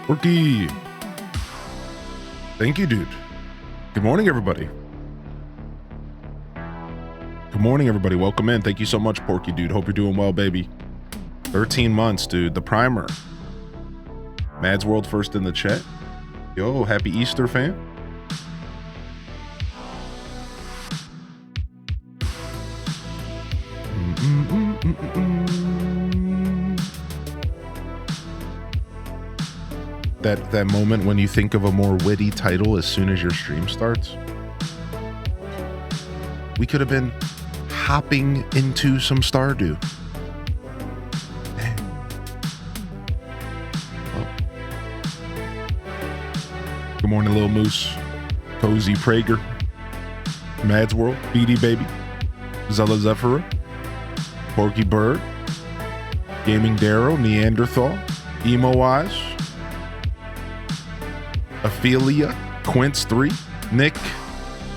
Porky. Thank you, dude. Good morning, everybody. Good morning, everybody. Welcome in. Thank you so much, Porky, dude. Hope you're doing well, baby. 13 months, dude. The primer. Mad's World first in the chat. Yo, happy Easter, fam. That moment when you think of a more witty title as soon as your stream starts. We could have been hopping into some Stardew. Oh. Good morning, Little Moose. Cozy Prager. Mad's World. Beady Baby. Zella Zephyra. Porky Bird. Gaming Darrow. Neanderthal. Emo Eyes. Ophelia, Quince 3, Nick,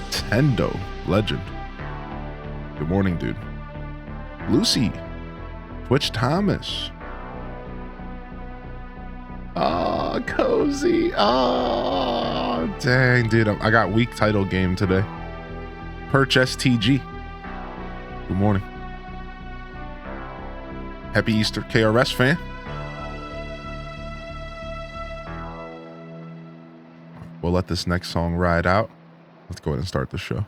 Tendo, Legend. Good morning, dude. Lucy, Twitch Thomas. Oh, Cozy. Oh, dang, dude. I got weak title game today. Perch STG. Good morning. Happy Easter, KRS fan. We'll let this next song ride out. Let's go ahead and start the show.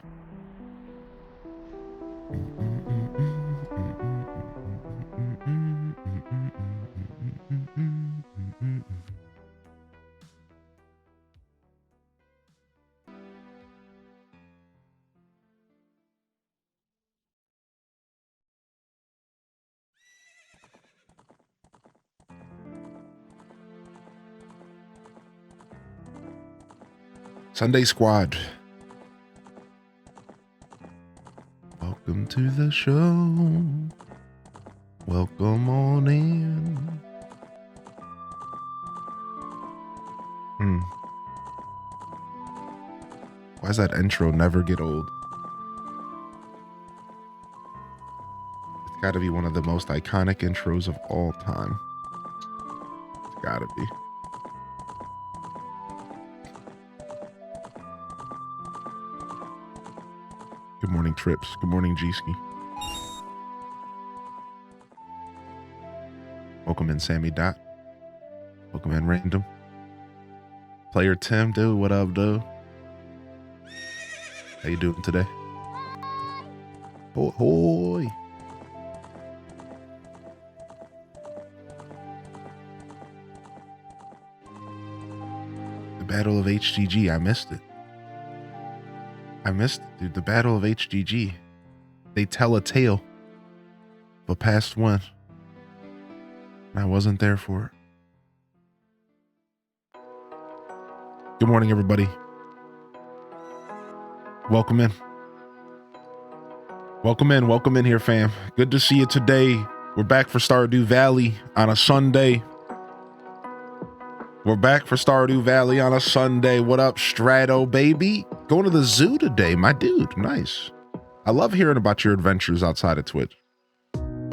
Sunday Squad. Welcome to the show. Welcome on in. Why does that intro never get old? It's gotta be one of the most iconic intros of all time. It's gotta be. Good morning, Trips. Good morning, G-Ski. Welcome in, Sammy Dot. Welcome in, Random. Player Tim, dude. What up, dude? How you doing today? Hoy. The Battle of HGG. I missed it. Dude. The Battle of HGG. They tell a tale of a past one. And I wasn't there for it. Good morning, everybody. Welcome in. Welcome in here, fam. Good to see you today. We're back for Stardewvalley on a Sunday. What up, Strato, baby? Going to the zoo today, my dude. Nice. I love hearing about your adventures outside of Twitch.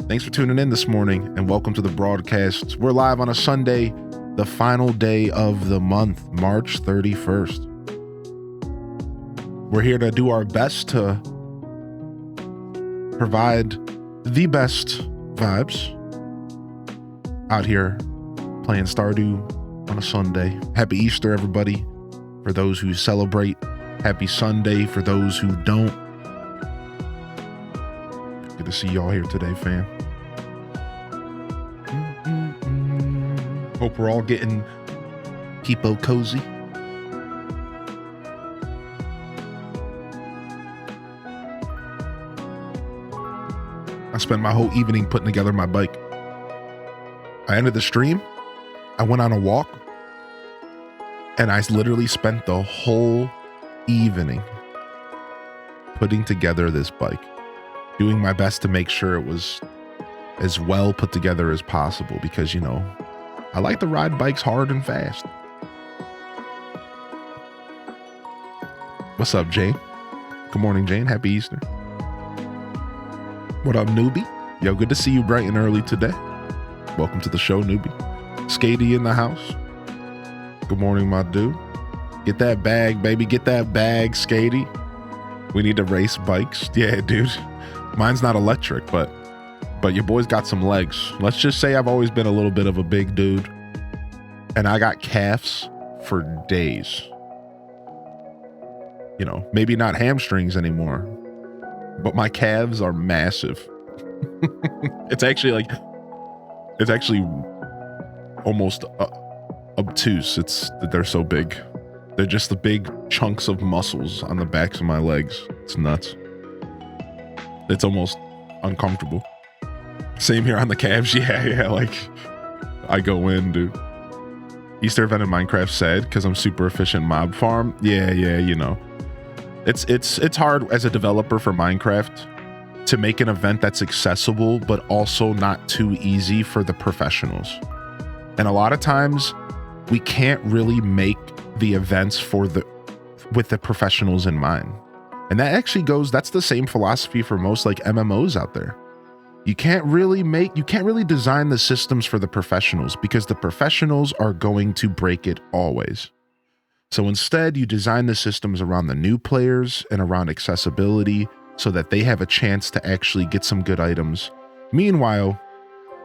Thanks for tuning in this morning and welcome to the broadcast. We're live on a Sunday, the final day of the month, March 31st. We're here to do our best to provide the best vibes out here playing Stardew on a Sunday. Happy Easter, everybody. For those who celebrate, happy Sunday for those who don't. Good to see y'all here today, fam. Hope we're all getting peepo cozy. I spent my whole evening putting together my bike. I ended the stream. I went on a walk. And I literally spent the whole evening putting together this bike, doing my best to make sure it was as well put together as possible because, you know, I like to ride bikes hard and fast. What's up, Jane? Good morning, Jane. Happy Easter. What up, newbie? Yo, good to see you bright and early today. Welcome to the show, newbie. Skatey in the house. Good morning, my dude. Get that bag, baby. Get that bag, Skatey. We need to race bikes. Yeah, dude. Mine's not electric, but your boy's got some legs. Let's just say I've always been a little bit of a big dude. And I got calves for days. You know, maybe not hamstrings anymore, but my calves are massive. It's actually almost obtuse. They're so big. They're just the big chunks of muscles on the backs of my legs. It's nuts. It's almost uncomfortable. Same here on the calves. Yeah. Like I go in, dude. Easter event in Minecraft sad because I'm super efficient mob farm. Yeah, you know. It's hard as a developer for Minecraft to make an event that's accessible but also not too easy for the professionals. And a lot of times we can't really make the events with the professionals in mind. And that actually that's the same philosophy for most like MMOs out there. You can't really design the systems for the professionals because the professionals are going to break it always. So instead, you design the systems around the new players and around accessibility so that they have a chance to actually get some good items. Meanwhile,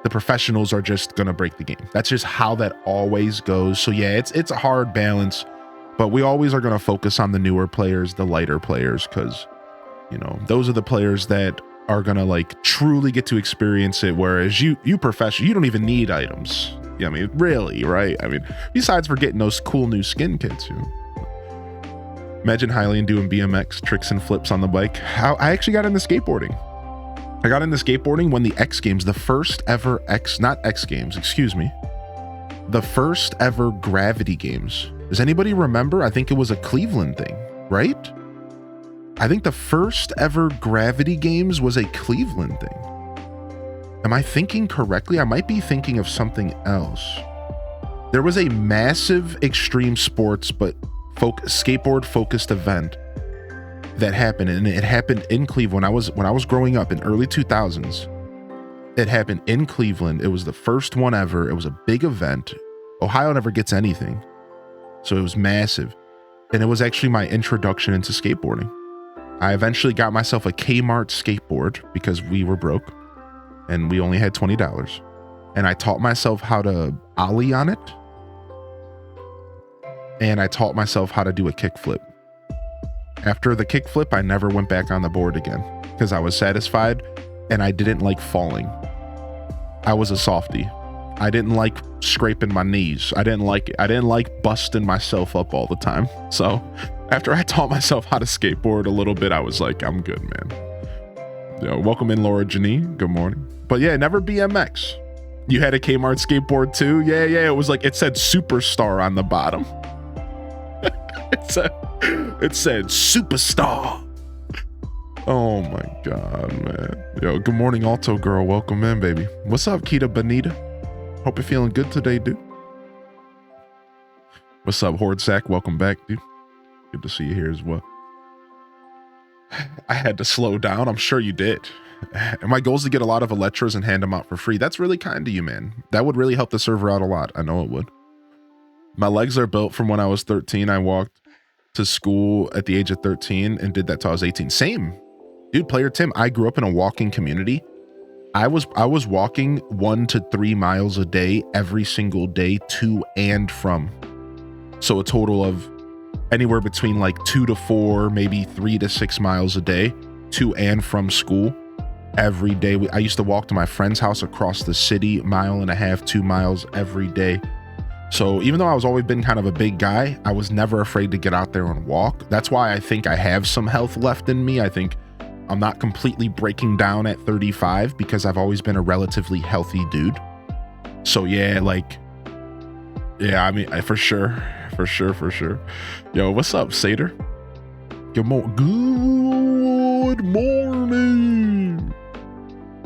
the professionals are just going to break the game. That's just how that always goes. So yeah, it's a hard balance, but we always are going to focus on the newer players, the lighter players, because, you know, those are the players that are gonna like truly get to experience it, whereas you professional, you don't even need items. Yeah, I mean, really, right? I mean, besides for getting those cool new skin kits, you know. Imagine Hylian doing BMX tricks and flips on the bike. I actually got into skateboarding. I got into skateboarding when the X Games, the first ever the first ever Gravity Games. Does anybody remember? I think it was a Cleveland thing, right? I think the first ever Gravity Games was a Cleveland thing. Am I thinking correctly? I might be thinking of something else. There was a massive extreme sports but skateboard focused event that happened, and it happened in Cleveland. When I was growing up in early 2000s. It happened in Cleveland. It was the first one ever. It was a big event. Ohio never gets anything, so it was massive, and it was actually my introduction into skateboarding. I eventually got myself a Kmart skateboard because we were broke and we only had $20. And I taught myself how to ollie on it. And I taught myself how to do a kickflip. After the kickflip, I never went back on the board again because I was satisfied and I didn't like falling. I was a softie. I didn't like scraping my knees. I didn't like it. I didn't like busting myself up all the time. So after I taught myself how to skateboard a little bit, I was like, I'm good, man. Yo, welcome in, Laura Janine. Good morning. But yeah, never BMX. You had a Kmart skateboard too? Yeah. It was like, it said Superstar on the bottom. It said Superstar. Oh my God, man. Yo, good morning, Alto Girl. Welcome in, baby. What's up, Kita Bonita? Hope you're feeling good today, dude. What's up, Horde Sack? Welcome back, dude. Good to see you here as well. I had to slow down. I'm sure you did. And my goal is to get a lot of Electros and hand them out for free. That's really kind of you, man. That would really help the server out a lot. I know it would. My legs are built from when I was 13. I walked to school at the age of 13 and did that till I was 18. Same. Dude, Player Tim, I grew up in a walking community. I was walking 1 to 3 miles a day every single day to and from. So a total of anywhere between like 2 to 4, maybe 3 to 6 miles a day to and from school every day. I used to walk to my friend's house across the city, 1.5 miles, 2 miles every day. So even though I was always been kind of a big guy, I was never afraid to get out there and walk. That's why I think I have some health left in me. I think I'm not completely breaking down at 35 because I've always been a relatively healthy dude. So yeah, I mean, for sure. Yo, what's up, Sater? Good morning.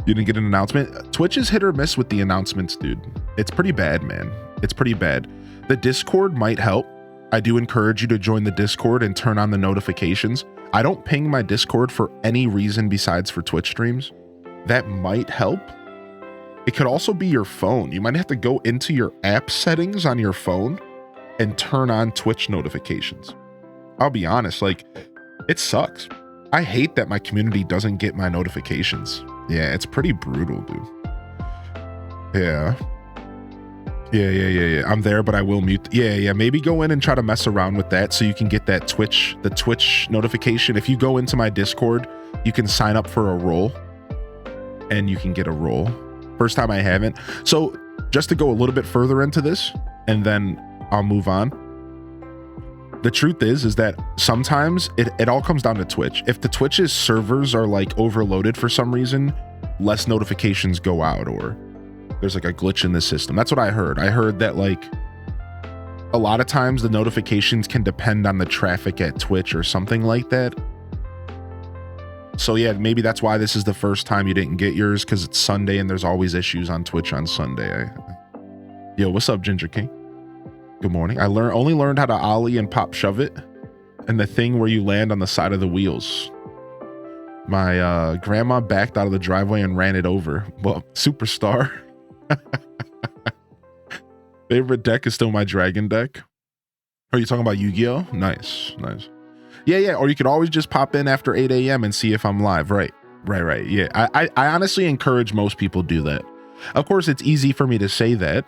You didn't get an announcement? Twitch is hit or miss with the announcements, dude. It's pretty bad, man. It's pretty bad. The Discord might help. I do encourage you to join the Discord and turn on the notifications. I don't ping my Discord for any reason besides for Twitch streams. That might help. It could also be your phone. You might have to go into your app settings on your phone and turn on Twitch notifications. I'll be honest, like, it sucks. I hate that my community doesn't get my notifications. Yeah, it's pretty brutal, dude. Yeah. Yeah. I'm there, but I will mute. Yeah. Maybe go in and try to mess around with that so you can get that the Twitch notification. If you go into my Discord, you can sign up for a role and you can get a role. First time I haven't. So just to go a little bit further into this and then I'll move on. The truth is that sometimes it all comes down to Twitch. If the Twitch's servers are like overloaded for some reason, less notifications go out, or there's like a glitch in the system. That's what I heard. I heard that like a lot of times the notifications can depend on the traffic at Twitch or something like that. So yeah, maybe that's why this is the first time you didn't get yours, because it's Sunday and there's always issues on Twitch on Sunday. Yo, what's up, Ginger King? Good morning. I only learned how to ollie and pop shove it, and the thing where you land on the side of the wheels. My grandma backed out of the driveway and ran it over. Well, superstar. Favorite deck is still my dragon deck. Are you talking about Yu-Gi-Oh? Nice. Yeah. Or you could always just pop in after 8 a.m. and see if I'm live. Right. Yeah. I honestly encourage most people do that. Of course, it's easy for me to say that,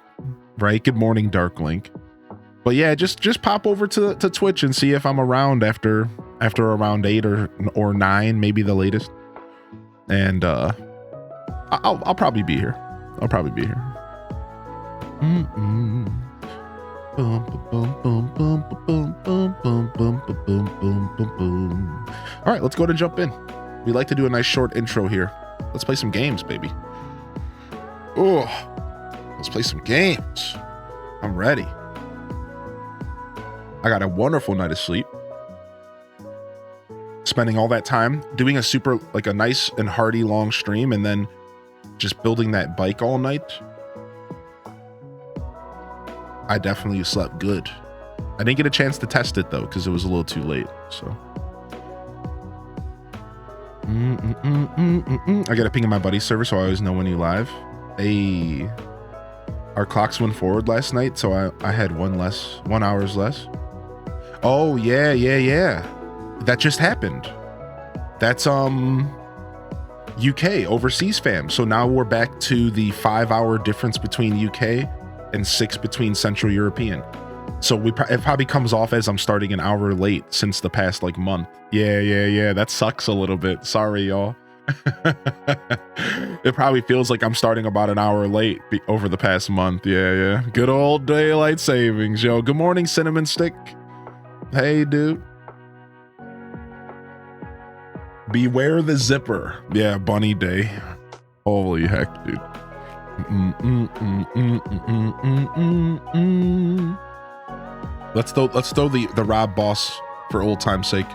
right? Good morning, Dark Link. But yeah, just pop over to Twitch and see if I'm around after around 8 or 9, maybe the latest. And I'll probably be here. All right, let's go ahead and jump in. We like to do a nice short intro here. Let's play some games, baby. Oh, let's play some games. I'm ready. I got a wonderful night of sleep. Spending all that time doing a nice and hearty long stream, and then just building that bike all night. I definitely slept good. I didn't get a chance to test it though, because it was a little too late. So I got a ping in my buddy's server, so I always know when you live. Our clocks went forward last night, so I had 1 hours less. Oh yeah. That just happened. That's UK, overseas fam. So now we're back to the 5-hour difference between UK and 6 between Central European. So it probably comes off as I'm starting an hour late since the past like month. Yeah. That sucks a little bit. Sorry, y'all. It probably feels like I'm starting about an hour late over the past month. Yeah. Good old daylight savings, yo. Good morning, Cinnamon Stick. Hey, dude. Beware the zipper. Yeah, bunny day. Holy heck, dude. Let's throw the Rob Boss for old time's sake.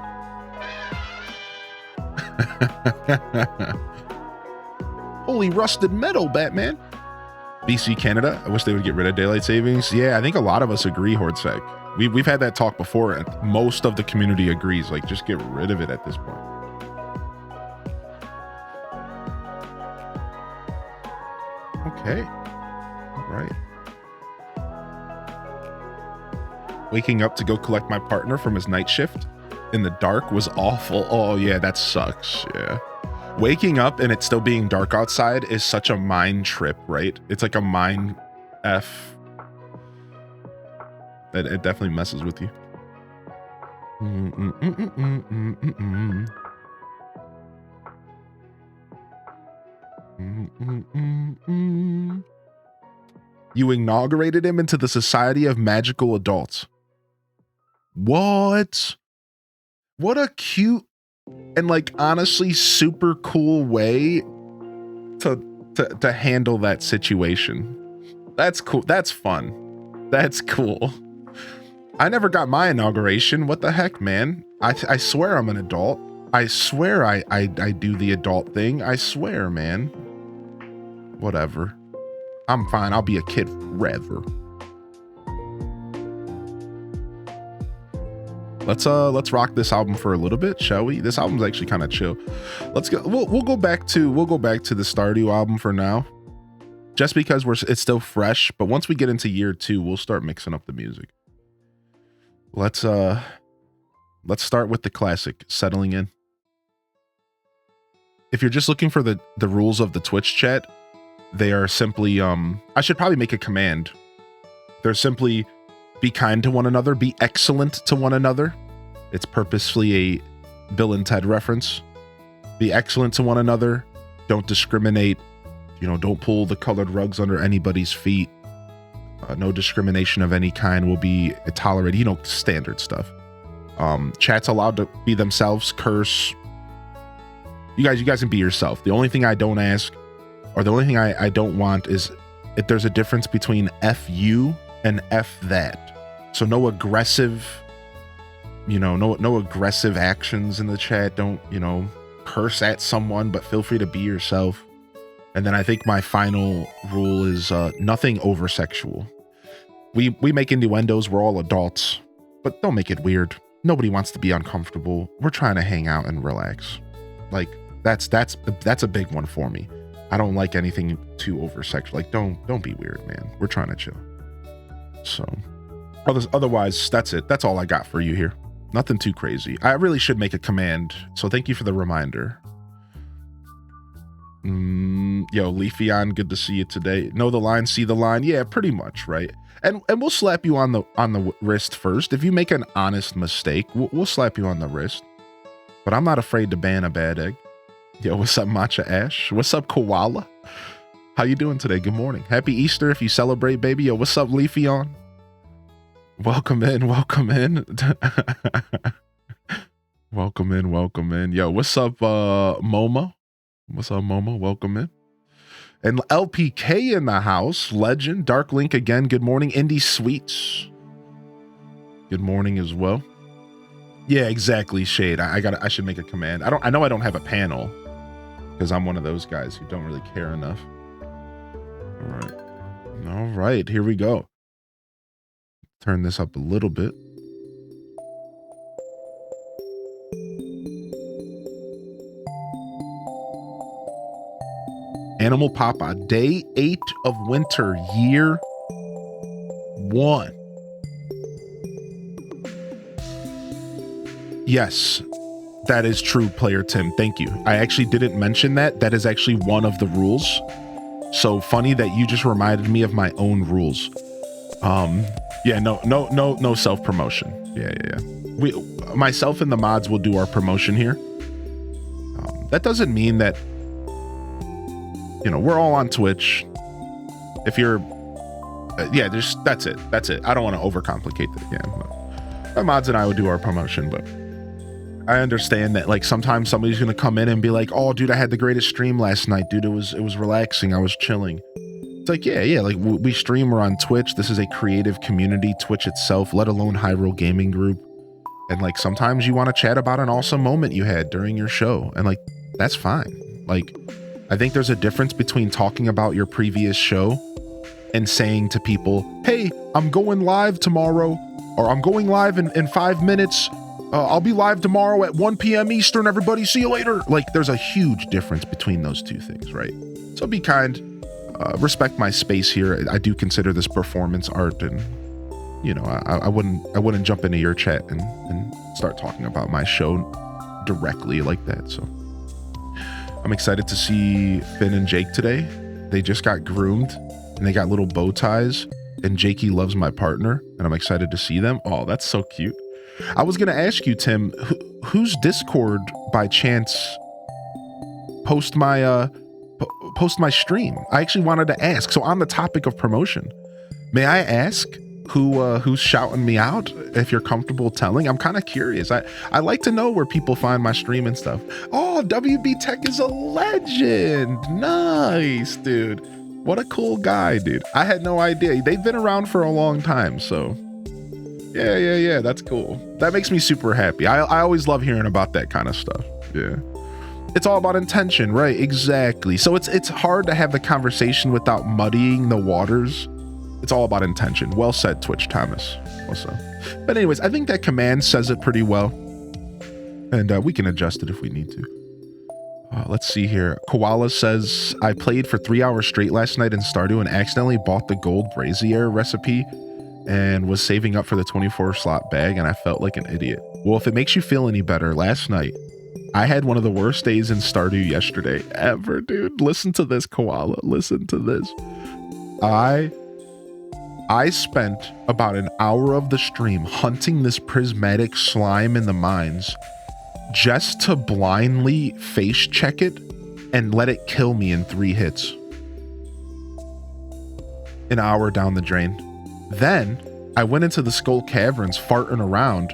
Holy rusted metal, Batman. BC Canada. I wish they would get rid of daylight savings. Yeah, I think a lot of us agree, Hordsec. We've had that talk before, and most of the community agrees. Like, just get rid of it at this point. Okay. All right. Waking up to go collect my partner from his night shift in the dark was awful. Oh yeah, that sucks. Yeah. Waking up and it still being dark outside is such a mind trip, right? It's like a mind F. That it definitely messes with you. You inaugurated him into the Society of Magical Adults. What a cute and like honestly super cool way to handle that situation. That's cool. That's fun. That's cool. I never got my inauguration. What the heck, man? I swear I'm an adult. I swear I do the adult thing. I swear, man. Whatever. I'm fine. I'll be a kid forever. Let's rock this album for a little bit, shall we? This album's actually kind of chill. Let's go. We'll go back to the Stardew album for now, just because it's still fresh. But once we get into year 2, we'll start mixing up the music. let's start with the classic, settling in. If you're just looking for the rules of the Twitch chat, they are simply, I should probably make a command. They're simply be kind to one another, be excellent to one another. It's purposefully a Bill and Ted reference. Be excellent to one another. Don't discriminate. You know, don't pull the colored rugs under anybody's feet. No discrimination of any kind will be tolerated. You know, standard stuff. Chat's allowed to be themselves, curse. You guys can be yourself. The only thing I don't ask, or the only thing I don't want is if there's a difference between F you and F that. So no aggressive, you know, no aggressive actions in the chat. Don't, you know, curse at someone, but feel free to be yourself. And then I think my final rule is nothing over sexual. We make innuendos, we're all adults, but don't make it weird. Nobody wants to be uncomfortable. We're trying to hang out and relax. Like that's a big one for me. I don't like anything too over sexual. Like don't be weird, man. We're trying to chill. So otherwise, that's it. That's all I got for you here. Nothing too crazy. I really should make a command. So thank you for the reminder. Yo, Leafeon, good to see you today. Know the line, see the line. Yeah, pretty much, right? And we'll slap you on the wrist first. If you make an honest mistake, we'll slap you on the wrist. But I'm not afraid to ban a bad egg. Yo, what's up, Matcha Ash? What's up, Koala? How you doing today? Good morning. Happy Easter if you celebrate, baby. Yo, what's up, Leafeon? Welcome in, welcome in. welcome in. Yo, what's up, Momo? What's up, Momo? Welcome in. And LPK in the house. Legend. Dark Link again. Good morning. Indie Sweets. Good morning as well. Yeah, exactly, Shade. I should make a command. I know I don't have a panel because I'm one of those guys who don't really care enough. All right, here we go. Turn this up a little bit. Animal Papa, day 8 of winter, year 1. Yes, that is true, Player Tim. Thank you. I actually didn't mention that. That is actually one of the rules. So funny that you just reminded me of my own rules. Yeah, no self-promotion. Yeah. Myself and the mods will do our promotion here. That doesn't mean that, you know, we're all on Twitch. If you're, yeah, that's it. I don't want to overcomplicate it again. My mods and I would do our promotion, but I understand that, like, sometimes somebody's going to come in and be like, oh, dude, I had the greatest stream last night, dude. It was relaxing. I was chilling. It's like, yeah, like we stream, we're on Twitch. This is a creative community, Twitch itself, let alone Hyrule Gaming Group. And like, sometimes you want to chat about an awesome moment you had during your show. And like, that's fine. Like, I think there's a difference between talking about your previous show and saying to people, hey, I'm going live tomorrow, or I'm going live in 5 minutes. I'll be live tomorrow at 1 p.m. Eastern, everybody. See you later. Like, there's a huge difference between those two things, right? So be kind. Respect my space here. I do consider this performance art, and you know, I wouldn't jump into your chat and start talking about my show directly like that. So I'm excited to see Finn and Jake today. They just got groomed and they got little bow ties, and Jakey loves my partner, and I'm excited to see them. Oh, that's so cute. I was gonna ask you, Tim, whose Discord by chance post my stream? I actually wanted to ask. So on the topic of promotion, may I ask who's shouting me out, if you're comfortable telling? I'm kind of curious. I like to know where people find my stream and stuff. Oh, WB Tech is a legend. Nice, dude. What a cool guy, dude. I had no idea. They've been around for a long time, so yeah, that's cool. That makes me super happy. I always love hearing about that kind of stuff. Yeah. It's all about intention, right? Exactly. So it's hard to have the conversation without muddying the waters. It's all about intention. Well said, Twitch Thomas. Also, but anyways, I think that command says it pretty well, and we can adjust it if we need to. Let's see here. Koala says, I played for 3 hours straight last night in Stardew and accidentally bought the gold brazier recipe and was saving up for the 24 slot bag, and I felt like an idiot. Well, if it makes you feel any better, last night I had one of the worst days in Stardew yesterday ever, dude. Listen to this, Koala. Listen to this. I spent about an hour of the stream hunting this prismatic slime in the mines just to blindly face check it and let it kill me in 3 hits. An hour down the drain. Then I went into the Skull Caverns farting around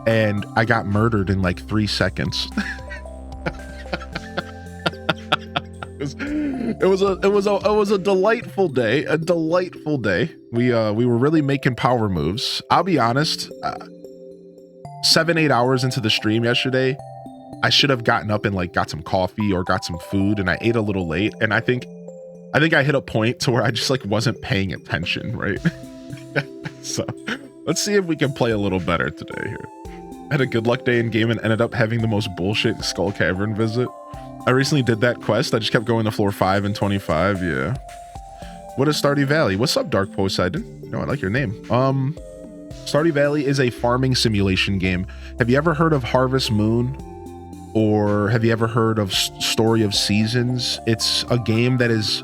and I got murdered in like 3 seconds. It was a delightful day. A delightful day. We were really making power moves. I'll be honest. 7-8 hours into the stream yesterday, I should have gotten up and like got some coffee or got some food, and I ate a little late. And I think I hit a point to where I just like wasn't paying attention, right? So let's see if we can play a little better today here. I had a good luck day in game and ended up having the most bullshit Skull Cavern visit. I recently did that quest. I just kept going to floor 5 and 25. Yeah. What is Stardewvalley? What's up, Dark Poseidon? No, I like your name. Stardewvalley is a farming simulation game. Have you ever heard of Harvest Moon? Or have you ever heard of Story of Seasons? It's a game that is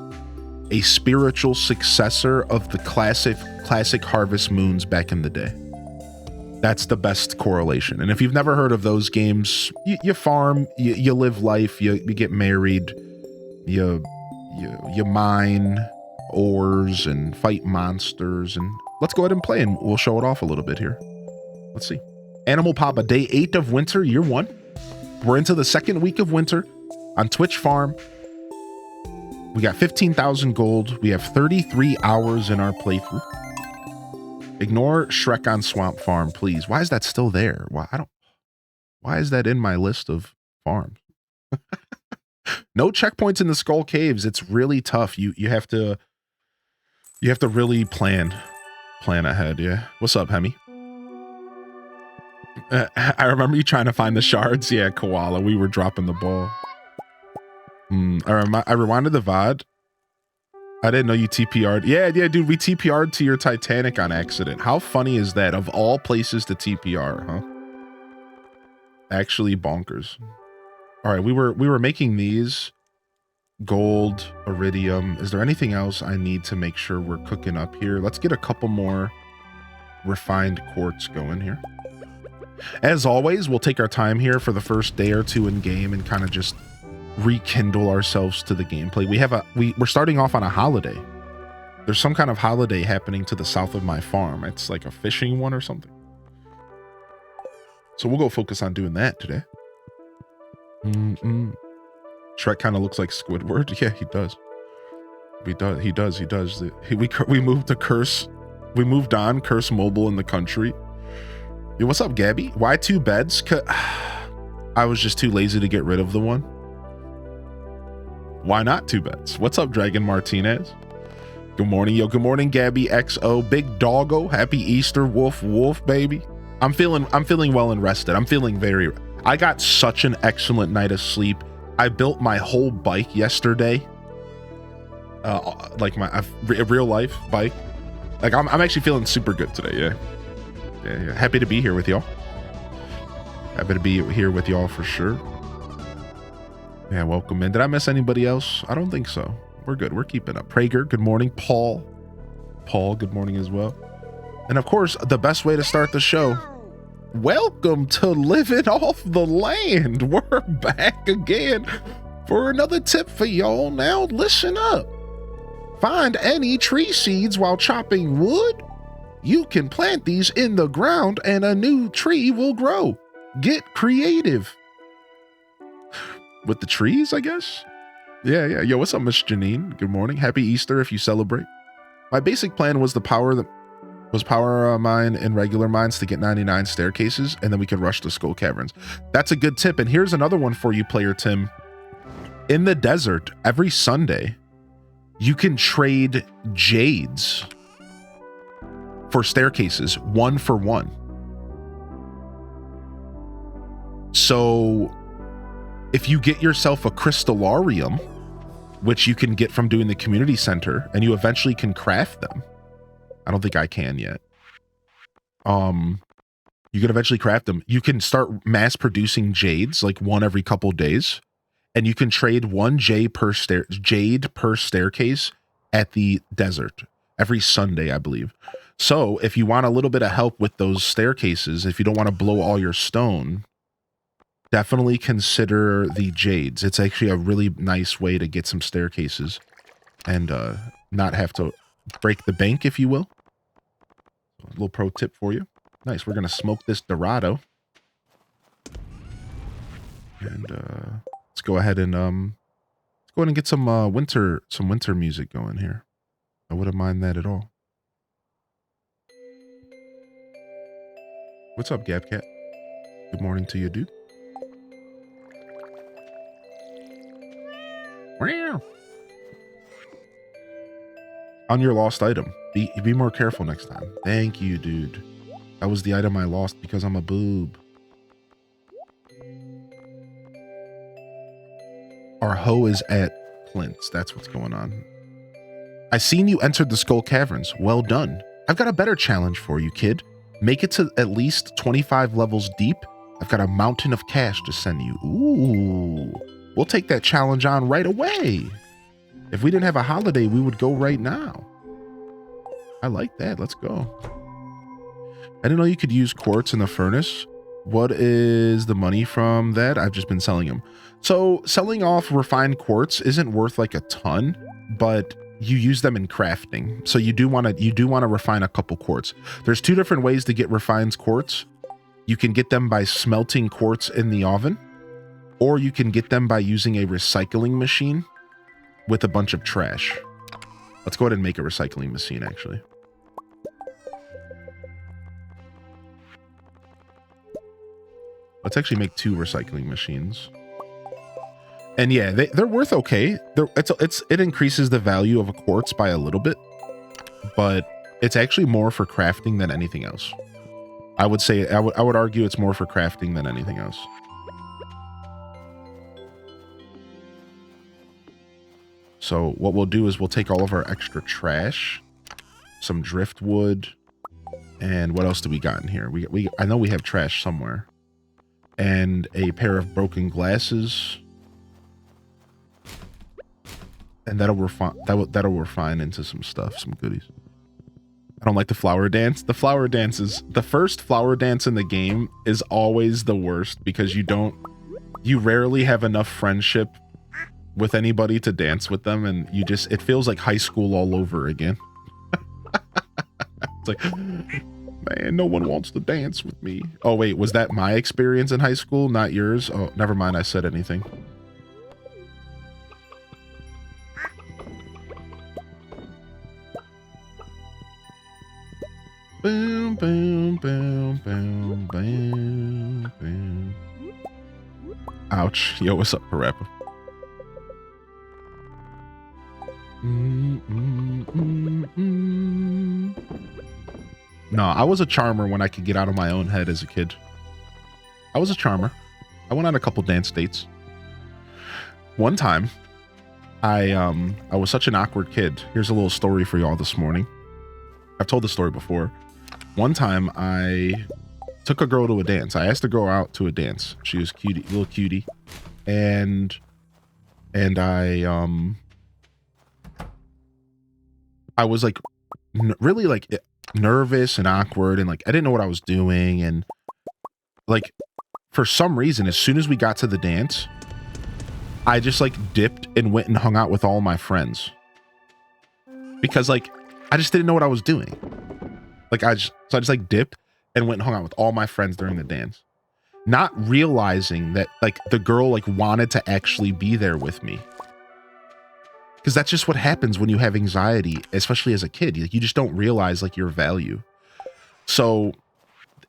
a spiritual successor of the classic Harvest Moons back in the day. That's the best correlation. And if you've never heard of those games, you farm, you live life, you get married, you mine ores and fight monsters. And let's go ahead and play, and we'll show it off a little bit here. Let's see. Animal Papa, day 8 of winter, year 1. We're into the 2nd week of winter on Twitch Farm. We got 15,000 gold. We have 33 hours in our playthrough. Ignore Shrek on Swamp Farm, please. Why is that still there? Why is that in my list of farms? No checkpoints in the Skull Caves. It's really tough. You have to really plan ahead. Yeah. What's up, Hemi? I remember you trying to find the shards. Yeah, Koala. We were dropping the ball. I rewinded the VOD. I didn't know you TPR'd. Yeah, dude, we TPR'd to your Titanic on accident. How funny is that? Of all places to TPR, huh? Actually bonkers. All right, we were making these. Gold, iridium. Is there anything else I need to make sure we're cooking up here? Let's get a couple more refined quartz going here. As always, we'll take our time here for the first day or two in game and kind of just rekindle ourselves to the gameplay. We're starting off on a holiday. There's some kind of holiday happening to the south of my farm. It's like a fishing one or something. So we'll go focus on doing that today. Shrek kind of looks like Squidward. Yeah, he does. He does. We moved to Curse. We moved on Curse Mobile in the country. Yo, what's up, Gabby? Why 2 beds? I was just too lazy to get rid of the one. Why not 2 beds? What's up, Dragon Martinez? Good morning, yo. Good morning, Gabby XO. Big Doggo. Happy Easter, woof, baby. I'm feeling well and rested. I'm feeling I got such an excellent night of sleep. I built my whole bike yesterday. Like my real life bike. Like I'm actually feeling super good today. Yeah. Happy to be here with y'all. Happy to be here with y'all for sure. Yeah, welcome in. Did I miss anybody else? I don't think so. We're good. We're keeping up. Prager, good morning. Paul, good morning as well. And of course, the best way to start the show. Welcome to Living Off the Land. We're back again for another tip for y'all. Now listen up. Find any tree seeds while chopping wood. You can plant these in the ground and a new tree will grow. Get creative. With the trees, I guess? Yeah. Yo, what's up, Miss Janine? Good morning. Happy Easter if you celebrate. My basic plan was power mine in regular mines to get 99 staircases, and then we could rush the Skull Caverns. That's a good tip. And here's another one for you, Player Tim. In the desert, every Sunday, you can trade jades for staircases, 1 for 1. So if you get yourself a crystallarium, which you can get from doing the community center, and you eventually can craft them. I don't think I can yet. You can eventually craft them. You can start mass producing jades, like one every couple days, and you can trade one jade per staircase at the desert every Sunday, I believe. So if you want a little bit of help with those staircases, if you don't want to blow all your stone, definitely consider the jades. It's actually a really nice way to get some staircases and not have to break the bank, if you will. A little pro tip for you. Nice. We're going to smoke this Dorado. And let's go ahead and get some winter music going here. I wouldn't mind that at all. What's up, Gabcat? Good morning to you, dude. On your lost item. Be more careful next time. Thank you, dude. That was the item I lost because I'm a boob. Our hoe is at Clint's. That's what's going on. I seen you entered the Skull Caverns. Well done. I've got a better challenge for you, kid. Make it to at least 25 levels deep. I've got a mountain of cash to send you. Ooh. We'll take that challenge on right away. If we didn't have a holiday, we would go right now. I like that. Let's go. I didn't know you could use quartz in the furnace. What is the money from that? I've just been selling them. So selling off refined quartz isn't worth like a ton, but you use them in crafting. So you do want to refine a couple quartz. There's two different ways to get refined quartz. You can get them by smelting quartz in the oven, or you can get them by using a recycling machine with a bunch of trash. Let's go ahead and make a recycling machine, actually. Let's actually make 2 recycling machines. And yeah, they're worth okay. It increases the value of a quartz by a little bit, but it's actually more for crafting than anything else. I would argue it's more for crafting than anything else. So what we'll do is we'll take all of our extra trash, some driftwood, and what else do we got in here? I know we have trash somewhere, and a pair of broken glasses. And that'll refine into some stuff, some goodies. I don't like the flower dance. The flower dance is the first flower dance in the game is always the worst because you rarely have enough friendship with anybody to dance with them, and it feels like high school all over again. It's like, man, no one wants to dance with me. Oh wait, was that my experience in high school, not yours? Oh, never mind, I said anything. Boom, boom, boom, boom, boom, boom. Ouch. Yo, what's up, Parappa? No, I was a charmer when I could get out of my own head as a kid. I was a charmer. I went on a couple dance dates. One time, I was such an awkward kid. Here's a little story for y'all this morning. I've told the story before. One time I took a girl to a dance. I asked a girl out to a dance. She was cutie, little cutie. And I was like really like nervous and awkward, and like I didn't know what I was doing, and like for some reason as soon as we got to the dance, I just like dipped and went and hung out with all my friends. Because like I just didn't know what I was doing. Like I just like dipped and went and hung out with all my friends during the dance, not realizing that like the girl like wanted to actually be there with me. Because that's just what happens when you have anxiety, especially as a kid. Like you just don't realize like your value. So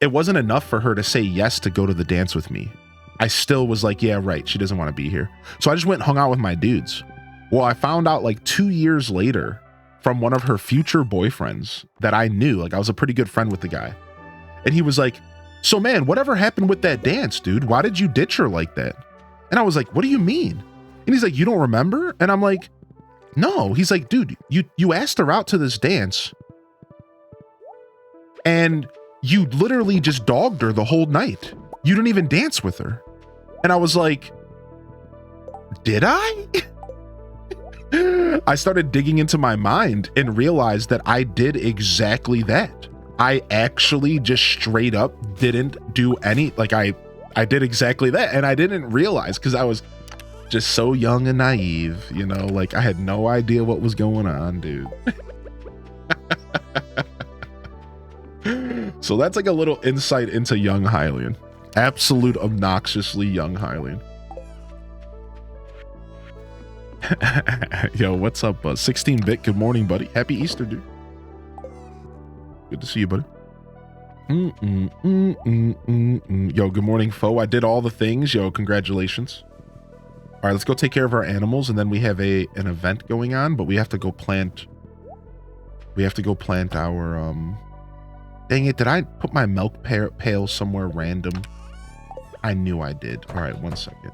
it wasn't enough for her to say yes to go to the dance with me. I still was like, yeah, right. She doesn't want to be here. So I just went and hung out with my dudes. Well, I found out like 2 years later from one of her future boyfriends that I knew. Like I was a pretty good friend with the guy. And he was like, so man, whatever happened with that dance, dude? Why did you ditch her like that? And I was like, what do you mean? And he's like, you don't remember? And I'm like, no. He's like, dude, you asked her out to this dance and you literally just dogged her the whole night. You didn't even dance with her. And I was like, did I? I started digging into my mind and realized that I did exactly that. I actually just straight up didn't do any, like I did exactly that. And I didn't realize because I was just so young and naive, you know, like I had no idea what was going on, dude. So that's like a little insight into young Hylian. Absolute obnoxiously young Hylian. Yo, what's up, 16-bit? Good morning, buddy. Happy Easter, dude. Good to see you, buddy. Yo, good morning, foe. I did all the things. Yo, congratulations. All right, let's go take care of our animals, and then we have an event going on, but we have to go plant. We have to go plant our dang it, did I put my milk pail somewhere random? I knew I did. All right, 1 second.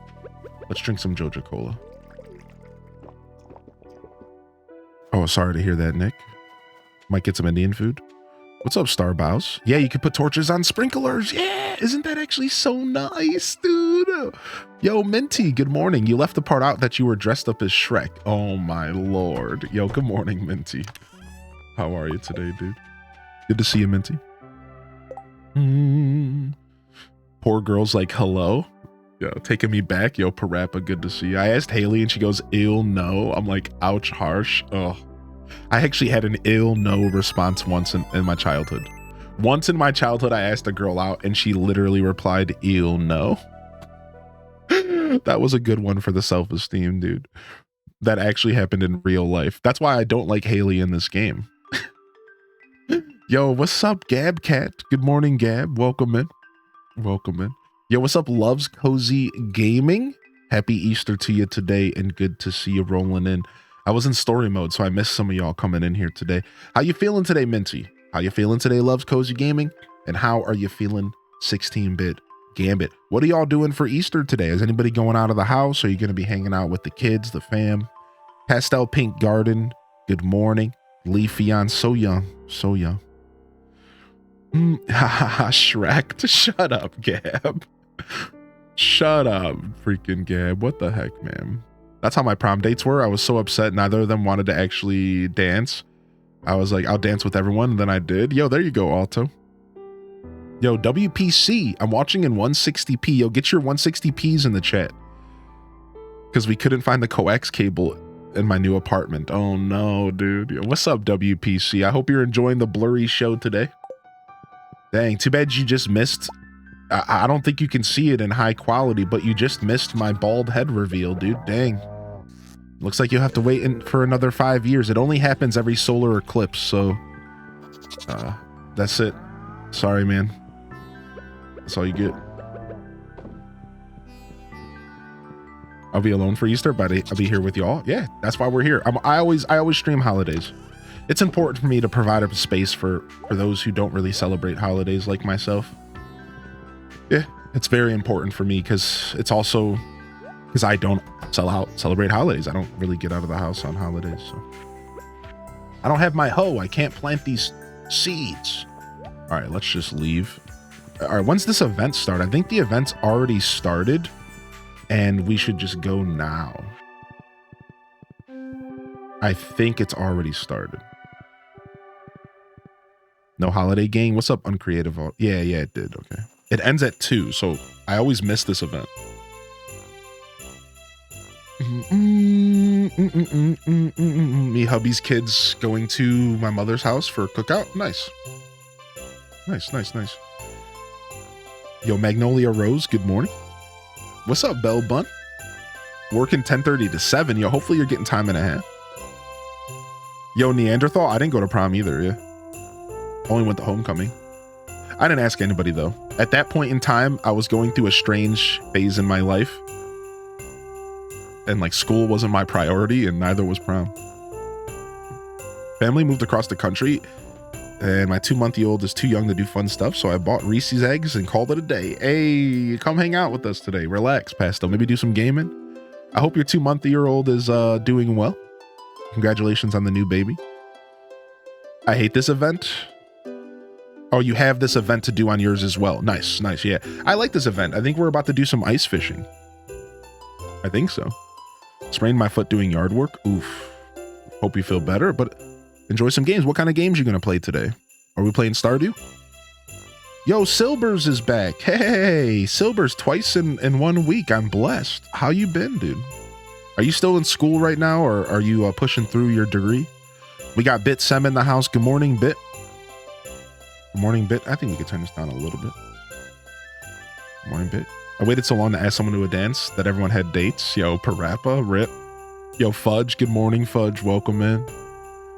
Let's drink some Joja Cola. Oh, sorry to hear that, Nick. Might get some Indian food. What's up, Starbows? Yeah, you could put torches on sprinklers. Yeah, isn't that actually so nice, dude? Yo, Minty, good morning. You left the part out that you were dressed up as Shrek. Oh, my Lord. Yo, good morning, Minty. How are you today, dude? Good to see you, Minty. Poor girl's like, hello? Yo, taking me back. Yo, Parappa, good to see you. I asked Haley and she goes, ill no. I'm like, ouch, harsh. Oh, I actually had an ill no response once in my childhood. Once in my childhood, I asked a girl out and she literally replied, ill no. That was a good one for the self-esteem, dude. That actually happened in real life. That's why I don't like Haley in this game. Yo, what's up, Gab Cat? Good morning, Gab. Welcome in. Welcome in. Yo, what's up, Loves Cozy Gaming? Happy Easter to you today, and good to see you rolling in. I was in story mode, so I missed some of y'all coming in here today. How you feeling today, Minty? How you feeling today, Loves Cozy Gaming? And how are you feeling, 16-bit Gambit? What are y'all doing for Easter today? Is anybody going out of the house? Are you going to be hanging out with the kids, the fam? Pastel Pink Garden, good morning. Leafeon, so young, so young. Shrek, shut up, Gab. Shut up, freaking Gab. What the heck, man? That's how my prom dates were. I was so upset neither of them wanted to actually dance. I was like, I'll dance with everyone, and then I did. Yo, there you go, Alto. Yo, WPC, I'm watching in 160p. Yo, get your 160p's in the chat. Because we couldn't find the coax cable in my new apartment. Oh no, dude. Yo, what's up, WPC? I hope you're enjoying the blurry show today. Dang, too bad you just missed. I don't think you can see it in high quality, but you just missed my bald head reveal, dude. Dang. Looks like you'll have to wait for another 5 years. It only happens every solar eclipse, so that's it. Sorry, man. That's all you get. I'll be alone for Easter, but I'll be here with y'all. Yeah, that's why we're here. I always stream holidays. It's important for me to provide a space for those who don't really celebrate holidays like myself. Yeah, it's very important for me because it's also because I don't celebrate holidays. I don't really get out of the house on holidays. So I don't have my hoe. I can't plant these seeds. All right, let's just leave. All right, when's this event start? I think the event's already started and we should just go now. I think it's already started. No holiday gang. What's up, Uncreative? Yeah, it did. Okay. It ends at 2, so I always miss this event. Me hubby's kids going to my mother's house for a cookout. Nice. Nice. Yo, Magnolia Rose, good morning. What's up, Bell Bun? Working 10:30 to 7. Yo, hopefully you're getting time and a half. Yo, Neanderthal, I didn't go to prom either, yeah. Only went to homecoming. I didn't ask anybody though. At that point in time, I was going through a strange phase in my life. And like school wasn't my priority and neither was prom. Family moved across the country and my 2-month-old is too young to do fun stuff. So I bought Reese's eggs and called it a day. Hey, come hang out with us today. Relax, Pastel. Maybe do some gaming. I hope your 2-month-old is doing well. Congratulations on the new baby. I hate this event. Oh, you have this event to do on yours as well. Nice, nice. Yeah, I like this event. I think we're about to do some ice fishing. I think so. Sprained my foot doing yard work. Oof. Hope you feel better, but enjoy some games. What kind of games you going to play today? Are we playing Stardew? Yo, Silbers is back. Hey, Silbers twice in 1 week. I'm blessed. How you been, dude? Are you still in school right now, or are you pushing through your degree? We got Bit Sem in the house. Good morning, Bit. Good morning, Bit. I think we could turn this down a little bit. Good morning, Bit. I waited so long to ask someone to a dance that everyone had dates. Yo, Parappa, Rip. Yo, Fudge. Good morning, Fudge. Welcome in.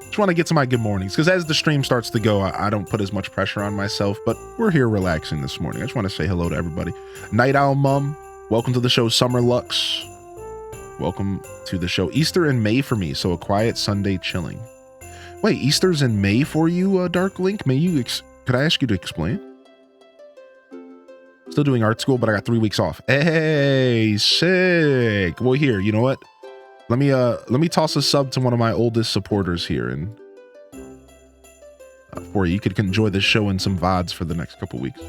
Just want to get to my good mornings, because as the stream starts to go, I don't put as much pressure on myself, but we're here relaxing this morning. I just want to say hello to everybody. Night Owl Mum, welcome to the show. Summer Lux, welcome to the show. Easter in May for me, so a quiet Sunday chilling. Wait, Easter's in May for you, Dark Link? May you, could I ask you to explain? Still doing art school, but I got 3 weeks off. Hey, sick. Well, here, you know what? Let me toss a sub to one of my oldest supporters here, and for you could enjoy this show and some VODs for the next couple weeks.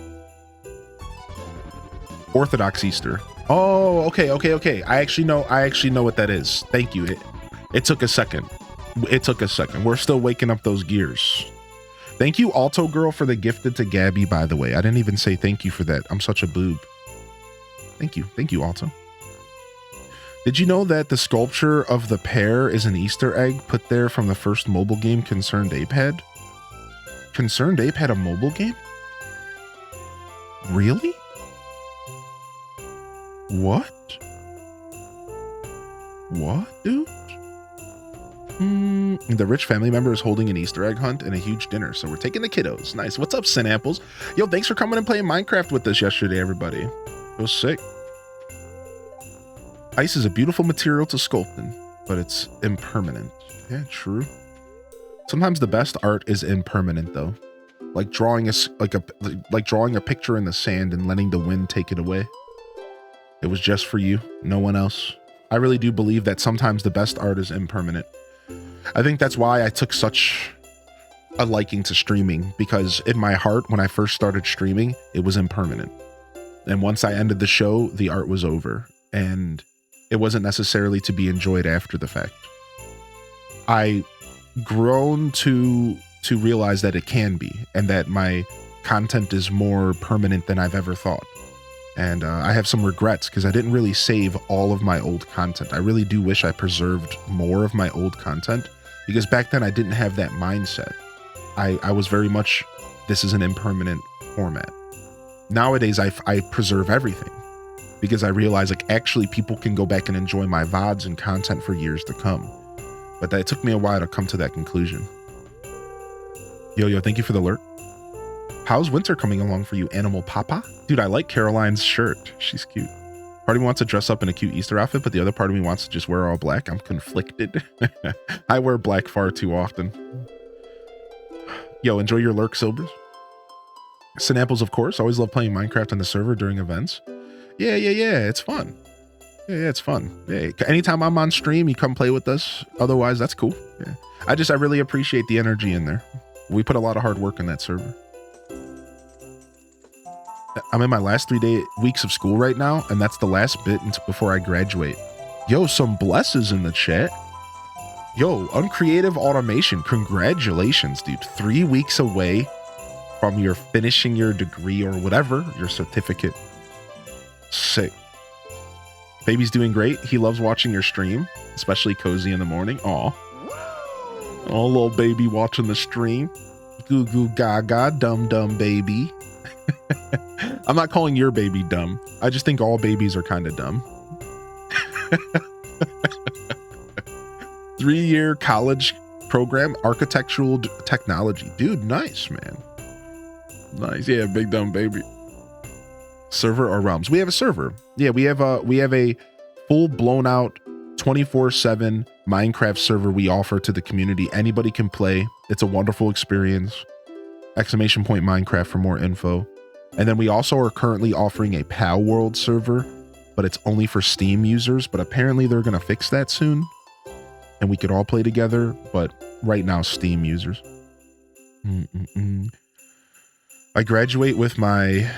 Orthodox Easter. Oh, okay. I actually know what that is. Thank you. It took a second. We're still waking up those gears. Thank you, Alto Girl, for the gifted to Gabby, by the way. I didn't even say thank you for that. I'm such a boob. Thank you, Alto. Did you know that the sculpture of the pear is an Easter egg put there from the first mobile game Concerned Ape had? Concerned Ape had a mobile game? Really? What? What, dude? The rich family member is holding an Easter egg hunt and a huge dinner, so we're taking the kiddos. Nice. What's up, Sin Apples? Yo, thanks for coming and playing Minecraft with us yesterday, everybody. It was sick. Ice is a beautiful material to sculpt in, but it's impermanent. Yeah, true. Sometimes the best art is impermanent, though. Like drawing a picture in the sand and letting the wind take it away. It was just for you, no one else. I really do believe that sometimes the best art is impermanent. I think that's why I took such a liking to streaming, because in my heart, when I first started streaming, it was impermanent. And once I ended the show, the art was over, and it wasn't necessarily to be enjoyed after the fact. I grown to realize that it can be, and that my content is more permanent than I've ever thought. And I have some regrets because I didn't really save all of my old content. I really do wish I preserved more of my old content, because back then I didn't have that mindset. I was very much, this is an impermanent format. Nowadays, I preserve everything, because I realize, like, actually people can go back and enjoy my VODs and content for years to come. But it took me a while to come to that conclusion. Yo, thank you for the alert. How's winter coming along for you, Animal Papa? Dude, I like Caroline's shirt. She's cute. Part of me wants to dress up in a cute Easter outfit, but the other part of me wants to just wear all black. I'm conflicted. I wear black far too often. Yo, enjoy your lurk, Silbers. Sinapples, of course. Always love playing Minecraft on the server during events. Yeah. It's fun. Yeah, it's fun. Yeah, anytime I'm on stream, you come play with us. Otherwise, that's cool. Yeah. I really appreciate the energy in there. We put a lot of hard work in that server. I'm in my last 3 weeks of school right now, and that's the last bit before I graduate. Yo, some blesses in the chat. Yo, Uncreative Automation, congratulations, dude. 3 weeks away from your finishing your degree or whatever, your certificate. Sick. Baby's doing great. He loves watching your stream, especially cozy in the morning. Aw. Oh, little baby watching the stream. Goo goo gaga, dumb baby. I'm not calling your baby dumb. I just think all babies are kind of dumb. 3-year college program, architectural technology. Dude, nice, man. Nice. Yeah, big dumb baby. Server or realms? We have a server. Yeah, we have a full blown out 24/7 Minecraft server we offer to the community. Anybody can play. It's a wonderful experience. !Minecraft for more info. And then we also are currently offering a PAL World server, but it's only for Steam users. But apparently they're going to fix that soon, and we could all play together. But right now, Steam users. I graduated with my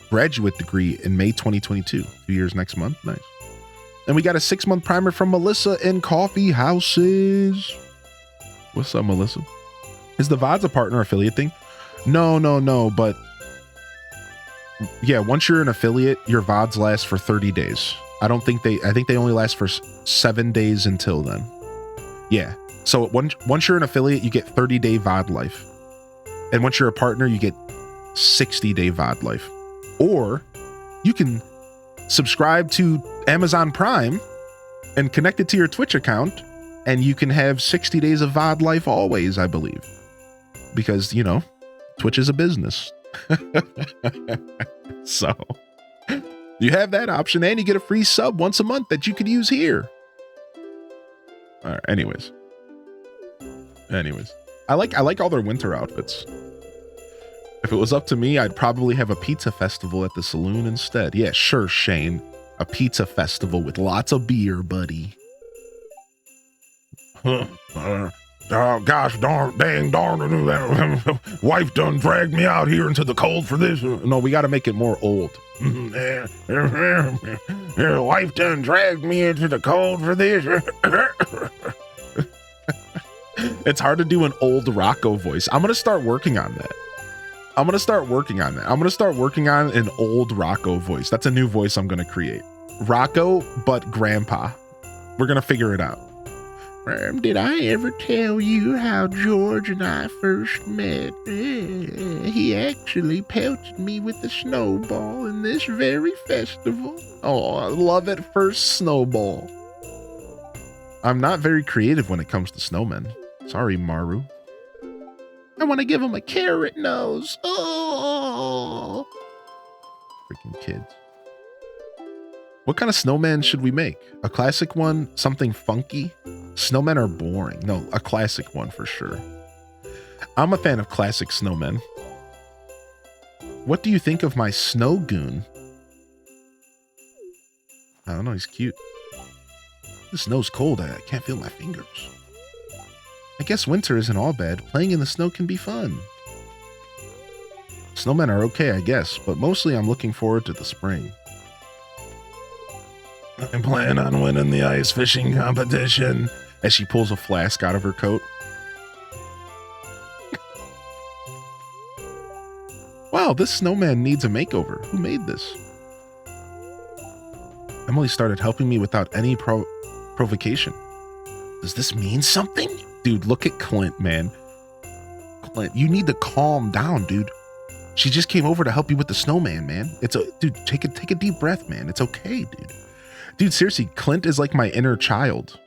graduate degree in May 2022. 2 years next month. Nice. And we got a 6-month primer from Melissa in Coffee Houses. What's up, Melissa? Is the VODs a partner affiliate thing? No. But yeah, once you're an affiliate, your VODs last for 30 days. I think they only last for 7 days until then. Yeah. So once you're an affiliate, you get 30-day VOD life. And once you're a partner, you get 60-day VOD life. Or you can subscribe to Amazon Prime and connect it to your Twitch account, and you can have 60 days of VOD life always, I believe. Because, you know, Twitch is a business. So you have that option, and you get a free sub once a month that you could use here. All right, anyways. I like all their winter outfits. If it was up to me, I'd probably have a pizza festival at the saloon instead. Yeah, sure, Shane. A pizza festival with lots of beer, buddy. Gosh darn, dang darn, wife done dragged me out here into the cold for this. No, we got to make it more old. Wife done dragged me into the cold for this. It's hard to do an old Rocco voice. I'm going to start working on that. I'm going to start working on an old Rocco voice. That's a new voice I'm going to create. Rocco, but grandpa. We're going to figure it out. Did I ever tell you how George and I first met? He actually pelted me with a snowball in this very festival. Oh, I love it, first snowball. I'm not very creative when it comes to snowmen. Sorry, Maru. I want to give him a carrot nose. Oh, freaking kids. What kind of snowman should we make? A classic one? Something funky? Snowmen are boring. No, a classic one for sure. I'm a fan of classic snowmen. What do you think of my snow goon? I don't know, he's cute. The snow's cold. I can't feel my fingers. I guess winter isn't all bad. Playing in the snow can be fun. Snowmen are okay, I guess, but mostly I'm looking forward to the spring. I plan on winning the ice fishing competition. As she pulls a flask out of her coat. Wow, this snowman needs a makeover. Who made this? Emily started helping me without any provocation. Does this mean something? Dude, look at Clint, man. Clint, you need to calm down, dude. She just came over to help you with the snowman, man. Dude, take a deep breath, man. It's okay, dude. Dude, seriously, Clint is like my inner child.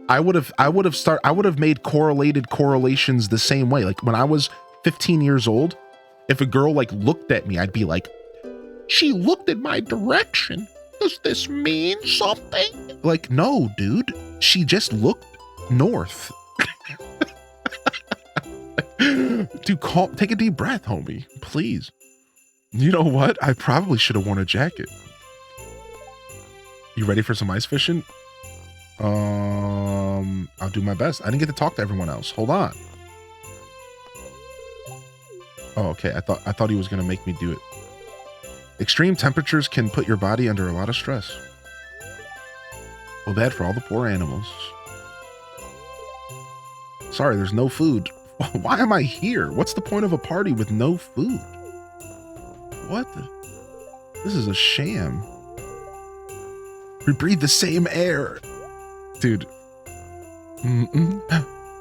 I would have made correlations the same way. Like when I was 15 years old, if a girl like looked at me, I'd be like, she looked in my direction. Does this mean something? Like, no, dude, she just looked north. Dude, take a deep breath, homie, please. You know what? I probably should have worn a jacket. You ready for some ice fishing? I'll do my best. I didn't get to talk to everyone else. Hold on. Oh, okay. I thought he was gonna make me do it. Extreme temperatures can put your body under a lot of stress. Well, bad for all the poor animals. Sorry, there's no food. Why am I here? What's the point of a party with no food? What the? This is a sham. We breathe the same air. Dude.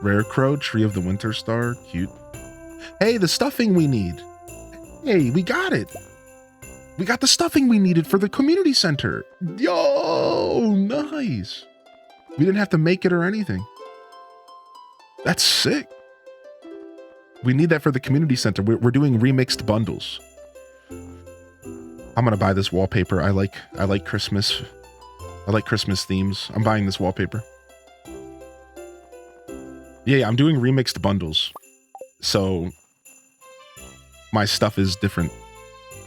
Rare crow, tree of the winter star, cute. Hey, the stuffing we need. Hey, we got it. We got the stuffing we needed for the community center. Yo, nice. We didn't have to make it or anything. That's sick. We need that for the community center. We're doing remixed bundles. I'm gonna buy this wallpaper. I like Christmas. I like Christmas themes. I'm buying this wallpaper. Yeah, I'm doing remixed bundles. So my stuff is different.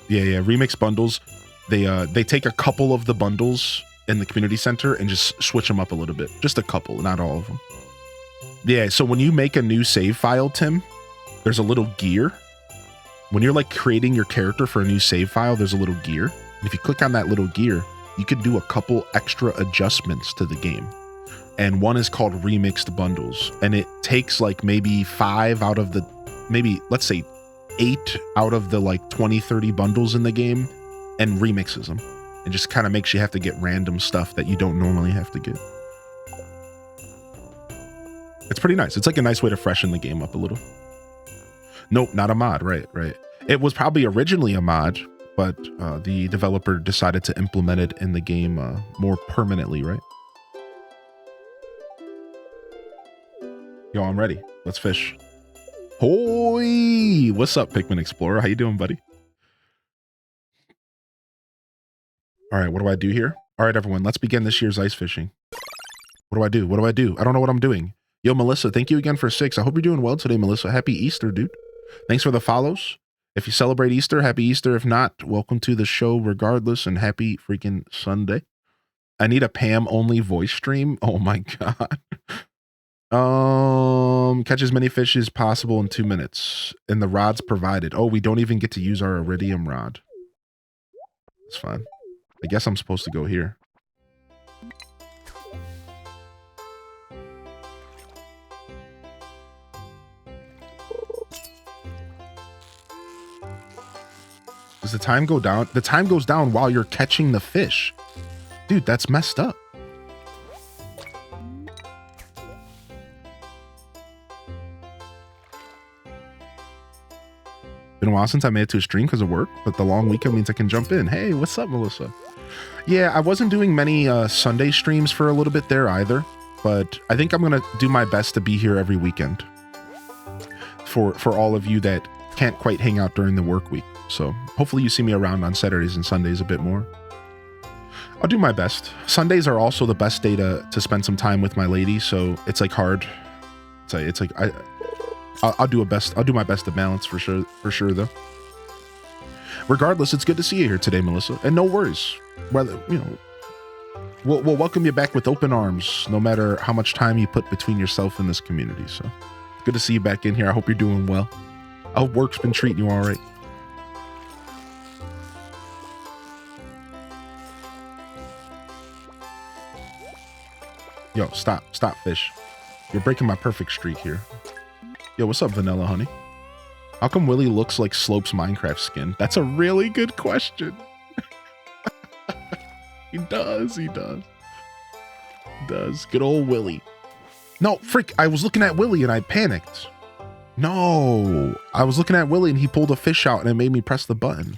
Yeah, remixed bundles. They take a couple of the bundles in the community center and just switch them up a little bit. Just a couple, not all of them. Yeah, so when you make a new save file, Tim, there's a little gear. When you're like creating your character for a new save file, there's a little gear. And if you click on that little gear, you could do a couple extra adjustments to the game. And one is called remixed bundles. And it takes like maybe 5 out of the, maybe let's say 8 out of the like 20, 30 bundles in the game and remixes them. It just kind of makes you have to get random stuff that you don't normally have to get. It's pretty nice. It's like a nice way to freshen the game up a little. Nope, not a mod. Right. It was probably originally a mod, but the developer decided to implement it in the game more permanently, right? Yo, I'm ready. Let's fish. Hoi! What's up, Pikmin Explorer? How you doing, buddy? All right, what do I do here? All right, everyone, let's begin this year's ice fishing. What do I do? What do I do? I don't know what I'm doing. Yo, Melissa, thank you again for 6. I hope you're doing well today, Melissa. Happy Easter, dude. Thanks for the follows. If you celebrate Easter, happy Easter. If not, welcome to the show regardless, and happy freaking Sunday. I need a Pam-only voice stream. Oh my God. Catch as many fish as possible in 2 minutes. And the rod's provided. Oh, we don't even get to use our iridium rod. It's fine. I guess I'm supposed to go here. Does the time go down? The time goes down while you're catching the fish. Dude, that's messed up. Been a while since I made it to a stream because of work, but the long weekend means I can jump in. Hey, what's up, Melissa? Yeah, I wasn't doing many Sunday streams for a little bit there either, but I think I'm going to do my best to be here every weekend for all of you that can't quite hang out during the work week. So hopefully you see me around on Saturdays and Sundays a bit more. I'll do my best. Sundays are also the best day to spend some time with my lady, so it's like hard. It's like I'll do my best to balance for sure though. Regardless, it's good to see you here today, Melissa, and no worries. Whether we'll welcome you back with open arms, no matter how much time you put between yourself and this community. So good to see you back in here. I hope you're doing well. I hope work's been treating you all right. Yo, stop, fish. You're breaking my perfect streak here. Yo, what's up, Vanilla Honey? How come Willy looks like Slope's Minecraft skin? That's a really good question. He does. Good old Willy. No, frick, I was looking at Willy and I panicked. No, I was looking at Willy and he pulled a fish out and it made me press the button.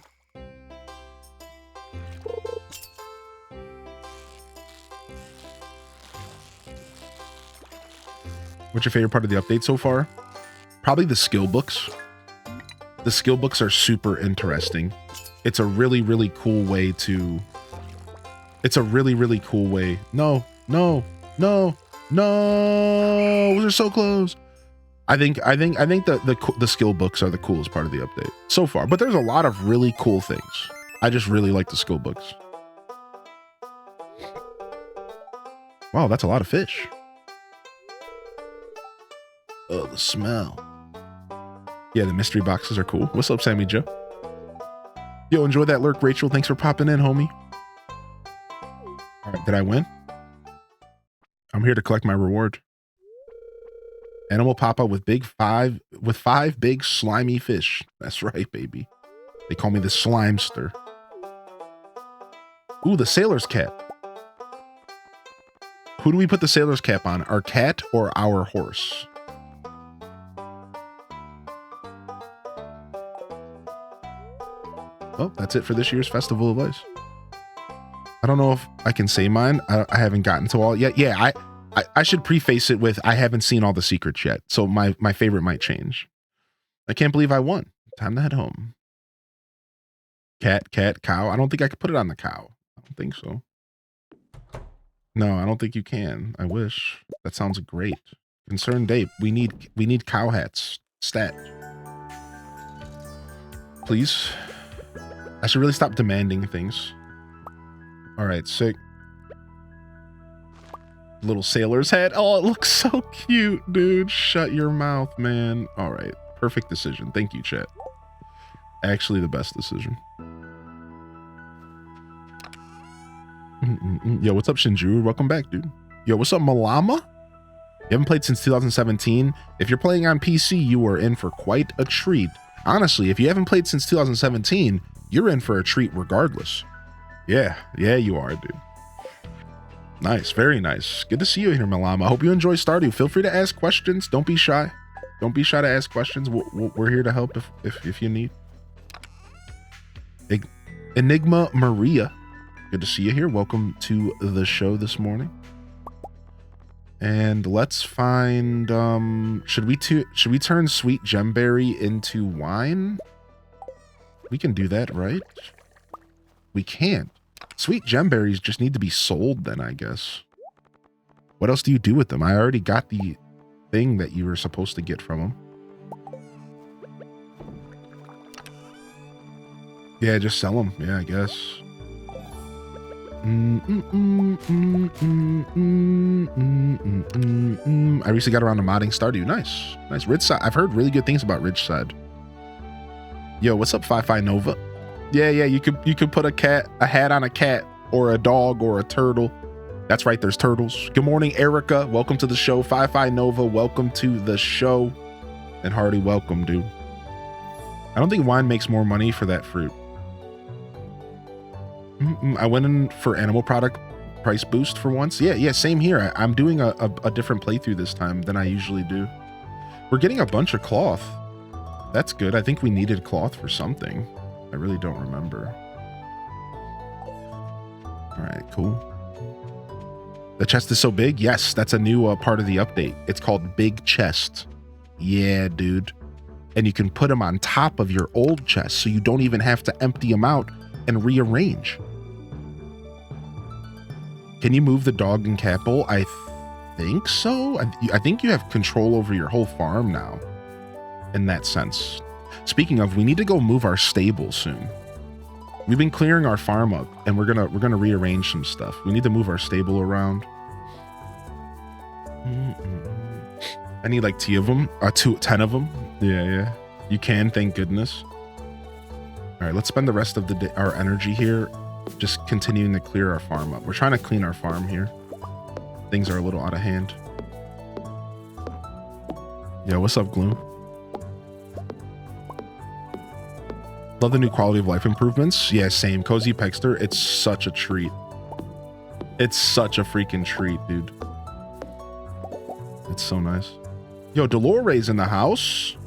What's your favorite part of the update so far? Probably the skill books. The skill books are super interesting. It's a really, really cool way to... No! We're so close. I think the skill books are the coolest part of the update so far, but there's a lot of really cool things. I just really like the skill books. Wow, that's a lot of fish. Oh, the smell. Yeah, the mystery boxes are cool. What's up, Sammy Joe? Yo, enjoy that lurk, Rachel. Thanks for popping in, homie. All right, did I win? I'm here to collect my reward. Animal Papa with five big slimy fish. That's right, baby. They call me the Slimester. Ooh, the sailor's cap. Who do we put the sailor's cap on? Our cat or our horse? Well, that's it for this year's Festival of Ice. I don't know if I can say mine. I haven't gotten to all yet. Yeah, I should preface it with I haven't seen all the secrets yet, so my favorite might change. I can't believe I won. Time to head home. Cat, cow. I don't think I could put it on the cow. I don't think so. No, I don't think you can. I wish. That sounds great. Concerned ape. We need cow hats. Stat. Please. I should really stop demanding things. All right, sick. Little sailor's hat. Oh, it looks so cute, dude. Shut your mouth, man. All right, Perfect decision. Thank you, chat. Actually, the best decision. Yo, what's up, Shinju? Welcome back, dude. Yo, what's up, Malama? You haven't played since 2017. If you're playing on PC, you are in for quite a treat. Honestly, if you haven't played since 2017, you're in for a treat regardless. Yeah, you are, dude. Nice, very nice. Good to see you here, Malama. I hope you enjoy Stardew. Feel free to ask questions. Don't be shy. Don't be shy to ask questions. We're here to help if you need. Enigma Maria. Good to see you here. Welcome to the show this morning. And let's find should we turn sweet gemberry into wine? We can do that, right? We can't. Sweet gemberries just need to be sold then, I guess. What else do you do with them? I already got the thing that you were supposed to get from them. Yeah, just sell them. Yeah, I guess. I recently got around to modding Stardew. Nice. Ridgeside. I've heard really good things about Ridgeside. Yo, what's up, Fi-Fi Nova? Yeah, you could put a hat on a cat or a dog or a turtle. That's right, there's turtles. Good morning, Erica. Welcome to the show. Fi-Fi Nova, welcome to the show. And Hardy, welcome, dude. I don't think wine makes more money for that fruit. I went in for animal product price boost for once. Yeah, same here. I'm doing a different playthrough this time than I usually do. We're getting a bunch of cloth. That's good. I think we needed cloth for something. I really don't remember. All right, cool. The chest is so big. Yes, that's a new part of the update. It's called Big Chest. Yeah, dude. And you can put them on top of your old chest so you don't even have to empty them out and rearrange. Can you move the dog and cat bowl? I think so. I think you have control over your whole farm now in that sense. Speaking of, we need to go move our stable soon. We've been clearing our farm up and we're gonna rearrange some stuff. We need to move our stable around. I need like 10 of them. 10 of them. Yeah. You can, thank goodness. All right, let's spend the rest of the day, our energy here, just continuing to clear our farm up. We're trying to clean our farm here. Things are a little out of hand. Yeah, what's up, Gloom? Love the new quality of life improvements. Yeah, same. Cozy Pegster, it's such a treat. It's such a freaking treat, dude. It's so nice. Yo, Dolores in the house.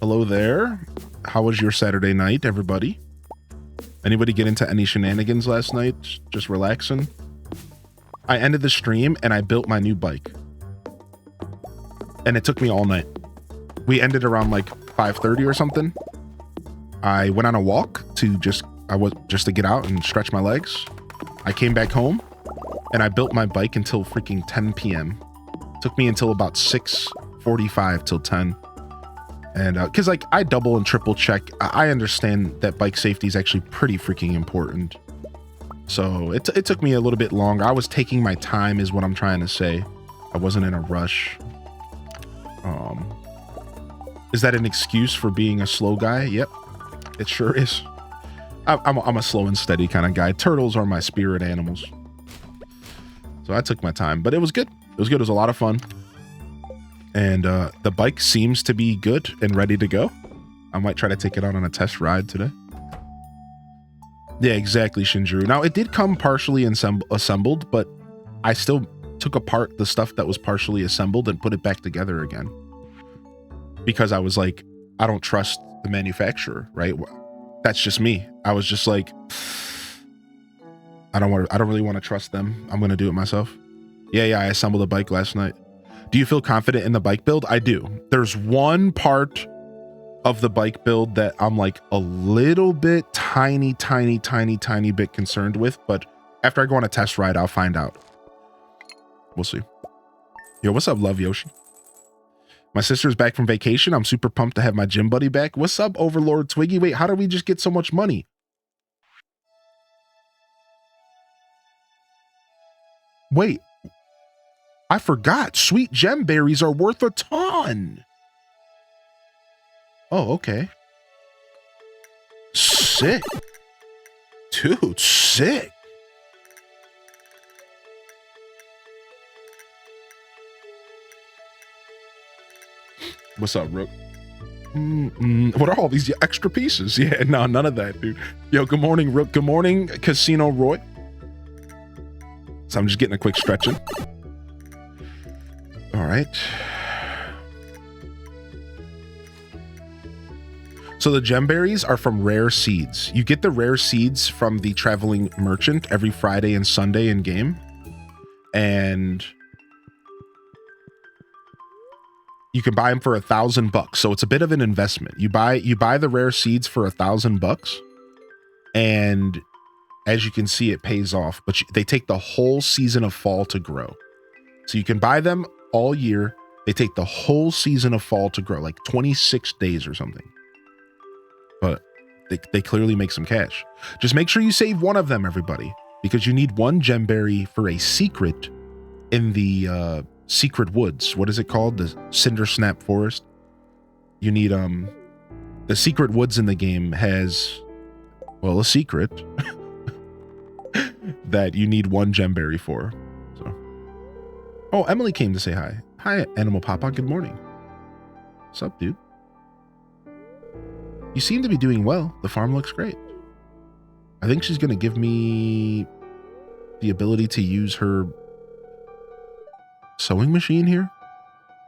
Hello there. How was your Saturday night, everybody? Anybody get into any shenanigans last night? Just relaxing? I ended the stream and I built my new bike. And it took me all night. We ended around like 5:30 or something. I went on a walk to just to get out and stretch my legs. I came back home and I built my bike until freaking 10 p.m. Took me until about 6:45 till 10. And because like I double and triple check, I understand that bike safety is actually pretty freaking important. So it took me a little bit longer. I was taking my time is what I'm trying to say. I wasn't in a rush. Is that an excuse for being a slow guy? Yep, it sure is. I'm a slow and steady kind of guy. Turtles are my spirit animals. So I took my time, but it was good. It was good. It was a lot of fun. And the bike seems to be good and ready to go. I might try to take it out on a test ride today. Yeah, exactly, Shinjuru. Now, it did come partially assembled, but I still took apart the stuff that was partially assembled and put it back together again. Because I was like, I don't trust the manufacturer, right? That's just me. I was just like, I don't really want to trust them. I'm going to do it myself. Yeah, I assembled a bike last night. Do you feel confident in the bike build? I do. There's one part of the bike build that I'm like a little bit tiny bit concerned with, but after I go on a test ride, I'll find out. We'll see. Yo, what's up, Love Yoshi? My sister's back from vacation. I'm super pumped to have my gym buddy back. What's up, Overlord Twiggy? Wait, how did we just get so much money? Wait. I forgot. Sweet gem berries are worth a ton. Oh, okay. Sick. Dude, sick. What's up, Rook? What are all these extra pieces? Yeah, no, none of that, dude. Yo, good morning, Rook. Good morning, Casino Roy. So I'm just getting a quick stretch in. All right. So the gemberries are from rare seeds. You get the rare seeds from the traveling merchant every Friday and Sunday in game. And you can buy them for $1,000. So it's a bit of an investment. You buy the rare seeds for $1,000, and as you can see, it pays off. But they take the whole season of fall to grow. So you can buy them all year. They take the whole season of fall to grow, like 26 days or something. But they clearly make some cash. Just make sure you save one of them, everybody, because you need one gemberry for a secret in the secret woods. What is it called? The Cinder Snap Forest. You need the secret woods in the game has, well, a secret that you need one gemberry for. So, oh, Emily came to say hi. Hi, Animal Papa. Good morning. What's up, dude? You seem to be doing well. The farm looks great. I think she's going to give me the ability to use her sewing machine here.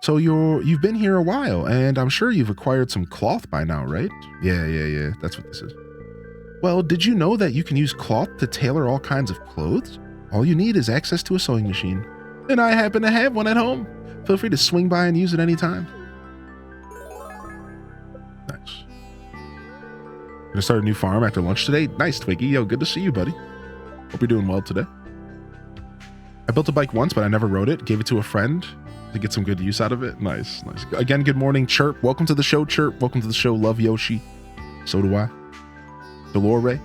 So you've been here a while, and I'm sure you've acquired some cloth by now, right? Yeah. That's what this is. Well, did you know that you can use cloth to tailor all kinds of clothes? All you need is access to a sewing machine. And I happen to have one at home. Feel free to swing by and use it anytime. Nice. Gonna start a new farm after lunch today. Nice, Twiggy. Yo, good to see you, buddy. Hope you're doing well today. I built a bike once, but I never rode it. Gave it to a friend to get some good use out of it. Nice. Again, good morning, Chirp. Welcome to the show, Chirp. Welcome to the show. Love Yoshi. So do I. Delore.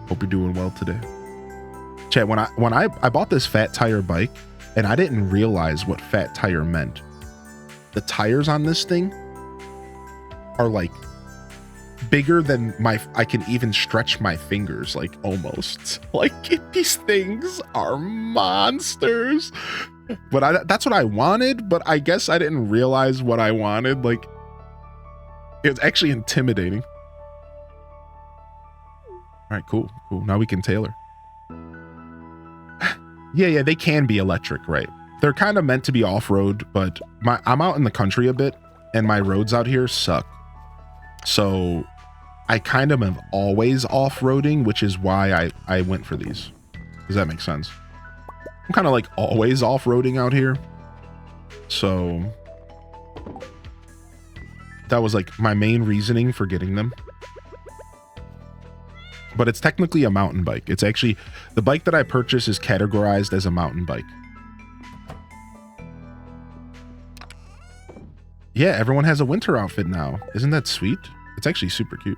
Hope you're doing well today. Chat, when I bought this fat tire bike, and I didn't realize what fat tire meant. The tires on this thing are like bigger than I can even stretch my fingers, like almost. Like these things are monsters. But that's what I wanted, but I guess I didn't realize what I wanted. Like, it was actually intimidating. All right, cool. Now we can tailor. Yeah, they can be electric, right? They're kind of meant to be off-road, but I'm out in the country a bit, and my roads out here suck. So I kind of am always off-roading, which is why I went for these. Does that make sense? I'm kind of like always off-roading out here. So that was like my main reasoning for getting them. But it's technically a mountain bike. It's actually, the bike that I purchased is categorized as a mountain bike. Yeah, everyone has a winter outfit now. Isn't that sweet? It's actually super cute.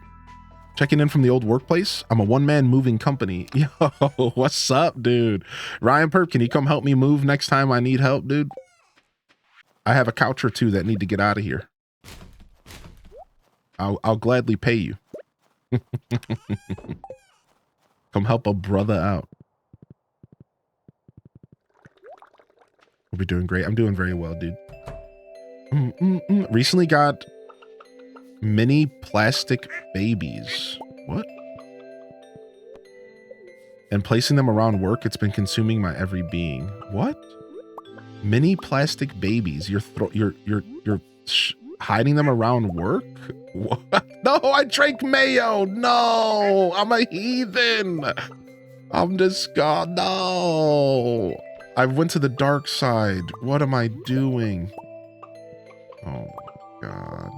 Checking in from the old workplace. I'm a one-man moving company. Yo, what's up, dude? Ryan Perp, can you come help me move next time I need help, dude? I have a couch or two that need to get out of here. I'll gladly pay you. Come help a brother out. We'll be doing great. I'm doing very well, dude. Recently got mini plastic babies. What? And placing them around work, it's been consuming my every being. What? Mini plastic babies. You're hiding them around work? What? No, I drank mayo. No, I'm a heathen. I'm just God. No, I went to the dark side. What am I doing? Oh my God.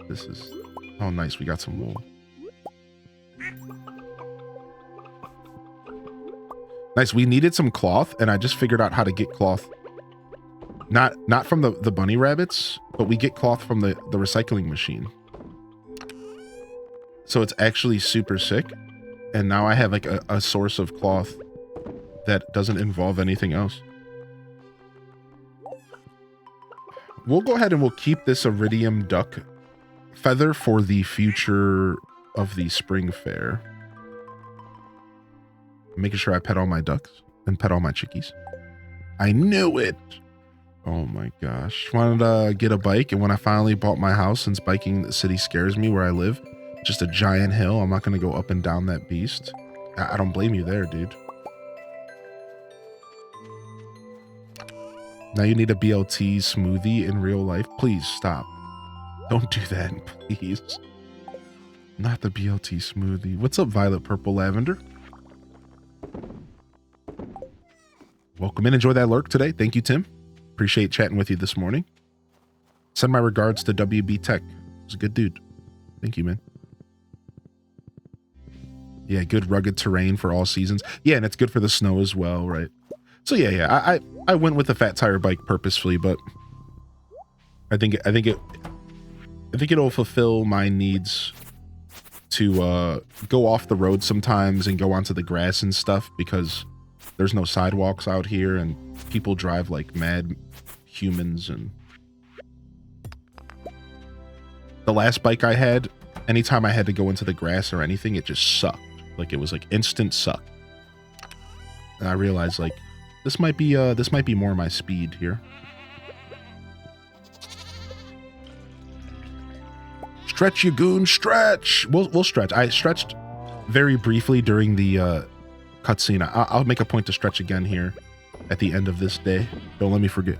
This is, oh nice, we got some wool. Nice, we needed some cloth, and I just figured out how to get cloth. Not from the bunny rabbits, but we get cloth from the recycling machine. So it's actually super sick. And now I have like a source of cloth that doesn't involve anything else. we'll go ahead and we'll keep this iridium duck feather for the future of the spring fair. Making sure I pet all my ducks and pet all my chickies. I knew it. Oh my gosh. Wanted to get a bike, and when I finally bought my house, since biking the city scares me where I live, just a giant hill, I'm not going to go up and down that beast. I don't blame you there, dude. Now you need a BLT smoothie in real life. Please stop. Don't do that, please. Not the BLT smoothie. What's up, Violet Purple Lavender? Welcome in. Enjoy that lurk today. Thank you, Tim. Appreciate chatting with you this morning. Send my regards to WB Tech. He's a good dude. Thank you, man. Yeah, good rugged terrain for all seasons. Yeah, and it's good for the snow as well, right? So yeah. I went with the fat tire bike purposefully, but I think it'll fulfill my needs to go off the road sometimes and go onto the grass and stuff, because there's no sidewalks out here and people drive like mad humans. And the last bike I had, anytime I had to go into the grass or anything, it just sucked. Like it was like instant suck. And I realized like this might be more my speed here. Stretch, you goon, stretch. We'll stretch. I stretched very briefly during the cutscene. I'll make a point to stretch again here at the end of this day. Don't let me forget.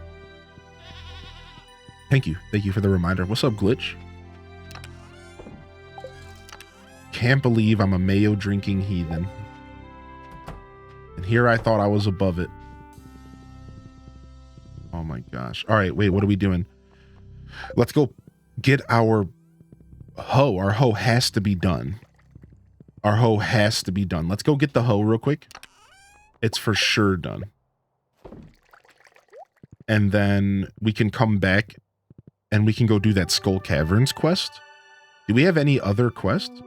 Thank you for the reminder. What's up, Glitch? Can't believe I'm a mayo drinking heathen, and here I thought I was above it. Oh my gosh. All right, wait, what are we doing? Let's go get our hoe. Our hoe has to be done. Our hoe has to be done. Let's go get the hoe real quick. It's for sure done. And then we can come back and we can go do that Skull Caverns quest. Do we have any other quests?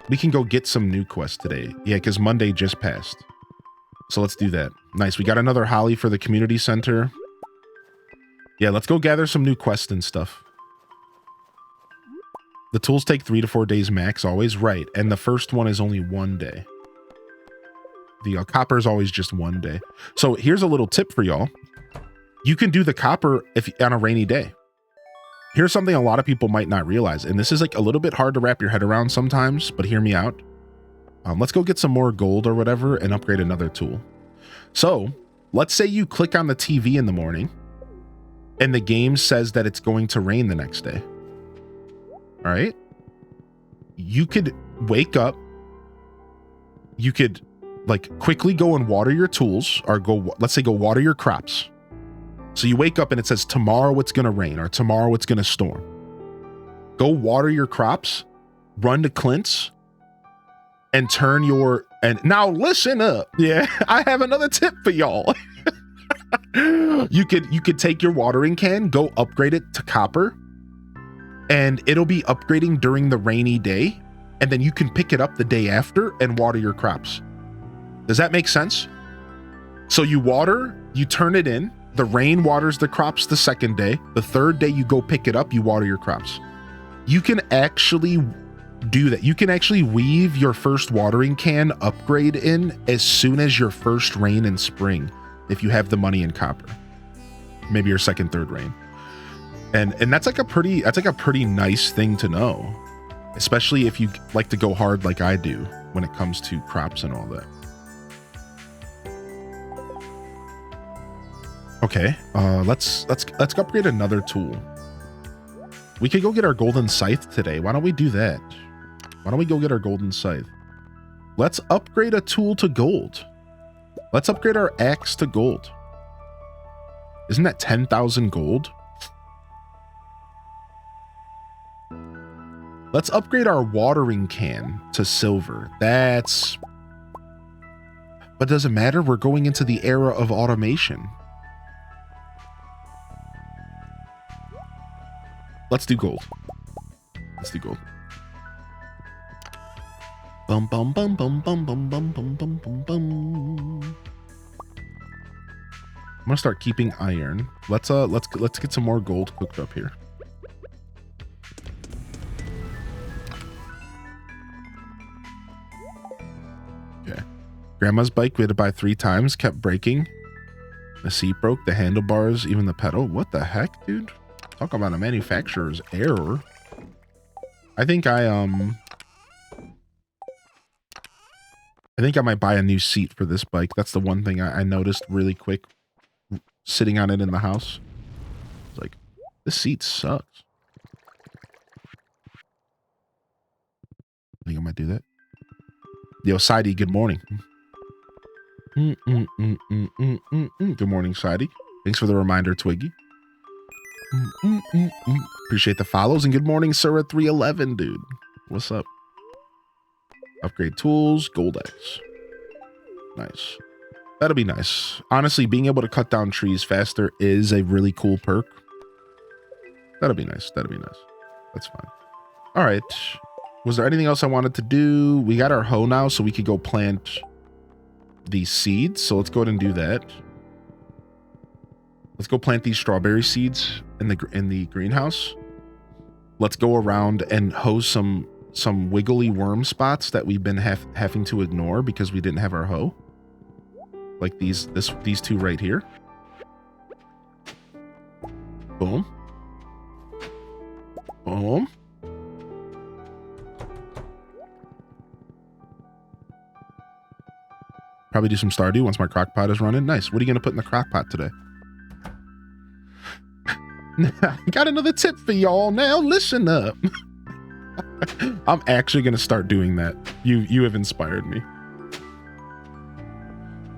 We can go get some new quests today. Yeah, because Monday just passed. So let's do that. Nice. We got another holly for the community center. Yeah, let's go gather some new quests and stuff. The tools take 3 to 4 days max, always. Right. And the first one is only 1 day. The copper is always just 1 day. So here's a little tip for y'all. You can do the copper if on a rainy day. Here's something a lot of people might not realize, and this is like a little bit hard to wrap your head around sometimes, but hear me out. Let's go get some more gold or whatever and upgrade another tool. So let's say you click on the TV in the morning and the game says that it's going to rain the next day. All right. You could wake up. You could like quickly go and water your tools, or let's say go water your crops. So you wake up and it says tomorrow it's going to rain, or tomorrow it's going to storm. Go water your crops, run to Clint's, and turn your, and now listen up. Yeah, I have another tip for y'all. You could take your watering can, go upgrade it to copper, and it'll be upgrading during the rainy day, and then you can pick it up the day after and water your crops. Does that make sense? So you water, you turn it in, the rain waters the crops the second day, the third day you go pick it up, you water your crops. You can actually do that. You can actually weave your first watering can upgrade in as soon as your first rain in spring, if you have the money in copper. Maybe your second, third rain. And that's like a pretty nice thing to know, especially if you like to go hard like I do when it comes to crops and all that. Okay, let's upgrade another tool. We could go get our golden scythe today. Why don't we do that? Why don't we go get our golden scythe? Let's upgrade a tool to gold. Let's upgrade our axe to gold. Isn't that 10,000 gold? Let's upgrade our watering can to silver. But does it matter? We're going into the era of automation. Let's do gold. Let's do gold. Bum bum bum bum bum bum bum bum bum bum bum. gonna start keeping iron. Let's get some more gold hooked up here. Okay. Grandma's bike we had to buy 3 times, kept breaking. The seat broke, the handlebars, even the pedal. What the heck, dude? Talk about a manufacturer's error. I think I might buy a new seat for this bike. That's the one thing I noticed really quick sitting on it in the house. It's like, this seat sucks. I think I might do that. Yo, Sidey, good morning. Good morning, Sidey. Thanks for the reminder, Twiggy. Appreciate the follows, and good morning, Sir at 311, dude. What's up? Upgrade tools, gold X. Nice. That'll be nice. Honestly, being able to cut down trees faster is a really cool perk. That'll be nice. That'll be nice. That's fine. All right. Was there anything else I wanted to do? We got our hoe now, so we could go plant these seeds. So let's go ahead and do that. Let's go plant these strawberry seeds in the greenhouse. Let's go around and hoe some wiggly worm spots that we've been having to ignore because we didn't have our hoe. Like these 2 right here. Boom. Boom. Probably do some Stardew once my crock pot is running. Nice. What are you going to put in the crock pot today? Got another tip for y'all now. Listen up. I'm actually going to start doing that. You have inspired me.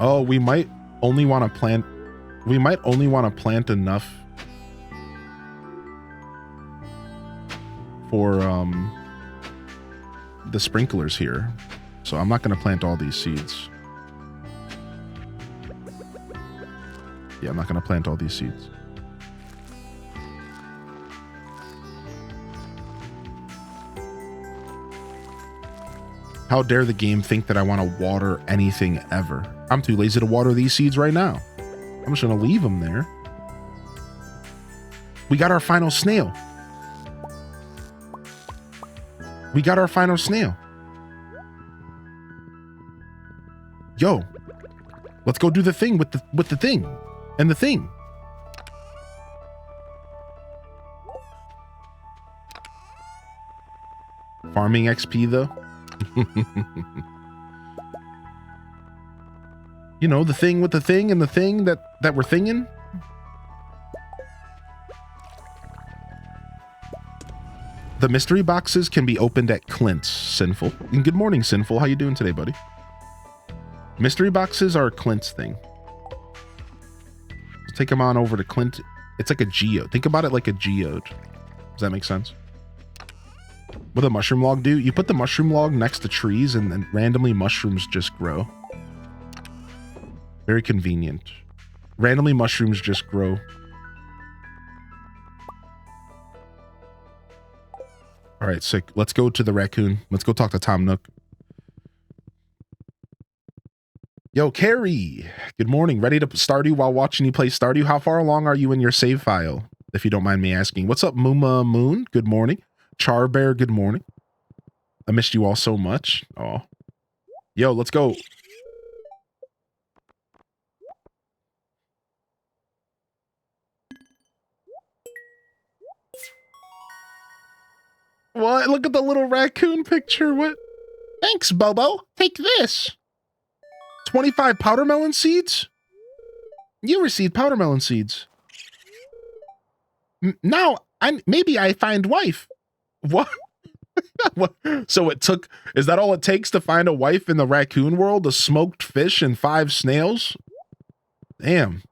Oh, we might only want to plant enough for the sprinklers here. So I'm not going to plant all these seeds. Yeah, I'm not going to plant all these seeds. How dare the game think that I want to water anything ever? I'm too lazy to water these seeds right now. I'm just going to leave them there. We got our final snail. We got our final snail. Yo, let's go do the thing with the thing and the thing. Farming XP though. You know, the thing with the thing and the thing that we're thinging. The mystery boxes can be opened at Clint's, Sinful. And good morning, Sinful. How you doing today, buddy? Mystery boxes are Clint's thing. Let's take them on over to Clint. It's like a geode. Think about it like a geode. Does that make sense? What a mushroom log do? You put the mushroom log next to trees and then randomly mushrooms just grow. Very convenient. Randomly mushrooms just grow. All right, sick. Let's go to the raccoon. Let's go talk to Tom Nook. Yo, Carrie. Good morning. Ready to Stardew while watching you play Stardew? How far along are you in your save file, if you don't mind me asking? What's up, Mooma Moon? Good morning. Char Bear, good morning. I missed you all so much. Oh. Yo, let's go. What? Look at the little raccoon picture. What? Thanks, Bobo. Take this. 25 powder melon seeds? You received powder melon seeds. Now, maybe I find wife. What? What? So it took, is that all it takes to find a wife in the raccoon world? A smoked fish and 5 snails? Damn.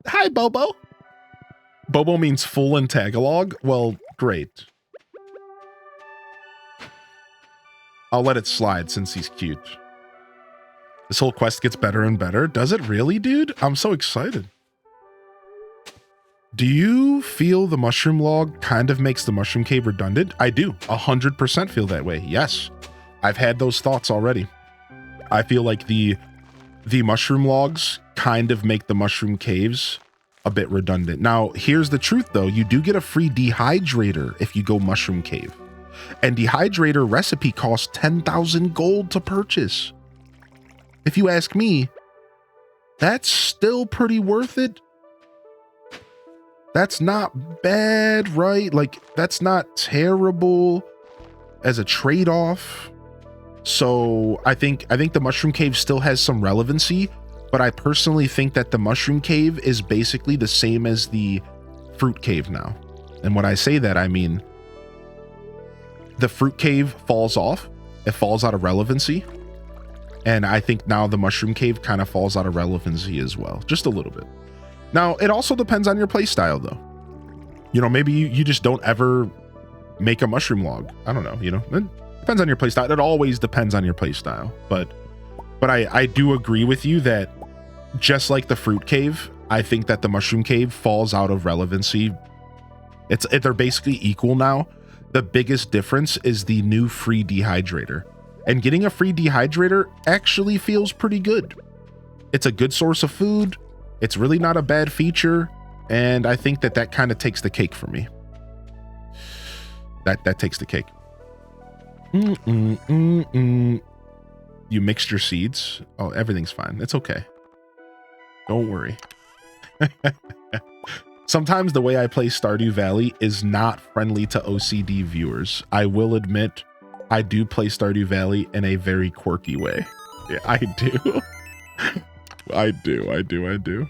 Hi, Bobo. Bobo means full in Tagalog? Well, great. I'll let it slide since he's cute. This whole quest gets better and better. Does it really, dude? I'm so excited. Do you feel the mushroom log kind of makes the mushroom cave redundant? I do. 100% feel that way. Yes. I've had those thoughts already. I feel like the the mushroom logs kind of make the mushroom caves a bit redundant. Now, here's the truth though. You do get a free dehydrator if you go mushroom cave. And dehydrator recipe costs 10,000 gold to purchase. If you ask me, that's still pretty worth it. That's not bad, right? Like, that's not terrible as a trade-off. So I think the mushroom cave still has some relevancy, but I personally think that the mushroom cave is basically the same as the fruit cave now. And when I say that, I mean the fruit cave falls off. It falls out of relevancy. And I think now the mushroom cave kind of falls out of relevancy as well, just a little bit. Now, it also depends on your play style though. You know, maybe you just don't ever make a mushroom log. I don't know, you know, it depends on your play style. It always depends on your play style. But I do agree with you that just like the fruit cave, I think that the mushroom cave falls out of relevancy. They're basically equal now. The biggest difference is the new free dehydrator. And getting a free dehydrator actually feels pretty good. It's a good source of food. It's really not a bad feature. And I think that kind of takes the cake for me. That takes the cake. You mixed your seeds? Oh, everything's fine. It's okay. Don't worry. Sometimes the way I play Stardew Valley is not friendly to OCD viewers. I will admit, I do play Stardew Valley in a very quirky way. Yeah, I do. I do.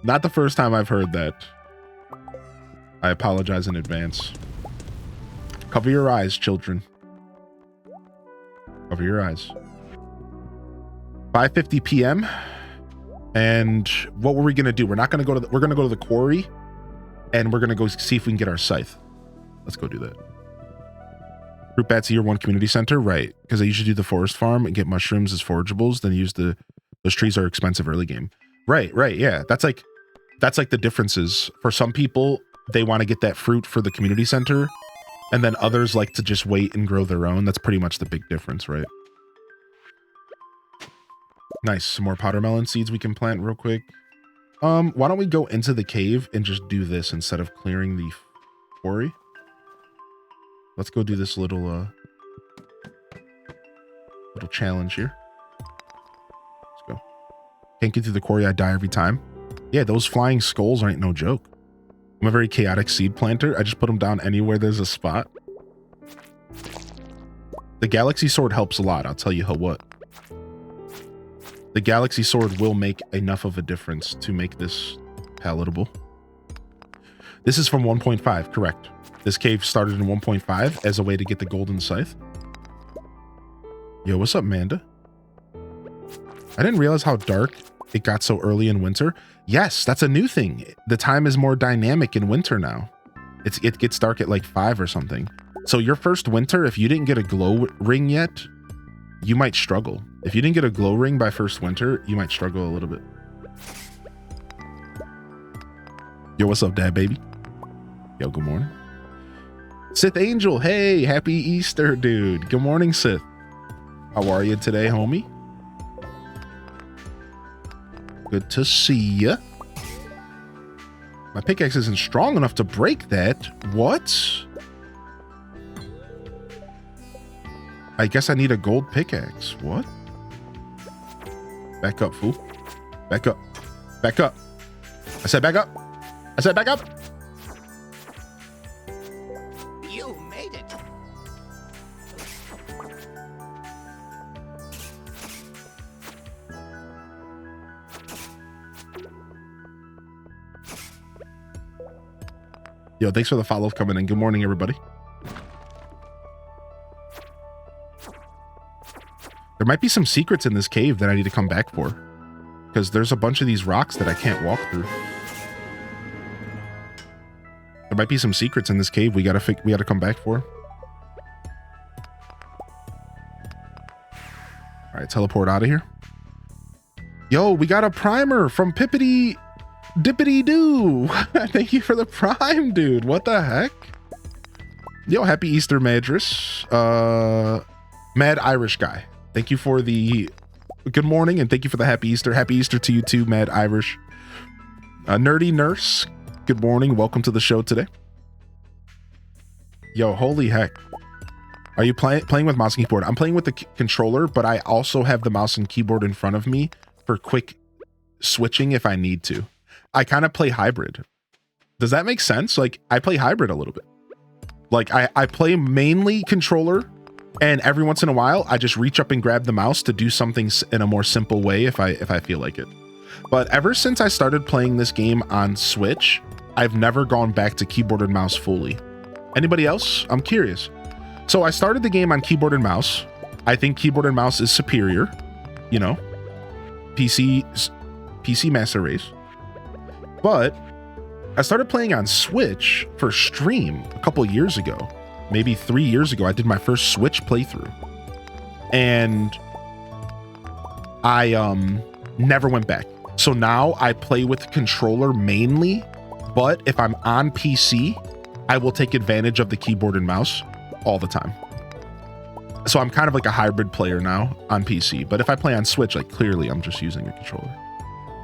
Not the first time I've heard that. I apologize in advance. Cover your eyes, children. Cover your eyes. 5:50 p.m. And what were we gonna do? We're gonna go to the quarry, and we're gonna go see if we can get our scythe. Let's go do that. Fruit bats year 1 community center, right? Because I usually do the forest farm and get mushrooms as forageables, then use those trees are expensive early game. Right, yeah. That's like the differences. For some people, they want to get that fruit for the community center, and then others like to just wait and grow their own. That's pretty much the big difference, right? Nice. Some more powdermelon seeds we can plant real quick. Why don't we go into the cave and just do this instead of clearing the quarry? Let's go do this little challenge here. Let's go. Can't get through the quarry, I die every time. Yeah, those flying skulls aren't no joke. I'm a very chaotic seed planter. I just put them down anywhere there's a spot. The galaxy sword helps a lot, I'll tell you what. The galaxy sword will make enough of a difference to make this palatable. This is from 1.5, correct. This cave started in 1.5 as a way to get the golden scythe. Yo, what's up, Manda? I didn't realize how dark it got so early in winter. Yes, that's a new thing. The time is more dynamic in winter now. It gets dark at like 5 or something. So your first winter, if you didn't get a glow ring yet, you might struggle. If you didn't get a glow ring by first winter, you might struggle a little bit. Yo, what's up, dad baby? Yo, good morning. Sith Angel, hey, happy Easter, dude. Good morning, Sith. How are you today, homie? Good to see ya. My pickaxe isn't strong enough to break that. What? I guess I need a gold pickaxe. What? Back up, fool. Back up. Back up. I said back up. I said back up. You made it. Yo, thanks for the follow coming in. Good morning, everybody. There might be some secrets in this cave that I need to come back for, because there's a bunch of these rocks that I can't walk through. There might be some secrets in this cave we gotta come back for. All right, teleport out of here. Yo, we got a primer from Pippity Dippity Doo. Thank you for the prime, dude. What the heck? Yo, happy Easter, Madras. Mad Irish guy. Thank you for the good morning, and thank you for the happy Easter. Happy Easter to you too, Mad Irish. Nerdy Nurse, good morning. Welcome to the show today. Yo, holy heck. Are you playing with mouse and keyboard? I'm playing with the controller, but I also have the mouse and keyboard in front of me for quick switching if I need to. I kind of play hybrid. Does that make sense? Like, I play hybrid a little bit. Like, I play mainly controller, and every once in a while, I just reach up and grab the mouse to do something in a more simple way if I feel like it. But ever since I started playing this game on Switch, I've never gone back to keyboard and mouse fully. Anybody else? I'm curious. So I started the game on keyboard and mouse. I think keyboard and mouse is superior, you know, PC master race. But I started playing on Switch for stream a couple years ago, maybe 3 years ago. I did my first Switch playthrough, and I never went back. So now I play with controller mainly, but if I'm on PC, I will take advantage of the keyboard and mouse all the time. So I'm kind of like a hybrid player now on PC, but if I play on Switch, like clearly I'm just using a controller.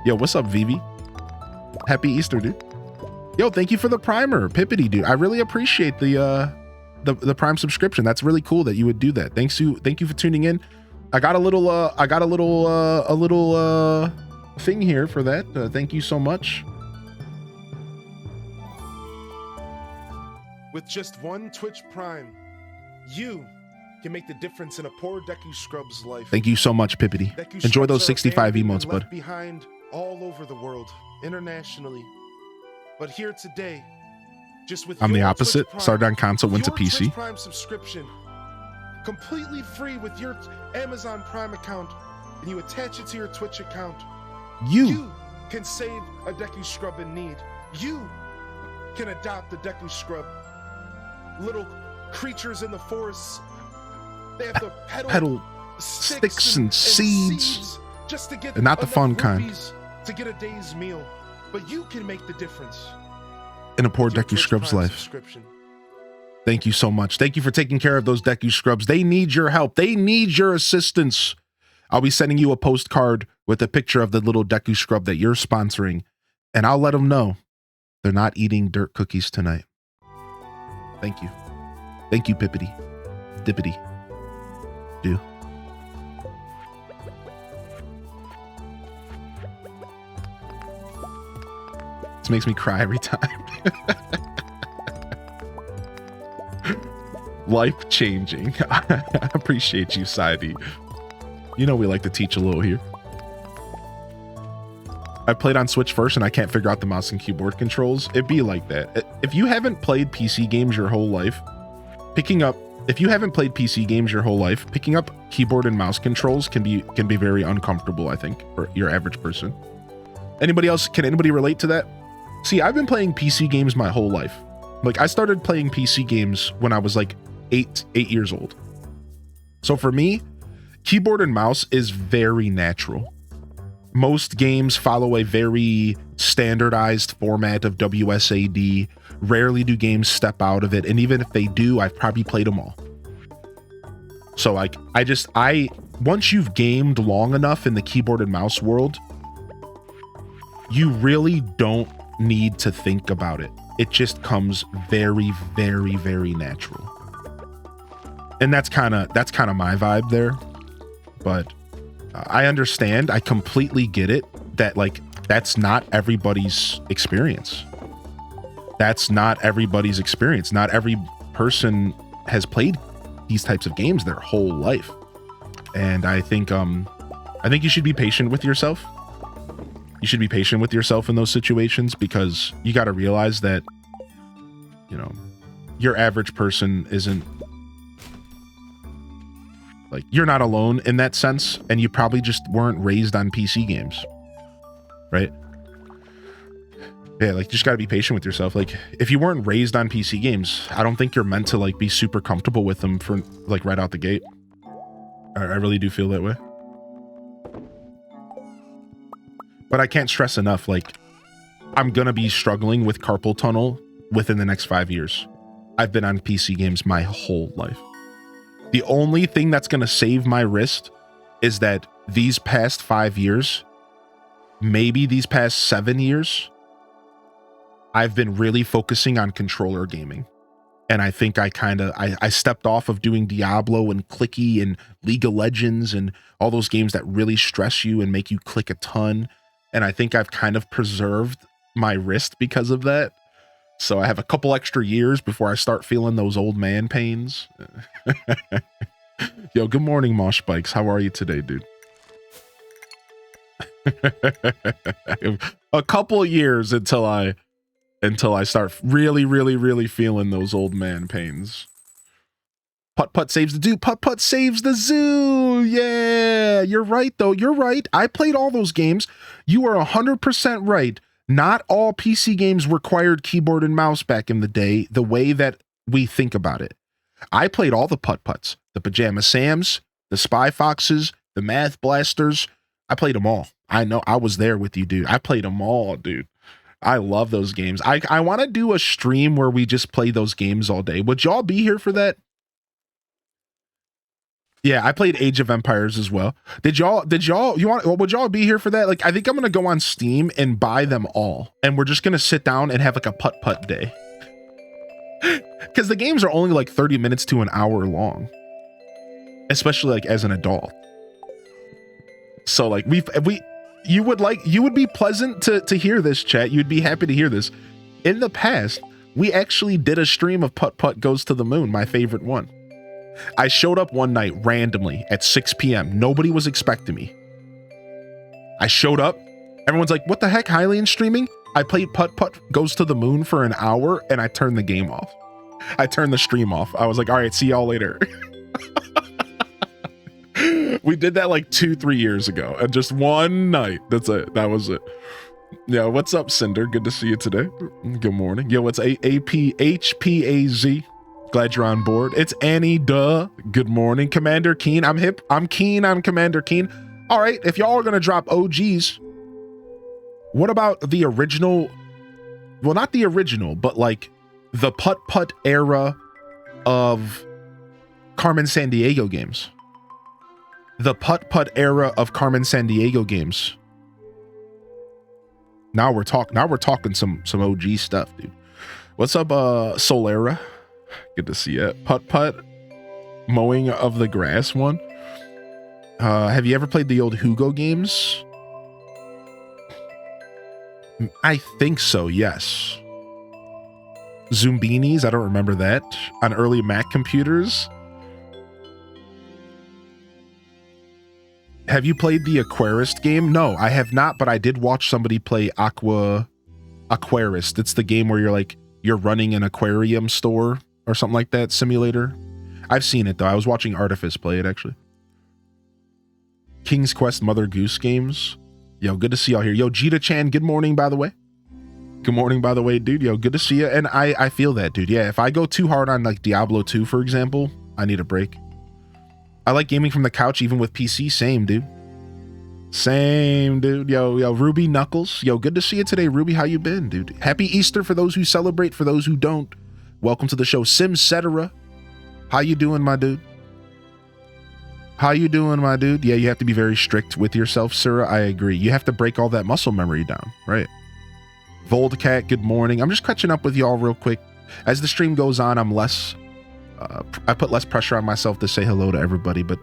Yo, what's up, Vivi? Happy Easter, dude. Yo, thank you for the primer, Pippity, dude. I really appreciate the Prime subscription. That's really cool that you would do that. Thank you for tuning in. I got a little thing here for that. Thank you so much. With just one Twitch Prime, you can make the difference in a poor Deku Scrub's life. Thank you so much, Pippity. Deku Enjoy those Scrubs 65 are a band emotes, bud. left behind all over the world, internationally. But here today, just with I'm the your opposite. Twitch Prime, Started on console, went to your PC. Twitch Prime subscription, completely free with your Amazon Prime account, and you attach it to your Twitch account. You can save a Deku Scrub in need. You can adopt a Deku Scrub. Little creatures in the forests, they have to peddle sticks and seeds just to get and not the fun kind to get a day's meal. But you can make the difference in a poor Deku Scrub's life. Thank you so much. Thank you for taking care of those Deku Scrubs. They need your help. They need your assistance. I'll be sending you a postcard with a picture of the little Deku Scrub that you're sponsoring, and I'll let them know they're not eating dirt cookies tonight. Thank you. Thank you, Pippity. Dippity. Do. This makes me cry every time. Life-changing. I appreciate you, Saidi. You know we like to teach a little here. I played on Switch first and I can't figure out the mouse and keyboard controls. It'd be like that. If you haven't played PC games your whole life, picking up keyboard and mouse controls can be very uncomfortable, I think, for your average person. Anybody else? Can anybody relate to that? See, I've been playing PC games my whole life. Like, I started playing PC games when I was like 8 years old. So for me, keyboard and mouse is very natural. Most games follow a very standardized format of WSAD. Rarely do games step out of it. And even if they do, I've probably played them all. So like, once you've gamed long enough in the keyboard and mouse world, you really don't need to think about it. It just comes very, very, very natural. And that's kind of my vibe there. But I understand. I completely get it that like that's not everybody's experience. Not every person has played these types of games their whole life. And I think you should be patient with yourself. You should be patient with yourself in those situations, because you got to realize that, you know, your average person isn't like, you're not alone in that sense, and you probably just weren't raised on PC games, right? Yeah, like, you just got to be patient with yourself. Like, if you weren't raised on PC games, I don't think you're meant to like be super comfortable with them for like right out the gate. I really do feel that way. But I can't stress enough, like, I'm gonna be struggling with carpal tunnel within the next 5 years. I've been on PC games my whole life. The only thing that's gonna save my wrist is that these past 5 years, maybe these past 7 years, I've been really focusing on controller gaming. And I think I stepped off of doing Diablo and Clicky and League of Legends and all those games that really stress you and make you click a ton. And I think I've kind of preserved my wrist because of that. So I have a couple extra years before I start feeling those old man pains. Yo, good morning, Mosh Bikes. How are you today, dude? A couple years until I start really feeling those old man pains. Putt Putt saves the dude. Putt Putt saves the zoo. Yeah, you're right though. You're right. I played all those games. You are 100% right. Not all PC games required keyboard and mouse back in the day, the way that we think about it. I played all the Putt Putts, the Pajama Sams, the Spy Foxes, the Math Blasters. I played them all. I know, I was there with you, dude. I played them all, dude. I love those games. I want to do a stream where we just play those games all day. Would y'all be here for that? Yeah, I played Age of Empires as well. Would y'all be here for that? Like, I think I'm going to go on Steam and buy them all. And we're just going to sit down and have like a putt-putt day. Because the games are only like 30 minutes to an hour long. Especially like as an adult. So like you would be pleasant to hear this, chat. You'd be happy to hear this. In the past, we actually did a stream of Putt Putt Goes to the Moon, my favorite one. I showed up one night randomly at 6 p.m. Nobody was expecting me. I showed up. Everyone's like, what the heck, Hylian streaming? I played Putt Putt Goes to the Moon for an hour and I turned the game off. I turned the stream off. I was like, all right, see y'all later. We did that like 2-3 years ago and just one night. That's it. That was it. Yeah, what's up, Cinder? Good to see you today. Good morning. Yo, it's APHPAZ. Glad you're on board. It's Annie, duh. Good morning. Commander Keen. I'm hip. I'm keen. I'm Commander Keen. All right, if y'all are going to drop OGs, what about the original? Well, not the original, but like the Putt Putt era of Carmen Sandiego games. The Putt Putt era of Carmen Sandiego games. Now we're talking some OG stuff, dude. What's up, Solera? Good to see you. Putt Putt, mowing of the grass one. Have you ever played the old Hugo games? I think so, yes. Zumbinis, I don't remember that. On early Mac computers. Have you played the Aquarist game? No, I have not, but I did watch somebody play Aquarist. It's the game where you're running an aquarium store or something like that, simulator. I've seen it though. I was watching Artifice play it actually. King's Quest Mother Goose games. Yo, good to see y'all here. Yo, Jita Chan, good morning, by the way. Good morning, by the way, dude. Yo, good to see you. And I feel that, dude. Yeah, if I go too hard on like Diablo 2, for example, I need a break. I like gaming from the couch, even with PC. Same, dude. Same, dude. Yo, Ruby Knuckles. Yo, good to see you today, Ruby. How you been, dude? Happy Easter for those who celebrate, for those who don't. Welcome to the show, Simcetera. How you doing, my dude? How you doing, my dude? Yeah, you have to be very strict with yourself, Sarah. I agree. You have to break all that muscle memory down, right? Voldcat, good morning. I'm just catching up with y'all real quick. As the stream goes on, I put less pressure on myself to say hello to everybody, but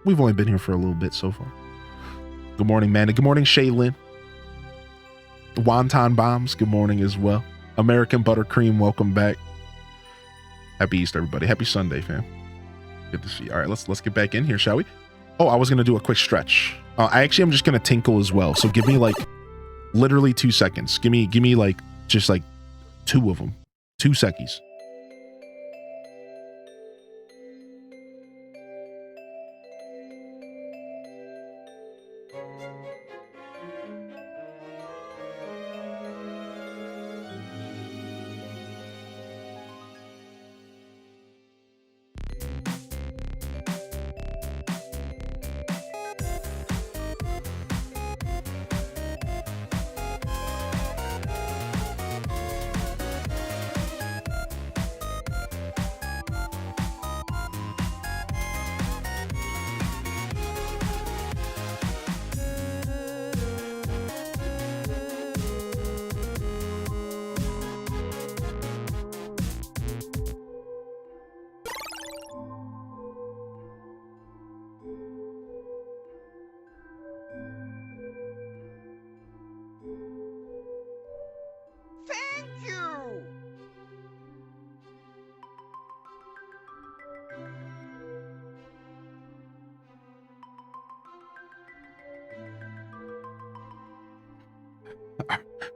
we've only been here for a little bit so far. Good morning, Manny. Good morning, Shaylin. Wonton Bombs, good morning as well. American Buttercream, welcome back. Happy Easter, everybody. Happy Sunday, fam. Good to see you. All right, let's get back in here, shall we? Oh, I was going to do a quick stretch. I'm just going to tinkle as well. So give me like literally 2 seconds. Give me like just like 2 of them. 2 seckies.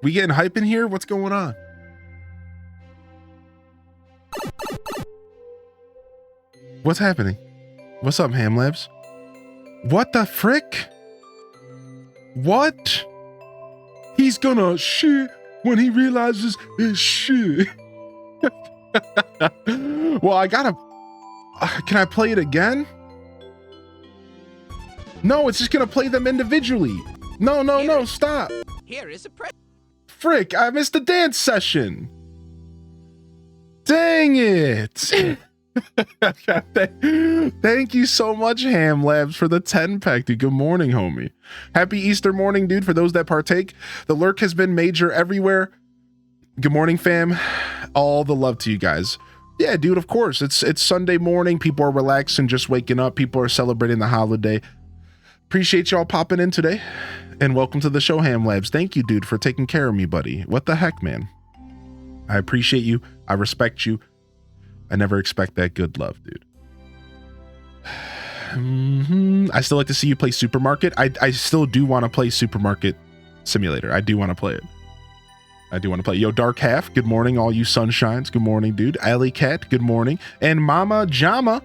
We getting hype in here? What's going on? What's happening? What's up, Ham Labs? What the frick? What? He's gonna shit when he realizes it's shit. Well, I gotta... can I play it again? No, it's just gonna play them individually. No, stop. Here is a Frick, I missed the dance session. Dang it. Thank you so much, Ham Labs, for the 10-pack, dude. Good morning, homie. Happy Easter morning, dude, for those that partake. The lurk has been major everywhere. Good morning, fam. All the love to you guys. Yeah, dude, of course. It's Sunday morning. People are relaxing, just waking up. People are celebrating the holiday. Appreciate y'all popping in today. And welcome to the show, Ham Labs. Thank you, dude, for taking care of me, buddy. What the heck, man? I appreciate you. I respect you. I never expect that good love, dude. I still like to see you play Supermarket. I still do want to play Supermarket Simulator. I do want to play it. I do want to play. Yo, Dark Half, good morning, all you sunshines. Good morning, dude. Alley Cat, good morning. And Mama Jamma.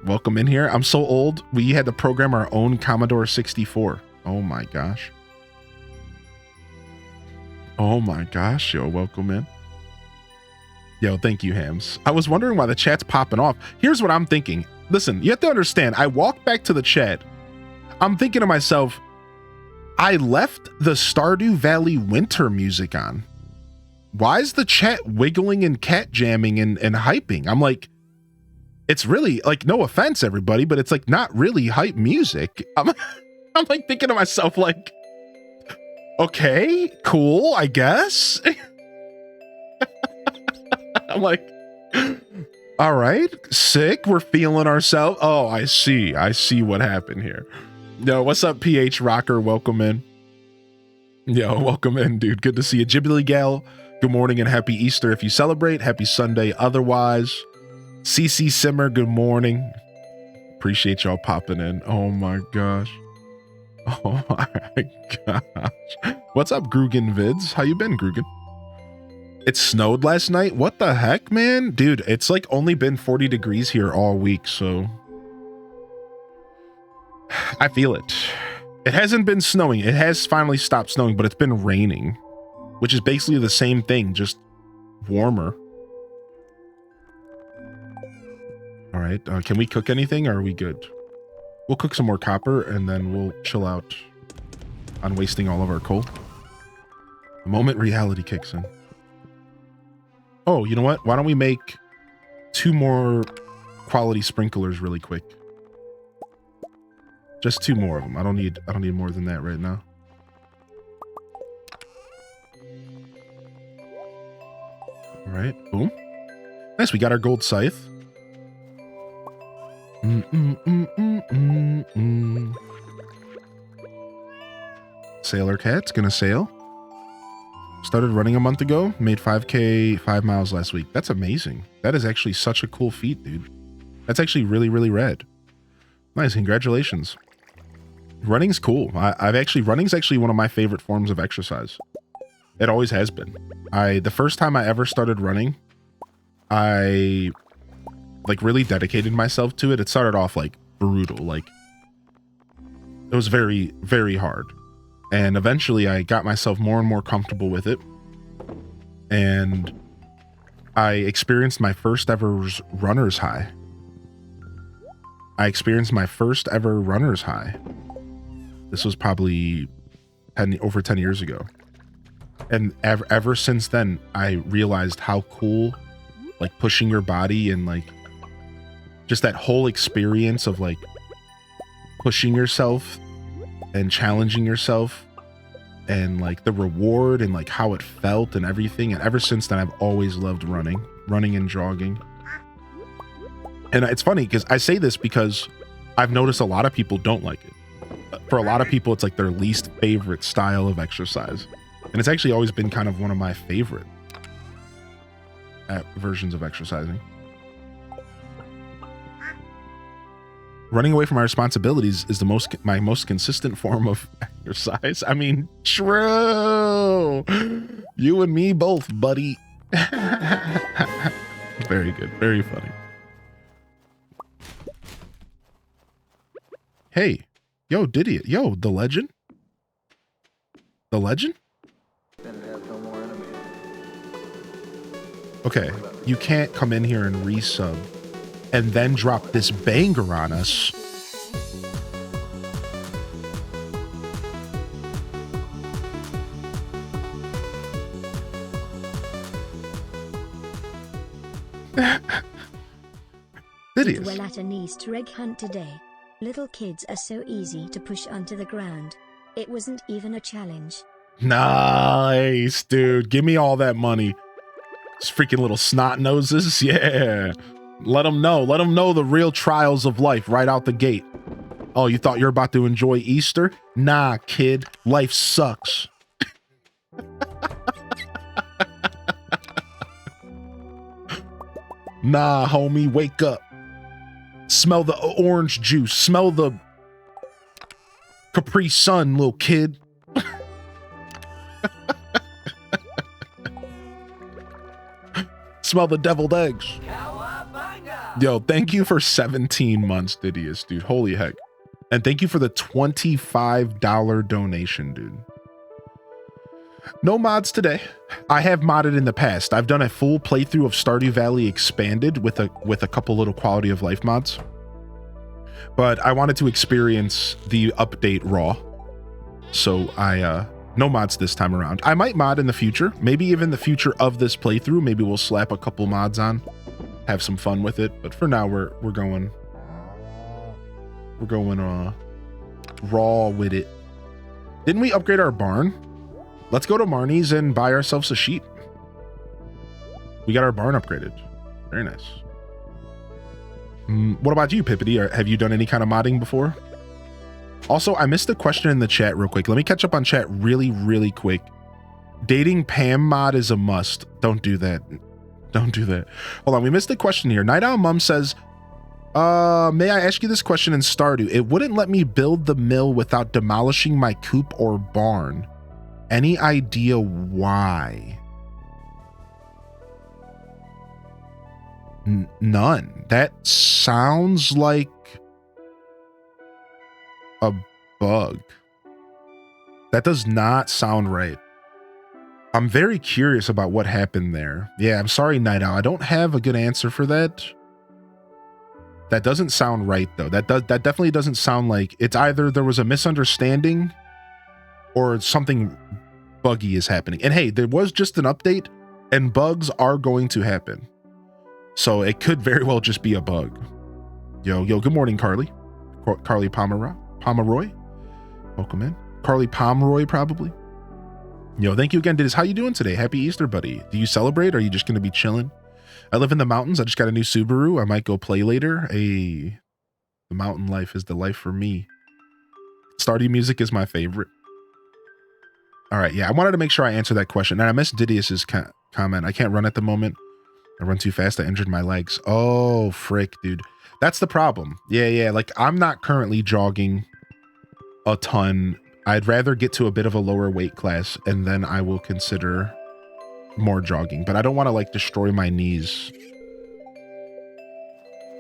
Welcome in here. I'm so old. We had to program our own Commodore 64. Oh my gosh. Oh my gosh. Yo, welcome in. Yo, thank you, Hams. I was wondering why the chat's popping off. Here's what I'm thinking. Listen, you have to understand, I walked back to the chat. I'm thinking to myself, I left the Stardew Valley winter music on. Why is the chat wiggling and cat jamming and hyping? I'm like, it's really, like, no offense, everybody, but it's like not really hype music. I'm like thinking to myself, like, okay, cool, I guess. I'm like, all right, sick. We're feeling ourselves. Oh, I see what happened here. Yo, what's up, PH Rocker? Welcome in. Yo, welcome in, dude. Good to see you. Ghibli Gal, good morning and happy Easter if you celebrate. Happy Sunday otherwise. CC Simmer, good morning. Appreciate y'all popping in. Oh my gosh. Oh my gosh. What's up, Grugan Vids? How you been, Grugan? It snowed last night? What the heck, man? Dude, it's like only been 40 degrees here all week, so I feel it. It hasn't been snowing. It has finally stopped snowing, but it's been raining, which is basically the same thing, just warmer. All right, can we cook anything or are we good? We'll cook some more copper and then we'll chill out on wasting all of our coal. The moment reality kicks in. Oh, you know what? Why don't we make 2 more quality sprinklers really quick? Just 2 more of them. I don't need more than that right now. All right, boom. Nice, we got our gold scythe. Sailor Cat's gonna sail. Started running a month ago, made 5K 5 miles last week. That's amazing. That is actually such a cool feat, dude. That's actually really, really rad. Nice, congratulations. Running's cool. Running's actually one of my favorite forms of exercise. It always has been. The first time I ever started running, I like really dedicated myself to it. It started off like brutal, like it was very, very hard. And eventually I got myself more and more comfortable with it. And I experienced my first ever runner's high. This was probably over 10 years ago. And ever since then, I realized how cool, like pushing your body and like just that whole experience of like pushing yourself and challenging yourself and like the reward and like how it felt and everything. And ever since then, I've always loved running and jogging. And it's funny because I say this because I've noticed a lot of people don't like it. For a lot of people, it's like their least favorite style of exercise. And it's actually always been kind of one of my favorite versions of exercising. Running away from my responsibilities is my most consistent form of exercise. I mean, true. You and me both, buddy. Very good. Very funny. Hey, yo, Diddy. Yo, the legend? The legend? Okay, you can't come in here and resub and then drop this banger on us. Did well at an Easter egg hunt today. Little kids are so easy to push onto the ground. It wasn't even a challenge. Nice, dude. Give me all that money. These freaking little snot noses. Yeah. Let them know. Let them know the real trials of life right out the gate. Oh, you thought you're about to enjoy Easter? Nah, kid. Life sucks. Nah, homie. Wake up. Smell the orange juice. Smell the Capri Sun, little kid. Smell the deviled eggs. Yo, thank you for 17 months, Didius, dude. Holy heck. And thank you for the $25 donation, dude. No mods today. I have modded in the past. I've done a full playthrough of Stardew Valley expanded with a couple little quality of life mods. But I wanted to experience the update raw. So no mods this time around. I might mod in the future, maybe even the future of this playthrough. Maybe we'll slap a couple mods on, have some fun with it. But for now, we're going raw with it. Didn't we upgrade our barn? Let's go to Marnie's and buy ourselves a sheep. We got our barn upgraded. Very nice. What about you, Pippity? Have you done any kind of modding before? Also, I missed a question in the chat real quick. Let me catch up on chat really, really quick. Dating Pam mod is a must. Don't do that. Don't do that. Hold on, we missed a question here. Night Owl Mum says, may I ask you this question in Stardew? It wouldn't let me build the mill without demolishing my coop or barn. Any idea why? None. That sounds like a bug. That does not sound right. I'm very curious about what happened there. Yeah, I'm sorry, Night Owl. I don't have a good answer for that. That doesn't sound right, though. That definitely doesn't sound like it's either there was a misunderstanding or something buggy is happening. And hey, there was just an update and bugs are going to happen. So it could very well just be a bug. Yo, good morning, Carly. Carly Pomeroy. Welcome in. Carly Pomeroy, probably. Yo, thank you again, Diz. How you doing today? Happy Easter, buddy. Do you celebrate or are you just going to be chilling? I live in the mountains. I just got a new Subaru. I might go play later. The mountain life is the life for me. Stardew music is my favorite. All right, yeah, I wanted to make sure I answer that question. And I missed Didius's comment. I can't run at the moment. I run too fast. I injured my legs. Oh, frick, dude. That's the problem. Yeah. Like, I'm not currently jogging a ton. I'd rather get to a bit of a lower weight class, and then I will consider more jogging. But I don't want to, like, destroy my knees.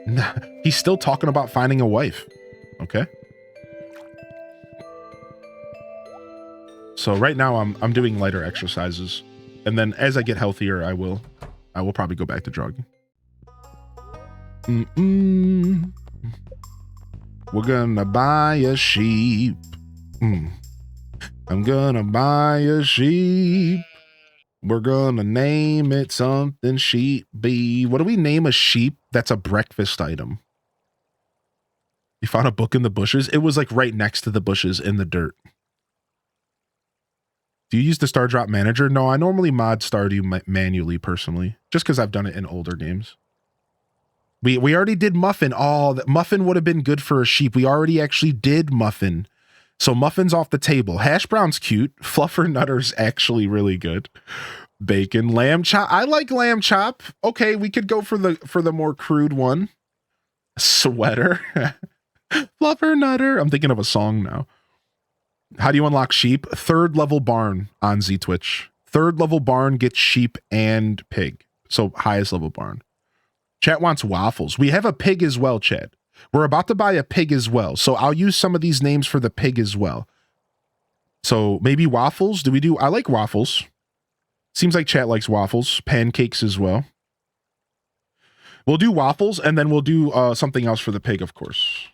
Nah, he's still talking about finding a wife. Okay. So right now I'm doing lighter exercises, and then as I get healthier, I will probably go back to jogging. We're gonna buy a sheep. I'm gonna buy a sheep. We're gonna name it something sheep bee. What do we name a sheep that's a breakfast item? You found a book in the bushes? It was like right next to the bushes in the dirt. Do you use the Star Drop Manager? No, I normally mod Stardew manually, personally, just because I've done it in older games. We already did Muffin. Oh, Muffin would have been good for a sheep. We already actually did Muffin. So Muffin's off the table. Hash brown's cute. Fluffer Nutter's actually really good. Bacon, lamb chop. I like lamb chop. Okay, we could go for the more crude one. Sweater. Fluffer Nutter. I'm thinking of a song now. How do you unlock sheep? 3rd level barn on Z Twitch. 3rd level barn gets sheep and pig. So highest level barn. Chat wants waffles. We have a pig as well, chat. We're about to buy a pig as well. So I'll use some of these names for the pig as well. So maybe waffles. Do we do? I like waffles. Seems like chat likes waffles. Pancakes as well. We'll do waffles and then we'll do something else for the pig, of course.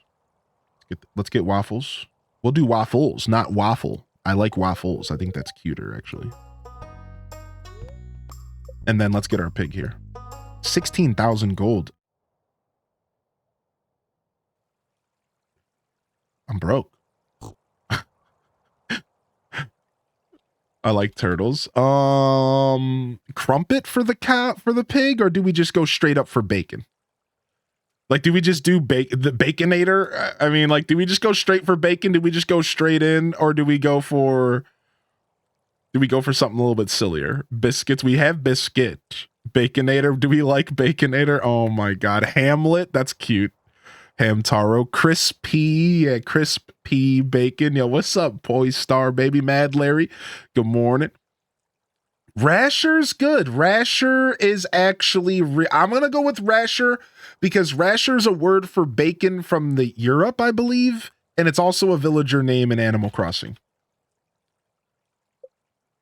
Let's get waffles. We'll do waffles, not waffle. I like waffles. I think that's cuter, actually. And then let's get our pig here. 16,000 gold. I'm broke. I like turtles. Crumpet for the cat, for the pig, or do we just go straight up for bacon? Like, do we just do the Baconator? I mean, like, do we just go straight for bacon? Do we just go straight in, or do we go for something a little bit sillier? Biscuits. We have biscuit. Baconator. Do we like Baconator? Oh my God. Hamlet. That's cute. Hamtaro. Crispy. Yeah, crisp pea bacon. Yo, what's up, Boy Star Baby Mad Larry? Good morning. Rasher's good. Rasher is actually I'm gonna go with Rasher because Rasher's a word for bacon from the Europe, I believe, and it's also a villager name in Animal Crossing.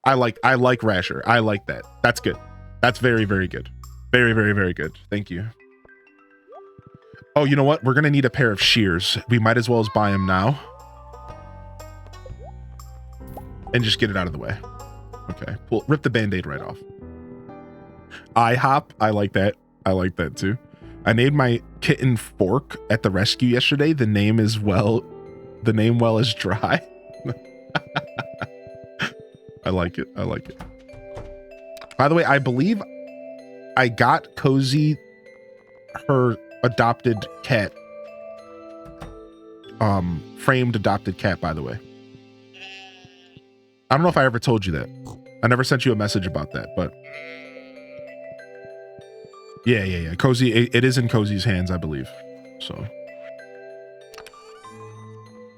I like Rasher. I like that. That's good. That's very, very good. Very, very, very good. Thank you. Oh, you know what? We're gonna need a pair of shears. We might as well as buy them now and just get it out of the way. Okay, rip the band-aid right off. IHOP, I like that. I like that too. I named my kitten Fork at the rescue yesterday. The name is well is dry. I like it. I like it. By the way, I believe I got Cozy her adopted cat. Framed adopted cat, by the way. I don't know if I ever told you that. I never sent you a message about that, but yeah. Cozy, it is in Cozy's hands, I believe. So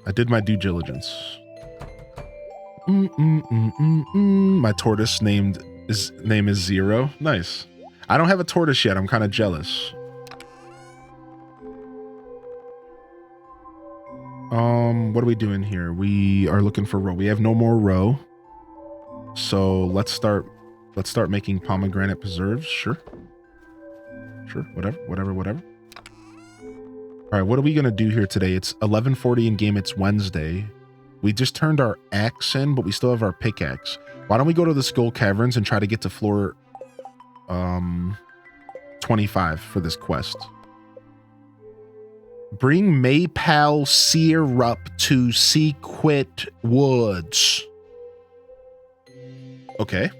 I did my due diligence. My tortoise name is Zero. Nice. I don't have a tortoise yet. I'm kind of jealous. What are we doing here? We are looking for roe. We have no more roe. So let's start making pomegranate preserves. Sure. Whatever. All right, what are we gonna do here today? It's 11:40 in game. It's Wednesday. We just turned our axe in, but we still have our pickaxe. Why don't we go to the Skull Caverns and try to get to floor 25 for this quest? Bring Maypal syrup to Sequit Woods. Okay.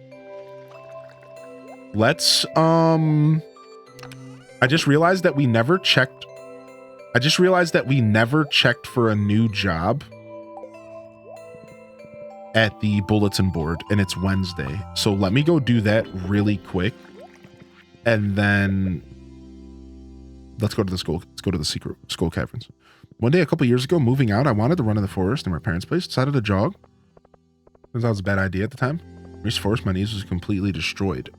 Let's I just realized that we never checked for a new job at the bulletin board, and it's Wednesday. So let me go do that really quick. And then let's go to the school. Let's go to the secret Skull Caverns. One day, a couple years ago, moving out, I wanted to run in the forest in my parents' place. Decided to jog. Turns out it was a bad idea at the time. Reached the forest, my knees was completely destroyed.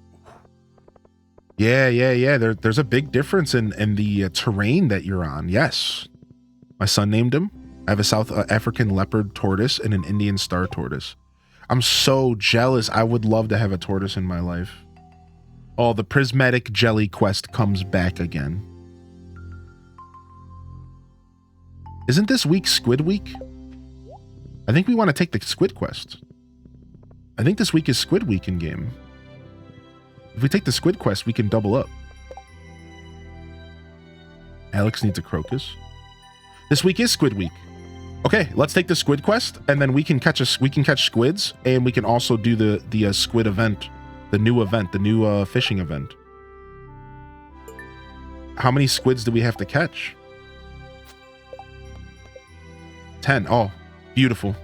Yeah. There's a big difference in the terrain that you're on. Yes. My son named him. I have a South African leopard tortoise and an Indian star tortoise. I'm so jealous. I would love to have a tortoise in my life. Oh, the prismatic jelly quest comes back again. Isn't this week Squid Week? I think we want to take the Squid quest. I think this week is Squid Week in game. If we take the Squid quest, we can double up. Alex needs a crocus. This week is Squid Week. Okay, let's take the Squid quest, and then we can catch squids, and we can also do the squid event, the new fishing event. How many squids do we have to catch? 10. Oh, beautiful.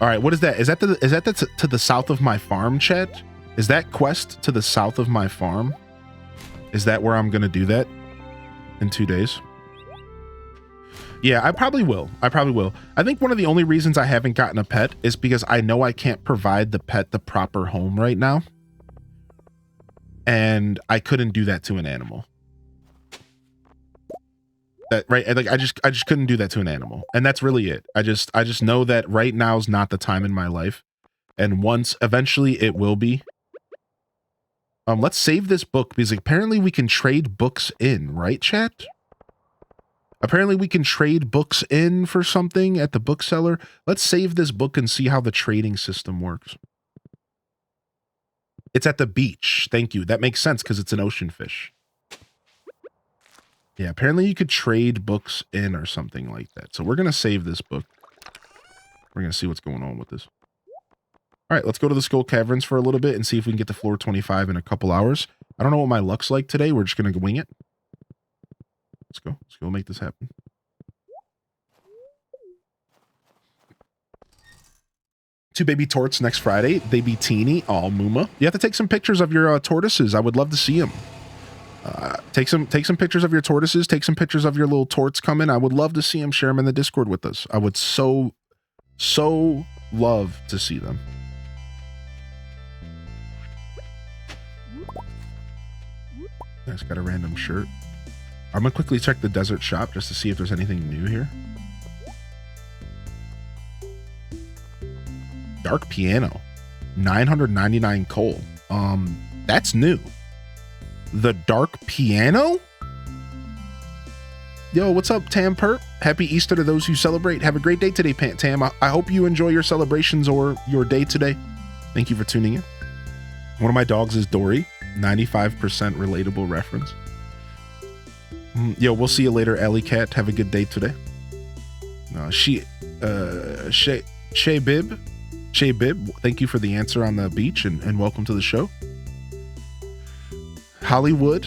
All right, what is that? Is that to the south of my farm, chat? Is that quest to the south of my farm? Is that where I'm gonna do that in 2 days? Yeah, I probably will. I think one of the only reasons I haven't gotten a pet is because I know I can't provide the pet the proper home right now. And I couldn't do that to an animal. Right? Like I just couldn't do that to an animal. And that's really it. I just know that right now is not the time in my life. And once eventually it will be. Let's save this book because apparently we can trade books in, right, chat? Apparently we can trade books in for something at the bookseller. Let's save this book and see how the trading system works. It's at the beach. Thank you. That makes sense because it's an ocean fish. Yeah, apparently you could trade books in or something like that. So we're going to save this book. We're going to see what's going on with this. All right, let's go to the Skull Caverns for a little bit and see if we can get to floor 25 in a couple hours. I don't know what my luck's like today. We're just going to wing it. Let's go. Let's go make this happen. Two baby torts next Friday. They be teeny. Oh, Muma. You have to take some pictures of your tortoises. I would love to see them. Take some pictures of your tortoises. Take some pictures of your little torts coming. I would love to see them. Share them in the Discord with us. I would so love to see them. Nice, got a random shirt. I'm gonna quickly check the desert shop just to see if there's anything new here. Dark piano, 999 coal. That's new. The dark piano? Yo, what's up, Tam Perp? Happy Easter to those who celebrate. Have a great day today, Tam. I hope you enjoy your celebrations or your day today. Thank you for tuning in. One of my dogs is Dory. 95% relatable reference. Yo, we'll see you later, Alley Cat. Have a good day today. Shay Bib, thank you for the answer on the beach and welcome to the show. Hollywood,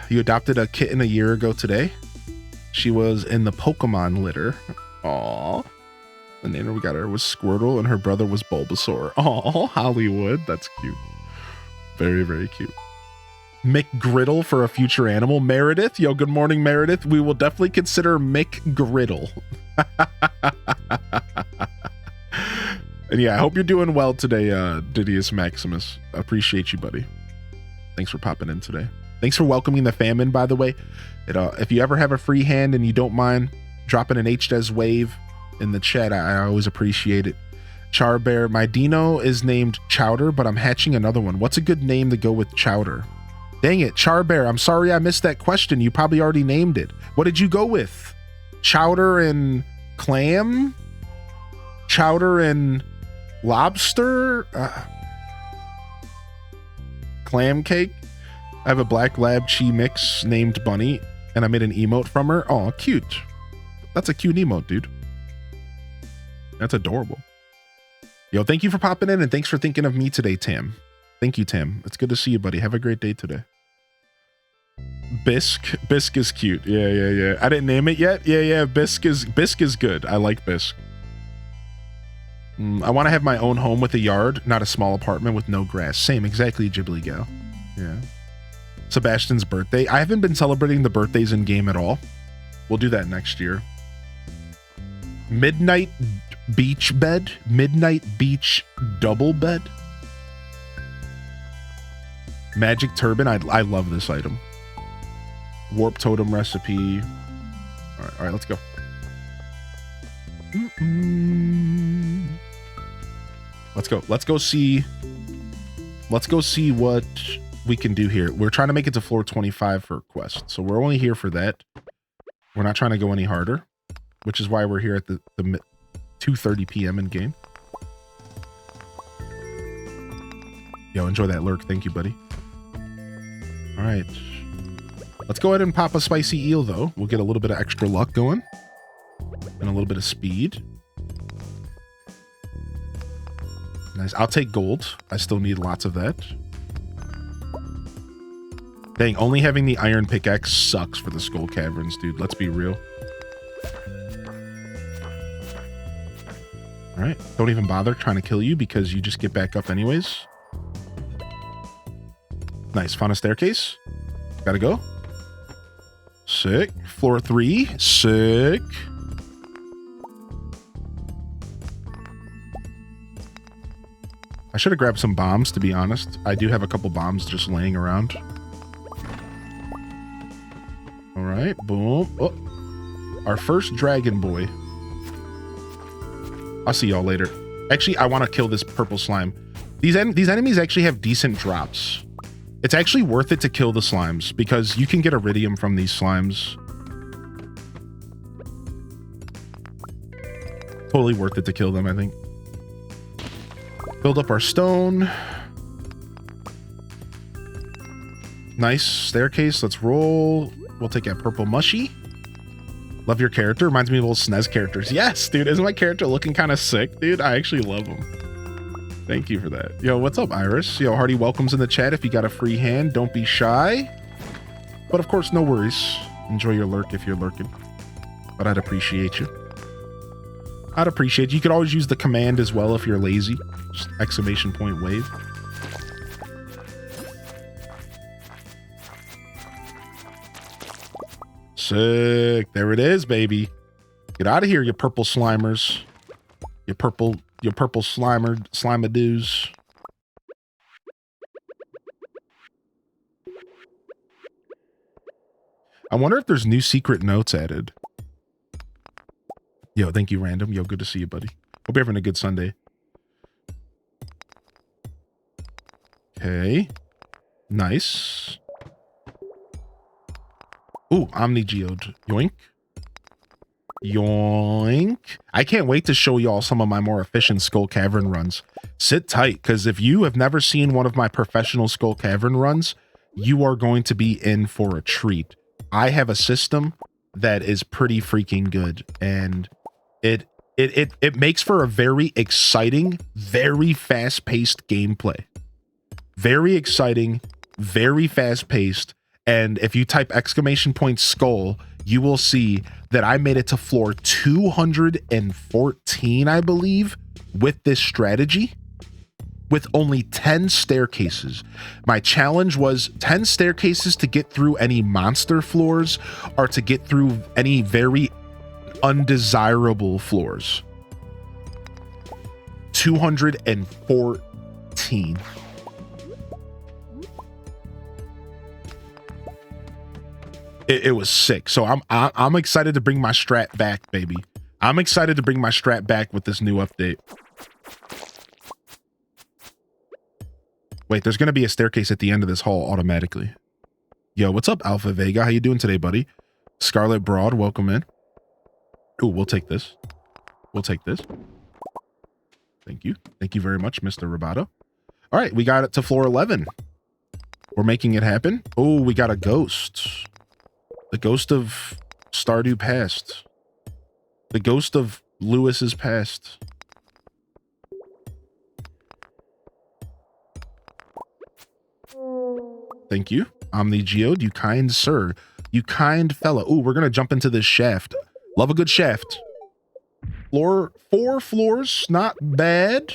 you adopted a kitten a year ago today. She was in the Pokemon litter. Aww. The name we got her was Squirtle and her brother was Bulbasaur. Aww, Hollywood. That's cute. Very, very cute. McGriddle for a future animal. Meredith. Yo, good morning, Meredith. We will definitely consider McGriddle. And yeah, I hope you're doing well today, Didius Maximus. Appreciate you, buddy. Thanks for popping in today. Thanks for welcoming the famine, by the way. If you ever have a free hand and you don't mind dropping an HDES wave in the chat, I always appreciate it. Charbear, my Dino is named Chowder, but I'm hatching another one. What's a good name to go with Chowder? Dang it, Charbear, I'm sorry I missed that question. You probably already named it. What did you go with? Chowder and clam? Chowder and lobster? Clam cake? I have a black lab chi mix named Bunny, and I made an emote from her. Oh, cute. That's a cute emote, dude. That's adorable. Yo, thank you for popping in, and thanks for thinking of me today, Tam. Thank you, Tam. It's good to see you, buddy. Have a great day today. Bisque. Bisque is cute. Yeah. I didn't name it yet. Yeah. Bisque is good. I like Bisque. I want to have my own home with a yard, not a small apartment with no grass. Same, exactly, Ghibli gal. Yeah. Sebastian's birthday. I haven't been celebrating the birthdays in game at all. We'll do that next year. Midnight beach bed. Midnight beach double bed. Magic turban. I love this item. Warp totem recipe. All right, let's go. Let's go see what we can do here. We're trying to make it to floor 25 for a quest, so we're only here for that. We're not trying to go any harder, which is why we're here at the 2:30 p.m. in game. Yo, enjoy that lurk. Thank you, buddy. All right, let's go ahead and pop a spicy eel, though. We'll get a little bit of extra luck going and a little bit of speed. Nice. I'll take gold. I still need lots of that. Dang, only having the iron pickaxe sucks for the Skull Caverns, dude. Let's be real. All right. Don't even bother trying to kill you because you just get back up anyways. Nice. Found a staircase. Gotta go. Sick. Floor 3. Sick. should have grabbed some bombs, to be honest. I do have a couple bombs just laying around. All right, boom. Oh, our first dragon boy. I'll see y'all later. Actually, I want to kill this purple slime. These enemies actually have decent drops. It's actually worth it to kill the slimes because you can get iridium from these slimes. Totally worth it to kill them, I think. Build up our stone. Nice staircase. Let's roll. We'll take a purple mushy. Love your character. Reminds me of old SNES characters. Yes, dude. Isn't my character looking kind of sick, dude? I actually love him. Thank you for that. Yo, what's up, Iris? Yo, Hardy welcomes in the chat. If you got a free hand, don't be shy. But of course, no worries. Enjoy your lurk if you're lurking. But I'd appreciate you. I'd appreciate you. You could always use the command as well if you're lazy. Just exclamation point wave. Sick. There it is, baby. Get out of here, you purple slimers. You purple slimadoos. I wonder if there's new secret notes added. Yo, thank you, Random. Yo, good to see you, buddy. Hope you're having a good Sunday. Okay. Nice. Ooh, Omni Geode. Yoink. Yoink. I can't wait to show y'all some of my more efficient Skull Cavern runs. Sit tight, because if you have never seen one of my professional Skull Cavern runs, you are going to be in for a treat. I have a system that is pretty freaking good, and it makes for a very exciting, very fast-paced gameplay. Very exciting, very fast-paced, and if you type exclamation point skull, you will see that I made it to floor 214, I believe, with this strategy, with only 10 staircases. My challenge was 10 staircases to get through any monster floors or to get through any very undesirable floors. 214. It was sick. So I'm excited to bring my strat back, baby. I'm excited to bring my strat back with this new update. Wait, there's going to be a staircase at the end of this hall automatically. Yo, what's up, Alpha Vega? How you doing today, buddy? Scarlet Broad, welcome in. Ooh, we'll take this. We'll take this. Thank you. Thank you very much, Mr. Roboto. All right, we got it to floor 11. We're making it happen. Oh, we got a ghost. The ghost of Stardew past. The ghost of Lewis's past. Thank you. Omni Geode, you kind sir. You kind fella. Ooh, we're going to jump into this shaft. Love a good shaft. Floor, 4 floors, not bad.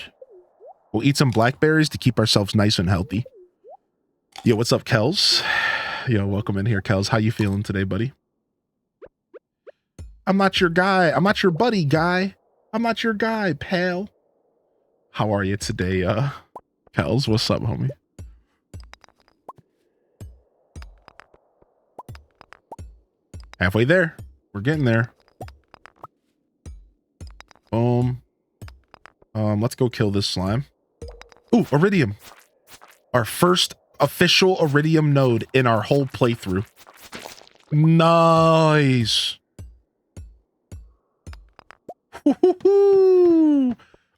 We'll eat some blackberries to keep ourselves nice and healthy. Yo, what's up, Kels? Yo, welcome in here, Kels. How you feeling today, buddy? I'm not your guy. I'm not your buddy, guy. I'm not your guy, pal. How are you today, Kels? What's up, homie? Halfway there. We're getting there. Boom. Let's go kill this slime. Ooh, iridium. Our first official iridium node in our whole playthrough. Nice.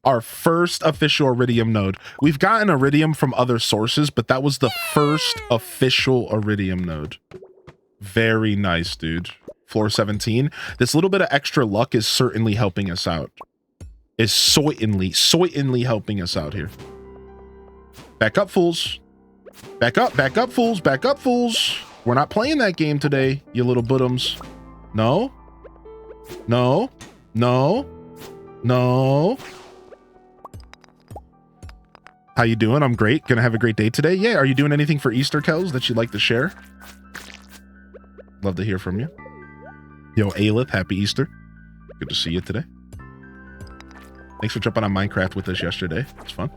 Our first official iridium node. We've gotten iridium from other sources, but that was the first official iridium node. Very nice, dude. Floor 17. This little bit of extra luck is certainly helping us out. Is certainly helping us out here. Back up, fools. Back up, fools. Back up, fools. We're not playing that game today, you little buttums. No. No. No. No. How you doing? I'm great. Gonna have a great day today. Yeah, are you doing anything for Easter, Kels, that you'd like to share? Love to hear from you. Yo, Aelith, happy Easter. Good to see you today. Thanks for jumping on Minecraft with us yesterday. It's fun.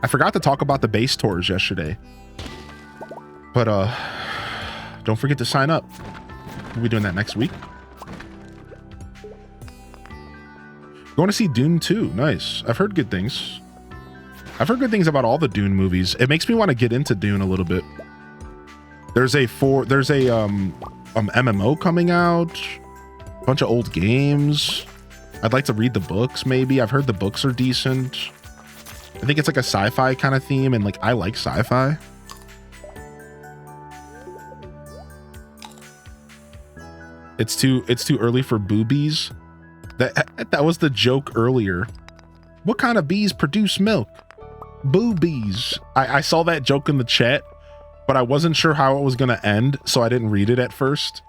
I forgot to talk about the base tours yesterday. But don't forget to sign up. We'll be doing that next week. Going to see Dune 2. Nice. I've heard good things. I've heard good things about all the Dune movies. It makes me want to get into Dune a little bit. There's a MMO coming out. A bunch of old games. I'd like to read the books maybe. I've heard the books are decent. I think it's like a sci-fi kind of theme, and like I like sci-fi. It's too early for boobies. That was the joke earlier. What kind of bees produce milk? Boobies. I saw that joke in the chat, but I wasn't sure how it was gonna end, so I didn't read it at first.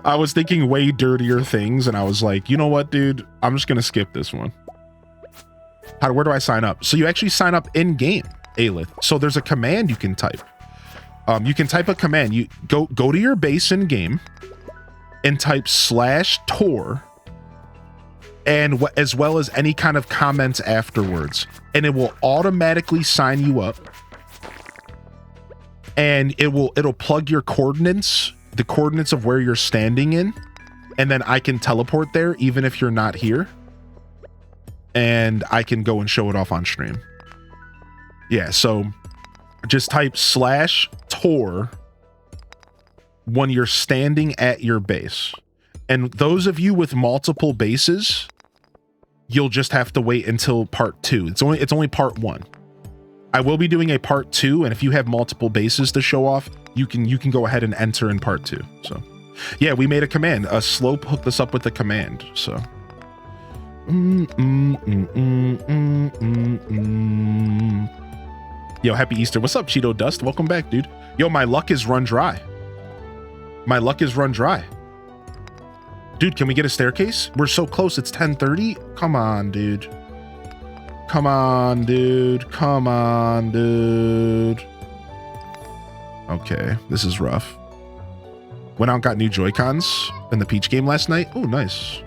I was thinking way dirtier things, and I was like, you know what, dude? I'm just gonna skip this one. Where do I sign up? So you actually sign up in game, Aelith. So there's a command you can type. You can type a command. You go to your base in game and type /Tor, and as well as any kind of comments afterwards, and it will automatically sign you up, and it'll plug your coordinates, the coordinates of where you're standing in, and then I can teleport there even if you're not here, and I can go and show it off on stream. Yeah, so just type /Tor when you're standing at your base. And those of you with multiple bases, you'll just have to wait until part 2. It's only part 1. I will be doing a part 2, and if you have multiple bases to show off, you can go ahead and enter in part 2. So yeah, we made a command. Slope hooked us up with the command. So Yo, happy Easter. What's up, Cheeto Dust? Welcome back, dude. Yo, my luck is run dry. My luck is run dry. Dude, can we get a staircase? We're so close. It's 10:30. Come on, dude. Come on, dude. Come on, dude. Okay, this is rough. Went out and got new Joy-Cons in the Peach game last night. Oh, nice.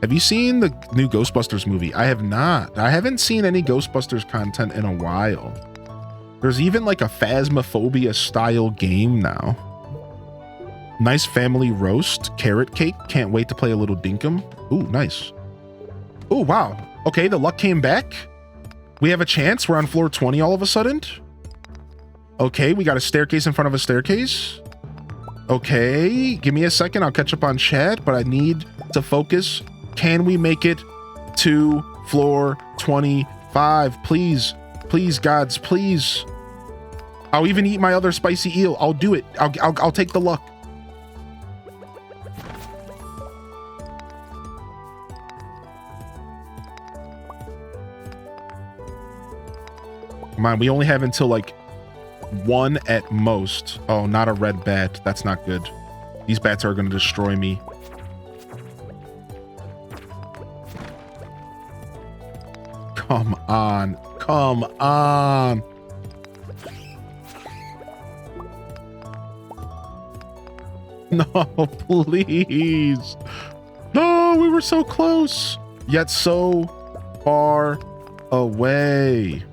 Have you seen the new Ghostbusters movie? I have not. I haven't seen any Ghostbusters content in a while. There's even like a Phasmophobia style game now. Nice family roast, carrot cake. Can't wait to play a little dinkum. Ooh, nice. Ooh, wow. Okay, the luck came back. We have a chance. We're on floor 20 all of a sudden. Okay, we got a staircase in front of a staircase. Okay, give me a second. I'll catch up on chat, but I need to focus. Can we make it to floor 25? Please, please, gods, please. I'll even eat my other spicy eel. I'll do it. I'll take the luck. Come on, we only have until like 1 at most. Oh, not a red bat. That's not good. These bats are going to destroy me. Come on. Come on. No, please. No, we were so close, yet so far away.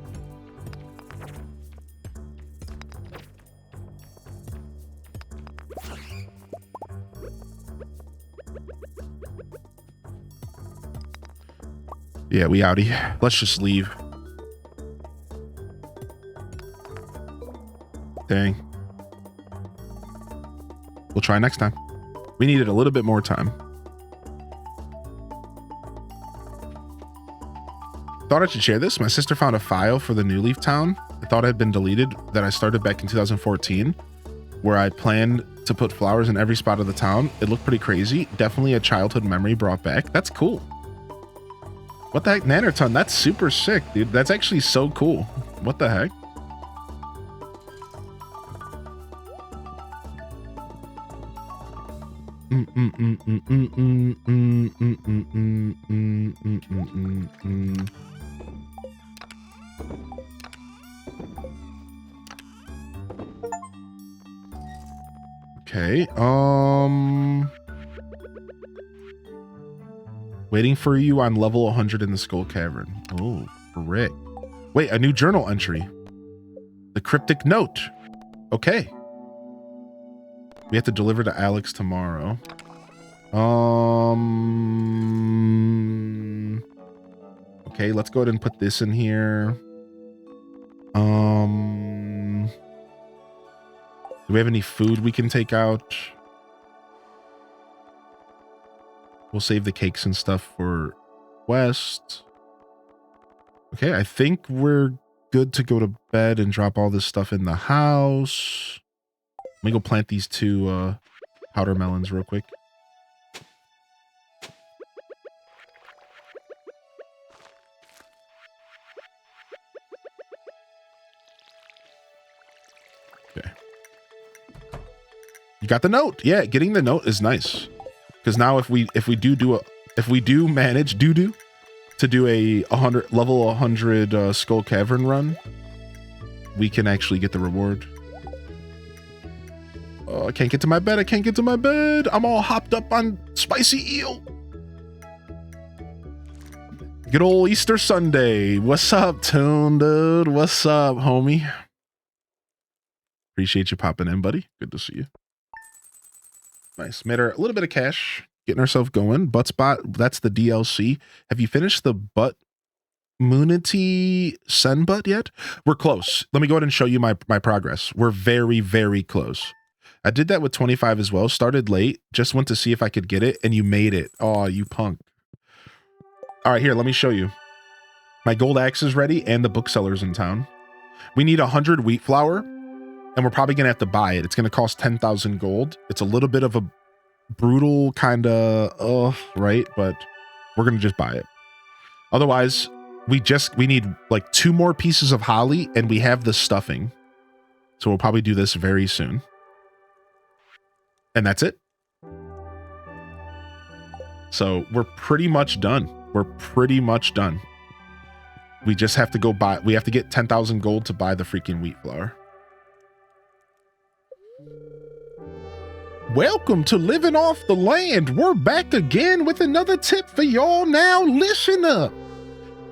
Yeah, we outie. Let's just leave. Dang. We'll try next time. We needed a little bit more time. Thought I should share this. My sister found a file for the New Leaf Town. I thought it had been deleted that I started back in 2014, where I planned to put flowers in every spot of the town. It looked pretty crazy. Definitely a childhood memory brought back. That's cool. What the heck, Nannerton? That's super sick, dude. That's actually so cool. What the heck? Okay, Waiting for you on level 100 in the Skull Cavern. Oh, frick. Wait, a new journal entry. The cryptic note. Okay. We have to deliver to Alex tomorrow. Okay, let's go ahead and put this in here. Do we have any food we can take out? We'll save the cakes and stuff for West. Okay, I think we're good to go to bed and drop all this stuff in the house. Let me go plant these two powder melons real quick. Okay. You got the note. Yeah, getting the note is nice. Because now if we do manage to do a level 100 Skull Cavern run, we can actually get the reward. Oh, I can't get to my bed. I can't get to my bed. I'm all hopped up on spicy eel. Good old Easter Sunday. What's up, Toon, dude? What's up, homie? Appreciate you popping in, buddy. Good to see you. Nice. Made her a little bit of cash. Getting ourselves going. Butt Spot, that's the DLC. Have you finished the Butt Moonity Send Butt yet? We're close. Let me go ahead and show you my progress. We're very, very close. I did that with 25 as well. Started late. Just went to see if I could get it, and you made it. Oh, you punk. All right, here, let me show you. My gold axe is ready, and the bookseller's in town. We need 100 wheat flour, and we're probably going to have to buy it. It's going to cost 10,000 gold. It's a little bit of a brutal kind of, right? But we're going to just buy it. Otherwise, we need like 2 more pieces of holly, and we have the stuffing. So we'll probably do this very soon. And that's it. So we're pretty much done. We're pretty much done. We just have to go buy, we have to get 10,000 gold to buy the freaking wheat flour. Welcome to Living Off the Land. We're back again with another tip for y'all. Now listen up.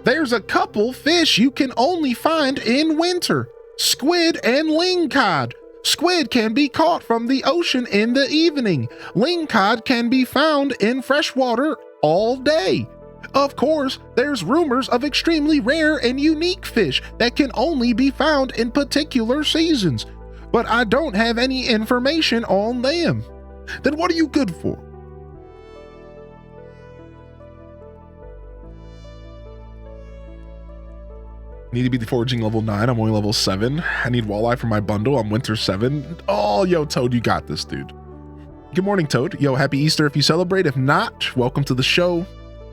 There's a couple fish you can only find in winter. Squid and lingcod. Squid can be caught from the ocean in the evening. Lingcod can be found in freshwater all day. Of course, there's rumors of extremely rare and unique fish that can only be found in particular seasons, but I don't have any information on them. Then what are you good for? Need to be the foraging level 9. I'm only level 7. I need walleye for my bundle. I'm winter 7. Oh, yo, Toad, you got this, dude. Good morning, Toad. Yo, happy Easter if you celebrate. If not, welcome to the show.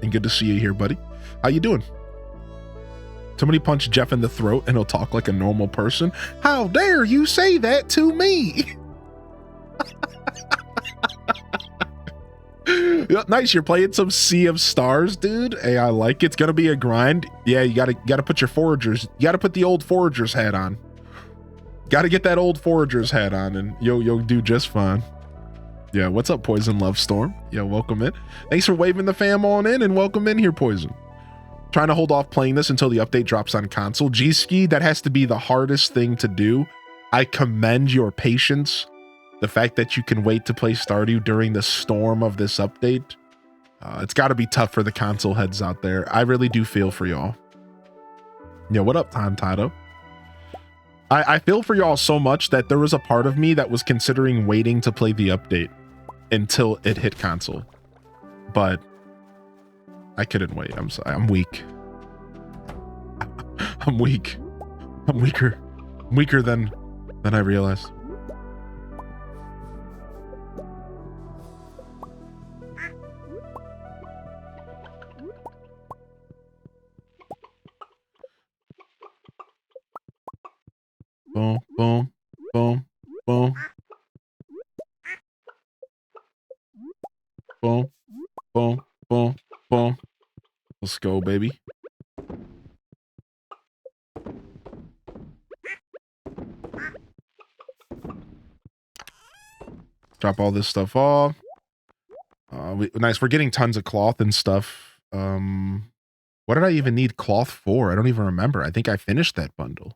And good to see you here, buddy. How you doing? Somebody punch Jeff in the throat and he'll talk like a normal person. How dare you say that to me? Nice, you're playing some Sea of Stars, dude. Hey, I like it. It's gonna be a grind. Yeah, you gotta put your foragers. You gotta put the old forager's hat on. Gotta get that old forager's hat on, and you'll do just fine. Yeah, what's up, Poison Love Storm? Yeah, welcome in. Thanks for waving the fam on in, and welcome in here, Poison. Trying to hold off playing this until the update drops on console. G-Ski, that has to be the hardest thing to do. I commend your patience. The fact that you can wait to play Stardew during the storm of this update. It's got to be tough for the console heads out there. I really do feel for y'all. Yeah, what up, Tom Tato? I feel for y'all so much that there was a part of me that was considering waiting to play the update until it hit console. But I couldn't wait. I'm sorry. I'm weak. I'm weak. I'm weaker. I'm weaker than I realized. Boom, boom, boom, boom. Boom, boom, boom, boom. Let's go, baby. Drop all this stuff off. Nice. We're getting tons of cloth and stuff. What did I even need cloth for? I don't even remember. I think I finished that bundle.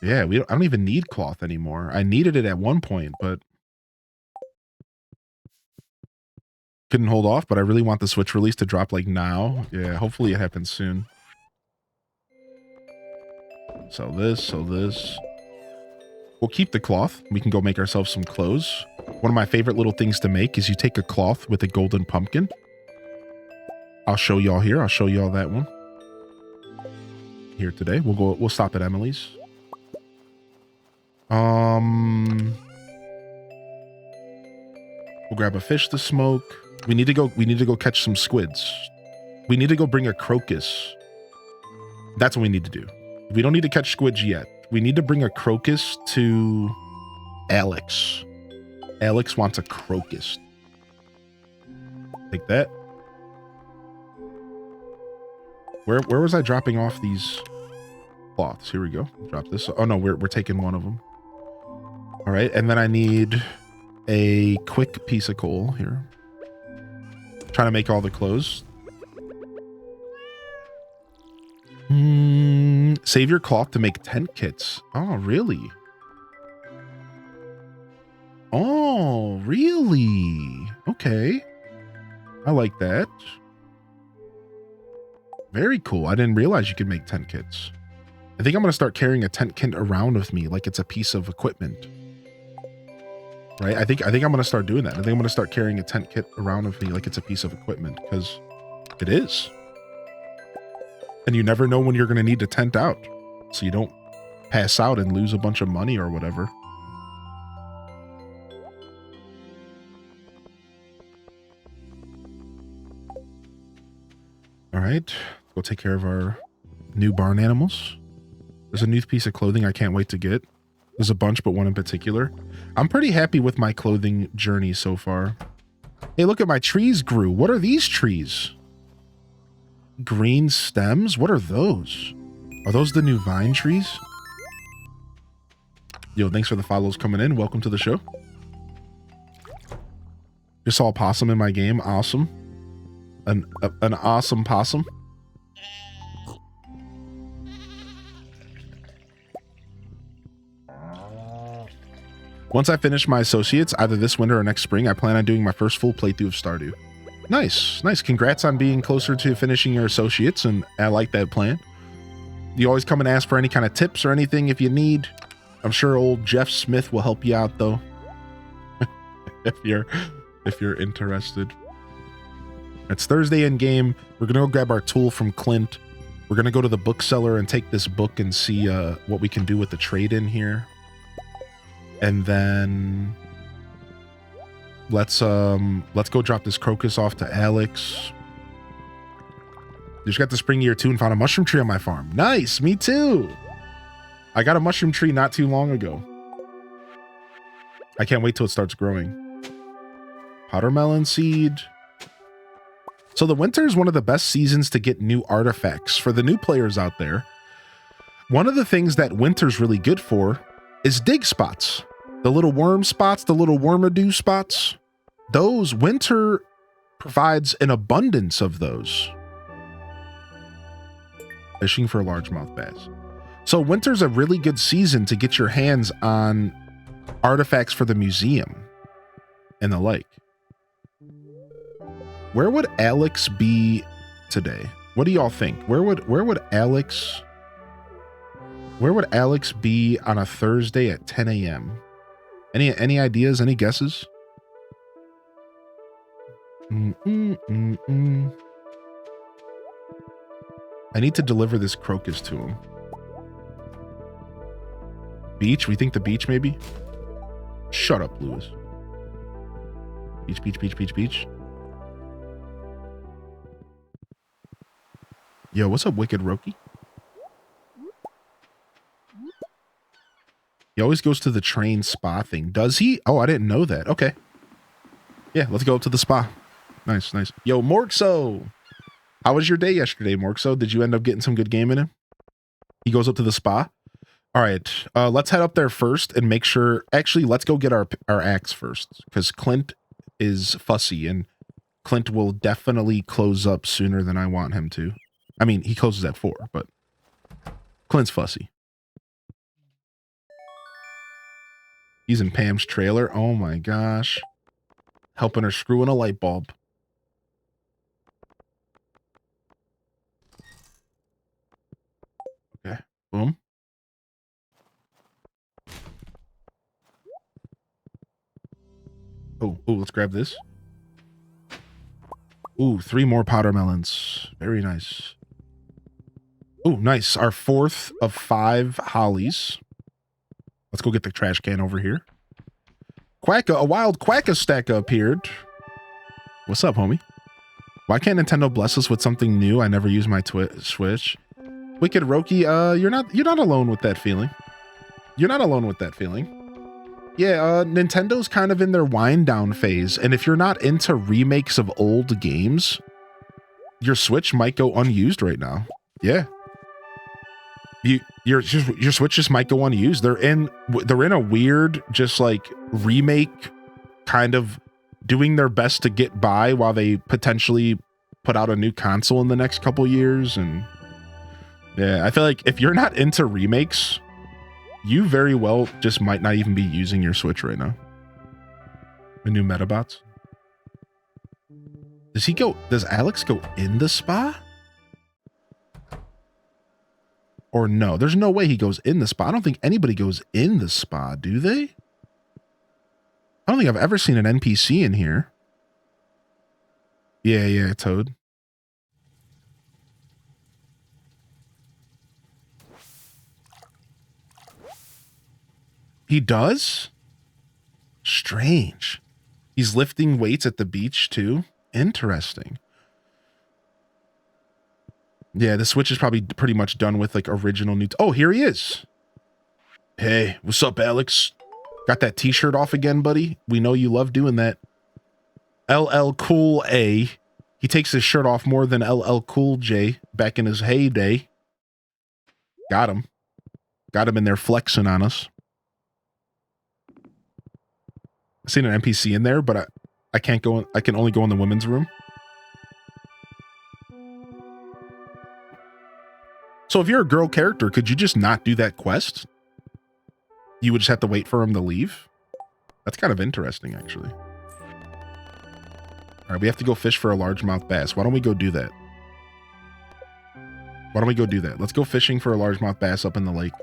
Yeah, I don't even need cloth anymore. I needed it at one point, but couldn't hold off. But I really want the Switch release to drop like now. Yeah, hopefully it happens soon. So this. We'll keep the cloth. We can go make ourselves some clothes. One of my favorite little things to make is you take a cloth with a golden pumpkin. I'll show y'all here. I'll show y'all that one here today. We'll stop at Emily's. We'll grab a fish to smoke. We need to go catch some squids. We need to go bring a crocus. That's what we need to do. We don't need to catch squids yet. We need to bring a crocus to Alex. Alex wants a crocus. Take that. Where was I dropping off these cloths? Here we go. Drop this. Oh no, we're taking one of them. All right, and then I need a quick piece of coal here. Trying to make all the clothes. Save your cloth to make tent kits. Oh, really? Oh, really? Okay. I like that. Very cool. I didn't realize you could make tent kits. I think I'm going to start carrying a tent kit around with me like it's a piece of equipment. Right? I think I'm going to start doing that. I think I'm going to start carrying a tent kit around with me like it's a piece of equipment, because it is. And you never know when you're going to need to tent out, so you don't pass out and lose a bunch of money or whatever. All right, go take care of our new barn animals. There's a new piece of clothing I can't wait to get. There's a bunch, but one in particular. I'm pretty happy with my clothing journey so far. Hey, look at my trees grew. What are these trees? Green stems? What are those? Are those the new vine trees? Yo, thanks for the follows coming in. Welcome to the show. Just saw a possum in my game. Awesome. An awesome possum. Once I finish my associates, either this winter or next spring, I plan on doing my first full playthrough of Stardew. Nice, nice. Congrats on being closer to finishing your associates, and I like that plan. You always come and ask for any kind of tips or anything if you need. I'm sure old Jeff Smith will help you out, though. if you're interested. It's Thursday in game. We're gonna go grab our tool from Clint. We're gonna go to the bookseller and take this book and see what we can do with the trade in here. And then let's go drop this crocus off to Alex. Just got the spring year 2 and found a mushroom tree on my farm. Nice, me too. I got a mushroom tree not too long ago. I can't wait till it starts growing. Powdermelon seed. So the winter is one of the best seasons to get new artifacts. For the new players out there, one of the things that winter's really good for is dig spots. The little worm spots, the little wormadoo spots. Those, winter provides an abundance of those. Fishing for largemouth bass. So winter's a really good season to get your hands on artifacts for the museum and the like. Where would Alex be today? What do y'all think? Where would Alex be on a Thursday at 10 a.m.? Any ideas? Any guesses? I need to deliver this crocus to him. Beach? We think the beach, maybe? Shut up, Lewis. Beach. Yo, what's up, Wicked Roki? He always goes to the train spa thing. Does he? Oh, I didn't know that. Okay. Yeah, let's go up to the spa. Nice. Yo, Morkso. How was your day yesterday, Morkso? Did you end up getting some good game in him? He goes up to the spa. All right. Let's head up there first and make sure. Actually, let's go get our axe first, because Clint is fussy and Clint will definitely close up sooner than I want him to. I mean, he closes at 4, but Clint's fussy. He's in Pam's trailer. Oh my gosh. Helping her screw in a light bulb. Okay, boom. Oh, let's grab this. Ooh, 3 more powder melons. Very nice. Ooh, nice. Our 4th of 5 hollies. Let's go get the trash can over here. Quacka, a wild Quacka stack appeared. What's up, homie? Why can't Nintendo bless us with something new? I never use my Switch. Wicked Roki, you're not alone with that feeling. You're not alone with that feeling. Yeah, Nintendo's kind of in their wind down phase, and if you're not into remakes of old games, your Switch might go unused right now. Yeah. Your Switch just might go unused. They're in a weird, just like remake, kind of doing their best to get by while they potentially put out a new console in the next couple years. And yeah, I feel like if you're not into remakes, you very well just might not even be using your Switch right now. The new Metabots. Does Alex go in the spa? Or no, there's no way he goes in the spa. I don't think anybody goes in the spa, do they? I don't think I've ever seen an NPC in here. Yeah, Toad. He does? Strange. He's lifting weights at the beach too? Interesting. Yeah, the Switch is probably pretty much done with like original new... Oh, here he is. Hey, what's up, Alex? Got that t-shirt off again, buddy? We know you love doing that. LL Cool A. He takes his shirt off more than LL Cool J back in his heyday. Got him. Got him in there flexing on us. I've seen an NPC in there, but I can't go in, I can only go in the women's room. So if you're a girl character, could you just not do that quest? You would just have to wait for him to leave? That's kind of interesting, actually. All right, we have to go fish for a largemouth bass. Why don't we go do that? Let's go fishing for a largemouth bass up in the lake.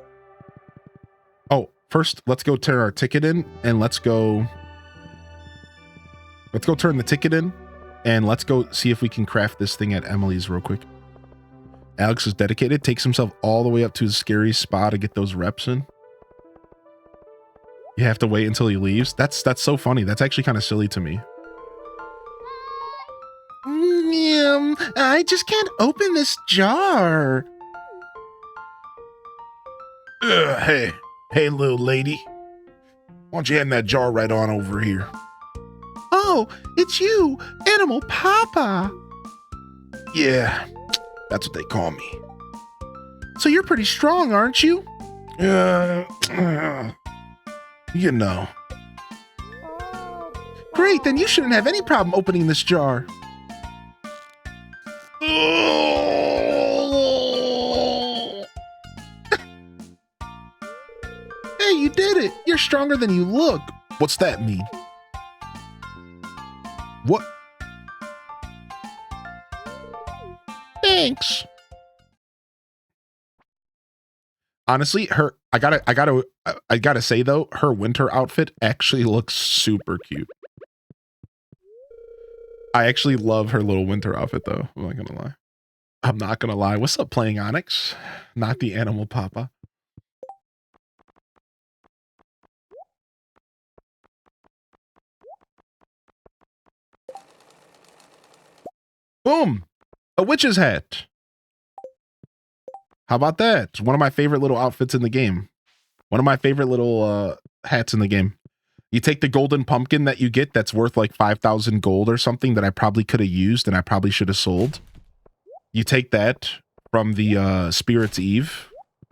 Oh, first, let's go turn our ticket in, and let's go turn the ticket in, and let's go see if we can craft this thing at Emily's real quick. Alex is dedicated, takes himself all the way up to his scary spa to get those reps in. You have to wait until he leaves. That's so funny. That's actually kind of silly to me. I just can't open this jar. Hey, little lady. Why don't you hand that jar right on over here? Oh, it's you, Animal Papa. Yeah, that's what they call me. So you're pretty strong, aren't you? You know. Great, then you shouldn't have any problem opening this jar. Hey, you did it. You're stronger than you look. What's that mean? What? Thanks. Honestly, I gotta say though, her winter outfit actually looks super cute. I actually love her little winter outfit though. I'm not gonna lie. What's up, Playing Onyx? Not the Animal Papa. Boom! A witch's hat. How about that? It's one of my favorite little outfits in the game. One of my favorite little hats in the game. You take the golden pumpkin that you get that's worth like 5,000 gold or something that I probably could have used and I probably should have sold. You take that from the Spirit's Eve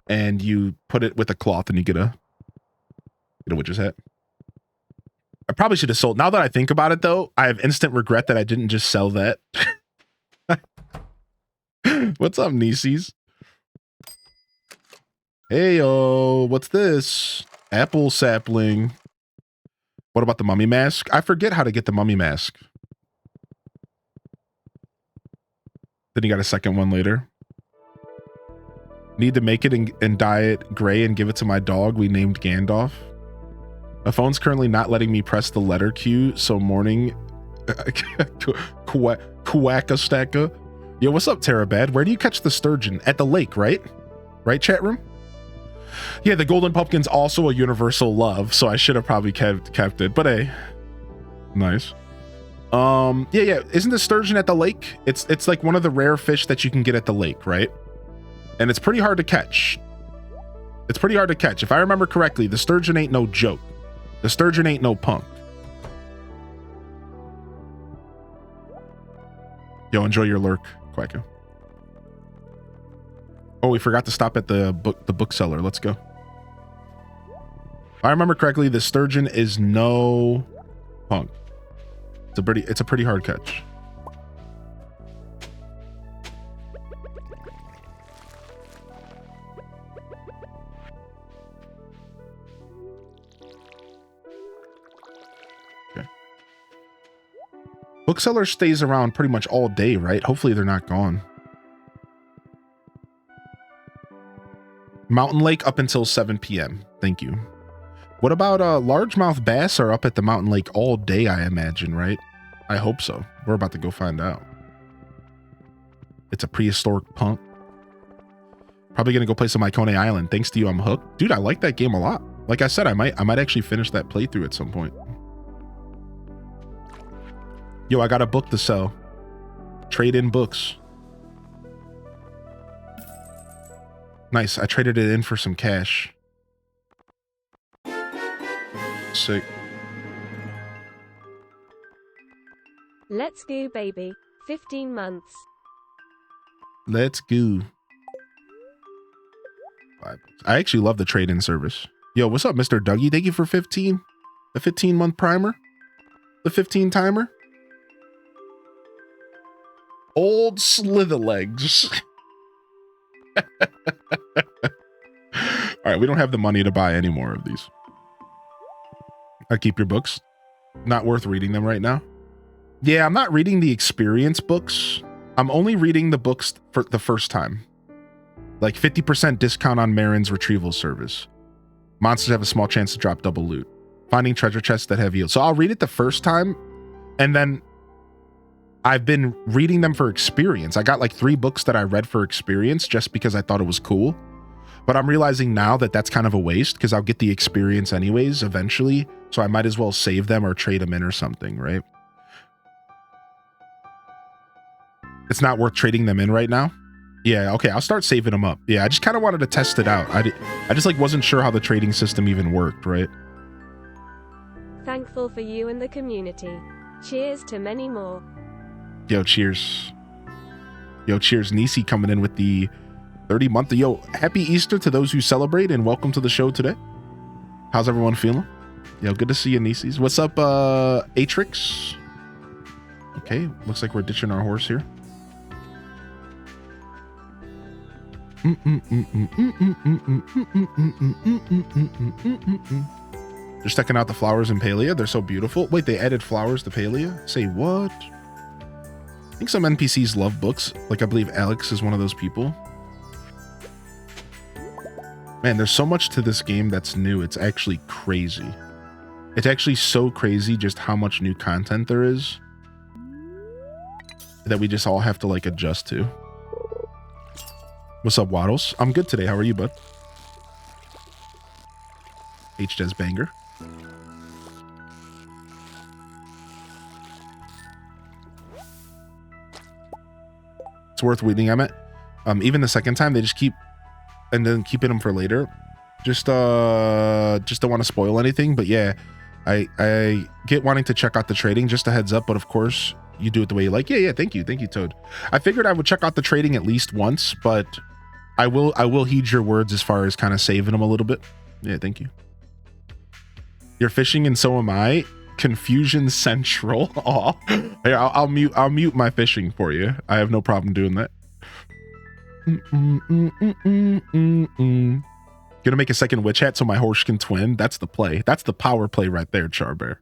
and you put it with a cloth and you get a witch's hat. I probably should have sold. Now that I think about it, though, I have instant regret that I didn't just sell that. What's up, Nieces? Hey, yo, what's this? Apple sapling. What about the mummy mask? I forget how to get the mummy mask. Then you got a second one later. Need to make it and dye it gray and give it to my dog we named Gandalf. My phone's currently not letting me press the letter Q, so morning. Quackastacka. Yo, what's up, Terabad? Where do you catch the sturgeon? At the lake, right? Right, chat room? Yeah, the golden pumpkin's also a universal love, so I should have probably kept it, but hey. Nice. Yeah. Isn't the sturgeon at the lake? It's like one of the rare fish that you can get at the lake, right? And it's pretty hard to catch. It's pretty hard to catch. If I remember correctly, the sturgeon ain't no joke. The sturgeon ain't no punk. Yo, enjoy your lurk, Quacko. Oh, we forgot to stop at the bookseller. Let's go. If I remember correctly, the sturgeon is no punk. It's a pretty hard catch. Okay. Bookseller stays around pretty much all day, right? Hopefully they're not gone. Mountain Lake up until 7 p.m. Thank you. What about largemouth bass are up at the Mountain Lake all day, I imagine, right? I hope so. We're about to go find out. It's a prehistoric punk. Probably gonna go play some Icone Island. Thanks to you, I'm hooked. Dude, I like that game a lot. Like I said, I might actually finish that playthrough at some point. Yo, I got a book to sell. Trade in books. Nice. I traded it in for some cash. Sick. Let's go, baby. 15 months. Let's go. I actually love the trade-in service. Yo, what's up, Mr. Dougie? Thank you for 15. The 15-month primer. The 15 timer. Old Slitherlegs. All right, we don't have the money to buy any more of these. I keep your books. Not worth reading them right now. Yeah, I'm not reading the experience books. I'm only reading the books for the first time. Like 50% discount on Marin's retrieval service. Monsters have a small chance to drop double loot. Finding treasure chests that have yield. So I'll read it the first time, and then I've been reading them for experience. I got like 3 books that I read for experience just because I thought it was cool. But I'm realizing now that that's kind of a waste because I'll get the experience anyways eventually. So I might as well save them or trade them in or something, right? It's not worth trading them in right now. Yeah, okay, I'll start saving them up. Yeah, I just kind of wanted to test it out. I just like wasn't sure how the trading system even worked, right? Thankful for you and the community. Cheers to many more. Yo, cheers. Yo, cheers. Nisi coming in with the 30-month. Yo, happy Easter to those who celebrate and welcome to the show today. How's everyone feeling? Yo, good to see you, Nisis. What's up, Atrix? Okay, looks like we're ditching our horse here. Just checking out the flowers in Palia. They're so beautiful. Wait, they added flowers to Palia? Say what? I think some NPCs love books. Like I believe Alex is one of those people. Man, there's so much to this game that's new. It's actually crazy. It's actually so crazy just how much new content there is that we just all have to like adjust to. What's up, Waddles? I'm good today. How are you, bud? HDes banger. It's worth reading, Emmett. Even the second time, they just keep and then keeping them for later. Just don't want to spoil anything, but yeah, I get wanting to check out the trading. Just a heads up, but of course you do it the way you like. Yeah, thank you, Toad. I figured I would check out the trading at least once, but I will heed your words as far as kind of saving them a little bit. Yeah, thank you. You're fishing and so am I. Confusion Central. Aw. Hey, I'll mute my fishing for you. I have no problem doing that. Gonna make a second witch hat so my horse can twin. That's the play. That's the power play right there, Charbear.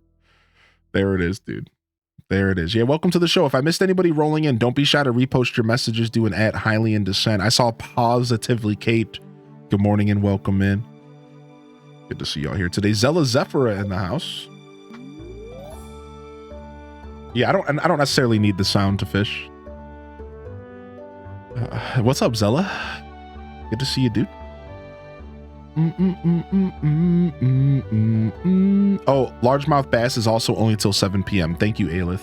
There it is, dude. There it is. Yeah, welcome to the show. If I missed anybody rolling in, don't be shy to repost your messages. Do an @highly in descent. I saw Positively Kate. Good morning and welcome in. Good to see y'all here today. Zella Zephyrah in the house. Yeah, I don't necessarily need the sound to fish. What's up, Zella? Good to see you, dude. Oh, largemouth bass is also only till 7 p.m. Thank you, Aelith.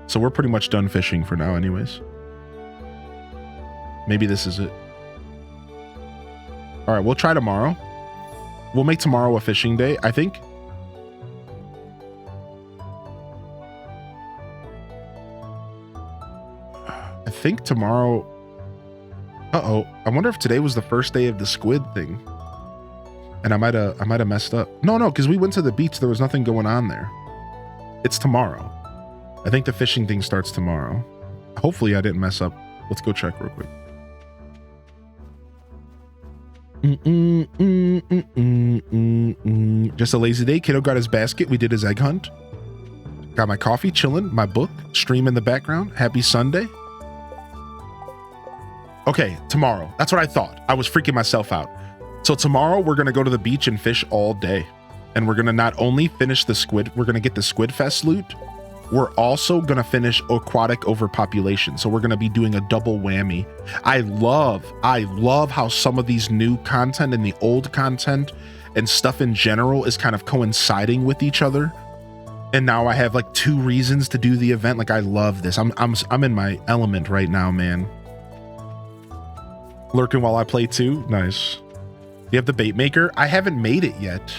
So we're pretty much done fishing for now anyways. Maybe this is it. All right, we'll try tomorrow. We'll make tomorrow a fishing day, I think. I think tomorrow... Uh-oh. I wonder if today was the first day of the squid thing. And I might have messed up. No, because we went to the beach. There was nothing going on there. It's tomorrow. I think the fishing thing starts tomorrow. Hopefully I didn't mess up. Let's go check real quick. Just a lazy day. Kiddo got his basket. We did his egg hunt. Got my coffee, chilling, my book, stream in the background. Happy Sunday. Okay, tomorrow. That's what I thought. I was freaking myself out. So tomorrow we're going to go to the beach and fish all day. And we're going to not only finish the squid, we're going to get the Squid Fest loot. We're also going to finish aquatic overpopulation. So we're going to be doing a double whammy. I love how some of these new content and the old content and stuff in general is kind of coinciding with each other. And now I have like 2 reasons to do the event. Like I love this. I'm in my element right now, man. Lurking while I play too. Nice. You have the bait maker? I haven't made it yet,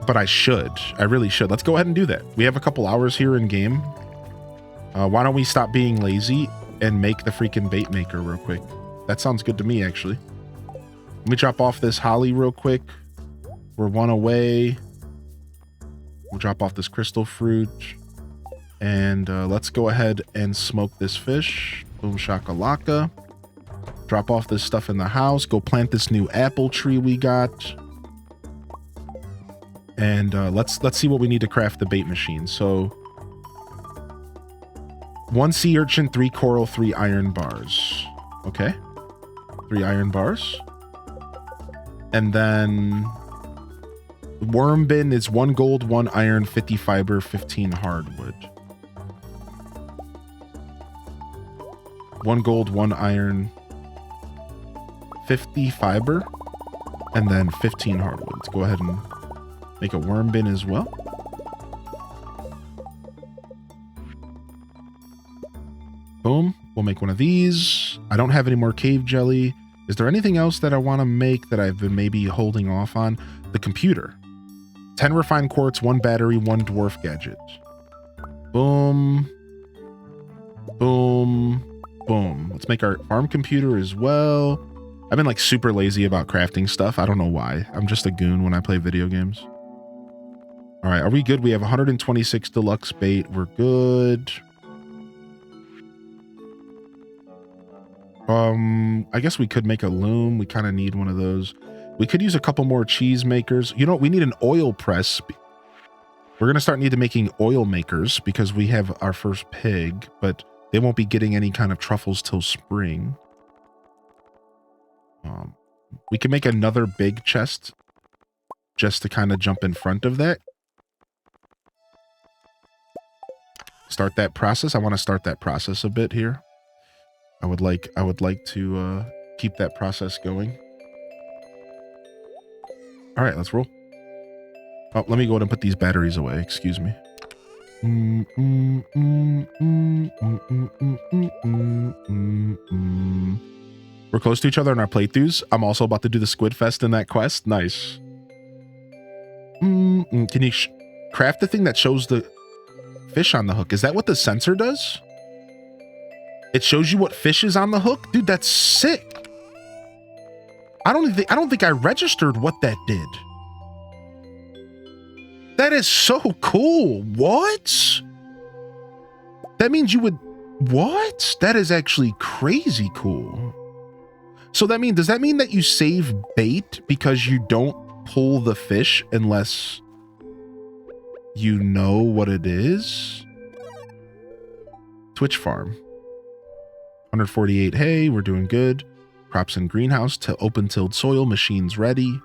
but I should. I really should. Let's go ahead and do that. We have a couple hours here in game. Why don't we stop being lazy and make the freaking bait maker real quick? That sounds good to me, actually. Let me drop off this holly real quick. We're 1 away. We'll drop off this crystal fruit. And let's go ahead and smoke this fish. Boom shakalaka. Drop off this stuff in the house. Go plant this new apple tree we got. And let's see what we need to craft the bait machine. So 1 sea urchin, 3 coral, 3 iron bars. Okay. 3 iron bars. And then worm bin is 1 gold, 1 iron, 50 fiber, 15 hardwood. 1 gold, 1 iron, 50 fiber, and then 15 hardwood. Let's go ahead and make a worm bin as well. Boom. We'll make one of these. I don't have any more cave jelly. Is there anything else that I want to make that I've been maybe holding off on? The computer. 10 refined quartz, 1 battery, 1 dwarf gadget. Boom. Boom. Boom. Let's make our farm computer as well. I've been like super lazy about crafting stuff. I don't know why. I'm just a goon when I play video games. All right, are we good? We have 126 deluxe bait. We're good. I guess we could make a loom. We kind of need one of those. We could use a couple more cheese makers. You know what? We need an oil press. We're going to start needing making oil makers because we have our first pig, but they won't be getting any kind of truffles till spring. We can make another big chest just to kind of jump in front of that. Start that process. I want to start that process a bit here. I would like to keep that process going. All right, let's roll. Oh, let me go ahead and put these batteries away. Excuse me. We're close to each other in our playthroughs. I'm also about to do the Squid Fest in that quest. Nice. Can you craft the thing that shows the fish on the hook? Is that what the sensor does? It shows you what fish is on the hook? Dude, that's sick. I don't think I registered what that did. That is so cool. What? That means you would, what? That is actually crazy cool. So does that mean that you save bait because you don't pull the fish unless you know what it is? Twitch farm. 148 hay, we're doing good. Crops in greenhouse, to open tilled soil, machines ready.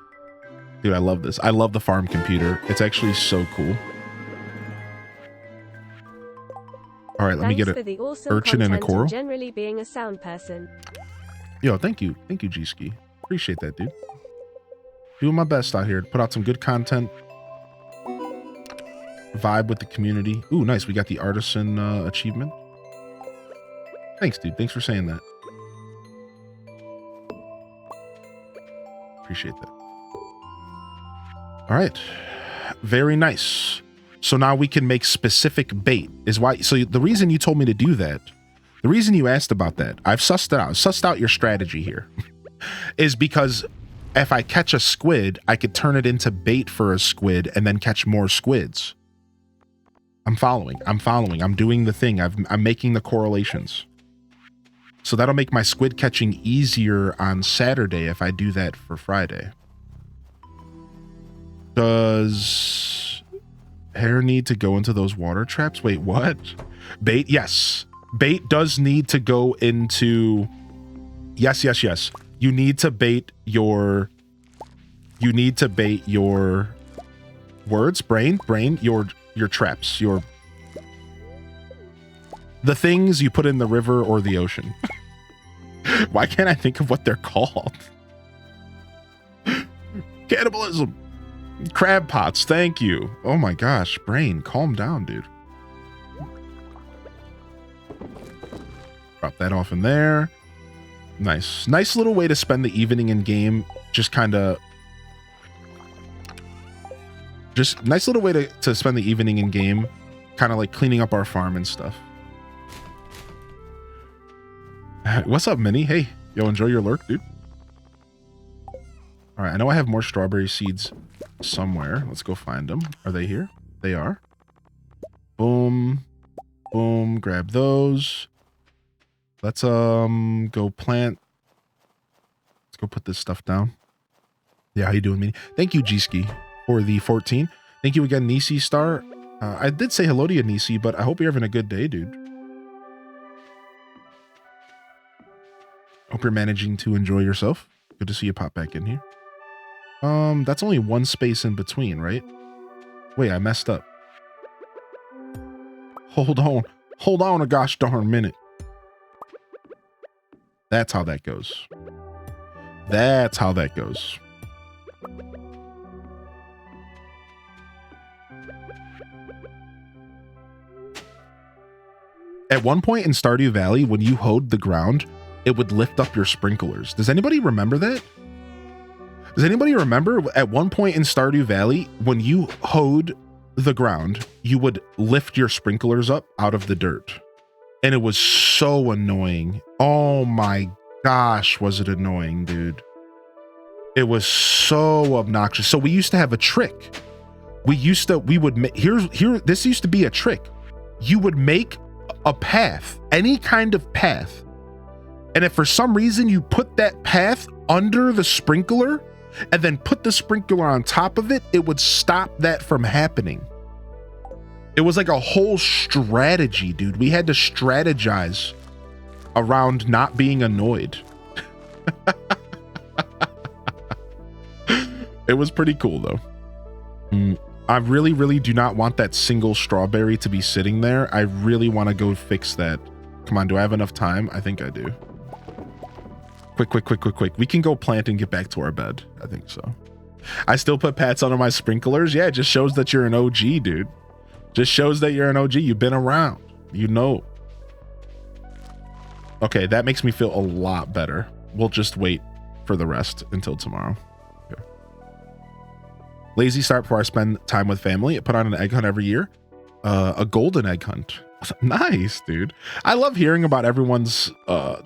Dude, I love this. I love the farm computer. It's actually so cool. All right, let me get an awesome urchin and a coral. And generally being a sound person. Yo, thank you. Thank you, G-Ski. Appreciate that, dude. Doing my best out here to put out some good content. Vibe with the community. Ooh, nice. We got the artisan achievement. Thanks, dude. Thanks for saying that. Appreciate that. All right. Very nice. So now we can make specific bait is why. So the reason you told me to do that, the reason you asked about that, I've sussed out your strategy here is because if I catch a squid, I could turn it into bait for a squid and then catch more squids. I'm following. I'm doing the thing. I'm making the correlations. So that'll make my squid catching easier on Saturday if I do that for Friday. Does hair need to go into those water traps? Wait, what? Bait? Yes. Bait does need to go into... Yes. You need to bait your words, brain, your traps, the things you put in the river or the ocean. Why can't I think of what they're called? Cannibalism. Crab pots, thank you. Oh my gosh, brain, calm down, dude. Drop that off in there. Nice. Nice little way to spend the evening in game. Just nice little way to spend the evening in game. Kind of like cleaning up our farm and stuff. What's up, Minnie? Hey, yo, enjoy your lurk, dude. All right, I know I have more strawberry seeds somewhere. Let's go find them. Are they here? They are. Boom. Boom. Grab those. Let's go plant. Let's go put this stuff down. Yeah, how you doing, Minnie? Thank you, G-Ski, for the 14. Thank you again, Nisi Star. I did say hello to you, Nisi, but I hope you're having a good day, dude. Hope you're managing to enjoy yourself. Good to see you pop back in here. That's only one space in between, right? Wait, I messed up. Hold on a gosh darn minute. That's how that goes. That's how that goes. At one point in Stardew Valley, when you hoed the ground, it would lift up your sprinklers. Does anybody remember that? Does anybody remember at one point in Stardew Valley, when you hoed the ground, you would lift your sprinklers up out of the dirt? And it was so annoying. Oh my gosh, was it annoying, dude? It was so obnoxious. So we used to have a trick. This used to be a trick. You would make a path, any kind of path. And if for some reason you put that path under the sprinkler and then put the sprinkler on top of it, it would stop that from happening. It was like a whole strategy, dude. We had to strategize around not being annoyed. It was pretty cool though. I really, really do not want that single strawberry to be sitting there. I really want to go fix that. Come on, do I have enough time? I think I do. Quick. We can go plant and get back to our bed. I think so. I still put pats under my sprinklers. Yeah, it just shows that you're an OG, dude. Just shows that you're an OG. You've been around. You know. Okay, that makes me feel a lot better. We'll just wait for the rest until tomorrow. Okay. Lazy start before I spend time with family. I put on an egg hunt every year. A golden egg hunt. Nice, dude. I love hearing about everyone's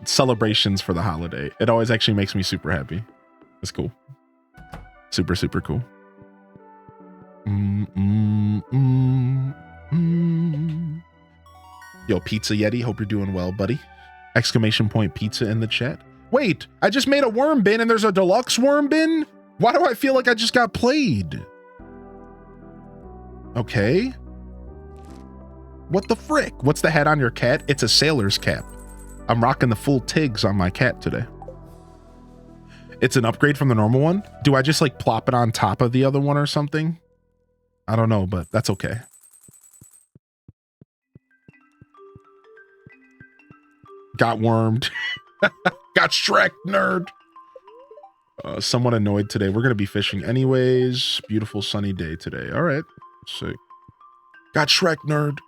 celebrations for the holiday. It always actually makes me super happy. It's cool. Super cool. Yo, Pizza Yeti, hope you're doing well, buddy. Exclamation point pizza in the chat. Wait, I just made a worm bin and there's a deluxe worm bin? Why do I feel like I just got played? Okay. What the frick? What's the hat on your cat? It's a sailor's cap. I'm rocking the full tigs on my cat today. It's an upgrade from the normal one. Do I just like plop it on top of the other one or something? I don't know, but that's okay. Got wormed. Got Shrek, nerd. Somewhat annoyed today. We're going to be fishing anyways. Beautiful sunny day today. All right. Sick. Got Shrek, nerd.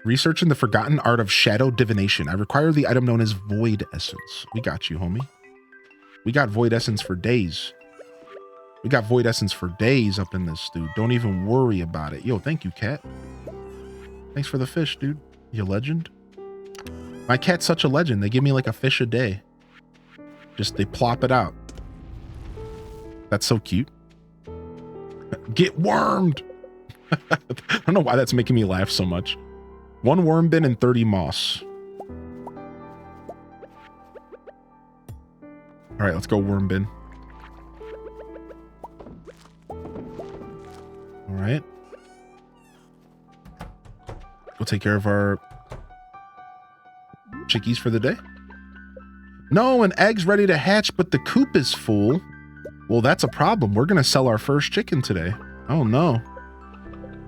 Researching the forgotten art of shadow divination. I require the item known as Void Essence. We got you, homie. We got Void Essence for days. We got Void Essence for days up in this, dude. Don't even worry about it. Yo, thank you, cat. Thanks for the fish, dude. You legend. My cat's such a legend. They give me like a fish a day. Just, they plop it out. That's so cute. Get wormed. I don't know why that's making me laugh so much. 1 worm bin and 30 moss. All right, let's go worm bin. All right. We'll take care of our chickies for the day. No, an egg's ready to hatch, but the coop is full. Well, that's a problem. We're going to sell our first chicken today. Oh, no.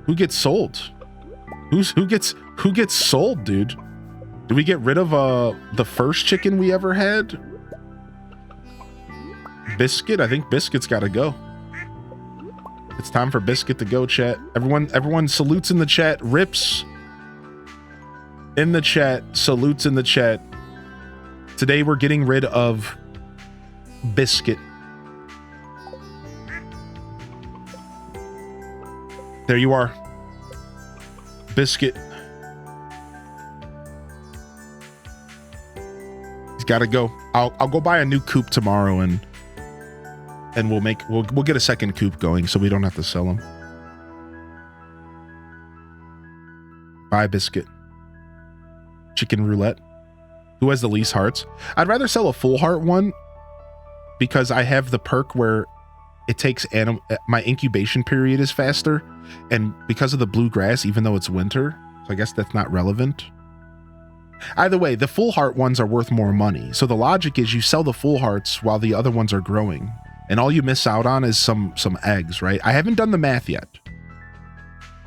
Who gets sold? Who gets sold, dude? Did we get rid of the first chicken we ever had? Biscuit? I think Biscuit's got to go. It's time for Biscuit to go, chat. Everyone salutes in the chat. Rips in the chat. Salutes in the chat. Today we're getting rid of Biscuit. There you are. Biscuit. He's got to go. I'll go buy a new coop tomorrow and we'll get a second coop going so we don't have to sell them. Bye, Biscuit. Chicken roulette. Who has the least hearts? I'd rather sell a full heart one because I have the perk where it takes my incubation period is faster, and because of the bluegrass, even though it's winter, so I guess that's not relevant. Either way, the full heart ones are worth more money. So the logic is you sell the full hearts while the other ones are growing, and all you miss out on is some eggs, right? I haven't done the math yet.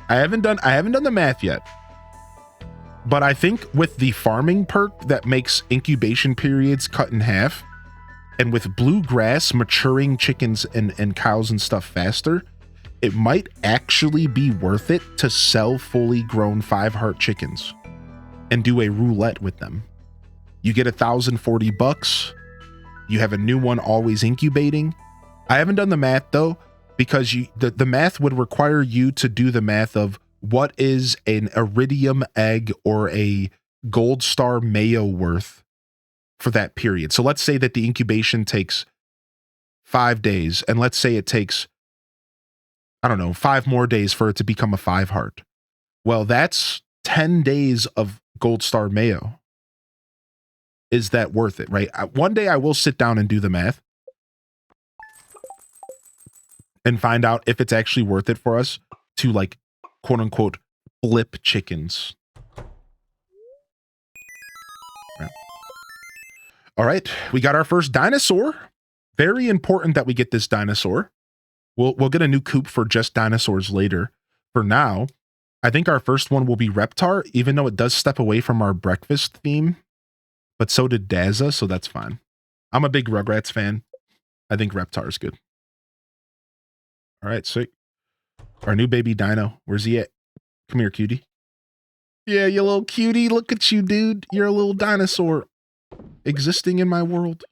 I haven't done the math yet. But I think with the farming perk that makes incubation periods cut in half, and with bluegrass maturing chickens and cows and stuff faster, it might actually be worth it to sell fully grown 5-heart chickens and do a roulette with them. You get $1,040. You have a new one always incubating. I haven't done the math though, because the math would require you to do the math of what is an iridium egg or a gold star mayo worth for that period. So let's say that the incubation takes 5 days, and let's say it takes, I don't know, 5 more days for it to become a 5-heart. Well, that's 10 days of gold star mayo. Is that worth it, right? One day I will sit down and do the math and find out if it's actually worth it for us to, like, quote unquote, flip chickens. All right, we got our first dinosaur. Very important that we get this dinosaur. We'll get a new coop for just dinosaurs later. For now, I think our first one will be Reptar, even though it does step away from our breakfast theme. But so did Dazza, so that's fine. I'm a big Rugrats fan. I think Reptar is good. All right, sick. Our new baby dino. Where's he at? Come here, cutie. Yeah, you little cutie. Look at you, dude. You're a little dinosaur existing in my world.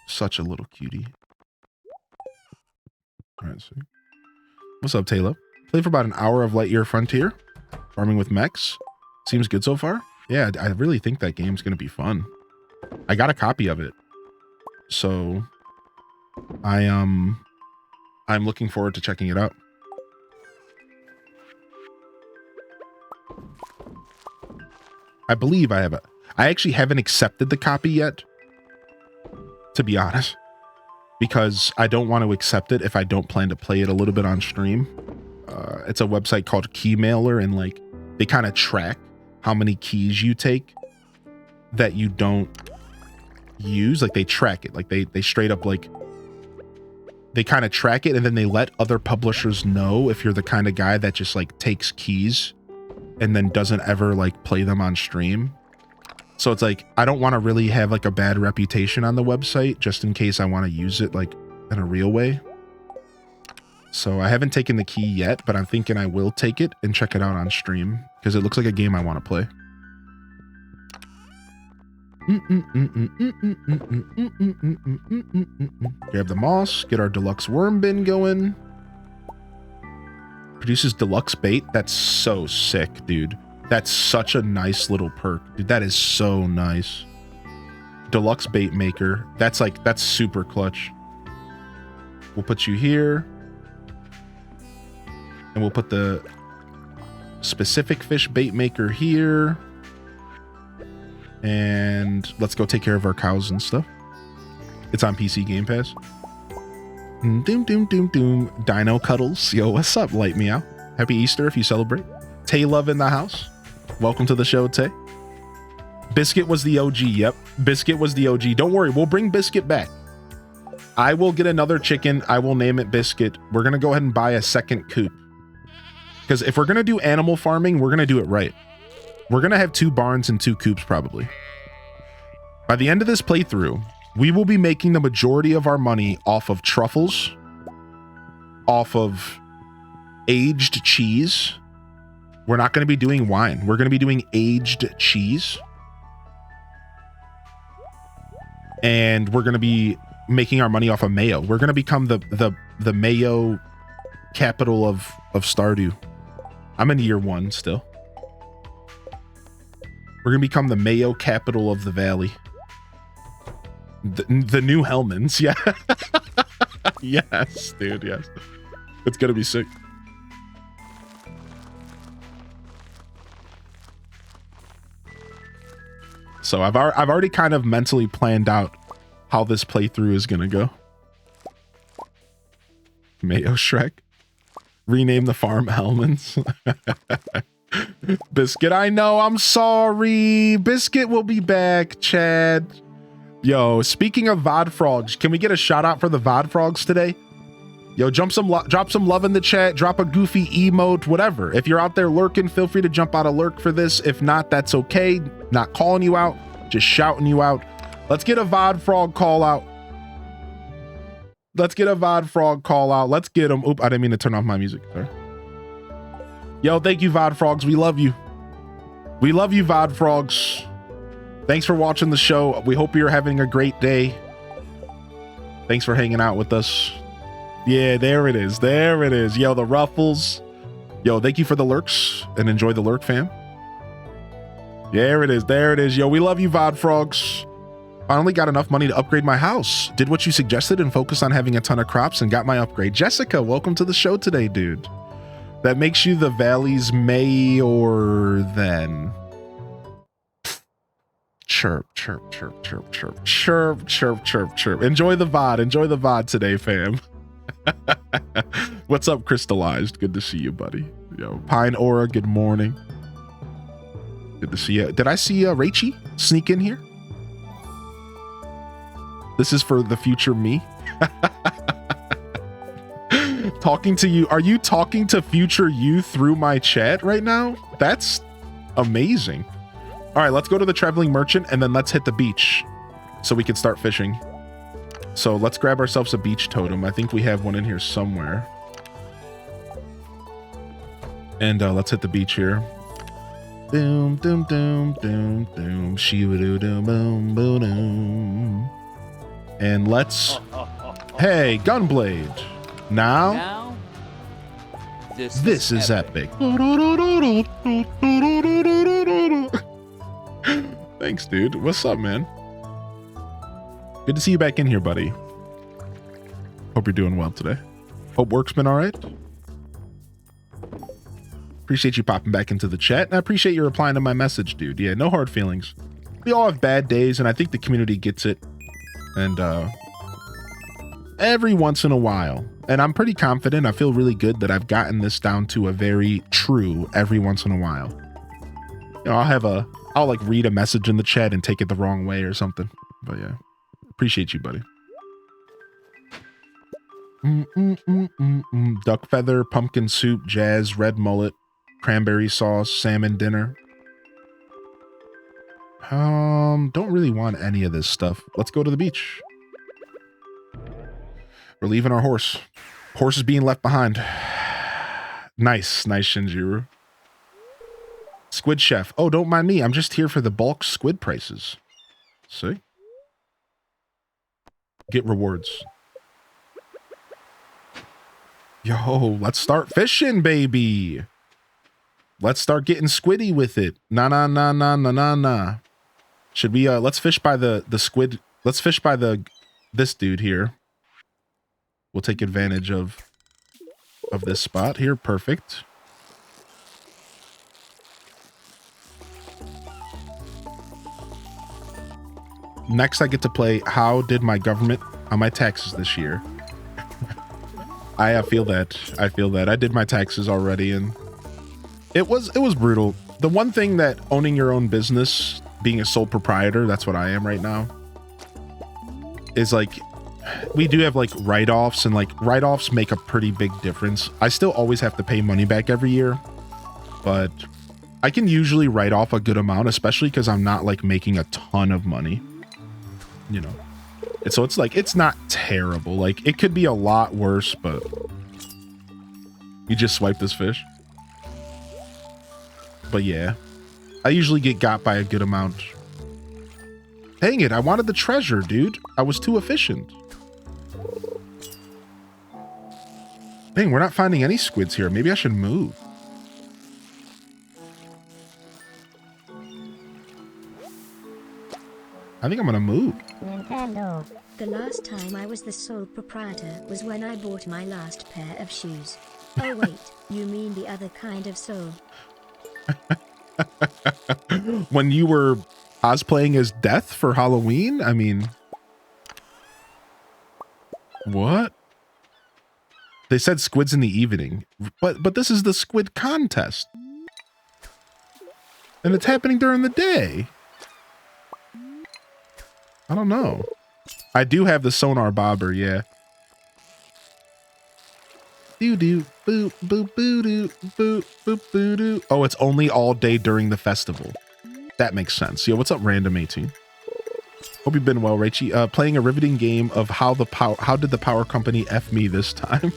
Such a little cutie. All right, so what's up, Taylor? Played for about an hour of Lightyear Frontier. Farming with mechs. Seems good so far. Yeah, I really think that game's going to be fun. I got a copy of it. So I'm looking forward to checking it out. I believe I have I actually haven't accepted the copy yet, to be honest, because I don't want to accept it if I don't plan to play it a little bit on stream. It's a website called Keymailer, and like they kind of track how many keys you take that you don't use. Like they track it, like they straight up like they kind of track it, and then they let other publishers know if you're the kind of guy that just like takes keys and then doesn't ever like play them on stream. So it's like, I don't want to really have like a bad reputation on the website just in case I want to use it like in a real way. So I haven't taken the key yet, but I'm thinking I will take it and check it out on stream because it looks like a game I want to play. Grab the moss, get our deluxe worm bin going. Produces deluxe bait. That's so sick, dude. That's such a nice little perk, dude. That is so nice. Deluxe bait maker. That's super clutch. We'll put you here. And we'll put the specific fish bait maker here. And let's go take care of our cows and stuff. It's on PC Game Pass. Doom, doom, doom, doom. Dino Cuddles. Yo, what's up, Light Me Out? Happy Easter if you celebrate. Tay Love in the house. Welcome to the show, Tay. Biscuit was the OG. Yep. Biscuit was the OG. Don't worry. We'll bring Biscuit back. I will get another chicken. I will name it Biscuit. We're going to go ahead and buy a second coop. Because if we're going to do animal farming, we're going to do it right. We're going to have 2 barns and 2 coops probably. By the end of this playthrough, we will be making the majority of our money off of truffles, off of aged cheese. We're not going to be doing wine. We're going to be doing aged cheese. And we're going to be making our money off of mayo. We're going to become the mayo capital of Stardew. I'm in year 1 still. We're going to become the mayo capital of the valley. The new Hellmans. Yeah. Yes, dude. Yes. It's going to be sick. So I've already kind of mentally planned out how this playthrough is going to go. Mayo Shrek. Rename the farm Hellmans. Biscuit, I know, I'm sorry. Biscuit will be back, Chad. Yo, speaking of VOD frogs, can we get a shout out for the VOD frogs today? Yo, drop some love in the chat, drop a goofy emote, whatever. If you're out there lurking, feel free to jump out of lurk for this. If not, that's okay. Not calling you out, just shouting you out. Let's get a VOD frog call out. Let's get a VOD frog call out. Let's get them. Oop, I didn't mean to turn off my music. Sorry. Yo, thank you, VOD frogs. We love you. We love you, VOD frogs. Thanks for watching the show. We hope you're having a great day. Thanks for hanging out with us. Yeah, there it is. There it is. Yo, the ruffles. Yo, thank you for the lurks and enjoy the lurk, fam. There it is. There it is. Yo, we love you, VOD frogs. Finally got enough money to upgrade my house. Did what you suggested and focused on having a ton of crops and got my upgrade. Jessica, welcome to the show today, dude. That makes you the valley's mayor then. Chirp, chirp, chirp, chirp, chirp, chirp, chirp, chirp, chirp. Enjoy the VOD. Enjoy the VOD today, fam. What's up, Crystallized? Good to see you, buddy. Yo, Pine Aura, good morning. Good to see you. Did I see Rachie sneak in here? This is for the future me. Talking to you. Are you talking to future you through my chat right now? That's amazing. All right, let's go to the traveling merchant and then let's hit the beach so we can start fishing. So let's grab ourselves a beach totem. I think we have one in here somewhere. And let's hit the beach here. Boom, doom, doom, doom, doom, shoo-doo, doom, boom, boom, doom. And let's... Hey, Gunblade. Now this is epic. Thanks, dude. What's up, man? Good to see you back in here, buddy. Hope you're doing well today. Hope work's been all right. Appreciate you popping back into the chat, and I appreciate you replying to my message, dude. Yeah, no hard feelings. We all have bad days, and I think the community gets it. And every once in a while, and I'm pretty confident, I feel really good that I've gotten this down to a very true every once in a while. You know, I'll like read a message in the chat and take it the wrong way or something. But yeah, appreciate you, buddy. Duck feather, pumpkin soup, jazz, red mullet, cranberry sauce, salmon dinner. Don't really want any of this stuff. Let's go to the beach. We're leaving our horse. Horse is being left behind. Nice, nice, Shinjiro. Squid chef. Oh, don't mind me. I'm just here for the bulk squid prices. See? Get rewards. Yo, let's start fishing, baby. Let's start getting squiddy with it. Nah. Should we, let's fish by the squid. Let's fish by this dude here. We'll take advantage of this spot here. Perfect. Next, I get to play How Did My Government on My Taxes This Year. I feel that. I feel that. I did my taxes already, and it was brutal. The one thing that owning your own business, being a sole proprietor, that's what I am right now, is like, we do have like write-offs, and like write-offs make a pretty big difference. I still always have to pay money back every year, but I can usually write off a good amount, especially because I'm not like making a ton of money, you know. And so it's like, it's not terrible. Like, it could be a lot worse, but you just swipe this fish. But yeah, I usually get got by a good amount. Dang it, I wanted the treasure, dude. I was too efficient. Dang, we're not finding any squids here. Maybe I should move. I think I'm gonna move. Nintendo. The last time I was the sole proprietor was when I bought my last pair of shoes. Oh wait, you mean the other kind of soul. When you were cosplaying as Death for Halloween? I mean, what? They said squids in the evening, but this is the squid contest. And it's happening during the day. I don't know. I do have the sonar bobber, yeah. Doo doo boop boop boo doo boop boop boo doo. Oh, it's only all day during the festival. That makes sense. Yo, what's up, Random 18? Hope you've been well, Rachie. Playing a riveting game of how did the power company F me this time?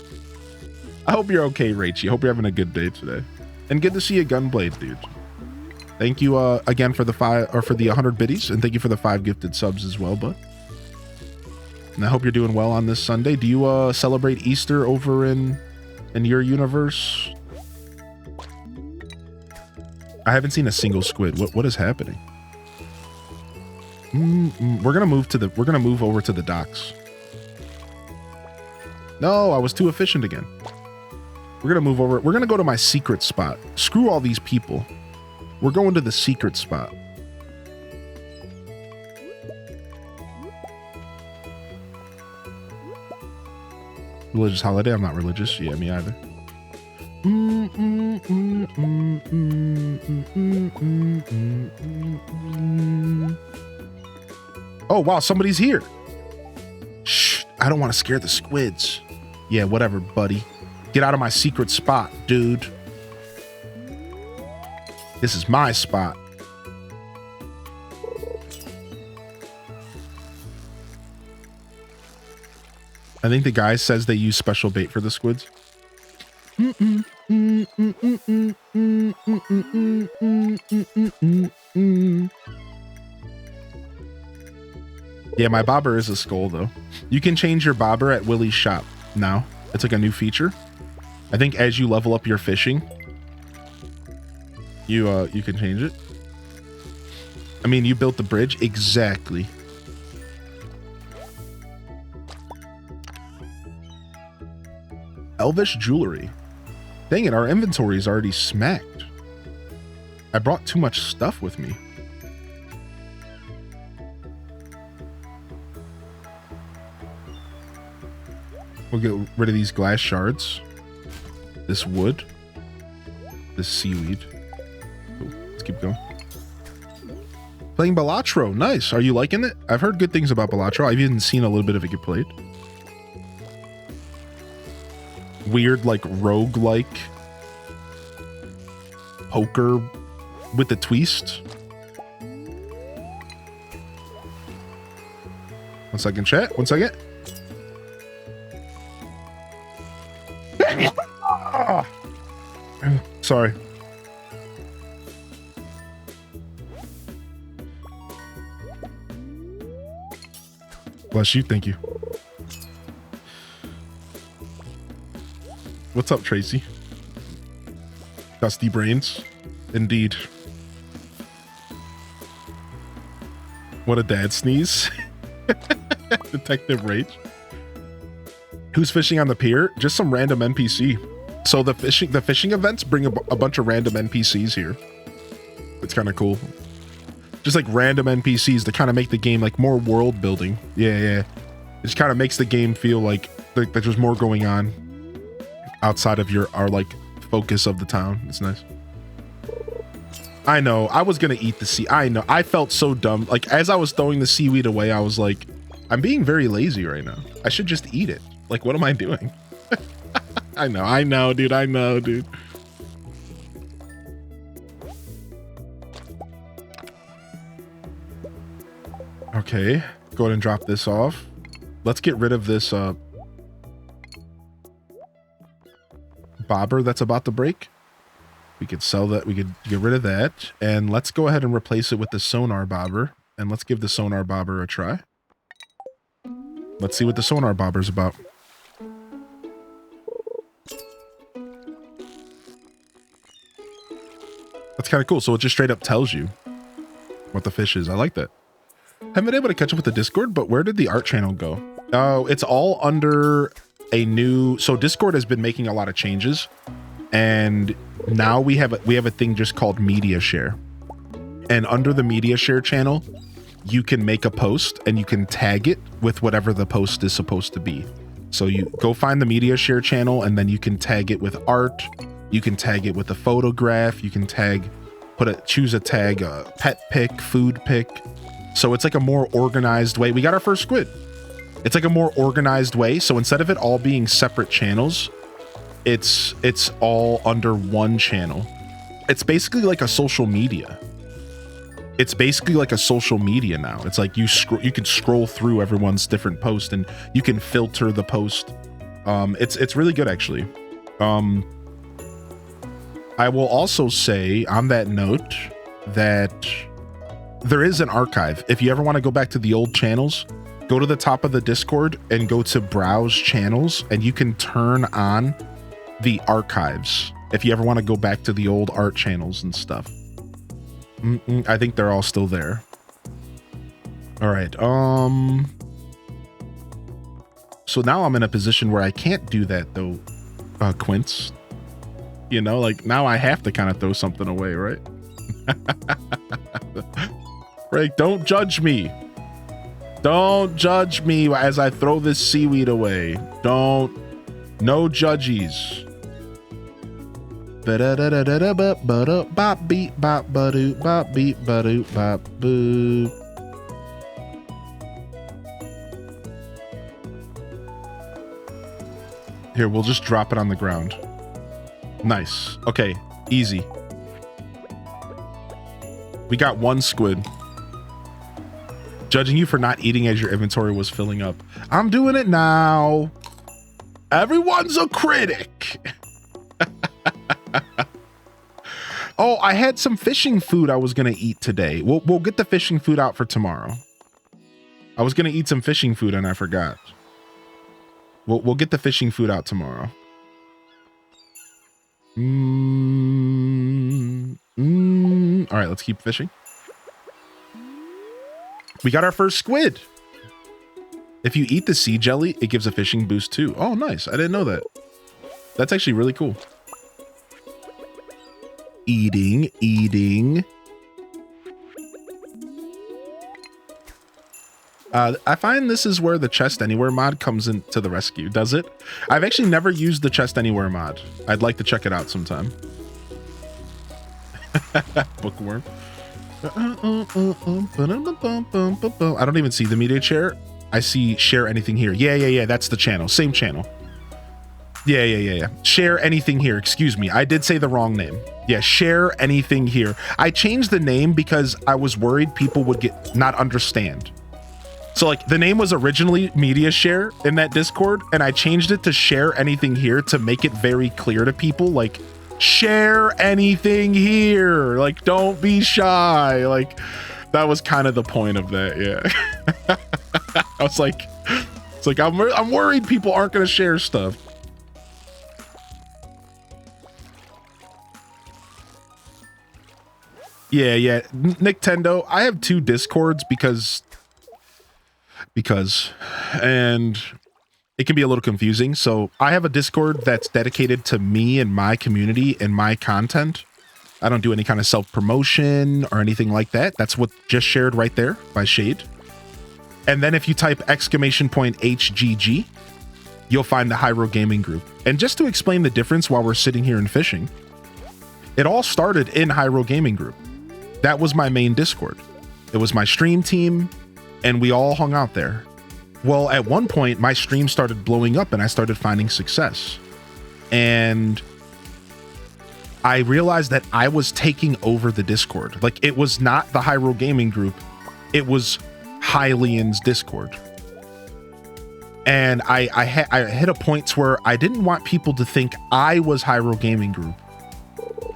I hope you're okay, Rachie. Hope you're having a good day today. And good to see you, Gunblade, dude. Thank you again for the 100 biddies, and thank you for the 5 gifted subs as well, bud. And I hope you're doing well on this Sunday. Do you celebrate Easter over in your universe? I haven't seen a single squid. What is happening? We're gonna move over to the docks. No, I was too efficient again. We're gonna move over. We're gonna go to my secret spot. Screw all these people. We're going to the secret spot. Religious holiday? I'm not religious. Yeah, me either. Oh, wow, somebody's here. Shh, I don't want to scare the squids. Yeah, whatever, buddy. Get out of my secret spot, dude. This is my spot. I think the guy says they use special bait for the squids. Yeah, my bobber is a skull, though. You can change your bobber at Willie's shop now. It's like a new feature. I think as you level up your fishing, you can change it. I mean, you built the bridge. Exactly. Elvish jewelry. Dang it, our inventory is already smacked. I brought too much stuff with me. We'll get rid of these glass shards. This wood. This seaweed. Oh, let's keep going. Playing Balatro. Nice. Are you liking it? I've heard good things about Balatro. I've even seen a little bit of it get played. Weird, like, rogue-like poker with a twist. 1 second, chat. 1 second. Sorry. Bless you. Thank you. What's up, Tracy? Dusty brains. Indeed. What a dad sneeze. Detective Rage. Who's fishing on the pier? Just some random NPC. So the fishing events bring a bunch of random NPCs here. It's kind of cool. Just like random NPCs to kind of make the game like more world building. Yeah. It just kind of makes the game feel like there's more going on outside of our like focus of the town. It's nice. I know. I was gonna eat the sea. I know. I felt so dumb. Like as I was throwing the seaweed away, I was like, I'm being very lazy right now. I should just eat it. Like, what am I doing? I know, dude. Okay, go ahead and drop this off. Let's get rid of this bobber that's about to break. We could sell that. We could get rid of that. And let's go ahead and replace it with the sonar bobber. And let's give the sonar bobber a try. Let's see what the sonar bobber's about. That's kind of cool. So it just straight up tells you what the fish is. I like that. Haven't been able to catch up with the Discord, but where did the art channel go? Oh, it's all under a new... So Discord has been making a lot of changes. And now we have a thing just called media share. And under the media share channel, you can make a post and you can tag it with whatever the post is supposed to be. So you go find the media share channel and then you can tag it with art. You can tag it with a photograph. You can choose a tag, a pet pic, food pic. So it's like a more organized way. We got our first squid. It's like a more organized way. So instead of it all being separate channels, it's all under one channel. It's basically like a social media. It's basically like a social media now. It's like you can scroll through everyone's different posts and you can filter the post. It's really good actually. I will also say on that note that there is an archive. If you ever want to go back to the old channels, go to the top of the Discord and go to browse channels and you can turn on the archives if you ever want to go back to the old art channels and stuff. I think they're all still there. All right. So now I'm in a position where I can't do that though, Quince. You know, like now I have to kind of throw something away, right? Right, don't judge me. Don't judge me as I throw this seaweed away. No judgies. Bop beep bop ba-doo bop beep ba-doo bop boo. Here, we'll just drop it on the ground. Nice. Okay, easy. We got one squid. Judging you for not eating as your inventory was filling up. I'm doing it now. Everyone's a critic. Oh, I had some fishing food I was gonna eat today. We'll get the fishing food out for tomorrow. I was gonna eat some fishing food and I forgot. We'll get the fishing food out tomorrow. All right, let's keep fishing. We got our first squid. If you eat the sea jelly, it gives a fishing boost too. Oh, nice. I didn't know that. That's actually really cool. Eating. I find this is where the Chest Anywhere mod comes into the rescue, does it? I've actually never used the Chest Anywhere mod. I'd like to check it out sometime. Bookworm. I don't even see the media chair. I see share anything here. Yeah. That's the channel. Same channel. Yeah. Share anything here. Excuse me. I did say the wrong name. Yeah, share anything here. I changed the name because I was worried people would not understand. So like the name was originally Media Share in that Discord, and I changed it to share anything here to make it very clear to people, like share anything here. Like, don't be shy. Like that was kind of the point of that. Yeah. I was like, it's like, I'm worried people aren't going to share stuff. Yeah. Nintendo, I have 2 Discords because and it can be a little confusing. So I have a Discord that's dedicated to me and my community and my content. I don't do any kind of self-promotion or anything like that. That's what just shared right there by Shade. And then if you type !HGG, you'll find the Hyro Gaming Group. And just to explain the difference while we're sitting here and fishing, it all started in Hyro Gaming Group. That was my main Discord. It was my stream team, and we all hung out there. Well, at one point, my stream started blowing up and I started finding success. And I realized that I was taking over the Discord. Like, it was not the Hyro Gaming Group. It was Hylian's Discord. And I hit a point where I didn't want people to think I was Hyro Gaming Group.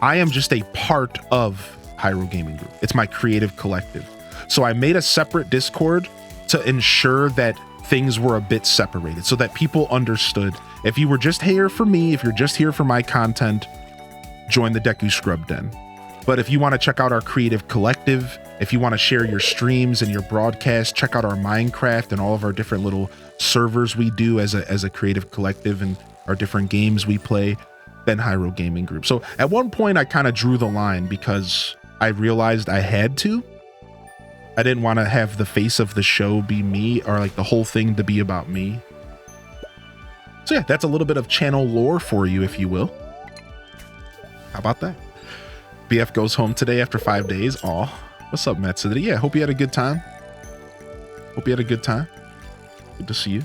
I am just a part of Hyro Gaming Group. It's my creative collective. So I made a separate Discord to ensure that things were a bit separated so that people understood. If you were just here for me, if you're just here for my content, join the Deku Scrub Den. But if you want to check out our creative collective, if you want to share your streams and your broadcast, check out our Minecraft and all of our different little servers we do as a creative collective and our different games we play, then Hyro Gaming Group. So at one point I kind of drew the line because I realized I had to. I didn't want to have the face of the show be me, or like the whole thing to be about me. So yeah, that's a little bit of channel lore for you, if you will. How about that? BF goes home today after 5 days. Aw, what's up, Matt? Yeah, hope you had a good time. Hope you had a good time. Good to see you.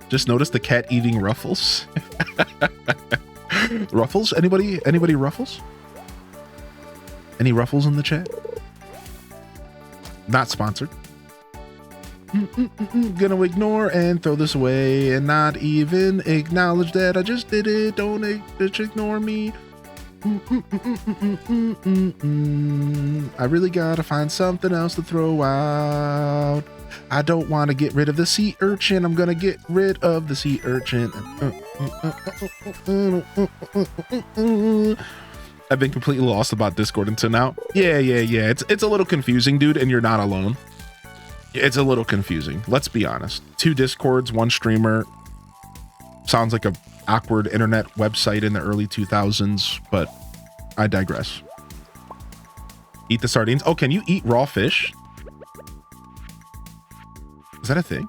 Just noticed the cat eating Ruffles. Ruffles? Anybody Ruffles? Any Ruffles in the chat? Not sponsored. Gonna ignore and throw this away and not even acknowledge that I just did it. Don't just ignore me. I really gotta find something else to throw out. I don't want to get rid of the sea urchin. I'm gonna get rid of the sea urchin. I've been completely lost about Discord until now. Yeah. It's a little confusing, dude, and you're not alone. It's a little confusing. Let's be honest. 2 Discords, 1 streamer. Sounds like a awkward internet website in the early 2000s, but I digress. Eat the sardines. Oh, can you eat raw fish? Is that a thing?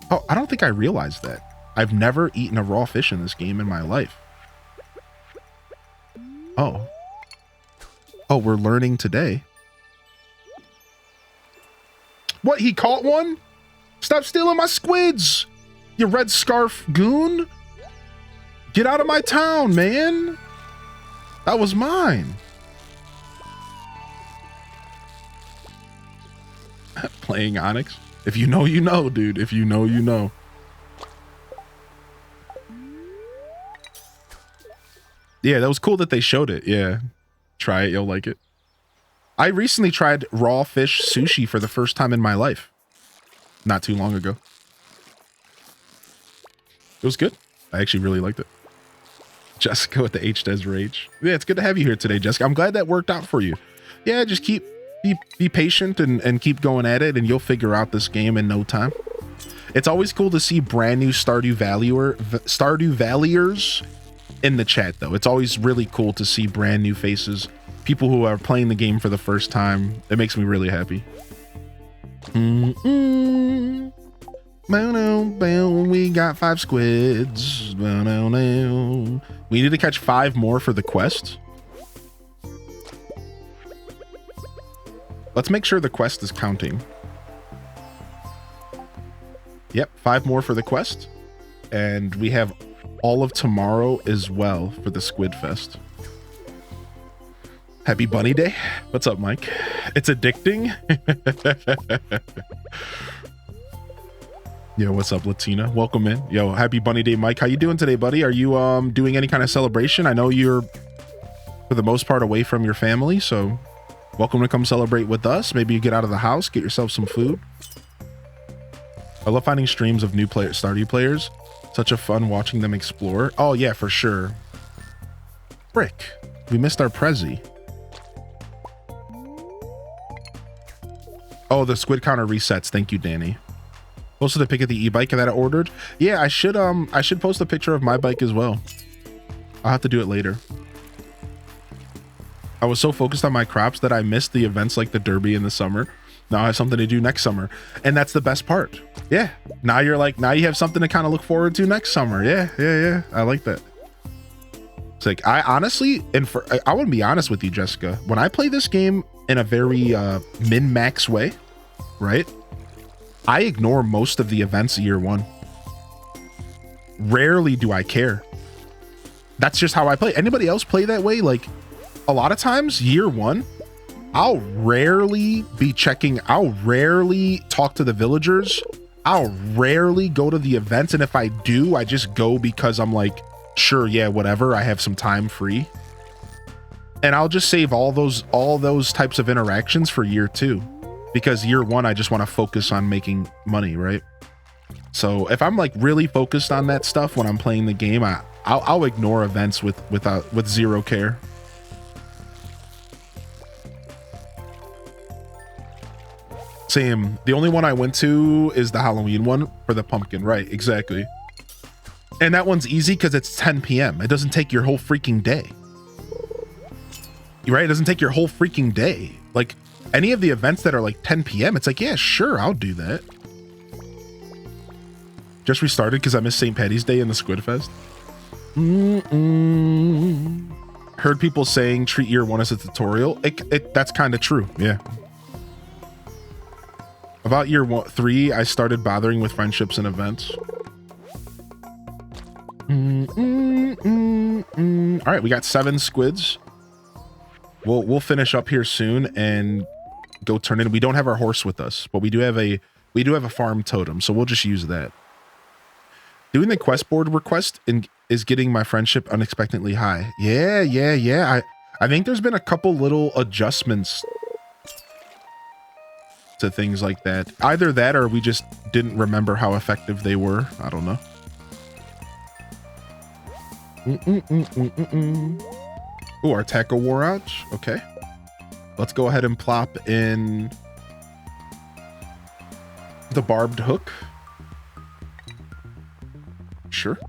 Oh, I don't think I realized that. I've never eaten a raw fish in this game in my life. Oh, we're learning today. What, he caught one? Stop stealing my squids, you red scarf goon. Get out of my town, man. That was mine. Playing Onyx. If you know, you know, dude. If you know, you know. Yeah, that was cool that they showed it. Yeah. Try it, you'll like it. I recently tried raw fish sushi for the first time in my life. Not too long ago. It was good. I actually really liked it. Jessica with the H-Des Rage. Yeah, it's good to have you here today, Jessica. I'm glad that worked out for you. Yeah, just be patient and keep going at it, and you'll figure out this game in no time. It's always cool to see brand new Stardew Valleyers in the chat, though. It's always really cool to see brand new faces, people who are playing the game for the first time. It makes me really happy. We got 5 squids. We need to catch 5 more for the quest. Let's make sure the quest is counting. Yep, 5 more for the quest. And we have all of tomorrow as well for the Squid Fest. Happy Bunny Day. What's up, Mike? It's addicting. Yo, what's up, Latina? Welcome in. Yo, happy Bunny Day, Mike. How you doing today, buddy? Are you doing any kind of celebration? I know you're, for the most part, away from your family, so welcome to come celebrate with us. Maybe you get out of the house, get yourself some food. I love finding streams of new Stardew players. Such a fun watching them explore. Oh, yeah, for sure. Frick. We missed our Prezi. Oh, the squid counter resets. Thank you, Danny. Posted a pic of the e-bike that I ordered. Yeah, I should post a picture of my bike as well. I'll have to do it later. I was so focused on my crops that I missed the events like the Derby in the summer. Now I have something to do next summer. And that's the best part. Yeah. Now you have something to kind of look forward to next summer. Yeah. I like that. It's like, I honestly, I want to be honest with you, Jessica. When I play this game in a very min-max way, right? I ignore most of the events year 1. Rarely do I care. That's just how I play. Anybody else play that way? Like, a lot of times, year 1, I'll rarely be checking. I'll rarely talk to the villagers. I'll rarely go to the events. And if I do, I just go because I'm like, sure, yeah, whatever. I have some time free. And I'll just save all those types of interactions for year 2. Because year 1, I just want to focus on making money, right? So if I'm like really focused on that stuff when I'm playing the game, I'll ignore events with zero care. Same. The only one I went to is the Halloween one for the pumpkin, right? Exactly. And that one's easy because it's 10 p.m. It doesn't take your whole freaking day. Right? It doesn't take your whole freaking day. Like, any of the events that are like 10 p.m., it's like, yeah, sure, I'll do that. Just restarted because I missed St. Patty's Day in the Squid Fest. Heard people saying treat year 1 as a tutorial. That's kind of true, yeah. About year 3, I started bothering with friendships and events. All right, we got 7 squids. We'll finish up here soon and go turn in. We don't have our horse with us, but we do have a farm totem, so we'll just use that. Doing the quest board request is getting my friendship unexpectedly high. Yeah. I think there's been a couple little adjustments to things like that. Either that or we just didn't remember how effective they were. I don't know. Oh, our tackle wore out. Okay. Let's go ahead and plop in the barbed hook. Sure.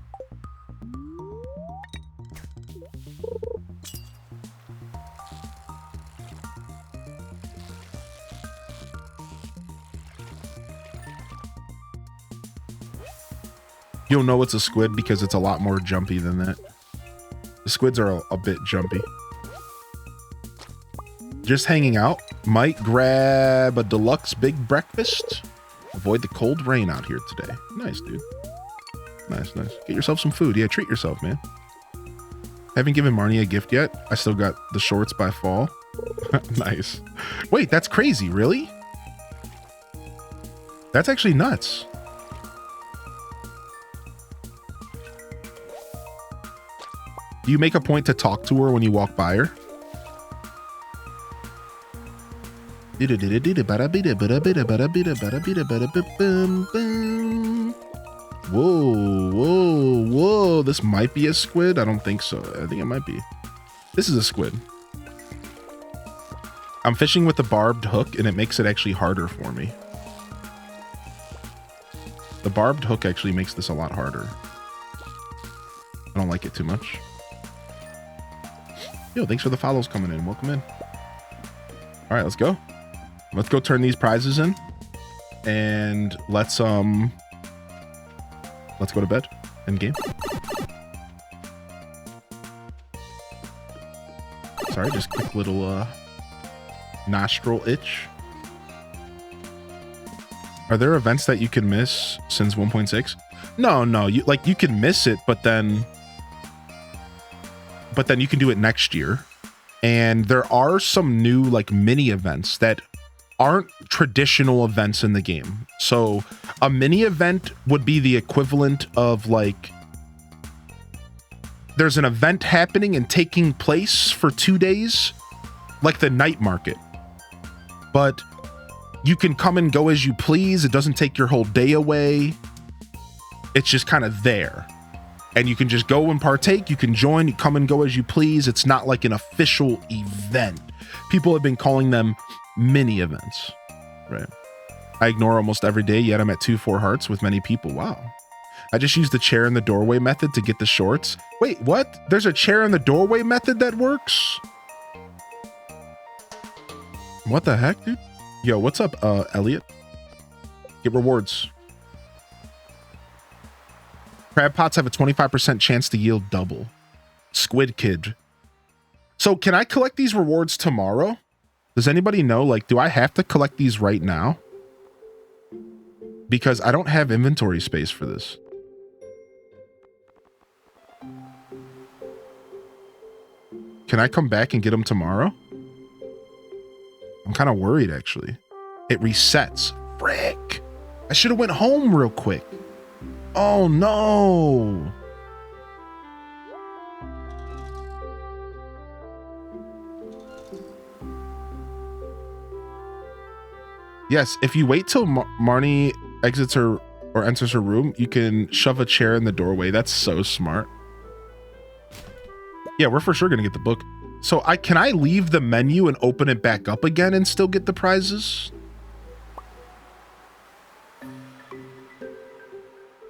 You'll know it's a squid because it's a lot more jumpy than that. The squids are a bit jumpy. Just hanging out. Might grab a deluxe big breakfast. Avoid the cold rain out here today. Nice, dude. Nice. Get yourself some food. Yeah, treat yourself, man. Haven't given Marnie a gift yet. I still got the shorts by fall. Nice. Wait, that's crazy. Really? That's actually nuts. Do you make a point to talk to her when you walk by her? Whoa. This might be a squid. I don't think so. I think it might be. This is a squid. I'm fishing with the barbed hook and it makes it actually harder for me. The barbed hook actually makes this a lot harder. I don't like it too much. Yo, thanks for the follows coming in. Welcome in. All right, let's go. Let's go turn these prizes in. And let's go to bed. End game. Sorry, just quick little nostril itch. Are there events that you can miss since 1.6? No, you can miss it, but then you can do it next year. And there are some new like mini events that aren't traditional events in the game. So a mini event would be the equivalent of like, there's an event happening and taking place for 2 days, like the night market. But you can come and go as you please. It doesn't take your whole day away. It's just kind of there. And you can just go and partake. You can join, you come and go as you please. It's not like an official event. People have been calling them mini events, right? I ignore almost every day, yet I'm at 2-4 hearts with many people. Wow. I just used the chair in the doorway method to get the shorts. Wait, what? There's a chair in the doorway method that works? What the heck, dude? Yo, what's up, Elliot? Get rewards. Crab pots have a 25% chance to yield double. Squid Kid. So can I collect these rewards tomorrow? Does anybody know? Like, do I have to collect these right now? Because I don't have inventory space for this. Can I come back and get them tomorrow? I'm kind of worried, actually. It resets. Frick. I should have went home real quick. Oh, no. Yes, if you wait till Marnie exits her or enters her room, you can shove a chair in the doorway. That's so smart. Yeah, we're for sure going to get the book. So can I leave the menu and open it back up again and still get the prizes?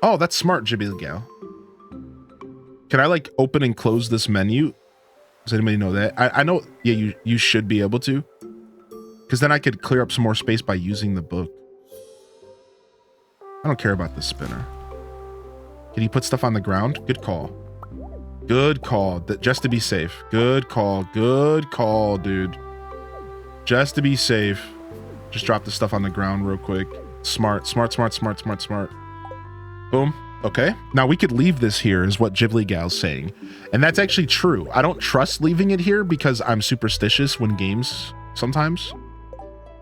Oh, that's smart, Jibby Gal. Can I like open and close this menu? Does anybody know that? I know, yeah, you should be able to. Because then I could clear up some more space by using the book. I don't care about the spinner. Can you put stuff on the ground? Good call. Good call. Just to be safe. Good call. Good call, dude. Just to be safe. Just drop the stuff on the ground real quick. Smart, smart, smart, smart, smart, smart. Boom. Okay. Now we could leave this here is what Ghibli Gal's saying. And that's actually true. I don't trust leaving it here because I'm superstitious when games sometimes.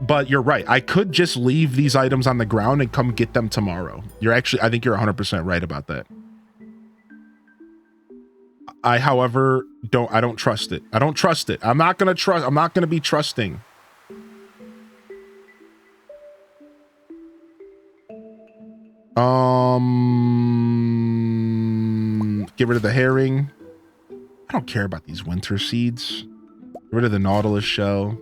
But you're right. I could just leave these items on the ground and come get them tomorrow. I think you're 100% right about that. I, however, don't trust it. I don't trust it. I'm not going to be trusting. Get rid of the herring. I don't care about these winter seeds. Get rid of the nautilus shell.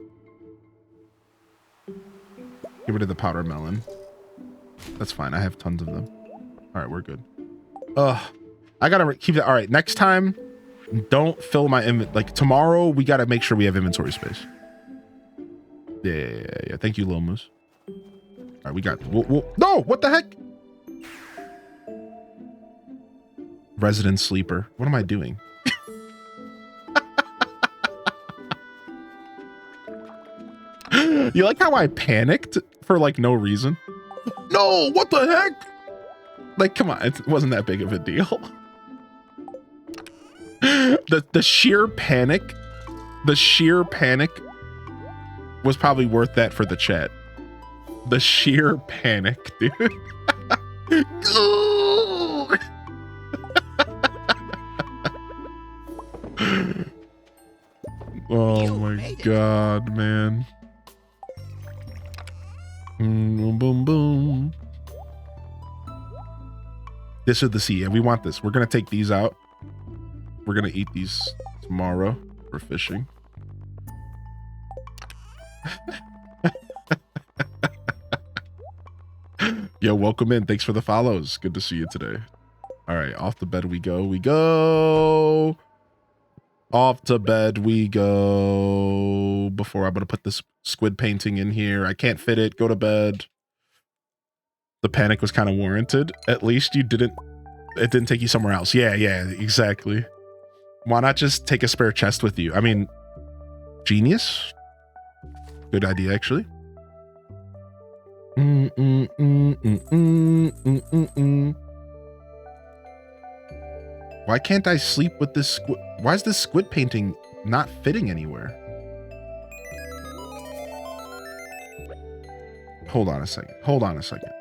Get rid of the powder melon. That's fine. I have tons of them. All right, we're good. I gotta keep it. All right, next time, don't fill my like tomorrow. We gotta make sure we have inventory space. Yeah. Thank you, Lil Moose. All right, we got. No, what the heck? Resident sleeper. What am I doing? You like how I panicked for like no reason? No, what the heck? Like, come on, it wasn't that big of a deal. The sheer panic was probably worth that for the chat. The sheer panic, dude. Oh my god, man. Boom, boom, boom. This is the sea. Yeah, we want this. We're going to take these out. We're going to eat these tomorrow for fishing. Yo, welcome in. Thanks for the follows. Good to see you today. All right, off to bed we go. We go. Off to bed we go. Before I'm going to put this squid painting in here. I can't fit it. Go to bed. The panic was kind of warranted. At least it didn't take you somewhere else. Yeah, exactly. Why not just take a spare chest with you? I mean, genius. Good idea, actually. Why can't I sleep with this squid? Why is this squid painting not fitting anywhere? Hold on a second. Hold on a second.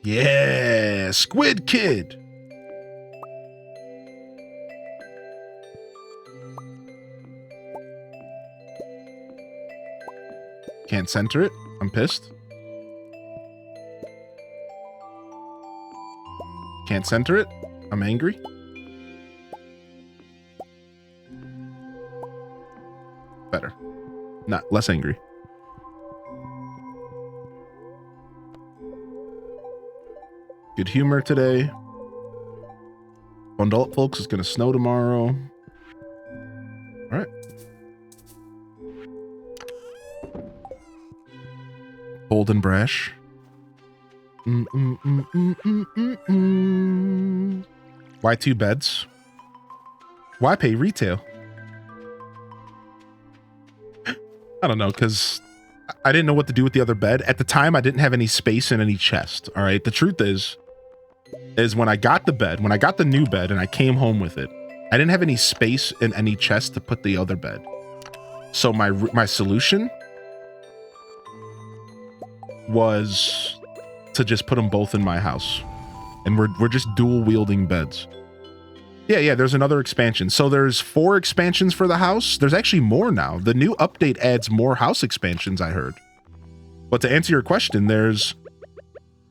Yeah, Squid Kid. Can't center it. I'm pissed. Can't center it. I'm angry. Better. Not less angry. Good humor today. Bundle up, folks. It's going to snow tomorrow. All right. Bold and brash. Why 2 beds? Why pay retail? I don't know, because I didn't know what to do with the other bed. At the time, I didn't have any space in any chest. All right. The truth is when I got the bed, when I got the new bed and I came home with it, I didn't have any space in any chest to put the other bed. So my solution was to just put them both in my house. And we're just dual wielding beds. Yeah, there's another expansion. So there's 4 expansions for the house. There's actually more now. The new update adds more house expansions, I heard. But to answer your question, there's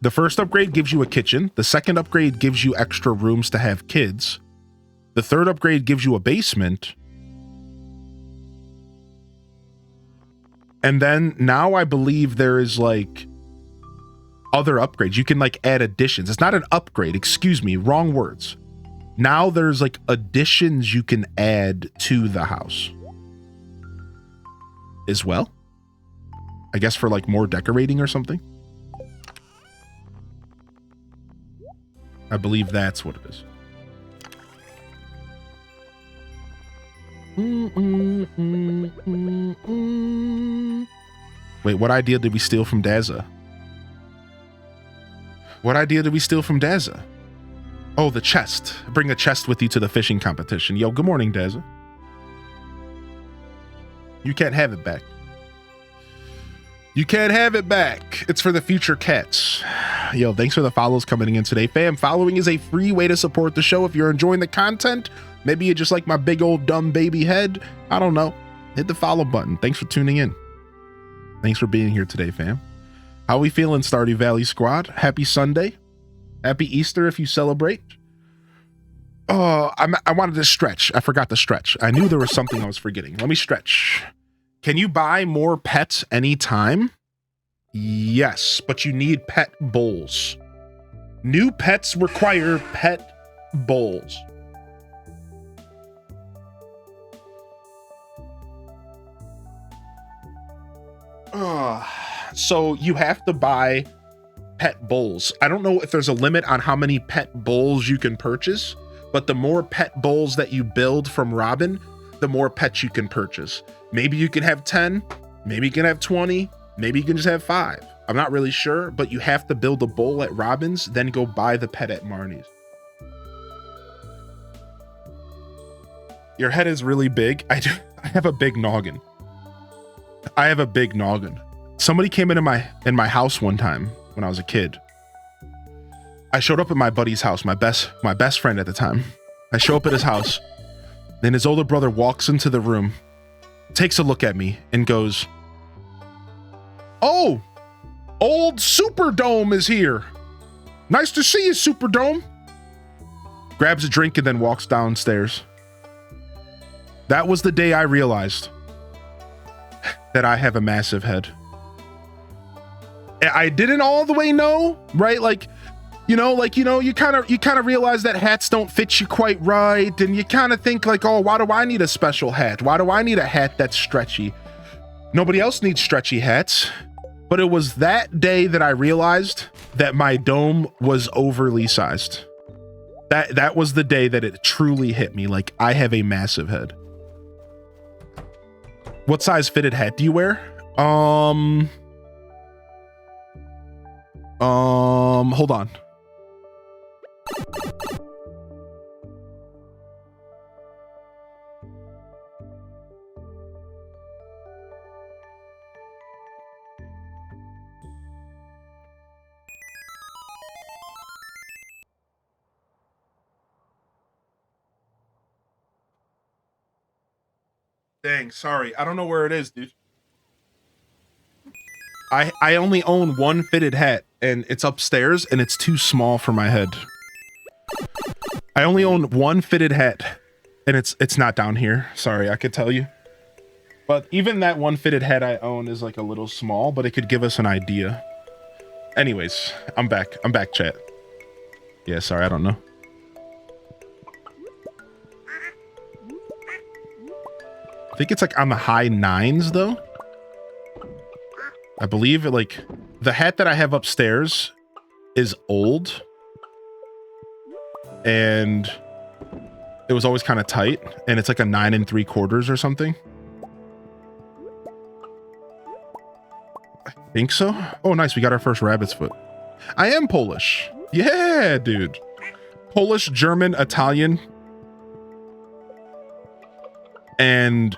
the first upgrade gives you a kitchen. The second upgrade gives you extra rooms to have kids. The third upgrade gives you a basement. And then now I believe there is like other upgrades. You can like add additions. It's not an upgrade. Excuse me. Wrong words. Now there's like additions you can add to the house as well. I guess for like more decorating or something. I believe that's what it is. Wait, what idea did we steal from Dazza? What idea did we steal from Dazza? Oh, the chest. Bring a chest with you to the fishing competition. Yo, good morning, Dazza. You can't have it back. You can't have it back. It's for the future cats. Yo, thanks for the follows coming in today. Fam, following is a free way to support the show. If you're enjoying the content, maybe you just like my big old dumb baby head. I don't know. Hit the follow button. Thanks for tuning in. Thanks for being here today, fam. How we feeling, Stardewvalley squad? Happy Sunday. Happy Easter if you celebrate. Oh, I wanted to stretch. I forgot to stretch. I knew there was something I was forgetting. Let me stretch. Can you buy more pets anytime? Yes, but you need pet bowls. New pets require pet bowls. So you have to buy pet bowls. I don't know if there's a limit on how many pet bowls you can purchase, but the more pet bowls that you build from Robin, the more pets you can purchase. Maybe you can have 10, maybe you can have 20, maybe you can just have 5. I'm not really sure, but you have to build a bowl at Robin's, then go buy the pet at Marnie's. Your head is really big. I have a big noggin. I have a big noggin. Somebody came into my house one time when I was a kid. I showed up at my buddy's house, my best friend at the time. I show up at his house. Then his older brother walks into the room, takes a look at me, and goes, "Oh, old Superdome is here. Nice to see you, Superdome." Grabs a drink and then walks downstairs. That was the day I realized that I have a massive head. I didn't all the way know, right? Like, you kind of realize that hats don't fit you quite right, and you kind of think like, oh, why do I need a special hat? Why do I need a hat that's stretchy? Nobody else needs stretchy hats. But it was that day that I realized that my dome was overly sized. That was the day that it truly hit me. Like, I have a massive head. What size fitted hat do you wear? Hold on. Dang, sorry. I don't know where it is, dude. I only own one fitted hat, and it's upstairs, and it's too small for my head. I only own one fitted hat, and it's not down here. Sorry, I could tell you. But even that one fitted hat I own is like a little small, but it could give us an idea. Anyways, I'm back. I'm back, chat. Yeah, sorry, I don't know. I think it's like on the high 9s though. I believe like the hat that I have upstairs is old and it was always kind of tight, and it's like a 9 3/4 or something. I think so. Oh, nice. We got our first rabbit's foot. I am Polish. Yeah, dude. Polish, German, Italian. And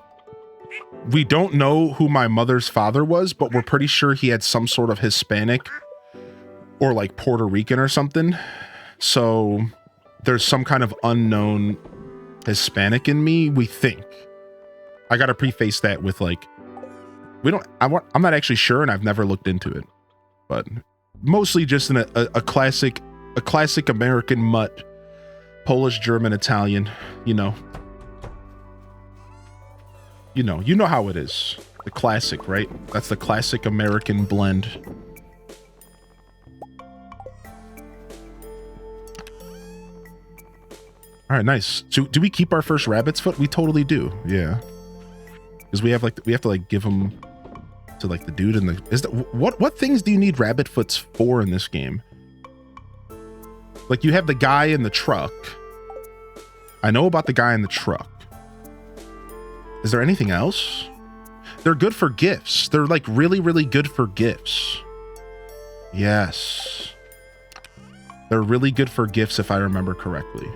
we don't know who my mother's father was, but we're pretty sure he had some sort of Hispanic or like Puerto Rican or something. So there's some kind of unknown Hispanic in me, we think. I got to preface that with like, I'm not actually sure, and I've never looked into it, but mostly just a classic American mutt, Polish, German, Italian, you know how it is. The classic, right? That's the classic American blend. All right, nice. So do we keep our first rabbit's foot? We totally do. Yeah. Because we have to like give them to like the dude in the, what things do you need rabbit foots for in this game? Like you have the guy in the truck. I know about the guy in the truck. Is there anything else? They're good for gifts. They're like really, really good for gifts. Yes. They're really good for gifts if I remember correctly.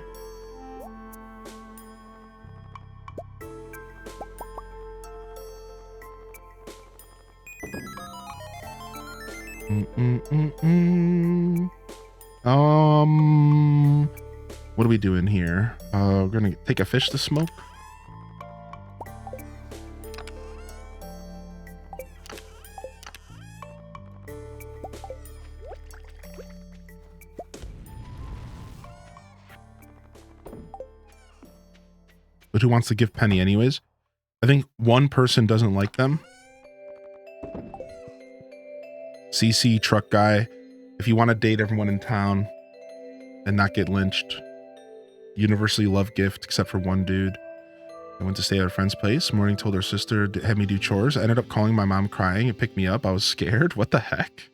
What are we doing here? We're gonna take a fish to smoke. But who wants to give Penny anyways? I think one person doesn't like them. CC truck guy. If you want to date everyone in town and not get lynched. Universally love gift except for one dude. I went to stay at a friend's place. Morning told her sister to have me do chores. I ended up calling my mom crying. It picked me up. I was scared. What the heck?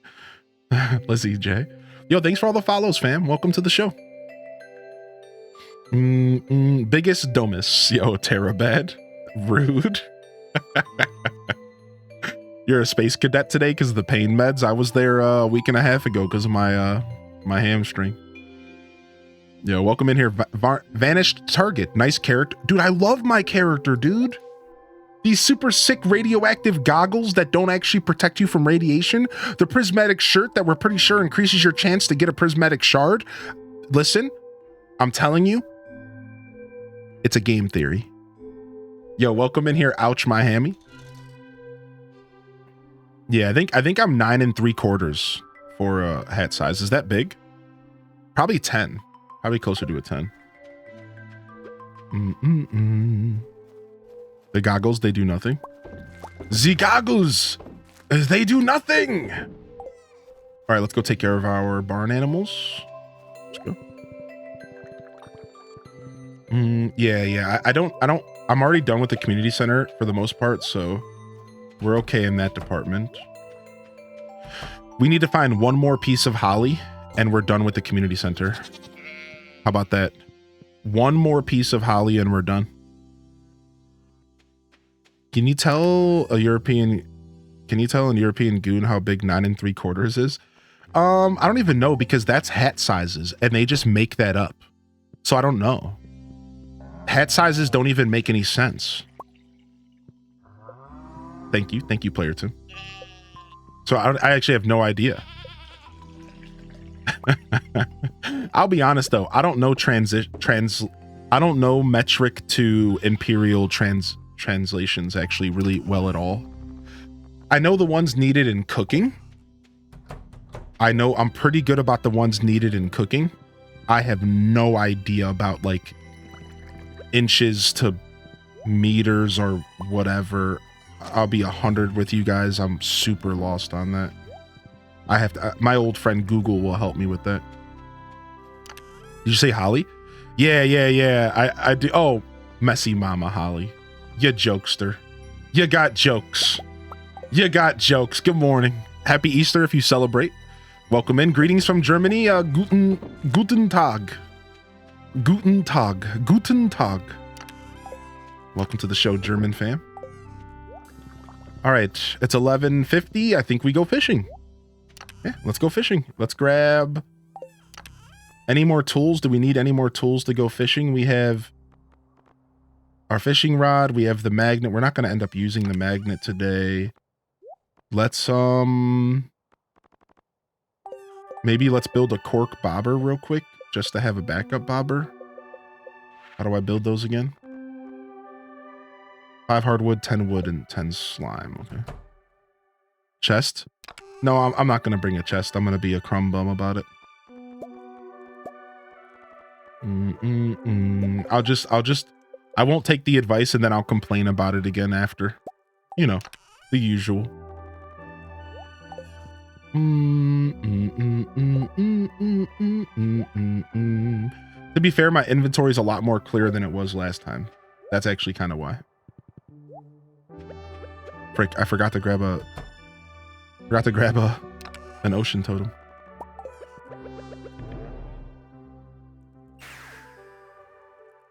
Lizzie J. Yo, thanks for all the follows, fam. Welcome to the show. Biggest Domus. Yo, Terabad. Rude. You're a space cadet today because of the pain meds. I was there a week and a half ago because of my my hamstring. Yo, welcome in here. Vanished Target. Nice character. Dude, I love my character, dude. These super sick radioactive goggles that don't actually protect you from radiation. The prismatic shirt that we're pretty sure increases your chance to get a prismatic shard. Listen, I'm telling you, it's a game theory. Yo, welcome in here. Ouch, my hammy. Yeah, I think I'm 9 3/4 for hat size. Is that big? Probably 10. Probably closer to a 10. The goggles, they do nothing. The goggles, they do nothing. All right, let's go take care of our barn animals. Let's go. Yeah. I'm already done with the community center for the most part, so we're okay in that department. We need to find one more piece of holly and we're done with the community center. How about that? One more piece of holly and we're done. Can you tell an European goon how big 9 3/4 is? I don't even know, because that's hat sizes and they just make that up. So I don't know. Hat sizes don't even make any sense. Thank you, player 2. So I actually have no idea. I'll be honest though, I don't know I don't know metric to imperial translations actually really well at all. I know the ones needed in cooking. I know I'm pretty good about the ones needed in cooking. I have no idea about like inches to meters or whatever. I'll be 100 with you guys. I'm super lost on that. I have to, my old friend Google will help me with that. Did you say Holly? Yeah. I do. Oh, messy mama Holly. You jokester. You got jokes. Good morning. Happy Easter if you celebrate. Welcome in. Greetings from Germany. Guten Tag. Guten Tag. Welcome to the show, German fam. All right, it's 11:50. I think we go fishing. Yeah, let's go fishing. Let's grab any more tools. Do we need any more tools to go fishing? We have our fishing rod. We have the magnet. We're not going to end up using the magnet today. Let's maybe let's build a cork bobber real quick just to have a backup bobber. How do I build those again? 5 hardwood, 10 wood, and 10 slime. Okay. Chest? No, I'm not going to bring a chest. I'm going to be a crumb bum about it. I won't take the advice and then I'll complain about it again after. You know, the usual. To be fair, my inventory is a lot more clear than it was last time. That's actually kind of why. Frick, I forgot to grab an ocean totem.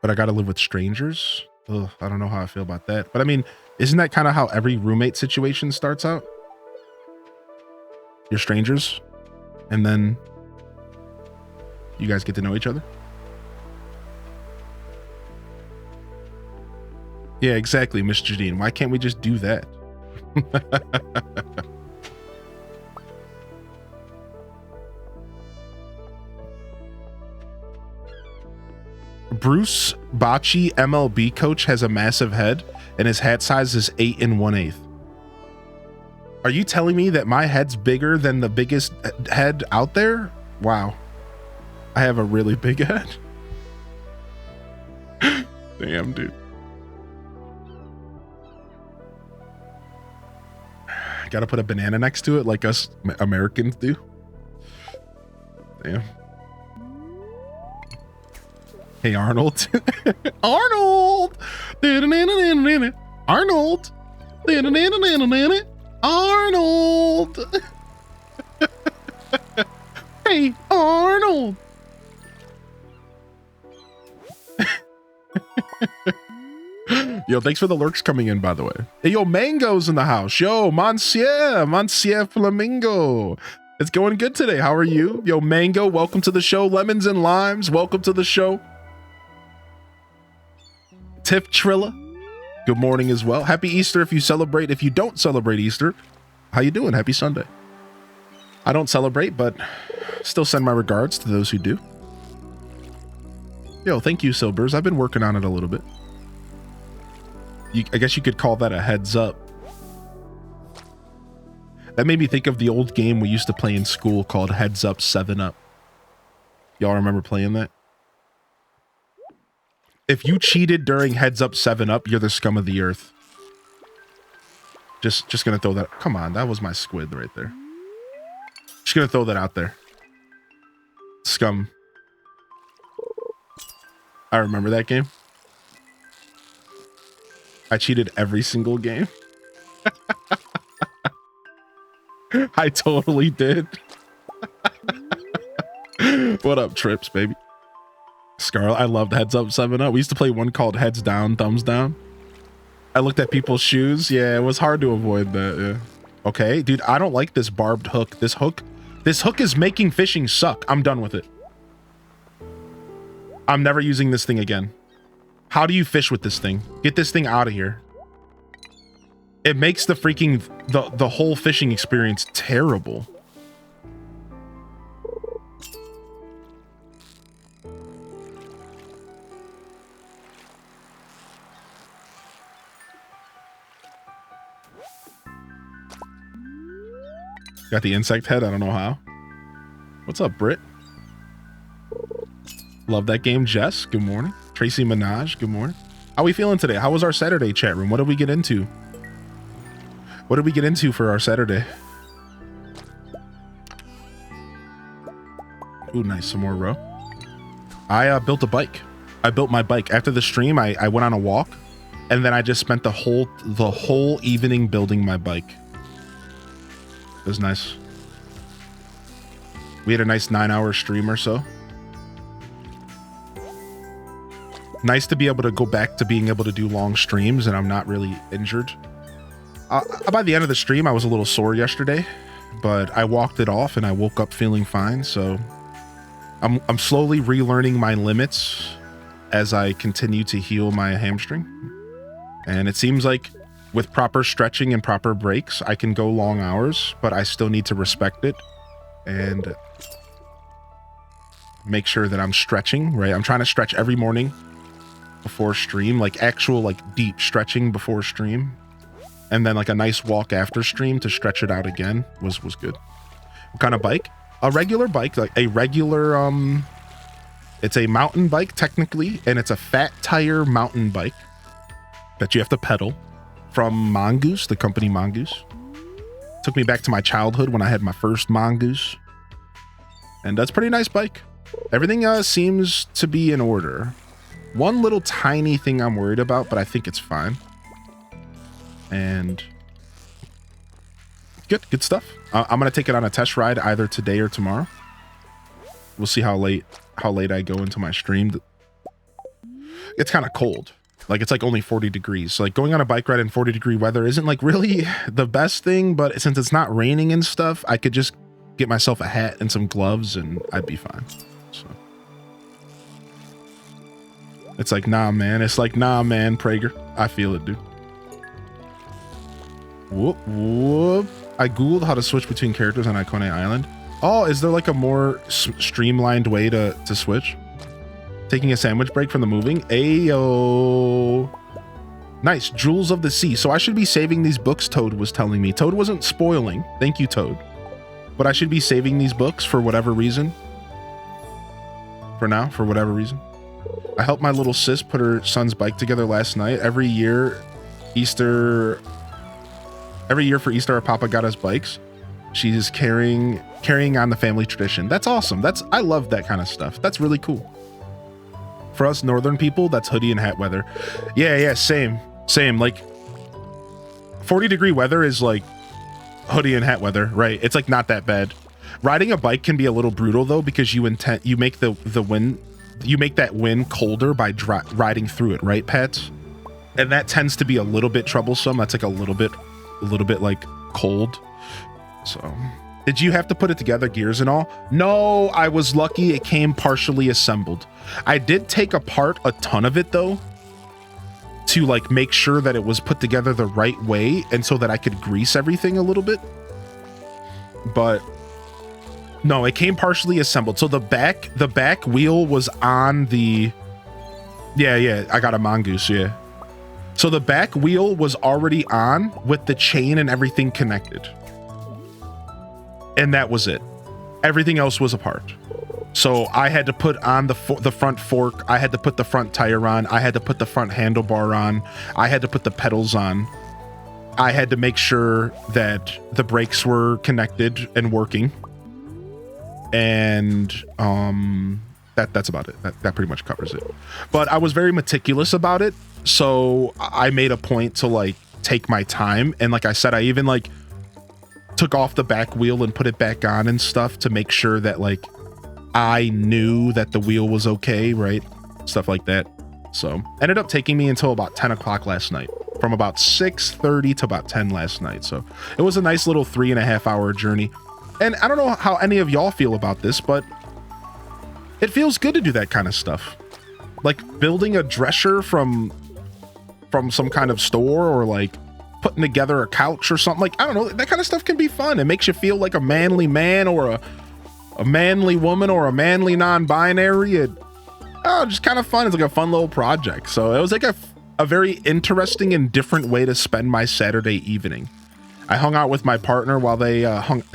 But I gotta live with strangers. Ugh, I don't know how I feel about that. But I mean, isn't that kind of how every roommate situation starts out? You're strangers, and then you guys get to know each other. Yeah, exactly, Miss Jadine. Why can't we just do that? Bruce Bocci, MLB coach, has a massive head and his hat size is 8 1/8. Are you telling me that my head's bigger than the biggest head out there? Wow. I have a really big head. Damn, dude. Gotta put a banana next to it like us Americans do. Damn. Hey, Arnold. Arnold! Arnold! Arnold! Hey, Arnold! Yo, thanks for the lurks coming in, by the way. Hey, yo, Mango's in the house. Yo, Monsieur Flamingo. It's going good today. How are you? Yo, Mango, welcome to the show. Lemons and Limes, welcome to the show. Tiff Trilla, good morning as well. Happy Easter if you celebrate. If you don't celebrate Easter, how you doing? Happy Sunday. I don't celebrate, but still send my regards to those who do. Yo, thank you, Silbers. I've been working on it a little bit. I guess you could call that a heads up. That made me think of the old game we used to play in school called Heads Up 7 Up. Y'all remember playing that? If you cheated during Heads Up 7 Up, you're the scum of the earth. Just gonna throw that. Come on, that was my squid right there. Just gonna throw that out there. Scum. I remember that game. I cheated every single game. I totally did. What up, Trips, baby? Scarlet, I loved Heads Up 7-Up. We used to play one called Heads Down, Thumbs Down. I looked at people's shoes. Yeah, it was hard to avoid that. Yeah. Okay, dude, I don't like this barbed hook. This hook is making fishing suck. I'm done with it. I'm never using this thing again. How do you fish with this thing? Get this thing out of here. It makes the freaking the whole fishing experience terrible. Got the insect head. I don't know how. What's up, Britt? Love that game, Jess. Good morning. Tracy Minaj. Good morning. How we feeling today? How was our Saturday chat room? What did we get into? What did we get into for our Saturday? Ooh, nice. Some more row. I built a bike. I built my bike. After the stream, I went on a walk, and then I just spent the whole evening building my bike. It was nice. We had a nice 9-hour stream or so. Nice to be able to go back to being able to do long streams, and I'm not really injured. By the end of the stream, I was a little sore yesterday, but I walked it off and I woke up feeling fine. So I'm slowly relearning my limits as I continue to heal my hamstring. And it seems like with proper stretching and proper breaks, I can go long hours, but I still need to respect it and make sure that I'm stretching, right? I'm trying to stretch every morning before stream, like actual like deep stretching before stream. And then like a nice walk after stream to stretch it out again was good. What kind of bike? A regular bike, like a regular, it's a mountain bike technically, and it's a fat tire mountain bike that you have to pedal from Mongoose, the company Mongoose. Took me back to my childhood when I had my first Mongoose. And that's a pretty nice bike. Everything seems to be in order. One little tiny thing I'm worried about, but I think it's fine. And good stuff. I'm gonna take it on a test ride either today or tomorrow. We'll see how late I go into my stream. It's kind of cold. Like it's like only 40 degrees. So like going on a bike ride in 40-degree weather isn't like really the best thing, but since it's not raining and stuff, I could just get myself a hat and some gloves and I'd be fine. So it's like, nah, man. It's like, nah, man, Prager. I feel it, dude. Whoop, whoop. I googled how to switch between characters on Icone Island. Oh, is there like a more streamlined way to switch? Taking a sandwich break from the moving? Ayo. Nice. Jewels of the Sea. So I should be saving these books, Toad was telling me. Toad wasn't spoiling. Thank you, Toad. But I should be saving these books for whatever reason. For now, for whatever reason. I helped my little sis put her son's bike together last night. Every year for Easter, our Papa got us bikes. She's carrying on the family tradition. That's awesome. I love that kind of stuff. That's really cool. For us northern people, that's hoodie and hat weather. Yeah, same. Like 40-degree weather is like hoodie and hat weather, right? It's like not that bad. Riding a bike can be a little brutal though, because you make that wind colder by riding through it, right, Pat? And that tends to be a little bit troublesome. That's like a little bit like cold. So did you have to put it together, gears and all? No, I was lucky it came partially assembled. I did take apart a ton of it though, to like make sure that it was put together the right way and so that I could grease everything a little bit. But no, it came partially assembled. So the back wheel was on the, yeah, I got a Mongoose, yeah. So the back wheel was already on with the chain and everything connected. And that was it. Everything else was apart. So I had to put on the front fork. I had to put the front tire on. I had to put the front handlebar on. I had to put the pedals on. I had to make sure that the brakes were connected and working. And that's about it. That pretty much covers it. But I was very meticulous about it. So I made a point to like take my time. And like I said, I even like took off the back wheel and put it back on and stuff to make sure that like I knew that the wheel was okay, right? Stuff like that. So ended up taking me until about 10 o'clock last night, from about 6:30 to about 10 last night. So it was a nice little 3.5 hour journey. And I don't know how any of y'all feel about this, but it feels good to do that kind of stuff. Like building a dresser from some kind of store, or like putting together a couch or something. Like, I don't know, that kind of stuff can be fun. It makes you feel like a manly man, or a manly woman, or a manly non-binary. Just kind of fun. It's like a fun little project. So it was like a very interesting and different way to spend my Saturday evening. I hung out with my partner while they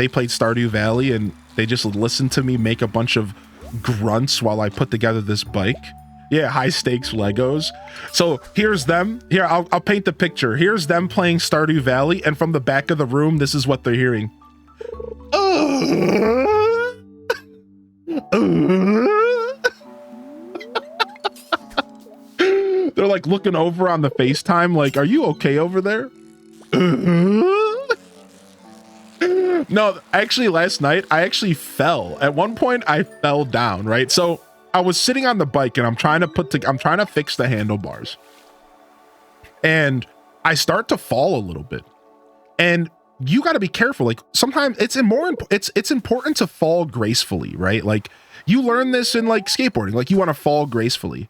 played Stardew Valley, and they just listened to me make a bunch of grunts while I put together this bike. Yeah, high stakes Legos. So here's them. Here, I'll paint the picture. Here's them playing Stardew Valley, and from the back of the room, this is what they're hearing. They're like looking over on the FaceTime, like, "Are you okay over there?" No, actually last night I actually fell. At one point I fell down, right? So I was sitting on the bike and I'm trying to fix the handlebars. And I start to fall a little bit. And you got to be careful. Like sometimes it's important to fall gracefully, right? Like you learn this in like skateboarding, like you want to fall gracefully.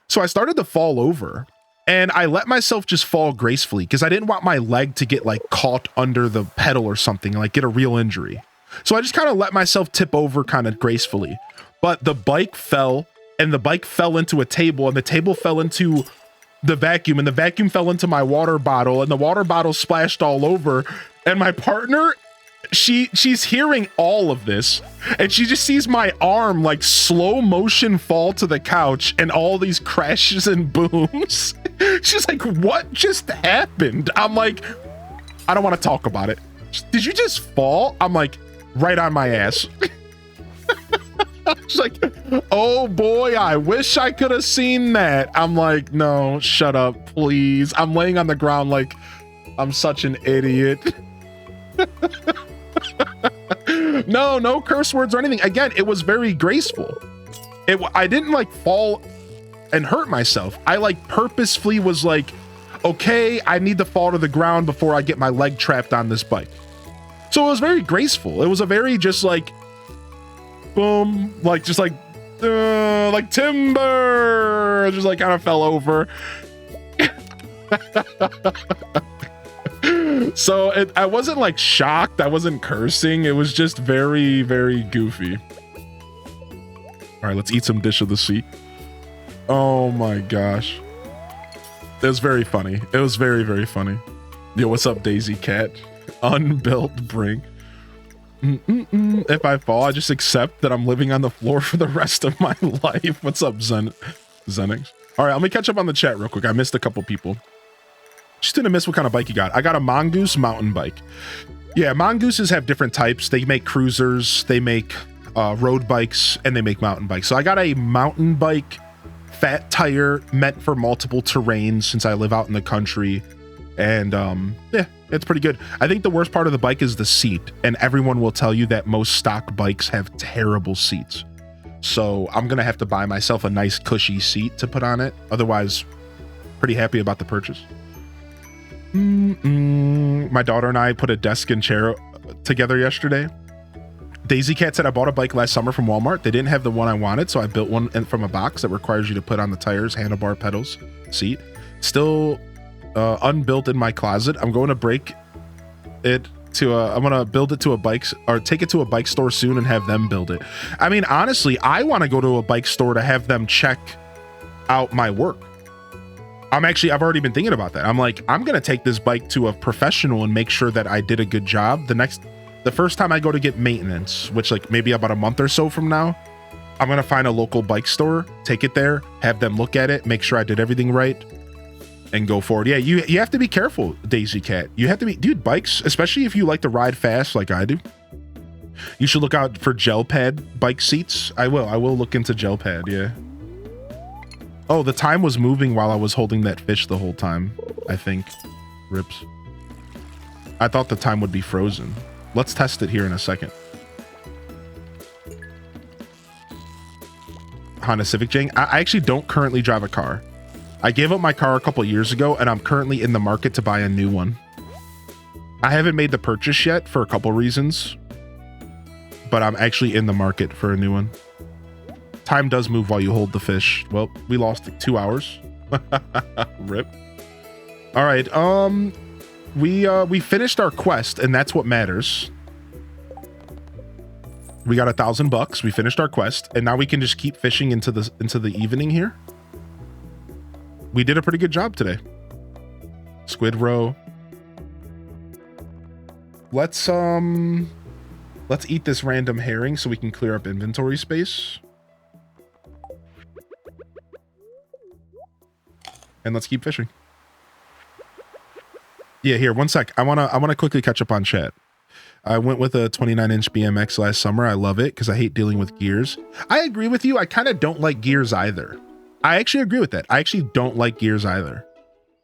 So I started to fall over. And I let myself just fall gracefully because I didn't want my leg to get like caught under the pedal or something, like get a real injury. So I just kind of let myself tip over kind of gracefully. But the bike fell, and the bike fell into a table, and the table fell into the vacuum, and the vacuum fell into my water bottle, and the water bottle splashed all over. And my partner, she's hearing all of this, and she just sees my arm like slow motion fall to the couch and all these crashes and booms. She's like, "What just happened?" I'm like, "I don't want to talk about it." "Did you just fall?" I'm like, "Right on my ass." She's like, "Oh boy, I wish I could have seen that." I'm like, "No, shut up, please." I'm laying on the ground like I'm such an idiot. No curse words or anything. Again, it was very graceful. I didn't like fall and hurt myself. I like purposefully was like, okay, I need to fall to the ground before I get my leg trapped on this bike. So it was very graceful. It was a very just like, boom, like just like timber. Just like kind of fell over. So I wasn't like shocked. I wasn't cursing. It was just very, very goofy. All right, let's eat some dish of the sea. Oh my gosh. It was very funny. It was very, very funny. Yo, what's up, Daisy Cat? Unbuilt brink. If I fall, I just accept that I'm living on the floor for the rest of my life. What's up, Zenix? All right, let me catch up on the chat real quick. I missed a couple people. Just didn't miss what kind of bike you got. I got a Mongoose mountain bike. Yeah, Mongooses have different types. They make cruisers, they make road bikes, and they make mountain bikes. So I got a mountain bike fat tire meant for multiple terrains since I live out in the country. And yeah, it's pretty good. I think the worst part of the bike is the seat. And everyone will tell you that most stock bikes have terrible seats. So I'm going to have to buy myself a nice cushy seat to put on it. Otherwise, pretty happy about the purchase. My daughter and I put a desk and chair together yesterday. Daisy Cat said, "I bought a bike last summer from Walmart. They didn't have the one I wanted, so I built one from a box that requires you to put on the tires, handlebar, pedals, seat. Still unbuilt in my closet. I'm going to break it to I'm going to build it to a bike, or take it to a bike store soon and have them build it." I mean, honestly, I want to go to a bike store to have them check out my work. I've already been thinking about that. I'm like, I'm going to take this bike to a professional and make sure that I did a good job. The first time I go to get maintenance, which like maybe about a month or so from now, I'm going to find a local bike store, take it there, have them look at it, make sure I did everything right. and go forward. Yeah, you have to be careful, Daisy Cat. You have to be, dude, bikes, especially if you like to ride fast like I do. You should look out for gel pad bike seats. I will look into gel pad, yeah. Oh, the time was moving while I was holding that fish the whole time, I think. Rips. I thought the time would be frozen. Let's test it here in a second. Honda Civic, Jang. I actually don't currently drive a car. I gave up my car a couple years ago, and I'm currently in the market to buy a new one. I haven't made the purchase yet for a couple reasons, but I'm actually in the market for a new one. Time does move while you hold the fish. Well, we lost 2 hours. Rip. All right. We finished our quest, and that's what matters. We got $1,000. We finished our quest, and now we can just keep fishing into the evening here. We did a pretty good job today. Squid roe. Let's eat this random herring so we can clear up inventory space. And let's keep fishing. Yeah, here, one sec. I wanna quickly catch up on chat. I went with a 29-inch BMX last summer. I love it because I hate dealing with gears. I agree with you. I kind of don't like gears either. I actually agree with that. I actually don't like gears either.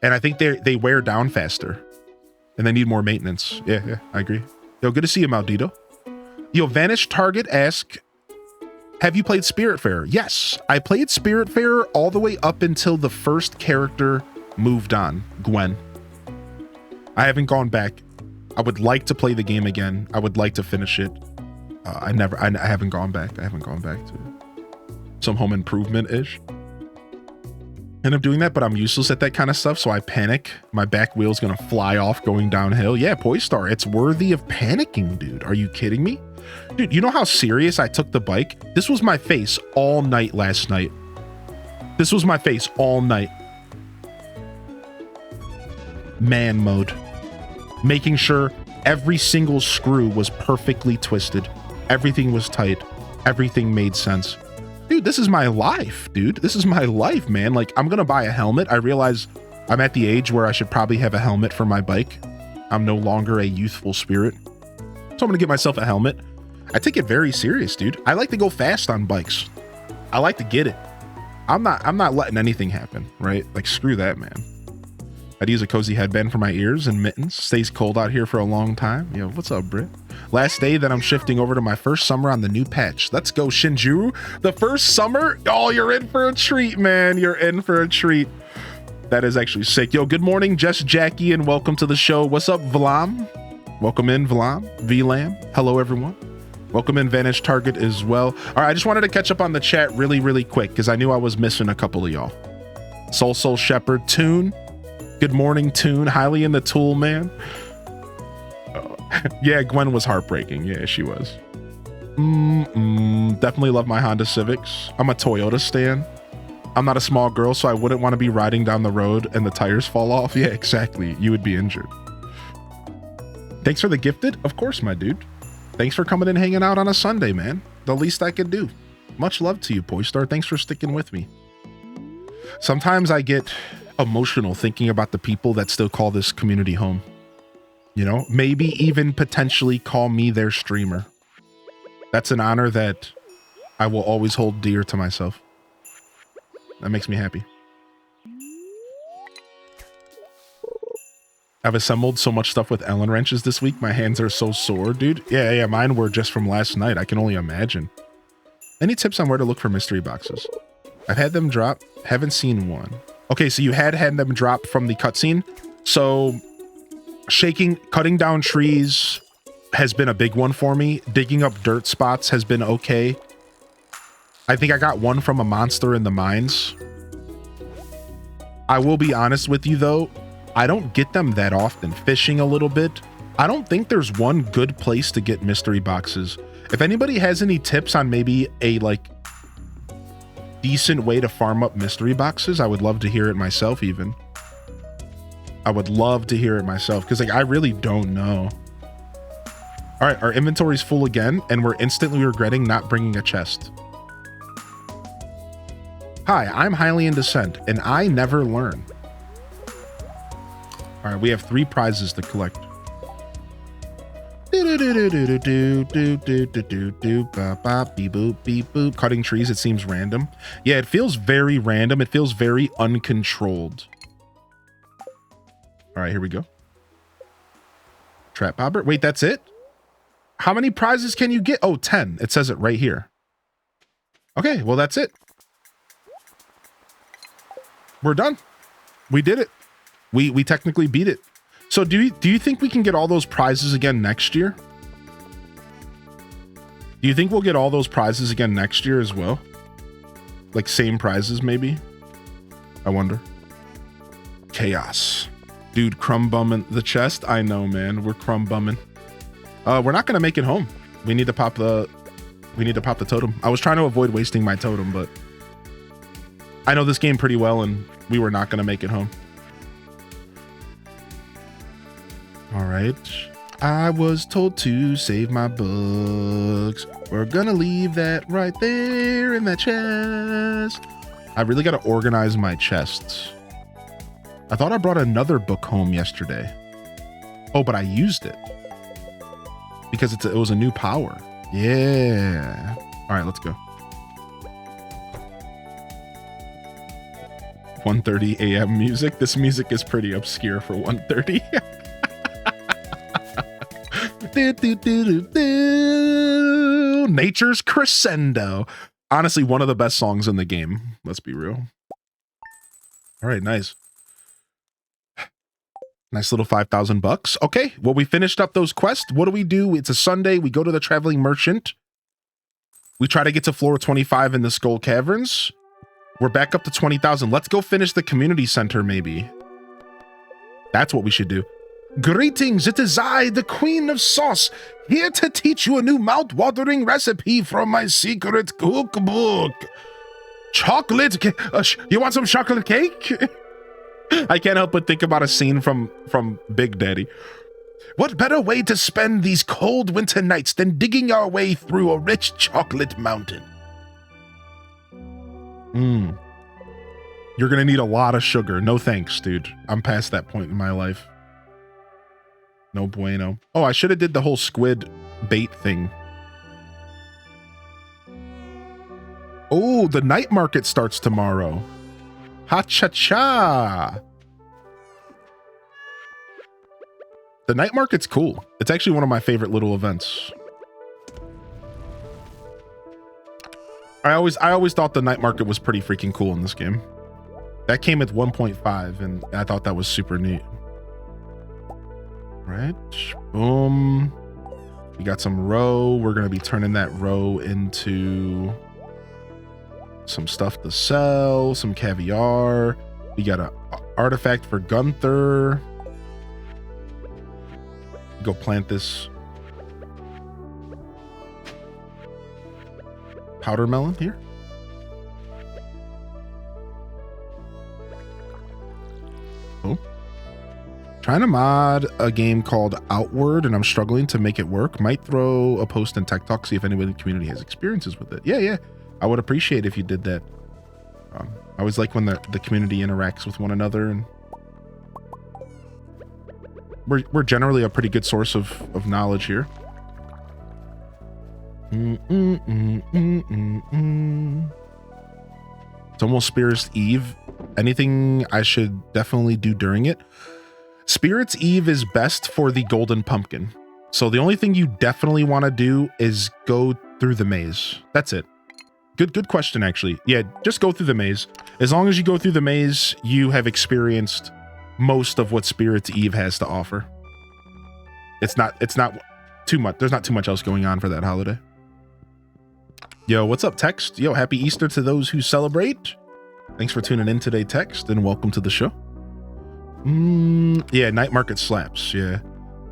And I think they wear down faster. And they need more maintenance. Yeah, I agree. Yo, good to see you, Maldito. Yo, Vanished Target ask, have you played Spiritfarer? Yes, I played Spiritfarer all the way up until the first character moved on, Gwen. I haven't gone back. I would like to play the game again. I would like to finish it. I haven't gone back. I haven't gone back to some home improvement-ish. End up doing that, but I'm useless at that kind of stuff, so I panic. My back wheel's gonna fly off going downhill. Yeah, Poistar, it's worthy of panicking, dude. Are you kidding me? Dude, you know how serious I took the bike? This was my face all night last night. This was my face all night. Man mode. Making sure every single screw was perfectly twisted. Everything was tight. Everything made sense. Dude, this is my life, dude. This is my life, man. Like, I'm gonna buy a helmet. I realize I'm at the age where I should probably have a helmet for my bike. I'm no longer a youthful spirit. So I'm gonna get myself a helmet. I take it very serious, dude. I like to go fast on bikes. I like to get it. I'm not letting anything happen, right? Like, screw that, man. I'd use a cozy headband for my ears and mittens. Stays cold out here for a long time. Yo, what's up, Britt? Last day that I'm shifting over to my first summer on the new patch. Let's go, Shinju. The first summer? Oh, you're in for a treat, man. You're in for a treat. That is actually sick. Yo, good morning, Jess Jackie, and welcome to the show. What's up, Vlam? Welcome in, Vlam. VLAM. Hello, everyone. Welcome in, Vanished Target as well. All right, I just wanted to catch up on the chat really, really quick because I knew I was missing a couple of y'all. Soul Shepherd, Toon. Good morning, Toon. Highly in the tool, man. Yeah, Gwen was heartbreaking. Yeah, she was. Definitely love my Honda Civics. I'm a Toyota stan. I'm not a small girl, so I wouldn't want to be riding down the road and the tires fall off. Yeah, exactly. You would be injured. Thanks for the gifted. Of course, my dude. Thanks for coming and hanging out on a Sunday, man. The least I could do. Much love to you, Poistar. Thanks for sticking with me. Sometimes I get emotional thinking about the people that still call this community home. You know, maybe even potentially call me their streamer. That's an honor that I will always hold dear to myself. That makes me happy. I've assembled so much stuff with Allen wrenches this week. My hands are so sore, dude. Yeah, mine were just from last night. I can only imagine. Any tips on where to look for mystery boxes? I've had them drop. Haven't seen one. Okay, so you had them drop from the cutscene. So cutting down trees has been a big one for me. Digging up dirt spots has been okay. I think I got one from a monster in the mines. I will be honest with you though, I don't get them that often. Fishing a little bit. I don't think there's one good place to get mystery boxes. If anybody has any tips on maybe a decent way to farm up mystery boxes, I would love to hear it myself even. I would love to hear it myself because I really don't know. All right, our inventory's full again and we're instantly regretting not bringing a chest. Hi, I'm highly in descent and I never learn. All right, we have 3 prizes to collect. Cutting trees, it seems random. Yeah, it feels very random. It feels very uncontrolled. All right, here we go. Trap bobber. Wait, that's it? How many prizes can you get? Oh, 10. It says it right here. Okay, well, that's it. We're done. We did it. We technically beat it. So do you think we can get all those prizes again next year? Do you think we'll get all those prizes again next year as well? Like same prizes maybe? I wonder. Chaos. Dude, crumb bumming the chest. I know, man. We're crumb bumming. We're not gonna make it home. We need to pop the totem. I was trying to avoid wasting my totem, but I know this game pretty well and we were not gonna make it home. All right. I was told to save my books. We're gonna leave that right there in that chest. I really gotta organize my chests. I thought I brought another book home yesterday. Oh, but I used it because it was a new power. Yeah. All right, let's go. 1:30 a.m. music. This music is pretty obscure for 1:30. Nature's Crescendo. Honestly, one of the best songs in the game. Let's be real. All right, nice. Nice little 5,000 bucks. Okay, well, we finished up those quests. What do? It's a Sunday. We go to the Traveling Merchant. We try to get to floor 25 in the Skull Caverns. We're back up to 20,000. Let's go finish the community center, maybe. That's what we should do. Greetings, it is I, the Queen of Sauce, here to teach you a new mouth-watering recipe from my secret cookbook. Chocolate cake. You want some chocolate cake? I can't help but think about a scene from Big Daddy. What better way to spend these cold winter nights than digging our way through a rich chocolate mountain? You're gonna need a lot of sugar. No thanks, dude. I'm past that point in my life. No bueno. Oh, I should have did the whole squid bait thing. Oh, the night market starts tomorrow. Ha-cha-cha. The night market's cool. It's actually one of my favorite little events. I always thought the night market was pretty freaking cool in this game. That came at 1.5 and I thought that was super neat. Right, boom. We got some roe. We're gonna be turning that roe into some stuff to sell, some caviar. We got an artifact for Gunther. Go plant this powder melon here. Oh. Trying to mod a game called Outward, and I'm struggling to make it work. Might throw a post in Tech Talk, see if anyone in the community has experiences with it. Yeah. I would appreciate if you did that. I always like when the community interacts with one another, and we're generally a pretty good source of knowledge here. It's almost Spirits Eve. Anything I should definitely do during it? Spirits Eve is best for the golden pumpkin. So the only thing you definitely want to do is go through the maze. That's it. Good question, actually. Yeah, just go through the maze. As long as you go through the maze, you have experienced most of what Spirits Eve has to offer. It's not too much. There's not too much else going on for that holiday. Yo, what's up, Text? Yo, happy Easter to those who celebrate. Thanks for tuning in today, Text, and welcome to the show. Yeah, night market slaps. Yeah,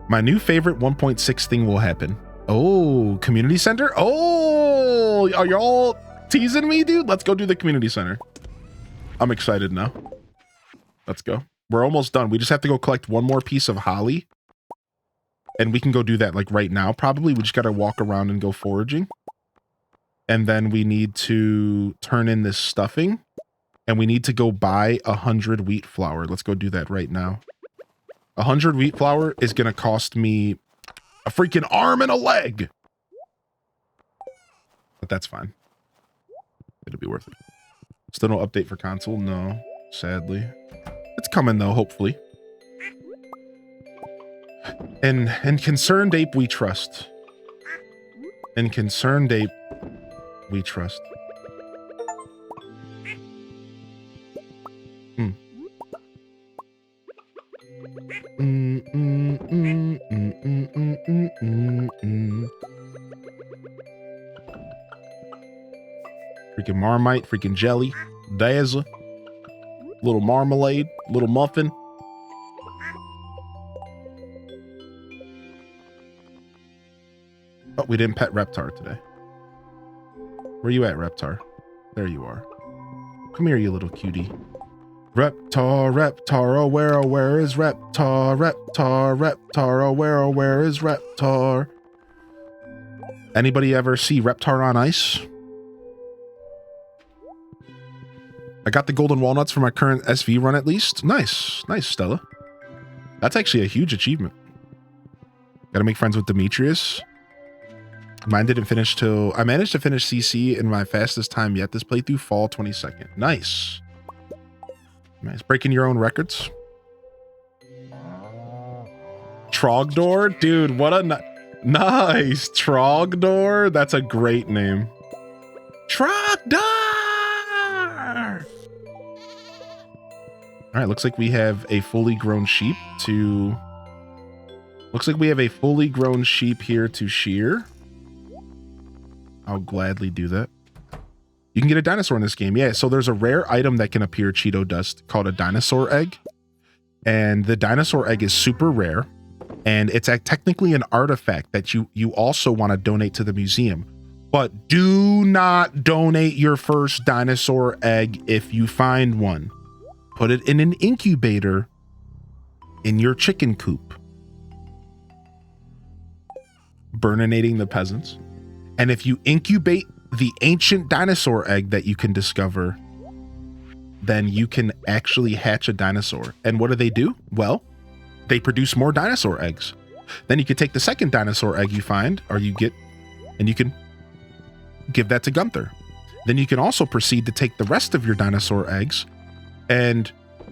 my new favorite 1.6 thing will happen. Oh, community center. Oh, are y'all teasing me, dude? Let's go do the community center. I'm excited now. Let's go. We're almost done. We just have to go collect one more piece of holly, and we can go do that like right now. Probably we just gotta walk around and go foraging, and then we need to turn in this stuffing. And we need to go buy 100 wheat flour. Let's go do that right now. 100 wheat flour is going to cost me a freaking arm and a leg. But that's fine. It'll be worth it. Still no update for console? No, sadly. It's coming though, hopefully. And Concerned Ape we trust. In Concerned Ape we trust. Freaking Marmite, freaking jelly, dazzle, little marmalade, little muffin. Oh, we didn't pet Reptar today. Where you at, Reptar? There you are. Come here, you little cutie. Reptar, Reptar, oh where is Reptar? Reptar, Reptar, oh where is Reptar? Anybody ever see Reptar on ice? I got the golden walnuts for my current SV run at least. Nice, nice, Stella. That's actually a huge achievement. Gotta make friends with Demetrius. Mine didn't finish till... I managed to finish CC in my fastest time yet this playthrough, fall 22nd. Nice. Nice. Breaking your own records. Trogdor? Dude, what a... Nice. Trogdor? That's a great name. Trogdor! Alright, looks like we have a fully grown sheep to... Looks like we have a fully grown sheep here to shear. I'll gladly do that. You can get a dinosaur in this game. Yeah, so there's a rare item that can appear, Cheeto Dust, called a dinosaur egg. And the dinosaur egg is super rare. And it's technically an artifact that you also want to donate to the museum. But do not donate your first dinosaur egg if you find one. Put it in an incubator in your chicken coop. Burninating the peasants. And if you incubate the ancient dinosaur egg that you can discover, then you can actually hatch a dinosaur. And what do? Well, they produce more dinosaur eggs. Then you can take the second dinosaur egg you find, or you get, and you can give that to Gunther. Then you can also proceed to take the rest of your dinosaur eggs, and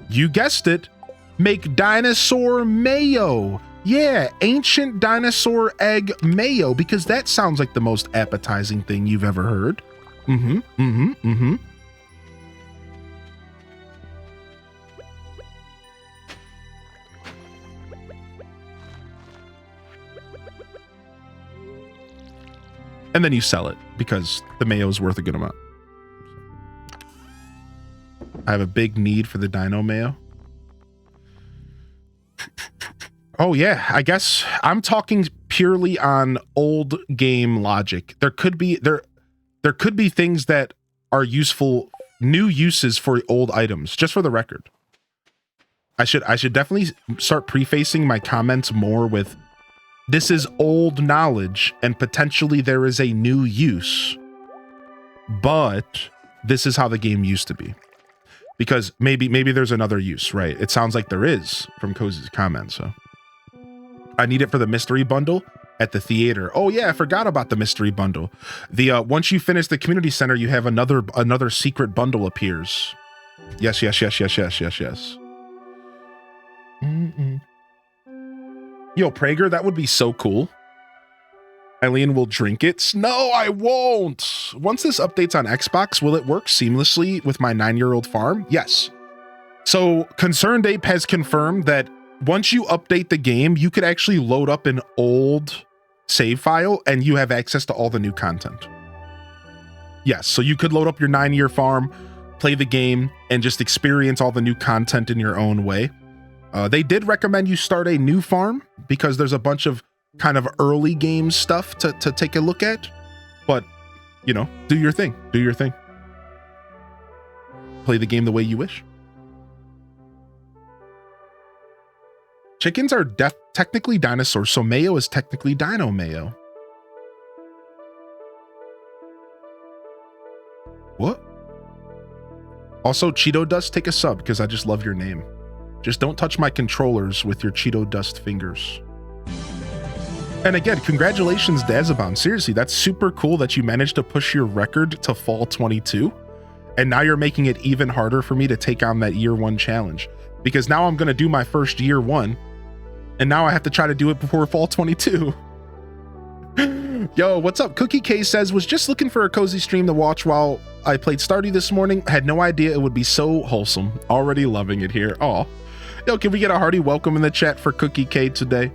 you guessed it, make dinosaur mayo. Yeah, ancient dinosaur egg mayo, because that sounds like the most appetizing thing you've ever heard. And then you sell it, because the mayo is worth a good amount. I have a big need for the dino mayo. Oh yeah, I guess I'm talking purely on old game logic. There could be things that are useful, new uses for old items, just for the record. I should definitely start prefacing my comments more with, this is old knowledge and potentially there is a new use, but this is how the game used to be. Because maybe there's another use, right? It sounds like there is from Cozy's comments, so. I need it for the mystery bundle at the theater. Oh yeah, I forgot about the mystery bundle. The once you finish the community center, you have another secret bundle appears. Yes. Yo, Prager, that would be so cool. Eileen will drink it. No, I won't. Once this updates on Xbox, will it work seamlessly with my 9-year-old farm? Yes. So Concerned Ape has confirmed that once you update the game, you could actually load up an old save file and you have access to all the new content. Yes, so you could load up your 9-year farm, play the game, and just experience all the new content in your own way. They did recommend you start a new farm because there's a bunch of kind of early game stuff to take a look at. But, you know, do your thing. Do your thing. Play the game the way you wish. Chickens are technically dinosaurs, so mayo is technically dino mayo. What? Also, Cheeto Dust, take a sub because I just love your name. Just don't touch my controllers with your Cheeto dust fingers. And again, congratulations, Dazabon. Seriously, that's super cool that you managed to push your record to fall 22. And now you're making it even harder for me to take on that year 1 challenge. Because now I'm going to do my first year 1. And now I have to try to do it before fall 22. Yo, what's up? Cookie K says, was just looking for a cozy stream to watch while I played Stardew this morning. Had no idea it would be so wholesome. Already loving it here. Oh, yo, can we get a hearty welcome in the chat for Cookie K today?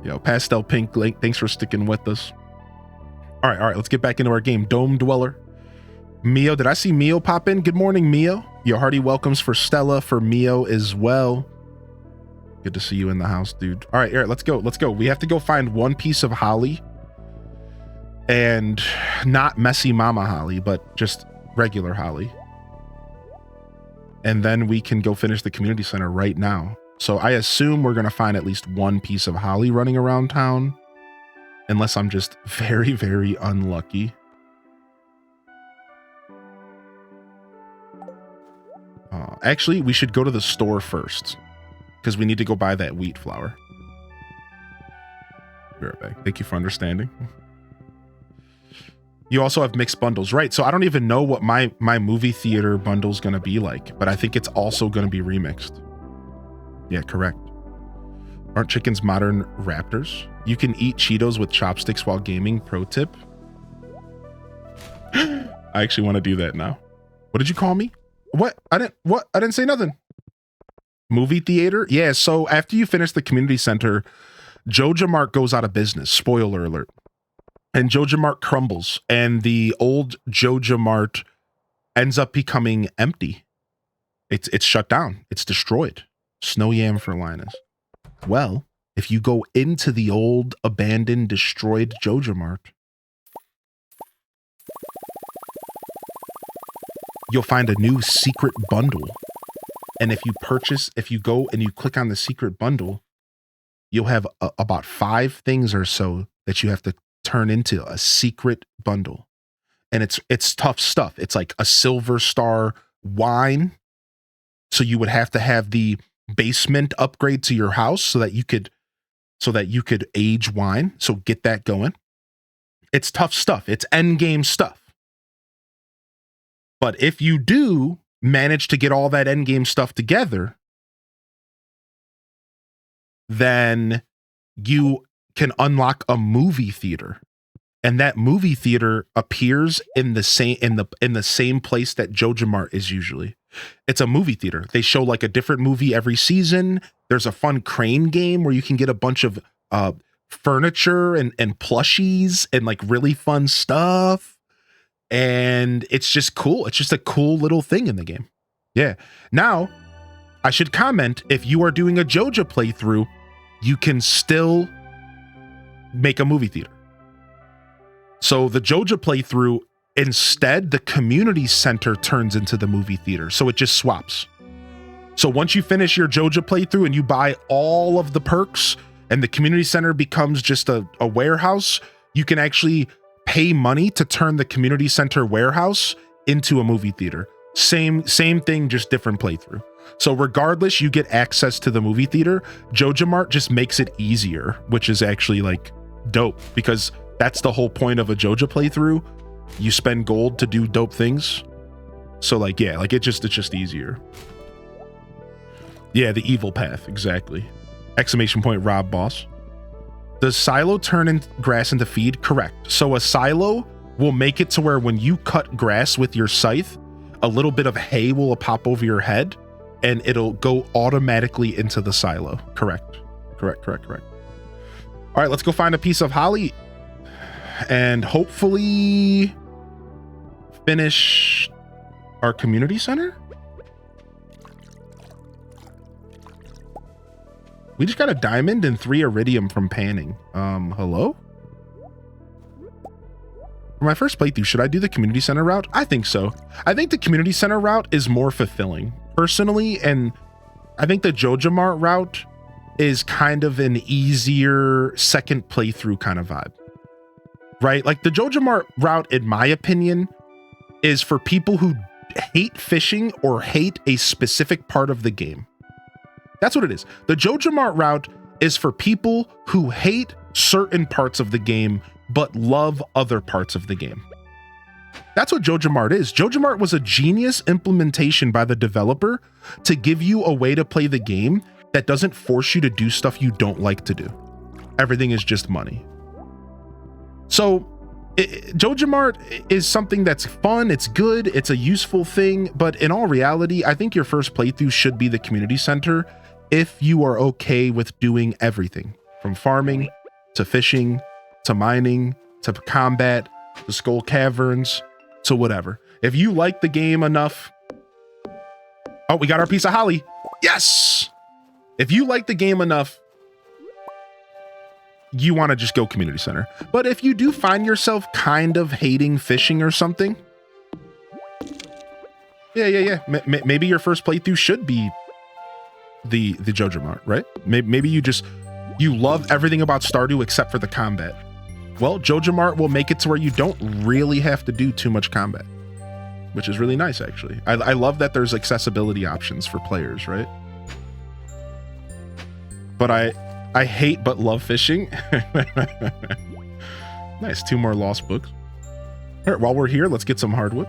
Yo, Pastel Pink Link, thanks for sticking with us. All right, let's get back into our game. Dome Dweller. Mio, did I see Mio pop in? Good morning, Mio. Yo, hearty welcomes for Stella, for Mio as well. Good to see you in the house, dude. All right, Eric, let's go. We have to go find one piece of holly. And not messy mama holly, but just regular holly. And then we can go finish the community center right now. So I assume we're going to find at least one piece of holly running around town. Unless I'm just very, very unlucky. Actually, we should go to the store first. Because we need to go buy that wheat flour. Be right back. Thank you for understanding. You also have mixed bundles, right? So I don't even know what my movie theater bundle is going to be like, but I think it's also going to be remixed. Yeah, correct. Aren't chickens modern raptors? You can eat Cheetos with chopsticks while gaming. Pro tip. I actually want to do that now. What did you call me? What? I didn't say nothing. Movie theater? Yeah, so after you finish the community center, Joja Mart goes out of business. Spoiler alert. And Joja Mart crumbles, and the old Joja Mart ends up becoming empty. It's shut down. It's destroyed. Snow yam for Linus. Well, if you go into the old, abandoned, destroyed Joja Mart, you'll find a new secret bundle. And if you go and you click on the secret bundle, you'll have about 5 things or so that you have to turn into a secret bundle. And it's tough stuff. It's like a silver star wine. So you would have to have the basement upgrade to your house so that you could age wine. So get that going. It's tough stuff. It's end game stuff. But if you do manage to get all that end game stuff together, then you can unlock a movie theater, and that movie theater appears in the same place that Joja Mart is usually. It's a movie theater. They show like a different movie every season. There's a fun crane game where you can get a bunch of furniture and plushies and like really fun stuff. And it's just cool. It's just a cool little thing in the game. Yeah. Now, I should comment, if you are doing a Joja playthrough, you can still make a movie theater. So the Joja playthrough, instead, the community center turns into the movie theater. So it just swaps. So once you finish your Joja playthrough and you buy all of the perks and the community center becomes just a warehouse, you can actually pay money to turn the community center warehouse into a movie theater. Same thing, just different playthrough. So regardless, you get access to the movie theater. Joja Mart just makes it easier, which is actually like dope, because that's the whole point of a Joja playthrough. You spend gold to do dope things. So like, yeah, like it's just easier. Yeah, the evil path, exactly. Exclamation point, Rob Boss. Does silo turn grass into feed? Correct. So a silo will make it to where when you cut grass with your scythe, a little bit of hay will pop over your head and it'll go automatically into the silo. Correct. All right, let's go find a piece of holly and hopefully finish our community center. We just got a diamond and 3 iridium from panning. Hello? For my first playthrough, should I do the community center route? I think so. I think the community center route is more fulfilling, personally, and I think the Joja Mart route is kind of an easier second playthrough kind of vibe. Right? Like the Joja Mart route, in my opinion, is for people who hate fishing or hate a specific part of the game. That's what it is. The Joja Mart route is for people who hate certain parts of the game, but love other parts of the game. That's what Joja Mart is. Joja Mart was a genius implementation by the developer to give you a way to play the game that doesn't force you to do stuff you don't like to do. Everything is just money. So Joja Mart is something that's fun, it's good, it's a useful thing, but in all reality, I think your first playthrough should be the community center if you are okay with doing everything from farming to fishing to mining to combat to skull caverns to whatever. If you like the game enough, oh, we got our piece of holly. Yes. If you like the game enough, you want to just go community center. But if you do find yourself kind of hating fishing or something, yeah. Maybe your first playthrough should be the Joja Mart, right? Maybe you love everything about Stardew except for the combat. Well, Joja Mart will make it to where you don't really have to do too much combat, which is really nice, actually. I love that there's accessibility options for players, right? But I hate but love fishing. Nice, 2 more lost books. All right, while we're here, let's get some hardwood.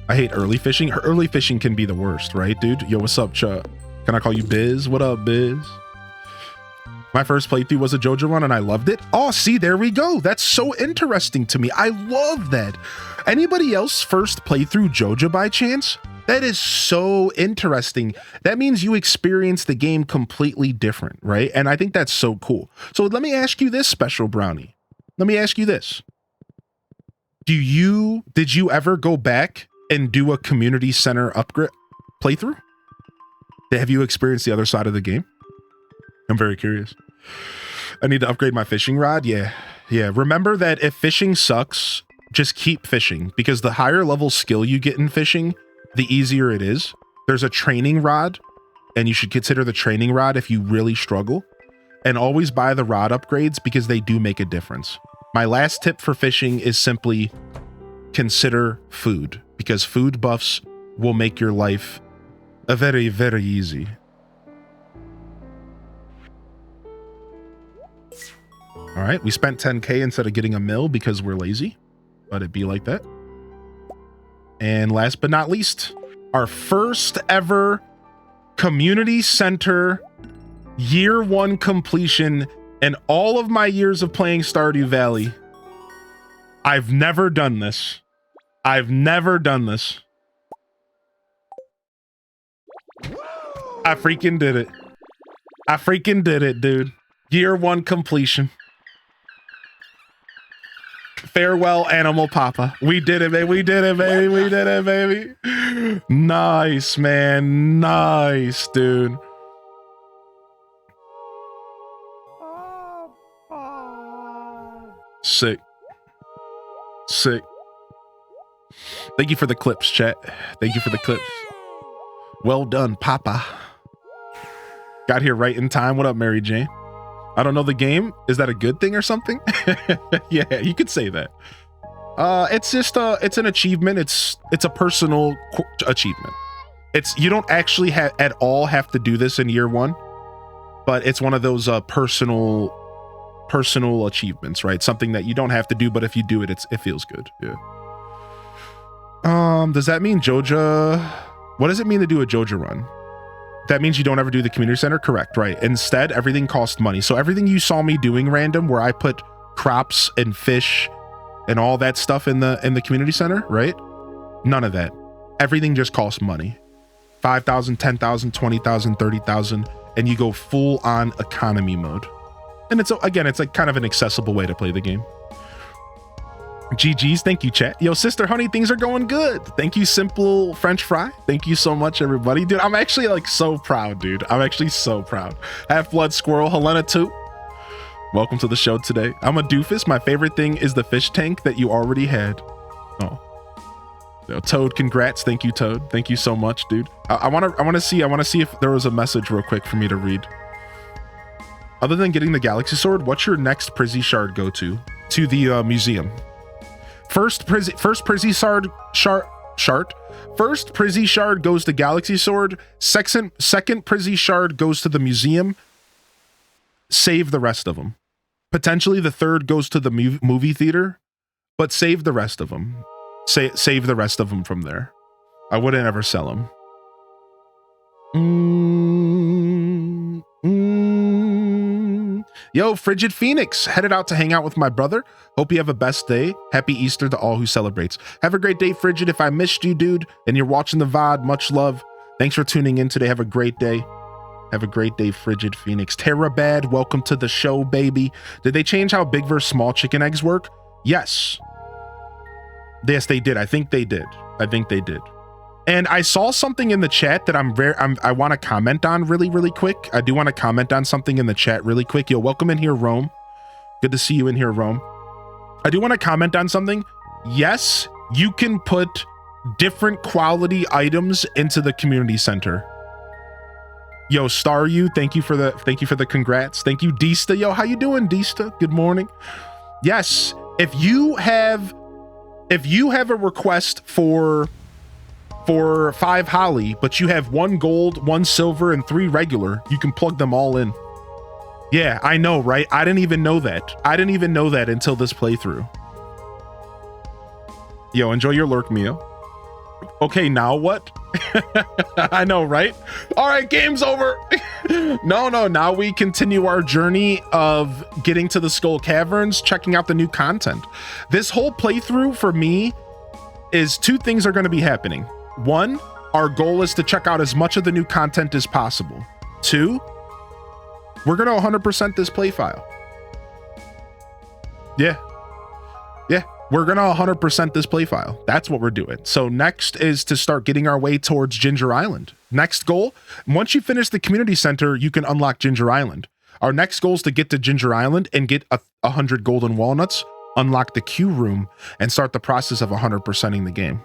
I hate early fishing. Early fishing can be the worst, right, dude? Yo, what's up, Chuck? Can I call you Biz? What up, Biz? My first playthrough was a Joja run and I loved it. Oh, see, there we go. That's so interesting to me. I love that. Anybody else first playthrough Joja by chance? That is so interesting. That means you experience the game completely different, right? And I think that's so cool. So let me ask you this, Special Brownie. Let me ask you this. Did you ever go back and do a community center upgrade playthrough? Have you experienced the other side of the game? I'm very curious. I need to upgrade my fishing rod. Yeah. Remember that if fishing sucks, just keep fishing, because the higher level skill you get in fishing, the easier it is. There's a training rod, and you should consider the training rod if you really struggle, and always buy the rod upgrades because they do make a difference. My last tip for fishing is simply consider food, because food buffs will make your life a very, very easy. All right, we spent 10K instead of getting a mill because we're lazy. Let it be like that. And last but not least, our first ever community center year 1 completion in all of my years of playing Stardew Valley. I've never done this. I freaking did it. Dude. Year 1 completion. Farewell, Animal Papa. We did it, baby. Nice, man. Nice, dude. Sick. Thank you for the clips, chat. Thank you for the clips. Well done, Papa. Got here right in time. What up, Mary Jane? I don't know the game. Is that a good thing or something? Yeah, you could say that. It's just it's an achievement. It's a personal achievement. You don't actually at all have to do this in year 1, but it's one of those personal achievements, right? Something that you don't have to do, but if you do it, it feels good. Yeah. Does that mean Joja? What does it mean to do a Joja run? That means you don't ever do the community center? Correct, right? Instead, everything costs money. So everything you saw me doing random, where I put crops and fish and all that stuff in the community center, right? None of that. Everything just costs money. 5,000, 10,000, 20,000, 30,000, and you go full on economy mode. And it's like kind of an accessible way to play the game. GG's, thank you, chat. Yo, Sister Honey, things are going good. Thank you, Simple French Fry. Thank you so much, everybody. Dude, I'm actually like so proud, dude. I'm actually so proud. Half-Blood Squirrel, Helena too. Welcome to the show today. I'm a doofus. My favorite thing is the fish tank that you already had. Oh. Yo, Toad, congrats. Thank you, Toad. Thank you so much, dude. I want to see if there was a message real quick for me to read. Other than getting the Galaxy Sword, what's your next Prizzy Shard go to? To the museum. First Prizzy shard. First Prizzy shard goes to Galaxy Sword. Second Prizzy shard goes to the museum. Save the rest of them. Potentially the third goes to the movie theater, but save the rest of them. Save the rest of them from there. I wouldn't ever sell them. Yo, Frigid Phoenix, headed out to hang out with my brother. Hope you have a best day. Happy Easter to all who celebrates. Have a great day, Frigid. If I missed you, dude, and you're watching the VOD, much love. Thanks for tuning in today. Have a great day. Have a great day, Frigid Phoenix. Terabad, welcome to the show, baby. Did they change how big versus small chicken eggs work? Yes. Yes, they did. I think they did. And I saw something in the chat that I want to comment on really quick. I do want to comment on something in the chat really quick. Yo, welcome in here, Rome. Good to see you in here, Rome. I do want to comment on something. Yes, you can put different quality items into the community center. Yo, Stardew, thank you for the congrats. Thank you, Dista. Yo, how you doing, Dista? Good morning. Yes, if you have a request for 5 holly, but you have 1 gold, 1 silver, and 3 regular, you can plug them all in. Yeah, I know, right? I didn't even know that. Until this playthrough. Yo, enjoy your lurk meal. Okay, now what? I know, right? All right, game's over. No, now we continue our journey of getting to the Skull Caverns, checking out the new content. This whole playthrough for me is 2 things are going to be happening. 1, our goal is to check out as much of the new content as possible. 2, we're going to 100% this play file. Yeah, we're going to 100% this play file. That's what we're doing. So next is to start getting our way towards Ginger Island. Next goal, once you finish the community center, you can unlock Ginger Island. Our next goal is to get to Ginger Island and get 100 golden walnuts, unlock the queue room, and start the process of 100%ing the game.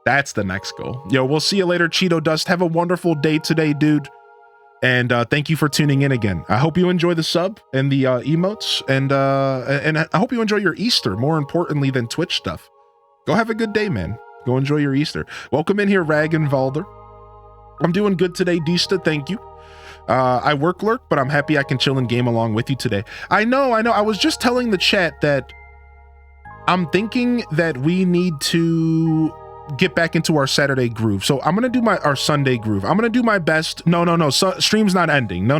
That's the next goal. Yo, we'll see you later, Cheeto Dust. Have a wonderful day today, dude. And thank you for tuning in again. I hope you enjoy the sub and the emotes, and I hope you enjoy your Easter, more importantly than Twitch stuff. Go have a good day, man. Go enjoy your Easter. Welcome in here, Rag and Valder. I'm doing good today, Dista. Thank you. I work lurk, but I'm happy I can chill and game along with you today. I know. I was just telling the chat that I'm thinking that we need to get back into our Saturday groove. So I'm gonna do our Sunday groove. I'm gonna do my best. No. Stream's not ending. No. I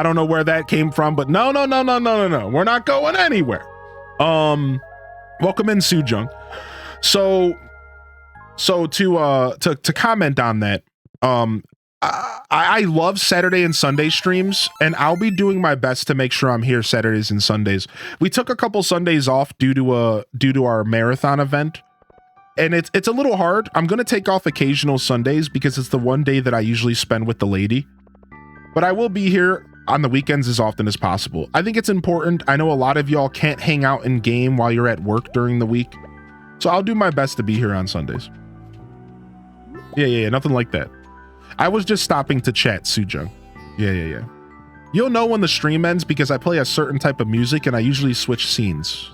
don't know where that came from, but no. We're not going anywhere. Welcome in, Sujung. So to comment on that, I love Saturday and Sunday streams, and I'll be doing my best to make sure I'm here Saturdays and Sundays. We took a couple Sundays off due to our marathon event, and it's a little hard. I'm gonna take off occasional Sundays because it's the one day that I usually spend with the lady, but I will be here on the weekends as often as possible. I think it's important. I know a lot of y'all can't hang out in game while you're at work during the week, so I'll do my best to be here on Sundays. Yeah, nothing like that. I was just stopping to chat, Sujung. Yeah. You'll know when the stream ends because I play a certain type of music and I usually switch scenes.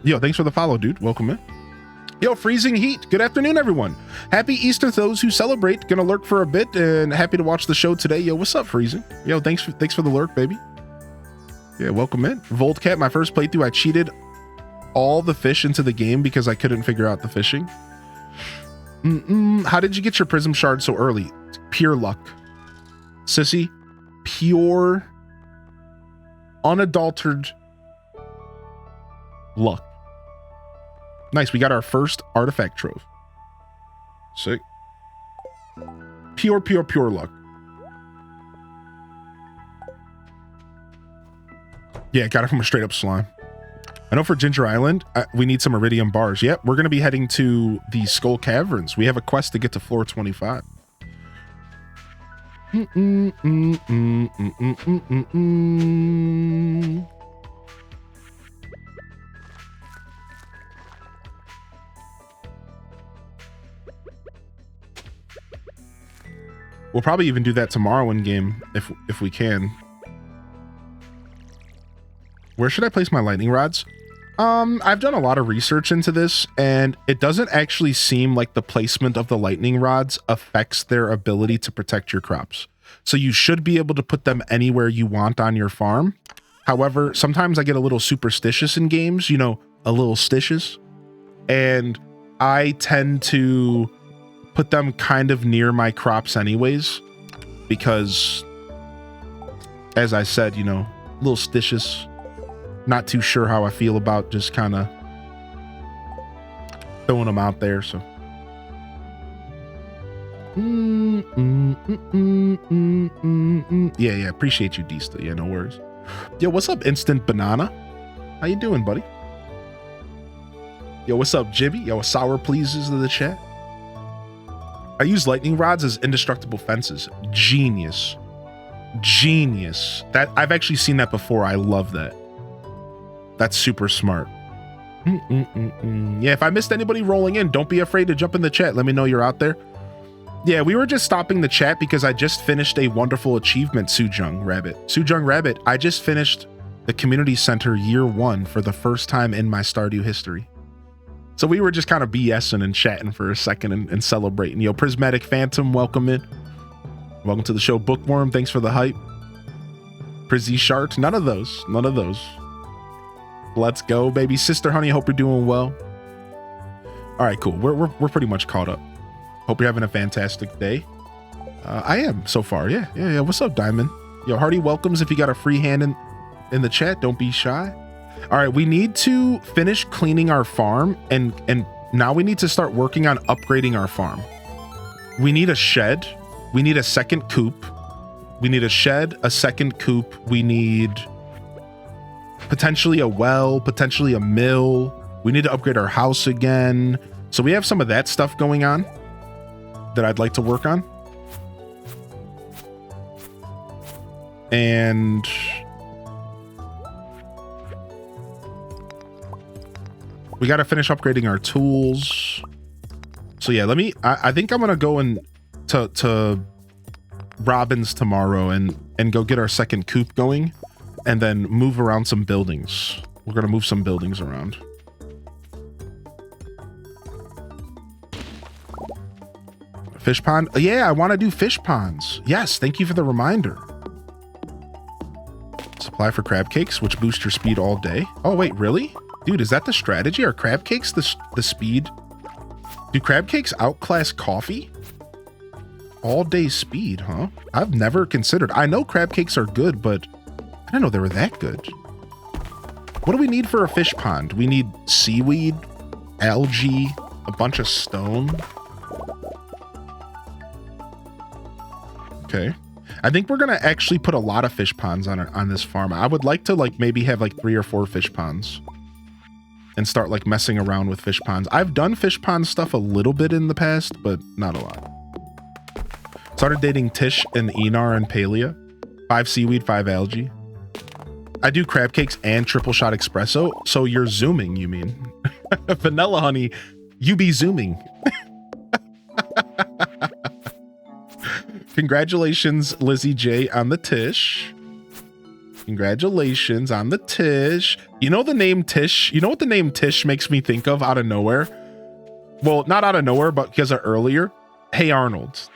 Yo, thanks for the follow, dude. Welcome in. Yo, Freezing Heat. Good afternoon, everyone. Happy Easter to those who celebrate. Gonna lurk for a bit and happy to watch the show today. Yo, what's up, Freezing? Yo, thanks for the lurk, baby. Yeah, welcome in. Voltcat, my first playthrough, I cheated all the fish into the game because I couldn't figure out the fishing. How did you get your prism shard so early? Pure luck. Sissy, pure, unadulterated luck. Nice, we got our first artifact trove. Sick. Pure luck. Yeah, got it from a straight up slime. I know for Ginger Island, we need some iridium bars. Yep, we're going to be heading to the Skull Caverns. We have a quest to get to floor 25. We'll probably even do that tomorrow in game if we can. Where should I place my lightning rods? I've done a lot of research into this, and it doesn't actually seem like the placement of the lightning rods affects their ability to protect your crops. So you should be able to put them anywhere you want on your farm. However, sometimes I get a little superstitious in games, you know, a little stitious, and I tend to put them kind of near my crops anyways, because as I said, you know, a little stitious. Not too sure how I feel about just kind of throwing them out there. So yeah, appreciate you, Dista. Yeah, no worries. Yo, what's up, Instant Banana? How you doing, buddy? Yo, what's up, Jibby? Yo, sour pleases in the chat. I use lightning rods as indestructible fences. Genius. That I've actually seen that before. I love that. That's super smart. Yeah, if I missed anybody rolling in, don't be afraid to jump in the chat. Let me know you're out there. Yeah, we were just stopping the chat because I just finished a wonderful achievement, Sujung Rabbit. I just finished the community center year 1 for the first time in my Stardew history. So we were just kind of BSing and chatting for a second and celebrating. Yo, Prismatic Phantom, welcome in. Welcome to the show. Bookworm, thanks for the hype. Prizzy Shart, none of those. Let's go, baby. Sister Honey, hope you're doing well. All right, cool. We're pretty much caught up. Hope you're having a fantastic day. I am so far. Yeah. What's up, Diamond? Yo, hearty welcomes. If you got a free hand in the chat, don't be shy. All right, we need to finish cleaning our farm, and now we need to start working on upgrading our farm. We need a shed. We need a second coop. We need a shed, a second coop. We need potentially a well, potentially a mill. We need to upgrade our house again. So we have some of that stuff going on that I'd like to work on. And we got to finish upgrading our tools. So yeah, I think I'm going to go in to Robin's tomorrow and go get our second coop going. And then move around some buildings. We're going to move some buildings around. Fish pond? Yeah, I want to do fish ponds. Yes, thank you for the reminder. Supply for crab cakes, which boost your speed all day. Oh, wait, really? Dude, is that the strategy? Are crab cakes the speed? Do crab cakes outclass coffee? All day speed, huh? I've never considered. I know crab cakes are good, but I didn't know they were that good. What do we need for a fish pond? We need seaweed, algae, a bunch of stone. Okay. I think we're going to actually put a lot of fish ponds on this farm. I would like to maybe have 3 or 4 fish ponds and start messing around with fish ponds. I've done fish pond stuff a little bit in the past, but not a lot. Started dating Tish and Enar and Palia. 5 seaweed, 5 algae. I do crab cakes and triple shot espresso. So you're zooming, you mean? Vanilla honey, you be zooming. Congratulations, Lizzie J, on the Tish. Congratulations on the Tish. You know the name Tish? You know what the name Tish makes me think of out of nowhere? Well, not out of nowhere, but because of earlier. Hey Arnold.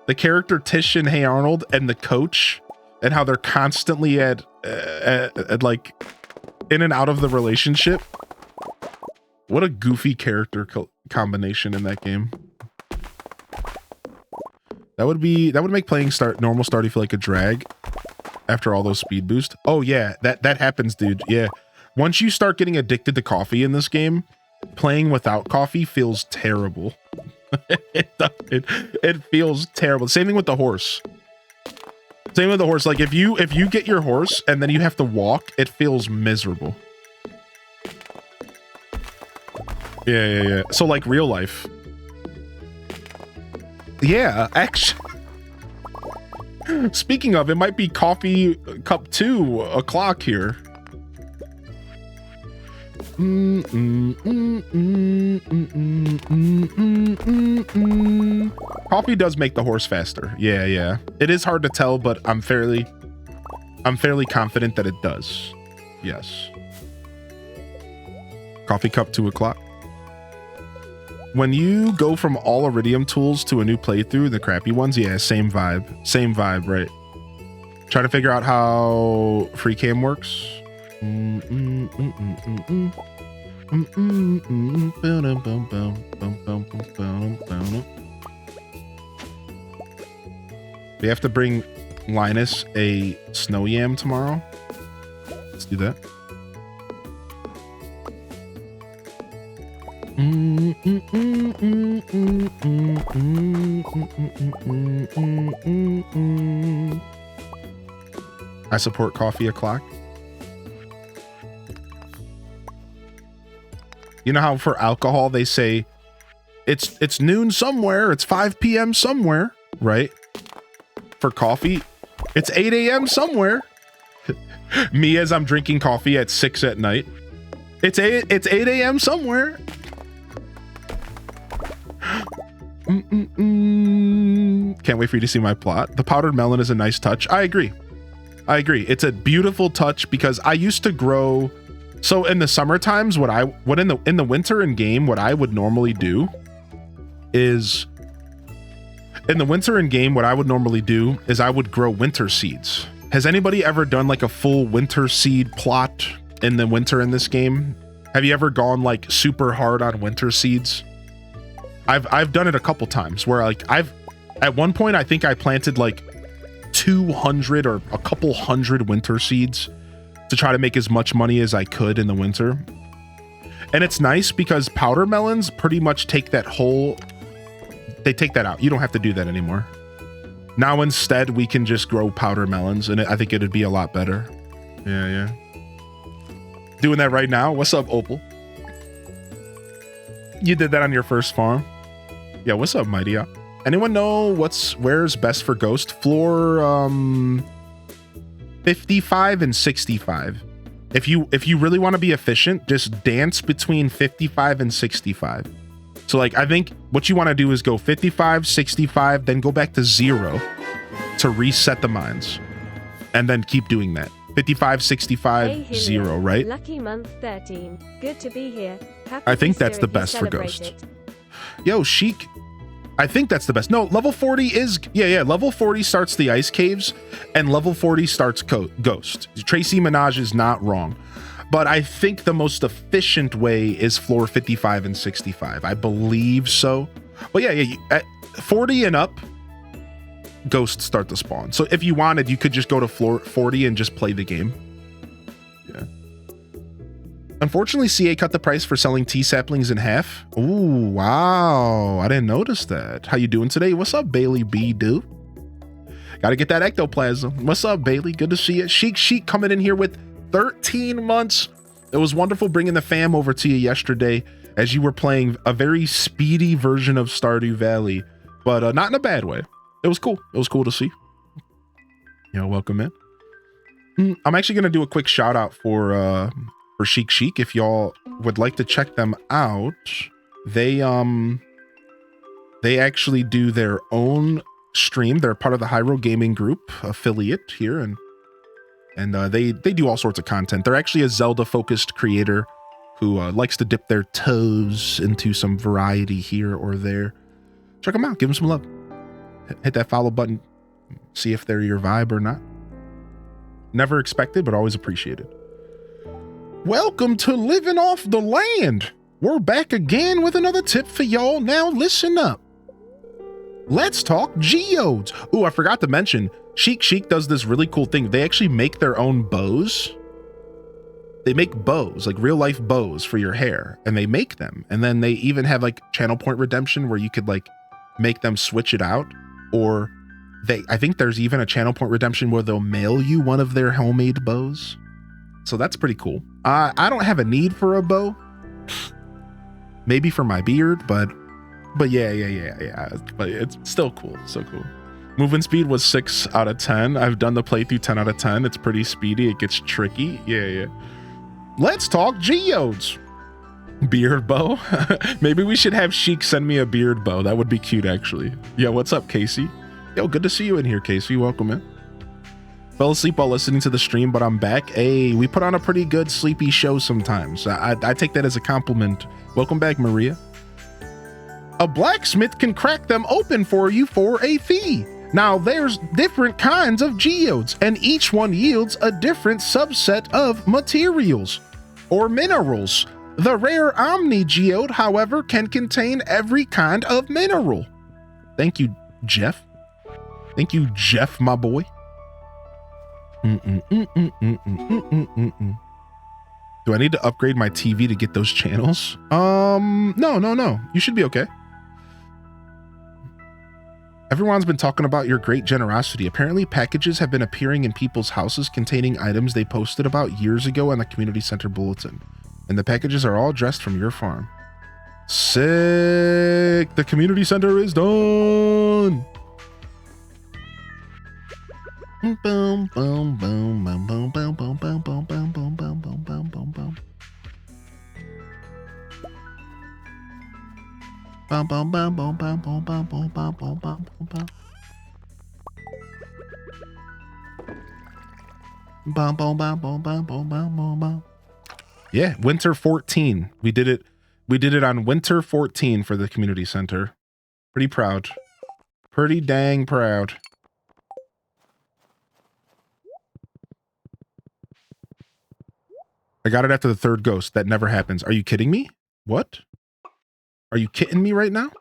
The character Tish in Hey Arnold and the coach and how they're constantly at in and out of the relationship. What a goofy character combination in that game. That would make playing normal Stardew feel like a drag after all those speed boosts. Oh yeah, that happens, dude. Yeah. Once you start getting addicted to coffee in this game, playing without coffee feels terrible. It feels terrible. Same thing with the horse. Like if you get your horse and then you have to walk, it feels miserable. Yeah. So like real life. Yeah, actually. Speaking of, it might be coffee cup 2 o'clock here. Coffee does make the horse faster. Yeah, yeah. It is hard to tell, but I'm fairly confident that it does. Yes. Coffee cup 2 o'clock. When you go from all Iridium tools to a new playthrough, the crappy ones, yeah, same vibe. Same vibe, right? Trying to figure out how free cam works. We have to bring Linus a snow yam tomorrow. Let's do that. I support coffee o'clock. You know how for alcohol they say it's noon somewhere, it's 5 p.m. somewhere, right? For coffee, it's 8 a.m. somewhere. Me as I'm drinking coffee at 6 at night. It's 8 a.m. somewhere. Can't wait for you to see my plot. The powdered melon is a nice touch. I agree. It's a beautiful touch because I used to grow. So in the summer times, in the winter in game, what I would normally do is I would grow winter seeds. Has anybody ever done like a full winter seed plot in the winter in this game? Have you ever gone like super hard on winter seeds? I've done it a couple times where like at one point I think I planted like 200 or a couple hundred winter seeds to try to make as much money as I could in the winter. And it's nice because powder melons pretty much take that out. You don't have to do that anymore. Now instead we can just grow powder melons and I think it'd be a lot better. Yeah. Doing that right now. What's up, Opal? You did that on your first farm? Yeah, what's up, Mighty? Anyone know where's best for ghost? Floor 55 and 65. If you really want to be efficient, just dance between 55 and 65. So like I think what you want to do is go 55, 65, then go back to 0 to reset the mines. And then keep doing that. 55, 65, hey, 0, right? Lucky month 13. Good to be here. Happy I think Easter that's the if you best for celebrate ghost. it. Yo, Sheik. I think that's the best. No, level 40 is... Yeah. Level 40 starts the ice caves, and level 40 starts ghost. Tracy Minaj is not wrong. But I think the most efficient way is floor 55 and 65. I believe so. But yeah, at 40 and up, ghosts start to spawn. So if you wanted, you could just go to floor 40 and just play the game. Yeah. Unfortunately, CA cut the price for selling tea saplings in half. Ooh, wow. I didn't notice that. How you doing today? What's up, Bailey B, dude? Gotta get that ectoplasm. What's up, Bailey? Good to see you. Sheik coming in here with 13 months. It was wonderful bringing the fam over to you yesterday as you were playing a very speedy version of Stardew Valley, but not in a bad way. It was cool. It was cool to see. You know, welcome in. I'm actually going to do a quick shout out for Sheik. If y'all would like to check them out, they actually do their own stream. They're part of the Hyro Gaming Group affiliate here, and they do all sorts of content. They're actually a Zelda focused creator who likes to dip their toes into some variety here or there. Check them out. Give them some love. Hit that follow button. See if they're your vibe or not. Never expected, but always appreciated. Welcome to Living Off the Land. We're back again with another tip for y'all. Now listen up. Let's talk geodes. Ooh, I forgot to mention, Sheik does this really cool thing. They actually make their own bows. They make bows, like real life bows for your hair, and they make them. And then they even have like channel point redemption where you could like make them switch it out, or I think there's even a channel point redemption where they'll mail you one of their homemade bows. So that's pretty cool. I don't have a need for a bow, maybe for my beard, but yeah. But it's still cool. So cool. Movement speed was 6 out of 10. I've done the playthrough 10 out of 10. It's pretty speedy. It gets tricky. Yeah. Let's talk geodes. Beard bow? Maybe we should have Sheik send me a beard bow. That would be cute, actually. Yeah, what's up, Casey? Yo, good to see you in here, Casey. Welcome in. Fell asleep while listening to the stream, but I'm back. Hey, we put on a pretty good sleepy show sometimes. I take that as a compliment. Welcome back, Maria. A blacksmith can crack them open for you for a fee. Now, there's different kinds of geodes, and each one yields a different subset of materials or minerals. The rare Omni Geode, however, can contain every kind of mineral. Thank you, Jeff. Thank you, Jeff, my boy. Do I need to upgrade my TV to get those channels? No. You should be okay. Everyone's been talking about your great generosity. Apparently, packages have been appearing in people's houses containing items they posted about years ago on the community center bulletin. And the packages are all dressed from your farm. Sick! The community center is done! Boom, boom, boom, boom, boom, boom, boom, boom, boom, boom, boom, boom, boom, boom, boom, boom. Bum bum bum bum bum bum bum bum bum bum bum bum. Bum bum bum bum bum bum bum bum. Yeah, winter 14. We did it on winter 14 for the community center. Pretty proud. Pretty dang proud. I got it after the third ghost. That never happens. Are you kidding me? What? Are you kidding me right now?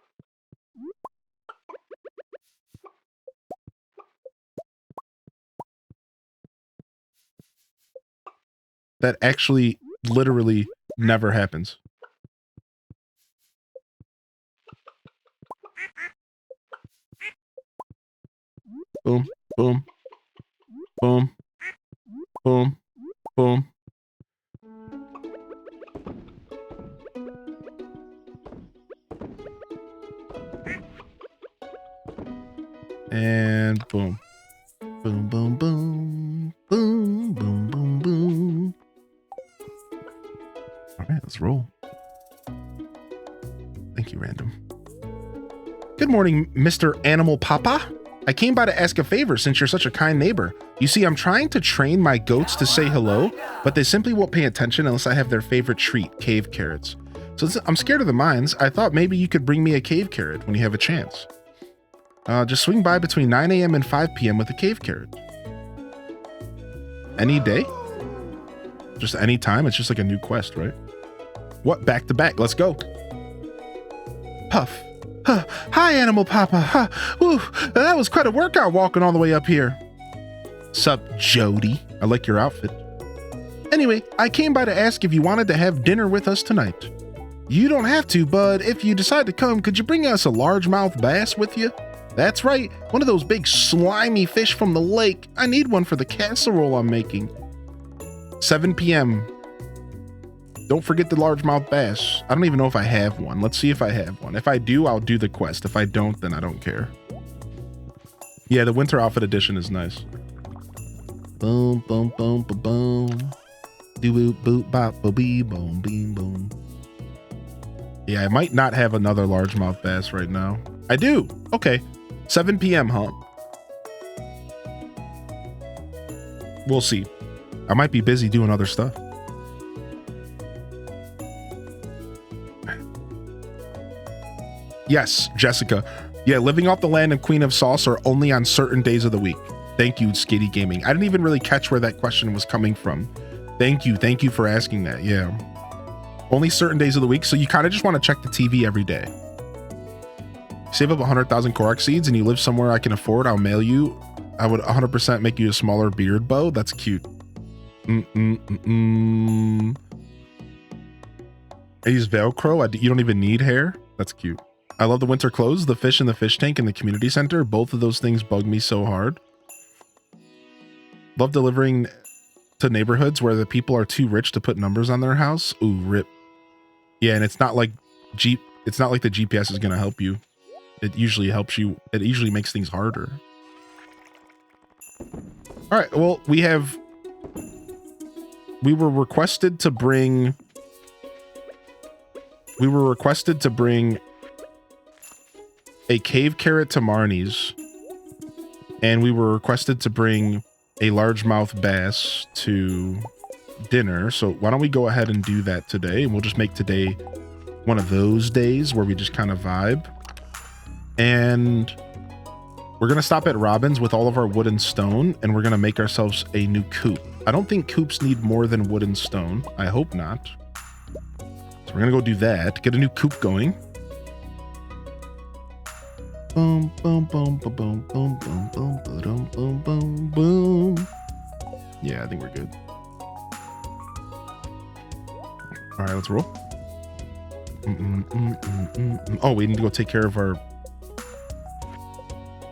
That actually literally never happens. Boom, boom, boom, boom, boom. And boom. Boom, boom, boom. Boom, boom, boom, boom. All right, let's roll. Thank you, random. Good morning, Mr. Animal Papa. I came by to ask a favor since you're such a kind neighbor. You see, I'm trying to train my goats to say hello, but they simply won't pay attention unless I have their favorite treat, cave carrots. So I'm scared of the mines. I thought maybe you could bring me a cave carrot when you have a chance. Just swing by between 9 a.m. and 5 p.m. with a cave carrot. Any day? Just any time? It's just like a new quest, right? What? Back to back. Let's go. Puff. Huh. Hi, Animal Papa. Huh. Ooh, that was quite a workout walking all the way up here. Sup, Jody? I like your outfit. Anyway, I came by to ask if you wanted to have dinner with us tonight. You don't have to, but if you decide to come, could you bring us a largemouth bass with you? That's right, one of those big slimy fish from the lake. I need one for the casserole I'm making. 7 p.m. Don't forget the largemouth bass. I don't even know if I have one. Let's see if I have one. If I do, I'll do the quest. If I don't, then I don't care. Yeah, the winter outfit edition is nice. Boom, boom, boom, boom, boom. Do boop, boop, bop, bee, boom, beam, boom. Yeah, I might not have another largemouth bass right now. I do. Okay. 7 p.m., huh? We'll see. I might be busy doing other stuff. Yes, Jessica. Yeah, living off the land and Queen of Sauce are only on certain days of the week. Thank you, Skitty Gaming. I didn't even really catch where that question was coming from. Thank you for asking that. Yeah. Only certain days of the week, so you kind of just want to check the TV every day. Save up 100,000 Korok seeds and you live somewhere I can afford, I'll mail you. I would 100% make you a smaller beard bow. That's cute. I use Velcro. You don't even need hair. That's cute. I love the winter clothes, the fish in the fish tank, and the community center. Both of those things bug me so hard. Love delivering to neighborhoods where the people are too rich to put numbers on their house. Ooh, rip. Yeah, and it's not like the GPS is going to help you. It usually helps you. It usually makes things harder. All right. Well, we were requested to bring We were requested to bring a cave carrot to Marnie's, and we were requested to bring a largemouth bass to dinner. So why don't we go ahead and do that today, and we'll just make today one of those days where we just kind of vibe. And we're gonna stop at Robin's with all of our wood and stone, and we're gonna make ourselves a new coop. I don't think coops need more than wood and stone. I hope not. So we're gonna go do that, get a new coop going. Boom, boom, boom, boom, boom, boom, boom, boom, boom, boom, boom, boom. Yeah, I think we're good. All right, let's roll. Oh, we need to go take care of our...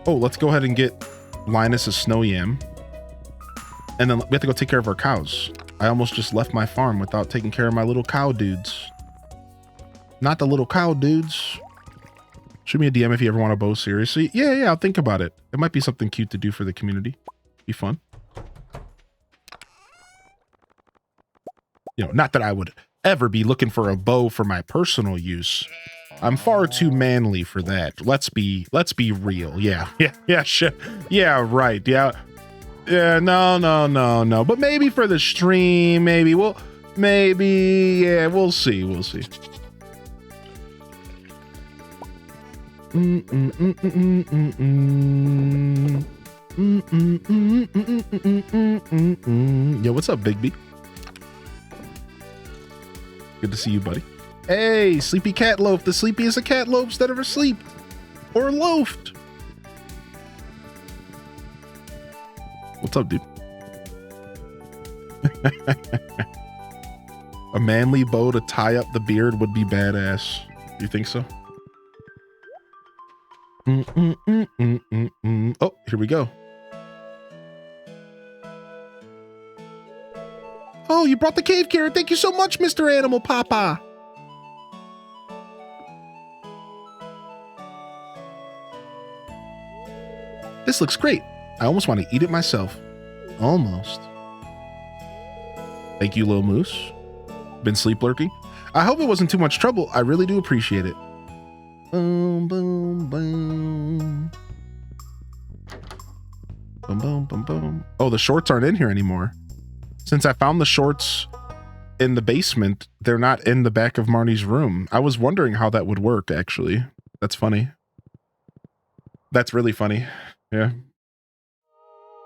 Oh, let's go ahead and get Linus's snow yam. And then we have to go take care of our cows. I almost just left my farm without taking care of my little cow dudes. Not the little cow dudes. Shoot me a DM if you ever want to bow seriously. Yeah, I'll think about it. It might be something cute to do for the community. Be fun. You know, not that I would ever be looking for a bow for my personal use. I'm far too manly for that. Let's be real. Yeah, sure. Yeah, right. Yeah, no. But maybe for the stream, maybe we'll see. Yo, what's up, Big B? Good to see you, buddy. Hey, Sleepy Cat Loaf, the sleepiest of cat loafs that ever slept or loafed. What's up, dude? A manly bow to tie up the beard would be badass. You think so? Oh, here we go. Oh, you brought the cave carrot. Thank you so much, Mr. Animal Papa. This looks great. I almost want to eat it myself. Almost. Thank you, Lil Moose. Been sleep lurking. I hope it wasn't too much trouble. I really do appreciate it. Boom, boom, boom. Boom, boom, boom, boom. Oh, the shorts aren't in here anymore. Since I found the shorts in the basement, they're not in the back of Marnie's room. I was wondering how that would work, actually. That's funny. That's really funny. Yeah.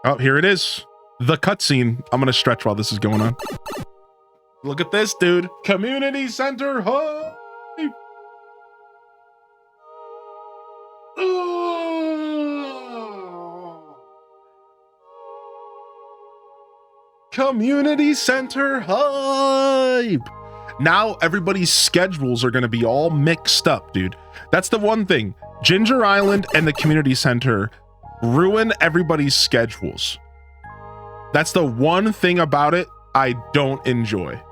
Oh, here it is. The cutscene. I'm going to stretch while this is going on. Look at this, dude. Community center. Hi. Community center hype. Now everybody's schedules are going to be all mixed up, dude. That's the one thing. Ginger Island and the community center ruin everybody's schedules. That's the one thing about it I don't enjoy.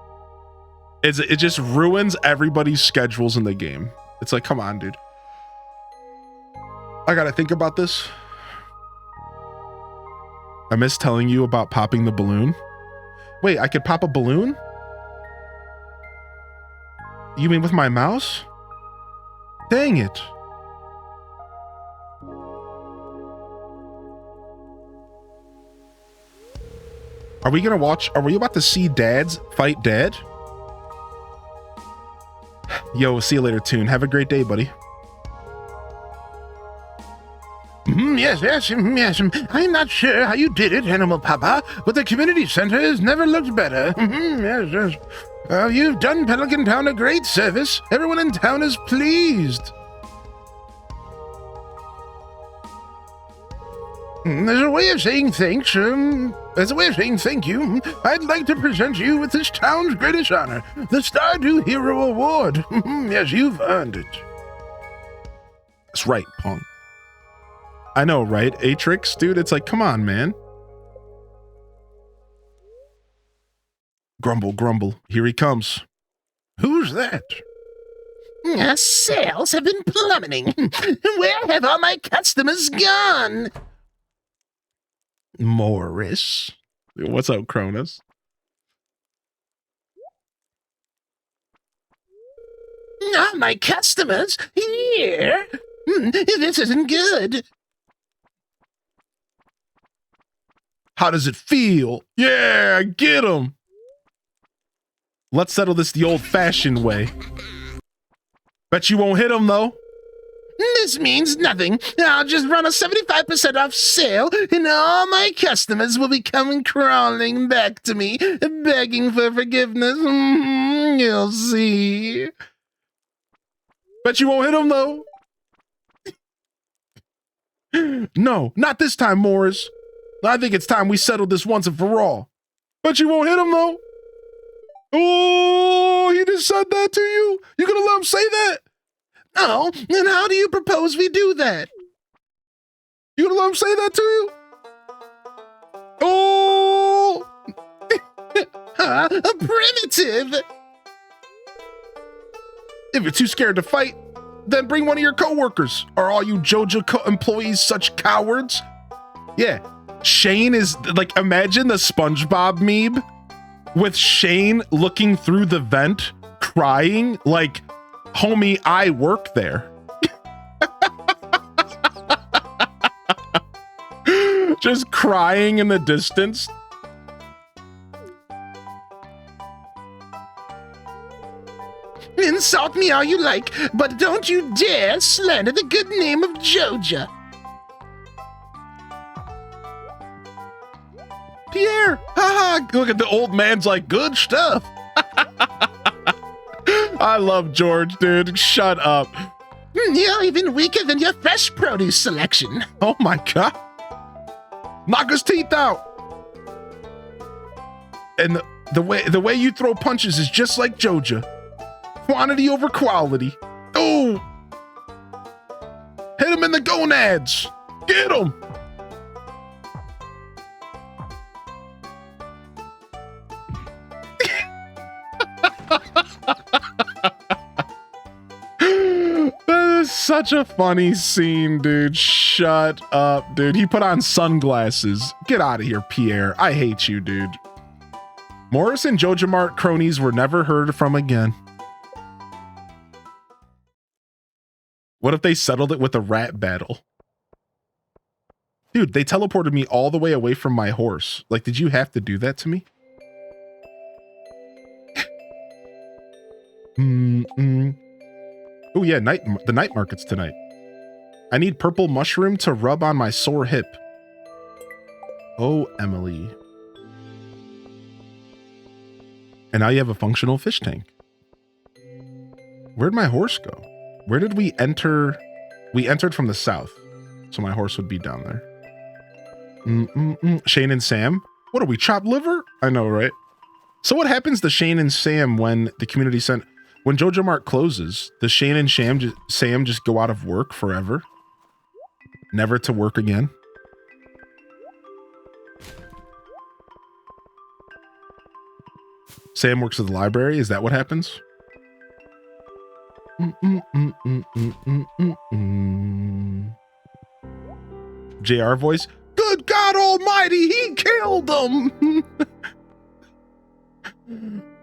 It just ruins everybody's schedules in the game. It's like, come on, dude. I gotta think about this. I miss telling you about popping the balloon. Wait, I could pop a balloon? You mean with my mouse? Dang it. Are we about to see dads fight dad? Yo, see you later, Toon. Have a great day, buddy. Yes. I'm not sure how you did it, Animal Papa, but the community center has never looked better. Yes. You've done Pelican Town a great service. Everyone in town is pleased. There's a way of saying thanks. As a way of saying thank you, I'd like to present you with this town's greatest honor, the Stardew Hero Award. Yes, you've earned it. That's right, Pong. I know, right? Atrix, dude, it's like, come on, man. Grumble, grumble. Here he comes. Who's that? Sales have been plummeting. Where have all my customers gone? Morris. What's up, Cronus? Not my customers here. This isn't good. How does it feel? Yeah, get him. Let's settle this the old-fashioned way. Bet you won't hit him, though. This means nothing. I'll just run a 75% off sale, and all my customers will be coming crawling back to me, begging for forgiveness. You'll see. Bet you won't hit him, though. No, not this time, Morris. I think it's time we settled this once and for all. Bet you won't hit him, though. Oh, he just said that to you? You gonna let him say that? Oh, and how do you propose we do that? You gonna let him say that to you? Oh! Primitive! If you're too scared to fight, then bring one of your coworkers. Are all you Joja employees such cowards? Yeah, Shane is like, imagine the SpongeBob meme with Shane looking through the vent, crying like, homie, I work there. Just crying in the distance. Insult me all you like, but don't you dare slander the good name of Joja. Pierre, haha, look at the old man's like, good stuff. I love George, dude. Shut up. You're even weaker than your fresh produce selection. Oh my God. Knock his teeth out. And the way you throw punches is just like Joja. Quantity over quality. Oh! Hit him in the gonads. Get him. That is such a funny scene, dude. Shut up, dude. He put on sunglasses. Get out of here, Pierre. I hate you, dude. Morris and Joja Mart cronies were never heard from again. What if they settled it with a rat battle? Dude, they teleported me all the way away from my horse. Like, did you have to do that to me? Oh yeah, the night market's tonight. I need purple mushroom to rub on my sore hip. Oh, Emily. And now you have a functional fish tank. Where'd my horse go? Where did we enter? We entered from the south, so my horse would be down there. Shane and Sam? What are we, chopped liver? I know, right? So what happens to Shane and Sam when the community center, when Joja Mart closes, does Shane and Sam just go out of work forever? Never to work again? Sam works at the library? Is that what happens? JR voice. Good God Almighty, he killed them.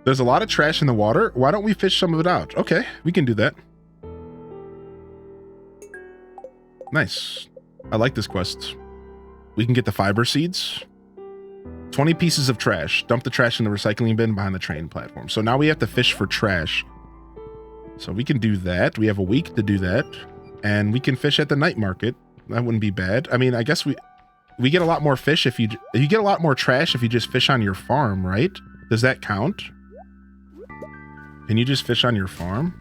There's a lot of trash in the water. Why don't we fish some of it out? Okay, we can do that. Nice. I like this quest. We can get the fiber seeds. 20 pieces of trash. Dump the trash in the recycling bin behind the train platform. So now we have to fish for trash. So we can do that. We have a week to do that. And we can fish at the night market. That wouldn't be bad. I mean, I guess we get a lot more fish if you get a lot more trash if you just fish on your farm, right? Does that count? Can you just fish on your farm?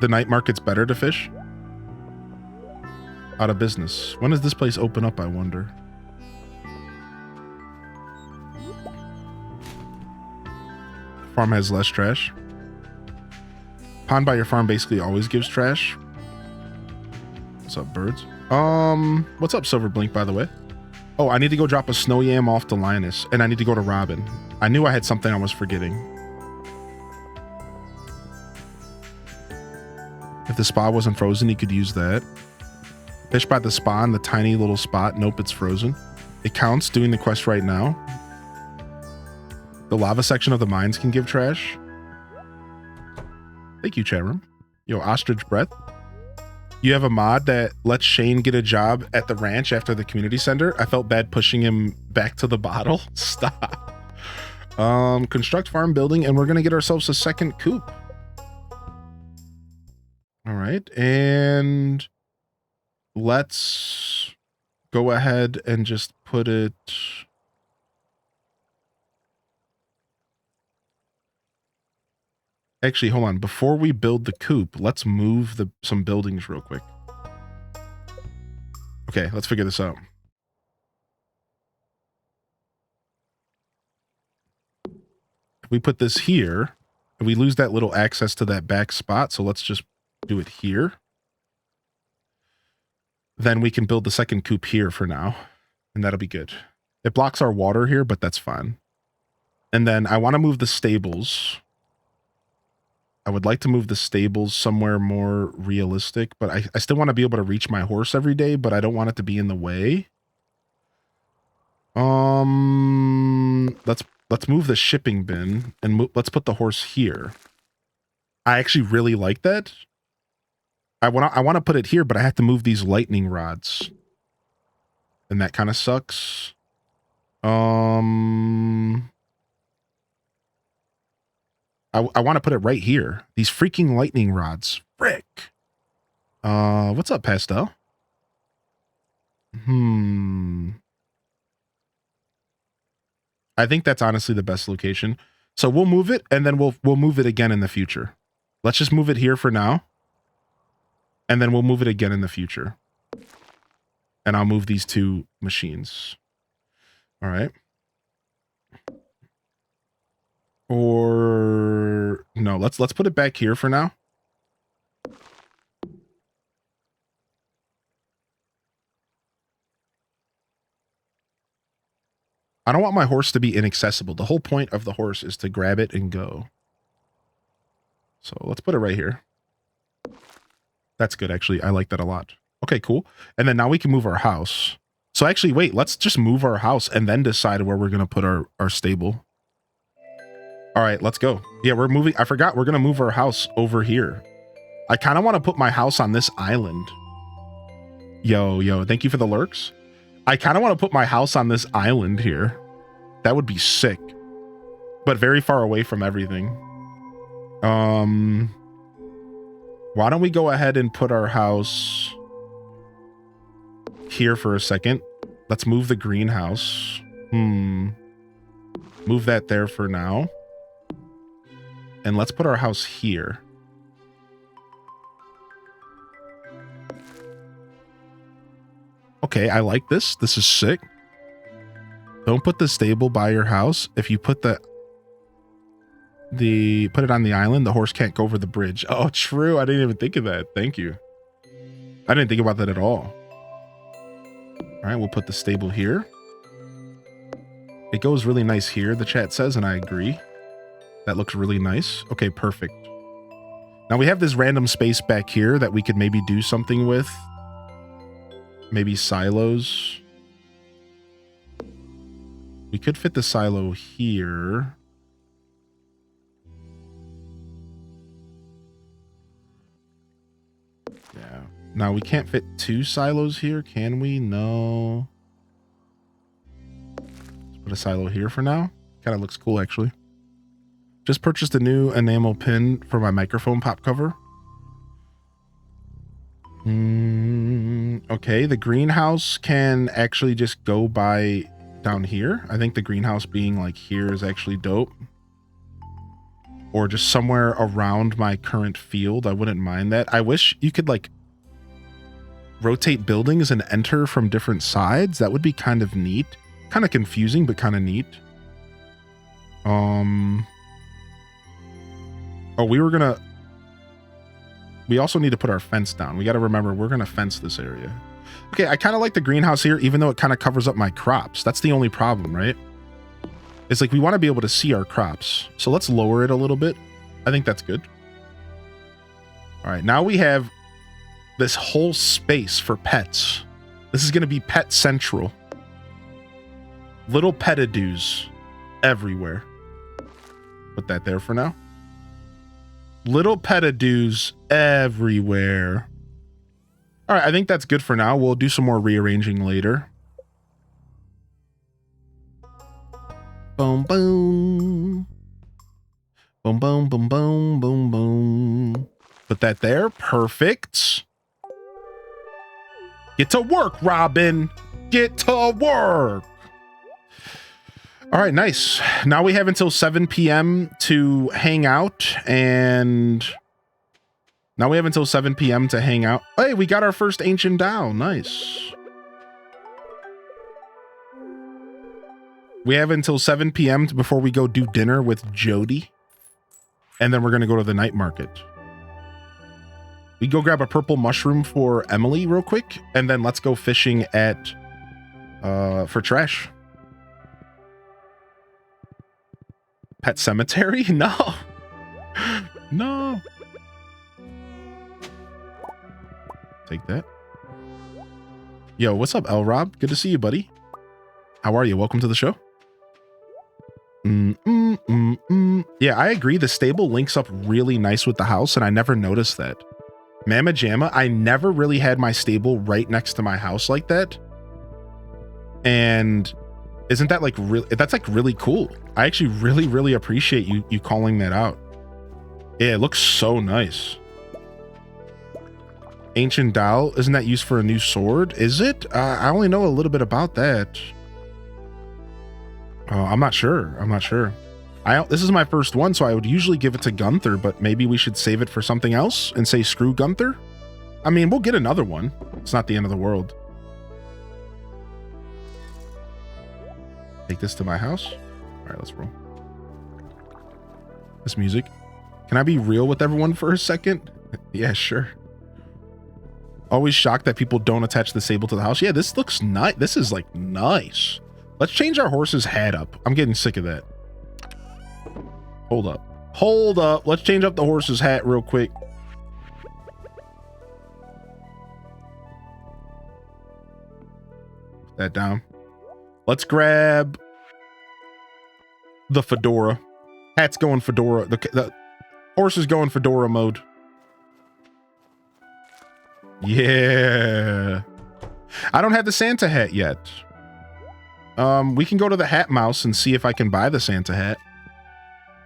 The night market's better to fish? Out of business. When does this place open up, I wonder? Farm has less trash. Pond by your farm basically always gives trash. What's up, birds? What's up, Silver Blink, by the way? Oh, I need to go drop a snow yam off to Linus, and I need to go to Robin. I knew I had something I was forgetting. If the spa wasn't frozen, you could use that. Fish by the spa in the tiny little spot. Nope, it's frozen. It counts doing the quest right now. The lava section of the mines can give trash. Thank you, chat room. Yo, ostrich breath. You have a mod that lets Shane get a job at the ranch after the community center. I felt bad pushing him back to the bottle. Stop. Construct farm building, and we're gonna get ourselves a second coop. All right, and let's go ahead and just put it. Actually, hold on. Before we build the coop, let's move some buildings real quick. Okay, let's figure this out. If we put this here, we lose that little access to that back spot, so let's just do it here. Then we can build the second coop here for now, and that'll be good. It blocks our water here, but that's fine. And then I want to move the stables. I would like to move the stables somewhere more realistic, but I still want to be able to reach my horse every day, but I don't want it to be in the way. Let's move the shipping bin and let's put the horse here. I actually really like that. I want to put it here, but I have to move these lightning rods. And that kind of sucks. I want to put it right here. These freaking lightning rods. Frick. What's up, Pastel? I think that's honestly the best location. So we'll move it, and then we'll move it again in the future. Let's just move it here for now. And then we'll move it again in the future. And I'll move these two machines. All right. Or no, let's put it back here for now. I don't want my horse to be inaccessible. The whole point of the horse is to grab it and go. So let's put it right here. That's good, actually. I like that a lot. Okay, cool. And then now we can move our house. So actually, wait, let's just move our house and then decide where we're going to put our stable. All right, let's go. Yeah, we're moving. I forgot we're going to move our house over here. I kind of want to put my house on this island. Yo, thank you for the lurks. I kind of want to put my house on this island here. That would be sick. But very far away from everything. Why don't we go ahead and put our house here for a second. Let's move the greenhouse. Move that there for now. And let's put our house here. Okay, I like this. This is sick. Don't put the stable by your house. If you put put it on the island, the horse can't go over the bridge. Oh, true. I didn't even think of that. Thank you. I didn't think about that at all. All right, we'll put the stable here. It goes really nice here, the chat says, and I agree. That looks really nice. Okay, perfect. Now we have this random space back here that we could maybe do something with. Maybe silos. We could fit the silo here. Yeah. Now we can't fit two silos here, can we? No. Let's put a silo here for now. Kind of looks cool, actually. Just purchased a new enamel pin for my microphone pop cover. Okay, the greenhouse can actually just go by down here. I think the greenhouse being like here is actually dope. Or just somewhere around my current field. I wouldn't mind that. I wish you could like rotate buildings and enter from different sides. That would be kind of neat. Kind of confusing, but kind of neat. Oh, we also need to put our fence down. We got to remember we're going to fence this area. Okay, I kind of like the greenhouse here, even though it kind of covers up my crops. That's the only problem, right? It's like we want to be able to see our crops. So let's lower it a little bit. I think that's good. All right, now we have this whole space for pets. This is going to be pet central. Little petadoos everywhere. Put that there for now. Little petadoos everywhere. All right, I think that's good for now. We'll do some more rearranging later. Boom, boom. Boom, boom, boom, boom, boom, boom. Put that there. Perfect. Get to work, Robin. Get to work. All right, nice. Now we have until 7 p.m. to hang out, and now we have until 7 p.m. to hang out. Hey, we got our first ancient Dow. Nice. We have until 7 p.m. before we go do dinner with Jody, and then we're going to go to the night market. We go grab a purple mushroom for Emily real quick, and then let's go fishing at for trash. Pet cemetery? No. No. Take that. Yo, what's up, L Rob? Good to see you, buddy. How are you? Welcome to the show. Yeah, I agree. The stable links up really nice with the house, and I never noticed that. Mama Jamma, I never really had my stable right next to my house like that. And isn't that like really, that's like really cool. I actually really appreciate you calling that out. Yeah, it looks so nice. Ancient Dowel, isn't that used for a new sword? Is it? I only know a little bit about that. I'm not sure. This is my first one, so I would usually give it to Gunther, but maybe we should save it for something else and say screw Gunther. I mean, we'll get another one. It's not the end of the world. Take this to my house. All right, let's roll. This music. Can I be real with everyone for a second? Yeah, sure. Always shocked that people don't attach the sable to the house. Yeah, this looks nice. This is like nice. Let's change our horse's hat up. I'm getting sick of that. Hold up. Let's change up the horse's hat real quick. Put that down. Let's grab the fedora. Hat's going fedora. The horse is going fedora mode. Yeah. I don't have the Santa hat yet. We can go to the Hat Mouse and see if I can buy the Santa hat.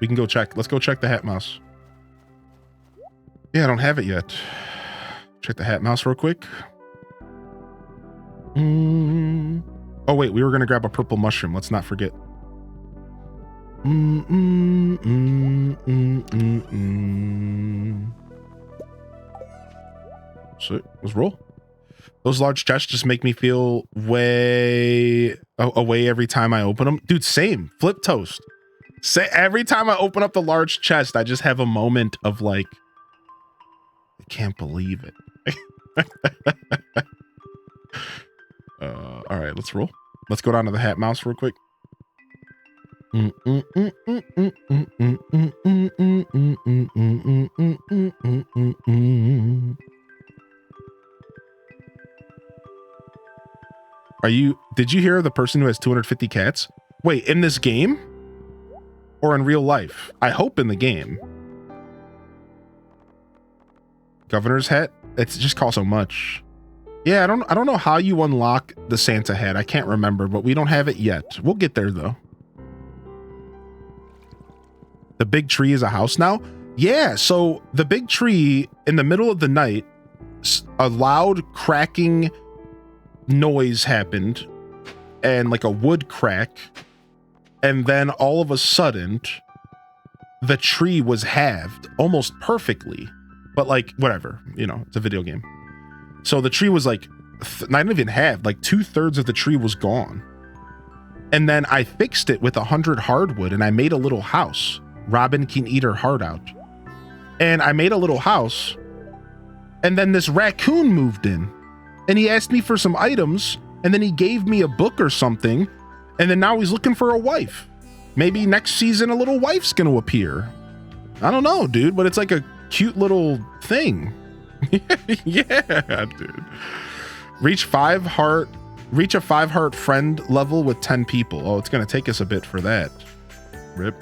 We can go check. Let's go check the Hat Mouse. Yeah, I don't have it yet. Check the Hat Mouse real quick. Oh, wait, we were going to grab a purple mushroom. Let's not forget. So let's roll. Those large chests just make me feel way away every time I open them. Dude, same. Flip toast. Say every time I open up the large chest, I just have a moment of like, I can't believe it. All right, let's roll. Let's go down to the Hat Mouse real quick. Did you hear of the person who has 250 cats? Wait, in this game? Or in real life? I hope in the game. Governor's hat? It's just costs so much. Yeah, I don't know how you unlock the Santa hat. I can't remember, but we don't have it yet. We'll get there though. The big tree is a house now? Yeah, so the big tree in the middle of the night, a loud cracking noise happened and like a wood crack, and then all of a sudden the tree was halved almost perfectly, but like whatever, you know, it's a video game. So the tree was like not even halved, like 2/3 of the tree was gone. And then I fixed it with 100 hardwood and I made a little house. Robin can eat her heart out. And I made a little house, and then this raccoon moved in and he asked me for some items, and then he gave me a book or something, and then now he's looking for a wife. Maybe next season a little wife's gonna appear. I don't know, dude, but it's like a cute little thing. Yeah, dude. Reach a 5-heart friend level with 10 people. Oh, it's gonna take us a bit for that. Rip.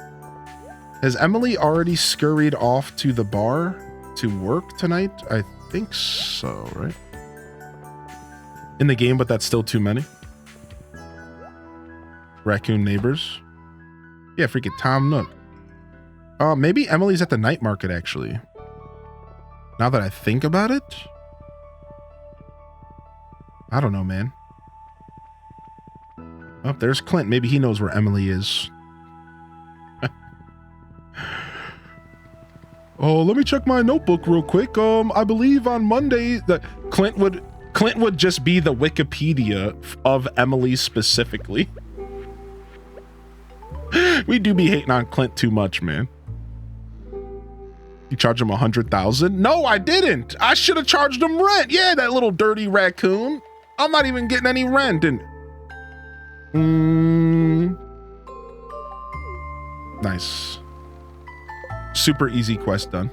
Has Emily already scurried off to the bar to work tonight? I think so, right? In the game, but that's still too many. Raccoon neighbors. Yeah, freaking Tom Nook. Maybe Emily's at the night market, actually. Now that I think about it. I don't know, man. Oh, there's Clint. Maybe he knows where Emily is. Oh, let me check my notebook real quick. I believe on Monday that Clint would just be the Wikipedia of Emily specifically. We do be hating on Clint too much, man. You charge him 100,000? No, I didn't. I should have charged him rent. Yeah, that little dirty raccoon. I'm not even getting any rent. And nice. Super easy quest done.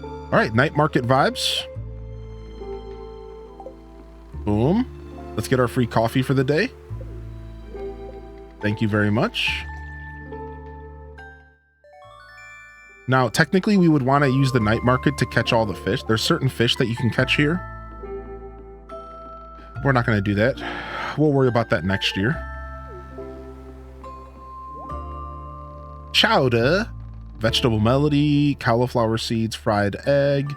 All right, night market vibes. Boom. Let's get our free coffee for the day. Thank you very much. Now, technically, we would want to use the night market to catch all the fish. There's certain fish that you can catch here. We're not going to do that. We'll worry about that next year. Chowder, vegetable melody, cauliflower seeds, fried egg,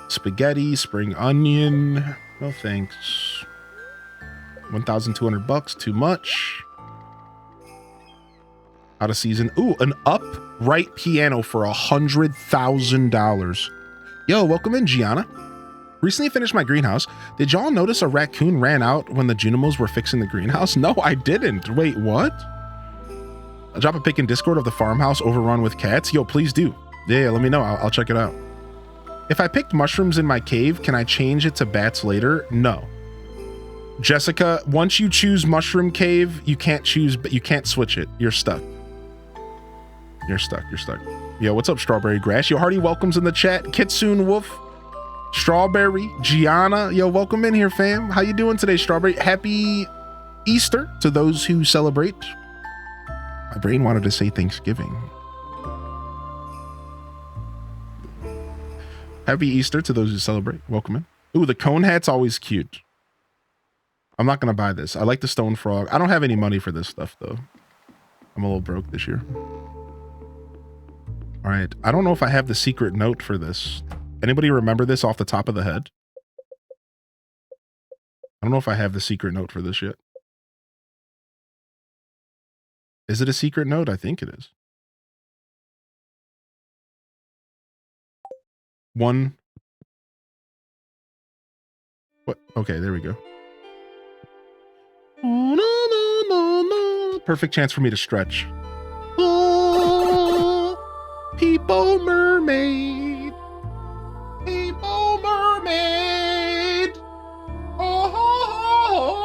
spaghetti, spring onion. No thanks. 1,200 bucks, too much. Out of season. Ooh, an upright piano for $100,000. Yo, welcome in, Gianna. Recently finished my greenhouse. Did y'all notice a raccoon ran out when the Junimos were fixing the greenhouse? No, I didn't. Wait, what? I'll drop a pic in Discord of the farmhouse overrun with cats. Yo, please do. Yeah, let me know. I'll check it out. If I picked mushrooms in my cave, can I change it to bats later? No. Jessica, once you choose mushroom cave, you can't choose, but you can't switch it. You're stuck. You're stuck. You're stuck. Yo, what's up, Strawberry Grass? Yo, Hardy welcomes in the chat. Kitsune Wolf, Strawberry, Gianna. Yo, welcome in here, fam. How you doing today, Strawberry? Happy Easter to those who celebrate. My brain wanted to say Thanksgiving. Happy Easter to those who celebrate. Welcome in. Ooh, the cone hat's always cute. I'm not going to buy this. I like the stone frog. I don't have any money for this stuff, though. I'm a little broke this year. All right. I don't know if I have the secret note for this. Anybody remember this off the top of the head? I don't know if I have the secret note for this yet. Is it a secret note? I think it is. One. What? Okay, there we go. Perfect chance for me to stretch. Oh, people mermaid. People mermaid. Oh, oh, oh.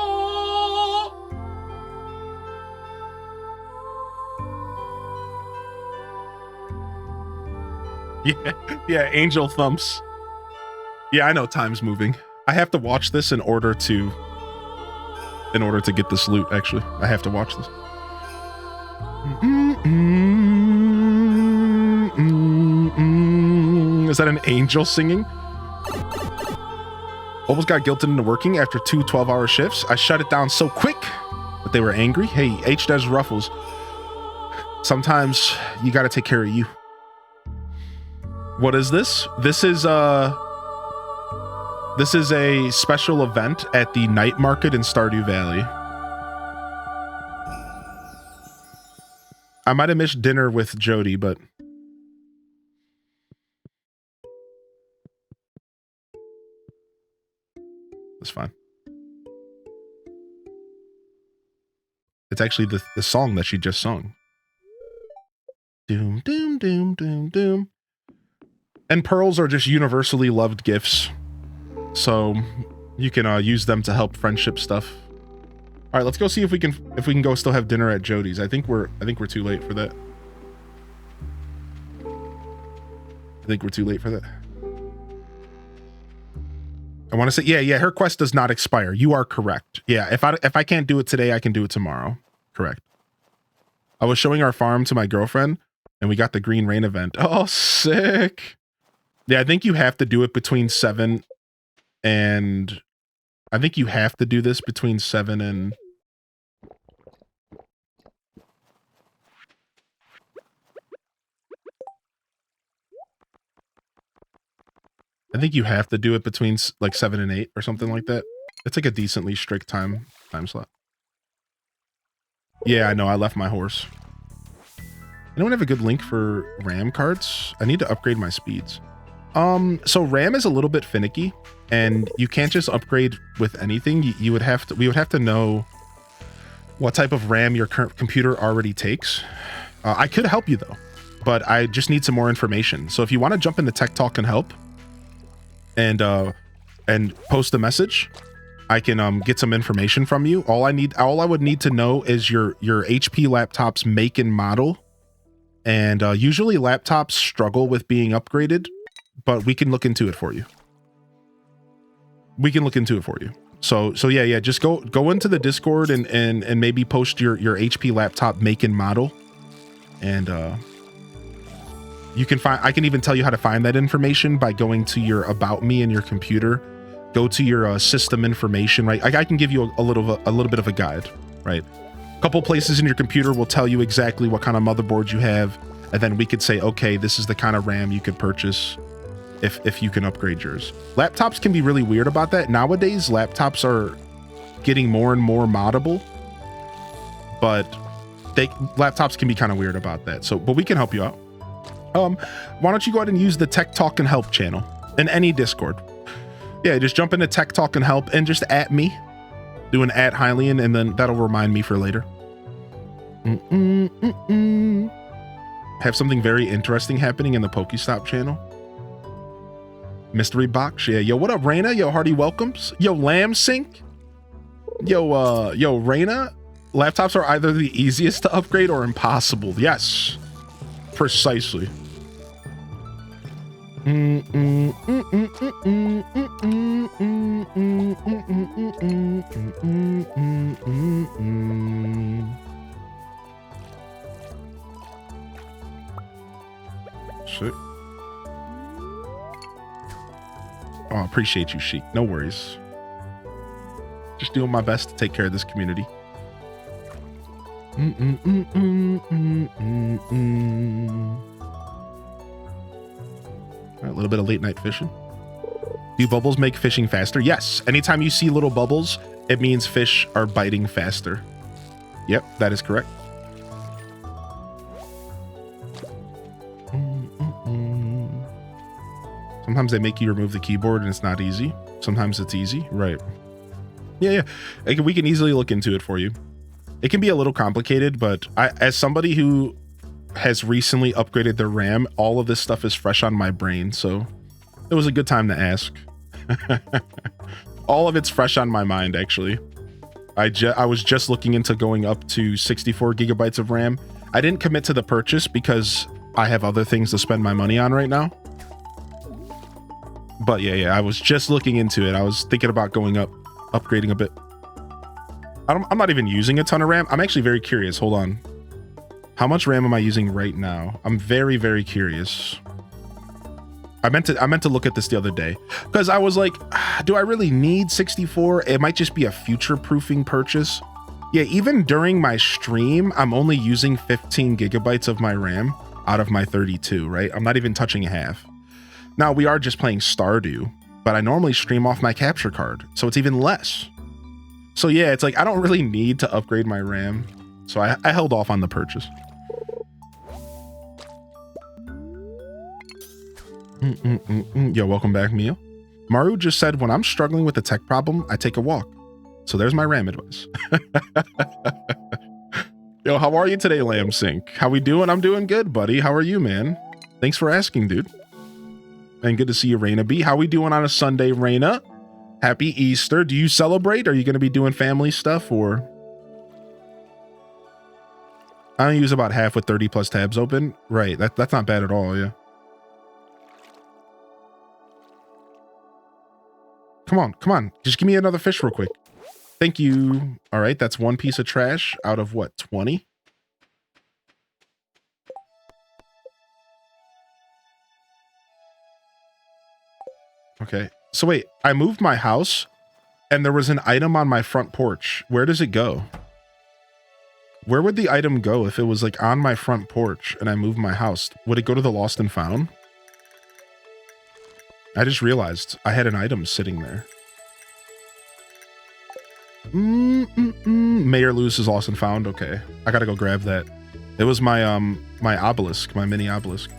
Yeah, angel thumps. Yeah, I know time's moving. I have to watch this in order to get this loot, actually. I have to watch this. Is that an angel singing? Almost got guilted into working after 2 12-hour shifts. I shut it down so quick that they were angry. Hey, H does Ruffles. Sometimes you got to take care of you. What is this? This is a special event at the night market in Stardew Valley. I might have missed dinner with Jody, but it's fine. It's actually the song that she just sung. Doom, doom, doom, doom, doom. And pearls are just universally loved gifts. So you can use them to help friendship stuff. All right, let's go see if we can go still have dinner at Jody's. I think we're too late for that. I want to say, yeah, her quest does not expire. You are correct. Yeah, if I can't do it today, I can do it tomorrow. Correct. I was showing our farm to my girlfriend, and we got the green rain event. Oh, sick. Yeah, I think you have to do it between 7 and... I think you have to do this between 7 and... I think you have to do it between like 7 and 8 or something like that. It's like a decently strict time slot. Yeah, I know. I left my horse. Anyone have a good link for RAM cards? I need to upgrade my speeds. So RAM is a little bit finicky, and you can't just upgrade with anything. We would have to know what type of RAM your current computer already takes. I could help you though, but I just need some more information. So if you want to jump into Tech Talk and help, and post a message, I can get some information from you. All I would need to know is your HP laptop's make and model. And usually laptops struggle with being upgraded, but we can look into it for you. So yeah, just go into the Discord and maybe post your HP laptop make and model. And you can find, I can even tell you how to find that information by going to your About Me in your computer. Go to your system information, right? I can give you a little bit of a guide, right? A couple places in your computer will tell you exactly what kind of motherboard you have, and then we could say, okay, this is the kind of RAM you could purchase if you can upgrade yours. Laptops can be really weird about that. Nowadays, laptops are getting more and more moddable, but laptops can be kind of weird about that. So, but we can help you out. Why don't you go ahead and use the Tech Talk and Help channel in any Discord? Yeah, just jump into Tech Talk and Help and just at me. Do an at Hylian, and then that'll remind me for later. Have something very interesting happening in the Pokestop channel. Mystery box. Yeah, yo, what up, Raina? Yo, hearty welcomes. Yo, Lamb Sync. Yo, Raina. Laptops are either the easiest to upgrade or impossible. Yes, precisely. Shit. Oh, I appreciate you, Sheik. No worries. Just doing my best to take care of this community. A little bit of late night fishing. Do bubbles make fishing faster? Yes. Anytime you see little bubbles, it means fish are biting faster. Yep, that is correct. Sometimes they make you remove the keyboard and it's not easy. Sometimes it's easy. Right. Yeah. We can easily look into it for you. It can be a little complicated, but as somebody who has recently upgraded their RAM, all of this stuff is fresh on my brain, so it was a good time to ask. All of it's fresh on my mind, actually. I was just looking into going up to 64 gigabytes of RAM. I didn't commit to the purchase because I have other things to spend my money on right now. But yeah, I was just looking into it. I was thinking about going up, upgrading a bit. I'm not even using a ton of RAM. I'm actually very curious. Hold on. How much RAM am I using right now? I'm very, very curious. I meant to look at this the other day because I was like, do I really need 64? It might just be a future-proofing purchase. Yeah, even during my stream, I'm only using 15 gigabytes of my RAM out of my 32, right? I'm not even touching half. Now, we are just playing Stardew, but I normally stream off my capture card, so it's even less. So yeah, it's like I don't really need to upgrade my RAM, so I held off on the purchase. Yo, welcome back, Mio. Maru just said, when I'm struggling with a tech problem, I take a walk. So there's my RAM advice. Yo, how are you today, Lamb Sync? How we doing? I'm doing good, buddy. How are you, man? Thanks for asking, dude. And good to see you, Raina B. How we doing on a Sunday, Raina? Happy Easter. Do you celebrate? Are you going to be doing family stuff, or? I only use about half with 30 plus tabs open. Right. That's not bad at all. Yeah. Come on. Just give me another fish real quick. Thank you. All right. That's one piece of trash out of what? 20? Okay. So wait, I moved my house and there was an item on my front porch. Where does it go? Where would the item go if it was like on my front porch and I moved my house? Would it go to the lost and found? I just realized I had an item sitting there. Mayor Lewis is lost and found. Okay. I gotta go grab that. It was my my obelisk, my mini obelisk.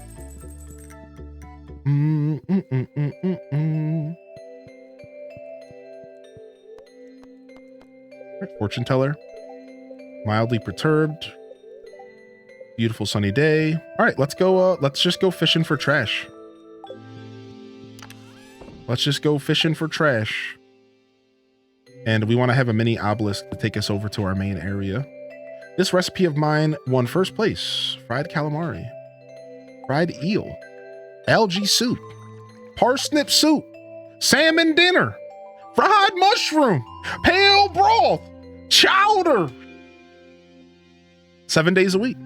Fortune teller. Mildly perturbed. Beautiful sunny day. All right, let's go. Let's just go fishing for trash. Let's just go fishing for trash. And we want to have a mini obelisk to take us over to our main area. This recipe of mine won first place. Fried calamari. Fried eel. Algae soup. Parsnip soup. Salmon dinner. Fried mushroom. Pale broth. Chowder. 7 days a week.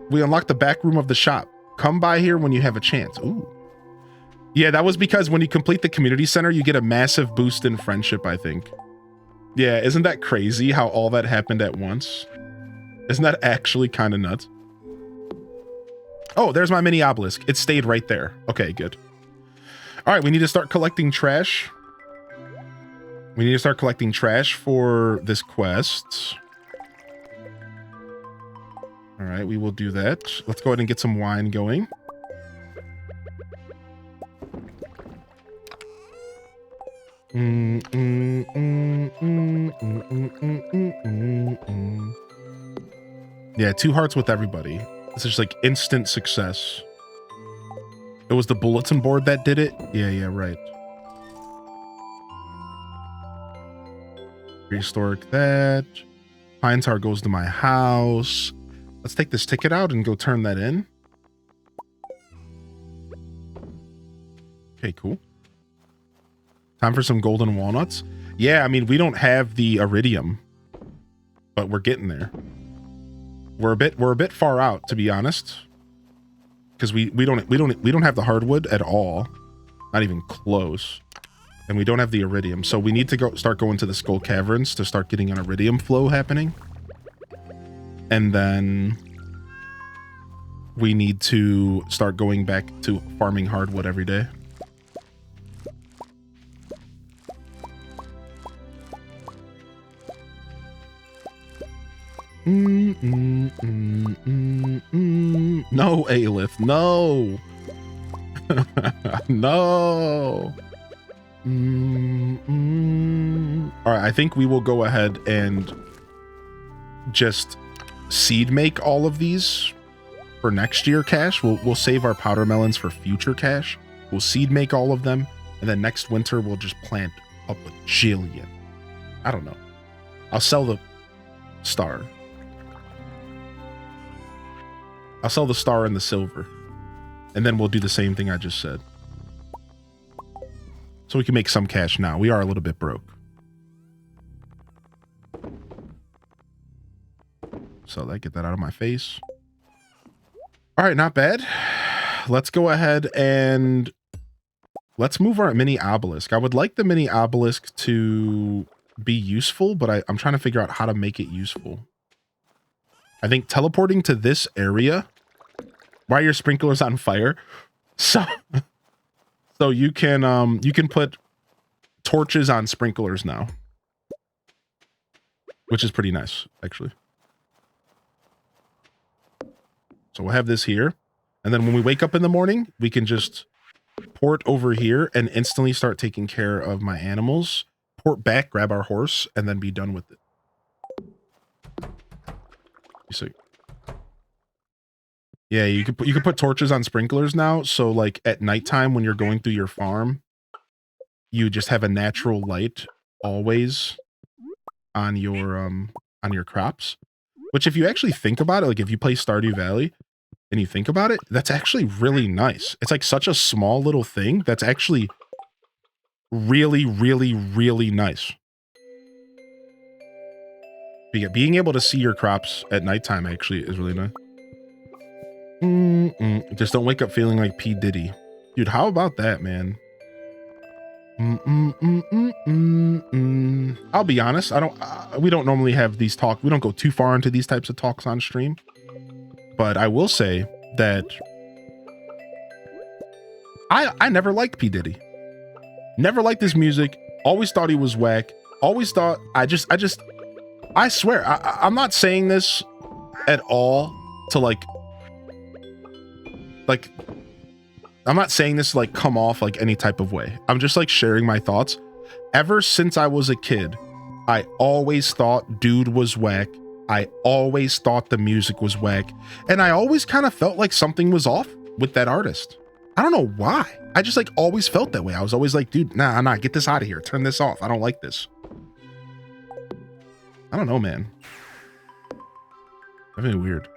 We unlocked the back room of the shop. Come by here when you have a chance. Ooh. Yeah, that was because when you complete the community center, you get a massive boost in friendship, I think. Yeah, isn't that crazy how all that happened at once? Isn't that actually kind of nuts? Oh, there's my mini obelisk. It stayed right there. Okay, good. All right, we need to start collecting trash. We need to start collecting trash for this quest. All right, we will do that. Let's go ahead and get some wine going. Yeah, 2 hearts with everybody. This is like instant success. It was the bulletin board that did it? Yeah, right. Prehistoric that. Pine tar goes to my house. Let's take this ticket out and go turn that in. Okay, cool. Time for some golden walnuts. Yeah, I mean, we don't have the iridium, but we're getting there. We're a bit far out, to be honest, because we don't have the hardwood at all, not even close, and we don't have the iridium. So we need to start going to the skull caverns to start getting an iridium flow happening, and then we need to start going back to farming hardwood every day. No, Aelith, no. No. All right, I think we will go ahead and just seed make all of these for next year cash. We'll save our powder melons for future cash. We'll seed make all of them, and then next winter we'll just plant a bajillion. I don't know. I'll sell the star. I'll sell the star and the silver, and then we'll do the same thing I just said. So we can make some cash now. We are a little bit broke. So get that out of my face. All right, not bad. Let's go ahead and let's move our mini obelisk. I would like the mini obelisk to be useful, but I'm trying to figure out how to make it useful. I think teleporting to this area. Why are your sprinklers on fire? So you can put torches on sprinklers now, which is pretty nice, actually. So we'll have this here, and then when we wake up in the morning, we can just port over here and instantly start taking care of my animals. Port back, grab our horse, and then be done with it. You see? Yeah, you could put torches on sprinklers now. So like at nighttime when you're going through your farm, you just have a natural light always on your crops. Which if you actually think about it, like if you play Stardew Valley and you think about it, that's actually really nice. It's like such a small little thing that's actually really, really, really nice. But yeah, being able to see your crops at nighttime actually is really nice. Just don't wake up feeling like P. Diddy. Dude, how about that, man? I'll be honest. We don't normally have these talks. We don't go too far into these types of talks on stream. But I will say that I never liked P. Diddy. Never liked his music. Always thought he was whack. Always thought, I swear, I'm not saying this at all to like, I'm not saying this to like come off like any type of way. I'm just like sharing my thoughts. Ever since I was a kid, I always thought dude was whack. I always thought the music was whack. And I always kind of felt like something was off with that artist. I don't know why. I just like always felt that way. I was always like, dude, nah, get this out of here. Turn this off. I don't like this. I don't know, man. Definitely weird.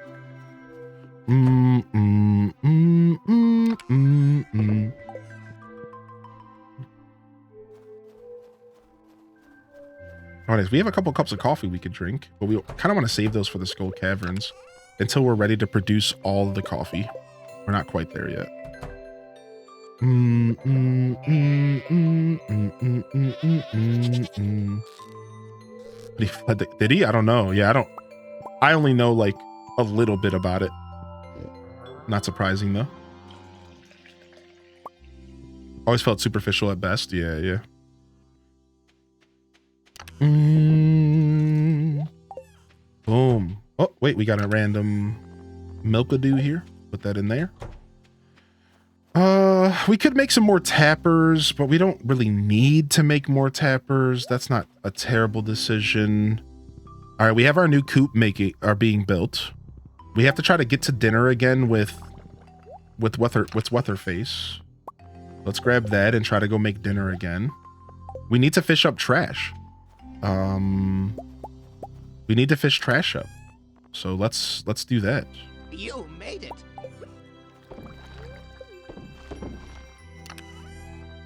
Alright, we have a couple cups of coffee we could drink, but we kind of want to save those for the Skull Caverns until we're ready to produce all of the coffee. We're not quite there yet. Did he? I don't know. Yeah, I only know like a little bit about it. Not surprising though. Always felt superficial at best. Yeah. Boom. Oh, wait, we got a random Milkadoo here. Put that in there. We could make some more tappers, but we don't really need to make more tappers. That's not a terrible decision. All right, we have our new coop being built. We have to try to get to dinner again with what's her face. Let's grab that and try to go make dinner again. We need to fish up trash. We need to fish trash up. So let's do that. You made it.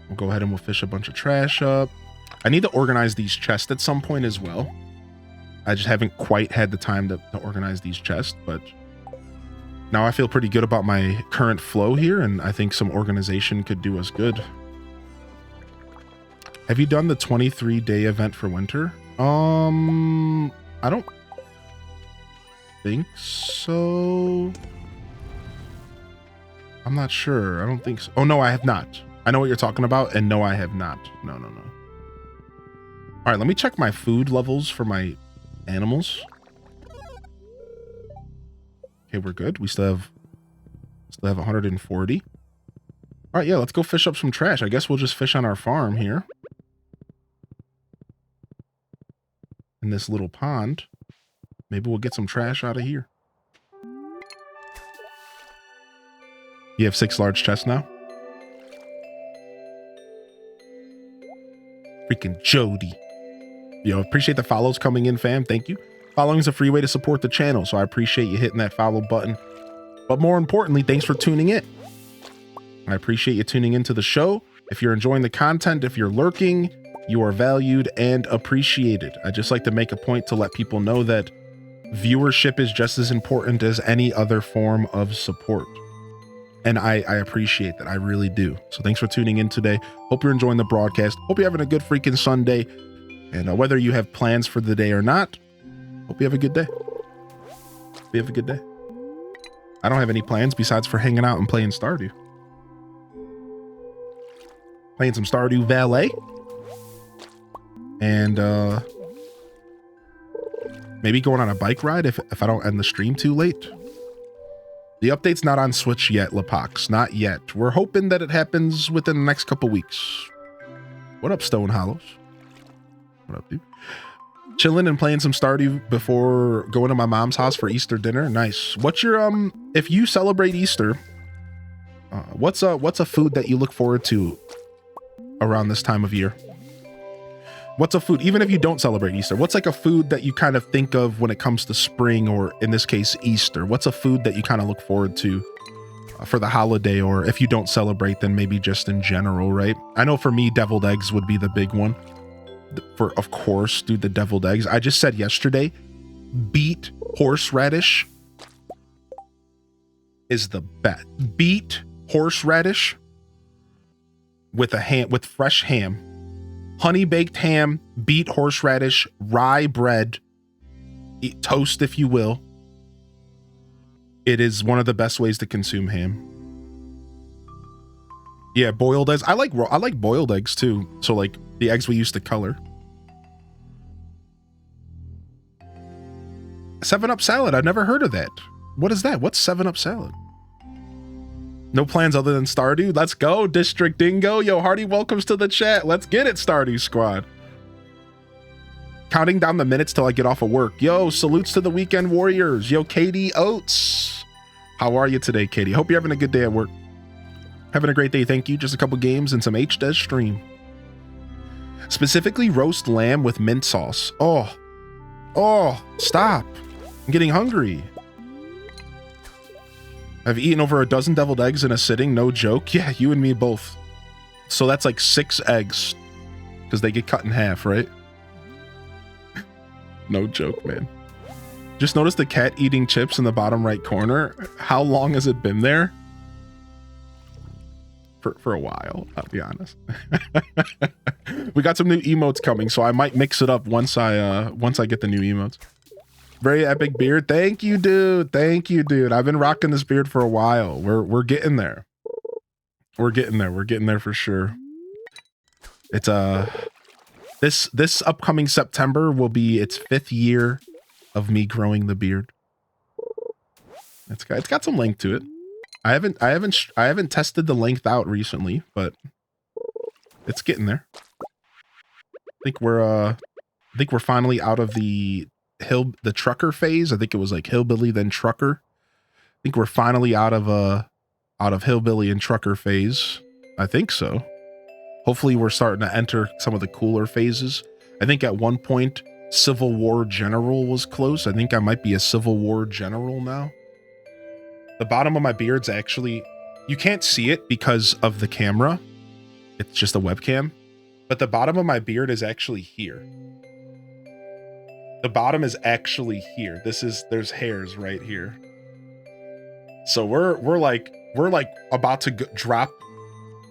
We'll go ahead and we'll fish a bunch of trash up. I need to organize these chests at some point as well. I just haven't quite had the time to organize these chests, but now I feel pretty good about my current flow here, and I think some organization could do us good. Have you done the 23-day event for winter? I don't think so. I'm not sure. I don't think so. Oh, no, I have not. I know what you're talking about, and no, I have not. No. All right, let me check my food levels for my animals. Okay, we're good. We still have 140. All right, yeah, let's go fish up some trash. I guess we'll just fish on our farm here. In this little pond. Maybe we'll get some trash out of here. You have 6 large chests now? Freaking Jody. Yo, appreciate the follows coming in, fam. Thank you. Following is a free way to support the channel, so I appreciate you hitting that follow button. But more importantly, thanks for tuning in. I appreciate you tuning into the show. If you're enjoying the content, if you're lurking, you are valued and appreciated. I just like to make a point to let people know that viewership is just as important as any other form of support. And I appreciate that. I really do. So thanks for tuning in today. Hope you're enjoying the broadcast. Hope you're having a good freaking Sunday. And whether you have plans for the day or not, hope you have a good day. Hope you have a good day. I don't have any plans besides for hanging out and playing Stardew. Playing some Stardewvalley. And maybe going on a bike ride if I don't end the stream too late. The update's not on Switch yet, Lapox. Not yet. We're hoping that it happens within the next couple weeks. What up, Stone Hollows? What up, dude? Chilling and playing some Stardew before going to my mom's house for Easter dinner. Nice. What's your if you celebrate Easter, what's a food that you look forward to around this time of year? What's a food, even if you don't celebrate Easter, what's like a food that you kind of think of when it comes to spring, or in this case, Easter? What's a food that you kind of look forward to for the holiday, or if you don't celebrate, then maybe just in general, right? I know for me, deviled eggs would be the big one. Of course, dude, the deviled eggs. I just said yesterday, beet horseradish is the best. Beet horseradish with fresh ham, honey baked ham, beet horseradish, rye bread, toast if you will. It is one of the best ways to consume ham. Yeah, boiled eggs. I like boiled eggs too. So like the eggs we used to color. 7-Up salad. I've never heard of that. What is that? What's 7-Up salad? No plans other than Stardew. Let's go, District Dingo. Yo, Hardy, welcomes to the chat. Let's get it, Stardew Squad. Counting down the minutes till I get off of work. Yo, salutes to the weekend warriors. Yo, Katie Oates. How are you today, Katie? Hope you're having a good day at work. Having a great day, thank you. Just a couple games and some HDes stream. Specifically roast lamb with mint sauce. Oh, stop. I'm getting hungry. I've eaten over a dozen deviled eggs in a sitting, no joke. Yeah, you and me both. So that's like 6 eggs because they get cut in half, right? No joke, man. Just notice the cat eating chips in the bottom right corner. How long has it been there? For a while, I'll be honest. We got some new emotes coming, so I might mix it up once I get the new emotes. Very epic beard. Thank you, dude. Thank you, dude. I've been rocking this beard for a while. We're getting there. We're getting there. We're getting there for sure. It's this upcoming September will be its 5th year of me growing the beard. It's got some length to it. I haven't tested the length out recently, but it's getting there. I think we're finally out of the trucker phase. I think it was like hillbilly then trucker. I think we're finally out of hillbilly and trucker phase. I think so. Hopefully we're starting to enter some of the cooler phases. I think at one point Civil War General was close. I think I might be a Civil War General now. The bottom of my beard's actually, you can't see it because of the camera. It's just a webcam. But the bottom of my beard is actually here. The bottom is actually here. There's hairs right here. So we're like about to drop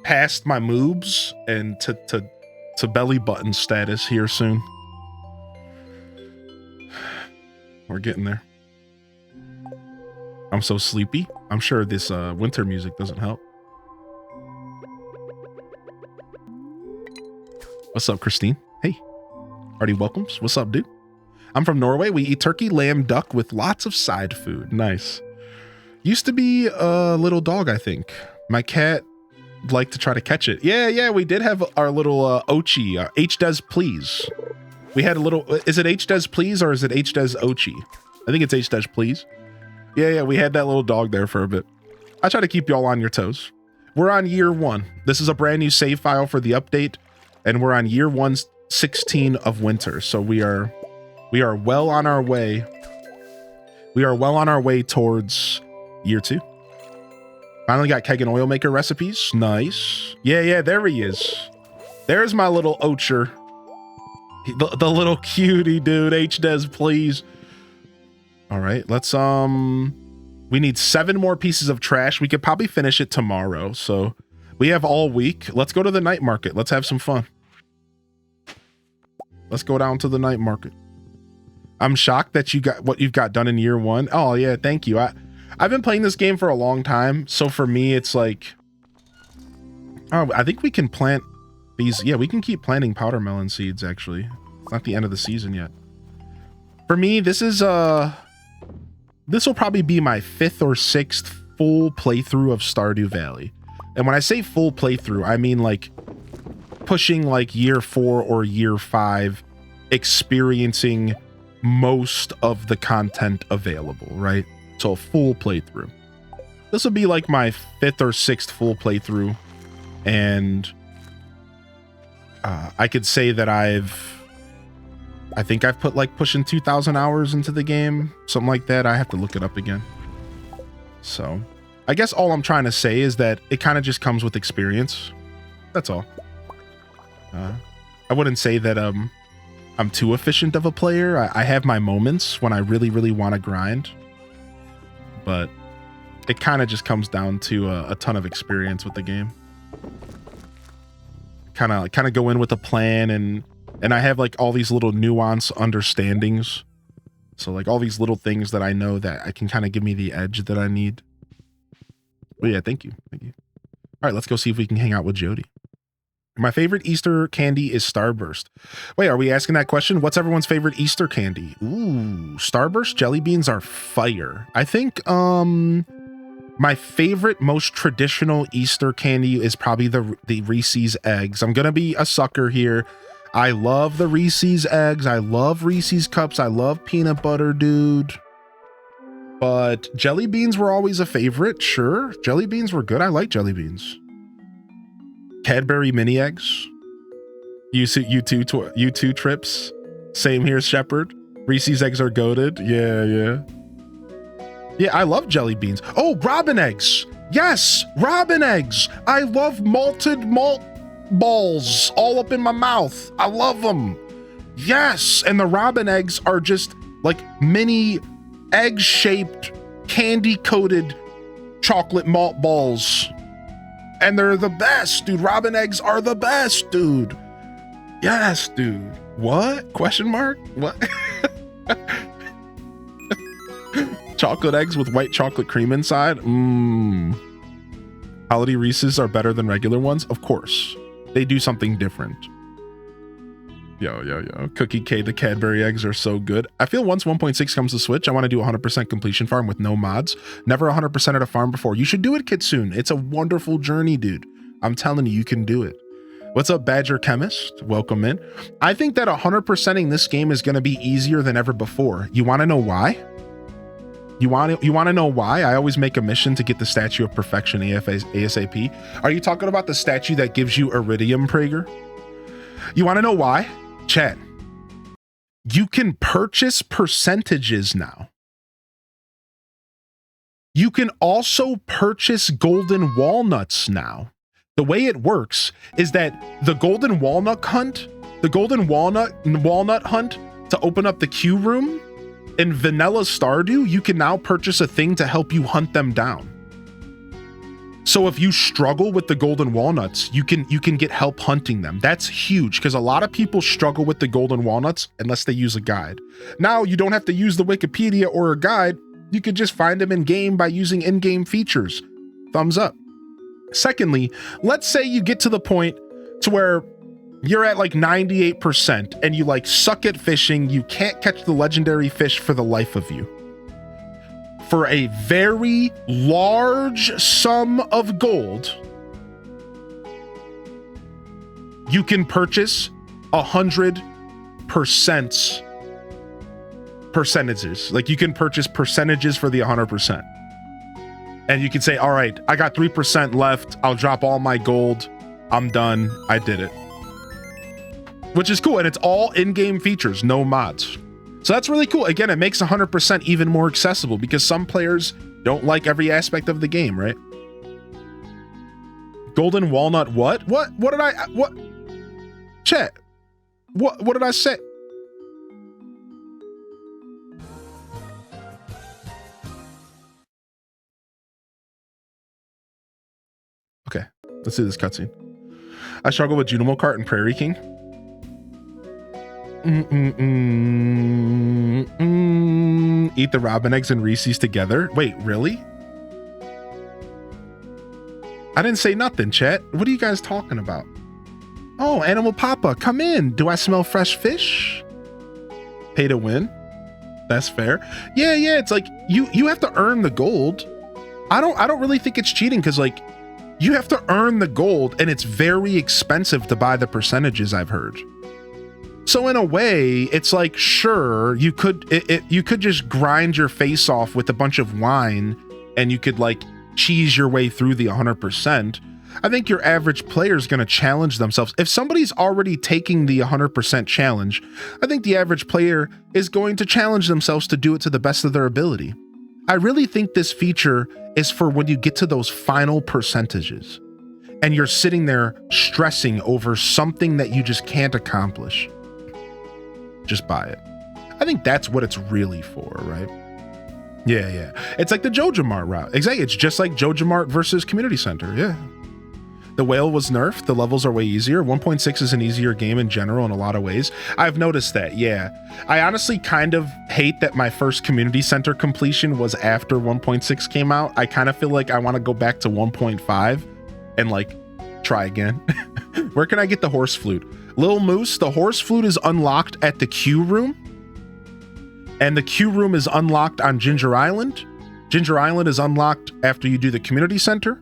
past my moobs and to belly button status here soon. We're getting there. I'm so sleepy. I'm sure this winter music doesn't help. What's up, Christine? Hey. Hardy welcomes. What's up, dude? I'm from Norway. We eat turkey, lamb, duck with lots of side food. Nice. Used to be a little dog, I think. My cat liked to try to catch it. Yeah, we did have our little Ochi, HDes please. We had a little, is it HDes please or is it HDes Ochi? I think it's HDes please. Yeah, we had that little dog there for a bit. I try to keep y'all on your toes. We're on year 1. This is a brand new save file for the update, and we're on year 1/16 of winter. So we are well on our way. We are well on our way towards year 2. Finally got keg and oil maker recipes. Nice. Yeah, there he is. There's my little Ocher. The little cutie dude. HDes please. All right, let's we need 7 more pieces of trash. We could probably finish it tomorrow. So we have all week. Let's go to the night market. Let's have some fun. Let's go down to the night market. I'm shocked that you got what you've got done in year 1. Oh yeah, thank you. I've been playing this game for a long time. So for me, it's like, oh, I think we can plant these. Yeah, we can keep planting powder melon seeds actually. It's not the end of the season yet. For me, this will probably be my 5th or 6th full playthrough of Stardew Valley. And when I say full playthrough, I mean like pushing like year 4 or year 5, experiencing most of the content available, right? So a full playthrough. This will be like my 5th or 6th full playthrough. And I could say that I think I've put like pushing 2,000 hours into the game, something like that. I have to look it up again. So I guess all I'm trying to say is that it kind of just comes with experience. That's all. I wouldn't say that I'm too efficient of a player. I have my moments when I really, really want to grind. But it kind of just comes down to a ton of experience with the game. kind of go in with a plan, and I have like all these little nuance understandings. So like all these little things that I know that I can kind of give me the edge that I need. But yeah, thank you. All right, let's go see if we can hang out with Jody. My favorite Easter candy is Starburst. Wait, are we asking that question? What's everyone's favorite Easter candy? Ooh, Starburst jelly beans are fire. I think my favorite, most traditional Easter candy is probably the Reese's eggs. I'm gonna be a sucker here. I love the Reese's eggs. I love Reese's cups. I love peanut butter, dude. But jelly beans were always a favorite. Sure, jelly beans were good. I like jelly beans. Cadbury mini eggs. You two trips. Same here, Shepherd. Reese's eggs are goated. Yeah, I love jelly beans. Oh, robin eggs. Yes, robin eggs. I love malted malt balls all up in my mouth. I love them. Yes, and the robin eggs are just like mini egg-shaped, candy-coated chocolate malt balls. And they're the best, dude. Robin eggs are the best, dude. Yes, dude. What? Question mark? What? Chocolate eggs with white chocolate cream inside? Holiday Reese's are better than regular ones? Of course. They do something different. Yo. Cookie K, the Cadbury eggs are so good. I feel once 1.6 comes to Switch, I want to do 100% completion farm with no mods. Never 100% at a farm before. You should do it, Kitsune. It's a wonderful journey, dude. I'm telling you, you can do it. What's up, Badger Chemist? Welcome in. I think that 100%ing this game is going to be easier than ever before. You want to know why? You want to know why? I always make a mission to get the Statue of Perfection ASAP. Are you talking about the statue that gives you Iridium, Prager? You want to know why? Chat. You can purchase percentages now. You can also purchase golden walnuts now. The way it works is that the golden walnut hunt to open up the queue room in vanilla Stardew, you can now purchase a thing to help you hunt them down. So if you struggle with the golden walnuts, you can get help hunting them. That's huge because a lot of people struggle with the golden walnuts unless they use a guide. Now you don't have to use the Wikipedia or a guide. You could just find them in game by using in-game features. Thumbs up. Secondly, let's say you get to the point to where you're at like 98% and you like suck at fishing. You can't catch the legendary fish for the life of you. For a very large sum of gold, you can purchase 100% percentages. Like you can purchase percentages for the 100%. And you can say, all right, I got 3% left. I'll drop all my gold. I'm done. I did it. Which is cool. And it's all in-game features, no mods. So that's really cool. Again, it makes 100% even more accessible because some players don't like every aspect of the game, right? Golden walnut what? What did I what? Chat. What did I say? Okay, let's see this cutscene. I struggle with Junimo Kart and Prairie King. Eat the robin eggs and Reese's together. Wait, really? I didn't say nothing, chat. What are you guys talking about? Oh, Animal Papa, come in. Do I smell fresh fish? Pay to win. That's fair. Yeah, it's like you have to earn the gold. I don't really think it's cheating because like you have to earn the gold and it's very expensive to buy the percentages, I've heard. So in a way, it's like, sure, you could just grind your face off with a bunch of wine and you could like cheese your way through the 100%. I think your average player is going to challenge themselves. If somebody's already taking the 100% challenge, I think the average player is going to challenge themselves to do it to the best of their ability. I really think this feature is for when you get to those final percentages and you're sitting there stressing over something that you just can't accomplish. Just buy it. I think that's what it's really for, right? Yeah. It's like the JojaMart route. Exactly. It's just like JojaMart versus Community Center. The whale was nerfed. The levels are way easier. 1.6 is an easier game in general in a lot of ways. I've noticed that, yeah. I honestly kind of hate that my first community center completion was after 1.6 came out. I kind of feel like I want to go back to 1.5 and like try again. Where can I get the horse flute? Lil Moose, the horse flute is unlocked at the Q room. And the Q room is unlocked on Ginger Island. Ginger Island is unlocked after you do the community center,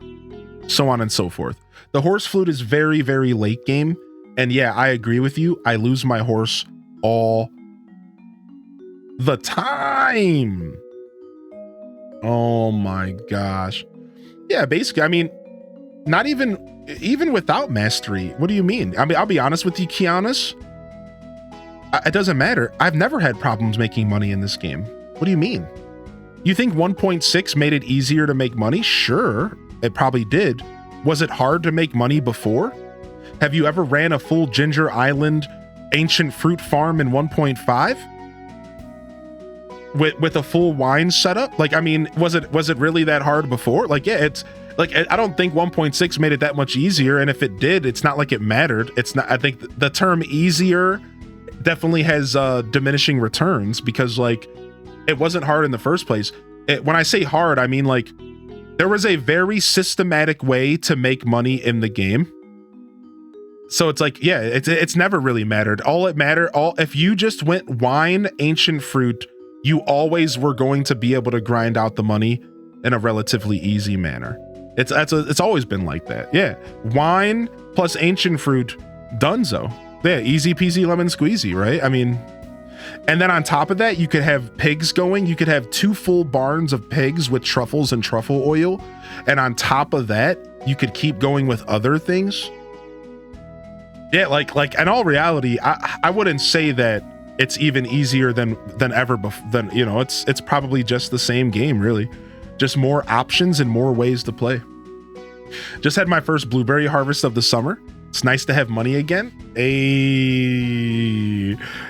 so on and so forth. The horse flute is very, very late game. And yeah, I agree with you. I lose my horse all the time. Oh my gosh. Yeah, basically, I mean, not even without mastery. What do you mean? I mean, I'll be honest with you, Kianis. It doesn't matter. I've never had problems making money in this game. What do you mean? You think 1.6 made it easier to make money? Sure, it probably did. Was it hard to make money before? Have you ever ran a full Ginger Island ancient fruit farm in 1.5? With a full wine setup? Like, I mean, was it really that hard before? Like, yeah, it's like, I don't think 1.6 made it that much easier. And if it did, it's not like it mattered. It's not, I think the term easier definitely has diminishing returns because like it wasn't hard in the first place. When I say hard, I mean like there was a very systematic way to make money in the game. So it's like, yeah, it's never really mattered. If you just went wine, ancient fruit, you always were going to be able to grind out the money in a relatively easy manner. It's always been like that. Yeah, wine plus ancient fruit, donezo. Yeah, easy peasy lemon squeezy, right? I mean, and then on top of that, you could have pigs going. You could have 2 full barns of pigs with truffles and truffle oil. And on top of that, you could keep going with other things. Yeah, like in all reality, I wouldn't say that it's even easier than ever before. You know, it's probably just the same game, really. Just more options and more ways to play. Just had my first blueberry harvest of the summer. It's nice to have money again.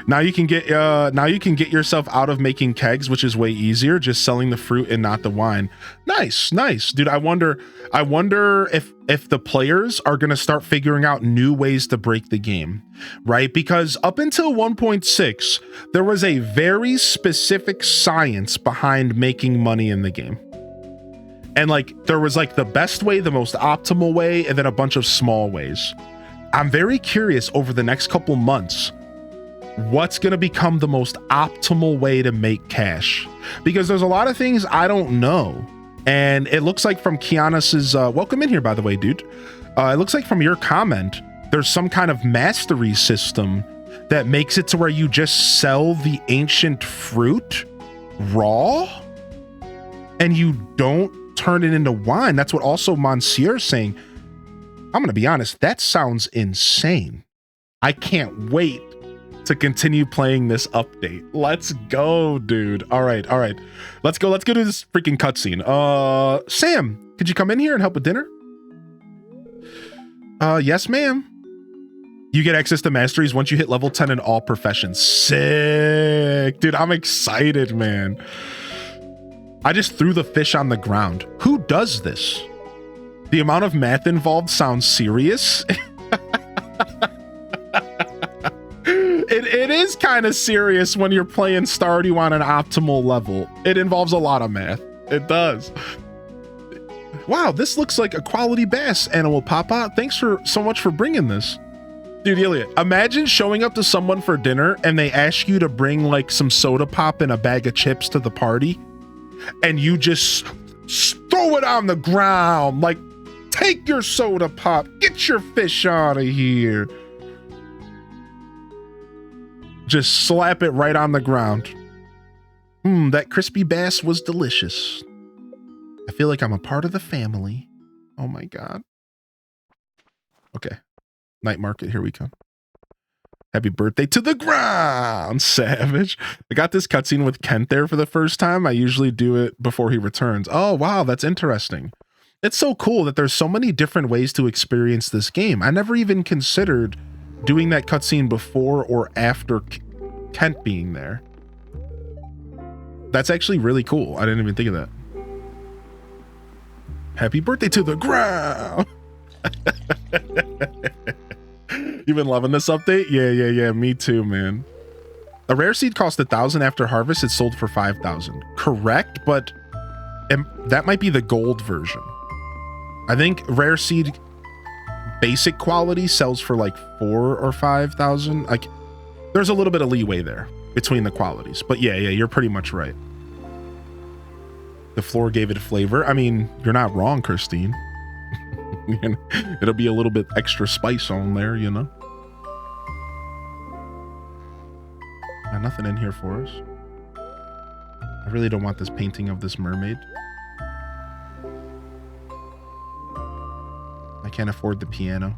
Now you can get yourself out of making kegs, which is way easier, just selling the fruit and not the wine. Nice, dude. I wonder if the players are gonna start figuring out new ways to break the game, right? Because up until 1.6, there was a very specific science behind making money in the game. And like there was like the best way, the most optimal way, and then a bunch of small ways. I'm very curious over the next couple months, what's going to become the most optimal way to make cash? Because there's a lot of things I don't know. And it looks like from Kianis's, welcome in here, by the way, dude. It looks like from your comment, there's some kind of mastery system that makes it to where you just sell the ancient fruit raw and you don't turn it into wine. That's what also Monsieur's saying. I'm going to be honest, that sounds insane. I can't wait to continue playing this update. Let's go, dude. All right. Let's go do this freaking cutscene. Sam, could you come in here and help with dinner? Yes, ma'am. You get access to masteries once you hit level 10 in all professions. Sick. Dude, I'm excited, man. I just threw the fish on the ground. Who does this? The amount of math involved sounds serious. It is kind of serious when you're playing Stardew on an optimal level. It involves a lot of math. It does. Wow, this looks like a quality bass, Animal Papa. Thanks so much for bringing this. Dude, Ilya, imagine showing up to someone for dinner and they ask you to bring like some soda pop and a bag of chips to the party. And you just throw it on the ground. Like, take your soda pop. Get your fish out of here. Just slap it right on the ground. That crispy bass was delicious. I feel like I'm a part of the family. Oh my God. Okay. Night market, here we come. Happy birthday to the ground, savage. I got this cutscene with Kent there for the first time. I usually do it before he returns. Oh, wow, that's interesting. It's so cool that there's so many different ways to experience this game. I never even considered doing that cutscene before or after Kent being there. That's actually really cool. I didn't even think of that. Happy birthday to the ground. You've been loving this update? Yeah. Me too, man. A rare seed cost 1,000 after harvest. It's sold for 5,000. Correct, but that might be the gold version. I think rare seed basic quality sells for like 4,000 or 5,000. Like, there's a little bit of leeway there between the qualities. But yeah, you're pretty much right. The floor gave it a flavor. I mean, you're not wrong, Christine. It'll be a little bit extra spice on there, you know. Got nothing in here for us. I really don't want this painting of this mermaid. I can't afford the piano.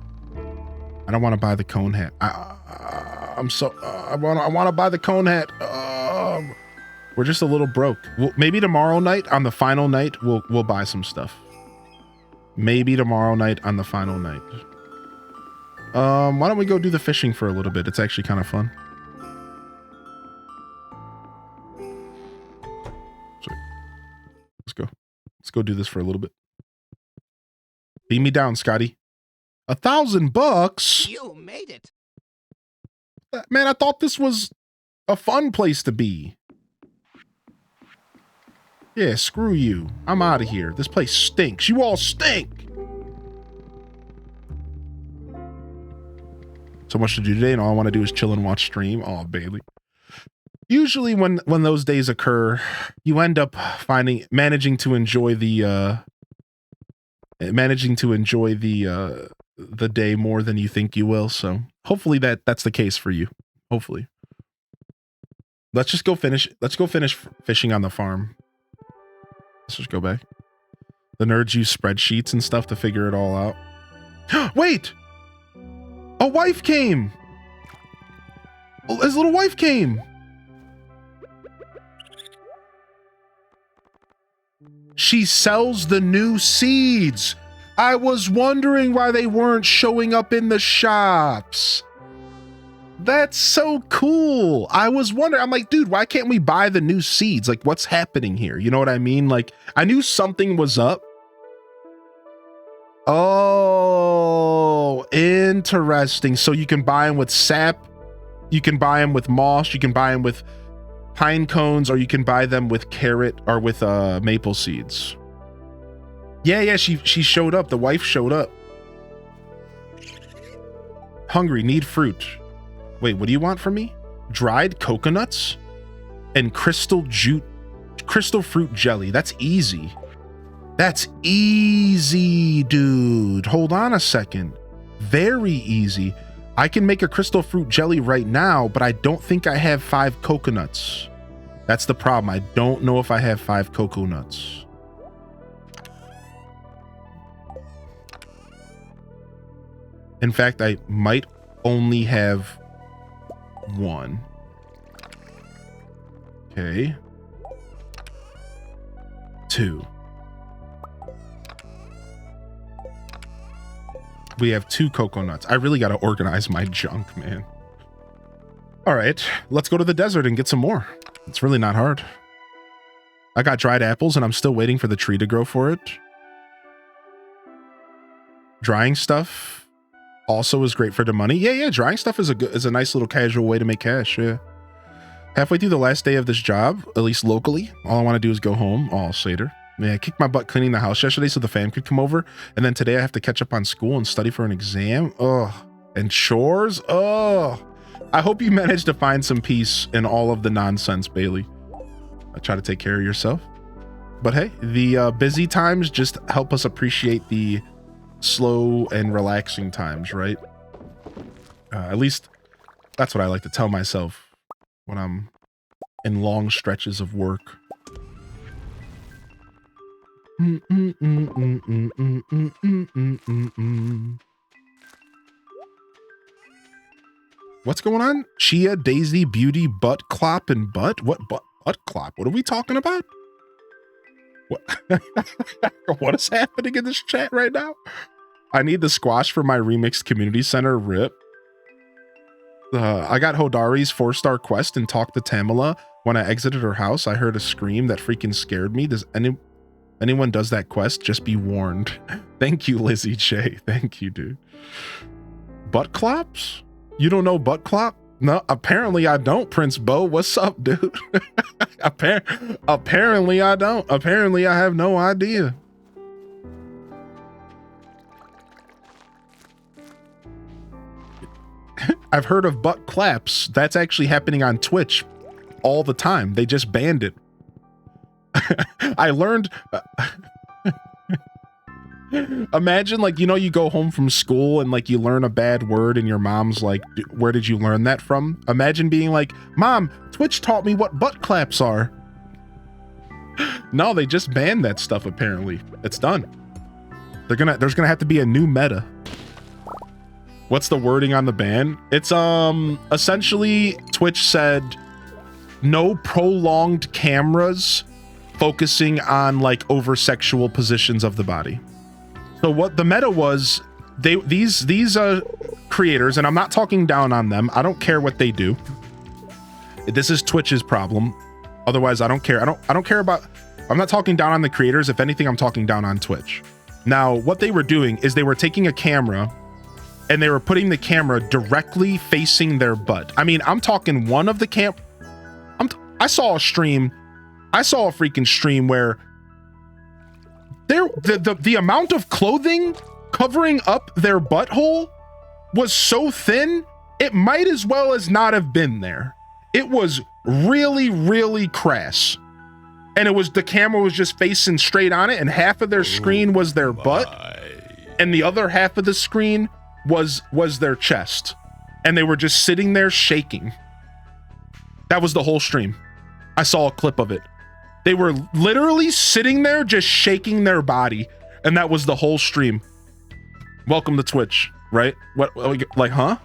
I don't want to buy the cone hat. I want to buy the cone hat. We're just a little broke. Maybe tomorrow night on the final night we'll buy some stuff. Maybe tomorrow night on the final night. Why don't we go do the fishing for a little bit? It's actually kind of fun. Sorry. Let's go do this for a little bit. Beat me down, Scotty. $1,000? You made it. Man, I thought this was a fun place to be. Yeah, screw you. I'm out of here. This place stinks. You all stink. So much to do today, and all I want to do is chill and watch stream. Oh, Bailey. Usually when those days occur, you end up managing to enjoy the day more than you think you will. So hopefully that's the case for you. Hopefully. Let's go finish fishing on the farm. Let's just go back. The nerds use spreadsheets and stuff to figure it all out. Wait! A wife came! His little wife came! She sells the new seeds! I was wondering why they weren't showing up in the shops. That's so cool. I was wondering, I'm like, dude, why can't we buy the new seeds? Like, what's happening here? You know what I mean? Like, I knew something was up. Oh, interesting. So you can buy them with sap. You can buy them with moss. You can buy them with pine cones, or you can buy them with carrot or with maple seeds. Yeah, she showed up. The wife showed up. Hungry, need fruit. Wait, what do you want from me? Dried coconuts and crystal fruit jelly. That's easy. That's easy, dude. Hold on a second. Very easy. I can make a crystal fruit jelly right now, but I don't think I have 5 coconuts. That's the problem. I don't know if I have 5 coconuts. In fact, I might only have 1. Okay. 2. We have 2 coconuts. I really got to organize my junk, man. All right, let's go to the desert and get some more. It's really not hard. I got dried apples and I'm still waiting for the tree to grow for it. Drying stuff also is great for the money. Yeah, drying stuff is a nice little casual way to make cash, yeah. Halfway through the last day of this job, at least locally, all I want to do is go home. Oh, Seder. Yeah, I kicked my butt cleaning the house yesterday so the fam could come over. And then today I have to catch up on school and study for an exam. Ugh. And chores. Ugh. I hope you managed to find some peace in all of the nonsense, Bailey. Try to take care of yourself. But hey, the busy times just help us appreciate the slow and relaxing times, right? At least that's what I like to tell myself when I'm in long stretches of work. What's going on? Chia, Daisy, Beauty, Butt Clop, and Butt? What butt clop? What are we talking about? What? What is happening in this chat right now? I need the squash for my remixed community center. RIP. I got Hodari's 4-star quest and talked to Tamala. When I exited her house, I heard a scream that freaking scared me. Anyone does that quest, just be warned. Thank you, Lizzie J. Thank you, dude. Butt claps? You don't know butt clap? No, apparently I don't, Prince Bo. What's up, dude? Apparently I don't. Apparently I have no idea. I've heard of butt claps. That's actually happening on Twitch all the time. They just banned it. I learned... Imagine, like, you know, you go home from school and like you learn a bad word and your mom's like, where did you learn that from? Imagine being like, Mom, Twitch taught me what butt claps are. No, they just banned that stuff apparently. It's done. There's gonna have to be a new meta. What's the wording on the ban? It's essentially Twitch said no prolonged cameras focusing on like over sexual positions of the body. So what the meta was, these creators, and I'm not talking down on them. I don't care what they do. This is Twitch's problem. Otherwise, I don't care. I don't care about. I'm not talking down on the creators. If anything, I'm talking down on Twitch. Now, what they were doing is they were taking a camera and they were putting the camera directly facing their butt. I mean, I'm talking one of the I saw a stream. I saw a freaking stream where the amount of clothing covering up their butthole was so thin, it might as well as not have been there. It was really, really crass. And the camera was just facing straight on it, and half of their screen was their butt, and the other half of the screen was their chest. And they were just sitting there shaking. That was the whole stream. I saw a clip of it. They were literally sitting there just shaking their body, and that was the whole stream. Welcome to Twitch, right? What like, huh?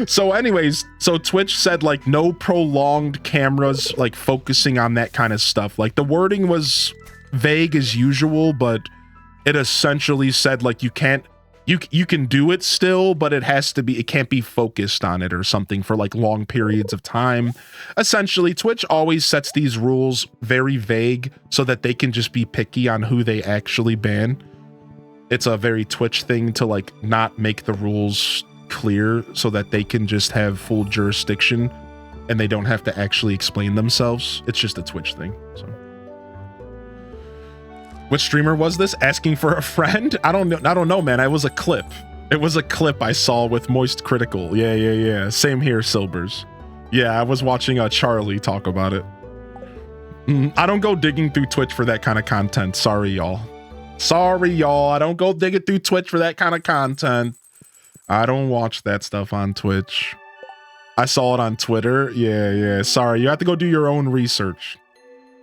So anyways, so Twitch said like no prolonged cameras like focusing on that kind of stuff. Like the wording was vague as usual, but it essentially said like you can do it still, but it can't be focused on it or something for like long periods of time. Essentially, Twitch always sets these rules very vague so that they can just be picky on who they actually ban. It's a very Twitch thing to like not make the rules clear so that they can just have full jurisdiction and they don't have to actually explain themselves. It's just a Twitch thing. So what streamer was this asking for a friend? I don't know, man. It was a clip. It was a clip I saw with Moist Critical. Yeah. Same here, Silbers. Yeah, I was watching Charlie talk about it. I don't go digging through Twitch for that kind of content. Sorry, y'all. I don't go digging through Twitch for that kind of content. I don't watch that stuff on Twitch. I saw it on Twitter. Yeah. Sorry, you have to go do your own research.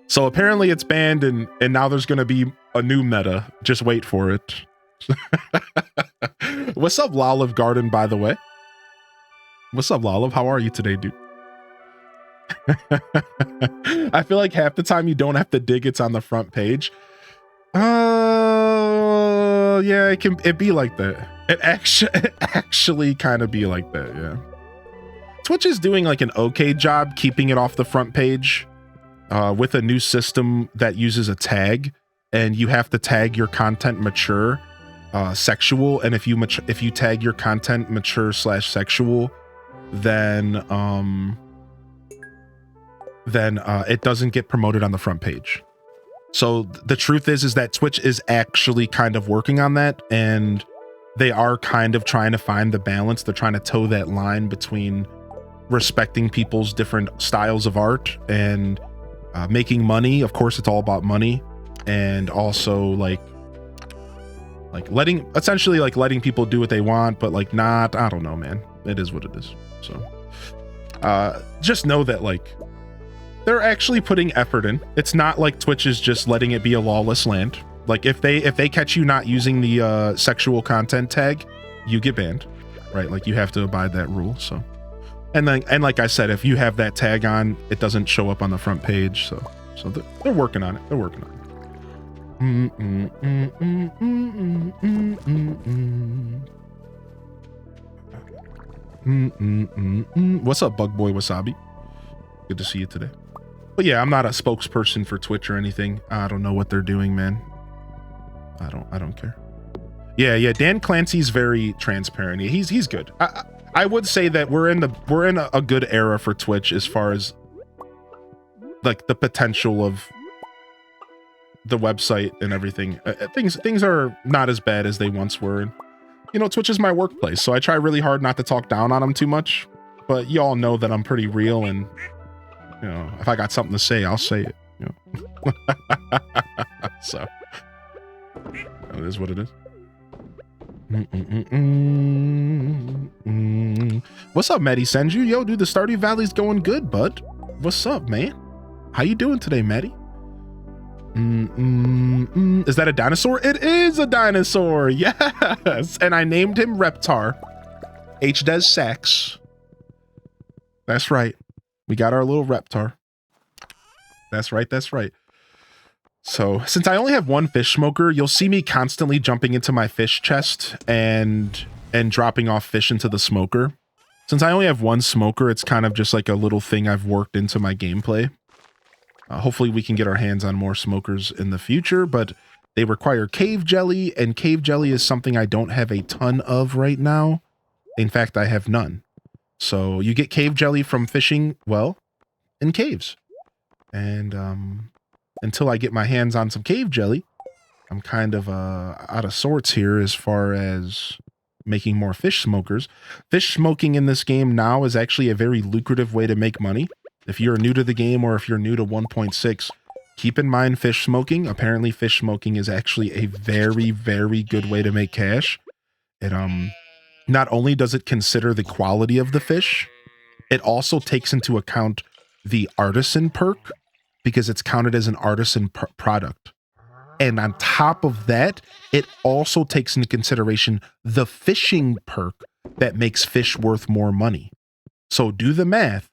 So apparently it's banned, and now there's going to be a new meta. Just wait for it. What's up, Lolive Garden, by the way? What's up, Lolive? How are you today, dude? I feel like half the time you don't have to dig, it's on the front page. Yeah, it be like that. It actually kind of be like that, yeah. Twitch is doing like an okay job keeping it off the front page. With a new system that uses a tag, and you have to tag your content mature, sexual, and if you tag your content mature / sexual, then it doesn't get promoted on the front page. So the truth is that Twitch is actually kind of working on that, and they are kind of trying to find the balance. They're trying to toe that line between respecting people's different styles of art and making money. Of course, it's all about money, and also like letting people do what they want, but like not, I don't know, man. It is what it is. So just know that like they're actually putting effort in. It's not like Twitch is just letting it be a lawless land. Like if they catch you not using the sexual content tag, you get banned, right? Like you have to abide that rule. So and like I said, if you have that tag on, it doesn't show up on the front page. So they're working on it. They're working on it. What's up, Bug Boy Wasabi? Good to see you today. But yeah, I'm not a spokesperson for Twitch or anything. I don't know what they're doing, man. I don't care. Yeah. Dan Clancy's very transparent. He's good. I would say that we're in a good era for Twitch as far as like the potential of the website and everything. Things are not as bad as they once were. And, you know, Twitch is my workplace, so I try really hard not to talk down on them too much. But y'all know that I'm pretty real, and you know, if I got something to say, I'll say it. You know, so it is what it is. What's up, Maddie Senju? Yo, dude, the Stardew Valley's going good, bud. What's up, man? How you doing today, Maddie? Is that a dinosaur? It is a dinosaur. Yes, and I named him Reptar. H-Des Sax. That's right. We got our little Reptar. That's right. So since I only have one fish smoker, you'll see me constantly jumping into my fish chest and dropping off fish into the smoker. Since I only have one smoker, it's kind of just like a little thing I've worked into my gameplay. Hopefully we can get our hands on more smokers in the future, but they require cave jelly, and cave jelly is something I don't have a ton of right now. In fact, I have none. So you get cave jelly from fishing, well, in caves. And until I get my hands on some cave jelly, I'm kind of out of sorts here as far as making more fish smokers. Fish smoking in this game now is actually a very lucrative way to make money. If you're new to the game or if you're new to 1.6, keep in mind fish smoking. Apparently fish smoking is actually a very, very good way to make cash. It not only does it consider the quality of the fish, it also takes into account the artisan perk because it's counted as an artisan product. And on top of that, it also takes into consideration the fishing perk that makes fish worth more money. So do the math.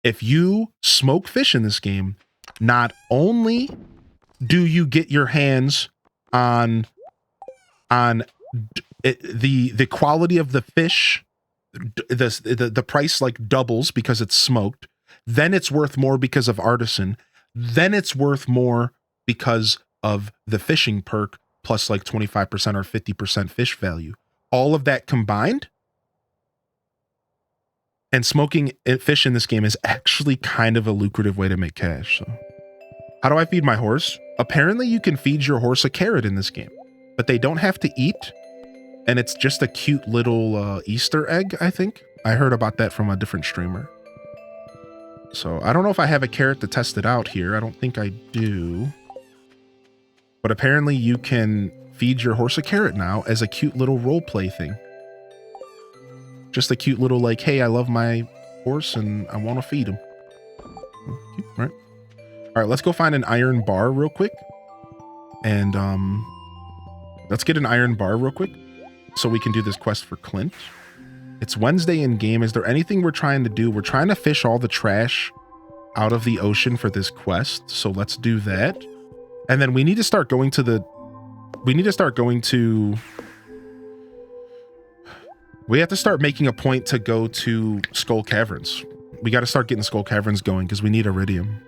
If you smoke fish in this game, not only do you get your hands on the quality of the fish, the price like doubles because it's smoked, then it's worth more because of artisan, then it's worth more because of the fishing perk plus like 25% or 50% fish value. All of that combined, and smoking fish in this game is actually kind of a lucrative way to make cash. So, how do I feed my horse? Apparently you can feed your horse a carrot in this game, but they don't have to eat. And it's just a cute little Easter egg, I think. I heard about that from a different streamer. So I don't know if I have a carrot to test it out here. I don't think I do. But apparently you can feed your horse a carrot now as a cute little role play thing. Just a cute little like, hey, I love my horse and I want to feed him. Cute, right? All right, let's go find an iron bar real quick. And let's get an iron bar real quick so we can do this quest for Clint. It's Wednesday in game. Is there anything we're trying to do? We're trying to fish all the trash out of the ocean for this quest. So let's do that. And then we need to start going to we have to start making a point to go to Skull Caverns. We got to start getting Skull Caverns going because we need iridium.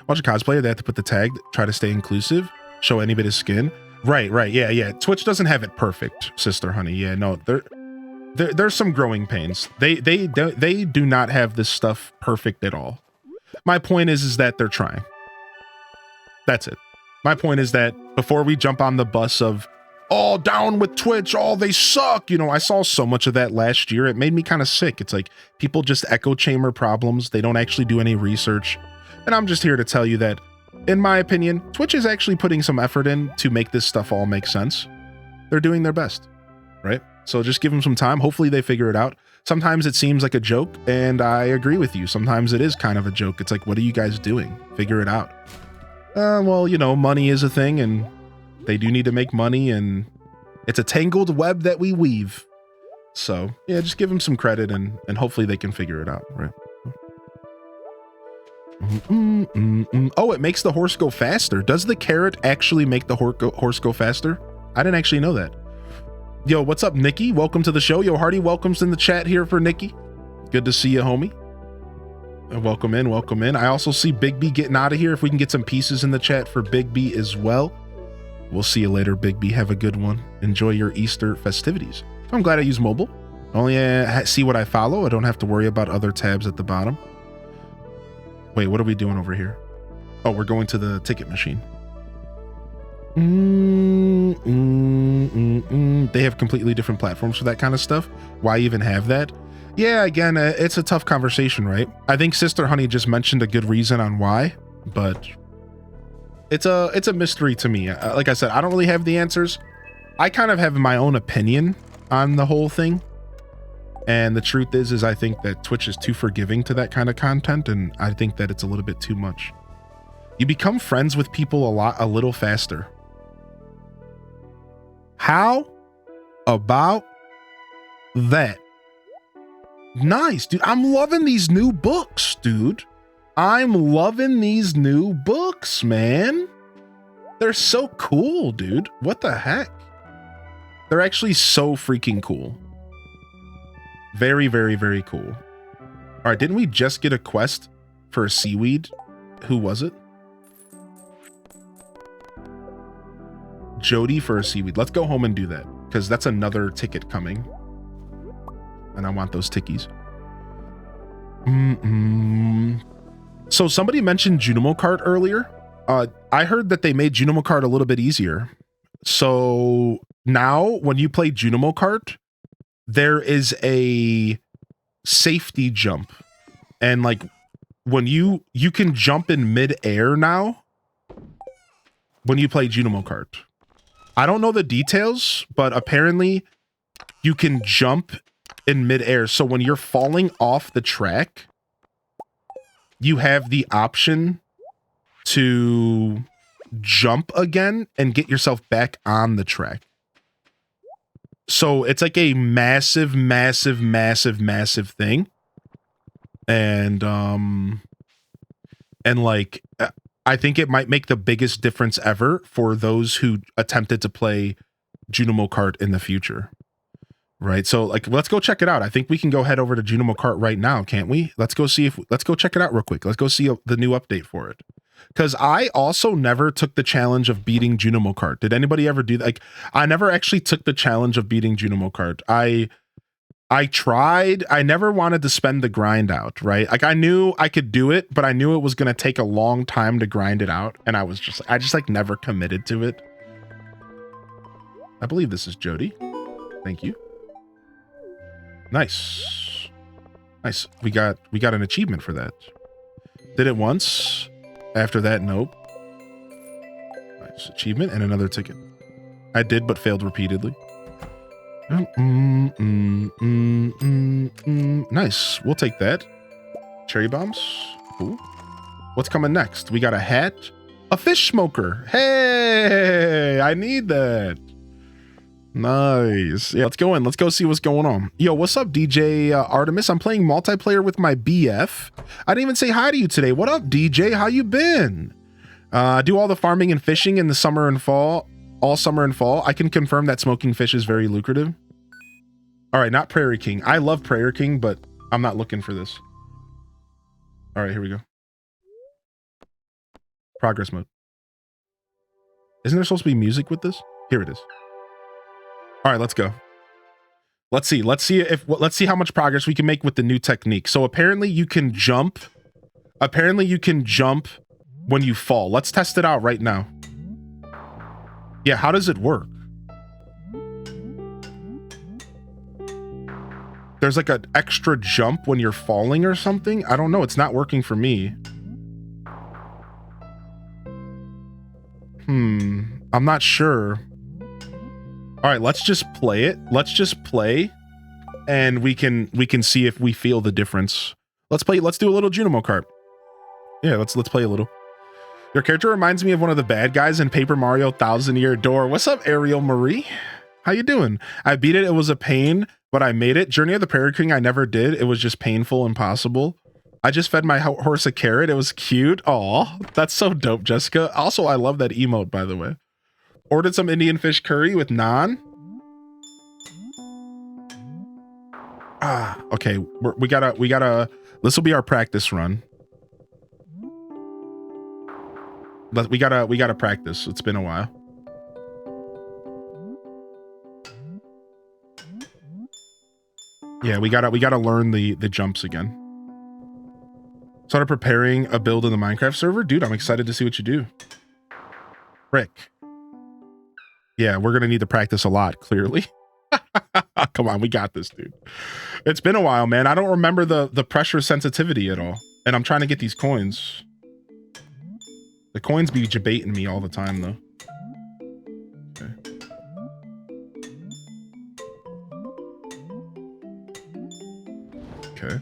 Watch a cosplayer, they have to put the tag, try to stay inclusive, show any bit of skin. Right, yeah. Twitch doesn't have it perfect, Sister Honey. Yeah, no, there's some growing pains. They do not have this stuff perfect at all. My point is that they're trying. That's it. My point is that before we jump on the bus of, oh, down with Twitch, oh, they suck. You know, I saw so much of that last year. It made me kind of sick. It's like people just echo chamber problems. They don't actually do any research. And I'm just here to tell you that, in my opinion, Twitch is actually putting some effort in to make this stuff all make sense. They're doing their best, right? So just give them some time. Hopefully they figure it out. Sometimes it seems like a joke, and I agree with you. Sometimes it is kind of a joke. It's like, what are you guys doing? Figure it out. Well, you know, money is a thing, and they do need to make money, and it's a tangled web that we weave. So, yeah, just give them some credit, and hopefully they can figure it out, right? Oh, it makes the horse go faster. Does the carrot actually make the horse go faster? I didn't actually know that. Yo, what's up, Nikki? Welcome to the show. Yo, Hardy, welcomes in the chat here for Nikki. Good to see you, homie. Welcome in, welcome in. I also see Big B getting out of here. If we can get some pieces in the chat for Big B as well. We'll see you later, Big B. Have a good one. Enjoy your Easter festivities. So I'm glad I use mobile. Only see what I follow. I don't have to worry about other tabs at the bottom. Wait, what are we doing over here? Oh, we're going to the ticket machine. They have completely different platforms for that kind of stuff. Why even have that? Yeah, again, it's a tough conversation, right? I think Sister Honey just mentioned a good reason on why, but it's a mystery to me. Like I said, I don't really have the answers. I kind of have my own opinion on the whole thing. And the truth is I think that Twitch is too forgiving to that kind of content, and I think that it's a little bit too much. You become friends with people a little faster. How about that? Nice, dude. I'm loving these new books, dude. I'm loving these new books, man. They're so cool, dude. What the heck? They're actually so freaking cool. Very, very, very cool. All right, didn't we just get a quest for a seaweed? Who was it? Jody for a seaweed. Let's go home and do that, because that's another ticket coming. And I want those tickies. So somebody mentioned Junimo Kart earlier. I heard that they made Junimo Kart a little bit easier. So now when you play Junimo Kart, there is a safety jump. And like when you can jump in mid-air now when you play Junimo Kart. I don't know the details, but apparently you can jump in midair. So when you're falling off the track, you have the option to jump again and get yourself back on the track. So it's like a massive, massive, massive, massive thing. And like, I think it might make the biggest difference ever for those who attempted to play Junimo Kart in the future. Right. So like, let's go check it out. I think we can go head over to Junimo Kart right now. Can't we? Let's go check it out real quick. Let's go see the new update for it. Cause I also never took the challenge of beating Junimo Kart. Did anybody ever do that? Like, I never actually took the challenge of beating Junimo Kart. I tried. I never wanted to spend the grind out, right? Like I knew I could do it, but I knew it was going to take a long time to grind it out. And I just like never committed to it. I believe this is Jody. Thank you. Nice. Nice. We got an achievement for that. Did it once. After that, nope. Nice. Achievement and another ticket. I did, but failed repeatedly. Nice. We'll take that. Cherry bombs. Cool. What's coming next? We got a hat. A fish smoker. Hey, I need that. Nice. Yeah, let's go in. Let's go see what's going on. Yo, what's up, DJ Artemis? I'm playing multiplayer with my BF. I didn't even say hi to you today. What up, DJ? How you been? I do all the farming and fishing in the summer and fall. All summer and fall. I can confirm that smoking fish is very lucrative. All right, not Prairie King. I love Prairie King, but I'm not looking for this. All right, here we go. Progress mode. Isn't there supposed to be music with this? Here it is. All right, let's go. Let's see how much progress we can make with the new technique. So apparently you can jump. Apparently you can jump when you fall. Let's test it out right now. Yeah, how does it work? There's like an extra jump when you're falling or something. I don't know. It's not working for me. I'm not sure. All right, let's just play it. Let's just play, and we can see if we feel the difference. Let's play. Let's do a little Junimo Kart. Yeah, let's play a little. Your character reminds me of one of the bad guys in Paper Mario Thousand Year Door. What's up, Ariel Marie? How you doing? I beat it. It was a pain, but I made it. Journey of the Prairie King, I never did. It was just painful, impossible. I just fed my horse a carrot. It was cute. Aw, that's so dope, Jessica. Also, I love that emote, by the way. Ordered some Indian fish curry with naan. Okay. We gotta This will be our practice run. But we gotta practice. It's been a while. Yeah, we gotta learn the jumps again. Started preparing a build in the Minecraft server. Dude, I'm excited to see what you do. Frick. Yeah, we're gonna need to practice a lot, clearly. Come on, we got this, dude. It's been a while, man. I don't remember the pressure sensitivity at all. And I'm trying to get these coins. The coins be debating me all the time, though. Okay. Okay.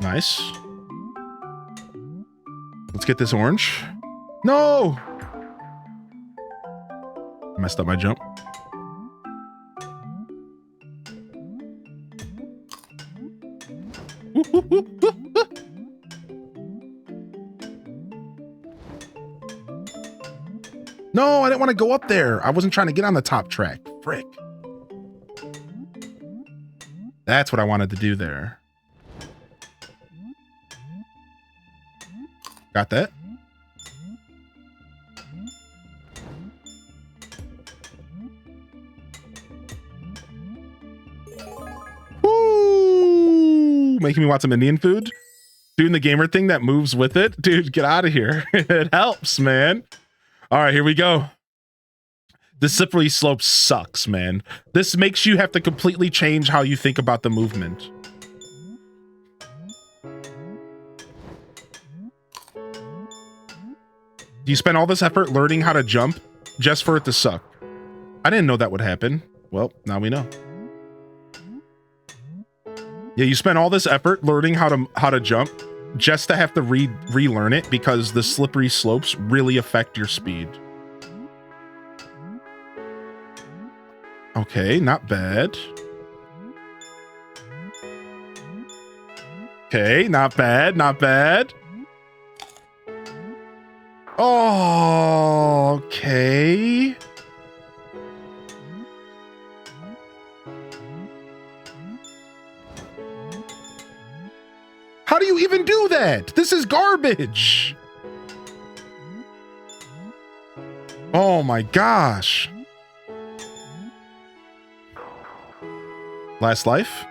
Nice. Let's get this orange. No! Messed up my jump. No, I didn't want to go up there. I wasn't trying to get on the top track. Frick. That's what I wanted to do there. Got that? Woo! Making me want some Indian food? Doing the gamer thing that moves with it? Dude, get out of here. It helps, man. All right, here we go. The slippery slope sucks, man. This makes you have to completely change how you think about the movement. You spend all this effort learning how to jump just for it to suck. I didn't know that would happen. Well, now we know. Yeah, you spend all this effort learning how to jump just to have to relearn it because the slippery slopes really affect your speed. Okay, not bad. Okay, not bad, not bad. Oh, okay. How do you even do that? This is garbage. Oh my gosh. Last life?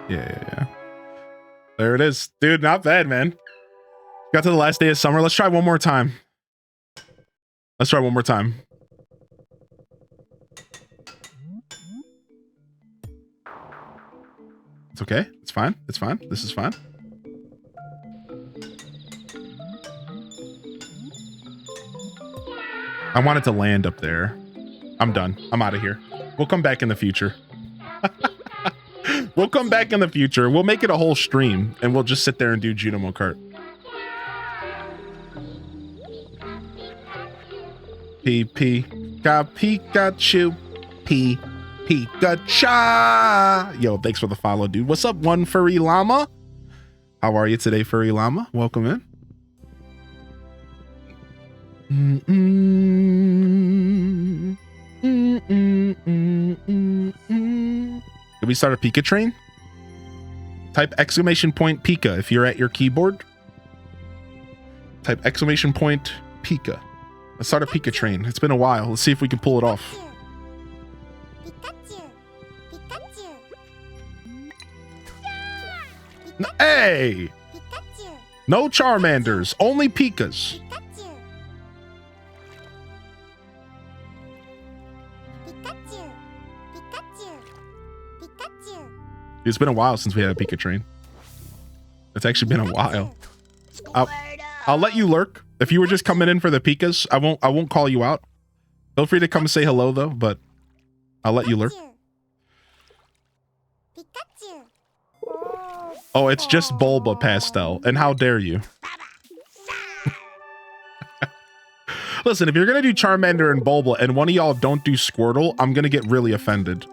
Yeah. There it is. Dude, not bad, man. Got to the last day of summer. Let's try one more time. Let's try one more time. It's okay. It's fine. It's fine. This is fine. I wanted to land up there. I'm done. I'm out of here. We'll come back in the future. We'll come back in the future. We'll make it a whole stream and we'll just sit there and do Junimo Kart. Pikachu. Pikachu. Yo, thanks for the follow, dude. What's up, One Furry Llama? How are you today, Furry Llama? Welcome in. Did we start a Pika train? Type exclamation point Pika if you're at your keyboard. Type exclamation point Pika. Let's start a Pika train. It's been a while. Let's see if we can pull it off. Hey! No Charmanders, only Pikas. It's been a while since we had a Pika train. It's actually been a while. I'll let you lurk. If you were just coming in for the Pikas, I won't call you out. Feel free to come say hello though, but I'll let you lurk. Oh, it's just Bulba Pastel, and how dare you? Listen, if you're gonna do Charmander and Bulba and one of y'all don't do Squirtle, I'm gonna get really offended.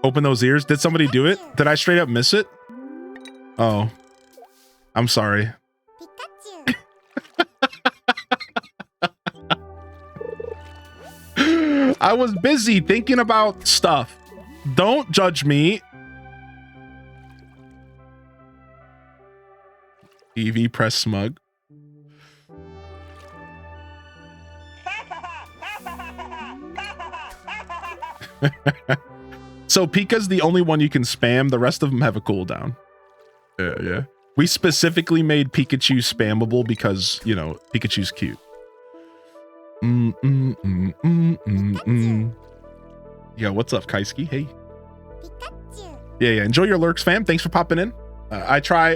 Open those ears. Did somebody do it? Did I straight up miss it? Oh, I'm sorry. I was busy thinking about stuff. Don't judge me. EV press smug. So Pika's the only one you can spam. The rest of them have a cooldown. Yeah. We specifically made Pikachu spammable because, you know, Pikachu's cute. Yo, what's up, Kaisuke? Hey. Yeah. Enjoy your lurks, fam. Thanks for popping in. I'll try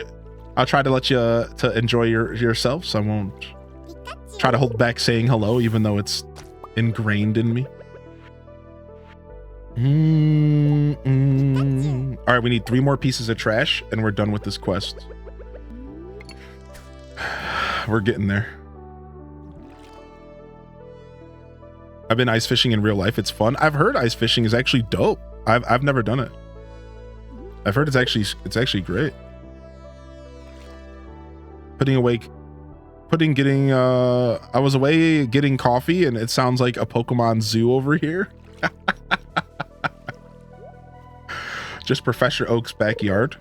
to let you to enjoy yourselves. I won't try to hold back saying hello, even though it's ingrained in me. All right, we need 3 more pieces of trash, and we're done with this quest. We're getting there. I've been ice fishing in real life. It's fun. I've heard ice fishing is actually dope. I've never done it. I've heard it's actually great. I was away getting coffee, and it sounds like a Pokemon zoo over here. Just Professor Oak's backyard.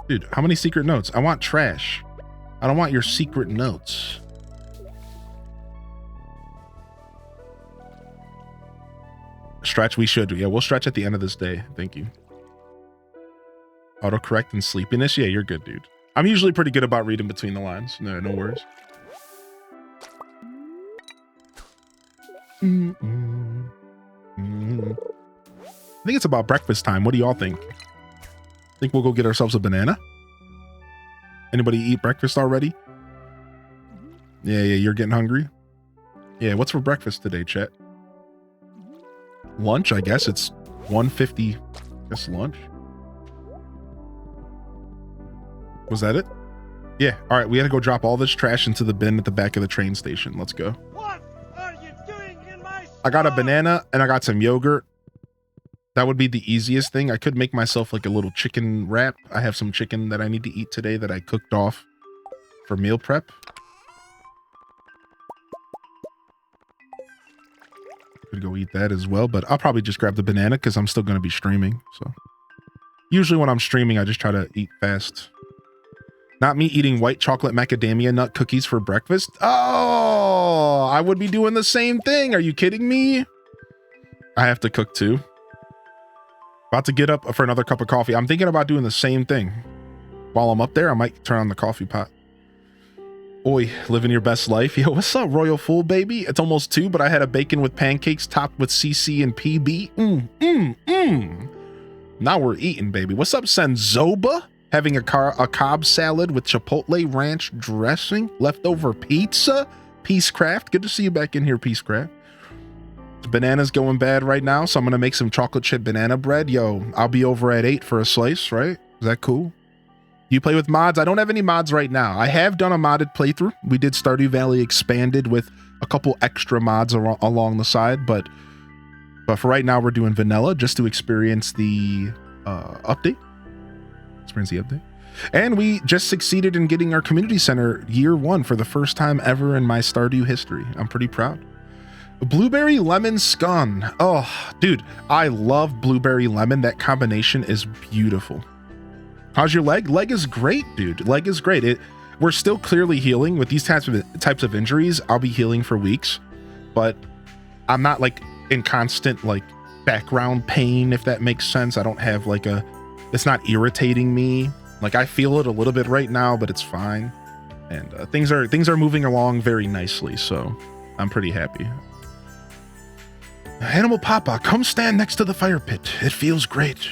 Dude, how many secret notes? I want trash. I don't want your secret notes. Stretch, we should. Yeah, we'll stretch at the end of this day. Thank you. Autocorrect and sleepiness. Yeah, you're good, dude. I'm usually pretty good about reading between the lines. No worries. I think it's about breakfast time. What do y'all think? Think we'll go get ourselves a banana? Anybody eat breakfast already? Yeah, you're getting hungry? Yeah, what's for breakfast today, chat? Lunch, I guess. It's 1:50. Guess lunch. Was that it? Yeah. All right, we gotta go drop all this trash into the bin at the back of the train station. Let's go. What are you doing in my store? I got a banana and I got some yogurt. That would be the easiest thing. I could make myself like a little chicken wrap. I have some chicken that I need to eat today that I cooked off for meal prep. Could go eat that as well, but I'll probably just grab the banana because I'm still going to be streaming. So usually when I'm streaming, I just try to eat fast. Not me eating white chocolate macadamia nut cookies for breakfast. Oh, I would be doing the same thing. Are you kidding me? I have to cook too. About to get up for another cup of coffee. I'm thinking about doing the same thing. While I'm up there, I might turn on the coffee pot. Oi, living your best life. Yo, what's up, Royal Fool, baby? It's almost 2, but I had a bacon with pancakes topped with CC and PB. Now we're eating, baby. What's up, Senzoba? Having a Cobb salad with Chipotle ranch dressing. Leftover pizza. Peacecraft. Good to see you back in here, Peacecraft. Banana's going bad right now, so I'm gonna make some chocolate chip banana bread. Yo, I'll be over at 8 for a slice, right? Is that cool? You play with mods? I don't have any mods right now. I have done a modded playthrough. We did Stardew Valley expanded with a couple extra mods along the side, but for right now we're doing vanilla just to experience the update. And we just succeeded in getting our community center year 1 for the first time ever in my Stardew history. I'm pretty proud. Blueberry lemon scone. Oh, dude, I love blueberry lemon. That combination is beautiful. How's your leg? Leg is great, dude. Leg is great. We're still clearly healing with these types of injuries. I'll be healing for weeks, but I'm not like in constant like background pain, if that makes sense. I don't have like it's not irritating me. Like I feel it a little bit right now, but it's fine. And things are moving along very nicely. So I'm pretty happy. Animal Papa, come stand next to the fire pit. It feels great.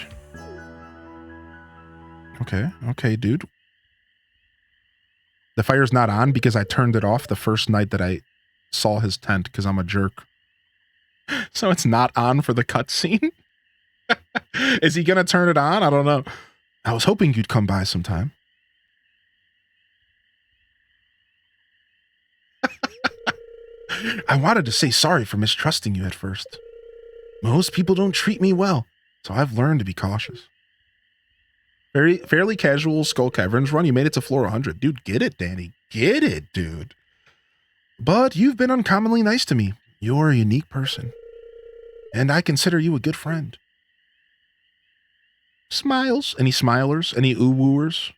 Okay, dude. The fire's not on because I turned it off the first night that I saw his tent because I'm a jerk. So it's not on for the cutscene? Is he gonna turn it on? I don't know. I was hoping you'd come by sometime. I wanted to say sorry for mistrusting you at first. Most people don't treat me well, so I've learned to be cautious. Fairly casual Skull Caverns run. You made it to floor 100. Dude, get it, Danny. Get it, dude. But you've been uncommonly nice to me. You're a unique person. And I consider you a good friend. Smiles. Any smilers? Any ooh-wooers?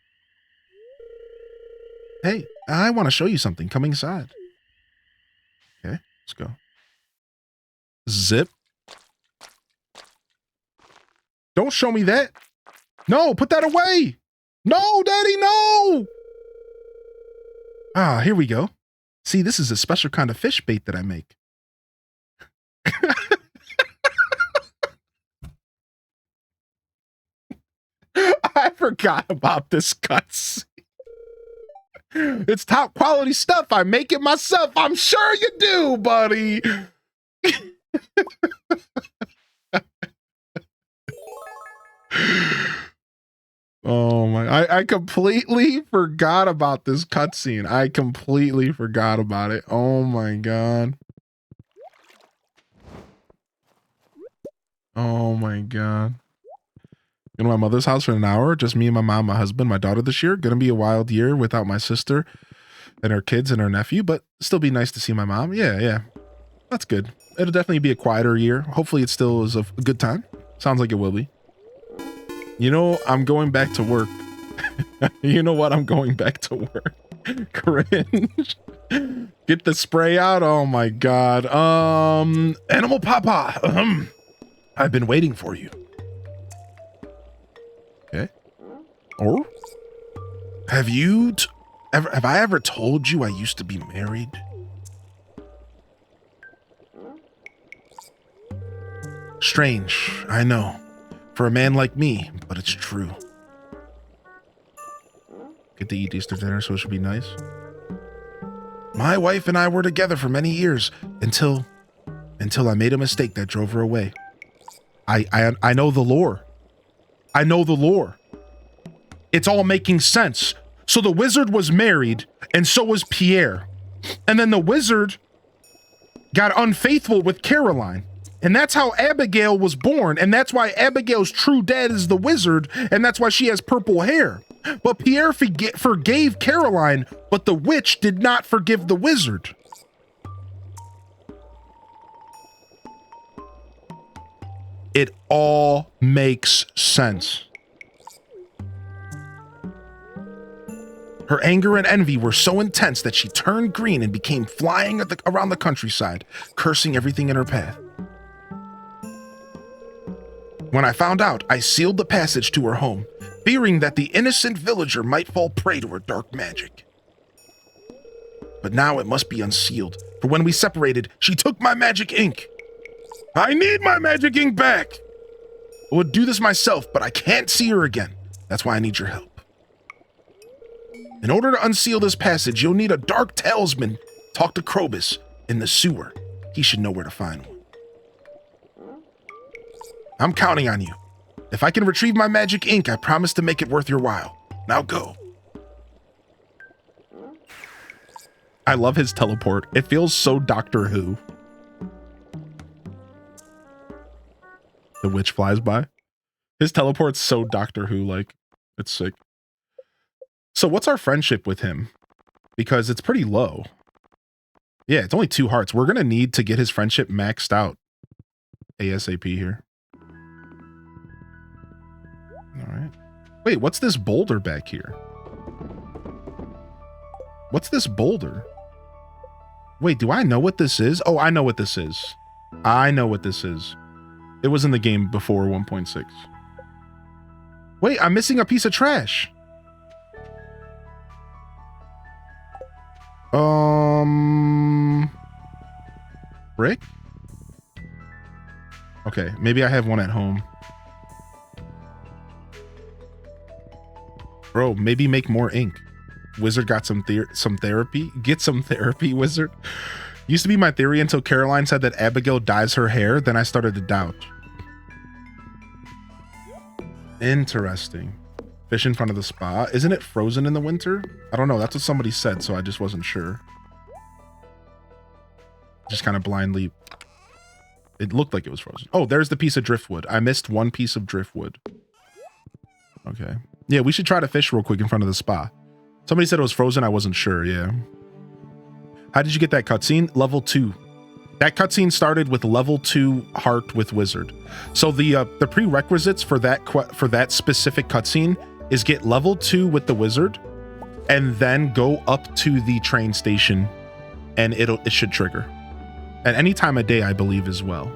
Hey, I want to show you something. Come inside. Okay, let's go. Zip. Don't show me that. No, put that away. No, Daddy, no. Ah, here we go. See, this is a special kind of fish bait that I make. I forgot about this cutscene. It's top quality stuff. I make it myself. I'm sure you do, buddy. Oh my, I completely forgot about this cutscene. I completely forgot about it. Oh my God. Oh my God. Going to my mother's house for an hour. Just me and my mom, my husband, my daughter this year. Gonna be a wild year without my sister and her kids and her nephew, but still be nice to see my mom. Yeah. That's good. It'll definitely be a quieter year. Hopefully it still is a good time. Sounds like it will be. You know, I'm going back to work. You know what? I'm going back to work. Cringe. Get the spray out. Oh my God. Animal Papa. I've been waiting for you. Okay. Or have I ever told you I used to be married? Strange, I know. For a man like me, but it's true. Get to eat Easter dinner, so it should be nice. My wife and I were together for many years until I made a mistake that drove her away. I know the lore. I know the lore. It's all making sense. So the wizard was married, and so was Pierre. And then the wizard got unfaithful with Caroline. And that's how Abigail was born. And that's why Abigail's true dad is the wizard. And that's why she has purple hair. But Pierre forgave Caroline, but the witch did not forgive the wizard. It all makes sense. Her anger and envy were so intense that she turned green and became flying around the countryside, cursing everything in her path. When I found out, I sealed the passage to her home, fearing that the innocent villager might fall prey to her dark magic. But now it must be unsealed, for when we separated, she took my magic ink. I need my magic ink back! I would do this myself, but I can't see her again. That's why I need your help. In order to unseal this passage, you'll need a dark talisman. Talk to Krobus in the sewer. He should know where to find one. I'm counting on you. If I can retrieve my magic ink, I promise to make it worth your while. Now go. I love his teleport. It feels so Doctor Who. The witch flies by. His teleport's so Doctor Who, like, it's sick. So what's our friendship with him? Because it's pretty low. Yeah, it's only 2 hearts. We're going to need to get his friendship maxed out ASAP here. All right. Wait, what's this boulder back here? What's this boulder? Wait, do I know what this is? Oh, I know what this is. I know what this is. It was in the game before 1.6. Wait, I'm missing a piece of trash. Brick? Okay, maybe I have one at home. Bro, maybe make more ink. Wizard got some therapy. Get some therapy, wizard. Used to be my theory until Caroline said that Abigail dyes her hair, then I started to doubt. Interesting. Fish in front of the spa. Isn't it frozen in the winter? I don't know. That's what somebody said, so I just wasn't sure. Just kind of blindly. It looked like it was frozen. Oh, there's the piece of driftwood. I missed one piece of driftwood. Okay. Yeah, we should try to fish real quick in front of the spa. Somebody said it was frozen. I wasn't sure. Yeah. How did you get that cutscene? Level 2. That cutscene started with level 2 heart with wizard. So the prerequisites for that specific cutscene is get level 2 with the wizard, and then go up to the train station, and it should trigger at any time of day, I believe, as well.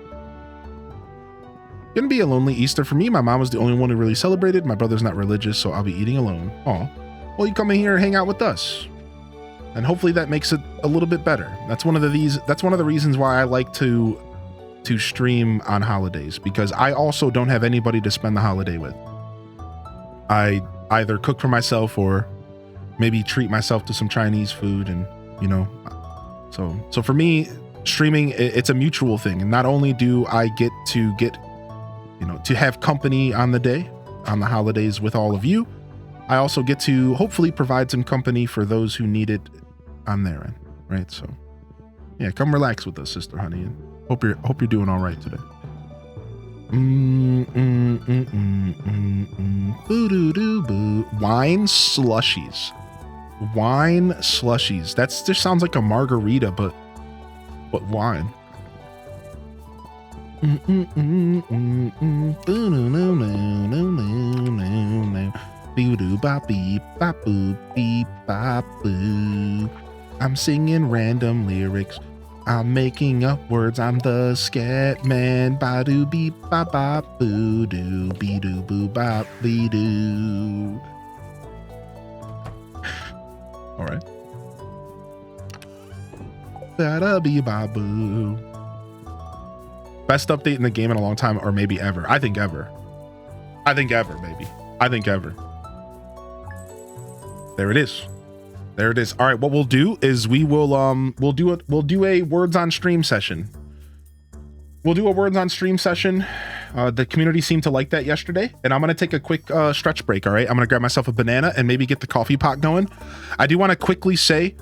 Gonna be a lonely Easter for me. My mom was the only one who really celebrated. My brother's not religious, so I'll be eating alone. Oh, well, you come in here and hang out with us, and hopefully that makes it a little bit better. That's one of the reasons why I like to stream on holidays, because I also don't have anybody to spend the holiday with. I either cook for myself or maybe treat myself to some Chinese food, and you know, so for me, streaming, it's a mutual thing. And not only do I get to have company on the day, on the holidays with all of you, I also get to hopefully provide some company for those who need it on their end, right? So yeah, come relax with us, Sister Honey, and hope you're doing all right today. Wine slushies. Wine slushies. That just sounds like a margarita, but wine. I'm singing random lyrics. I'm making up words. I'm the scat man. Ba doo beep ba ba boo doo be doo boo ba be doo. All right. Ba da be ba boo. Best update in the game in a long time, or maybe ever. I think ever. I think ever, baby. I think ever. There it is. There it is. All right, what we'll do is we'll do a words on stream session. We'll do a words on stream session. The community seemed to like that yesterday, and I'm gonna take a quick stretch break. All right, I'm gonna grab myself a banana and maybe get the coffee pot going. I do want to quickly say,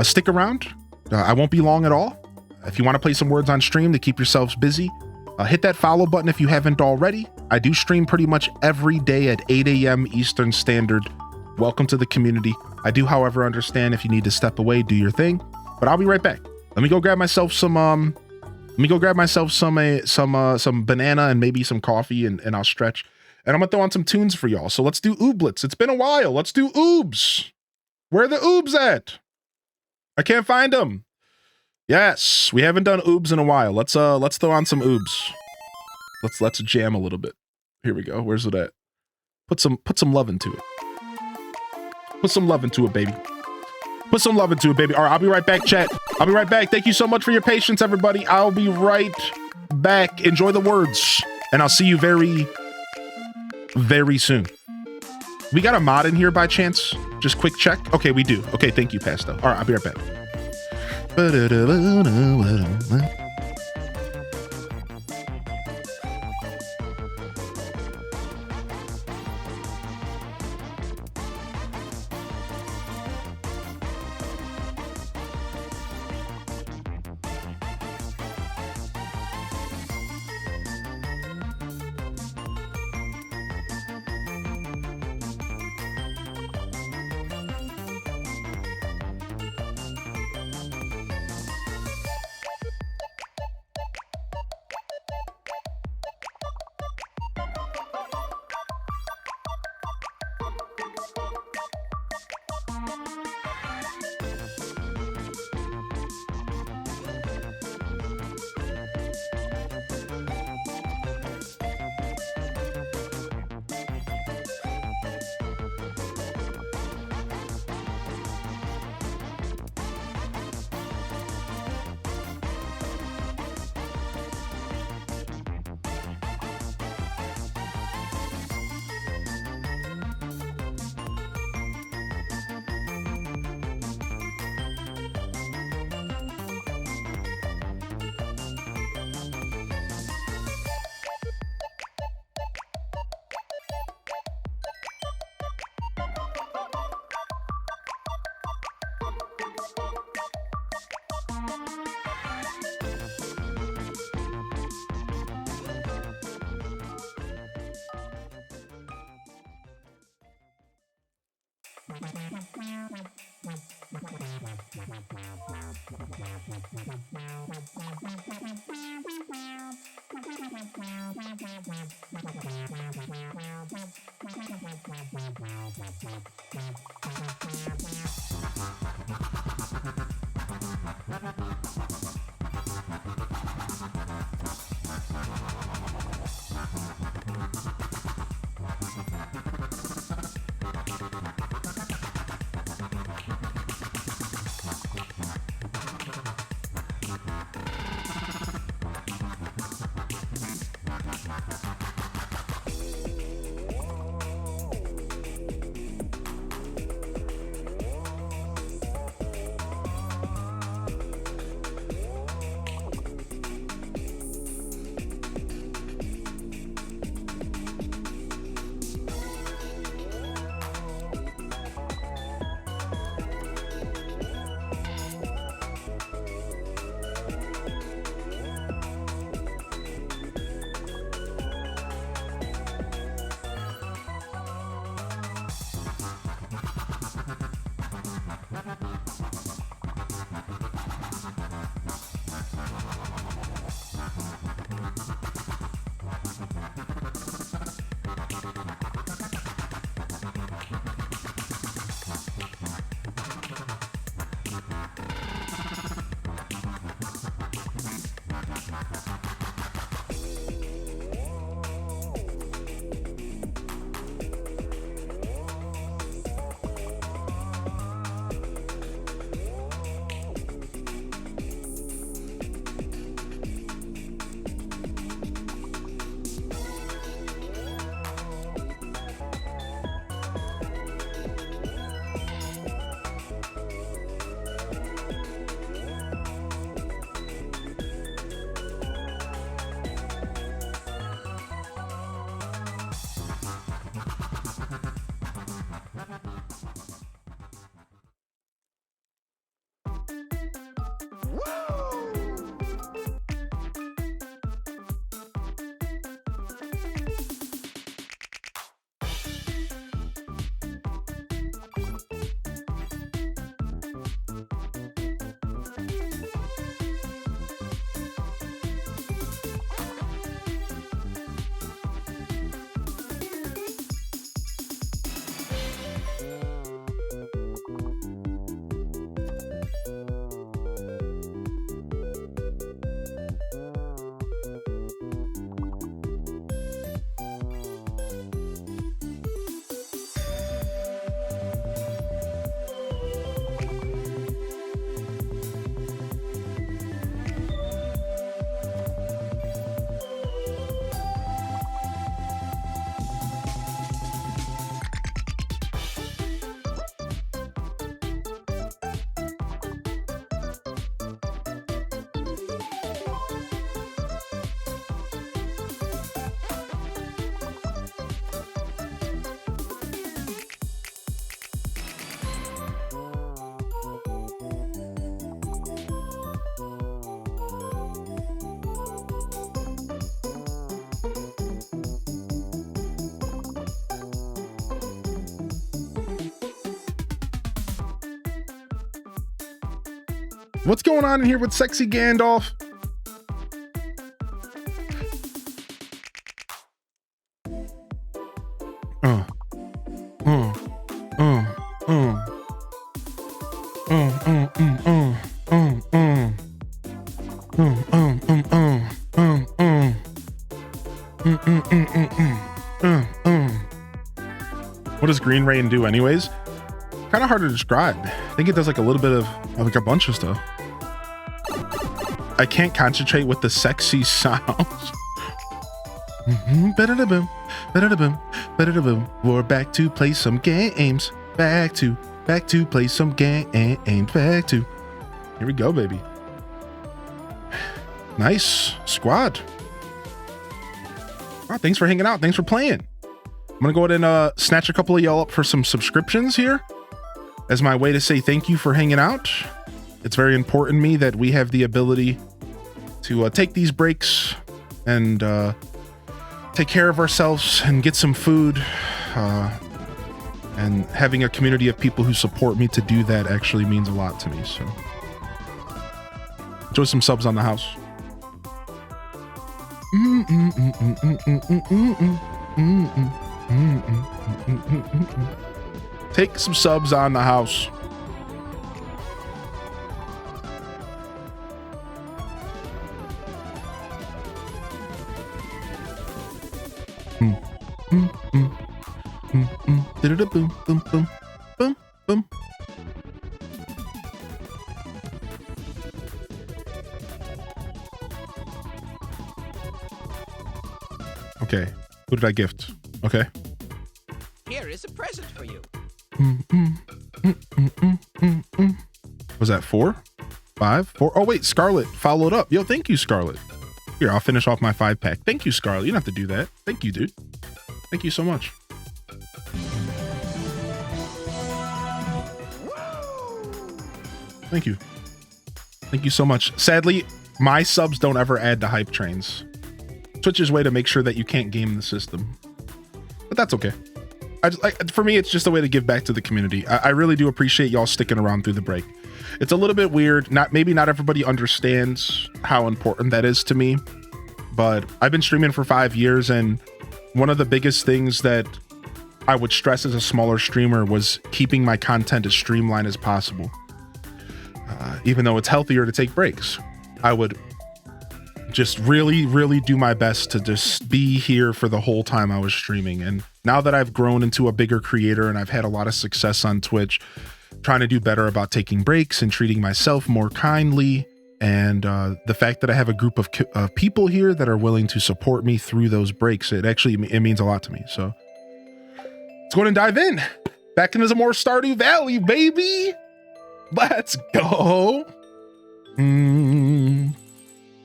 stick around. I won't be long at all. If you want to play some words on stream to keep yourselves busy, hit that follow button if you haven't already. I do stream pretty much every day at 8 a.m. Eastern Standard. Welcome to the community. I do, however, understand if you need to step away, do your thing, but I'll be right back. Let me go grab myself some banana and maybe some coffee, and I'll stretch, and I'm gonna throw on some tunes for y'all. So let's do ooblets. It's been a while. Let's do oobs. Where are the oobs at? I can't find them. Yes, we haven't done oobs in a while. Let's throw on some oobs. Let's jam a little bit. Here we go. Where's it at? Put some love into it. Put some love into it, baby. Put some love into it, baby. All right, I'll be right back, chat. I'll be right back. Thank you so much for your patience, everybody. I'll be right back. Enjoy the words, and I'll see you very, very soon. We got a mod in here by chance? Just quick check. Okay, we do. Okay, thank you, Pasto. All right, I'll be right back. What's going on in here with Sexy Gandalf? What does Green Rain do anyways? Kind of hard to describe. I think it does like a little bit of like a bunch of stuff. I can't concentrate with the sexy sounds. Ba-da-da-boom, ba-da-da-boom, ba-da-da-boom. We're back to play some games. Back to play some games. Back to. Here we go, baby. Nice squad. Oh, thanks for hanging out. Thanks for playing. I'm gonna go ahead and snatch a couple of y'all up for some subscriptions here as my way to say thank you for hanging out. It's very important to me that we have the ability to take these breaks and take care of ourselves and get some food. And having a community of people who support me to do that actually means a lot to me. So enjoy some subs on the house. Take some subs on the house. Boom, boom, boom, boom, boom. Okay, who did I gift? Okay. Here is a present for you. Was that 4? 5? 4? Oh wait, Scarlet followed up. Yo, thank you, Scarlet. Here, I'll finish off my 5-pack. Thank you, Scarlet. You don't have to do that. Thank you, dude. Thank you so much. Thank you. Thank you so much. Sadly, my subs don't ever add to hype trains. Twitch's way to make sure that you can't game the system. But that's okay. For me, it's just a way to give back to the community. I really do appreciate y'all sticking around through the break. It's a little bit weird. Maybe not everybody understands how important that is to me. But I've been streaming for 5 years, and one of the biggest things that I would stress as a smaller streamer was keeping my content as streamlined as possible. Even though it's healthier to take breaks, I would just really do my best to just be here for the whole time I was streaming. And now that I've grown into a bigger creator and I've had a lot of success on Twitch, trying to do better about taking breaks and treating myself more kindly. And the fact that I have a group of people here that are willing to support me through those breaks, it means a lot to me. So let's go ahead and dive in. Back into some more Stardew Valley, baby. Let's go. You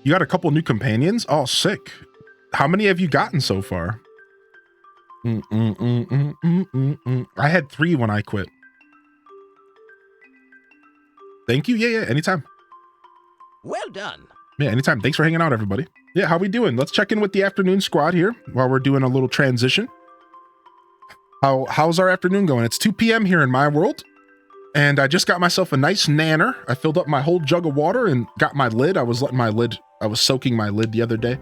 got a couple new companions? Oh, sick. How many have you gotten so far? I had 3 when I quit. Thank you. Yeah, anytime. Well done. Yeah, anytime. Thanks for hanging out, everybody. Yeah, how we doing? Let's check in with the afternoon squad here while we're doing a little transition. How's our afternoon going? It's 2 p.m. here in my world. And I just got myself a nice nanner. I filled up my whole jug of water and got my lid. I was soaking my lid the other day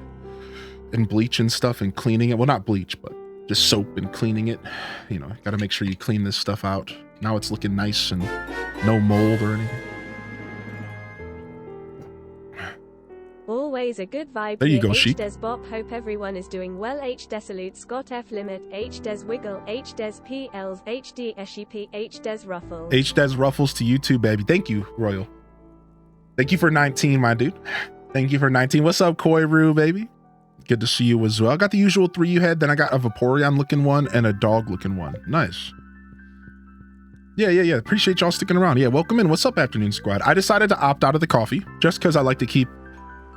in bleach and stuff and cleaning it. Well, not bleach, but just soap and cleaning it. You know, got to make sure you clean this stuff out. Now it's looking nice and no mold or anything. Always a good vibe. There you here. go, Sheik. Des Bop, hope everyone is doing well. H Des Salute, Scott F Limit, H Des Wiggle, H Des PLs, H D SEP, H Des Ruffles. H Des Ruffles to you too, baby. Thank you, Royal. Thank you for 19, my dude. Thank you for 19. What's up, Koiru, baby? Good to see you as well. I got the usual 3 you had, then I got a Vaporeon looking one and a dog looking one. Nice. Yeah. Appreciate y'all sticking around. Yeah, welcome in. What's up, afternoon squad? I decided to opt out of the coffee just because I like to keep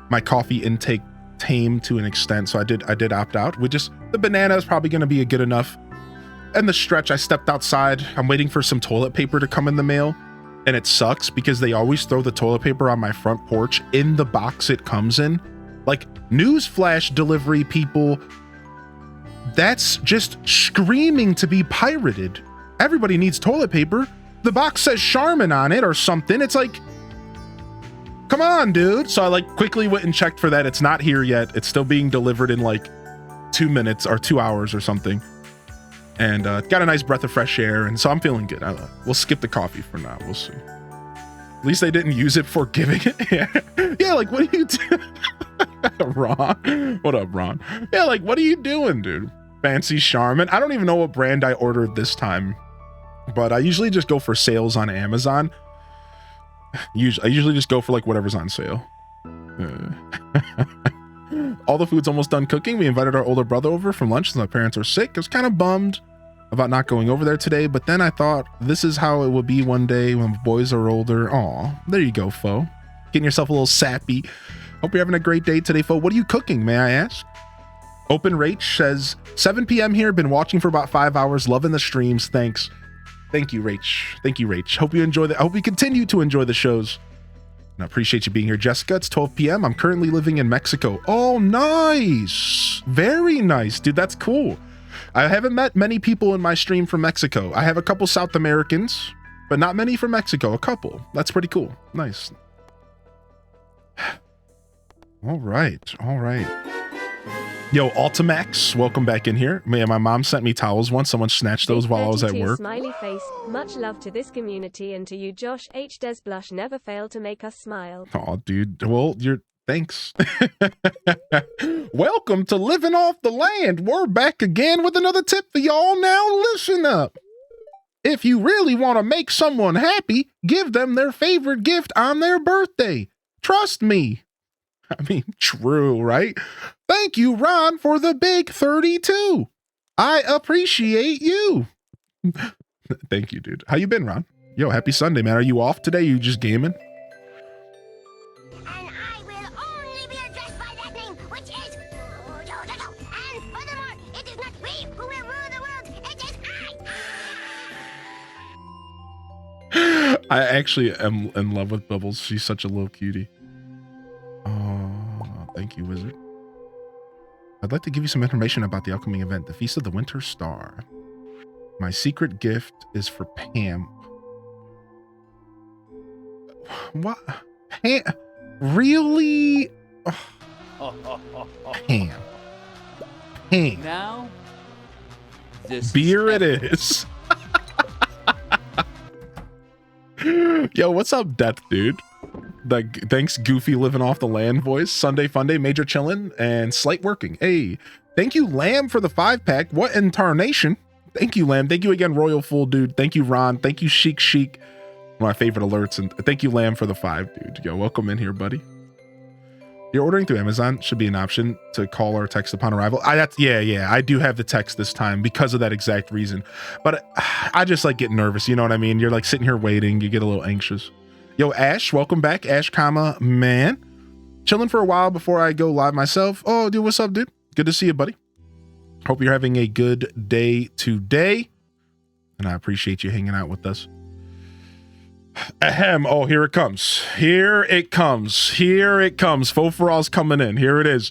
my coffee intake tame to an extent. So I did opt out. The banana is probably going to be a good enough. And the stretch, I stepped outside. I'm waiting for some toilet paper to come in the mail. And it sucks because they always throw the toilet paper on my front porch in the box it comes in. Like, newsflash delivery people, that's just screaming to be pirated. Everybody needs toilet paper. The box says Charmin on it or something. It's like, come on, dude. So I quickly went and checked for that. It's not here yet. It's still being delivered in 2 minutes or 2 hours or something. And got a nice breath of fresh air. And so I'm feeling good. We'll skip the coffee for now. We'll see. At least they didn't use it for giving it. Yeah, what are you doing? Ron. What up, Ron? Yeah, what are you doing, dude? Fancy Charmin. I don't even know what brand I ordered this time. But I usually just go for sales on Amazon. I usually just go for whatever's on sale. All the food's almost done cooking. We invited our older brother over from lunch since my parents are sick. I was kind of bummed about not going over there today, but then I thought this is how it will be one day when boys are older. Aw, there you go, Fo. Getting yourself a little sappy. Hope you're having a great day today, Fo. What are you cooking, may I ask? Open Rach says, 7 p.m. here. Been watching for about 5 hours. Loving the streams. Thanks. Thank you, Rach. Thank you, Rach. Hope you enjoy I hope you continue to enjoy the shows. And I appreciate you being here, Jessica. It's 12 p.m. I'm currently living in Mexico. Oh, nice. Very nice, dude. That's cool. I haven't met many people in my stream from Mexico. I have a couple South Americans, but not many from Mexico. A couple. That's pretty cool. Nice. All right. All right. Yo, Ultimax, welcome back in here. Man, my mom sent me towels once. Someone snatched those while I was at work. Smiley face. Much love to this community and to you, Josh H. Des Blush never fail to make us smile. Oh, dude. Well, thanks. Welcome to Living Off the Land. We're back again with another tip for y'all. Now listen up. If you really want to make someone happy, give them their favorite gift on their birthday. Trust me. I mean, true, right? Thank you, Ron, for the big 32. I appreciate you. Thank you, dude. How you been, Ron? Yo, happy Sunday, man. Are you off today? You just gaming? And I will only be addressed by that name, which is... And furthermore, it is not we who will rule the world. It is I. I actually am in love with Bubbles. She's such a little cutie. Oh, thank you, Wizard. I'd like to give you some information about the upcoming event, the Feast of the Winter Star. My secret gift is for Pam. What? Pam? Really? Oh. Pam. Pam. Now, this beer it is. Yo, what's up, Death Dude? Like, thanks, Goofy Living Off the Land voice. Sunday Funday, Major Chillin', and Slight Working. Hey, thank you, Lamb, for the 5-pack. What in tarnation? Thank you, Lamb. Thank you again, Royal Full Dude. Thank you, Ron. Thank you, Chic. One of my favorite alerts. And thank you, Lamb, for the 5, dude. Yo, welcome in here, buddy. You're ordering through Amazon. Should be an option to call or text upon arrival. Yeah. I do have the text this time because of that exact reason. But I just like get nervous. You know what I mean? You're like sitting here waiting. You get a little anxious. Yo, Ash, welcome back. Ash, man. Chilling for a while before I go live myself. Oh, dude, what's up, dude? Good to see you, buddy. Hope you're having a good day today. And I appreciate you hanging out with us. Ahem. Oh, here it comes. Here it comes. Faux-for-all's coming in. Here it is.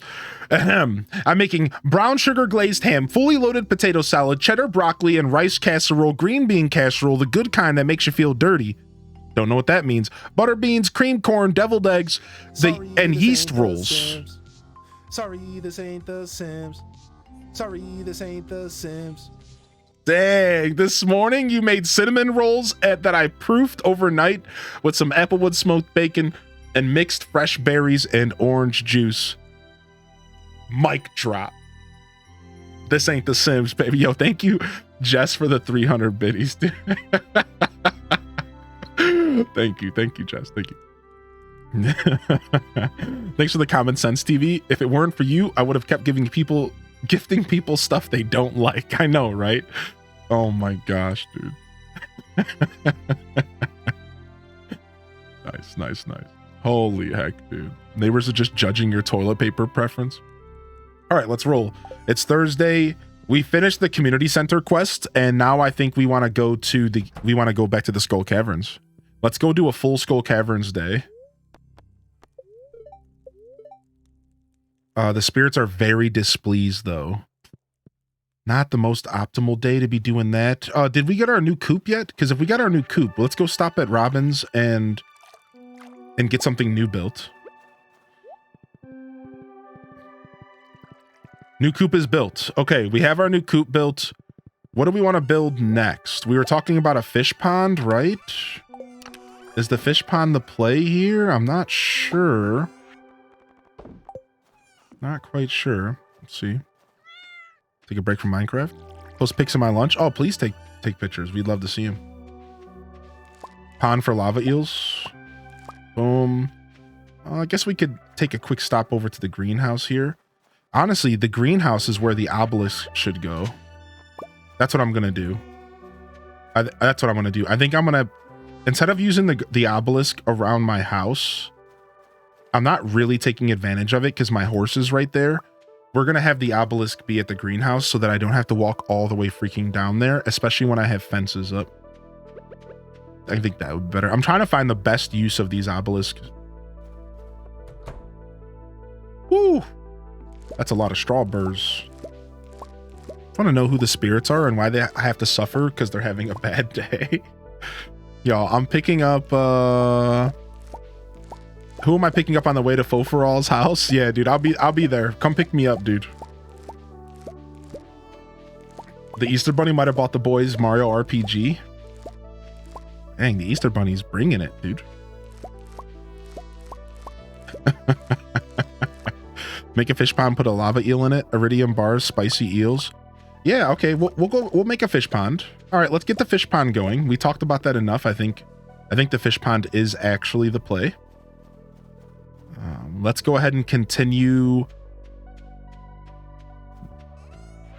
Ahem. I'm making brown sugar glazed ham, fully loaded potato salad, cheddar broccoli, and rice casserole, green bean casserole, the good kind that makes you feel dirty. Don't know what that means. Butter beans, cream corn, deviled eggs, and yeast rolls. Sorry, this ain't The Sims. Sorry, this ain't The Sims. Dang, this morning you made cinnamon rolls that I proofed overnight with some applewood smoked bacon and mixed fresh berries and orange juice. Mic drop. This ain't The Sims, baby. Yo, thank you, Jess, for the 300 biddies, dude. Thank you, Jess. Thank you. Thanks for the Common Sense TV. If it weren't for you, I would have kept gifting people stuff they don't like. I know, right? Oh my gosh, dude. Nice. Holy heck, dude. Neighbors are just judging your toilet paper preference. All right, let's roll. It's Thursday. We finished the community center quest, and now I think we want to go back to the Skull Caverns. Let's go do a full Skull Caverns day. The spirits are very displeased, though. Not the most optimal day to be doing that. Did we get our new coop yet? Because if we got our new coop, let's go stop at Robin's and get something new built. New coop is built. Okay, we have our new coop built. What do we want to build next? We were talking about a fish pond, right? Is the fish pond the play here? I'm not sure. Not quite sure. Let's see. Take a break from Minecraft. Post pics of my lunch. Oh, please take pictures. We'd love to see them. Pond for lava eels. Boom. I guess we could take a quick stop over to the greenhouse here. Honestly, the greenhouse is where the obelisk should go. That's what I'm going to do. That's what I'm going to do. I think I'm going to, instead of using the obelisk around my house, I'm not really taking advantage of it because my horse is right there. We're going to have the obelisk be at the greenhouse so that I don't have to walk all the way freaking down there, especially when I have fences up. I think that would be better. I'm trying to find the best use of these obelisks. Woo! That's a lot of straw burrs. Want to know who the spirits are and why they have to suffer because they're having a bad day? Y'all, I'm picking up, who am I picking up on the way to Foforall's house? Yeah, dude, I'll be there. Come pick me up, dude. The Easter Bunny might have bought the boys Mario RPG. Dang, the Easter Bunny's bringing it, dude. Make a fish pond, put a lava eel in it, iridium bars, spicy eels. Yeah, okay, we'll make a fish pond. All right, let's get the fish pond going. We talked about that enough. I think the fish pond is actually the play. Let's go ahead and continue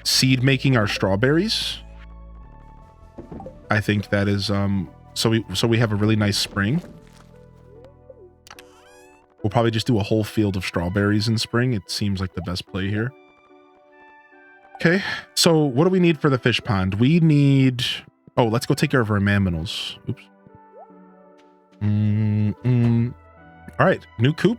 seed making our strawberries. I think that is so we have a really nice spring. We'll probably just do a whole field of strawberries in spring. It seems like the best play here. Okay, so what do we need for the fish pond? We need... Oh, let's go take care of our mamminals. Oops. All right, new coop.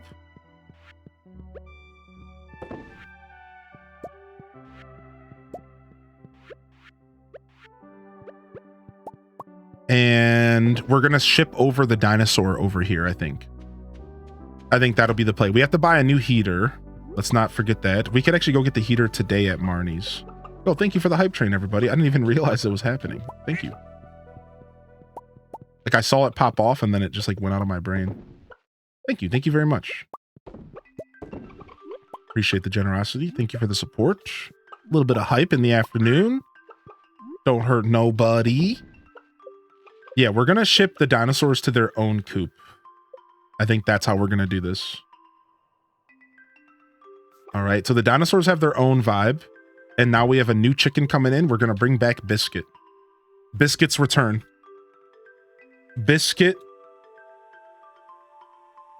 And we're going to ship over the dinosaur over here, I think. I think that'll be the play. We have to buy a new heater. Let's not forget that. We could actually go get the heater today at Marnie's. Oh, thank you for the hype train, everybody. I didn't even realize it was happening. Thank you. Like I saw it pop off and then it just like went out of my brain. Thank you. Thank you very much. Appreciate the generosity. Thank you for the support. A little bit of hype in the afternoon. Don't hurt nobody. Yeah, we're going to ship the dinosaurs to their own coop. I think that's how we're going to do this. All right, so the dinosaurs have their own vibe. And now we have a new chicken coming in. We're going to bring back Biscuit. Biscuit's return. Biscuit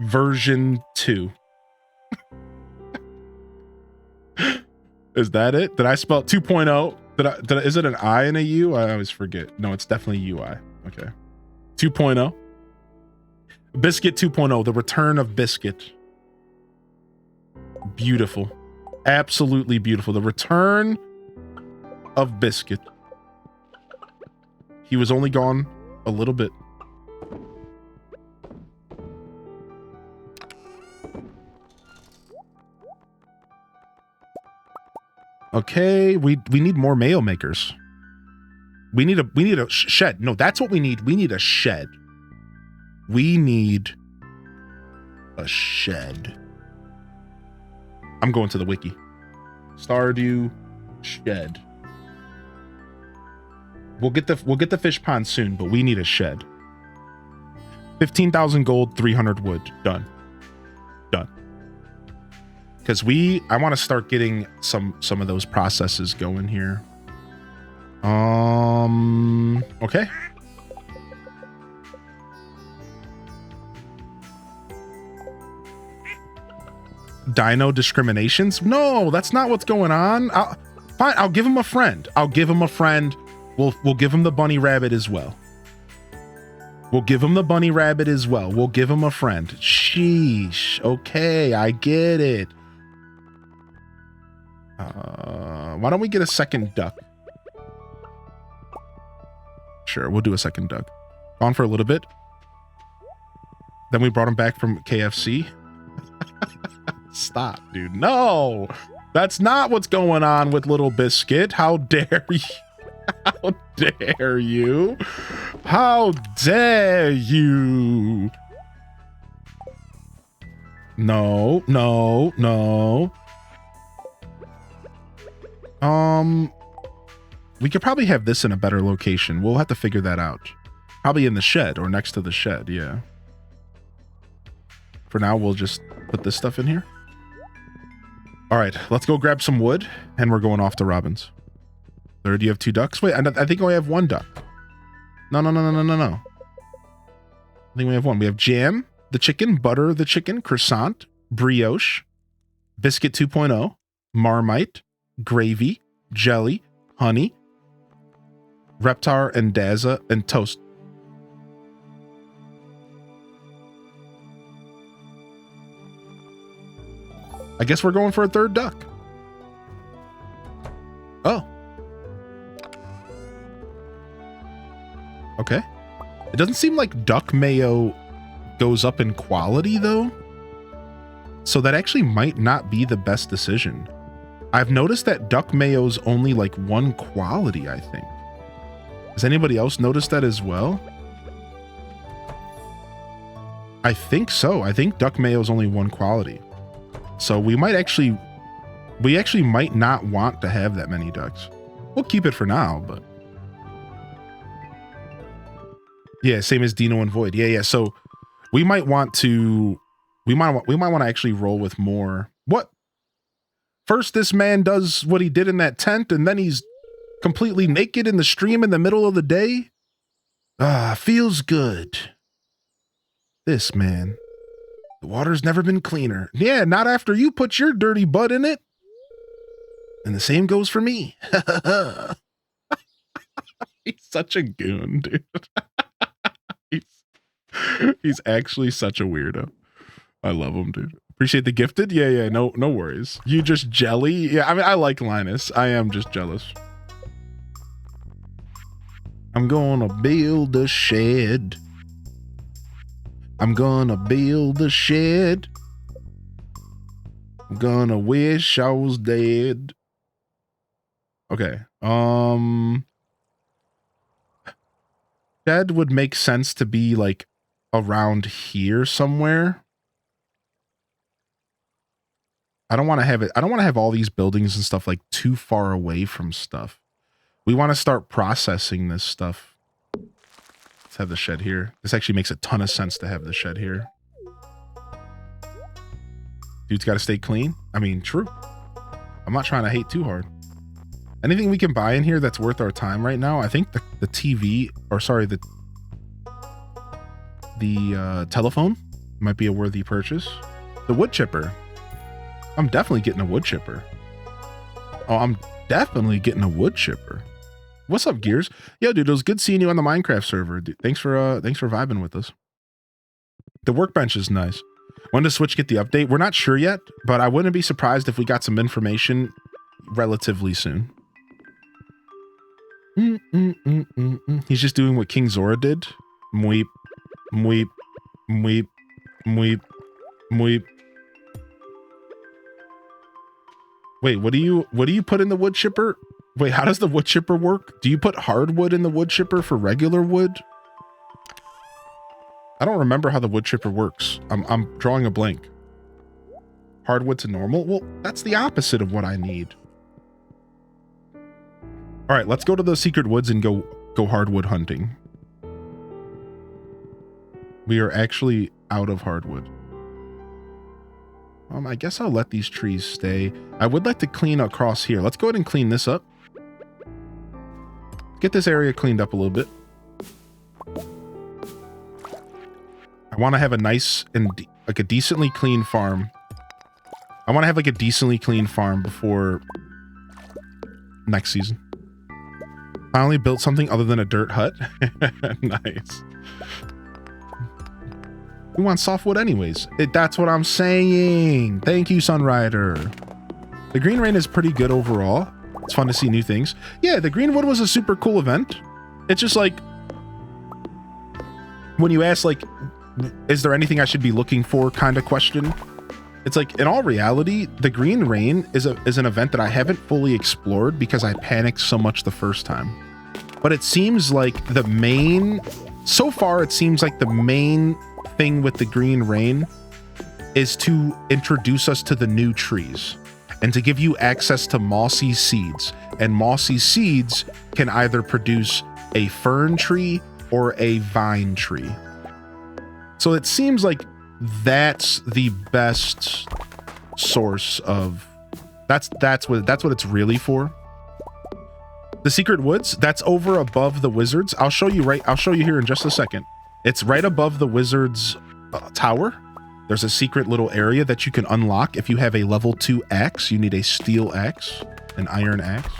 version 2. Is that it? Did I spell 2.0? Is it an I and a U? I always forget. No, it's definitely UI. Okay. 2.0. Biscuit 2.0, the return of Biscuit. Beautiful. Absolutely beautiful. The return of Biscuit. He was only gone a little bit. Okay, we need more mayo makers. We need a shed. No, that's what we need. We need a shed. We need a shed. I'm going to the wiki. Stardew shed. We'll get the fish pond soon, but we need a shed. 15,000 gold, 300 wood. Done. Done. Because I want to start getting some of those processes going here. Okay. Dino discriminations? No, that's not what's going on. Fine, I'll give him a friend. I'll give him a friend. We'll give him the bunny rabbit as well. We'll give him the bunny rabbit as well. We'll give him a friend. Sheesh. Okay, I get it. Why don't we get a second duck? Sure, we'll do a second duck. Gone for a little bit. Then we brought him back from KFC. Stop, dude. No, that's not what's going on with Little Biscuit. How dare you? How dare you? How dare you? No, no, no. We could probably have this in a better location. We'll have to figure that out. Probably in the shed or next to the shed, yeah. For now, we'll just put this stuff in here. All right, let's go grab some wood, and we're going off to Robin's. Third, you have 2 ducks? Wait, I think we have 1 duck. No. I think we have 1. We have Jam, the chicken, Butter, the chicken, Croissant, Brioche, Biscuit 2.0, Marmite, Gravy, Jelly, Honey, Reptar, and Daza, and Toast. I guess we're going for a 3rd duck. Oh, It doesn't seem like duck mayo goes up in quality though. So that actually might not be the best decision. I've noticed that duck mayo's only like one quality, I think. Has anybody else noticed that as well? I think so. I think duck mayo's only one quality. So we actually might not want to have that many ducks. We'll keep it for now, but yeah, same as Dino and Void. Yeah. So we might want to actually roll with more. What? First, this man does what he did in that tent, and then he's completely naked in the stream in the middle of the day. Feels good. This man. The water's never been cleaner. Yeah, not after you put your dirty butt in it. And the same goes for me. He's such a goon, dude. He's actually such a weirdo. I love him, dude. Appreciate the gifted. Yeah, no worries. You just jelly? Yeah, I mean, I like Linus. I am just jealous. I'm gonna build a shed. I'm gonna build a shed. I'm gonna wish I was dead. Okay. Shed would make sense to be like around here somewhere. I don't want to have all these buildings and stuff like too far away from stuff. We want to start processing this stuff. Let's have the shed here. This actually makes a ton of sense to have the shed here. Dude's got to stay clean. I mean, true. I'm not trying to hate too hard. Anything we can buy in here that's worth our time right now? I think the TV, or sorry, the telephone might be a worthy purchase. The wood chipper. I'm definitely getting a wood chipper. Oh, I'm definitely getting a wood chipper. What's up, Gears? Yo, dude, it was good seeing you on the Minecraft server. Dude, thanks for vibing with us. The workbench is nice. When does Switch get the update? We're not sure yet, but I wouldn't be surprised if we got some information relatively soon. He's just doing what King Zora did. Mweep, mweep, mweep, mweep, mweep. Wait, what do you put in the wood chipper? Wait, how does the wood chipper work? Do you put hardwood in the wood chipper for regular wood? I don't remember how the wood chipper works. I'm drawing a blank. Hardwood to normal? Well, that's the opposite of what I need. All right, let's go to the secret woods and go hardwood hunting. We are actually out of hardwood. I guess I'll let these trees stay. I would like to clean across here. Let's go ahead and clean this up. Get this area cleaned up a little bit. I want to have a nice and like a decently clean farm. I want to have like a decently clean farm before next season. Finally built something other than a dirt hut. Nice. We want softwood anyways. That's what I'm saying. Thank you, Sunrider. The Green Rain is pretty good overall. It's fun to see new things. Yeah, the Greenwood was a super cool event. It's just like, when you ask like, is there anything I should be looking for kind of question? It's like, in all reality, the Green Rain is an event that I haven't fully explored because I panicked so much the first time. But it seems like so far it seems like the main thing with the Green Rain is to introduce us to the new trees and to give you access to mossy seeds. And mossy seeds can either produce a fern tree or a vine tree. So it seems like that's the best source of that's what it's really for. The secret woods, that's over above the wizards. I'll show you here in just a second. It's right above the wizard's tower. There's a secret little area that you can unlock if you have a level 2 axe. You need a steel axe, an iron axe.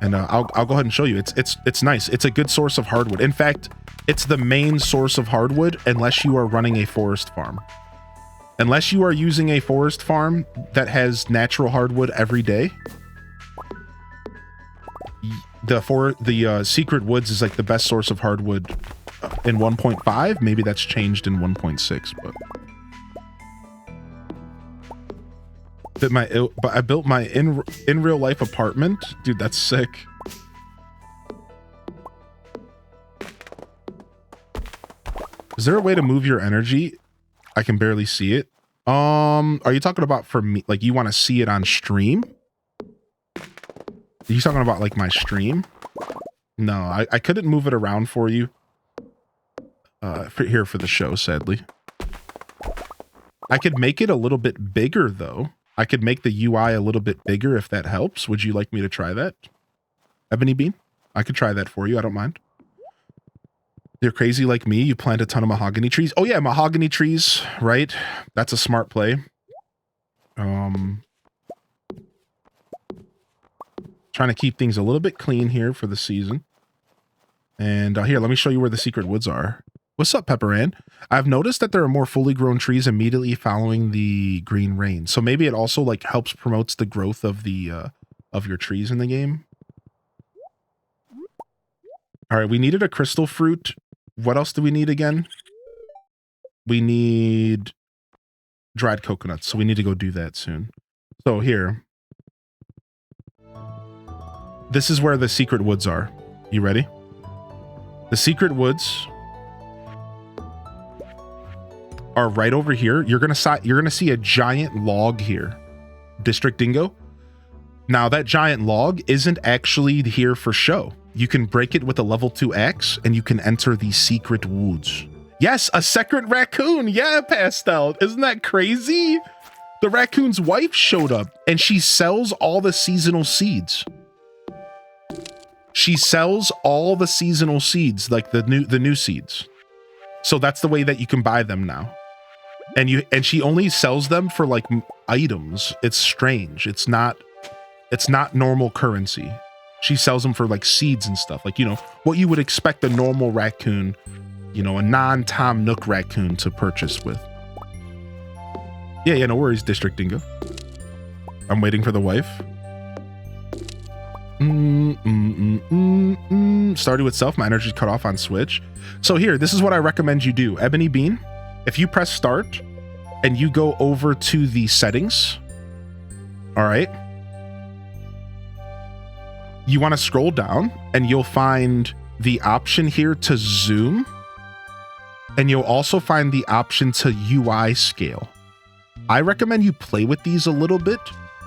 And I'll go ahead and show you. It's nice. It's a good source of hardwood. In fact, it's the main source of hardwood unless you are running a forest farm. Unless you are using a forest farm that has natural hardwood every day, the secret woods is like the best source of hardwood in 1.5. Maybe that's changed in 1.6, but I built my in real life apartment. Dude, that's sick. Is there a way to move your energy? I can barely see it. Are you talking about for me? Like you want to see it on stream? Are you talking about like my stream? No, I couldn't move it around for you. For the show, sadly. I could make it a little bit bigger though. I could make the UI a little bit bigger if that helps. Would you like me to try that? Ebony Bean? I could try that for you. I don't mind. You're crazy like me. You plant a ton of mahogany trees. Oh yeah, mahogany trees, right? That's a smart play. Trying to keep things a little bit clean here for the season. And here, let me show you where the secret woods are. What's up, Pepper Ann? I've noticed that there are more fully grown trees immediately following the green rain. So maybe it also like helps promotes the growth of the of your trees in the game. All right, we needed a crystal fruit. What else do we need again? We need dried coconuts, so we need to go do that soon. So here. This is where the secret woods are. You ready? The secret woods are right over here. You're gonna see a giant log here. District Dingo. Now that giant log isn't actually here for show. You can break it with a level 2 axe and you can enter the secret woods. Yes, a second raccoon. Yeah, Pastel. Isn't that crazy? The raccoon's wife showed up and she sells all the seasonal seeds. She sells all the seasonal seeds, like the new seeds. So that's the way that you can buy them now. And she only sells them for like items. It's strange. It's not normal currency. She sells them for like seeds and stuff. Like, you know, what you would expect a normal raccoon, you know, a non-Tom Nook raccoon to purchase with. Yeah, no worries, District Dingo. I'm waiting for the wife. Stardew itself, my energy's cut off on Switch. So here, this is what I recommend you do. Ebony Bean, if you press start and you go over to the settings, all right, you want to scroll down and you'll find the option here to zoom, and you'll also find the option to UI scale. I recommend you play with these a little bit,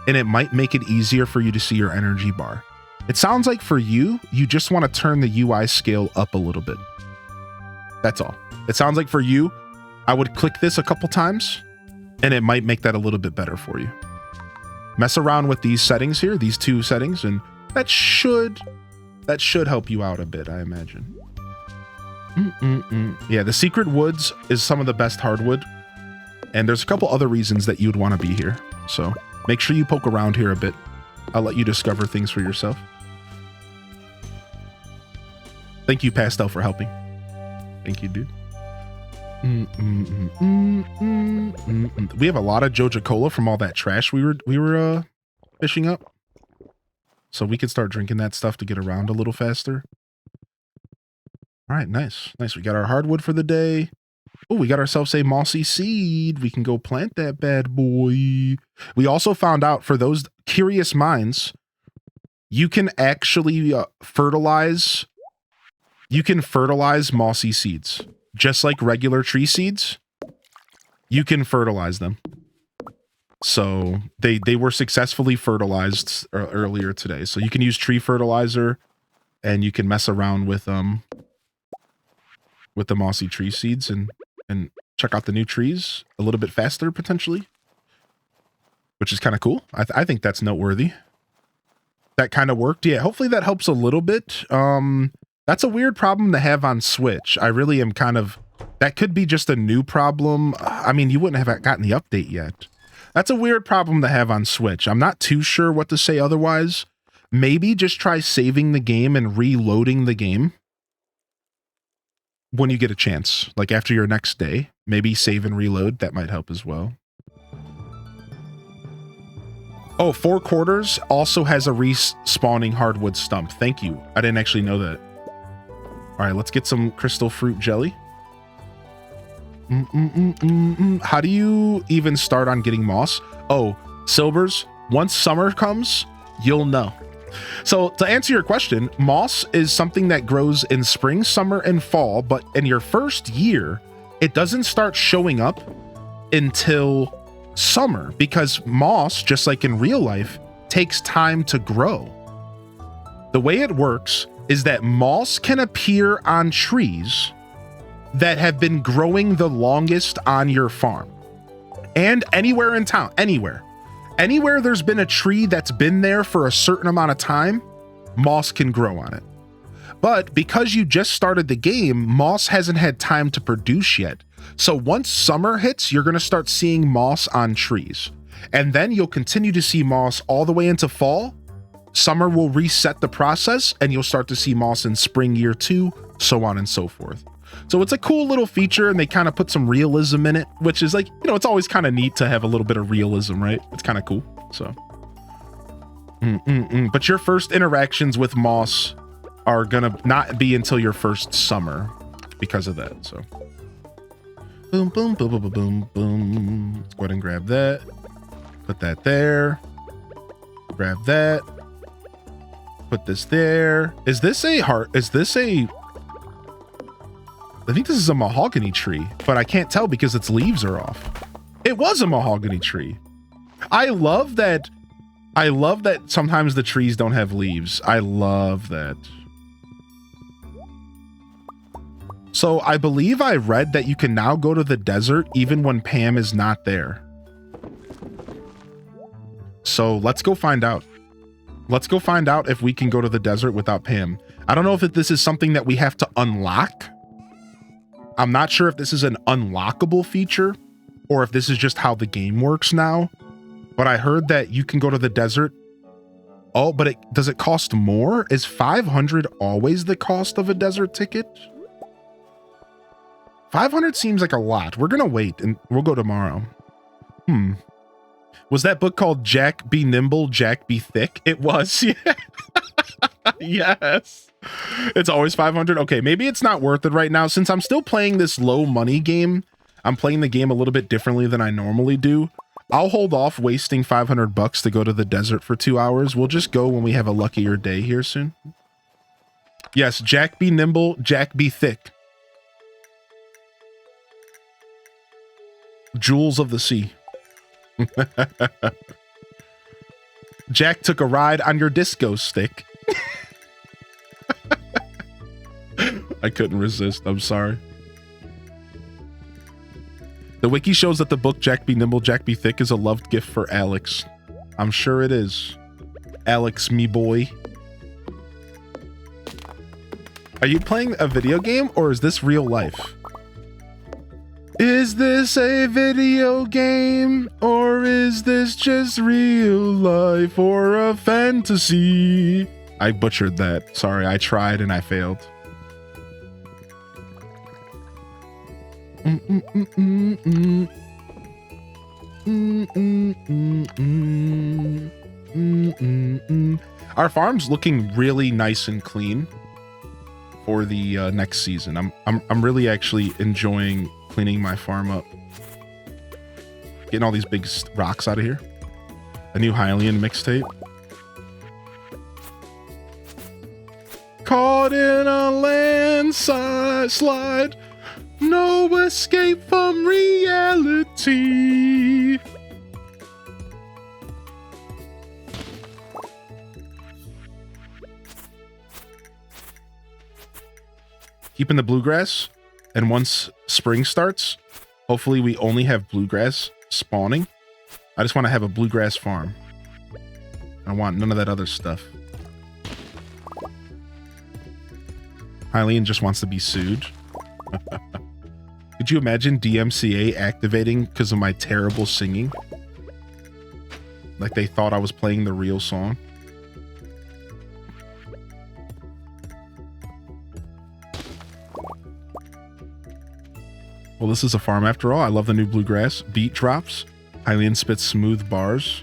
and it might make it easier for you to see your energy bar. It sounds like for you, you just want to turn the UI scale up a little bit. That's all. It sounds like for you, I would click this a couple times, and it might make that a little bit better for you. Mess around with these settings here, these two settings, and that should help you out a bit, I imagine. Yeah, the secret woods is some of the best hardwood, and there's a couple other reasons that you'd want to be here. So make sure you poke around here a bit. I'll let you discover things for yourself. Thank you, Pastel, for helping. Thank you, dude. We have a lot of Joja Cola from all that trash we were fishing up. So we can start drinking that stuff to get around a little faster. All right, nice. Nice. We got our hardwood for the day. Oh, we got ourselves a mossy seed. We can go plant that bad boy. We also found out, for those curious minds, you can actually fertilize. You can fertilize mossy seeds. Just like regular tree seeds, you can fertilize them. So they were successfully fertilized earlier today. So you can use tree fertilizer, and you can mess around with the mossy tree seeds and check out the new trees a little bit faster potentially, which is kind of cool. I think that's noteworthy. That kind of worked. Yeah, hopefully that helps a little bit. That's a weird problem to have on Switch. I really am kind of, that could be just a new problem. I mean, you wouldn't have gotten the update yet. That's a weird problem to have on Switch. I'm not too sure what to say otherwise. Maybe just try saving the game and reloading the game when you get a chance. Like after your next day, maybe save and reload. That might help as well. Oh, 4 Quarters also has a respawning hardwood stump. Thank you. I didn't actually know that. right, let's get some crystal fruit jelly. How do you even start on getting moss? Oh, Silvers, once summer comes, you'll know. So to answer your question, moss is something that grows in spring, summer, and fall, but in your first year, it doesn't start showing up until summer, because moss, just like in real life, takes time to grow. The way it works is that moss can appear on trees that have been growing the longest on your farm and anywhere in town, anywhere there's been a tree that's been there for a certain amount of time, moss can grow on it. But because you just started the game, moss hasn't had time to produce yet. So once summer hits, you're going to start seeing moss on trees, and then you'll continue to see moss all the way into fall. Summer will reset the process and you'll start to see moss in spring year 2, so on and so forth. So it's a cool little feature, and they kind of put some realism in it, which is like, you know, it's always kind of neat to have a little bit of realism, right? It's kind of cool. So, but your first interactions with moss are gonna not be until your first summer because of that. So, boom, boom, boom, boom, boom, boom. Let's go ahead and grab that. Put that there. Grab that. Put this there. Is this a heart? Is this a... I think this is a mahogany tree, but I can't tell because its leaves are off. It was a mahogany tree. I love that sometimes the trees don't have leaves. I love that. So I believe I read that you can now go to the desert even when Pam is not there. So let's go find out. Let's go find out if we can go to the desert without Pam. I don't know if this is something that we have to unlock. I'm not sure if this is an unlockable feature or if this is just how the game works now, but I heard that you can go to the desert. Oh, but does it cost more? Is 500 always the cost of a desert ticket? 500 seems like a lot. We're going to wait and we'll go tomorrow. Was that book called Jack Be Nimble, Jack Be Thick? It was. Yeah. Yes. It's always 500. Okay, maybe it's not worth it right now. Since I'm still playing this low money game, I'm playing the game a little bit differently than I normally do. I'll hold off wasting 500 bucks to go to the desert for 2 hours. We'll just go when we have a luckier day here soon. Yes, Jack Be Nimble, Jack Be Thick. Jewels of the Sea. Jack took a ride on your disco stick. I couldn't resist. I'm sorry. The wiki shows that the book Jack Be Nimble, Jack Be Thick is a loved gift for Alex. I'm sure it is. Alex, me boy. Are you playing a video game or is this real life? Is this a video game or is this just real life or a fantasy? I butchered that. Sorry, I tried and I failed. Our farm's looking really nice and clean for the next season. I'm really actually enjoying cleaning my farm up. Getting all these big rocks out of here. A new Hylian mixtape. Caught in a landslide. No escape from reality. Keeping the bluegrass, and once spring starts, hopefully we only have bluegrass spawning. I just want to have a bluegrass farm. I want none of that other stuff. Hylian just wants to be sued. Could you imagine DMCA activating because of my terrible singing? Like they thought I was playing the real song. Well, this is a farm after all. I love the new bluegrass. Beat drops. Hylian spits smooth bars.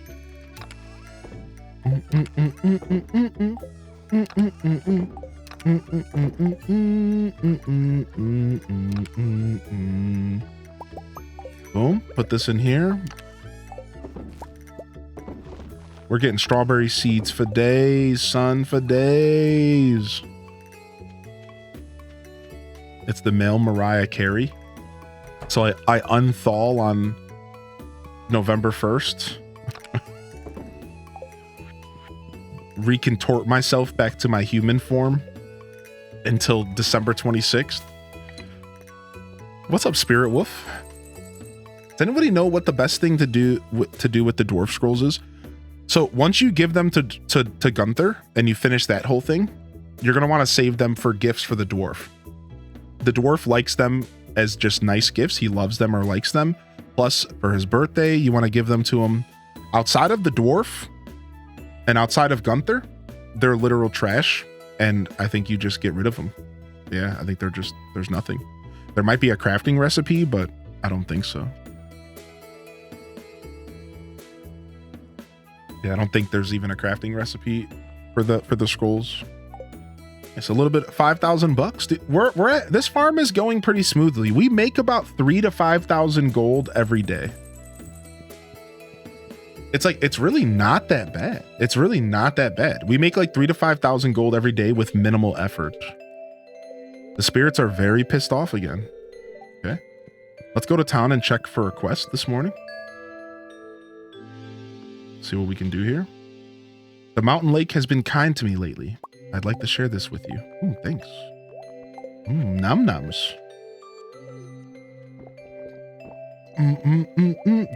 Boom. Put this in here. We're getting strawberry seeds for days, son, for days. It's the male Mariah Carey. So I unthaw on November 1st. Recontort myself back to my human form until December 26th. What's up, Spirit Wolf? Does anybody know what the best thing to do with the dwarf scrolls is? So once you give them to Gunther and you finish that whole thing, you're going to want to save them for gifts for the dwarf. The dwarf likes them as just nice gifts. He loves them or likes them. Plus, for his birthday, you want to give them to him. Outside of the dwarf and outside of Gunther, they're literal trash. And I think you just get rid of them. Yeah, I think there's nothing. There might be a crafting recipe, but I don't think so. Yeah, I don't think there's even a crafting recipe for the scrolls. It's a little bit, $5,000. We're at, this farm is going pretty smoothly. We make about 3,000 to 5,000 gold every day. It's like, it's really not that bad. It's really not that bad. We make like 3,000 to 5,000 gold every day with minimal effort. The spirits are very pissed off again. Okay. Let's go to town and check for a quest this morning. See what we can do here. The mountain lake has been kind to me lately. I'd like to share this with you. Ooh, thanks. Nom noms.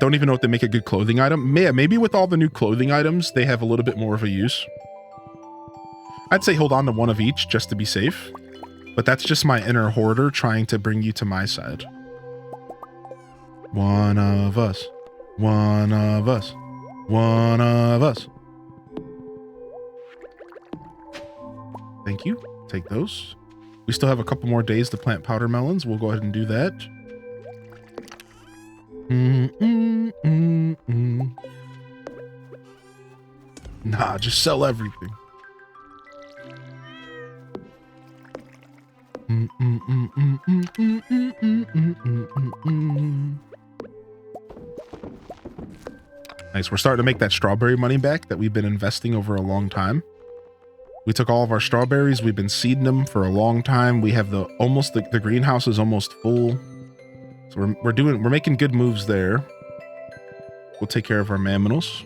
Don't even know if they make a good clothing item. Yeah, maybe with all the new clothing items, they have a little bit more of a use. I'd say hold on to one of each just to be safe. But that's just my inner hoarder trying to bring you to my side. One of us. One of us. One of us. Thank you. Take those. We still have a couple more days to plant powder melons. We'll go ahead and do that. Nah, just sell everything. Nice. We're starting to make that strawberry money back that we've been investing over a long time. We took all of our strawberries. We've been seeding them for a long time. We have the greenhouse is almost full. So we're making good moves there. We'll take care of our mammoths.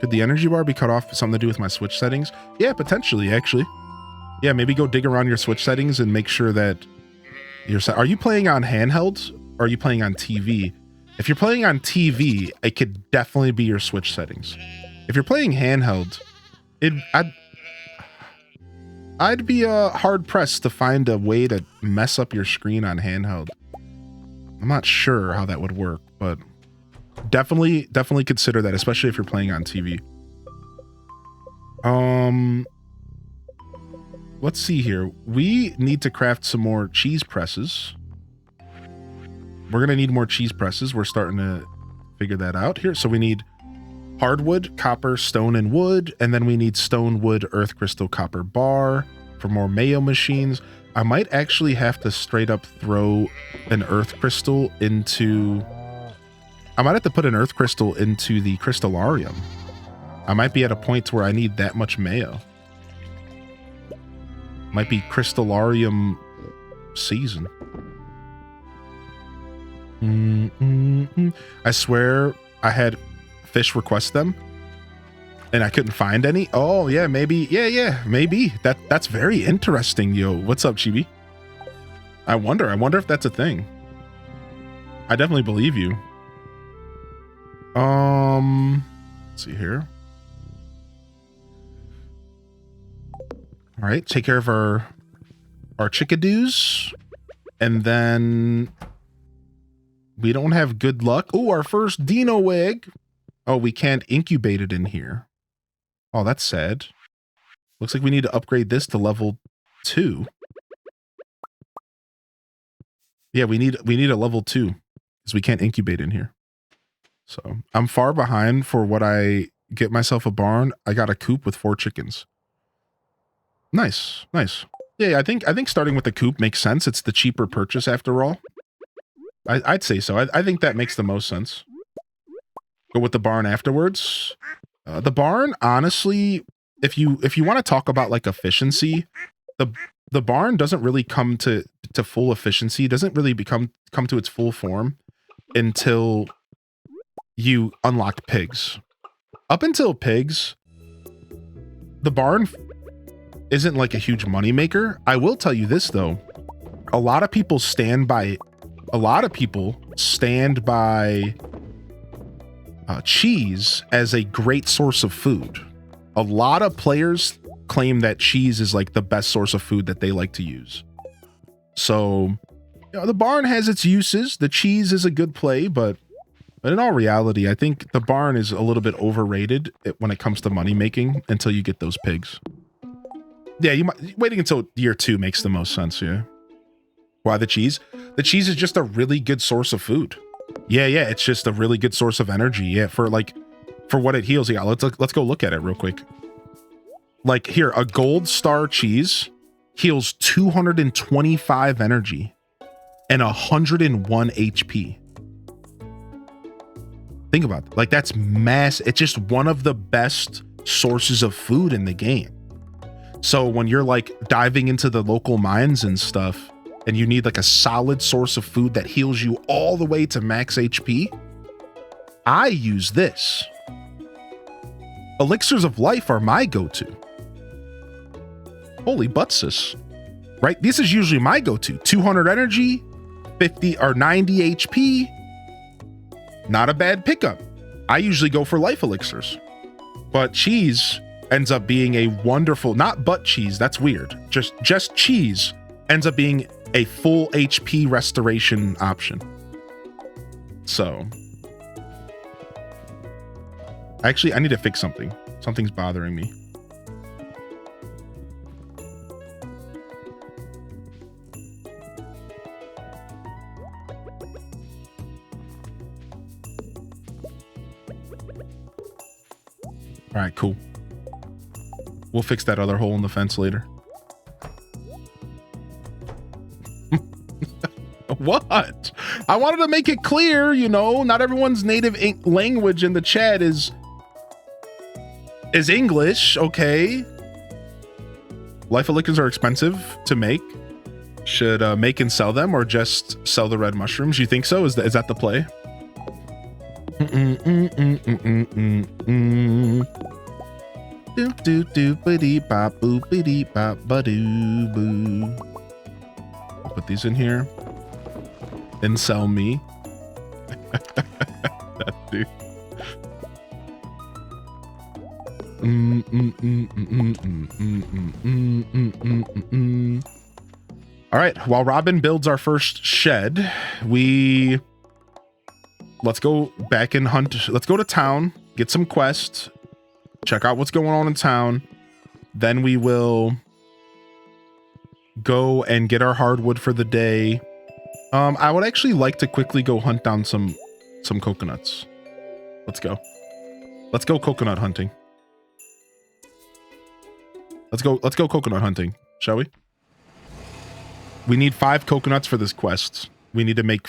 Could the energy bar be cut off? Something to do with my Switch settings? Yeah, potentially, actually. Yeah, maybe go dig around your Switch settings and make sure that are you playing on handheld or are you playing on TV? If you're playing on TV, it could definitely be your Switch settings. If you're playing handheld, I'd be hard pressed to find a way to mess up your screen on handheld. I'm not sure how that would work, but definitely consider that, especially if you're playing on TV. Let's see here. We need to craft some more cheese presses. We're going to need more cheese presses. We're starting to figure that out here. So we need hardwood, copper, stone, and wood. And then we need stone, wood, earth crystal, copper bar for more mayo machines. I might actually have to straight up throw an earth crystal into... I might have to put an earth crystal into the crystallarium. I might be at a point where I need that much mayo. Might be crystallarium season. I swear I had fish request them and I couldn't find any. Oh yeah, maybe. Yeah, maybe. That's very interesting, yo. What's up, Chibi? I wonder if that's a thing. I definitely believe you. Let's see here. All right, take care of our chickadoos. And then we don't have good luck. Oh, our first dino egg. Oh, we can't incubate it in here. Oh, that's sad. Looks like we need to upgrade this to level 2. Yeah, we need a level 2 because we can't incubate in here. So I'm far behind for what I get myself a barn. I got a coop with 4 chickens. Nice. Yeah, I think starting with the coop makes sense. It's the cheaper purchase after all. I'd say so. I think that makes the most sense. Go with the barn afterwards. The barn, honestly, if you want to talk about like efficiency, the barn doesn't really come to full efficiency. It doesn't really come to its full form until you unlock pigs. Up until pigs, the barn isn't like a huge money maker. I will tell you this though. A lot of people stand by cheese as a great source of food. A lot of players claim that cheese is like the best source of food that they like to use. So, you know, the barn has its uses. The cheese is a good play, but in all reality, I think the barn is a little bit overrated when it comes to money making until you get those pigs. Yeah, waiting until year 2 makes the most sense, yeah. Why the cheese? The cheese is just a really good source of food. Yeah, it's just a really good source of energy. Yeah, for what it heals. Yeah, let's go look at it real quick. Like here, a gold star cheese heals 225 energy and 101 HP. Think about it. Like that's mass. It's just one of the best sources of food in the game. So when you're like diving into the local mines and stuff, and you need like a solid source of food that heals you all the way to max HP, I use this. Elixirs of life are my go-to. Holy butsis. Right? This is usually my go-to. 200 energy, 50 or 90 HP. Not a bad pickup. I usually go for life elixirs. But cheese ends up being a wonderful, not but cheese, that's weird. Just cheese ends up being a full HP restoration option. So, actually, I need to fix something. Something's bothering me. All right, cool. We'll fix that other hole in the fence later. What? I wanted to make it clear, you know, not everyone's native language in the chat is English, okay? Life elixirs are expensive to make. Should make and sell them or just sell the red mushrooms? You think so? Is that the play? Do do do biddy bop boo biddy bop ba doo boo. Put these in here. Then sell me. That dude. All right. While Robin builds our first shed, let's go back and hunt. Let's go to town, get some quests, check out what's going on in town. Then we will go and get our hardwood for the day. I would actually like to quickly go hunt down some coconuts. Let's go. Let's go coconut hunting. Let's go coconut hunting, shall we? We need 5 coconuts for this quest. We need to make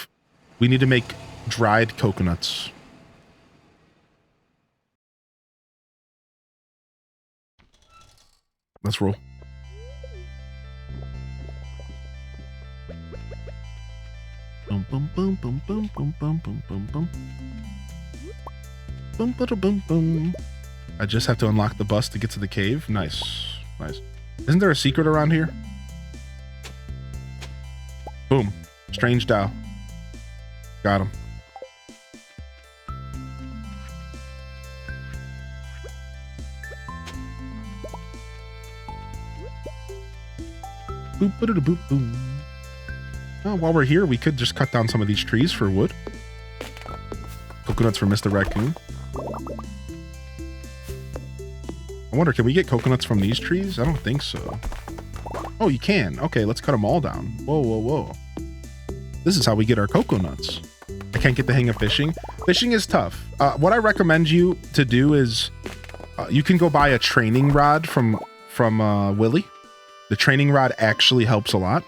dried coconuts. Let's roll. Boom boom boom boom boom boom boom boom boom boom. Boom boom boom boom. I just have to unlock the bus to get to the cave. Nice. Nice. Isn't there a secret around here? Boom. Strange Dow. Got him. Boop boop boop boom. Oh, while we're here, we could just cut down some of these trees for wood. Coconuts for Mr. Raccoon. I wonder, can we get coconuts from these trees? I don't think so. Oh, you can. Okay, let's cut them all down. Whoa, whoa, whoa. This is how we get our coconuts. I can't get the hang of fishing. Fishing is tough. What I recommend you to do is you can go buy a training rod from Willy. The training rod actually helps a lot,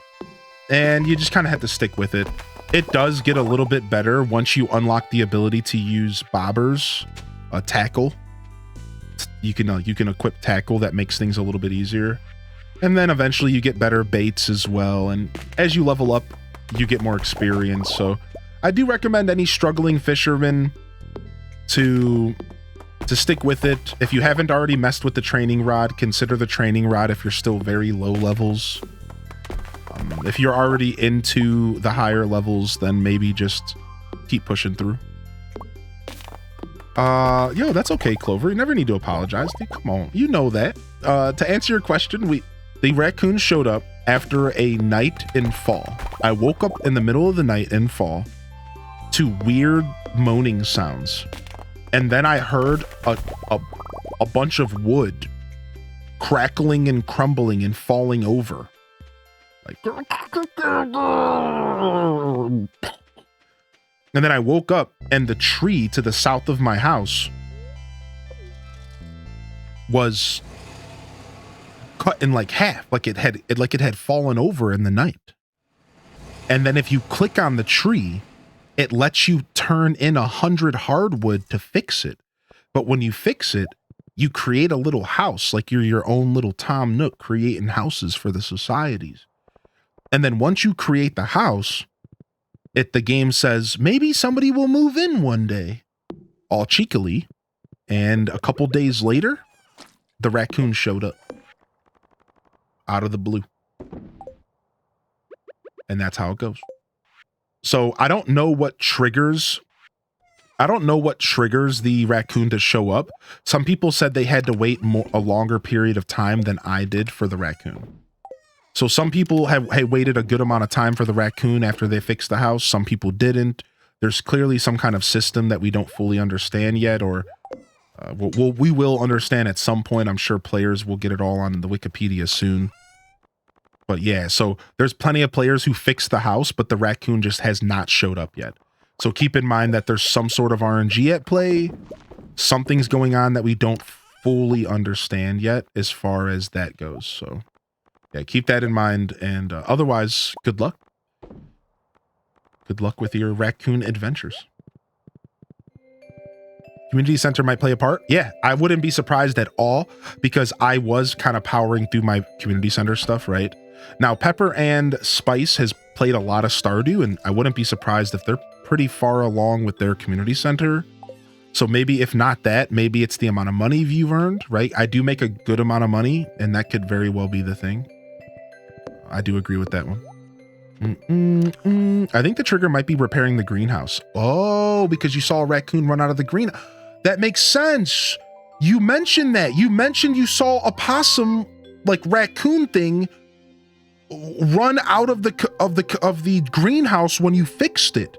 and you just kind of have to stick with it. It does get a little bit better once you unlock the ability to use bobbers, tackle. You can equip tackle. That makes things a little bit easier. And then eventually you get better baits as well. And as you level up, you get more experience. So I do recommend any struggling fisherman to stick with it. If you haven't already messed with the training rod, consider the training rod if you're still very low levels. If you're already into the higher levels, then maybe just keep pushing through. Yo, that's okay, Clover. You never need to apologize. Dude, come on, you know that. To answer your question, the raccoon showed up after a night in fall. I woke up in the middle of the night in fall to weird moaning sounds. And then I heard a bunch of wood crackling and crumbling and falling over. Like, and then I woke up and the tree to the south of my house was cut in like half, like it had fallen over in the night. And then if you click on the tree, it lets you turn in 100 hardwood to fix it. But when you fix it, you create a little house, like you're your own little Tom Nook creating houses for the societies. And then once you create the house, the game says, maybe somebody will move in one day, all cheekily. And a couple days later, the raccoon showed up out of the blue. And that's how it goes. So I don't know what triggers the raccoon to show up. Some people said they had to wait a longer period of time than I did for the raccoon. So some people have waited a good amount of time for the raccoon after they fixed the house. Some people didn't. There's clearly some kind of system that we don't fully understand yet, or we will understand at some point. I'm sure players will get it all on the Wikipedia soon. But yeah, so there's plenty of players who fixed the house, but the raccoon just has not showed up yet. So keep in mind that there's some sort of RNG at play. Something's going on that we don't fully understand yet as far as that goes. So yeah, keep that in mind. And otherwise, good luck. Good luck with your raccoon adventures. Community center might play a part. Yeah, I wouldn't be surprised at all because I was kind of powering through my community center stuff, right? Now, Pepper and Spice has played a lot of Stardew, and I wouldn't be surprised if they're pretty far along with their community center. So maybe if not that, maybe it's the amount of money you've earned, right? I do make a good amount of money, and that could very well be the thing. I do agree with that one. I think the trigger might be repairing the greenhouse. Oh, because you saw a raccoon run out of the green. That makes sense. You mentioned that. You mentioned you saw a possum, like raccoon thing, run out of the greenhouse when you fixed it.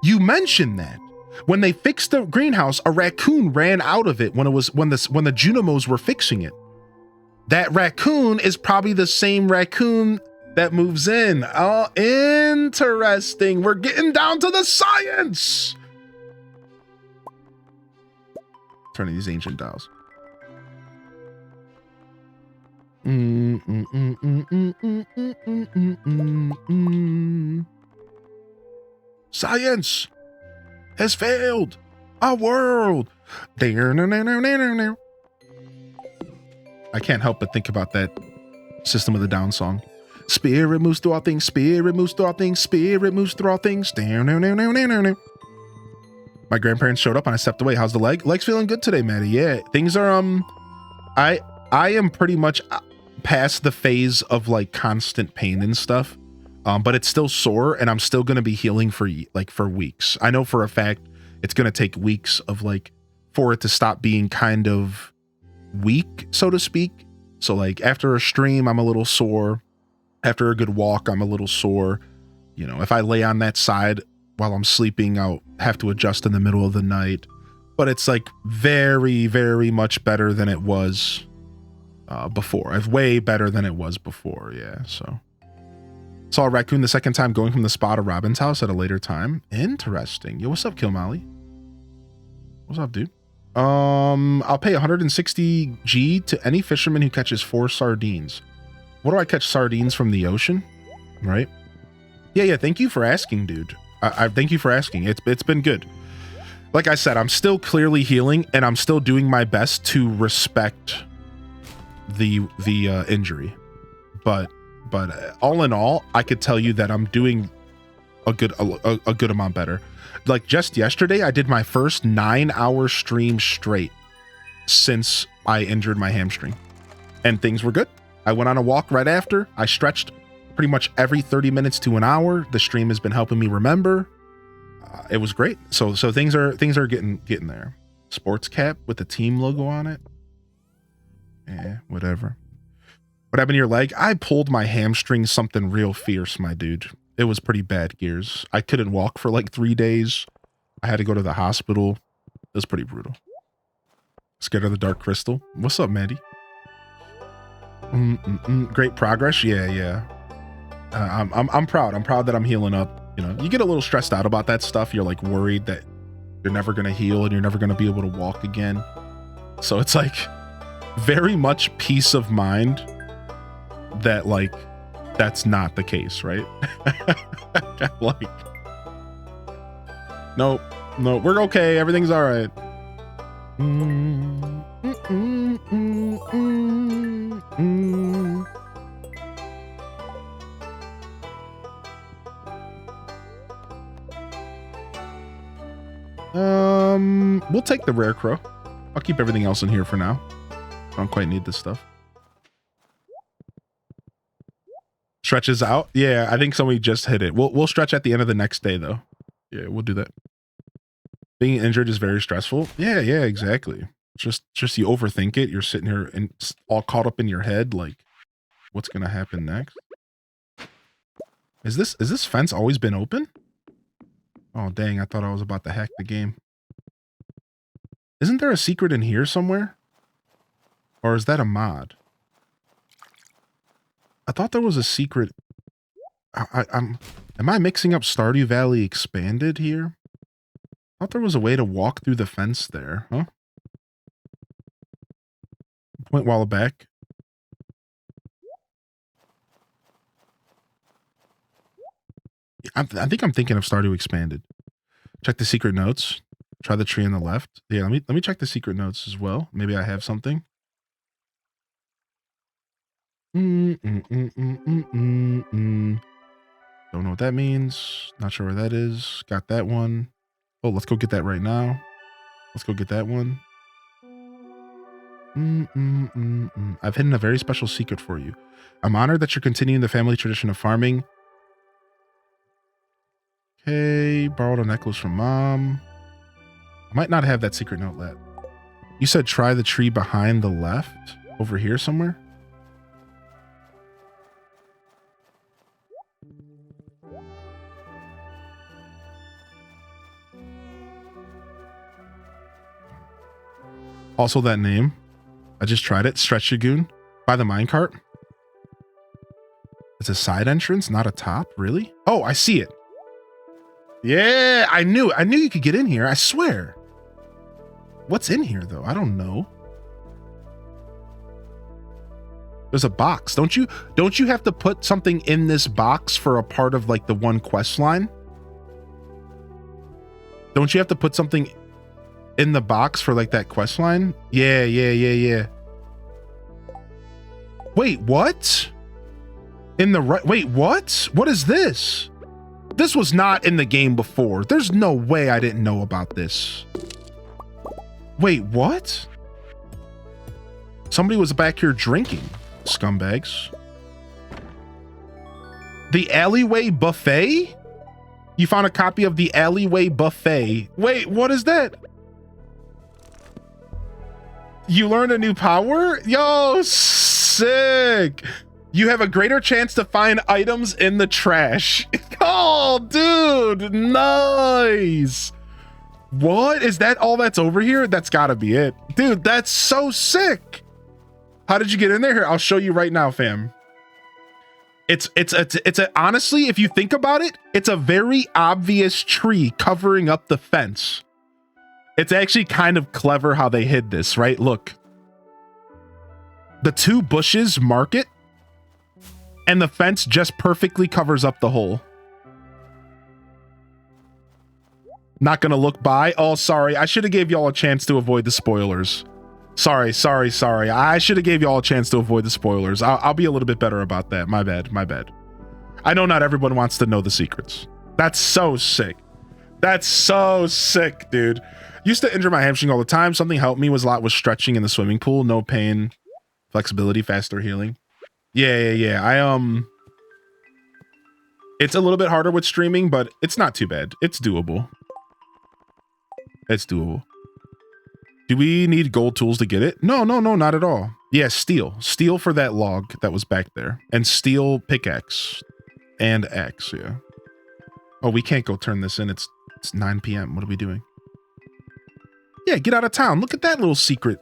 You mentioned that. When they fixed the greenhouse, a raccoon ran out of it when the Junimos were fixing it. That raccoon is probably the same raccoon that moves in. Oh, interesting. We're getting down to the science. Turning these ancient dials. Science has failed our world. I can't help but think about that System of the Down song. Spirit moves through all things, spirit moves through all things, spirit moves through all things. My grandparents showed up and I stepped away. How's the leg? Leg's feeling good today, Maddie. Yeah, things are, I am pretty much past the phase of like constant pain and stuff. But it's still sore and I'm still going to be healing for weeks. I know for a fact it's going to take weeks of like, for it to stop being kind of weak, so to speak. So like after a stream, I'm a little sore. After a good walk, I'm a little sore. You know, if I lay on that side while I'm sleeping, I'll have to adjust in the middle of the night. But it's like very, very much better than it was before. It's way better than it was before. Yeah. So saw a raccoon the second time going from the spa to Robin's house at a later time. Interesting. Yo, what's up, Kill Molly? What's up, dude? I'll pay 160 G to any fisherman who catches 4 sardines. What do I catch? Sardines from the ocean, right? Yeah. Thank you for asking, dude. I thank you for asking. It's been good. Like I said, I'm still clearly healing, and I'm still doing my best to respect the injury. But all in all, I could tell you that I'm doing a good amount better. Like just yesterday, I did my first 9-hour stream straight since I injured my hamstring, and things were good. I went on a walk right after. I stretched pretty much every 30 minutes to an hour. The stream has been helping me remember. It was great. So things are getting there. Sports cap with the team logo on it. Yeah, whatever. What happened to your leg? I pulled my hamstring something real fierce, my dude. It was pretty bad, Gears. I couldn't walk for like 3 days. I had to go to the hospital. It was pretty brutal. Scared of the dark crystal. What's up, Mandy? Great progress. Yeah. I'm proud. I'm proud that I'm healing up. You know, you get a little stressed out about that stuff. You're like worried that you're never going to heal and you're never going to be able to walk again. So it's like very much peace of mind that like that's not the case, right? Like, no, we're okay. Everything's all right. We'll take the rare crow. I'll keep everything else in here for now. I don't quite need this stuff. Stretches out. Yeah, I think somebody just hit it. We'll stretch at the end of the next day though. Yeah, we'll do that. Being injured is very stressful. Yeah, exactly. Just you overthink it. You're sitting here and all caught up in your head like what's gonna happen next. Is this fence always been open? Oh dang, I thought I was about to hack the game. Isn't there a secret in here somewhere? Or is that a mod? I thought there was a secret. Am I mixing up Stardew Valley Expanded here? I thought there was a way to walk through the fence there, huh? Point while back. I think I'm thinking of Stardew Expanded. Check the secret notes. Try the tree on the left. Yeah, let me check the secret notes as well. Maybe I have something. Don't know what that means. Not sure where that is. Got that one. Oh, let's go get that right now. Let's go get that one. I've hidden a very special secret for you. I'm honored that you're continuing the family tradition of farming. Okay, borrowed a necklace from mom. I might not have that secret note yet. You said try the tree behind the left? Over here somewhere? Also that name. I just tried it. Stretch Lagoon. By the minecart. It's a side entrance, not a top. Really? Oh, I see it. Yeah, I knew you could get in here. I swear. What's in here though? I don't know. There's a box. Don't you have to put something in this box for a part of like the one quest line? Don't you have to put something in the box for like that quest line? Yeah. Wait, what? In the right, wait, what? What is this? This was not in the game before. There's no way I didn't know about this. Wait, what? Somebody was back here drinking, scumbags. The alleyway buffet? You found a copy of the alleyway buffet. Wait, what is that? You learned a new power? Yo, sick. You have a greater chance to find items in the trash. Oh, dude, nice. What? Is that all that's over here? That's gotta be it. Dude, that's so sick. How did you get in there? Here, I'll show you right now, fam. It's honestly, if you think about it, it's a very obvious tree covering up the fence. It's actually kind of clever how they hid this, right? Look. The two bushes mark it. And the fence just perfectly covers up the hole. Not gonna look by. Oh, sorry. I should have gave y'all a chance to avoid the spoilers. Sorry. I should have gave y'all a chance to avoid the spoilers. I'll be a little bit better about that. My bad. I know not everyone wants to know the secrets. That's so sick. That's so sick, dude. Used to injure my hamstring all the time. Something helped me was stretching in the swimming pool. No pain, flexibility, faster healing. Yeah. It's a little bit harder with streaming, but it's not too bad. It's doable. Do we need gold tools to get it? No, not at all. Yeah, steel for that log that was back there, and steel pickaxe and axe. Yeah. Oh, we can't go turn this in. It's 9 p.m. What are we doing? Yeah, get out of town. Look at that little secret.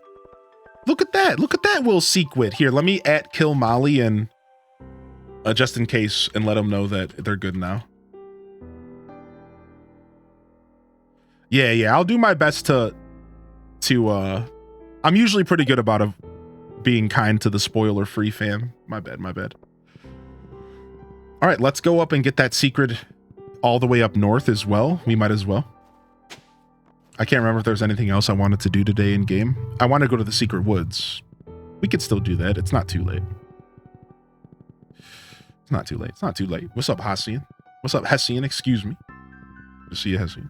Look at that little secret. Here, let me kill Molly and just in case, and let them know that they're good now. Yeah, I'll do my best to I'm usually pretty good about being kind to the spoiler-free fam. My bad. All right, let's go up and get that secret all the way up north as well. We might as well. I can't remember if there's anything else I wanted to do today in game. I want to go to the secret woods. We could still do that. It's not too late. It's not too late. What's up, Hessian? What's up, Hessian? Excuse me. Good to see you, Hessian.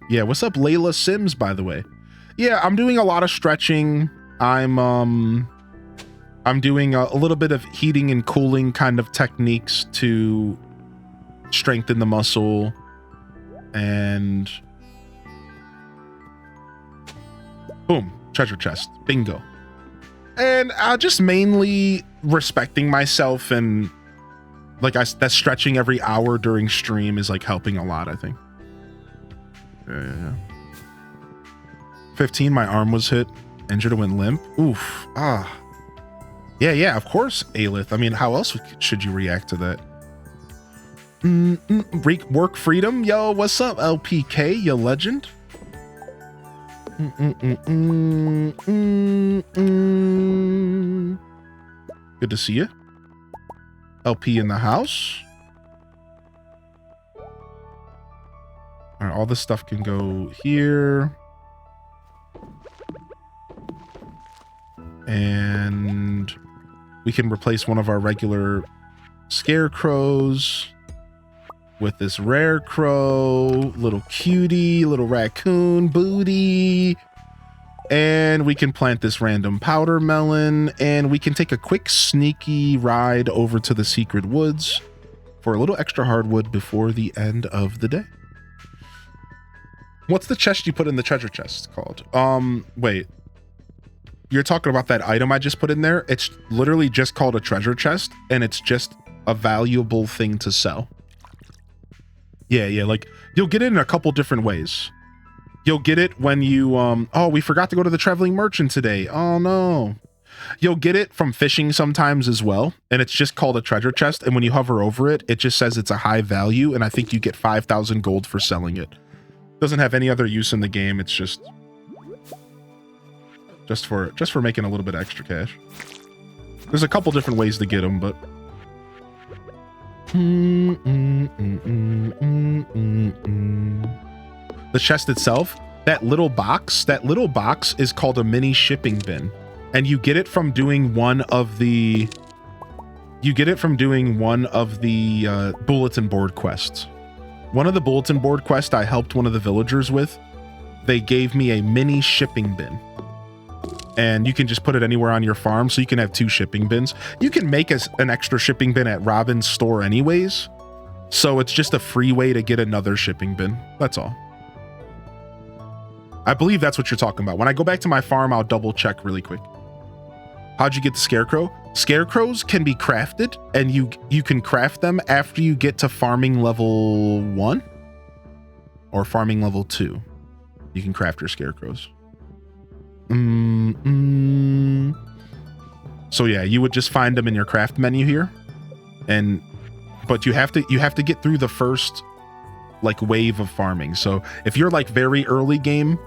Yeah, what's up, Layla Sims, by the way? Yeah, I'm doing a lot of stretching. I'm doing a little bit of heating and cooling kind of techniques to strengthen the muscle. And boom, treasure chest, bingo. And just mainly respecting myself, and like that stretching every hour during stream is like helping a lot, I think. Yeah. 15, my arm was hit, injured and went limp. Oof. Yeah, of course, Aelith. I mean, how else should you react to that? Work freedom. Yo, what's up, LPK, you legend? Good to see you. LP in the house. All right, all this stuff can go here. And we can replace one of our regular scarecrows with this rare crow, little cutie, little raccoon booty. And we can plant this random powder melon, and we can take a quick sneaky ride over to the secret woods for a little extra hardwood before the end of the day. What's the chest you put in the treasure chest called? Wait. You're talking about that item I just put in there? It's literally just called a treasure chest, and it's just a valuable thing to sell. Yeah, like you'll get it in a couple different ways. You'll get it when you, oh, we forgot to go to the traveling merchant today. Oh no. You'll get it from fishing sometimes as well, and it's just called a treasure chest, and when you hover over it, it just says it's a high value, and I think you get 5,000 gold for selling it. Doesn't have any other use in the game, it's just for making a little bit of extra cash. There's a couple different ways to get them, but the chest itself, that little box is called a mini shipping bin, and you get it from doing one of the bulletin board quests. One of the bulletin board quests I helped one of the villagers with, they gave me a mini shipping bin. And you can just put it anywhere on your farm, so you can have 2 shipping bins. You can make an extra shipping bin at Robin's store anyways, so it's just a free way to get another shipping bin. That's all. I believe that's what you're talking about. When I go back to my farm, I'll double check really quick. How'd you get the scarecrow? Scarecrows can be crafted, and you can craft them after you get to farming level 1 or farming level 2. You can craft your scarecrows. So yeah, you would just find them in your craft menu here, but you have to get through the first like wave of farming. So if you're like very early game,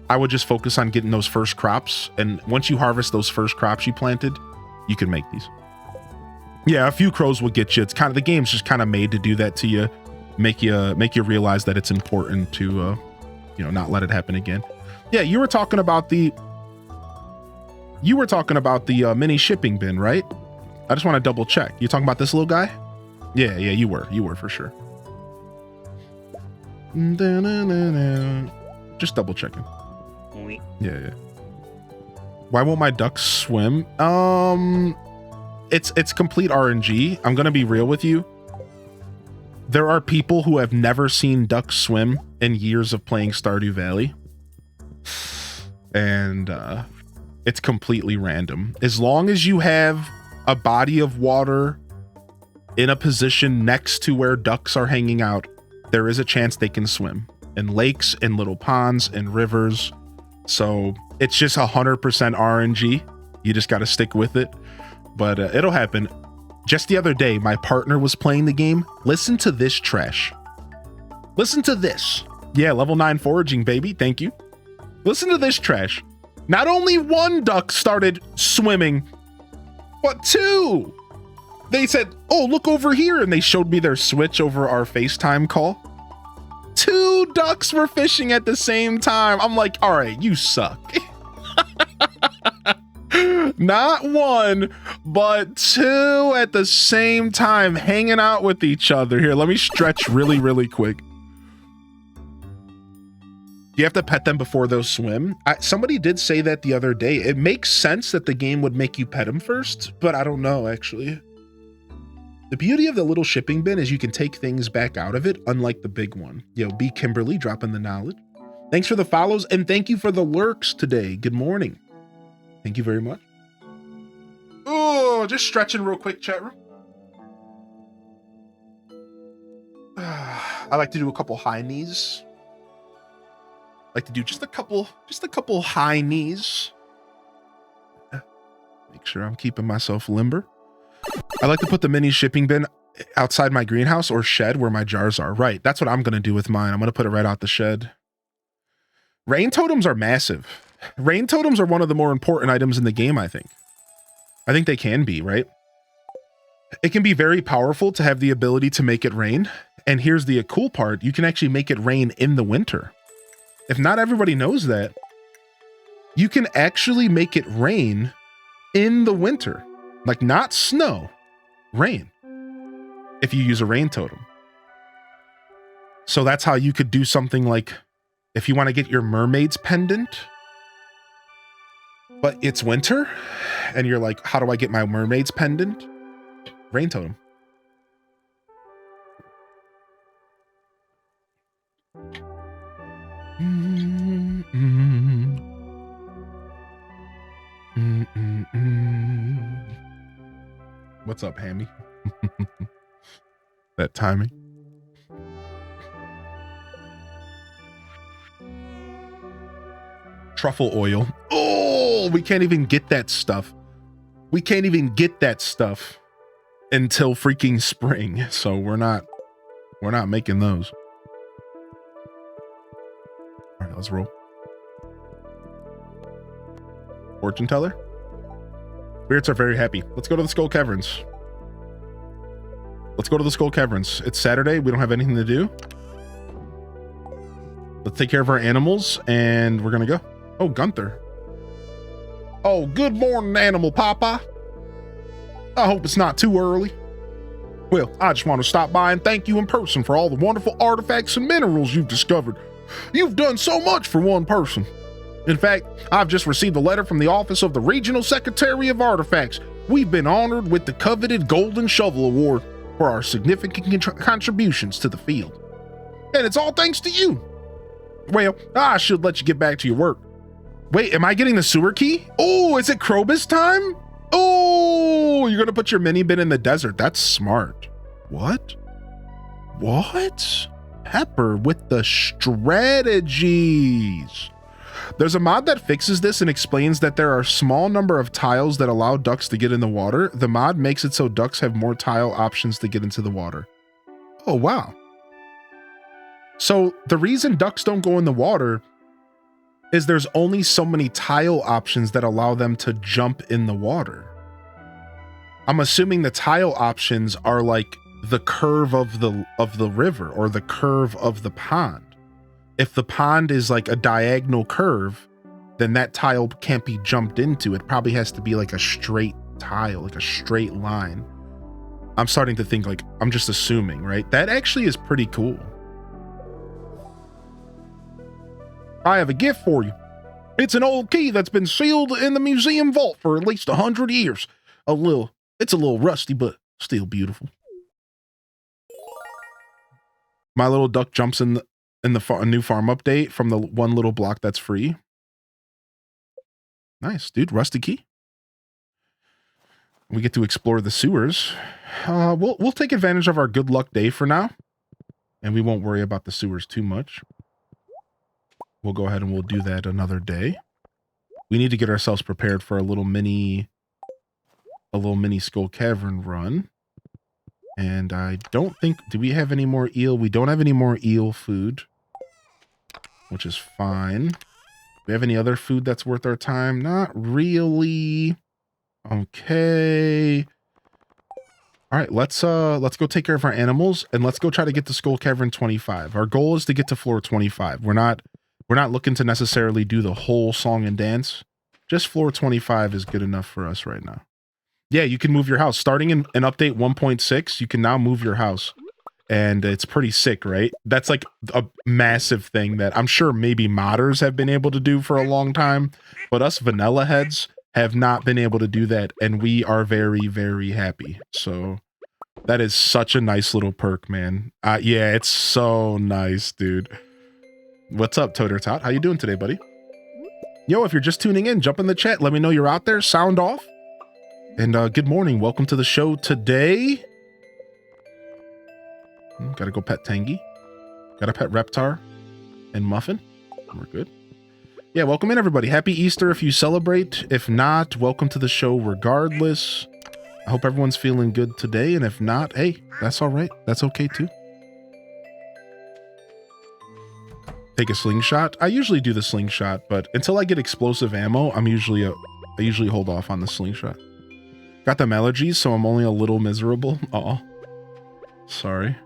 I would just focus on getting those first crops. And once you harvest those first crops you planted, you can make these. Yeah, a few crows will get you. It's kind of, the game's just kind of made to do that to you, make you realize that it's important to, you know, not let it happen again. Yeah, you were talking about the mini shipping bin, right? I just want to double check. You talking about this little guy? Yeah, you were for sure. Just double checking. Yeah. Why won't my ducks swim? It's complete RNG. I'm gonna be real with you. There are people who have never seen ducks swim in years of playing Stardew Valley. And it's completely random. As long as you have a body of water in a position next to where ducks are hanging out, there is a chance they can swim in lakes, in little ponds, in rivers. So it's just 100% RNG. You just got to stick with it, but it'll happen. Just the other day, my partner was playing the game. Listen to this trash. Listen to this. Yeah, level 9 foraging, baby. Thank you. Listen to this trash. Not only one duck started swimming, but two. They said, oh, look over here. And they showed me their Switch over our FaceTime call. Two ducks were fishing at the same time. I'm like, all right, you suck. Not one, but two at the same time hanging out with each other. Here, let me stretch really, really quick. You have to pet them before they'll swim. Somebody did say that the other day. It makes sense that the game would make you pet them first, but I don't know, actually. The beauty of the little shipping bin is you can take things back out of it, unlike the big one. Yo, B. Kimberly dropping the knowledge. Thanks for the follows, and thank you for the lurks today. Good morning. Thank you very much. Oh, just stretching real quick, chat room. I like to do a couple high knees. Like to do just a couple high knees. Make sure I'm keeping myself limber. I like to put the mini shipping bin outside my greenhouse or shed where my jars are. Right, that's what I'm going to do with mine. I'm going to put it right out the shed. Rain totems are massive. Rain totems are one of the more important items in the game, I think. I think they can be, right? It can be very powerful to have the ability to make it rain. And here's the cool part. You can actually make it rain in the winter. If not everybody knows that, you can actually make it rain in the winter. Like not snow, rain. If you use a rain totem. So that's how you could do something like, if you want to get your mermaid's pendant, but it's winter, and you're like, how do I get my mermaid's pendant? Rain totem. What's up, Hammy? That timing. Truffle oil. Oh, we can't even get that stuff. We can't even get that stuff until freaking spring. So we're not making those. All right, let's roll. Fortune teller. Spirits are very happy. Let's go to the Skull Caverns. Let's go to the Skull Caverns. It's Saturday. We don't have anything to do. Let's take care of our animals and we're going to go. Oh, Gunther. Oh, good morning, Animal Papa. I hope it's not too early. Well, I just want to stop by and thank you in person for all the wonderful artifacts and minerals you've discovered. You've done so much for one person. In fact, I've just received a letter from the Office of the Regional Secretary of Artifacts. We've been honored with the coveted Golden Shovel Award for our significant contributions to the field. And it's all thanks to you. Well, I should let you get back to your work. Wait, am I getting the sewer key? Oh, is it Krobus time? Oh, you're going to put your mini bin in the desert. That's smart. What? What? Pepper with the strategies. There's a mod that fixes this and explains that there are a small number of tiles that allow ducks to get in the water. The mod makes it so ducks have more tile options to get into the water. Oh, wow. So the reason ducks don't go in the water is there's only so many tile options that allow them to jump in the water. I'm assuming the tile options are like the curve of the river or the curve of the pond. If the pond is like a diagonal curve, then that tile can't be jumped into. It probably has to be like a straight tile, like a straight line. I'm starting to think like, I'm just assuming, right? That actually is pretty cool. I have a gift for you. It's an old key that's been sealed in the museum vault for at least 100 years. It's a little rusty, but still beautiful. My little duck jumps in the new farm update from the one little block that's free. Nice, dude. Rusty key. We get to explore the sewers. We'll take advantage of our good luck day for now, and we won't worry about the sewers too much. We'll go ahead and we'll do that another day. We need to get ourselves prepared for a little mini Skull Cavern run. And I don't think, do we have any more eel? We don't have any more eel food, which is fine. Do we have any other food that's worth our time? Not really. Okay. All right, let's go take care of our animals and let's go try to get to Skull Cavern 25. Our goal is to get to floor 25. We're not looking to necessarily do the whole song and dance. Just floor 25 is good enough for us right now. Yeah, you can move your house. Starting in update 1.6, you can now move your house. And it's pretty sick, right? That's like a massive thing that I'm sure maybe modders have been able to do for a long time. But us vanilla heads have not been able to do that. And we are very, very happy. So that is such a nice little perk, man. Yeah, it's so nice, dude. What's up, Toter Tot? How you doing today, buddy? Yo, if you're just tuning in, jump in the chat. Let me know you're out there. Sound off. And good morning. Welcome to the show today. Gotta go pet Tangy. Gotta pet Reptar and Muffin. We're good. Yeah, welcome in, everybody. Happy Easter if you celebrate. If not, welcome to the show regardless. I hope everyone's feeling good today. And if not, hey, that's all right. That's okay, too. Take a slingshot. I usually do the slingshot, but until I get explosive ammo, I usually hold off on the slingshot. Got them allergies, so I'm only a little miserable. Uh-oh. Sorry.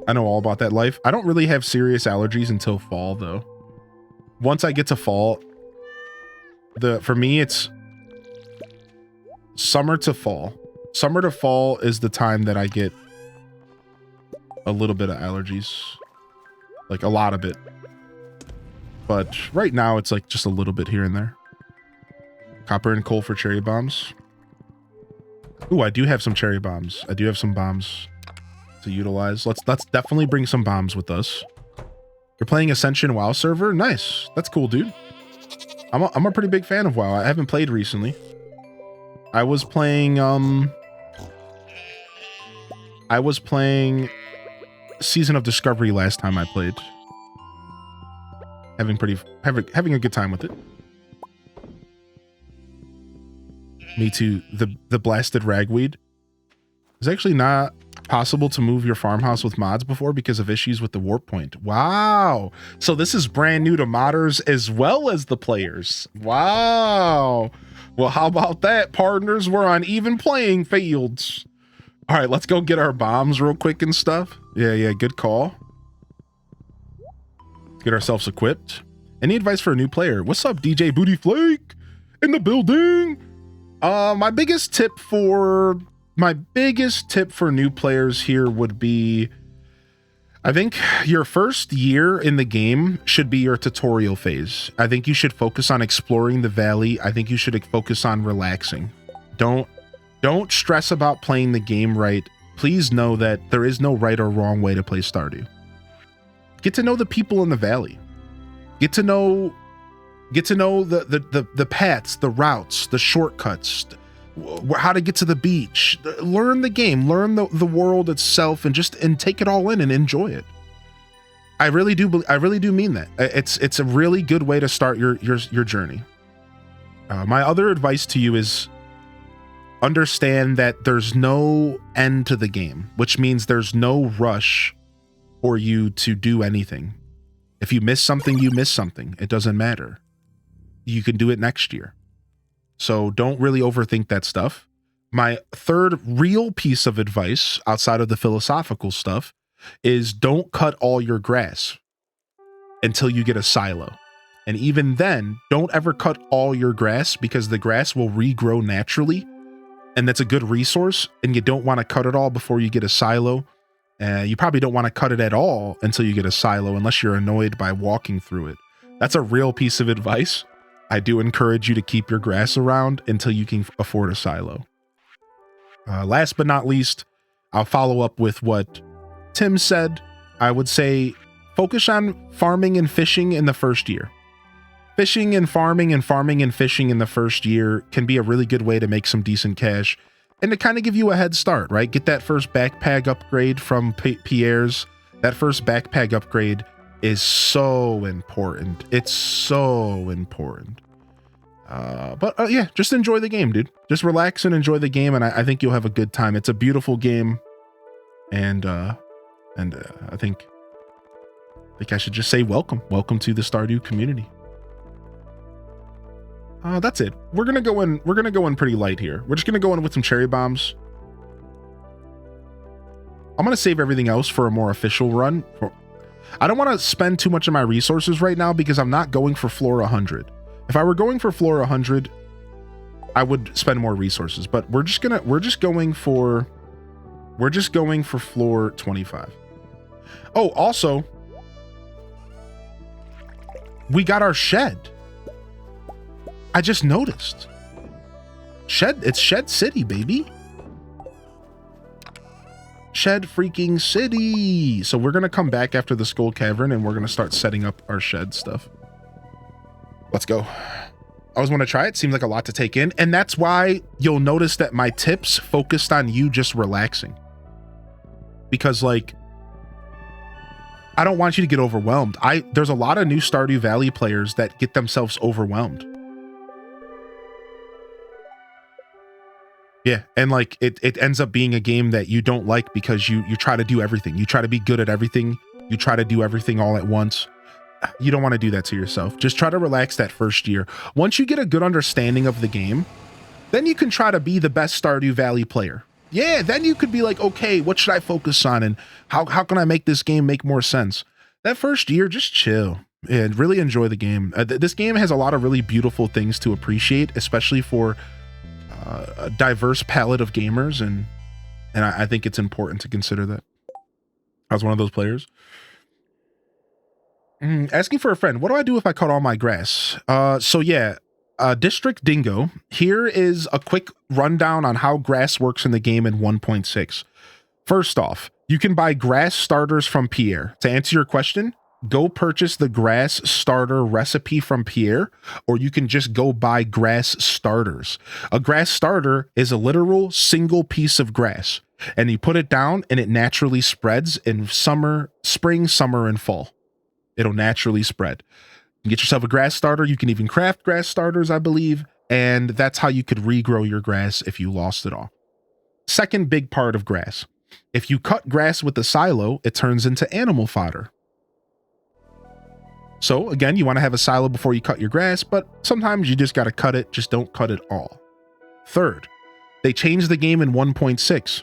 I know all about that life. I don't really have serious allergies until fall, though. Once I get to fall, for me, it's summer to fall. Summer to fall is the time that I get a little bit of allergies. Like, a lot of it. But right now, it's like just a little bit here and there. Copper and coal for cherry bombs. Ooh, I do have some cherry bombs. I do have some bombs to utilize. Let's definitely bring some bombs with us. You're playing Ascension WoW server? Nice. That's cool, dude. I'm a pretty big fan of WoW. I haven't played recently. I was playing Season of Discovery last time I played. Having a good time with it. Me too. The blasted ragweed. It's actually not possible to move your farmhouse with mods before because of issues with the warp point. Wow. So this is brand new to modders as well as the players. Wow. Well, how about that, partners? We're on even playing fields. All right, let's go get our bombs real quick and stuff. Yeah, good call. Get ourselves equipped. Any advice for a new player? What's up, DJ Booty Flake? In the building. My biggest tip for new players here would be, I think your first year in the game should be your tutorial phase. I think you should focus on exploring the valley. I think you should focus on relaxing. Don't stress about playing the game right. Please know that there is no right or wrong way to play Stardew. Get to know the people in the valley. Get to know the paths, the routes, the shortcuts, how to get to the beach. Learn the game, learn the world itself, and take it all in and enjoy it. I really do mean that. It's a really good way to start your journey. My other advice to you is understand that there's no end to the game, which means there's no rush for you to do anything. If you miss something, you miss something. It doesn't matter. You can do it next year. So don't really overthink that stuff. My third real piece of advice outside of the philosophical stuff is don't cut all your grass until you get a silo. And even then, don't ever cut all your grass because the grass will regrow naturally. And that's a good resource. And you don't want to cut it all before you get a silo. You probably don't want to cut it at all until you get a silo unless you're annoyed by walking through it. That's a real piece of advice. I do encourage you to keep your grass around until you can afford a silo. Last but not least, I'll follow up with what Tim said. I would say focus on farming and fishing in the first year. Fishing and farming and fishing in the first year can be a really good way to make some decent cash and to kind of give you a head start, right? Get that first backpack upgrade from Pierre's. That first backpack upgrade is so important. It's so important. But yeah, just enjoy the game, dude. Just relax and enjoy the game, and I think you'll have a good time. It's a beautiful game, and I think I should just say welcome to the Stardew community. That's it. We're gonna go in pretty light here. We're just gonna go in with some cherry bombs. I'm gonna save everything else for a more official run. I don't want to spend too much of my resources right now because I'm not going for floor 100. If I were going for floor 100, I would spend more resources, but we're just going for floor 25. Oh, also, we got our shed. I just noticed. It's Shed City, baby. Shed freaking City. So we're going to come back after the Skull Cavern and we're going to start setting up our shed stuff. Let's go. I always want to try it. Seems like a lot to take in. And that's why you'll notice that my tips focused on you just relaxing. Because like, I don't want you to get overwhelmed. There's a lot of new Stardew Valley players that get themselves overwhelmed. Yeah, and like it ends up being a game that you don't like because you try to do everything. You try to be good at everything. You try to do everything all at once. You don't want to do that to yourself. Just try to relax that first year. Once you get a good understanding of the game, then you can try to be the best Stardew Valley player. Yeah, then you could be like, okay, what should I focus on and how can I make this game make more sense? That first year, just chill and really enjoy the game. This game has a lot of really beautiful things to appreciate, especially for a diverse palette of gamers, and I think it's important to consider that. I was one of those players. Asking for a friend. What do I do if I cut all my grass? So yeah, District Dingo. Here is a quick rundown on how grass works in the game in 1.6. First off, you can buy grass starters from Pierre. To answer your question, go purchase the grass starter recipe from Pierre, or you can just go buy grass starters. A grass starter is a literal single piece of grass, and you put it down and it naturally spreads in spring, summer, and fall. It'll naturally spread. You get yourself a grass starter. You can even craft grass starters, I believe, and that's how you could regrow your grass if you lost it all. Second big part of grass. If you cut grass with a silo, it turns into animal fodder. So again, you want to have a silo before you cut your grass, but sometimes you just got to cut it. Just don't cut it all. Third, they changed the game in 1.6.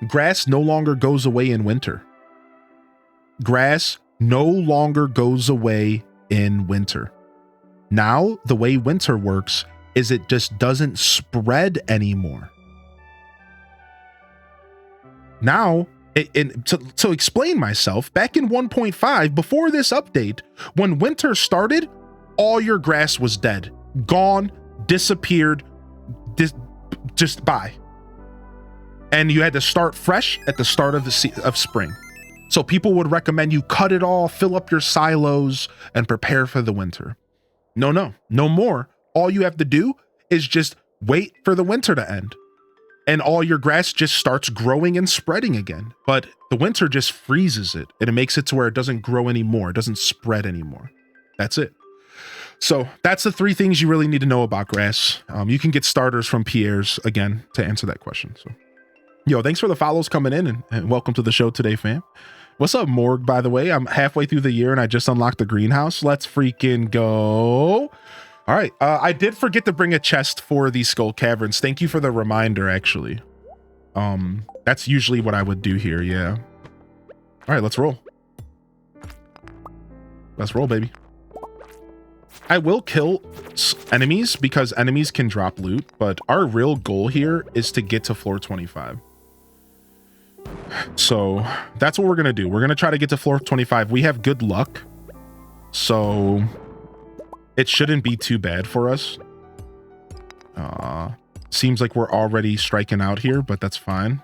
Grass no longer goes away in winter. Grass no longer goes away in winter. Now, the way winter works is it just doesn't spread anymore. Now, to explain myself, back in 1.5, before this update, when winter started, all your grass was dead, gone, disappeared, just bye. And you had to start fresh at the start of spring. So people would recommend you cut it all, fill up your silos, and prepare for the winter. No more. All you have to do is just wait for the winter to end. And all your grass just starts growing and spreading again. But the winter just freezes it, and it makes it to where it doesn't grow anymore. It doesn't spread anymore. That's it. So that's the three things you really need to know about grass. You can get starters from Pierre's, again, to answer that question. So, yo, thanks for the follows coming in, and welcome to the show today, fam. What's up, Morg, by the way? I'm halfway through the year and I just unlocked the greenhouse. Let's freaking go. All right. I did forget to bring a chest for these skull caverns. Thank you for the reminder, actually. That's usually what I would do here. Yeah. All right, let's roll. Let's roll, baby. I will kill enemies because enemies can drop loot, but our real goal here is to get to floor 25. So that's what we're going to do. We're going to try to get to floor 25. We have good luck, so it shouldn't be too bad for us. Seems like we're already striking out here, but that's fine.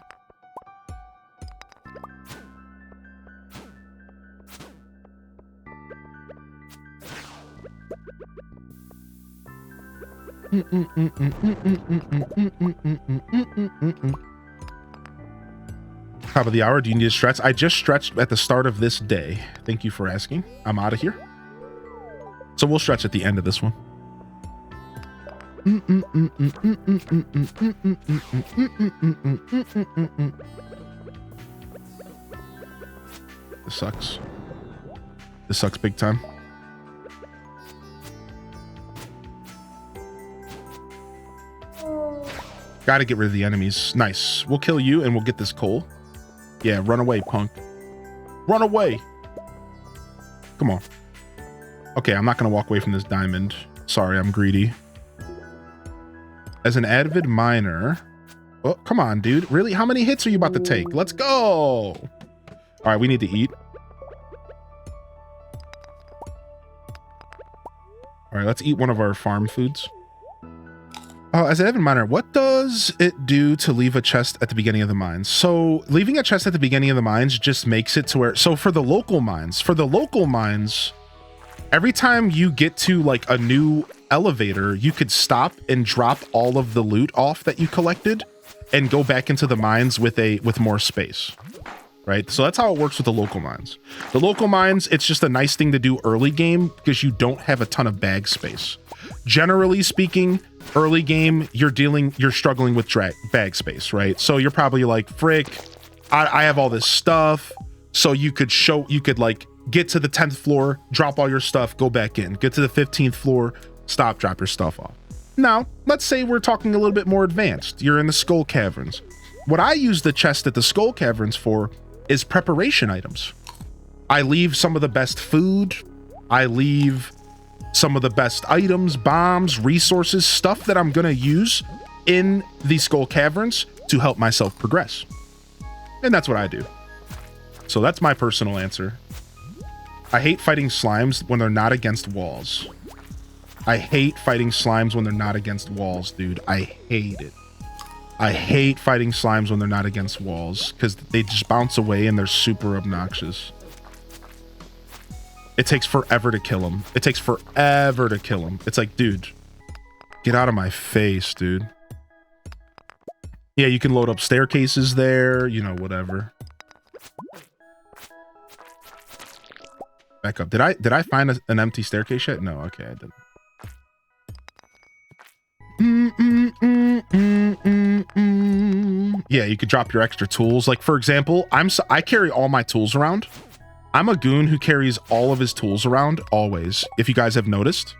Top of the hour. Do you need to stretch? I just stretched at the start of this day. Thank you for asking. I'm out of here. So we'll stretch at the end of this one. This sucks. This sucks big time. Gotta get rid of the enemies. Nice. We'll kill you and we'll get this coal. Yeah, run away, punk. Run away. Come on. Okay, I'm not gonna walk away from this diamond. Sorry, I'm greedy. As an avid miner... Oh, come on, dude. Really? How many hits are you about to take? Let's go! All right, we need to eat. All right, let's eat one of our farm foods. As an avid miner, what does it do to leave a chest at the beginning of the mines? So leaving a chest at the beginning of the mines just makes it to where... So for the local mines, every time you get to like a new elevator, you could stop and drop all of the loot off that you collected and go back into the mines with more space, right? So that's how it works with the local mines. The local mines, it's just a nice thing to do early game because you don't have a ton of bag space. Generally speaking, early game, you're struggling with bag space, right? So you're probably like, frick, I have all this stuff. So you could like get to the 10th floor, drop all your stuff, go back in, get to the 15th floor, stop, drop your stuff off. Now, let's say we're talking a little bit more advanced. You're in the skull caverns. What I use the chest at the skull caverns for is preparation items. I leave some of the best food. I leave some of the best items, bombs, resources, stuff that I'm going to use in the skull caverns to help myself progress. And that's what I do. So that's my personal answer. I hate fighting slimes when they're not against walls. I hate fighting slimes when they're not against walls, dude. I hate it. I hate fighting slimes when they're not against walls because they just bounce away and they're super obnoxious. It takes forever to kill them. It takes forever to kill them. It's like, dude, get out of my face, dude. Yeah, you can load up staircases there, you know, whatever. Back up. Did I find an empty staircase yet? No, okay, I didn't. Yeah, you could drop your extra tools. Like, for example, I carry all my tools around. I'm a goon who carries all of his tools around always, if you guys have noticed.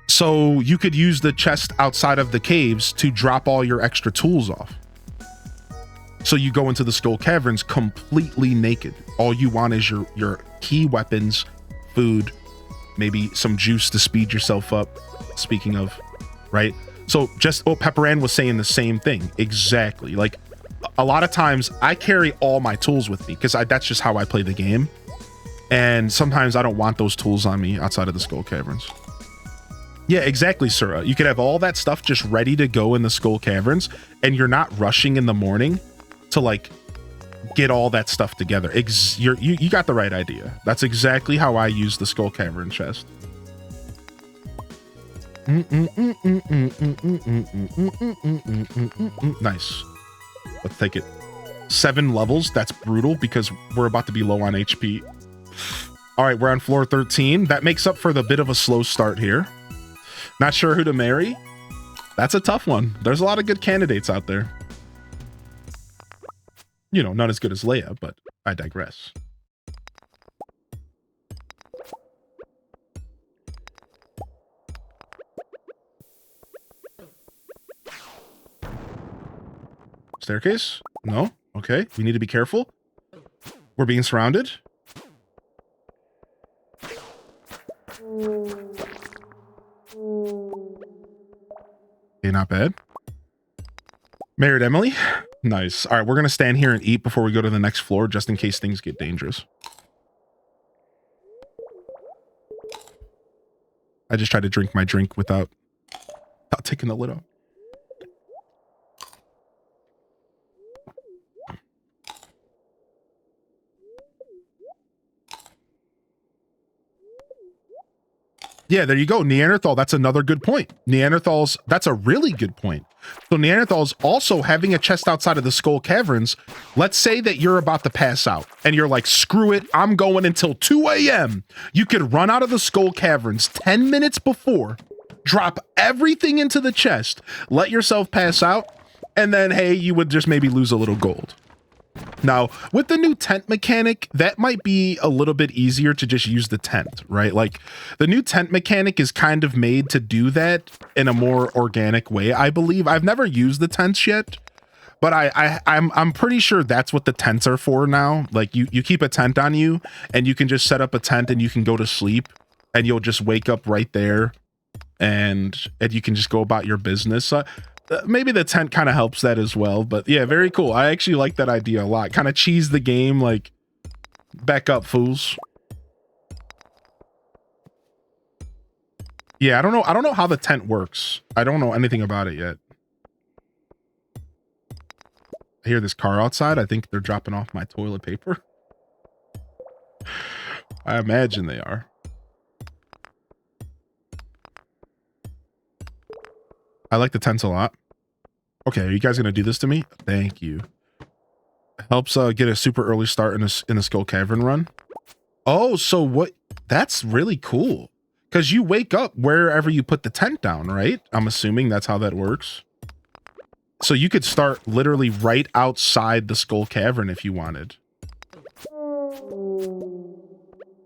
So you could use the chest outside of the caves to drop all your extra tools off. So you go into the skull caverns completely naked. All you want is your key weapons, food, maybe some juice to speed yourself up. Speaking of, right? So Pepper Ann was saying the same thing. Exactly. Like, a lot of times I carry all my tools with me because that's just how I play the game. And sometimes I don't want those tools on me outside of the skull caverns. Yeah, exactly, Sura. You could have all that stuff just ready to go in the skull caverns and you're not rushing in the morning to like get all that stuff together. You got the right idea. That's exactly how I use the skull cavern chest. Nice. Let's take it. 7 levels. That's brutal because we're about to be low on HP. All right, we're on floor 13. That makes up for the bit of a slow start here. Not sure who to marry. That's a tough one. There's a lot of good candidates out there. You know, not as good as Leia, but I digress. Staircase? No? Okay, we need to be careful. We're being surrounded. Okay, not bad. Married Emily? Nice. All right, we're going to stand here and eat before we go to the next floor, just in case things get dangerous. I just tried to drink my drink without taking the lid off. Yeah, there you go. Neanderthal, that's another good point. Neanderthals, that's a really good point. So Neanderthals also having a chest outside of the Skull Caverns. Let's say that you're about to pass out and you're like, screw it, I'm going until 2 a.m. You could run out of the Skull Caverns 10 minutes before, drop everything into the chest, let yourself pass out, and then, hey, you would just maybe lose a little gold. Now, with the new tent mechanic, that might be a little bit easier to just use the tent, right? Like, the new tent mechanic is kind of made to do that in a more organic way, I believe. I've never used the tents yet, but I'm pretty sure that's what the tents are for now. Like, you keep a tent on you, and you can just set up a tent, and you can go to sleep, and you'll just wake up right there, and you can just go about your business. Maybe the tent kind of helps that as well, but yeah, very cool. I actually like that idea a lot. Kind of cheese the game, like, back up, fools. Yeah, I don't know how the tent works. I don't know anything about it yet. I hear this car outside. I think they're dropping off my toilet paper. I imagine they are. I like the tents a lot. Okay, are you guys gonna do this to me? Thank you. Helps get a super early start in the Skull Cavern run. Oh, so what? That's really cool. Because you wake up wherever you put the tent down, right? I'm assuming that's how that works. So you could start literally right outside the Skull Cavern if you wanted.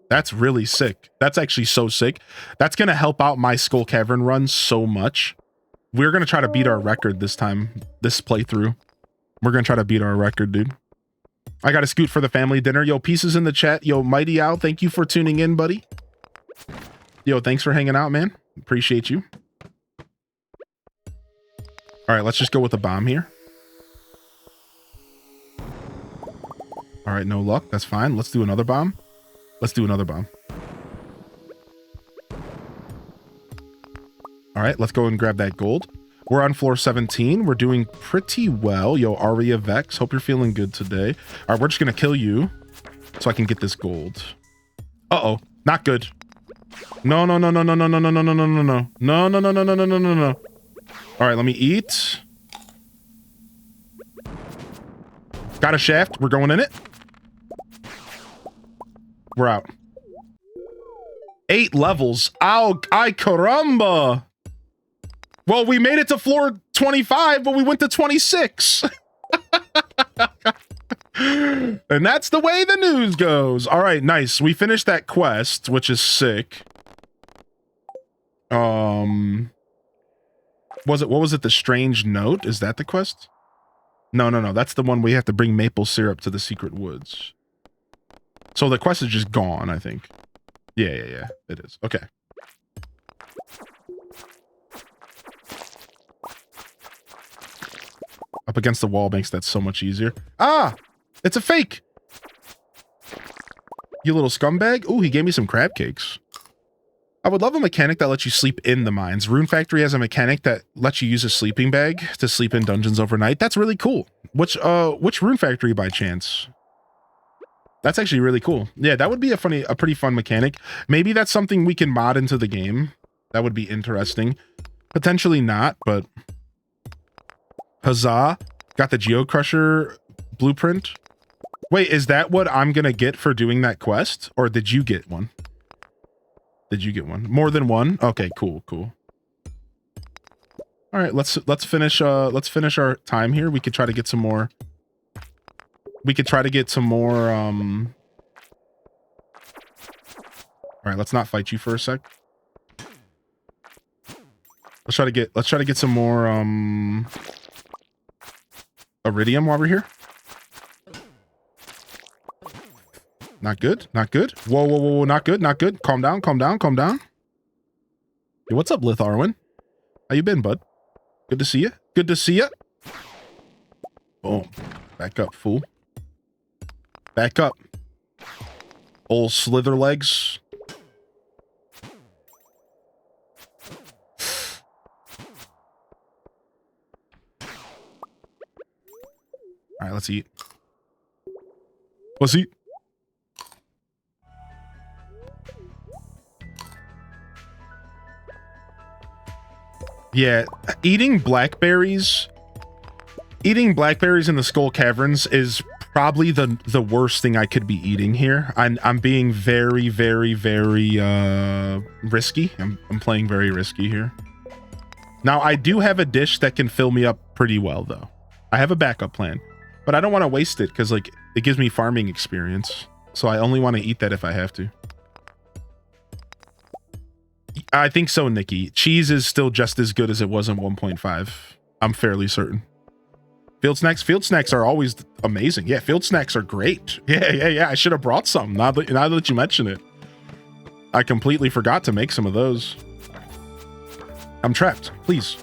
That's really sick. That's actually so sick. That's gonna help out my Skull Cavern run so much. We're going to try to beat our record this time, this playthrough. We're going to try to beat our record, dude. I got to scoot for the family dinner. Yo, pieces in the chat. Yo, Mighty Owl, thank you for tuning in, buddy. Yo, thanks for hanging out, man. Appreciate you. All right, let's just go with a bomb here. All right, no luck. That's fine. Let's do another bomb. Let's do another bomb. All right, let's go and grab that gold. We're on floor 17. We're doing pretty well. Yo, Aria Vex, hope you're feeling good today. All right, we're just going to kill you so I can get this gold. Uh-oh, not good. No, no, no, no, no, no, no, no, no, no, no, no, no. No, no, no, no, no, no, no, no, no. All right, let me eat. Got a shaft. We're going in it. We're out. 8 levels. Ow, ay caramba. Well, we made it to floor 25, but we went to 26. And that's the way the news goes. All right, nice. We finished that quest, which is sick. What was it? The strange note? Is that the quest? No, no, no. That's the one we have to bring maple syrup to the secret woods. So the quest is just gone, I think. Yeah, it is. Okay. Up against the wall makes that so much easier. Ah! It's a fake! You little scumbag. Ooh, he gave me some crab cakes. I would love a mechanic that lets you sleep in the mines. Rune Factory has a mechanic that lets you use a sleeping bag to sleep in dungeons overnight. That's really cool. Which Rune Factory by chance? That's actually really cool. Yeah, that would be a pretty fun mechanic. Maybe that's something we can mod into the game. That would be interesting. Potentially not, but huzzah. Got the Geocrusher blueprint. Wait, is that what I'm gonna get for doing that quest? Or did you get one? Did you get one? More than one? Okay, cool. All right, let's finish our time here. We could try to get some more we could try to get some more. All right, let's not fight you for a sec. Let's try to get some more iridium while we're here. Not good. Not good. Whoa, whoa, whoa, whoa. Not good. Not good. Calm down. Calm down. Calm down. Hey, what's up, Litharwin? How you been, bud? Good to see you. Good to see you. Boom. Back up, fool. Back up. Old slither legs. All right, let's eat. Let's eat. Yeah, eating blackberries in the Skull Caverns is probably the worst thing I could be eating here. I'm being very, very, very risky. I'm playing very risky here. Now, I do have a dish that can fill me up pretty well, though. I have a backup plan, but I don't want to waste it because, like, it gives me farming experience. So I only want to eat that if I have to. I think so, Nikki. Cheese is still just as good as it was in 1.5. I'm fairly certain. Field snacks are always amazing. Yeah, field snacks are great. Yeah. I should have brought some. Now that you mention it, I completely forgot to make some of those. I'm trapped. Please.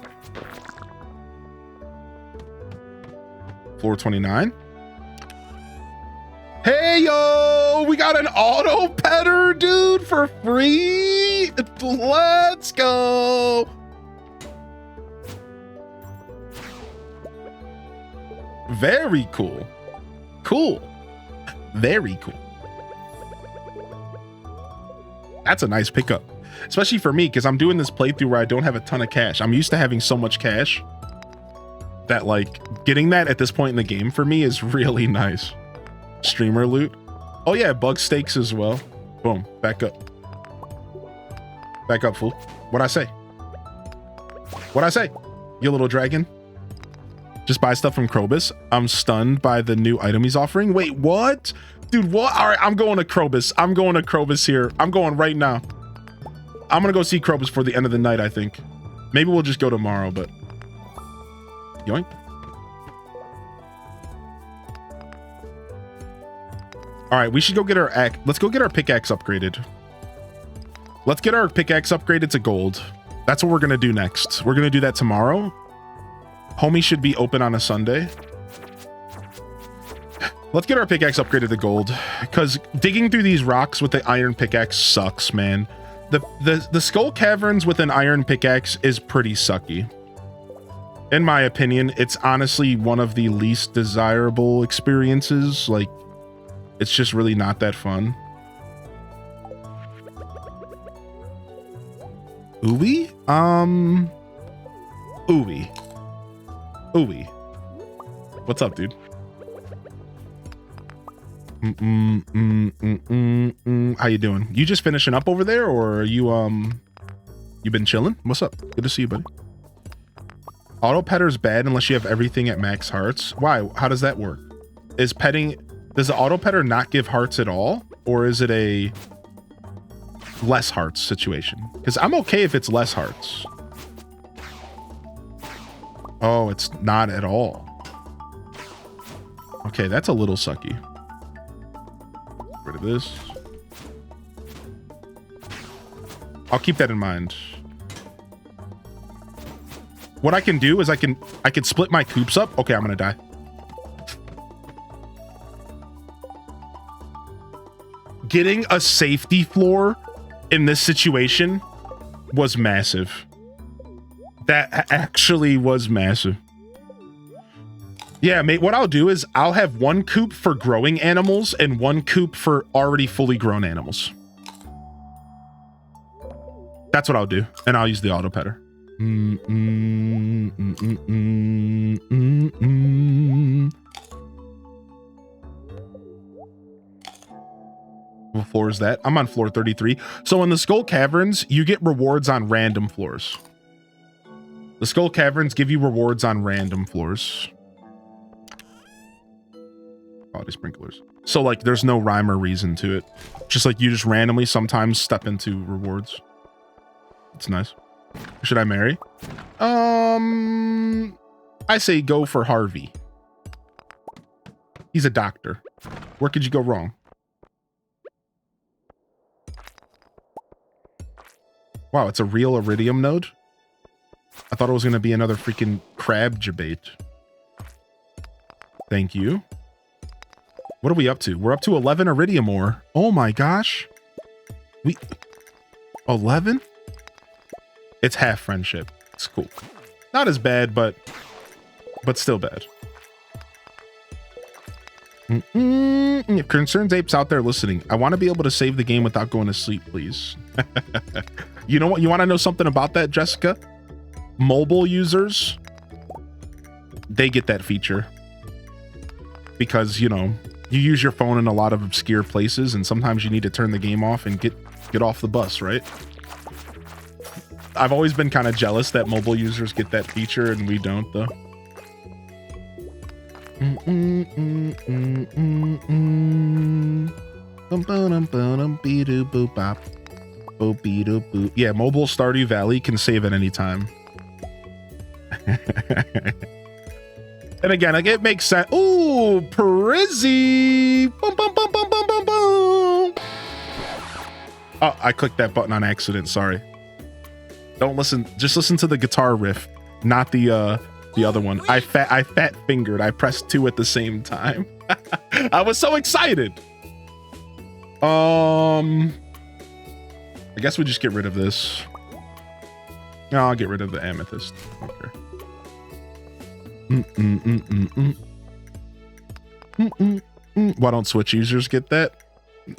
Floor 29. Hey, yo, we got an auto petter, dude, for free. Let's go. Very cool. Cool. Very cool. That's a nice pickup, especially for me, because I'm doing this playthrough where I don't have a ton of cash. I'm used to having so much cash that, like, getting that at this point in the game for me is really nice. Streamer loot. Oh yeah, bug steaks as well. Boom. Back up. Back up, fool. What'd I say? What'd I say? You little dragon. Just buy stuff from Krobus. I'm stunned by the new item he's offering. Wait, what? Dude, what? All right, I'm going to Krobus. I'm going to Krobus here. I'm going right now. I'm going to go see Krobus for the end of the night, I think. Maybe we'll just go tomorrow, but... Yoink. All right, we should go get our let's go get our pickaxe upgraded. Let's get our pickaxe upgraded to gold. That's what we're gonna do next. We're gonna do that tomorrow. Homie should be open on a Sunday. Let's get our pickaxe upgraded to gold, because digging through these rocks with the iron pickaxe sucks, man. The Skull Caverns with an iron pickaxe is pretty sucky. In my opinion, it's honestly one of the least desirable experiences. Like, it's just really not that fun. Ooey? Ooey. What's up, dude? How you doing? You just finishing up over there, or are you you been chilling? What's up? Good to see you, buddy. Auto petter's bad unless you have everything at max hearts. Why? How does that work? Does the auto petter not give hearts at all, or is it a less hearts situation? Because I'm okay if it's less hearts. Oh, it's not at all. Okay, that's a little sucky. Get rid of this. I'll keep that in mind. What I can do is I can split my coops up. Okay, I'm gonna die. Getting a safety floor in this situation was massive. That actually was massive. Yeah, mate, what I'll do is I'll have one coop for growing animals and one coop for already fully grown animals. That's what I'll do. And I'll use the auto petter. What floor is that? I'm on floor 33. So in the Skull Caverns, you get rewards on random floors. The Skull Caverns give you rewards on random floors. Oh, quality sprinklers. So like there's no rhyme or reason to it. Just like you just randomly sometimes step into rewards. It's nice. Should I marry? I say go for Harvey. He's a doctor. Where could you go wrong? Wow, it's a real iridium node? I thought it was going to be another freaking crab debate. Thank you. What are we up to? We're up to 11 iridium ore. Oh my gosh. 11? It's half friendship. It's cool. Not as bad, but still bad. If Concerns Apes out there listening, I want to be able to save the game without going to sleep, please. You know what? You want to know something about that, Jessica? Mobile users, they get that feature. Because, you know, you use your phone in a lot of obscure places, and sometimes you need to turn the game off and get off the bus, right? I've always been kind of jealous that mobile users get that feature and we don't, though. Yeah, mobile Stardew Valley can save at any time. And again, like, it makes sense. Ooh, Prizzy! Boom, boom, boom, boom, boom, boom, boom. Oh, I clicked that button on accident. Sorry. Don't listen. Just listen to the guitar riff, not the other one. I fat fingered. I pressed 2 at the same time. I was so excited. I guess we just get rid of this. No, I'll get rid of the amethyst. Okay. Why don't Switch users get that?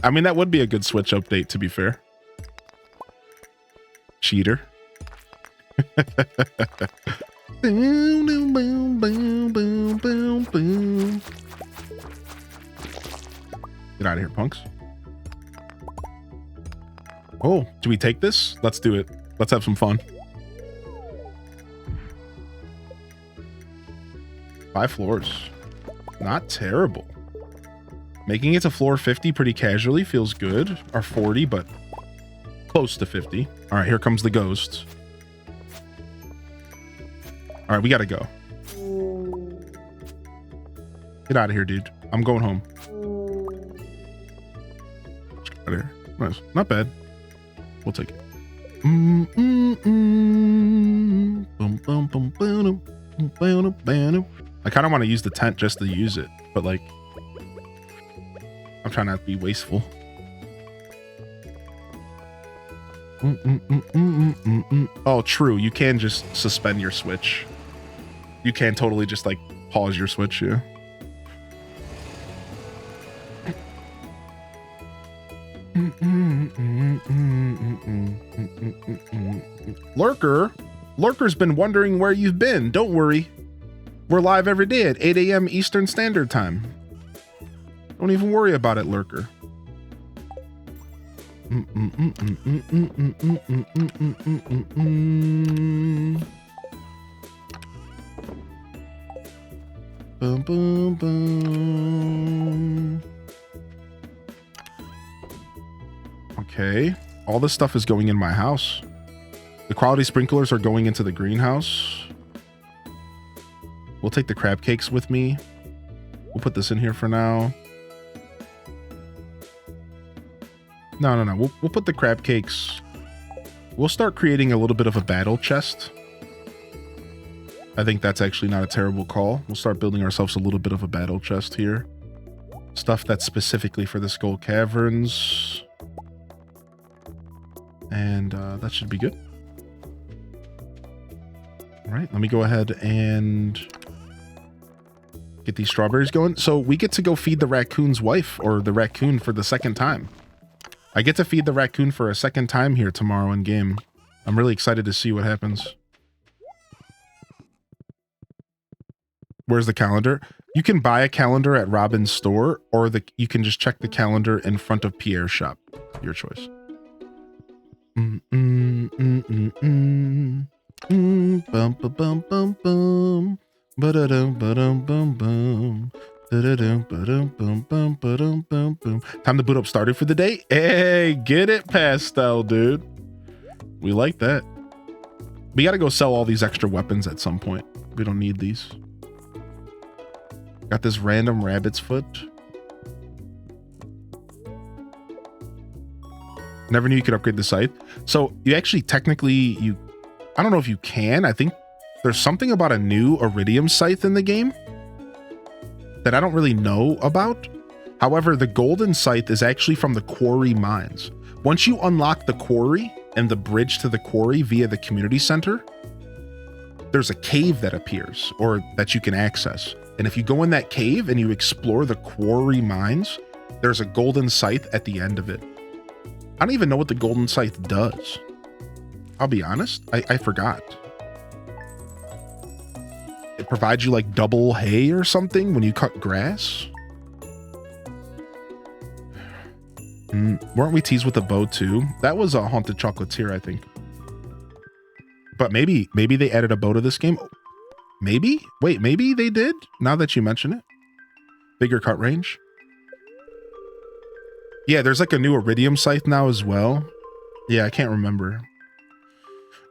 I mean, that would be a good Switch update, to be fair. Cheater. Boom, boom, boom, boom, boom, boom. Get out of here, punks. Oh, do we take this? Let's do it. Let's have some fun. 5 floors. Not terrible. Making it to floor 50 pretty casually feels good. Or 40, but close to 50. All right, here comes the ghost. All right, we gotta go. Get out of here, dude. I'm going home. Get out of here. Nice. Not bad. We'll take it. I kind of want to use the tent just to use it, but like, I'm trying not to be wasteful. Oh, true. You can just suspend your Switch. You can totally just like pause your Switch, yeah. Lurker's been wondering where you've been. Don't worry. We're live every day at 8 a.m. Eastern Standard Time. Don't even worry about it, Lurker. Boom, boom, boom. Okay. All this stuff is going in my house. The quality sprinklers are going into the greenhouse. We'll take the crab cakes with me. We'll put this in here for now. No. We'll put the crab cakes. We'll start creating a little bit of a battle chest. I think that's actually not a terrible call. We'll start building ourselves a little bit of a battle chest here. Stuff that's specifically for the Skull Caverns. And that should be good. All right, let me go ahead and get these strawberries going. So we get to go feed the raccoon's wife, or the raccoon, for the second time. I get to feed the raccoon for a second time here tomorrow in game. I'm really excited to see what happens. Where's the calendar? You can buy a calendar at Robin's store, or you can just check the calendar in front of Pierre's shop. Your choice. Bum bum bum bum bum. Ba-da-dum ba-dum bum bum. Time to boot up Stardew for the day. Hey, get it, Pastel, dude. We like that. We got to go sell all these extra weapons at some point. We don't need these. Got this random rabbit's foot. Never knew you could upgrade the scythe. So you actually technically, I don't know if you can. I think there's something about a new iridium scythe in the game that I don't really know about. However, the golden scythe is actually from the quarry mines. Once you unlock the quarry and the bridge to the quarry via the community center, there's a cave that appears or that you can access. And if you go in that cave and you explore the quarry mines, there's a golden scythe at the end of it. I don't even know what the golden scythe does. I'll be honest, I forgot. It provides you like double hay or something when you cut grass. Weren't we teased with a bow too? That was a haunted chocolatier, I think. But maybe they added a bow to this game. Maybe? Wait, maybe they did? Now that you mention it. Bigger cut range. Yeah, there's like a new iridium scythe now as well. Yeah, I can't remember.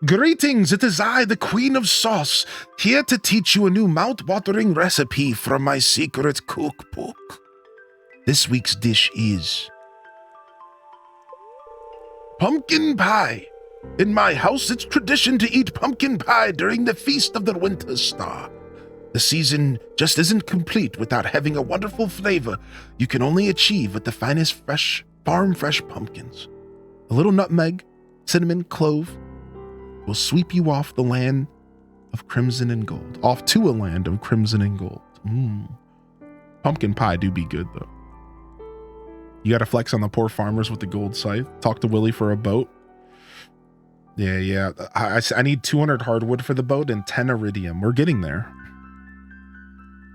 Greetings, it is I, the Queen of Sauce, here to teach you a new mouth-watering recipe from my secret cookbook. This week's dish is pumpkin pie. In my house, it's tradition to eat pumpkin pie during the Feast of the Winter Star. The season just isn't complete without having a wonderful flavor you can only achieve with the finest farm-fresh pumpkins. A little nutmeg, cinnamon, clove will sweep you off the land of crimson and gold. Off to a land of crimson and gold. Pumpkin pie do be good, though. You got to flex on the poor farmers with the gold scythe. Talk to Willie for a boat. Yeah. I need 200 hardwood for the boat and 10 iridium. We're getting there.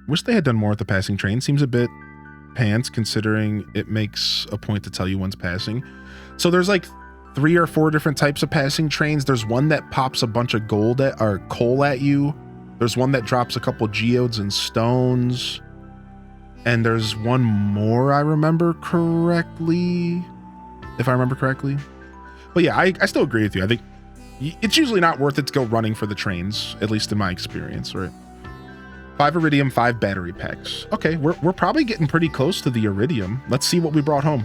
Wish they had done more with the passing train. Seems a bit pants considering it makes a point to tell you when's passing. So there's like 3 or 4 different types of passing trains. There's one that pops a bunch of gold or coal at you. There's one that drops a couple geodes and stones. And there's one more, I remember correctly. If I remember correctly. But yeah, I still agree with you. I think it's usually not worth it to go running for the trains, at least in my experience, right? 5 iridium, 5 battery packs. Okay, we're probably getting pretty close to the iridium. Let's see what we brought home.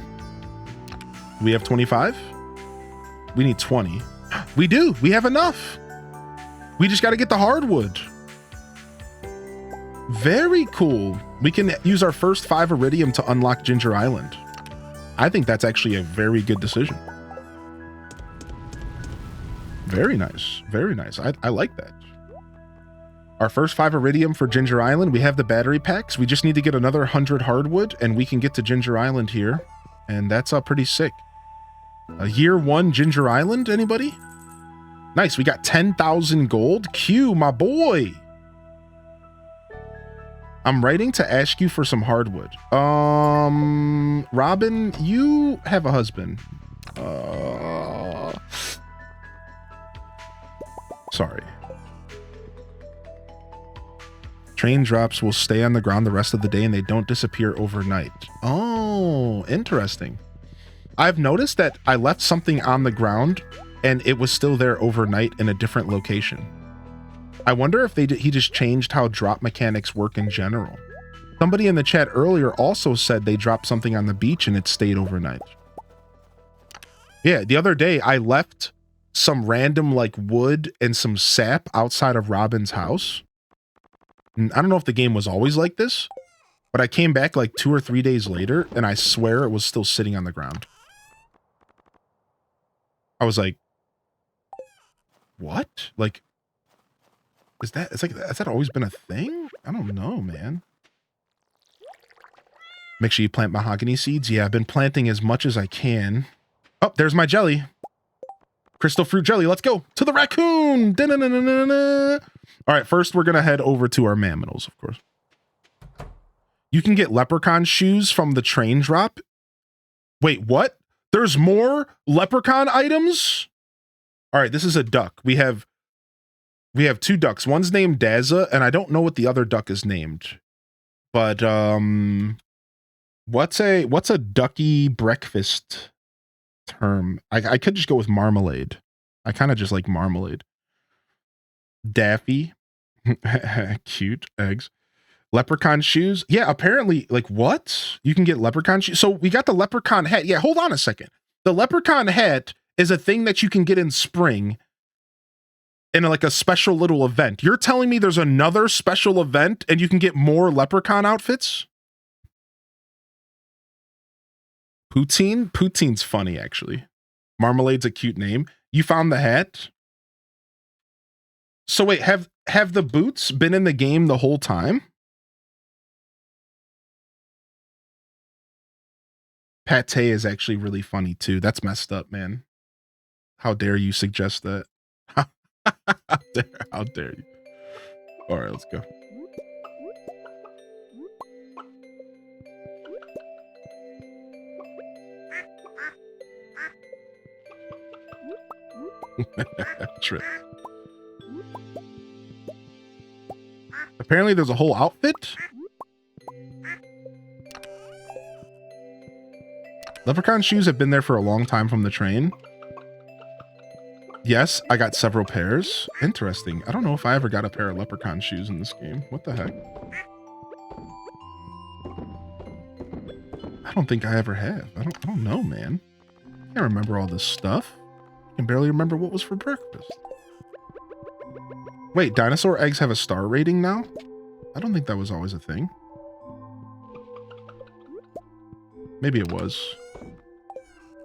We have 25? We need 20. We do. We have enough. We just got to get the hardwood. Very cool. We can use our first 5 iridium to unlock Ginger Island. I think that's actually a very good decision. Very nice. Very nice. I like that. Our first 5 iridium for Ginger Island. We have the battery packs. We just need to get another 100 hardwood and we can get to Ginger Island here. And that's pretty sick. Year 1 Ginger Island, anybody? Nice, we got 10,000 gold. Q, my boy. I'm writing to ask you for some hardwood. Robin, you have a husband. Sorry. Train drops will stay on the ground the rest of the day and they don't disappear overnight. Oh, interesting. I've noticed that I left something on the ground and it was still there overnight in a different location. I wonder if he just changed how drop mechanics work in general. Somebody in the chat earlier also said they dropped something on the beach and it stayed overnight. Yeah, the other day I left some random like wood and some sap outside of Robin's house. And I don't know if the game was always like this, but I came back like 2 or 3 days later and I swear it was still sitting on the ground. I was like, what? Like, has that always been a thing? I don't know, man. Make sure you plant mahogany seeds. Yeah, I've been planting as much as I can. Oh, there's my jelly. Crystal fruit jelly. Let's go to the raccoon. Da-na-na-na-na-na. All right, first we're going to head over to our mammoths, of course. You can get leprechaun shoes from the train drop. Wait, what? There's more leprechaun items? All right, this is a duck. We have 2 ducks. One's named Dazza, and I don't know what the other duck is named. But what's a ducky breakfast term? I could just go with marmalade. I kind of just like marmalade. Daffy. Cute. Eggs. Leprechaun shoes. Yeah, apparently, like, what? You can get leprechaun shoes. So we got the leprechaun hat. Yeah, hold on a second. The leprechaun hat is a thing that you can get in spring in like a special little event. You're telling me there's another special event and you can get more leprechaun outfits? Poutine? Poutine's funny, actually. Marmalade's a cute name. You found the hat? So wait, have the boots been in the game the whole time? Pate is actually really funny too. That's messed up, man. How dare you suggest that? How dare you? All right, let's go. Trip. Apparently there's a whole outfit. Leprechaun shoes have been there for a long time from the train. Yes, I got several pairs. Interesting. I don't know if I ever got a pair of leprechaun shoes in this game. What the heck? I don't think I ever have. I don't know, man. I can't remember all this stuff. I can barely remember what was for breakfast. Wait, dinosaur eggs have a star rating now? I don't think that was always a thing. Maybe it was.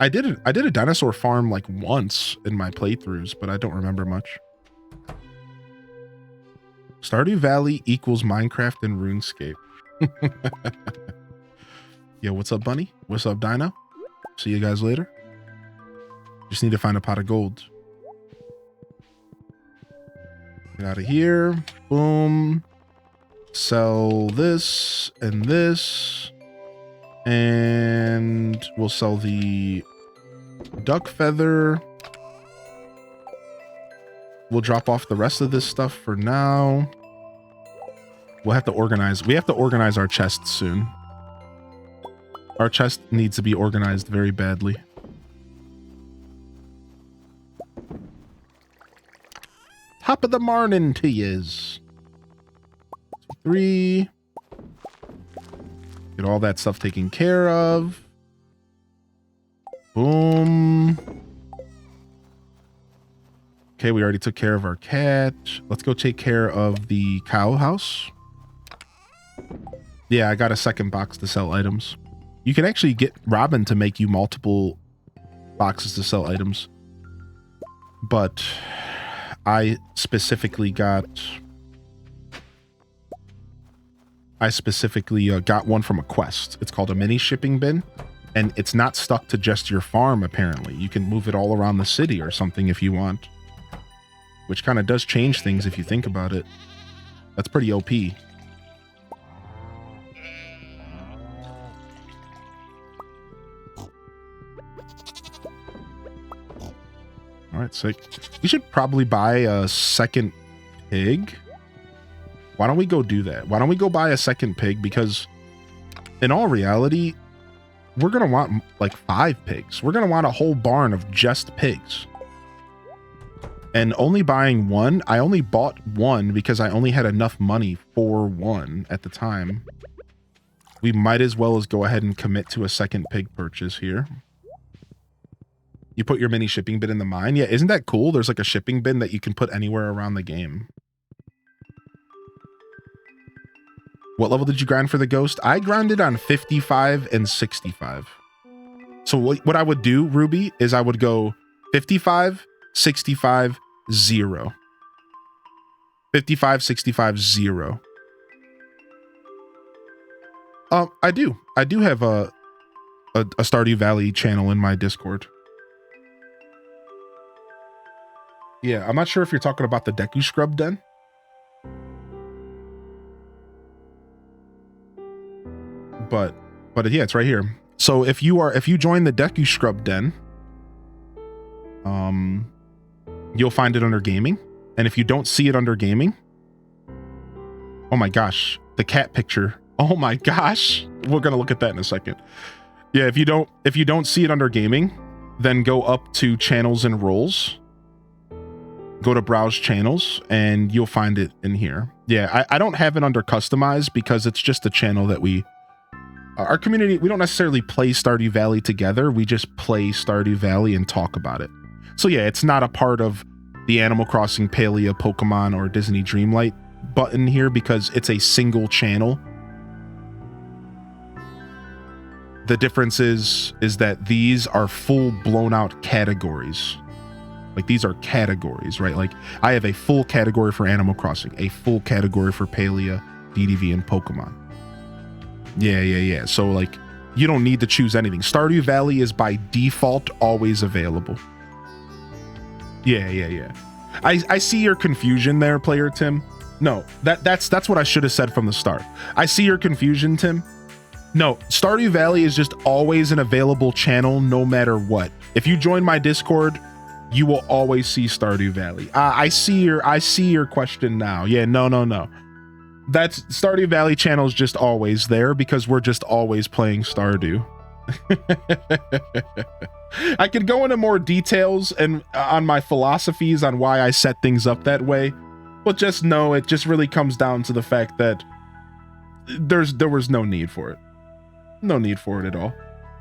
I did a dinosaur farm like once in my playthroughs, but I don't remember much. Stardew Valley equals Minecraft and RuneScape. Yo, what's up, Bunny? What's up, Dino? See you guys later. Just need to find a pot of gold. Get out of here. Boom. Sell this and this. And we'll sell the duck feather. We'll drop off the rest of this stuff for now. We'll have to organize. We have to organize our chests soon. Our chest needs to be organized very badly. Top of the morning to yous. 3. Get all that stuff taken care of. Boom. Okay, we already took care of our cat. Let's go take care of the cow house. Yeah, I got a second box to sell items. You can actually get Robin to make you multiple boxes to sell items. But I specifically got one from a quest. It's called a mini shipping bin, and it's not stuck to just your farm, apparently. You can move it all around the city or something if you want, which kind of does change things if you think about it. That's pretty OP. All right, sick. We should probably buy a second pig. Why don't we go do that? Why don't we go buy a second pig? Because in all reality, we're going to want like 5 pigs. We're going to want a whole barn of just pigs. And only buying one, I only bought one because I only had enough money for one at the time. We might as well go ahead and commit to a second pig purchase here. You put your mini shipping bin in the mine. Yeah, isn't that cool? There's like a shipping bin that you can put anywhere around the game. What level did you grind for the ghost? I grinded on 55 and 65. So what I would do, Ruby, is I would go 55, 65, 0. 55, 65, 0. I do have a Stardew Valley channel in my Discord. Yeah, I'm not sure if you're talking about the Deku Scrub Den. But yeah, it's right here. So if you join the Deku Scrub Den, you'll find it under gaming. And if you don't see it under gaming, oh my gosh, the cat picture Oh my gosh. We're gonna look at that in a second. Yeah, if you don't see it under gaming, then go up to channels and roles. Go to browse channels and you'll find it in here. Yeah, I don't have it under customized because it's just a channel that our community, we don't necessarily play Stardew Valley together. We just play Stardew Valley and talk about it. So yeah, it's not a part of the Animal Crossing, Palia, Pokemon, or Disney Dreamlight button here because it's a single channel. The difference is that these are full blown out categories. Like these are categories, right? Like I have a full category for Animal Crossing, a full category for Palia, DDV, and Pokemon. Yeah. So like you don't need to choose anything. Stardew Valley is by default always available. Yeah. I see your confusion there, player Tim. No, that's what I should have said from the start. I see your confusion, Tim. No, Stardew Valley is just always an available channel no matter what. If you join my Discord, you will always see Stardew Valley. I see your question now. Yeah, no. That's Stardew Valley channel is just always there because we're just always playing Stardew. I could go into more details and on my philosophies on why I set things up that way, but just know it just really comes down to the fact that there was no need for it. No need for it at all.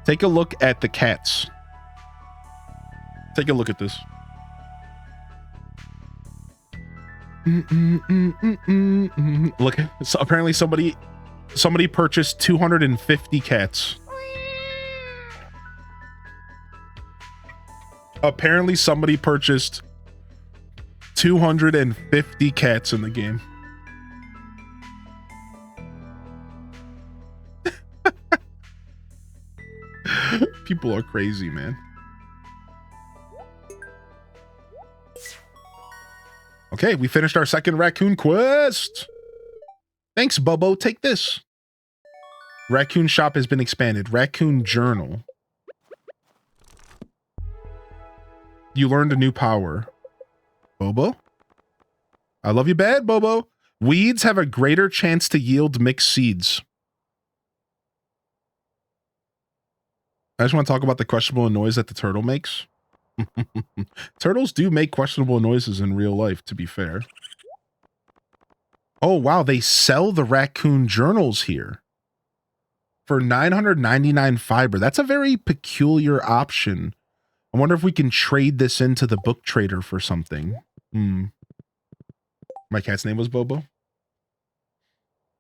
Take a look at the cats. Take a look at this. Look, so apparently somebody purchased 250 cats. Apparently somebody purchased 250 cats in the game. People are crazy, man. Okay, we finished our second raccoon quest. Thanks, Bubbo. Take this. Raccoon shop has been expanded. Raccoon journal. You learned a new power. Bobo? I love you bad, Bobo. Weeds have a greater chance to yield mixed seeds. I just want to talk about the questionable noise that the turtle makes. Turtles do make questionable noises in real life, to be fair. Oh, wow. They sell the raccoon journals here for 999 fiber. That's a very peculiar option. I wonder if we can trade this into the book trader for something. My cat's name was Bobo.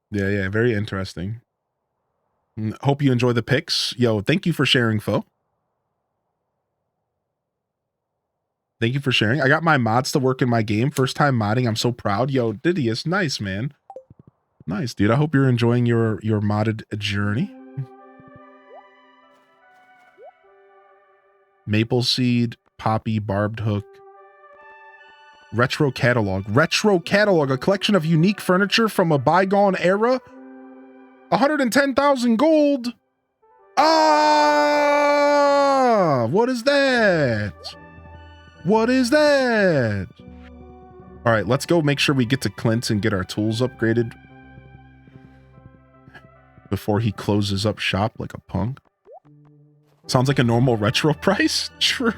Yeah. Very interesting. Hope you enjoy the pics. Yo, thank you for sharing, Fo. Thank you for sharing. I got my mods to work in my game. First time modding. I'm so proud. Yo, Didius, nice, man. Nice, dude. I hope you're enjoying your modded journey. Maple seed, poppy, barbed hook. Retro catalog. Retro catalog, a collection of unique furniture from a bygone era. 110,000 gold. Ah, what is that? What is that? All right, let's go make sure we get to Clint and get our tools upgraded before he closes up shop like a punk. Sounds like a normal retro price. True.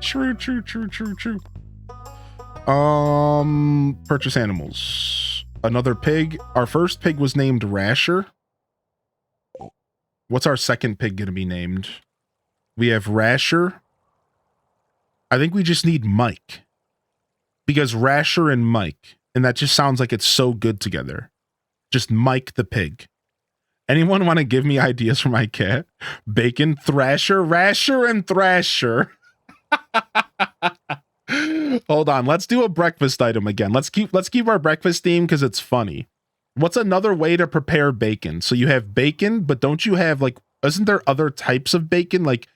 True. Purchase animals. Another pig. Our first pig was named Rasher. What's our second pig going to be named? We have Rasher. I think we just need Mike. Because Rasher and Mike. And that just sounds like it's so good together. Just Mike the pig. Anyone want to give me ideas for my cat? Bacon, Thrasher, Rasher, and Thrasher. Hold on, let's do a breakfast item again. Let's keep our breakfast theme because it's funny. What's another way to prepare bacon? So you have bacon, but don't you have like, isn't there other types of bacon? Like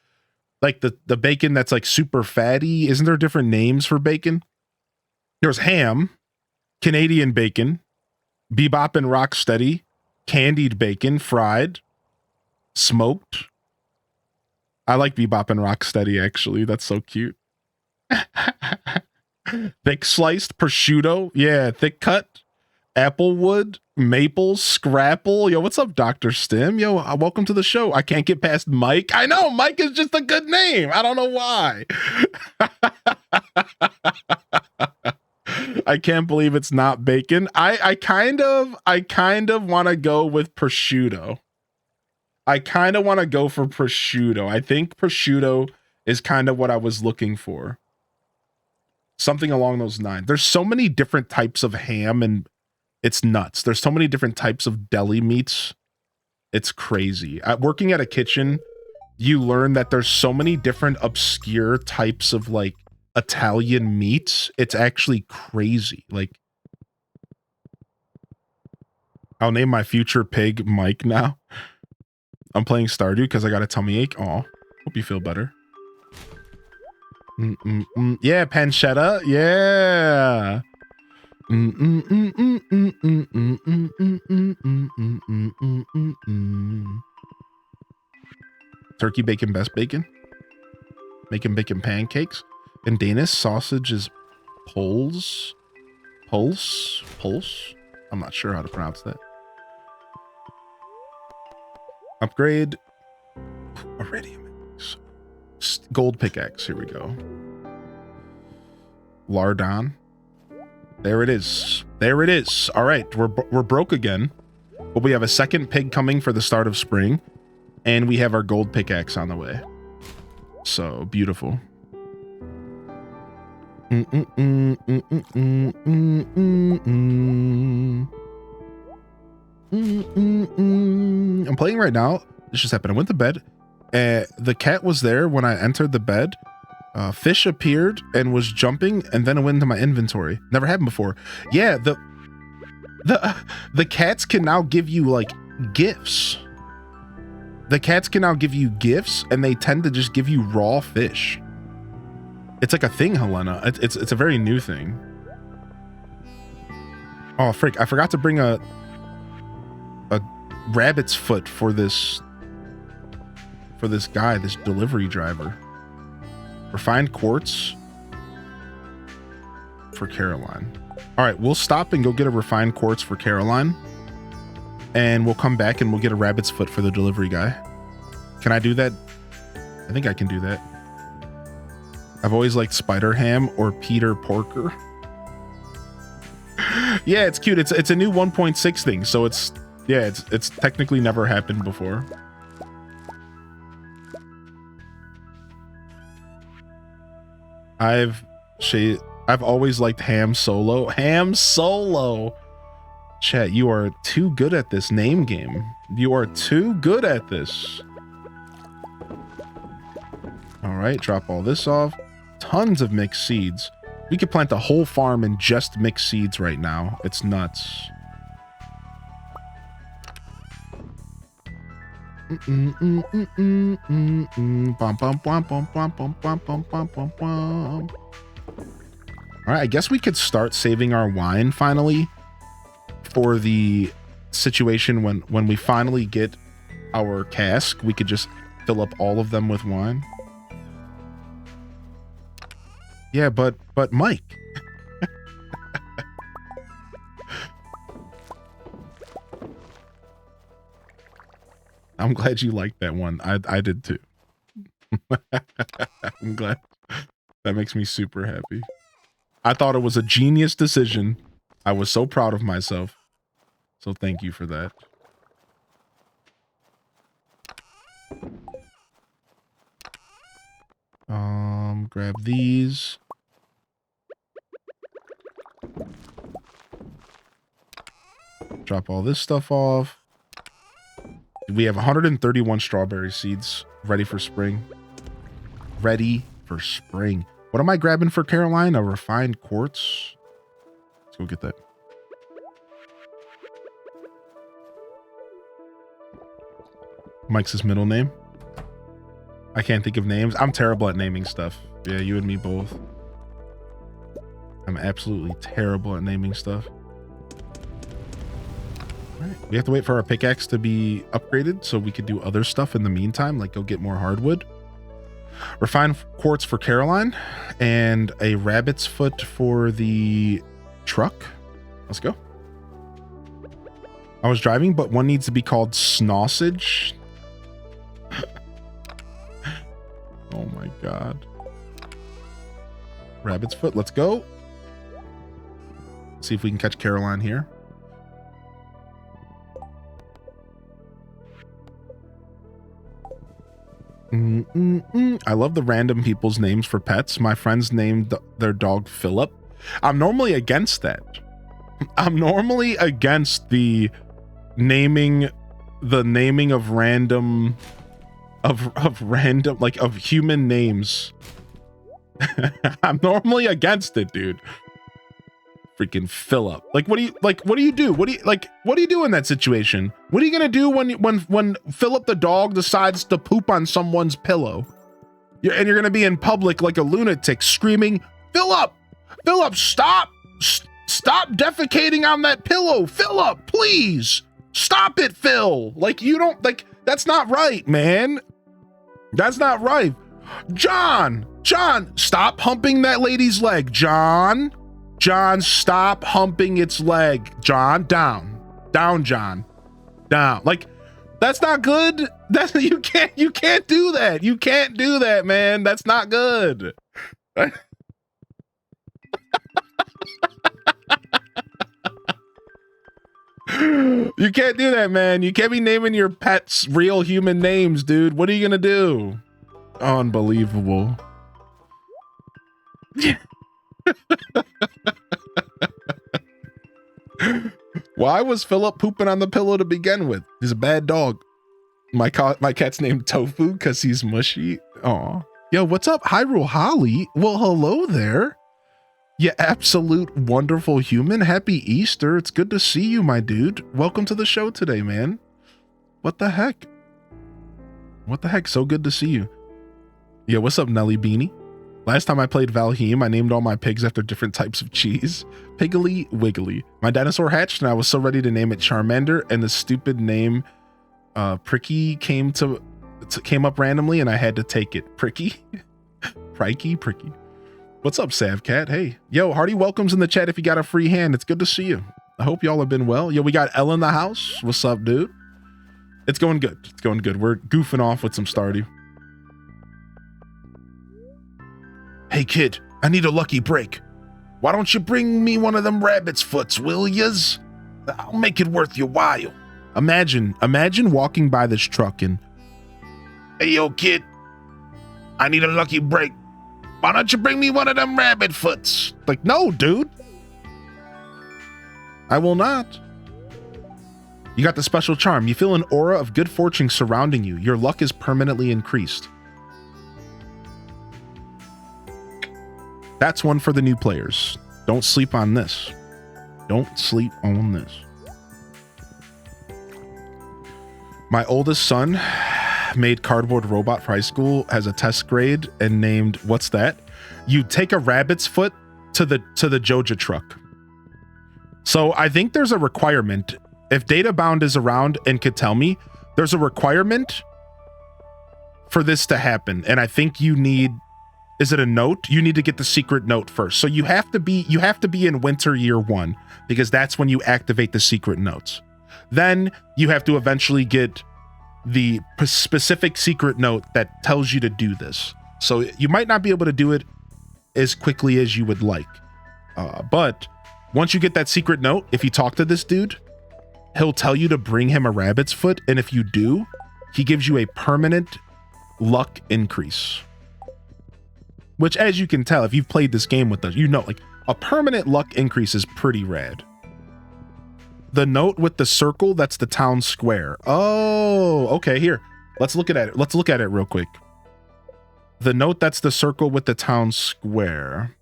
the bacon that's like super fatty? Isn't there different names for bacon? There's ham, Canadian bacon, Bebop and Rocksteady, candied bacon, fried, smoked. I like Bebop and Rocksteady, actually. That's so cute. Thick sliced prosciutto. Yeah, thick cut. Applewood, Maple, Scrapple. Yo, what's up, Dr. Stim? Yo, welcome to the show. I can't get past Mike. I know, Mike is just a good name. I don't know why. I can't believe it's not bacon. I kind of want to go with prosciutto. I kind of want to go for prosciutto. I think prosciutto is kind of what I was looking for. Something along those lines. There's so many different types of ham and it's nuts. There's so many different types of deli meats. It's crazy. Working at a kitchen, you learn that there's so many different obscure types of like Italian meats. It's actually crazy. Like, I'll name my future pig Mike now. I'm playing Stardew because I got a tummy ache. Aw, hope you feel better. Yeah, pancetta. Yeah. Turkey bacon, best bacon. Making bacon pancakes. And Danish sausage is pulse. I'm not sure how to pronounce that. Upgrade. Iridium. Gold pickaxe. Here we go. Lardon. There it is. There it is. All right, we're broke again, but we have a second pig coming for the start of spring, and we have our gold pickaxe on the way. So beautiful. I'm playing right now. This just happened. I went to bed. The cat was there when I entered the bed. Fish appeared and was jumping, and then it went into my inventory. Never happened before. Yeah, the cats can now give you like gifts. The cats can now give you gifts, and they tend to just give you raw fish. It's like a thing, Helena. It's a very new thing. Oh frick! I forgot to bring a rabbit's foot for this guy, this delivery driver. Refined quartz for Caroline. All right, we'll stop and go get a refined quartz for Caroline, and we'll come back and we'll get a rabbit's foot for the delivery guy. Can I do that? I think I can do that. I've always liked Spider Ham or Peter Porker. Yeah, it's cute. It's a new 1.6 thing, so it's technically never happened before. I've always liked Ham Solo. Ham Solo. Chat, you are too good at this name game. You are too good at this. All right, drop all this off. Tons of mixed seeds. We could plant the whole farm in just mixed seeds right now. It's nuts. All right, I guess we could start saving our wine finally for the situation when we finally get our cask. We could just fill up all of them with wine. Yeah, but Mike. I'm glad you liked that one. I did too. I'm glad. That makes me super happy. I thought it was a genius decision. I was so proud of myself. So thank you for that. Grab these. Drop all this stuff off. We have 131 strawberry seeds ready for spring. Ready for spring. What am I grabbing for Caroline? A refined quartz. Let's go get that. Mike's his middle name. I can't think of names. I'm terrible at naming stuff. Yeah, you and me both. I'm absolutely terrible at naming stuff. All right. We have to wait for our pickaxe to be upgraded so we could do other stuff in the meantime, like go get more hardwood. Refined quartz for Caroline and a rabbit's foot for the truck. Let's go. I was driving, but one needs to be called Snossage. Oh my god. Rabbit's foot, let's go. See if we can catch Caroline here. I love the random people's names for pets. My friends named their dog Philip. I'm normally against that. I'm normally against the naming of random of human names. I'm normally against it, dude. Freaking Philip. Like, what do you do? What do you do in that situation? What are you gonna do when Philip the dog decides to poop on someone's pillow? You're gonna be in public like a lunatic screaming, Philip, stop defecating on that pillow. Philip, please stop it, Phil. Like, you don't, like, that's not right, man. That's not right. John, stop humping that lady's leg. John, stop humping its leg. John, down, John, down. Like, that's not good. You can't do that. You can't do that, man. That's not good. You can't do that, man. You can't be naming your pets real human names, dude. What are you gonna do? Unbelievable. Why was Philip pooping on the pillow to begin with? He's a bad dog. My cat's named Tofu because he's mushy. Aw. Yo, what's up, Hyrule Holly? Well, hello there. You absolute wonderful human. Happy Easter. It's good to see you, my dude. Welcome to the show today, man. What the heck? What the heck? So good to see you. Yeah, what's up, Nelly Beanie? Last time I played Valheim, I named all my pigs after different types of cheese. Piggly Wiggly. My dinosaur hatched and I was so ready to name it Charmander, and the stupid name Pricky came up randomly and I had to take it. Pricky? Pricky. What's up, Savcat? Hey. Yo, hearty welcomes in the chat if you got a free hand. It's good to see you. I hope y'all have been well. Yo, we got Elle in the house. What's up, dude? It's going good. It's going good. We're goofing off with some Stardew. Hey, kid, I need a lucky break. Why don't you bring me one of them rabbit's foots, will yas? I'll make it worth your while. Imagine walking by this truck and, hey, yo, kid, I need a lucky break. Why don't you bring me one of them rabbit foots? Like, no, dude. I will not. You got the special charm. You feel an aura of good fortune surrounding you. Your luck is permanently increased. That's one for the new players. Don't sleep on this. Don't sleep on this. My oldest son made cardboard robot for high school, has a test grade, and named, what's that? You take a rabbit's foot to the Joja truck. So I think there's a requirement. If Databound is around and could tell me, there's a requirement for this to happen. And I think you need, is it a note? You need to get the secret note first. So you have to be in winter year 1 because that's when you activate the secret notes. Then you have to eventually get the specific secret note that tells you to do this. So you might not be able to do it as quickly as you would like. But once you get that secret note, if you talk to this dude, he'll tell you to bring him a rabbit's foot. And if you do, he gives you a permanent luck increase. Which, as you can tell, if you've played this game with us, you know, like, a permanent luck increase is pretty rad. The note with the circle, that's the town square. Oh, okay, here. Let's look at it. Let's look at it real quick. The note that's the circle with the town square.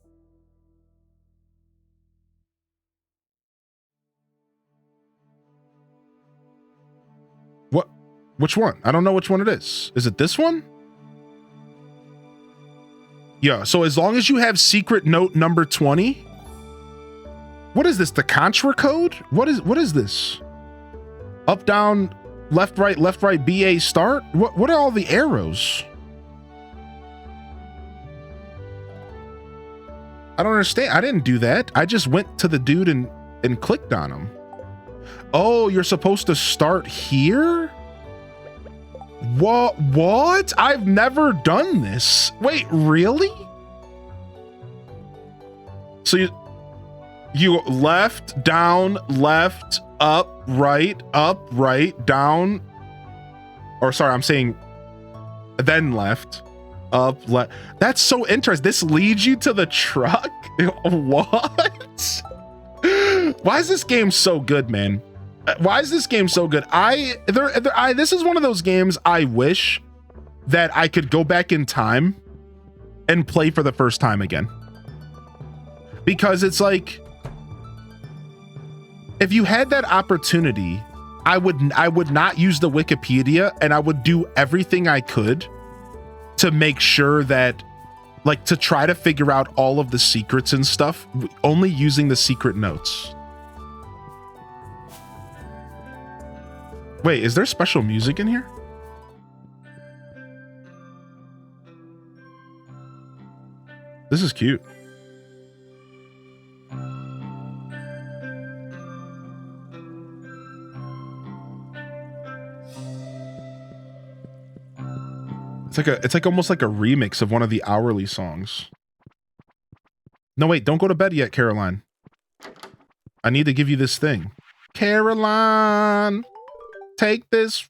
What? Which one? I don't know which one it is. Is it this one? Yeah, so as long as you have secret note number 20. What is this? The Contra code? What is this? Up, down, left, right, BA, start? What are all the arrows? I don't understand. I didn't do that. I just went to the dude and clicked on him. Oh, you're supposed to start here? What? I've never done this. Wait, really? So you left, down, left, up, right, down. Or sorry, I'm saying then left, up, left. That's so interesting. This leads you to the truck? What? Why is this game so good, man? Why is this game so good? This is one of those games I wish that I could go back in time and play for the first time again. Because it's like, if you had that opportunity, I would not use the Wikipedia, and I would do everything I could to make sure that, like, to try to figure out all of the secrets and stuff, only using the secret notes. Wait, is there special music in here? This is cute. It's like almost like a remix of one of the Hourly songs. No, wait, don't go to bed yet, Caroline. I need to give you this thing. Caroline, take this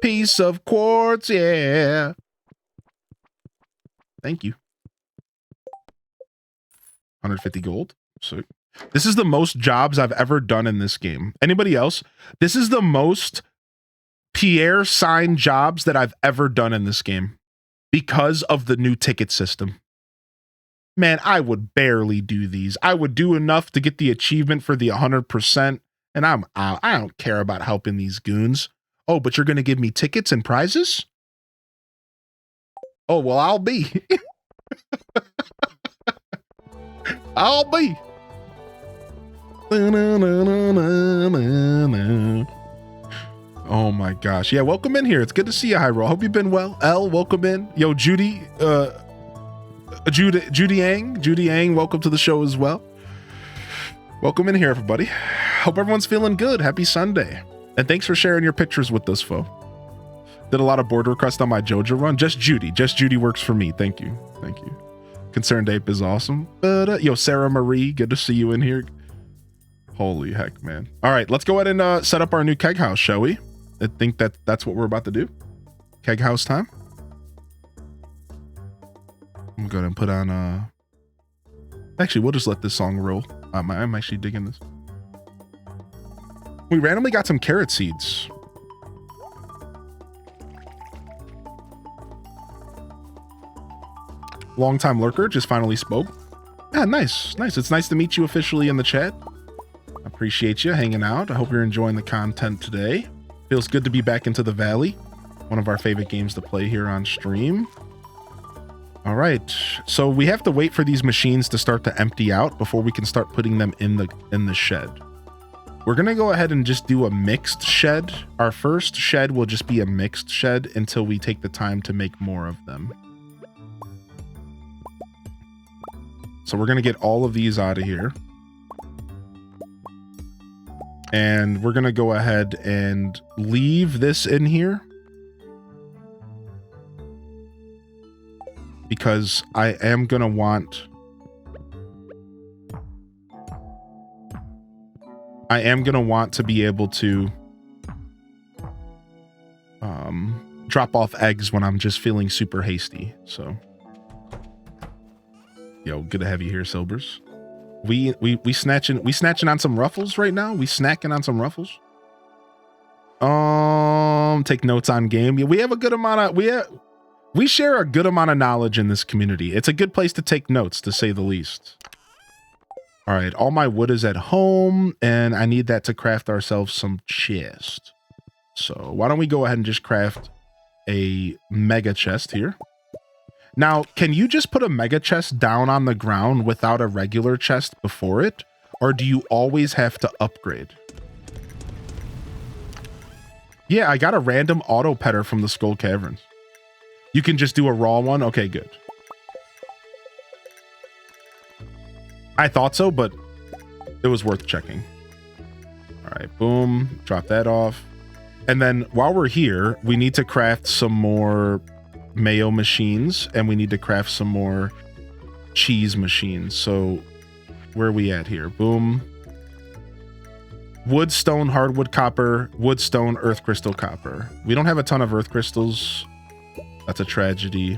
piece of quartz, yeah. Thank you. 150 gold. So this is the most jobs I've ever done in this game. Anybody else? This is the most Pierre signed jobs that I've ever done in this game because of the new ticket system. Man, I would barely do these. I would do enough to get the achievement for the 100%, and I'm out. I don't care about helping these goons. Oh, but you're going to give me tickets and prizes? Oh, well, I'll be. I'll be. Oh my gosh. Yeah, welcome in here. It's good to see you, Hyrule. Hope you've been well. L, welcome in. Yo, Judy, Judy Ang, welcome to the show as well. Welcome in here, everybody. Hope everyone's feeling good. Happy Sunday. And thanks for sharing your pictures with us, Fo. Did a lot of border requests on my JoJo run. Just Judy works for me. Thank you. Thank you. Concerned Ape is awesome. But yo, Sarah Marie, good to see you in here. Holy heck, man. All right, let's go ahead and set up our new keg house, shall we? I think that's what we're about to do. Keg house time. I'm gonna put on actually, we'll just let this song roll. I'm actually digging this. We randomly got some carrot seeds. Long-time lurker just finally spoke. Yeah, nice. It's nice to meet you officially in the chat. Appreciate you hanging out. I hope you're enjoying the content today. Feels good to be back into the Valley. One of our favorite games to play here on stream. All right, so we have to wait for these machines to start to empty out before we can start putting them in the shed. We're gonna go ahead and just do a mixed shed. Our first shed will just be a mixed shed until we take the time to make more of them. So we're gonna get all of these out of here. And we're gonna go ahead and leave this in here, because I am gonna want to be able to drop off eggs when I'm just feeling super hasty. So yo, good to have you here, Silbers. We snatching on some ruffles right now. We snacking on some ruffles. Take notes on game. Yeah, we have a good amount of we share a good amount of knowledge in this community. It's a good place to take notes, to say the least. All right, all my wood is at home, and I need that to craft ourselves some chest. So why don't we go ahead and just craft a mega chest here. Now, can you just put a mega chest down on the ground without a regular chest before it? Or do you always have to upgrade? Yeah, I got a random auto petter from the Skull Caverns. You can just do a raw one? Okay, good. I thought so, but it was worth checking. All right, boom, drop that off. And then while we're here, we need to craft some more mayo machines, and we need to craft some more cheese machines. So where are we at here? Boom. Wood, stone, hardwood, copper, wood, stone, earth crystal, copper. We don't have a ton of earth crystals. That's a tragedy.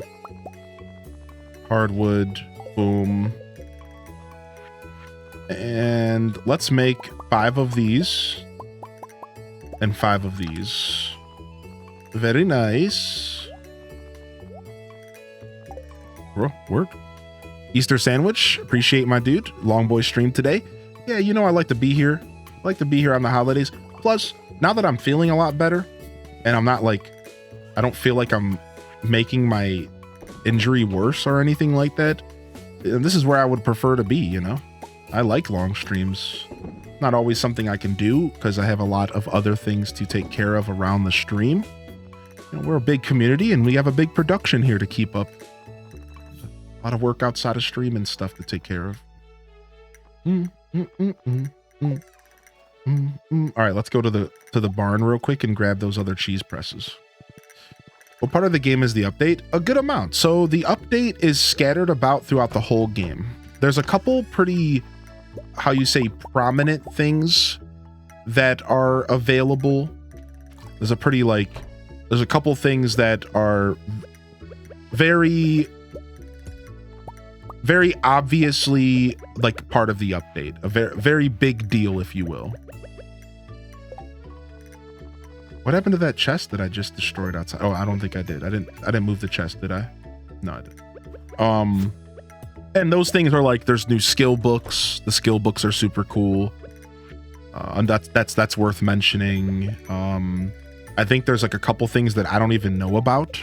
Hardwood, boom. And let's make 5 of these and 5 of these. Very nice. Bro, work. Easter sandwich. Appreciate my dude. Long boy stream today. Yeah, you know I like to be here. I like to be here on the holidays. Plus, now that I'm feeling a lot better and I'm not like, I don't feel like I'm making my injury worse or anything like that. And this is where I would prefer to be, you know? I like long streams. Not always something I can do because I have a lot of other things to take care of around the stream. You know, we're a big community and we have a big production here to keep up. A lot of work outside of stream and stuff to take care of. All right, let's go to the barn real quick and grab those other cheese presses. What part of the game is the update? A good amount. So the update is scattered about throughout the whole game. There's a couple pretty, how you say, prominent things that are available. There's a couple things that are very obviously like part of the update. A very big deal, if you will. What happened to that chest that I just destroyed outside? Oh, I don't think I did. I didn't move the chest, did I? No, I didn't. And those things are like, there's new skill books. The skill books are super cool. And that's worth mentioning. I think there's like a couple things that I don't even know about.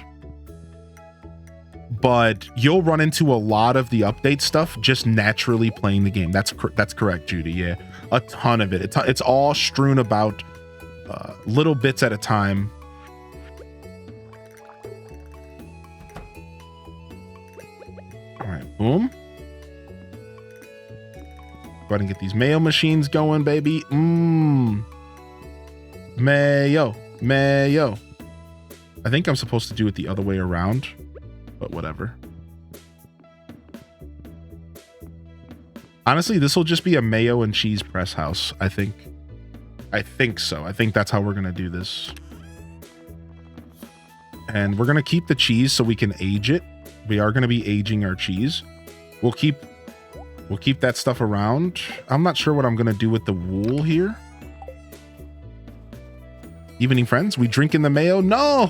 But you'll run into a lot of the update stuff just naturally playing the game. That's correct, Judy. Yeah, a ton of it. It's all strewn about little bits at a time. All right, boom. Go ahead and get these mayo machines going, baby. Mayo. I think I'm supposed to do it the other way around, but whatever. Honestly, this will just be a mayo and cheese press house, I think. I think so. I think that's how we're going to do this. And we're going to keep the cheese so we can age it. We are going to be aging our cheese. We'll keep that stuff around. I'm not sure what I'm going to do with the wool here. Evening, friends. We drinking the mayo? No.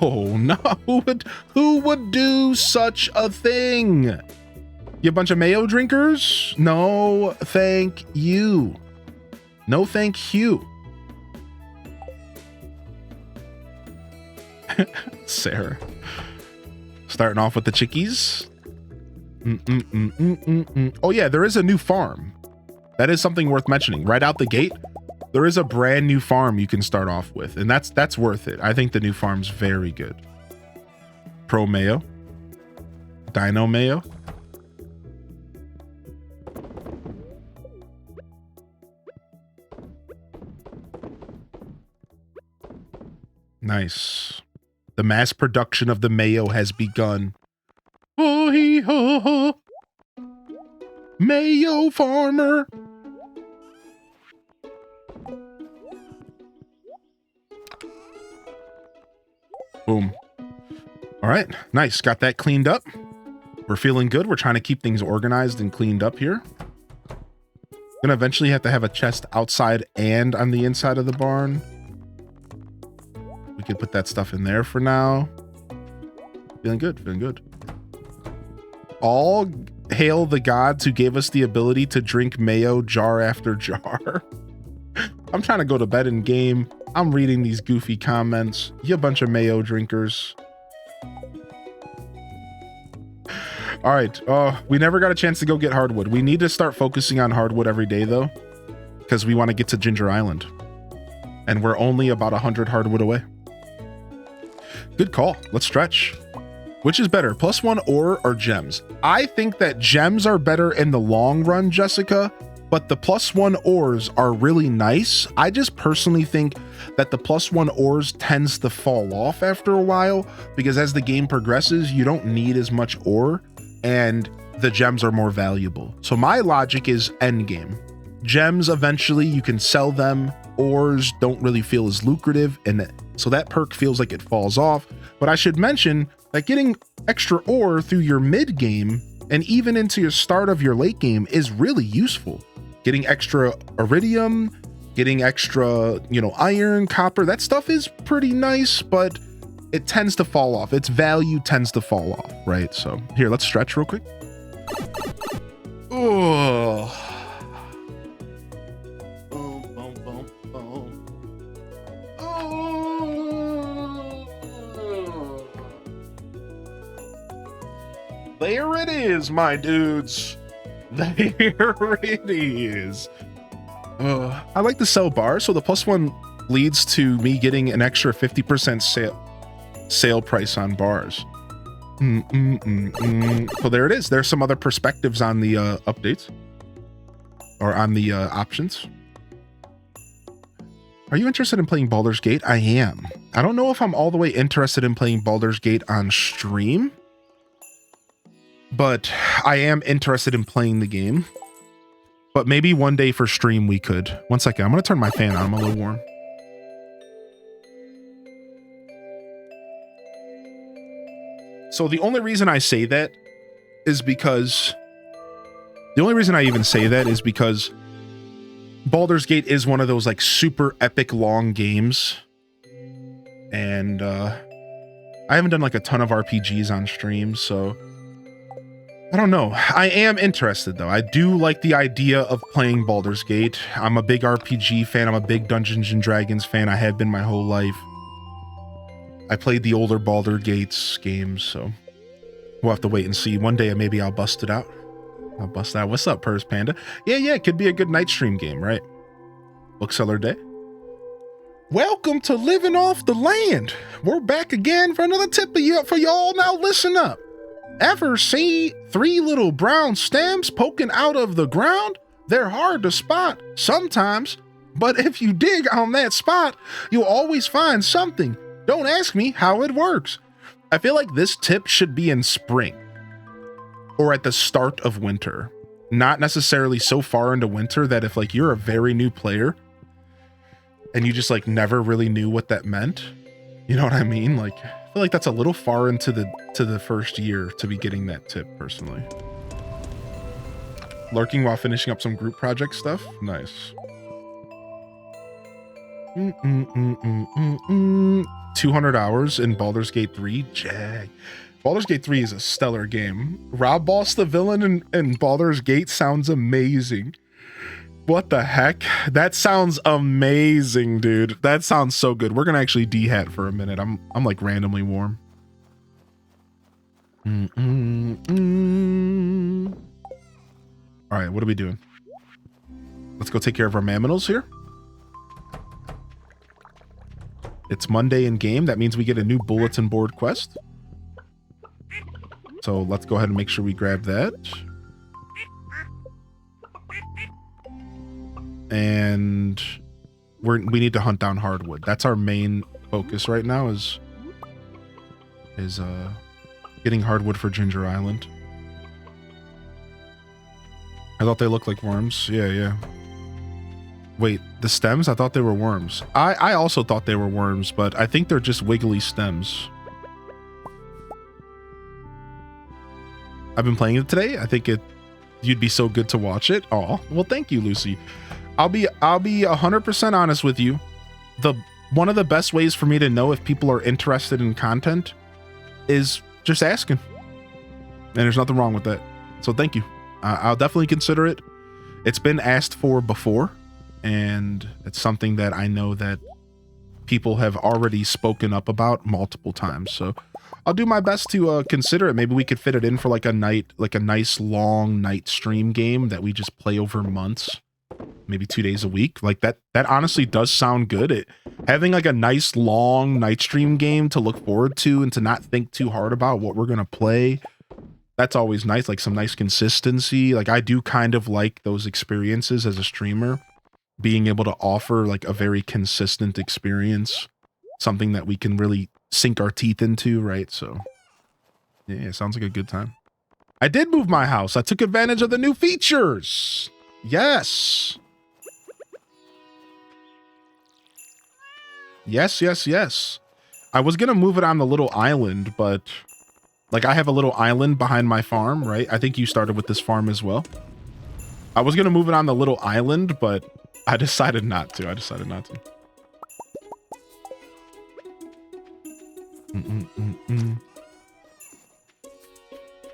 Who would do such a thing? You bunch of mayo drinkers? No, thank you. No, thank you. Sarah. Starting off with the chickies. Oh yeah, there is a new farm. That is something worth mentioning. Right out the gate, there is a brand new farm you can start off with, and that's worth it. I think the new farm's very good. Pro Mayo. Dino Mayo. Nice. The mass production of the mayo has begun. Oh, hee ho ho. Mayo farmer. Boom. All right, nice. Got that cleaned up. We're feeling good. We're trying to keep things organized and cleaned up here. Gonna eventually have to have a chest outside and on the inside of the barn. We could put that stuff in there for now. Feeling good, feeling good. All hail the gods who gave us the ability to drink mayo jar after jar. I'm trying to go to bed in game. I'm reading these goofy comments. You bunch of mayo drinkers. All right. We never got a chance to go get hardwood. We need to start focusing on hardwood every day though, because we want to get to Ginger Island. And we're only about 100 hardwood away. Good call. Let's stretch. Which is better, +1 ore or gems? I think that gems are better in the long run, Jessica, but the +1 ores are really nice. I just personally think that the +1 ores tends to fall off after a while, because as the game progresses, you don't need as much ore and the gems are more valuable. So my logic is end game. Gems, eventually you can sell them. Ores don't really feel as lucrative, and so that perk feels like it falls off. But I should mention that getting extra ore through your mid game and even into your start of your late game is really useful. Getting extra iridium, getting extra, iron, copper, that stuff is pretty nice, but it tends to fall off. Its value tends to fall off, right? So here, let's stretch real quick. Oh. There it is, my dudes. There it is. I like to sell bars, so the +1 leads to me getting an extra 50% sale price on bars. So there it is. There's some other perspectives on the updates, or on the options. Are you interested in playing Baldur's Gate? I am. I don't know if I'm all the way interested in playing Baldur's Gate on stream, but I am interested in playing the game. But maybe one day for stream we could. One second, I'm gonna turn my fan on. I'm a little warm. So the only reason I say that is because Baldur's Gate is one of those like super epic long games. And I haven't done like a ton of RPGs on stream, so I don't know. I am interested though. I do like the idea of playing Baldur's Gate. I'm a big RPG fan. I'm a big Dungeons and Dragons fan. I have been my whole life. I played the older Baldur's Gates games, so we'll have to wait and see. One day maybe I'll bust it out. What's up, Purse Panda? Yeah, it could be a good night stream game, right? Bookseller Day. Welcome to Living Off the Land. We're back again for another tip for y'all. Now listen up. Ever see 3 little brown stems poking out of the ground? They're hard to spot sometimes, but if you dig on that spot, you'll always find something. Don't ask me how it works. I feel like this tip should be in spring or at the start of winter, not necessarily so far into winter that if like you're a very new player and you just like never really knew what that meant, you know what I mean? Like, I feel like that's a little far into the first year to be getting that tip personally. Lurking while finishing up some group project stuff. Nice. 200 hours in Baldur's Gate 3. Jag. Baldur's Gate 3 is a stellar game. Rob Boss the villain in Baldur's Gate sounds amazing. What the heck? That sounds amazing, dude. That sounds so good. We're gonna actually D-hat for a minute. I'm like randomly warm. All right, what are we doing? Let's go take care of our mamminals here. It's Monday in game. That means we get a new bulletin board quest. So let's go ahead and make sure we grab that. And we need to hunt down hardwood. That's our main focus right now is getting hardwood for Ginger Island. I thought they looked like worms. Yeah. Wait, the stems? I thought they were worms. I also thought they were worms, but I think they're just wiggly stems. I've been playing it today. I think you'd be so good to watch it. Oh, well, thank you, Lucy. I'll be 100% honest with you. One of the best ways for me to know if people are interested in content is just asking. And there's nothing wrong with that. So thank you. I'll definitely consider it. It's been asked for before, and it's something that I know that people have already spoken up about multiple times. So I'll do my best to consider it. Maybe we could fit it in for like a night, like a nice long night stream game that we just play over months. Maybe 2 days a week. Like that honestly does sound good. Having like a nice long night stream game to look forward to and to not think too hard about what we're going to play. That's always nice, like some nice consistency. Like I do kind of like those experiences as a streamer, being able to offer like a very consistent experience, something that we can really sink our teeth into, right? So yeah, it sounds like a good time. I did move my house. I took advantage of the new features. Yes. Yes, yes, yes. I was gonna move it on the little island, but like I have a little island behind my farm, right? I think you started with this farm as well. I was gonna move it on the little island, but I decided not to. I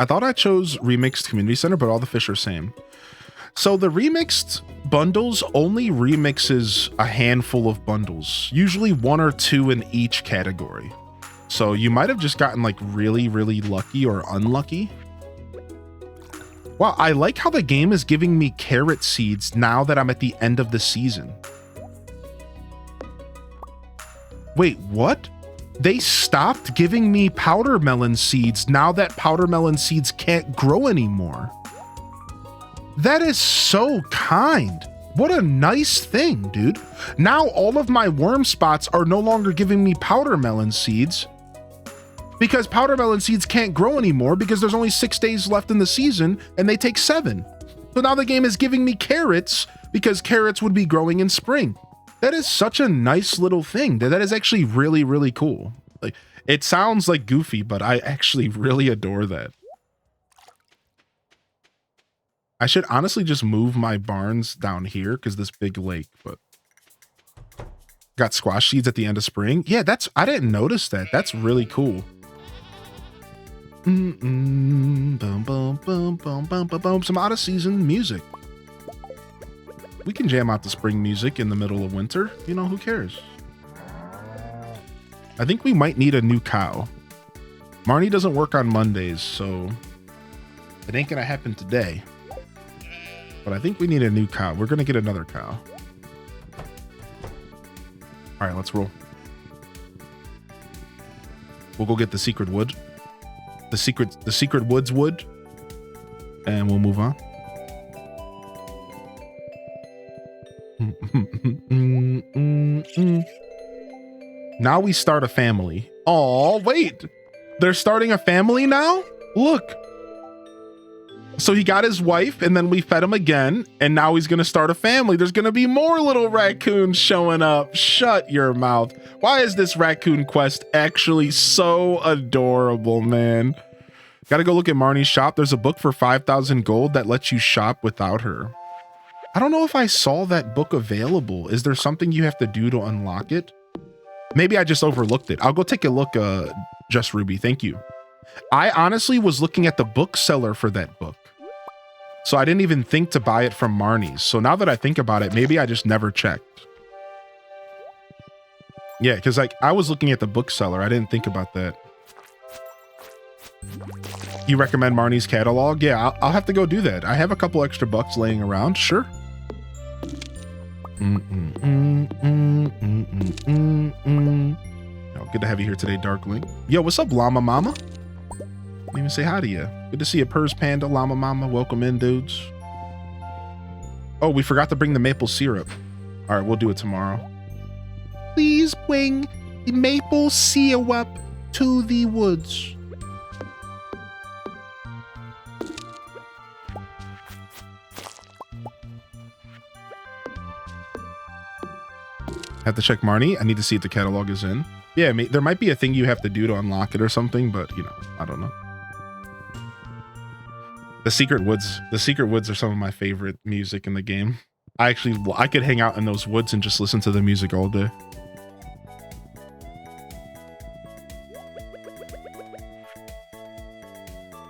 thought I chose Remixed Community Center, but all the fish are same. So the Remixed bundles only remixes a handful of bundles, usually 1 or 2 in each category. So you might have just gotten like really, really lucky or unlucky. Wow, I like how the game is giving me carrot seeds now that I'm at the end of the season. Wait, what? They stopped giving me powder melon seeds now that powder melon seeds can't grow anymore. That is so kind. What a nice thing, dude. Now all of my worm spots are no longer giving me powder melon seeds because powder melon seeds can't grow anymore because there's only 6 days left in the season and they take 7. So now the game is giving me carrots because carrots would be growing in spring. That is such a nice little thing. That is actually really, really cool. Like, it sounds like goofy, but I actually really adore that. I should honestly just move my barns down here because this big lake, but got squash seeds at the end of spring. Yeah, I didn't notice that. That's really cool. Boom, boom, boom, boom, boom, boom, boom. Some out of season music. We can jam out the spring music in the middle of winter. You know, who cares? I think we might need a new cow. Marnie doesn't work on Mondays, so it ain't gonna happen today. But I think we need a new cow. We're gonna get another cow. All right, let's roll. We'll go get the secret wood. The secret woods wood. And we'll move on. Now we start a family. Oh, wait. They're starting a family now? Look. So he got his wife and then we fed him again. And now he's going to start a family. There's going to be more little raccoons showing up. Shut your mouth. Why is this raccoon quest actually so adorable, man? Got to go look at Marnie's shop. There's a book for 5,000 gold that lets you shop without her. I don't know if I saw that book available. Is there something you have to do to unlock it? Maybe I just overlooked it. I'll go take a look, Just Ruby. Thank you. I honestly was looking at the bookseller for that book. So I didn't even think to buy it from Marnie's. So now that I think about it, maybe I just never checked. Yeah, because like I was looking at the bookseller. I didn't think about that. You recommend Marnie's catalog? Yeah, I'll have to go do that. I have a couple extra bucks laying around. Sure. Good to have you here today, Darkling. Yo, what's up, Llama Mama? Didn't even say hi to you. Good to see you, Purrs Panda, Llama Mama. Welcome in, dudes. Oh, we forgot to bring the maple syrup. All right, we'll do it tomorrow. Please bring the maple syrup to the woods. Have to check Marnie. I need to see if the catalog is in. Yeah, there might be a thing you have to do to unlock it or something, but you know, I don't know. The Secret Woods are some of my favorite music in the game. I could hang out in those woods and just listen to the music all day.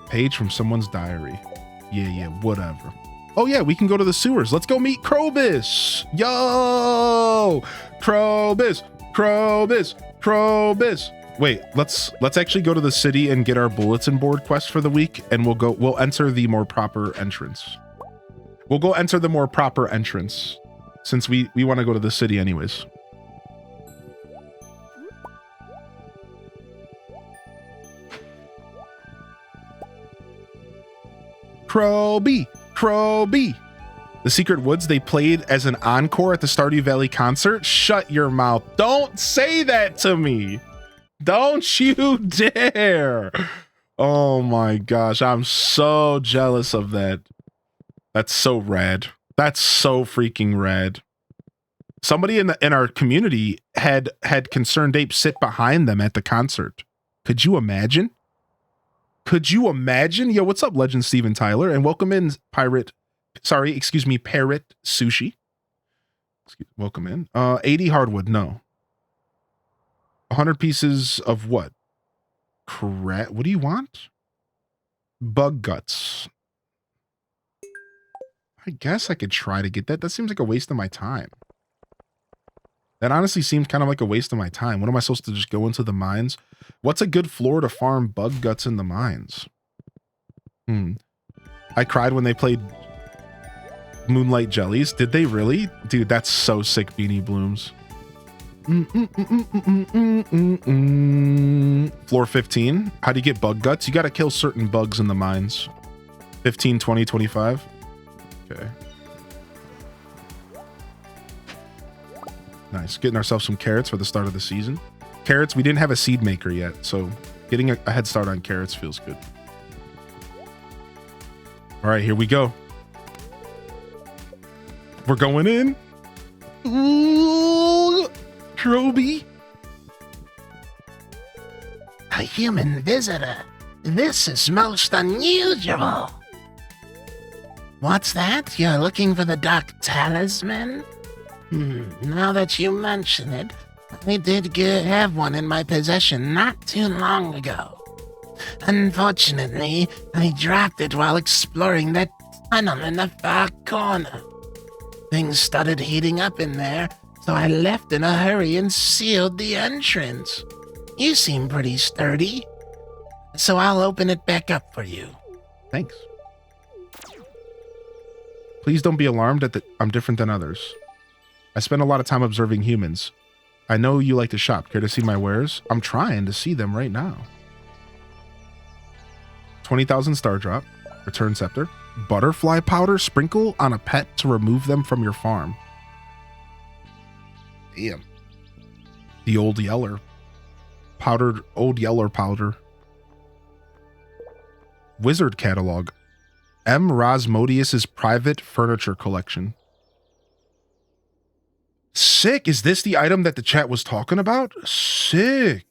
Page from someone's diary. Yeah, whatever. Oh yeah, we can go to the sewers. Let's go meet Krobus. Yo, Krobus. Wait, let's actually go to the city and get our bulletin board quest for the week, and we'll enter the more proper entrance. We'll go enter the more proper entrance since we want to go to the city anyways. Croby. The Secret Woods they played as an encore at the Stardew Valley concert. Shut your mouth. Don't say that to me. Don't you dare. Oh my gosh, I'm so jealous of that. That's so rad. That's so freaking rad. Somebody in our community had Concerned Ape sit behind them at the concert. Could you imagine? Yo, what's up, Legend Steven Tyler? And welcome in, Parrot Sushi. Welcome in. 80 hardwood, no. 100 pieces of what? What do you want? Bug guts. I guess I could try to get that. That seems like a waste of my time. That honestly seems kind of like a waste of my time. What am I supposed to just go into the mines? What's a good floor to farm bug guts in the mines? I cried when they played Moonlight Jellies. Did they really? Dude, that's so sick, Beanie Blooms. Floor 15. How do you get bug guts? You got to kill certain bugs in the mines. 15, 20, 25. Okay. Nice. Getting ourselves some carrots for the start of the season. Carrots, we didn't have a seed maker yet, so getting a head start on carrots feels good. All right, here we go. We're going in. Ooh, Troby. A human visitor. This is most unusual. What's that? You're looking for the Dark Talisman? Now that you mention it, I did have one in my possession not too long ago. Unfortunately, I dropped it while exploring that tunnel in the far corner. Things started heating up in there, so I left in a hurry and sealed the entrance. You seem pretty sturdy, so I'll open it back up for you. Thanks. Please don't be alarmed that I'm different than others. I spend a lot of time observing humans. I know you like to shop. Care to see my wares? I'm trying to see them right now. 20,000 star drop. Return scepter. Butterfly powder. Sprinkle on a pet to remove them from your farm. Damn. The old yeller. Old yeller powder. Wizard catalog. M. Rosmodius's private furniture collection. Sick. Is this the item that the chat was talking about? Sick.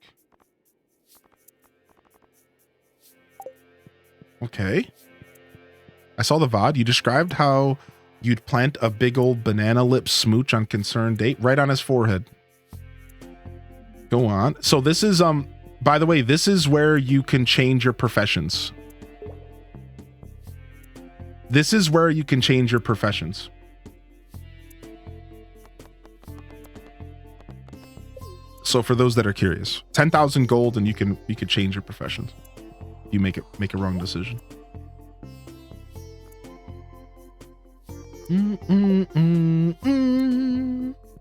Okay. I saw the VOD. You described how you'd plant a big old banana lip smooch on Concerned Ape right on his forehead. Go on. So this is, by the way, this is where you can change your professions. This is where you can change your professions. So for those that are curious, 10,000 gold and you can change your professions. You make a wrong decision.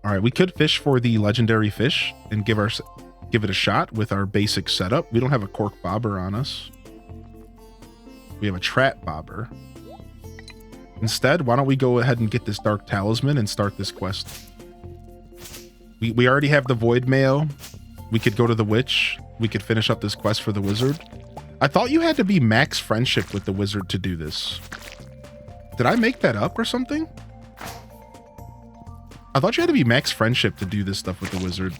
All right, we could fish for the legendary fish and give it a shot with our basic setup. We don't have a cork bobber on us. We have a trap bobber. Instead, why don't we go ahead and get this dark talisman and start this quest? We already have the void mayo. We could go to the witch. We could finish up this quest for the wizard. I thought you had to be max friendship with the wizard to do this. Did I make that up or something? I thought you had to be max friendship to do this stuff with the wizard.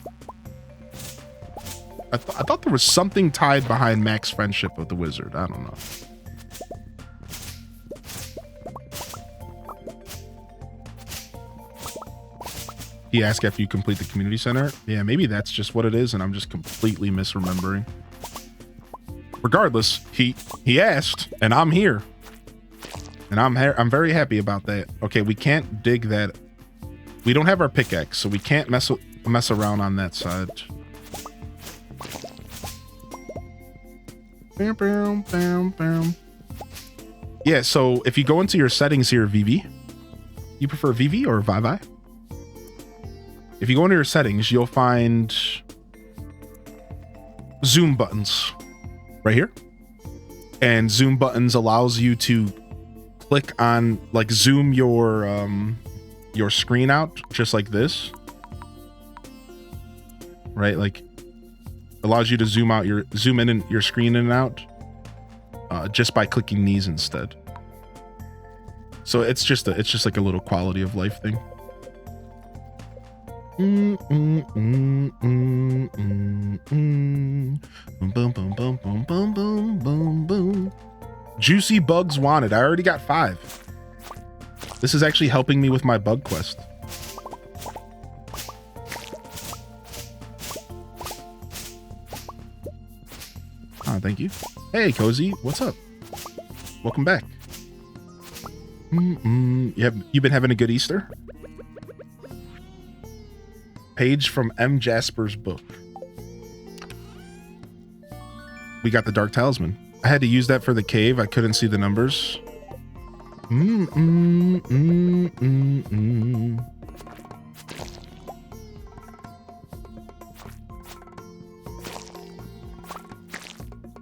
I thought there was something tied behind max friendship with the wizard. I don't know. He asked after you complete the community center. Yeah, maybe that's just what it is, and I'm just completely misremembering. Regardless, he asked, and I'm here. And I'm very happy about that. Okay, we can't dig that. We don't have our pickaxe, so we can't mess around on that side. Yeah, so if you go into your settings here, VV, you prefer VV or Vivi? If you go into your settings, you'll find zoom buttons right here. And zoom buttons allows you to click on, like, zoom your screen out just like this, right? Like, allows you to zoom in your screen in and out just by clicking these instead. So it's just like a little quality of life thing. Boom, boom, boom, boom, boom, boom, boom, boom. Juicy bugs wanted. I already got 5. This is actually helping me with my bug quest. Oh, thank you. Hey, Cozy, what's up? Welcome back. You been having a good Easter? Page from M. Jasper's book. We got the Dark Talisman. I had to use that for the cave. I couldn't see the numbers.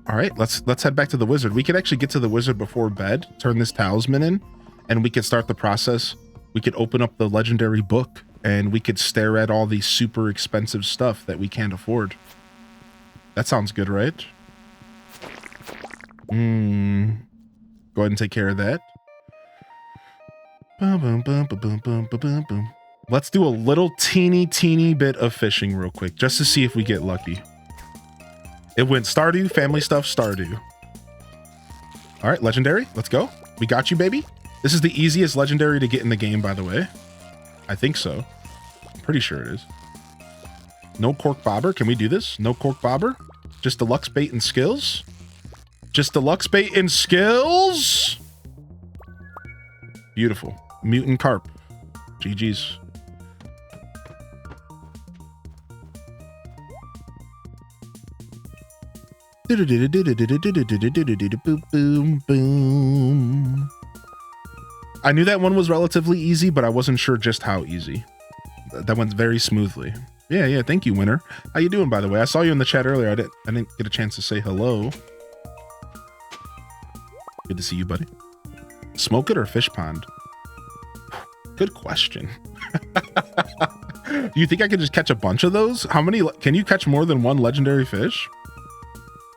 All right, let's head back to the wizard. We could actually get to the wizard before bed, turn this talisman in, and we could start the process. We could open up the legendary book and we could stare at all the super expensive stuff that we can't afford. That sounds good, right? Go ahead and take care of that. Boom, boom, boom, boom, boom, boom, boom, boom. Let's do a little teeny bit of fishing real quick, just to see if we get lucky. It went Stardew, family stuff, Stardew. All right, legendary, let's go. We got you, baby. This is the easiest legendary to get in the game, by the way. I think so. I'm pretty sure it is. No cork bobber. Can we do this? No cork bobber. Just deluxe bait and skills. Just deluxe bait and skills. Beautiful. Mutant carp. GG's. Boom, boom. I knew that one was relatively easy, but I wasn't sure just how easy. That went very smoothly. Yeah, thank you, Winner. How you doing, by the way? I saw you in the chat earlier. I didn't get a chance to say hello. Good to see you, buddy. Smoke it or fish pond? Good question. Do you think I could just catch a bunch of those? How many? Can you catch more than one legendary fish?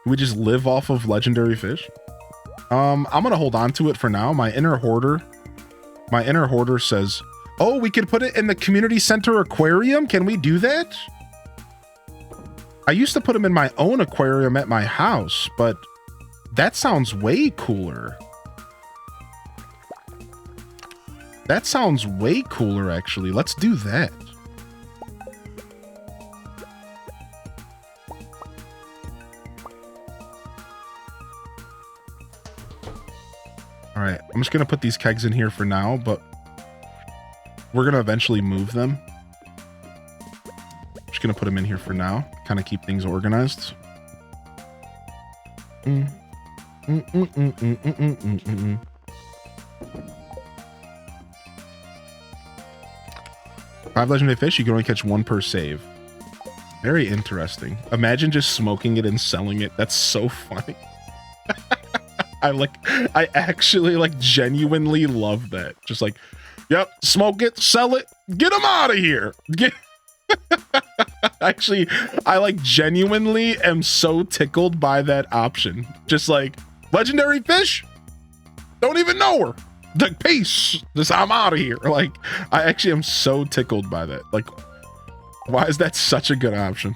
Can we just live off of legendary fish? I'm gonna hold on to it for now. My inner hoarder says, oh, we could put it in the community center aquarium. Can we do that? I used to put them in my own aquarium at my house, but that sounds way cooler. That sounds way cooler, actually. Let's do that. All right, I'm just gonna put these kegs in here for now, but we're gonna eventually move them. Just gonna put them in here for now, kind of keep things organized. 5 legendary fish, you can only catch 1 per save. Very interesting. Imagine just smoking it and selling it. That's so funny. I actually like genuinely love that. Just like, yep, smoke it, sell it, get them out of here. Actually, I like genuinely am so tickled by that option. Just like, legendary fish, don't even know her. Like, peace, just I'm out of here. Like, I actually am so tickled by that. Like, why is that such a good option?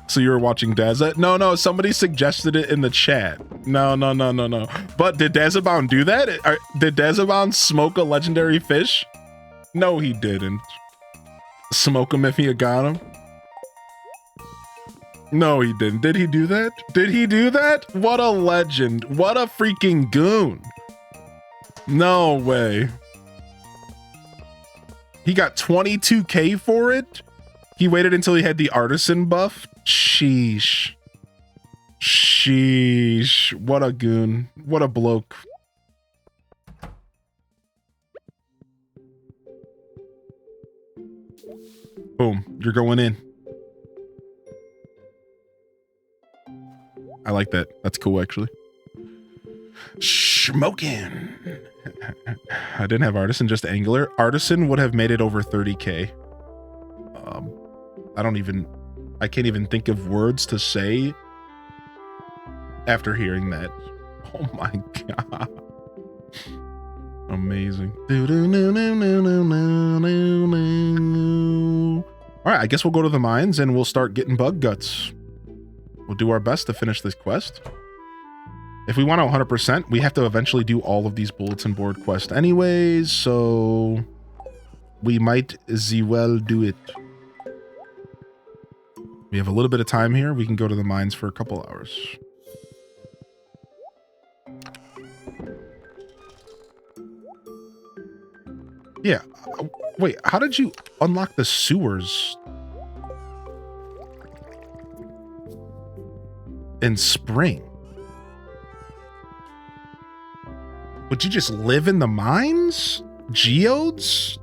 So you were watching Daza? No, somebody suggested it in the chat. No. But did Dazabound do that? Did Dazabound smoke a legendary fish? No, he didn't. Smoke him if he had got him? No, he didn't. Did he do that? Did he do that? What a legend. What a freaking goon. No way. He got 22K for it? He waited until he had the artisan buff? Sheesh. Sheesh. What a goon. What a bloke. Boom. You're going in. I like that. That's cool, actually. Smoking. I didn't have artisan, just angler. Artisan would have made it over 30k. I can't even think of words to say after hearing that. Oh my god. Amazing. All right, I guess we'll go to the mines and we'll start getting bug guts. We'll do our best to finish this quest. If we want 100%, we have to eventually do all of these bulletin board quests anyways, so we might as well do it. We have a little bit of time here. We can go to the mines for a couple hours. Yeah. Wait, how did you unlock the sewers in spring? Would you just live in the mines? Geodes?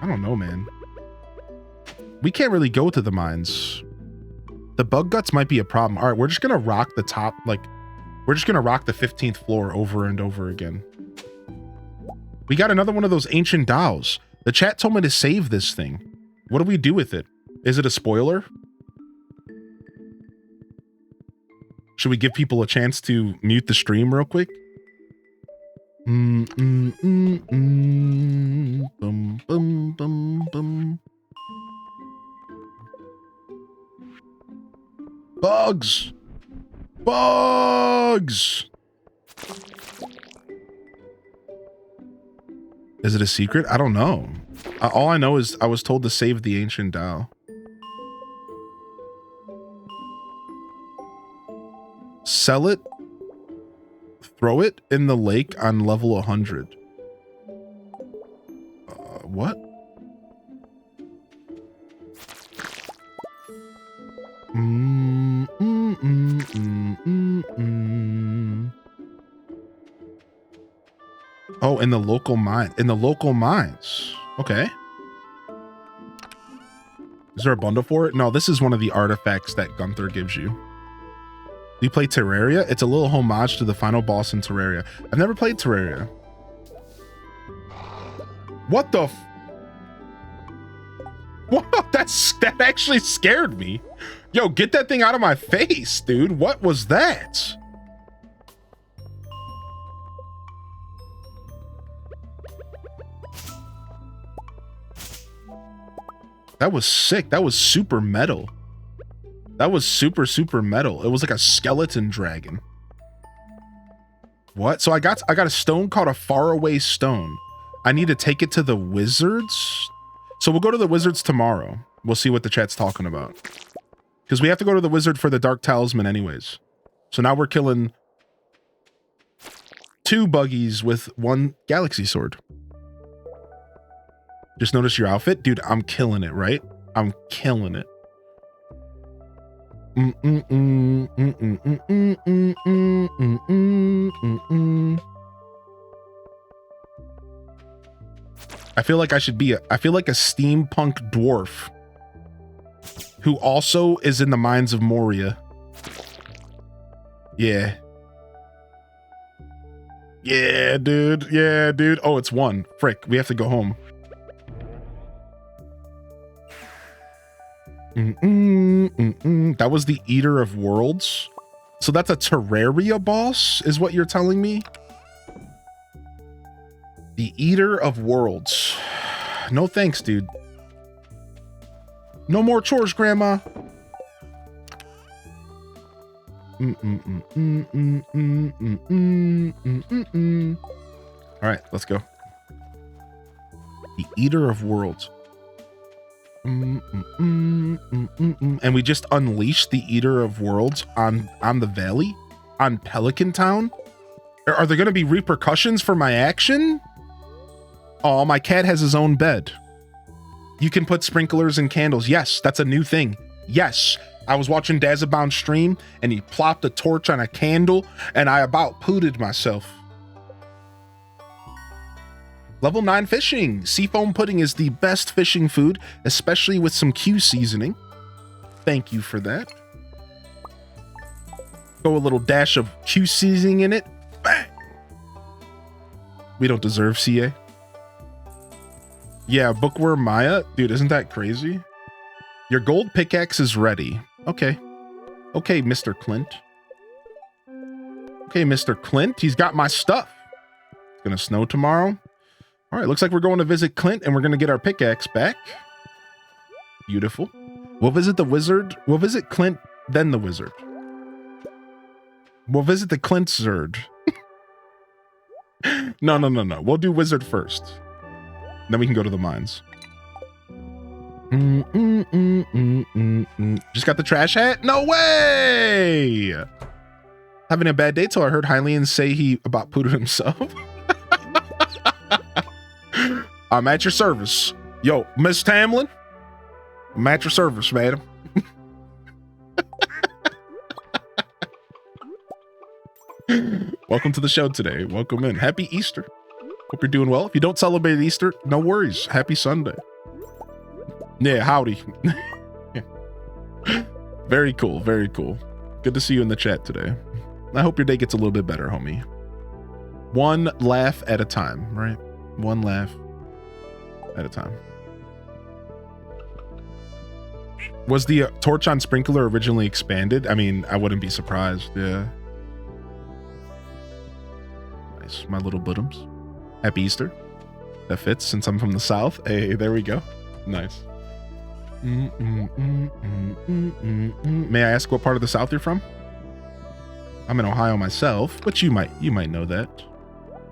I don't know, man. We can't really go to the mines. The bug guts might be a problem. All right, we're just gonna rock the top, like, we're just gonna rock the 15th floor over and over again. We got another one of those ancient DAOs. The chat told me to save this thing. What do we do with it? Is it a spoiler? Should we give people a chance to mute the stream real quick? Bum, bum, bum, bum. Bugs! Bugs! Is it a secret? I don't know. All I know is I was told to save the ancient DAO. Sell it, throw it in the lake on level 100. What? Oh, in the local mine. In the local mines. Okay. Is there a bundle for it? No, this is one of the artifacts that Gunther gives you. Do you play Terraria? It's a little homage to the final boss in Terraria. I've never played Terraria. What the what? That actually scared me. Yo, get that thing out of my face, dude. What was that? That was sick. That was super metal. That was super, super metal. It was like a skeleton dragon. What? So I got a stone called a faraway stone. I need to take it to the wizards. So we'll go to the wizards tomorrow. We'll see what the chat's talking about. Because we have to go to the wizard for the dark talisman anyways. So now we're killing 2 buggies with 1 galaxy sword. Just notice your outfit. Dude, I'm killing it, right? I'm killing it. I feel like I should be I feel like a steampunk dwarf who also is in the mines of Moria. Yeah. Yeah, dude. Yeah, dude. Oh, it's 1. Frick, we have to go home. That was the Eater of Worlds. So that's a Terraria boss, is what you're telling me? The Eater of Worlds. No thanks, dude. No more chores, Grandma. All right, let's go. The Eater of Worlds. And we just unleashed the Eater of Worlds on the valley, on Pelican Town. Are there going to be repercussions for my action? Oh, my cat has his own bed. You can put sprinklers and candles. Yes, that's a new thing. Yes, I was watching Dazabound stream and he plopped a torch on a candle and I about pooted myself. Level 9 fishing. Seafoam pudding is the best fishing food, especially with some Q seasoning. Thank you for that. Throw a little dash of Q seasoning in it. Bang. We don't deserve CA. Yeah, Bookworm Maya. Dude, isn't that crazy? Your gold pickaxe is ready. Okay. Okay, Mr. Clint. Okay, Mr. Clint. He's got my stuff. It's gonna snow tomorrow. All right, looks like we're going to visit Clint and we're gonna get our pickaxe back. Beautiful. We'll visit the wizard. We'll visit Clint, then the wizard. We'll visit the Clint Zerd. No. We'll do wizard first. Then we can go to the mines. Just got the trash hat? No way! Having a bad day till I heard Hylian say he about pooted himself. I'm at your service. Yo, Miss Tamlin. I'm at your service, madam. Welcome to the show today. Welcome in. Happy Easter. Hope you're doing well. If you don't celebrate Easter, no worries. Happy Sunday. Yeah, howdy. Very cool. Very cool. Good to see you in the chat today. I hope your day gets a little bit better, homie. One laugh at a time, right? One laugh at a time. Was the torch on sprinkler originally expanded? I mean, I wouldn't be surprised. Yeah. Nice. My little bottoms. Happy Easter. That fits since I'm from the South. Hey, there we go. Nice. May I ask what part of the South you're from? I'm in Ohio myself, but you might know that.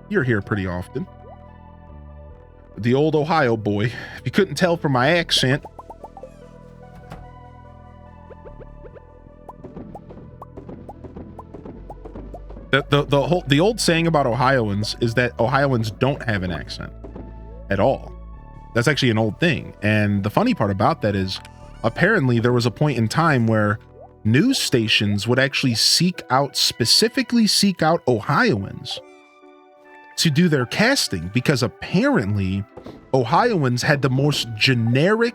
You're here pretty often. The old Ohio boy. If you couldn't tell from my accent. The old saying about Ohioans is that Ohioans don't have an accent at all. That's actually an old thing. And the funny part about that is apparently there was a point in time where news stations would actually specifically seek out Ohioans to do their casting, because apparently Ohioans had the most generic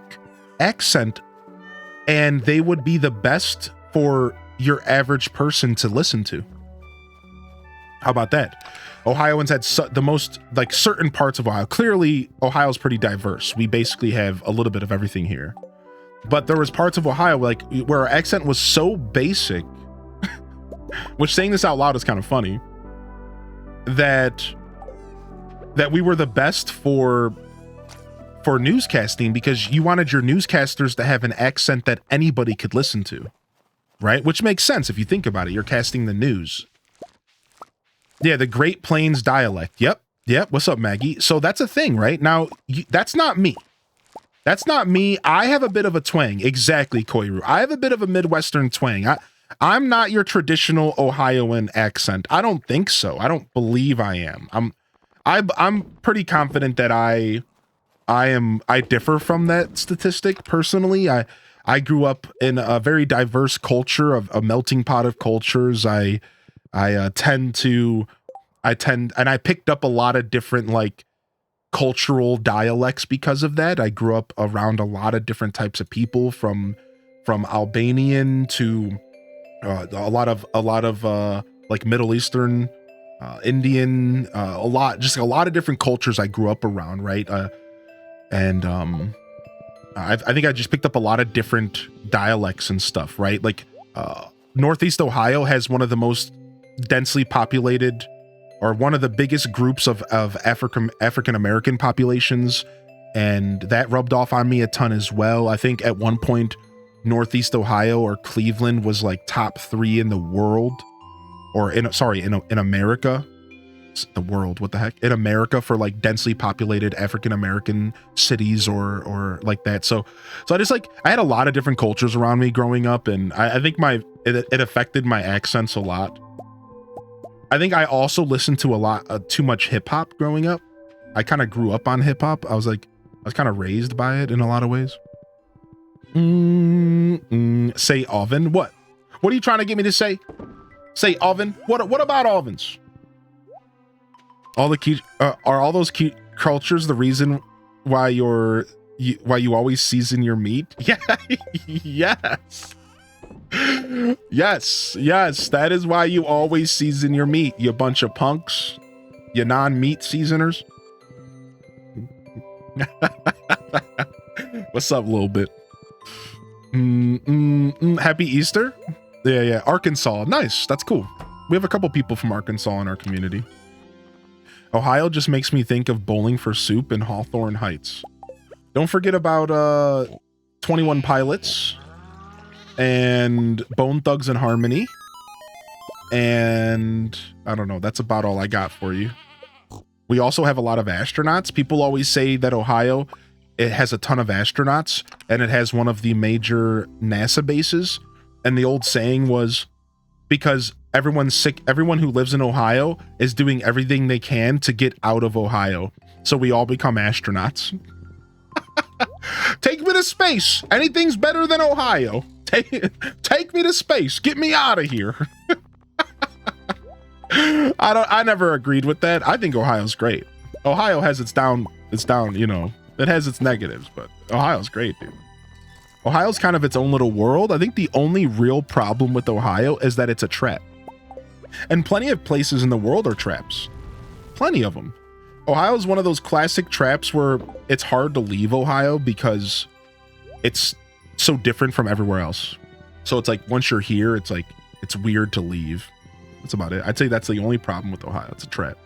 accent and they would be the best for your average person to listen to. How about that? Ohioans had the most, like, certain parts of Ohio. Clearly, Ohio's pretty diverse. We basically have a little bit of everything here. But there was parts of Ohio, like, where our accent was so basic, which saying this out loud is kind of funny, that we were the best for newscasting, because you wanted your newscasters to have an accent that anybody could listen to, right? Which makes sense if you think about it. You're casting the news. Yeah, the Great Plains dialect. Yep. What's up, Maggie? So that's a thing, right? Now, that's not me. That's not me. I have a bit of a twang. Exactly, Koiru. I have a bit of a Midwestern twang. I'm not your traditional Ohioan accent. I don't think so. I don't believe I am. I'm pretty confident that I differ from that statistic personally. I grew up in a very diverse culture, of a melting pot of cultures. I picked up a lot of different, like, cultural dialects because of that. I grew up around a lot of different types of people, from Albanian to a lot of like Middle Eastern, Indian, a lot of different cultures I grew up around, right? I think I just picked up a lot of different dialects and stuff, right? Like Northeast Ohio has one of the most densely populated, or one of the biggest groups of African American populations, and that rubbed off on me a ton as well. I think at one point Northeast Ohio or Cleveland was like top 3 in the world, or in America. The world, what the heck? In America for like densely populated African American cities or like that. So I just, like, I had a lot of different cultures around me growing up, and I think it affected my accents a lot. I think I also listened to too much hip hop growing up. I kind of grew up on hip hop. I was kind of raised by it in a lot of ways. Say oven. What are you trying to get me to say? Say oven. What about ovens? All the key are all those key cultures the reason why you always season your meat? Yeah. Yes. Yes, yes, that is why you always season your meat, you bunch of punks, you non-meat seasoners. What's up, little bit? Happy Easter? Yeah, Arkansas, nice, that's cool. We have a couple people from Arkansas in our community. Ohio just makes me think of Bowling for Soup in Hawthorne Heights. Don't forget about 21 Pilots and Bone Thugs and Harmony. And I don't know, that's about all I got for you. We also have a lot of astronauts. People always say that Ohio, it has a ton of astronauts and it has one of the major NASA bases. And the old saying was, because everyone's sick, everyone who lives in Ohio is doing everything they can to get out of Ohio. So we all become astronauts. Take me to space. Anything's better than Ohio. Take me to space. Get me out of here. I never agreed with that. I think Ohio's great. Ohio has its down, you know, it has its negatives, but Ohio's great, dude. Ohio's kind of its own little world. I think the only real problem with Ohio is that it's a trap. And plenty of places in the world are traps. Plenty of them. Ohio's one of those classic traps where it's hard to leave Ohio because it's so different from everywhere else. So it's like, once you're here, it's like, it's weird to leave. That's about it. I'd say that's the only problem with Ohio. It's a trap.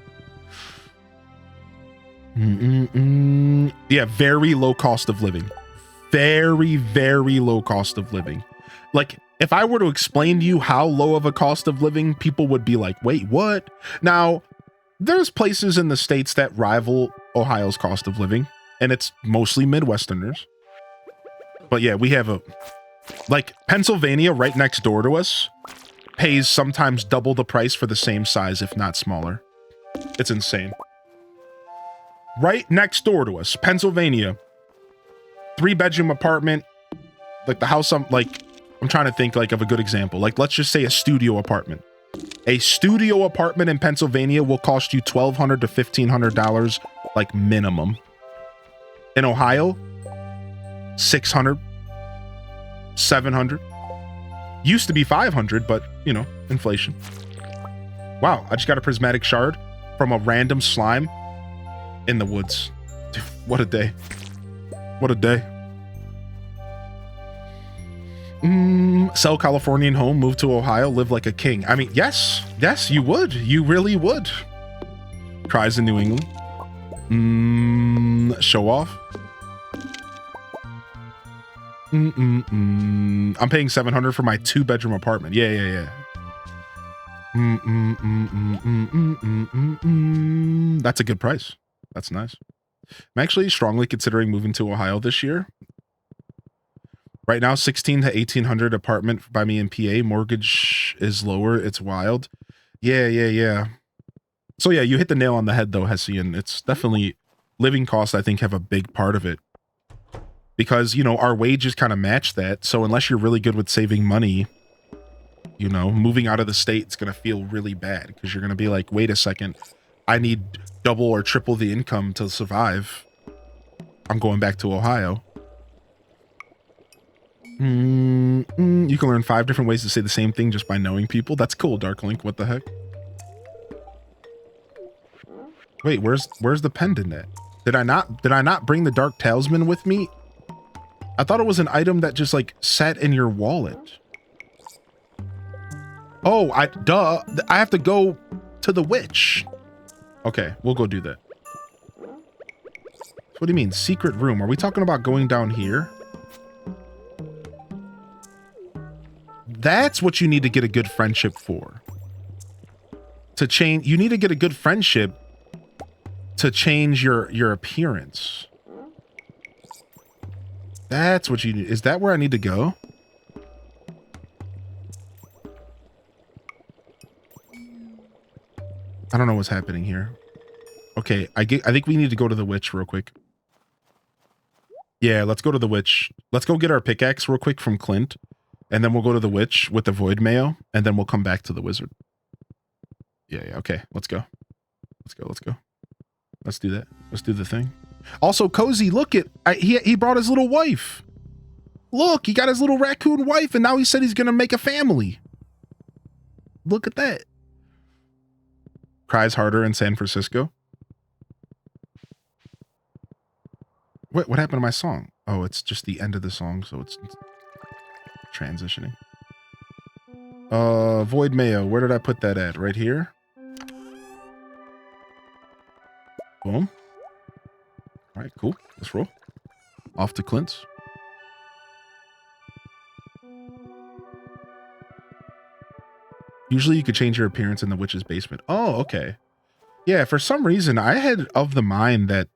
Yeah, very low cost of living. Very, very low cost of living. Like, if I were to explain to you how low of a cost of living, people would be like, wait, what? Now, there's places in the States that rival Ohio's cost of living, and it's mostly Midwesterners. But yeah, we have like Pennsylvania right next door to us pays sometimes double the price for the same size, if not smaller. It's insane. Right next door to us, Pennsylvania. 3-bedroom apartment, like the house I'm trying to think like of a good example. Like, let's just say a studio apartment. A studio apartment in Pennsylvania will cost you $1,200 to $1,500, like minimum. In Ohio, $600, $700. Used to be $500, but you know, inflation. Wow, I just got a prismatic shard from a random slime in the woods. Dude, what a day. What a day. Sell Californian home, move to Ohio, live like a king. I mean, yes, you would. You really would. Cries in New England. Show off. I'm paying $700 for my 2-bedroom apartment. Yeah. That's a good price. That's nice. I'm actually strongly considering moving to Ohio this year. Right now, $1,600 to $1,800 apartment by me in PA. Mortgage is lower. It's wild. Yeah. So yeah, you hit the nail on the head though, Hessian. It's definitely living costs, I think, have a big part of it. Because, you know, our wages kind of match that. So unless you're really good with saving money, you know, moving out of the state is going to feel really bad because you're going to be like, wait a second, I need double or triple the income to survive. I'm going back to Ohio. You can learn 5 different ways to say the same thing just by knowing people. That's cool, Dark Link. What the heck? Wait, where's the pendant at? Did I not bring the Dark Talisman with me? I thought it was an item that just like sat in your wallet. Oh, I have to go to the witch. Okay, we'll go do that. What do you mean, secret room? Are we talking about going down here? That's what you need to get a good friendship for. To change, you need to get a good friendship to change your appearance. That's what you need. Is that where I need to go? I don't know what's happening here. Okay, I think we need to go to the witch real quick. Yeah, let's go to the witch. Let's go get our pickaxe real quick from Clint. And then we'll go to the witch with the void mayo. And then we'll come back to the wizard. Yeah, okay. Let's go. Let's go. Let's do that. Let's do the thing. Also, Cozy, look he brought his little wife. Look, he got his little raccoon wife, and now he said he's going to make a family. Look at that. Cries harder in San Francisco. What happened to my song? Oh, it's just the end of the song, so it's transitioning. Void Mayo, where did I put that at? Right here? Boom. All right, cool. Let's roll. Off to Clint's. Usually you could change your appearance in the witch's basement. Oh, okay. Yeah, for some reason, I had of the mind that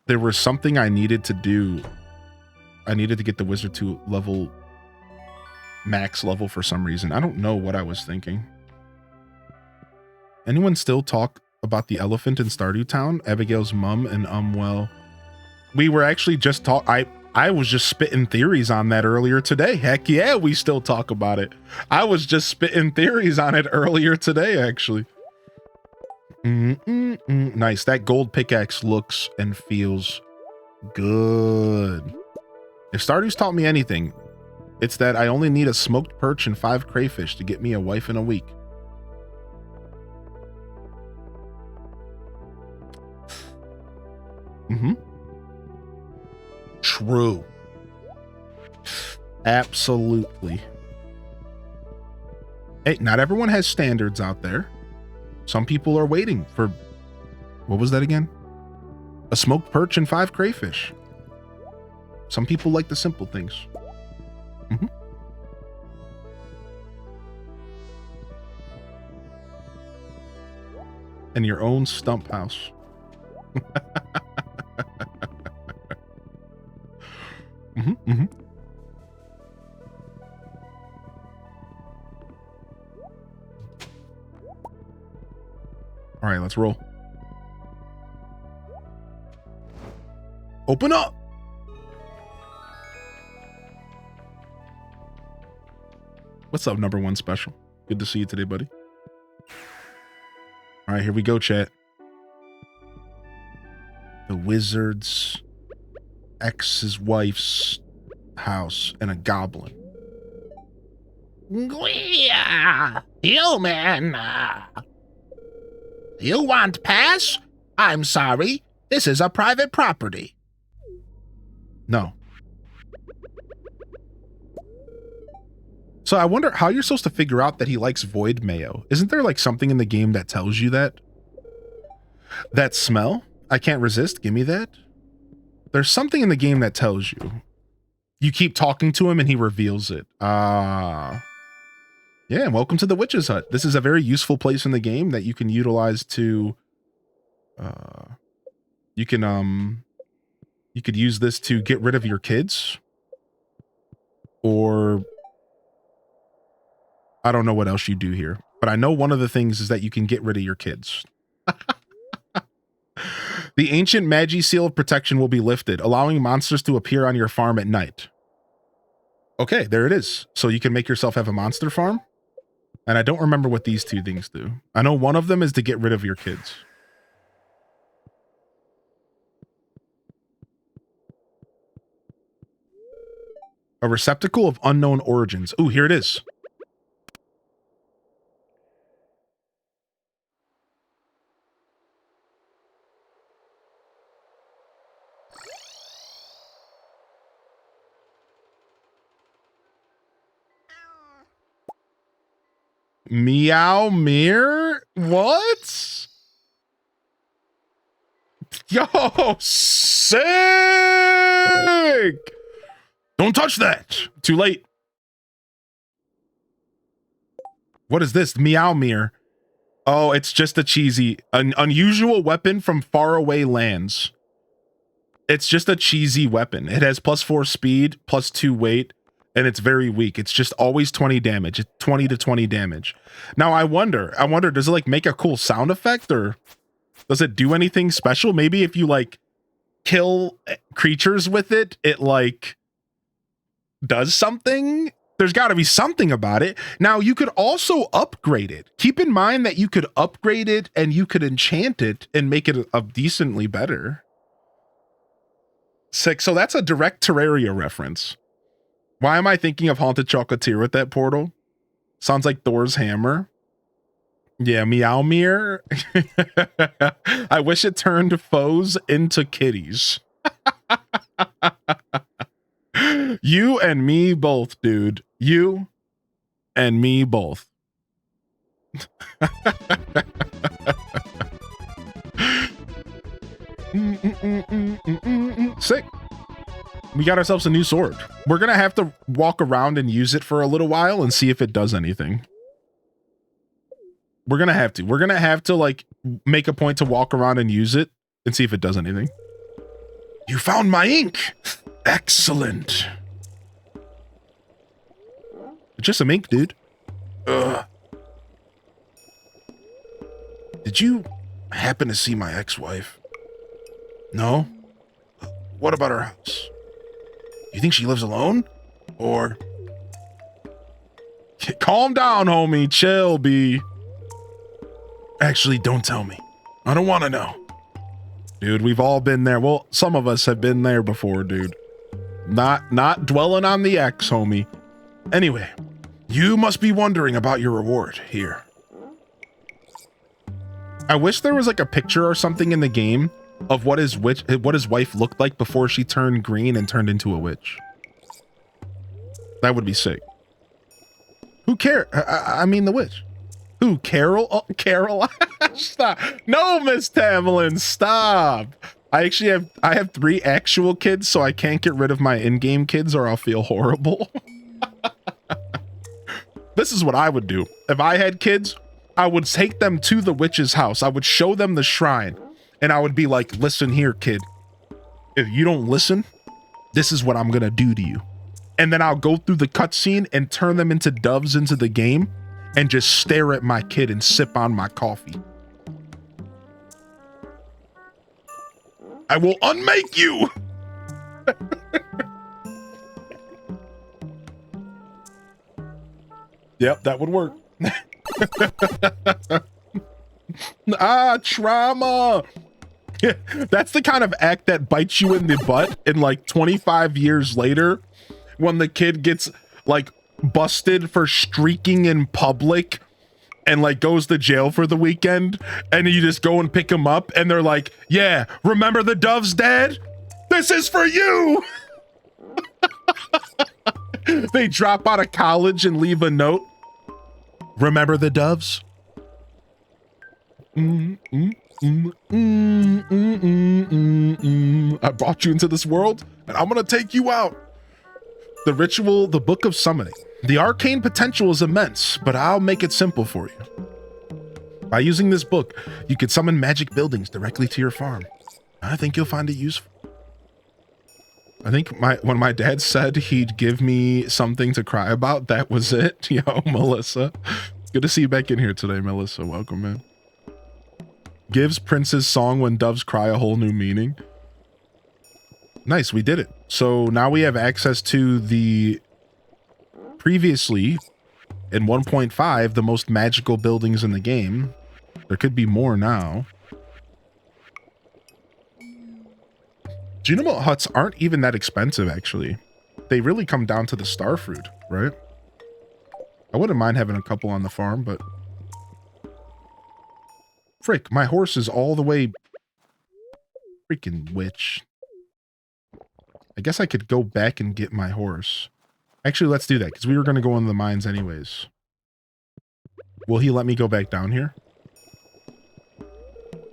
there was something I needed to do. I needed to get the wizard to level, max level for some reason. I don't know what I was thinking. Anyone still talk about the elephant in Stardew Town? Abigail's mom and well, we were actually just I was just spitting theories on that earlier today. Heck yeah, we still talk about it. I was just spitting theories on it earlier today, actually. Nice. That gold pickaxe looks and feels good. If Stardew's taught me anything, it's that I only need a smoked perch and 5 crayfish to get me a wife in a week. True. Absolutely. Hey, not everyone has standards out there. Some people are waiting for, what was that again? A smoked perch and 5 crayfish. Some people like the simple things. And your own stump house. All right, let's roll. Open up. What's up, number 1 special? Good to see you today, buddy. All right, here we go, chat. The wizard's ex's wife's house and a goblin. You man. You want pass? I'm sorry. This is a private property. No. So I wonder how you're supposed to figure out that he likes void mayo. Isn't there like something in the game that tells you that? That smell? I can't resist. Give me that. There's something in the game that tells you. You keep talking to him and he reveals it. Yeah, welcome to the witch's hut. This is a very useful place in the game that you can utilize to you could use this to get rid of your kids, or I don't know what else you do here, but I know one of the things is that you can get rid of your kids. The ancient Magi seal of protection will be lifted, allowing monsters to appear on your farm at night. Okay, there it is. So you can make yourself have a monster farm. And I don't remember what these 2 things do. I know one of them is to get rid of your kids. A receptacle of unknown origins. Ooh, here it is. Meow Mirror? What? Yo, sick! Don't touch that. Too late. What is this? Meow Mirror. Oh, it's just a cheesy, an unusual weapon from faraway lands. It's just a cheesy weapon. It has +4 speed, +2 weight, and it's very weak. It's just always 20 damage. It's 20 to 20 damage. Now I wonder, does it like make a cool sound effect, or does it do anything special? Maybe if you like kill creatures with it, it like does something. There's got to be something about it. Now you could also upgrade it. Keep in mind that you could upgrade it and you could enchant it and make it a decently better. Sick. So that's a direct Terraria reference. Why am I thinking of Haunted Chocolatier with that portal? Sounds like Thor's hammer. Yeah, Meowmere. I wish it turned foes into kitties. You and me both, dude. You and me both. Sick. We got ourselves a new sword. We're gonna have to walk around and use it for a little while and see if it does anything. We're gonna have to. We're gonna have to like make a point to walk around and use it and see if it does anything. You found my ink. Excellent. It's just some ink, dude. Ugh. Did you happen to see my ex-wife? No? What about her house? You think she lives alone? Or... Calm down, homie. Chill, B. Actually, don't tell me. I don't want to know. Dude, we've all been there. Well, some of us have been there before, dude. Not dwelling on the ex, homie. Anyway, you must be wondering about your reward here. I wish there was like a picture or something in the game of what his wife looked like before she turned green and turned into a witch. That would be sick. Who cares? I mean the witch. Who? Carol? Oh, Carol? Stop. No, Miss Tamlin, stop. I have 3 actual kids, so I can't get rid of my in-game kids or I'll feel horrible. This is what I would do. If I had kids, I would take them to the witch's house. I would show them the shrine. And I would be like, listen here, kid. If you don't listen, this is what I'm going to do to you. And then I'll go through the cutscene and turn them into doves into the game and just stare at my kid and sip on my coffee. I will unmake you. Yep, that would work. Trauma. That's the kind of act that bites you in the butt and like 25 years later when the kid gets like busted for streaking in public and like goes to jail for the weekend and you just go and pick him up and they're like, yeah, remember the doves, Dad? This is for you. They drop out of college and leave a note. Remember the doves? I brought you into this world and I'm gonna take you out. The ritual, the book of summoning. The arcane potential is immense, but I'll make it simple for you. By using this book, you can summon magic buildings directly to your farm. I think you'll find it useful. I think when my dad said he'd give me something to cry about, that was it. Yo, Melissa. Good to see you back in here today, Melissa. Welcome, man. Gives Prince's song When Doves Cry a whole new meaning. Nice, we did it. So now we have access to the previously in 1.5, the most magical buildings in the game. There could be more now. Junimo huts aren't even that expensive, actually. They really come down to the star fruit, right? I wouldn't mind having a couple on the farm, but... Frick, my horse is all the way... Freaking witch. I guess I could go back and get my horse. Actually, let's do that, because we were going to go into the mines anyways. Will he let me go back down here?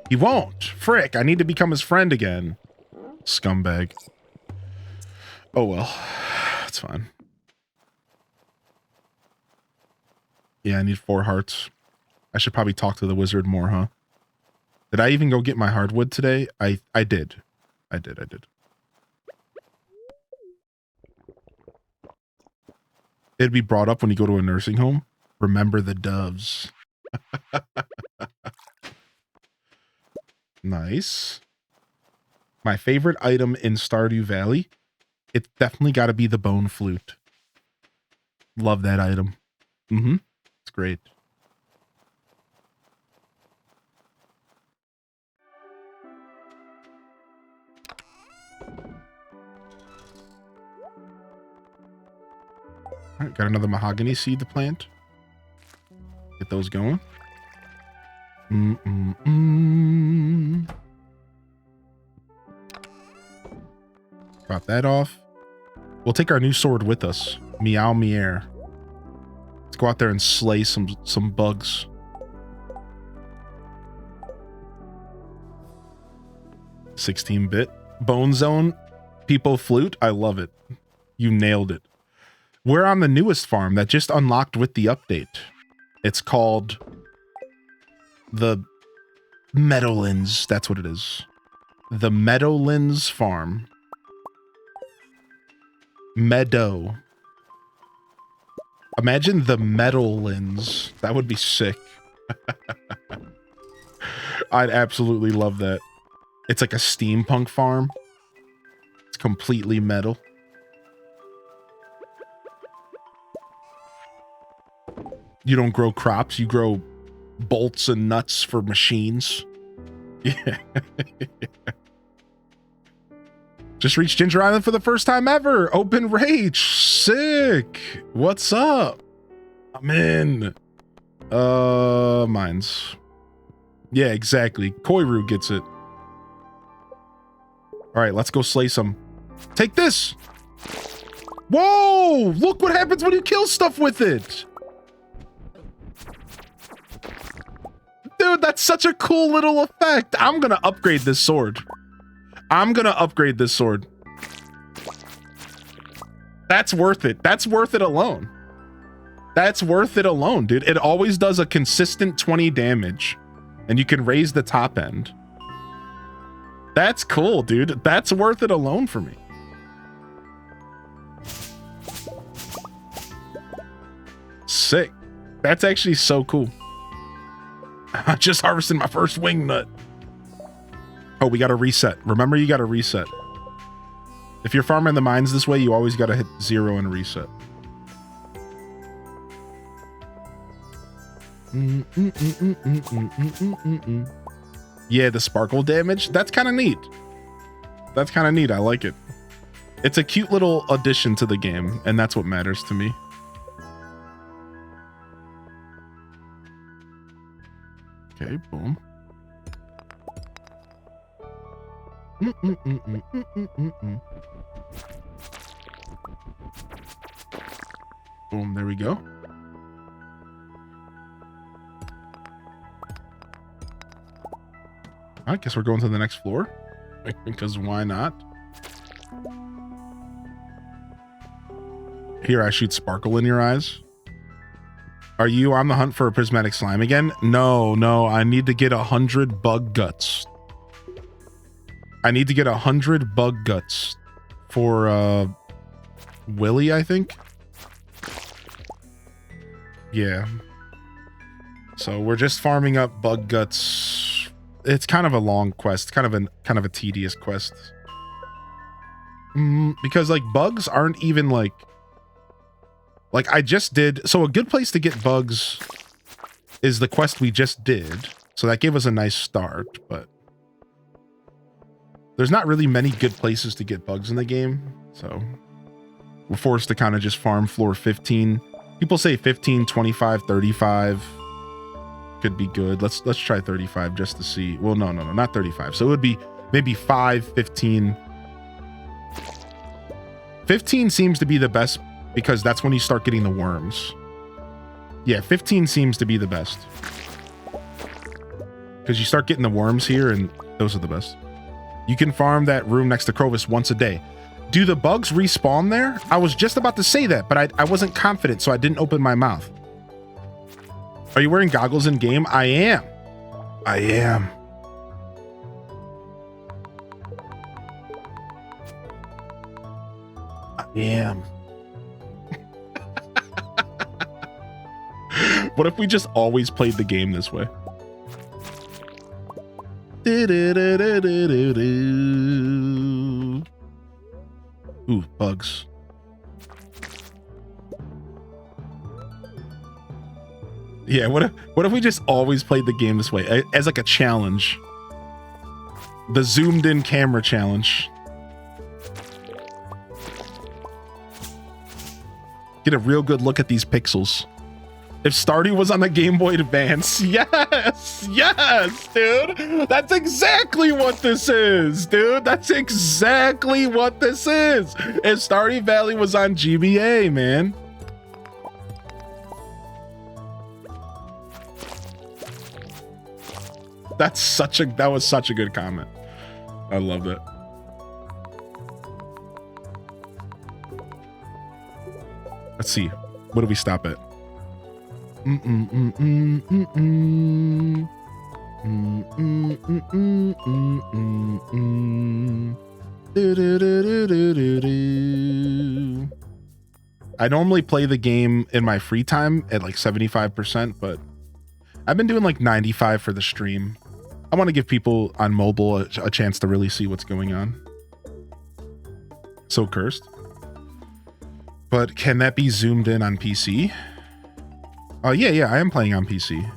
He won't! Frick, I need to become his friend again. Scumbag. Oh well. It's fine. Yeah, I need 4 hearts. I should probably talk to the wizard more, huh? Did I even go get my hardwood today? I did. I did. It'd be brought up when you go to a nursing home. Remember the doves. Nice. My favorite item in Stardew Valley, it's definitely got to be the bone flute. Love that item. It's great. All right, got another mahogany seed to plant. Get those going. Drop that off. We'll take our new sword with us. Meow Mier. Let's go out there and slay some bugs. $16-bit. Bone Zone. People Flute. I love it. You nailed it. We're on the newest farm that just unlocked with the update. It's called the Meadowlands. That's what it is. The Meadowlands Farm. Meadow. Imagine the Meadowlands. That would be sick. I'd absolutely love that. It's like a steampunk farm. It's completely metal. You don't grow crops, you grow bolts and nuts for machines. Yeah. Just reached Ginger Island for the first time ever. Open rage. Sick. What's up? I'm in. Mines. Yeah, exactly. Koiru gets it. All right, let's go slay some. Take this. Whoa! Look what happens when you kill stuff with it. Dude, that's such a cool little effect. I'm gonna upgrade this sword. That's worth it. That's worth it alone. That's worth it alone, dude. It always does a consistent 20 damage, and you can raise the top end. That's cool, dude. That's worth it alone for me. Sick. That's actually so cool. I just harvested my first wing nut. Oh, we got to reset. Remember, you got to reset. If you're farming the mines this way, you always got to hit 0 and reset. Yeah, the sparkle damage. That's kind of neat. That's kind of neat. I like it. It's a cute little addition to the game, and that's what matters to me. Okay, boom. Boom, there we go. I guess we're going to the next floor. Because why not? Here, I shoot sparkle in your eyes. Are you on the hunt for a prismatic slime again? No, I need to get 100 bug guts. I need to get 100 bug guts for Willy, I think. Yeah. So we're just farming up bug guts. It's kind of a long quest, kind of a tedious quest. Because like bugs aren't even like I just did. So a good place to get bugs is the quest we just did. So that gave us a nice start, but there's not really many good places to get bugs in the game. So we're forced to kind of just farm floor 15. People say 15, 25, 35 could be good. Let's try 35 just to see. Well, no, not 35. So it would be maybe 5, 15. 15 seems to be the best because that's when you start getting the worms. Yeah, 15 seems to be the best. Because you start getting the worms here and those are the best. You can farm that room next to Crovis once a day. Do the bugs respawn there? I was just about to say that, but I wasn't confident, so I didn't open my mouth. Are you wearing goggles in game? I am. I am. What if we just always played the game this way? Ooh, bugs. Yeah, what if we just always played the game this way as like a challenge? The zoomed in camera challenge. Get a real good look at these pixels. If Stardew was on the Game Boy Advance, yes, dude. That's exactly what this is, dude. That's exactly what this is. If Stardewvalley was on GBA, man. That was such a good comment. I loved it. Let's see. What do we stop at? I normally play the game in my free time at like 75%, but I've been doing like 95 for the stream. I want to give people on mobile a chance to really see what's going on. So cursed. But can that be zoomed in on PC? Oh, yeah, I am playing on PC.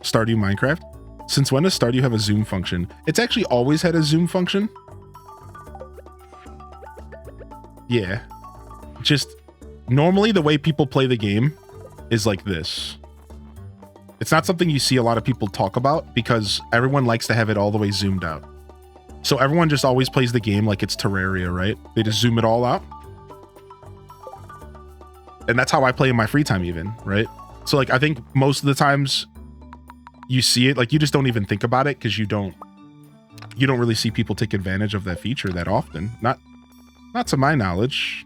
Stardew Minecraft. Since when does Stardew have a zoom function? It's actually always had a zoom function. Yeah. Just normally the way people play the game is like this. It's not something you see a lot of people talk about because everyone likes to have it all the way zoomed out. So everyone just always plays the game like it's Terraria, right? They just zoom it all out. And that's how I play in my free time even, right? So like, I think most of the times you see it, like you just don't even think about it because you don't really see people take advantage of that feature that often. Not to my knowledge.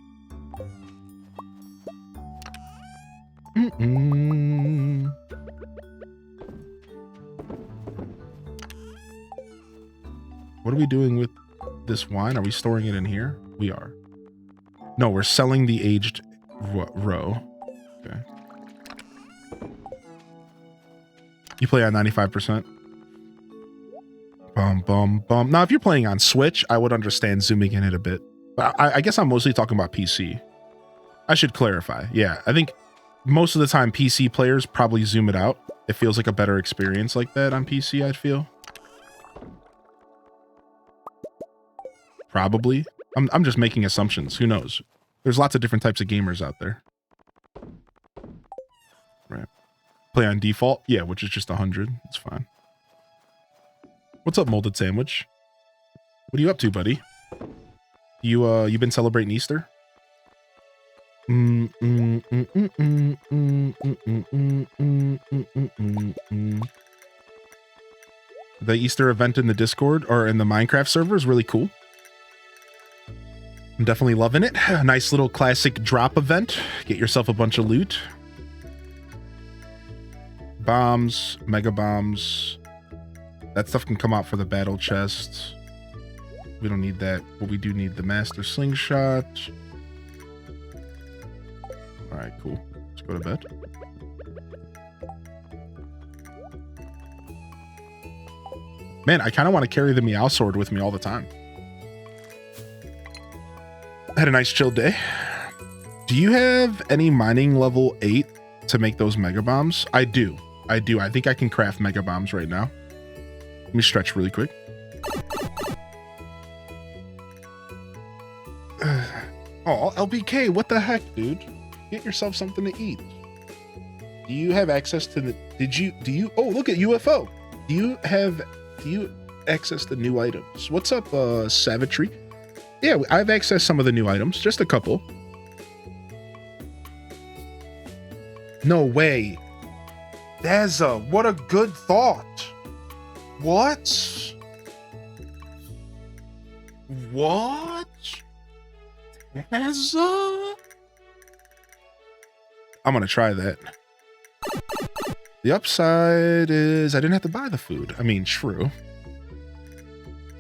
What are we doing with this wine? Are we storing it in here? We are. No, we're selling the aged row. Okay. You play on 95%. Bum. Now, if you're playing on Switch, I would understand zooming in it a bit. But I guess I'm mostly talking about PC. I should clarify. Yeah, I think most of the time PC players probably zoom it out. It feels like a better experience like that on PC, I'd feel. Probably. I'm just making assumptions. Who knows? There's lots of different types of gamers out there. Right. Play on default? Yeah, which is just 100. It's fine. What's up, Molded Sandwich? What are you up to, buddy? You been celebrating Easter? The Easter event in the Discord or in the Minecraft server is really cool. I'm definitely loving it. A nice little classic drop event. Get yourself a bunch of loot. Bombs, mega bombs. That stuff can come out for the battle chest. We don't need that, but we do need the master slingshot. All right, cool. Let's go to bed. Man, I kind of want to carry the Meow Sword with me all the time. I had a nice chill day. Do you have any mining level 8 to make those mega bombs? I do. I think I can craft mega bombs right now. Let me stretch really quick. Oh, LBK, what the heck, dude? Get yourself something to eat. Do you have access to the... Oh, look at UFO. Do you access the new items? What's up, Savagery? Yeah, I've accessed some of the new items. Just a couple. No way. Dazza, what a good thought. What? Dazza? I'm gonna try that. The upside is I didn't have to buy the food. I mean, true.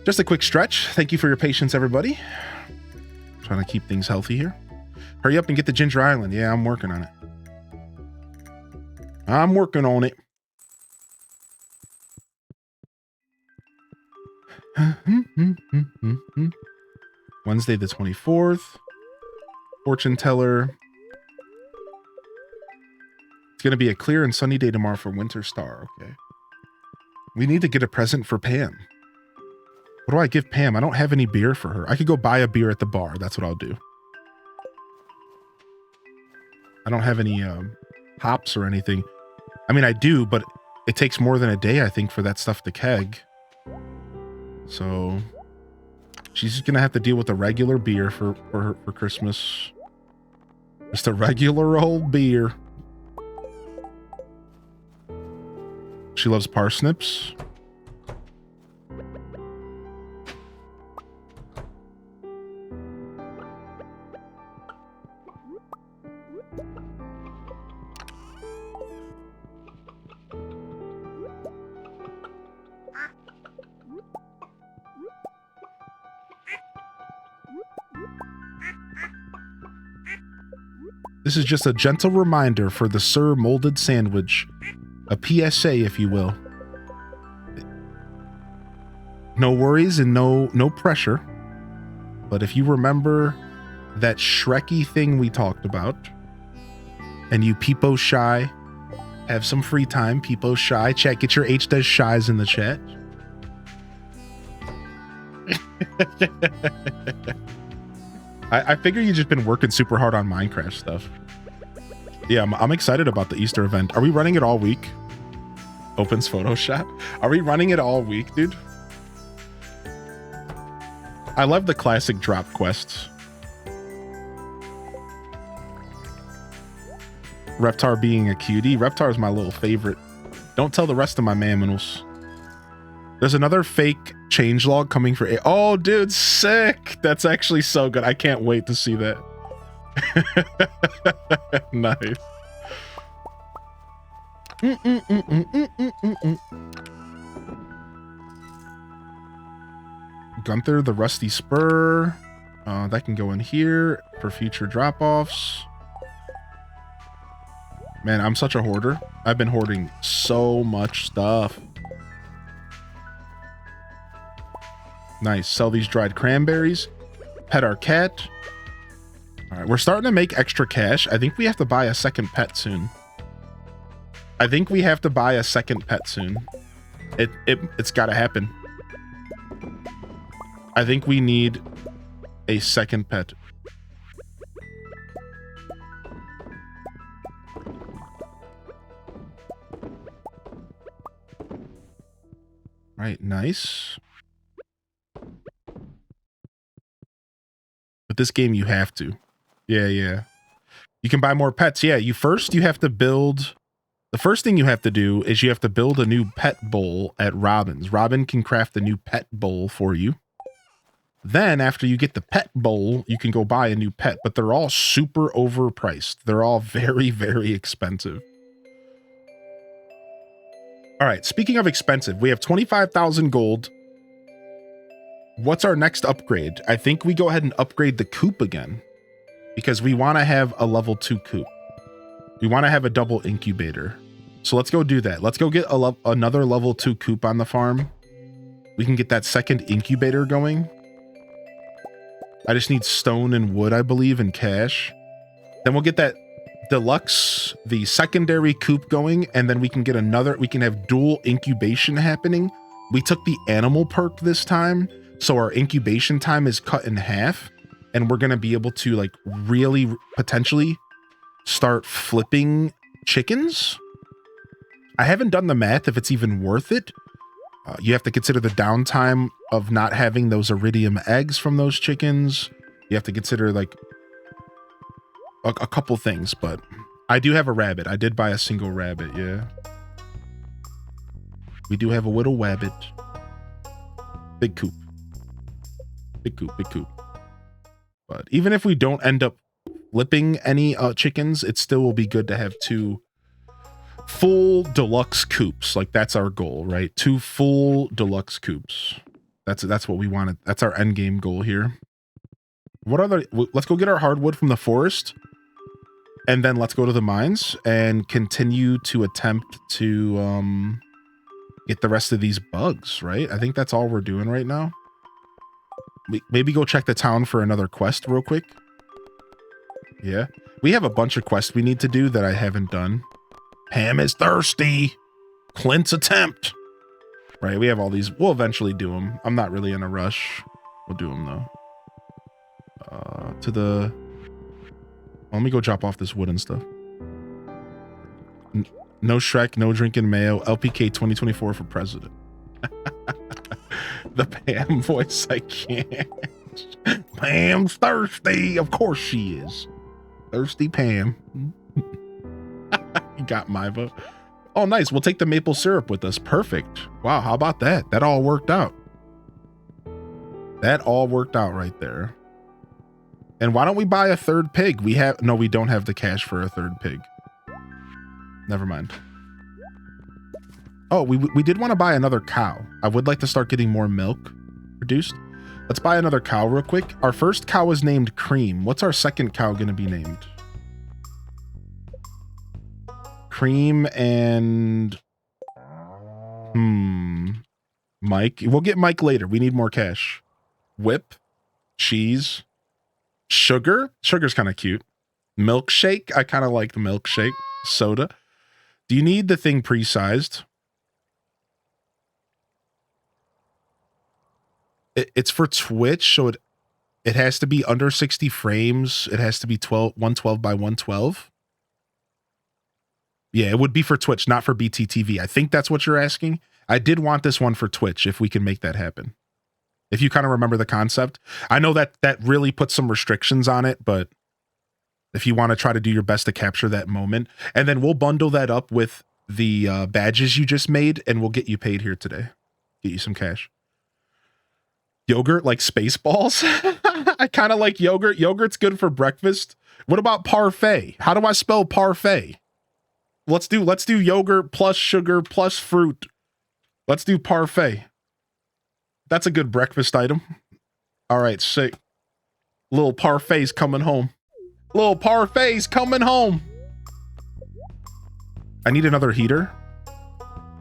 Just a quick stretch. Thank you for your patience, everybody. Trying to keep things healthy here. Hurry up and get to Ginger Island. Yeah, I'm working on it. I'm working on it. Wednesday the 24th. Fortune teller. It's going to be a clear and sunny day tomorrow for Winter Star. Okay. We need to get a present for Pam. What do I give Pam? I don't have any beer for her. I could go buy a beer at the bar. That's what I'll do. I don't have any hops or anything. I mean, I do, but it takes more than a day, I think, for that stuff to keg. So she's just gonna have to deal with a regular beer for Christmas. Just a regular old beer. She loves parsnips. This is just a gentle reminder for the Sir Molded Sandwich. A PSA, if you will. No worries and no pressure. But if you remember that Shreky thing we talked about, and you peepo shy, have some free time, peepo shy, chat, get your H does shies in the chat. I figure you've just been working super hard on Minecraft stuff. Yeah, I'm excited about the Easter event. Are we running it all week? Opens Photoshop. Are we running it all week, dude? I love the classic drop quests. Reptar being a cutie. Reptar is my little favorite. Don't tell the rest of my mammals. There's another fake changelog coming for a. Oh, dude, sick. That's actually so good. I can't wait to see that. Nice. Gunther, the rusty spur. That can go in here for future drop-offs. Man, I'm such a hoarder. I've been hoarding so much stuff. Nice. Sell these dried cranberries. Pet our cat. All right, we're starting to make extra cash. I think we have to buy a second pet soon. It's got to happen. I think we need a second pet. Right, nice. But this game you have to. Yeah. You can buy more pets. Yeah, you have to build. The first thing you have to do is you have to build a new pet bowl at Robin's. Robin can craft a new pet bowl for you. Then after you get the pet bowl, you can go buy a new pet, but they're all super overpriced. They're all very, very expensive. All right, speaking of expensive, we have 25,000 gold. What's our next upgrade? I think we go ahead and upgrade the coop again because we want to have a level 2 coop. We want to have a double incubator. So let's go do that. Let's go get another level 2 coop on the farm. We can get that second incubator going. I just need stone and wood, I believe, and cash. Then we'll get that deluxe, the secondary coop going, and then we can get we can have dual incubation happening. We took the animal perk this time, so our incubation time is cut in half, and we're going to be able to like really potentially start flipping chickens. I haven't done the math if it's even worth it. You have to consider the downtime of not having those iridium eggs from those chickens. You have to consider like a couple things, but I do have a rabbit. I did buy a single rabbit, yeah. We do have a little rabbit. Big coop. Big coop. But even if we don't end up flipping any chickens, it still will be good to have 2 full deluxe coops. Like that's our goal, right? 2 full deluxe coops. That's what we wanted. That's our end game goal here. Let's go get our hardwood from the forest, and then let's go to the mines and continue to attempt to get the rest of these bugs, right? I think that's all we're doing right now. Maybe go check the town for another quest real quick. Yeah, we have a bunch of quests we need to do that I haven't done. Ham is thirsty. Clint's attempt. Right, we have all these. We'll eventually do them. I'm not really in a rush. We'll do them though. Let me go drop off this wood and stuff. No Shrek, no drinking mayo. LPK 2024 for president. The Pam voice, I can't. Pam's thirsty. Of course she is. Thirsty Pam. You got my vote. Oh, nice. We'll take the maple syrup with us. Perfect. Wow, how about that? That all worked out. That all worked out right there. And why don't we buy a third pig? We don't have the cash for a third pig. Never mind. Oh, we did want to buy another cow. I would like to start getting more milk produced. Let's buy another cow real quick. Our first cow is named Cream. What's our second cow going to be named? Cream and... Mike. We'll get Mike later. We need more cash. Whip. Cheese. Sugar. Sugar's kind of cute. Milkshake. I kind of like the milkshake. Soda. Do you need the thing pre-sized? It's for Twitch, so it has to be under 60 frames. It has to be 112 by 112. Yeah, it would be for Twitch, not for BTTV. I think that's what you're asking. I did want this one for Twitch, if we can make that happen. If you kind of remember the concept. I know that really puts some restrictions on it, but if you want to try to do your best to capture that moment, and then we'll bundle that up with the badges you just made, and we'll get you paid here today. Get you some cash. Yogurt, like Spaceballs? I kind of like yogurt. Yogurt's good for breakfast. What about parfait? How do I spell parfait? Let's do yogurt plus sugar plus fruit. Let's do parfait. That's a good breakfast item. All right, sick. Little parfait's coming home. Little parfait's coming home. I need another heater.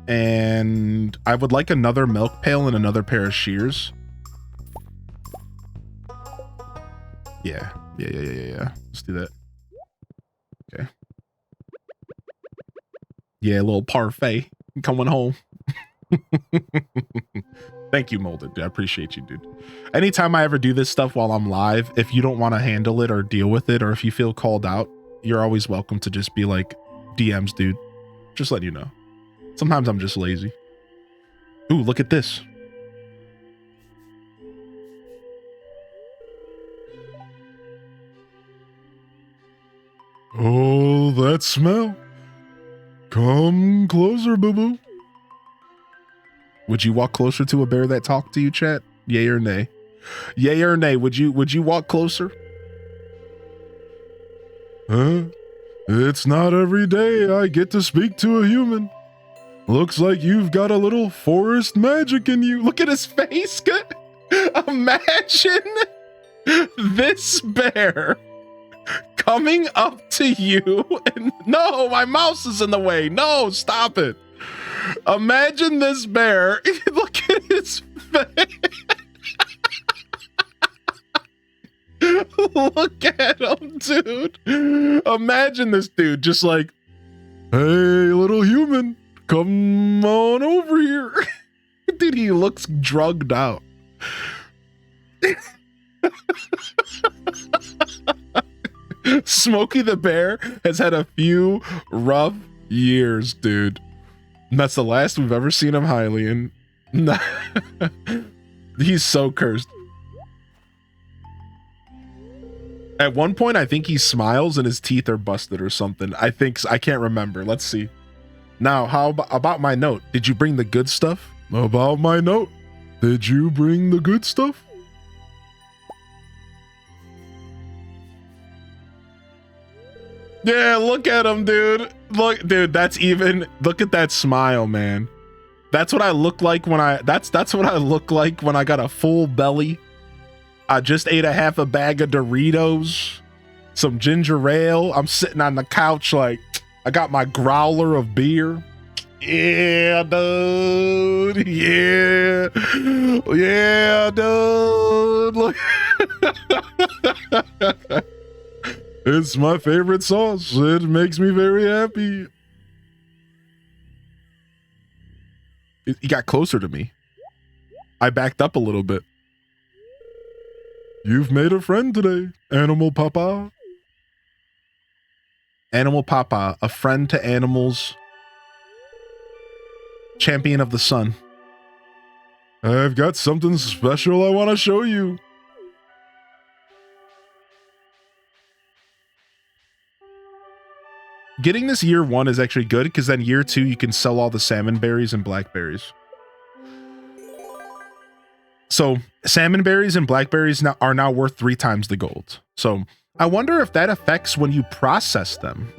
And I would like another milk pail and another pair of shears. Yeah. Let's do that. Okay. Yeah, a little parfait coming home. Thank you, Molded. I appreciate you, dude. Anytime I ever do this stuff while I'm live, if you don't want to handle it or deal with it, or if you feel called out, you're always welcome to just be like, DMs, dude. Just let you know. Sometimes I'm just lazy. Ooh, look at this. Oh, that smell. Come closer, boo-boo. Would you walk closer to a bear that talked to you, chat? Yay or nay? Yay or nay? Would you walk closer? It's not every day I get to speak to a human. Looks like you've got a little forest magic in you. Look at his face. Imagine this bear coming up to you and no, my mouse is in the way. No, stop it. Imagine this bear. Look at his face. Look at him, dude. Imagine this dude just like, hey, little human, come on over here. Dude, he looks drugged out. Smokey the Bear has had a few rough years, dude. And that's the last we've ever seen of Hylian. He's so cursed. At one point, I think he smiles and his teeth are busted or something. I can't remember. Let's see. Now, how about my note? Did you bring the good stuff? About my note. Did you bring the good stuff? Yeah, look at him, dude. Look, dude, look at that smile, man. That's what I look like when that's what I look like when I got a full belly. I just ate a bag of Doritos, some ginger ale. I'm sitting on the couch like I got my growler of beer. Yeah, dude. Yeah. Yeah, dude. Look. It's my favorite sauce. It makes me very happy. He got closer to me. I backed up a little bit. You've made a friend today, Animal Papa. Animal Papa, a friend to animals, champion of the sun. I've got something special I want to show you. Getting this year 1 is actually good because then year 2 you can sell all the salmon berries and blackberries. So salmon berries and blackberries are now worth 3 times the gold. So I wonder if that affects when you process them.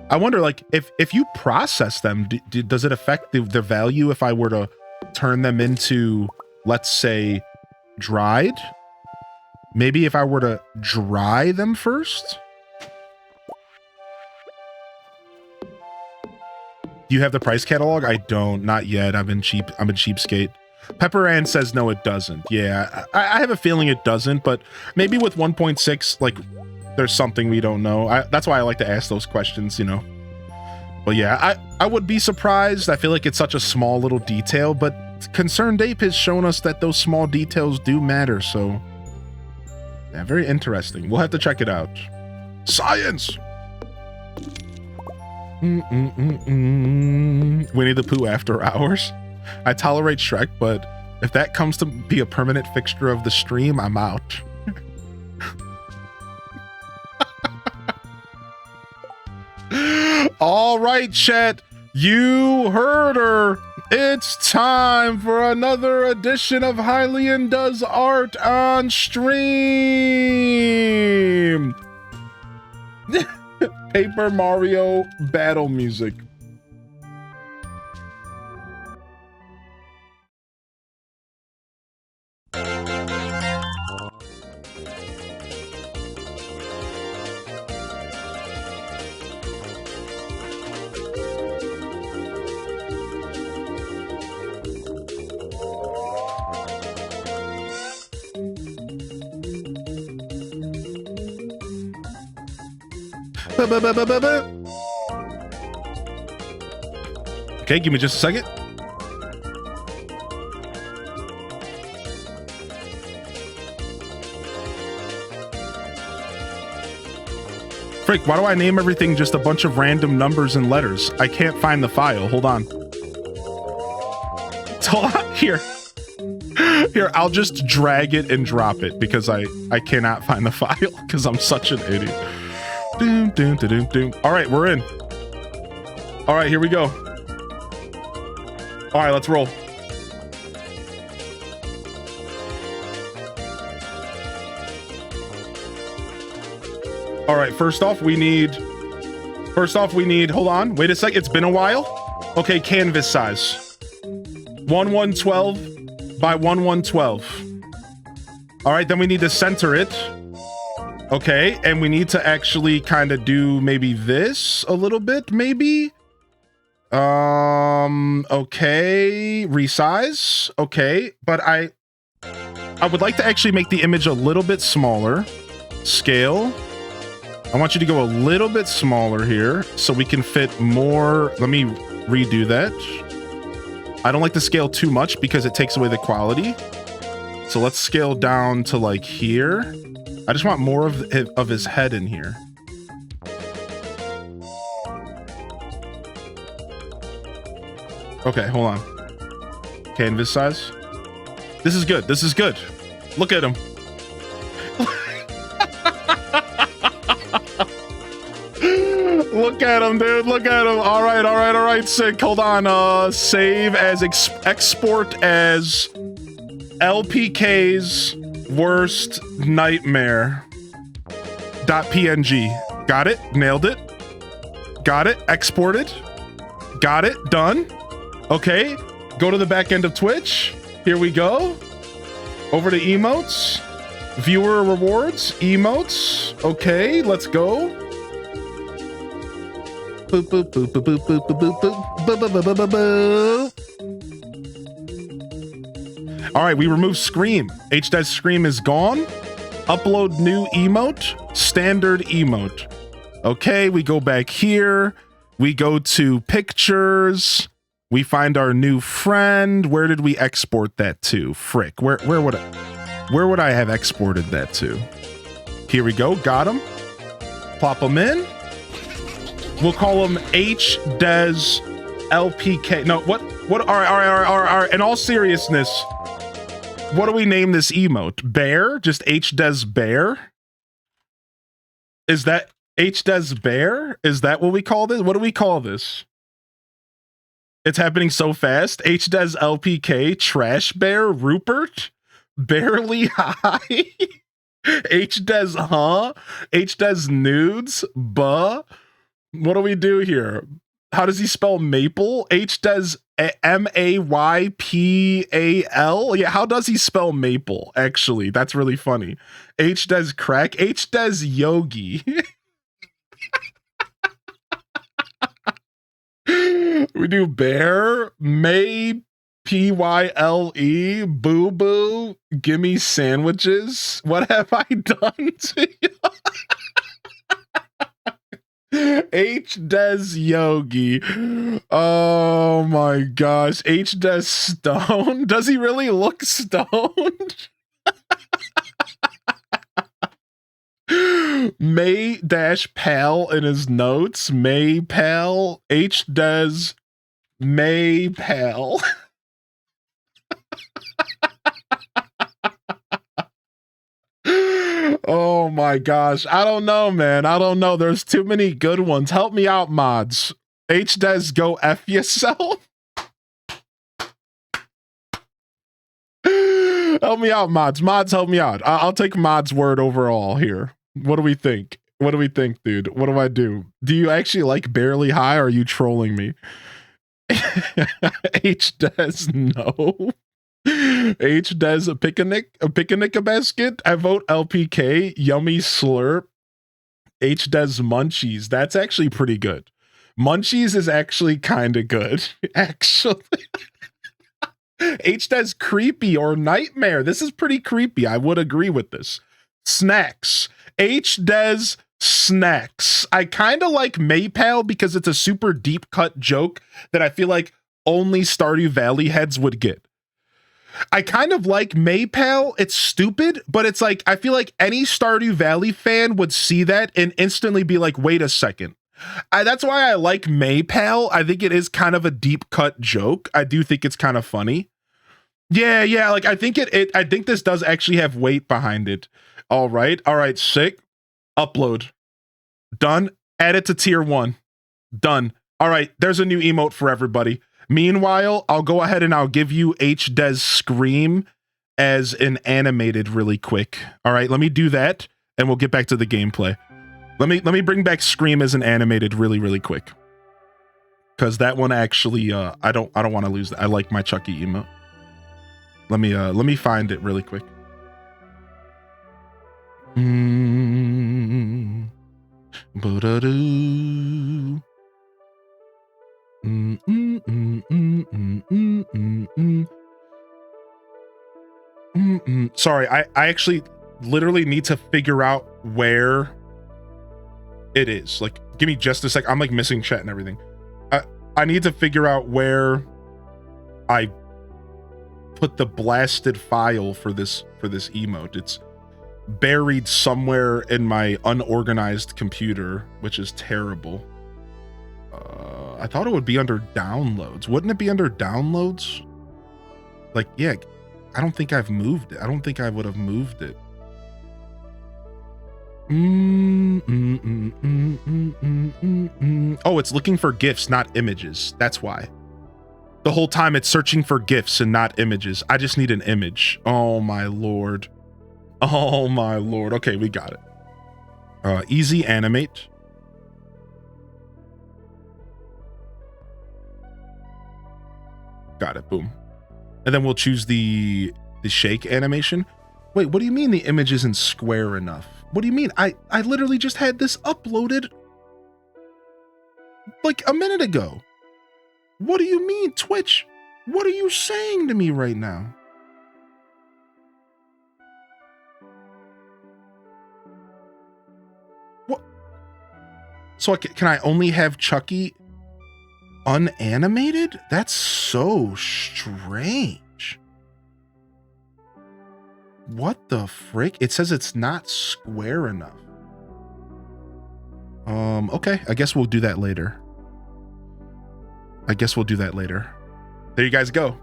I wonder, like, if you process them, does it affect the value if I were to turn them into, let's say, dried? Maybe if I were to dry them first? Do you have the price catalog? I don't, not yet. I'm a cheapskate. Pepper Ann says no, it doesn't. Yeah, I have a feeling it doesn't, but maybe with 1.6, like, there's something we don't know. That's why I like to ask those questions, you know. But yeah, I would be surprised. I feel like it's such a small little detail, but Concerned Ape has shown us that those small details do matter, so yeah, very interesting. We'll have to check it out. Science! Winnie the Pooh after hours. I tolerate Shrek, but if that comes to be a permanent fixture of the stream, I'm out. All right, chat. You heard her. It's time for another edition of Hylian Does Art on stream. Paper Mario battle music. Okay, give me just a second. Frick, why do I name everything just a bunch of random numbers and letters? I can't find the file. Hold on. Hold on. Here, I'll just drag it and drop it because I cannot find the file because I'm such an idiot. Doom, doom, doom, doom. All right, we're in. All right, here we go. All right, let's roll. All right, first off, we need, hold on, wait a sec, it's been a while. Okay, canvas size. 1112 by 1112. All right, then we need to center it. Okay, and we need to actually kind of do maybe this a little bit, maybe. Okay, resize. Okay, but I would like to actually make the image a little bit smaller. Scale. I want you to go a little bit smaller here so we can fit more. Let me redo that. I don't like to scale too much because it takes away the quality. So let's scale down to like here. I just want more of his head in here. Okay, hold on. Canvas size. This is good. This is good. Look at him. Look at him, dude. Look at him. All right, all right, all right. Sick. Hold on. Save as export as LPK's worst nightmare. .png. Got it. Nailed it. Got it. Exported. Got it. Done. Okay. Go to the back end of Twitch. Here we go. Over to emotes. Viewer rewards. Emotes. Okay. Let's go. Boop, boop, boop, boop, boop, boop, boop, boop, boop, boop, boop, boop, boop. All right, we removed Scream. HDES Scream is gone. Upload new emote. Standard emote. Okay, we go back here. We go to pictures. We find our new friend. Where did we export that to? Frick. Where would I have exported that to? Here we go. Got him. Plop him in. We'll call him HDesLPK. No, what? All right. In all seriousness, what do we name this emote? Bear? Just HDesBear? Is that HDesBear? Is that what we call this? What do we call this? It's happening so fast. HDesLPK, Trash Bear, Rupert, Barely High, HDes Huh, HDes Nudes, Buh. What do we do here? How does he spell maple? HDes MAYPAL? Yeah, how does he spell maple? Actually, that's really funny. HDes Crack, HDes Yogi. We do Bear, May, PYLE, Boo Boo, Gimme Sandwiches. What have I done to you? HDes Yogi. Oh my gosh. HDes Stone. Does he really look stoned? May-Pal in his notes. May-Pal. HDes May-Pal. Oh my gosh. I don't know, man. I don't know. There's too many good ones. Help me out, mods. HDes, go F yourself. Help me out, mods. Mods, help me out. I'll take mods' word overall here. What do we think? What do we think, dude? What do I do? Do you actually like Barely High, or are you trolling me? HDes, no. HDes, a picnic a basket. I vote LPK. Yummy Slurp. HDes Munchies. That's actually pretty good. Munchies is actually kind of good. Actually. HDes Creepy or Nightmare. This is pretty creepy. I would agree with this. Snacks. HDes Snacks. I kind of like Maypal because it's a super deep cut joke that I feel like only Stardew Valley heads would get. I kind of like Maypal. It's stupid, but it's like, I feel like any Stardew Valley fan would see that and instantly be like, wait a second. That's why I like Maypal. I think it is kind of a deep cut joke. I do think it's kind of funny. Yeah. Like I think I think this does actually have weight behind it. All right. Sick. Upload. Done. Add it to tier 1. Done. All right. There's a new emote for everybody. Meanwhile, I'll go ahead and I'll give you HDes Scream as an animated really quick. All right, let me do that and we'll get back to the gameplay. Let me bring back Scream as an animated really quick. Cuz that one actually I don't want to lose that. I like my Chucky emote. Let me find it really quick. Ba-da-doo. Sorry, I actually literally need to figure out where it is. Like, give me just a sec. I'm like missing chat and everything. I need to figure out where I put the blasted file for this emote. It's buried somewhere in my unorganized computer, which is terrible. I thought it would be under downloads. Wouldn't it be under downloads? Like, yeah, I don't think I've moved it. I don't think I would have moved it. Oh, it's looking for GIFs, not images. That's why. The whole time it's searching for GIFs and not images. I just need an image. Oh my lord. Oh my lord. Okay, we got it. Easy animate. Got it. Boom. And then we'll choose the shake animation. Wait, what do you mean the image isn't square enough? What do you mean? I literally just had this uploaded like a minute ago. What do you mean, Twitch? What are you saying to me right now? What? So can I only have Chucky unanimated? That's so strange. What the frick? It says it's not square enough. Okay, I guess we'll do that later. There you guys go.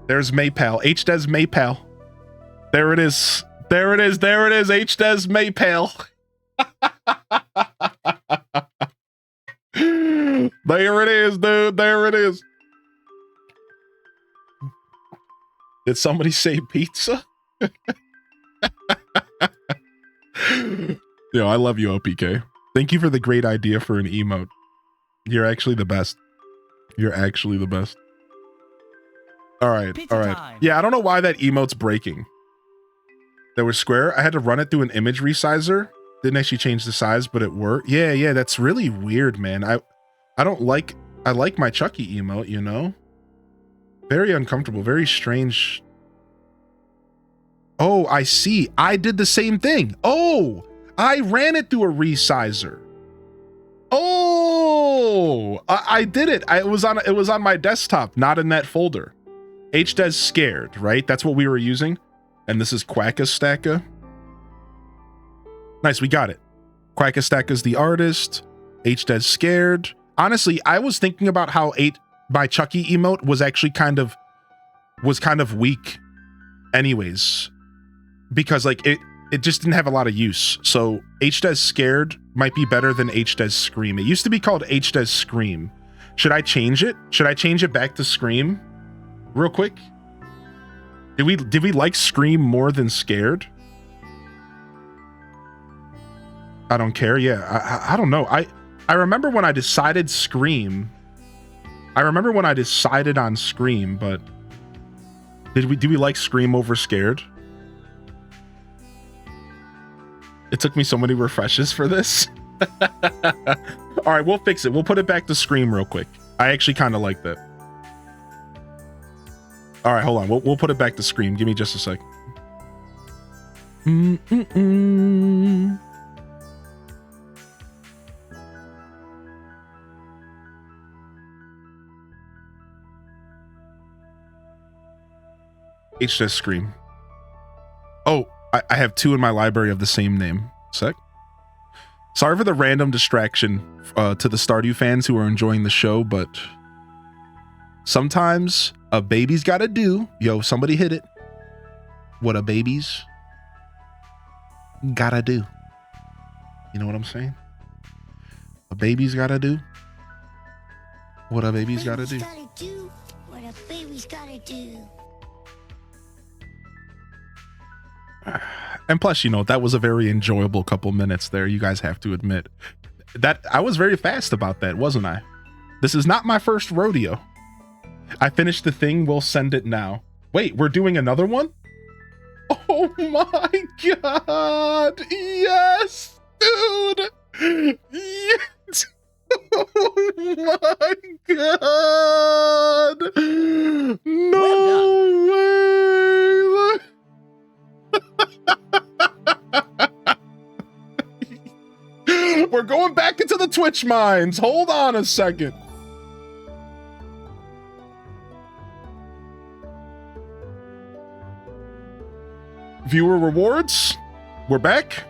There's Maypal. HDes Maypal. There it is. There it is. HDes Maypal. There it is, dude. There it is. Did somebody say pizza? Yo, I love you, OPK. Thank you for the great idea for an emote. You're actually the best. All right. Time. Yeah, I don't know why that emote's breaking. That was square. I had to run it through an image resizer. Didn't actually change the size, but it worked. Yeah, that's really weird, man. I like my Chucky emote, you know? Very uncomfortable, very strange. Oh, I see. I did the same thing. Oh, I ran it through a resizer. Oh, I did it. It was on my desktop, not in that folder. HDes scared, right? That's what we were using. And this is Quackastacka. Nice, we got it. Quackastacka's the artist. HDes scared. Honestly, I was thinking about how my Chucky emote was actually kind of weak anyways, because like it just didn't have a lot of use. So HDes scared might be better than HDes scream. It used to be called HDes scream. Should I change it? Should I change it back to scream real quick? Did we like scream more than scared? I don't care. Yeah, I don't know. I remember when I decided scream. I remember when I decided on scream, but did we like scream over scared? It took me so many refreshes for this. All right, we'll fix it. We'll put it back to scream real quick. I actually kind of like that. All right, hold on. We'll put it back to scream. Give me just a sec. HDes scream. Oh, I have two in my library of the same name. Sec. Sorry for the random distraction to the Stardew fans who are enjoying the show, but sometimes a baby's gotta do. Yo, somebody hit it. What a baby's gotta do. You know what I'm saying? A baby's gotta do what a baby's gotta do. What a baby's gotta do. And plus, you know, that was a very enjoyable couple minutes there. You guys have to admit that I was very fast about that, wasn't I? This is not my first rodeo. I finished the thing. We'll send it now. Wait, we're doing another one? Oh my God. Yes, dude. Yes. Oh my God. No way. We're going back into the Twitch mines. Hold on a second. Viewer rewards. We're back.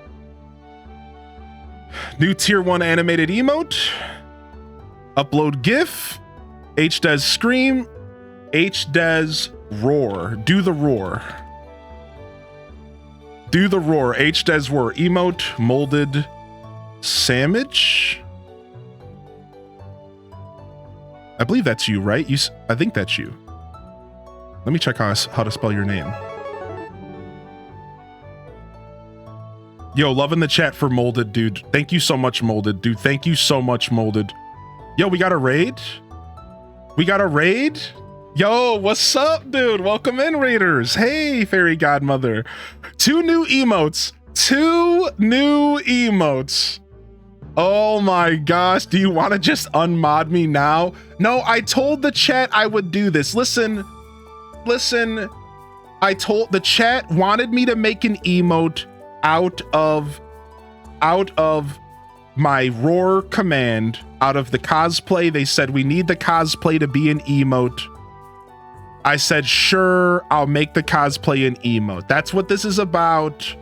New tier 1 animated emote. Upload GIF. HDes scream. HDes roar. Do the roar. Do the roar. HDes roar. Emote molded sandwich. I believe that's you, right? I think that's you. Let me check how to spell your name. Yo, loving the chat for Molded, dude. Thank you so much, Molded, dude. Thank you so much, Molded. Yo, we got a raid? We got a raid? Yo, what's up, dude? Welcome in, raiders. Hey, fairy godmother. 2 new emotes. 2 new emotes. Oh my gosh. Do you want to just unmod me now? No, I told the chat I would do this. Listen. I told the chat wanted me to make an emote out of my roar command, out of the cosplay. They said we need the cosplay to be an emote. I said, sure, I'll make the cosplay an emote. That's what this is about.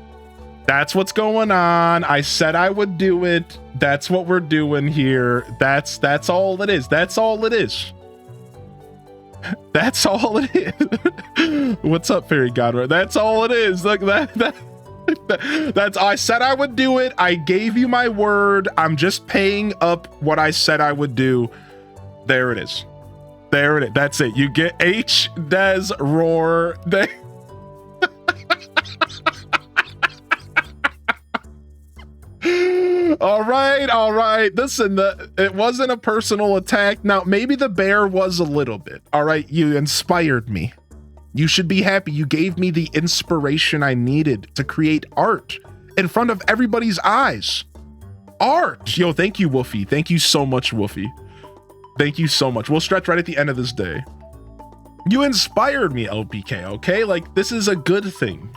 That's what's going on. I said I would do it. That's what we're doing here. That's all it is. That's all it is. That's all it is. What's up, Fairy Godmother? That's all it is. Look, that's I said I would do it. I gave you my word. I'm just paying up what I said I would do. There it is. There it is. That's it. You get H Des Roar. All right. Listen, it wasn't a personal attack. Now, maybe the bear was a little bit. All right, you inspired me. You should be happy. You gave me the inspiration I needed to create art in front of everybody's eyes. Art. Yo, thank you, Woofy. Thank you so much, Woofy. Thank you so much. We'll stretch right at the end of this day. You inspired me, LPK, okay? Like, this is a good thing.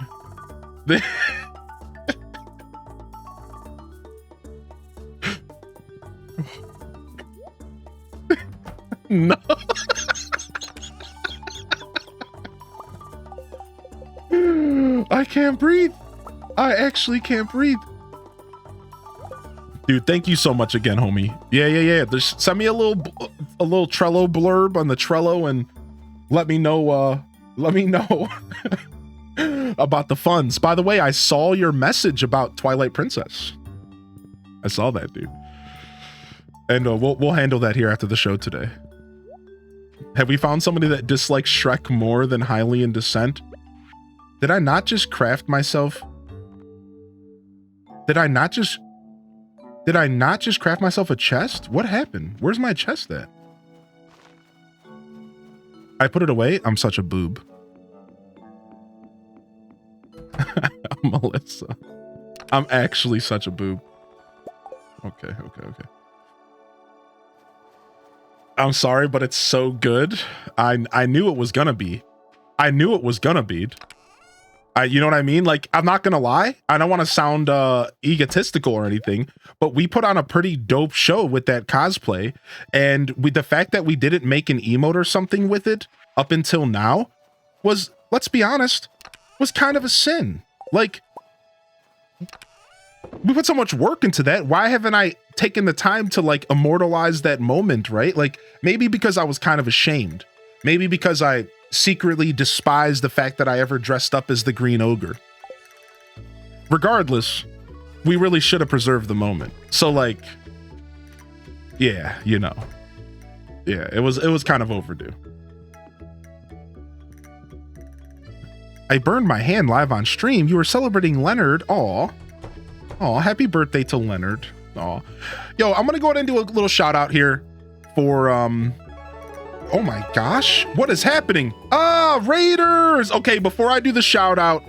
No. I can't breathe. I actually can't breathe. Dude, thank you so much again, homie. Yeah. Just send me a little Trello blurb on the Trello and let me know about the funds. By the way, I saw your message about Twilight Princess. I saw that, dude. And we'll handle that here after the show today. Have we found somebody that dislikes Shrek more than Hylian Descent? Did I not just craft myself? Did I not just craft myself a chest? What happened? Where's my chest at? I put it away? I'm such a boob. Melissa. I'm actually such a boob. Okay. I'm sorry, but it's so good. I knew it was gonna be. You know what I mean? Like, I'm not gonna lie. I don't want to sound egotistical or anything, but we put on a pretty dope show with that cosplay, and the fact that we didn't make an emote or something with it up until now was, let's be honest, was kind of a sin. Like, we put so much work into that. Why haven't I taken the time to like immortalize that moment, right? Like, maybe because I was kind of ashamed. Maybe because I secretly despised the fact that I ever dressed up as the Green Ogre. Regardless, we really should have preserved the moment. So like, yeah, you know. Yeah, it was kind of overdue. I burned my hand live on stream. You were celebrating Leonard. Aw, happy birthday to Leonard. Aw. Yo, I'm gonna go ahead and do a little shout out here for oh my gosh, what is happening? Raiders. Okay, before I do the shout out,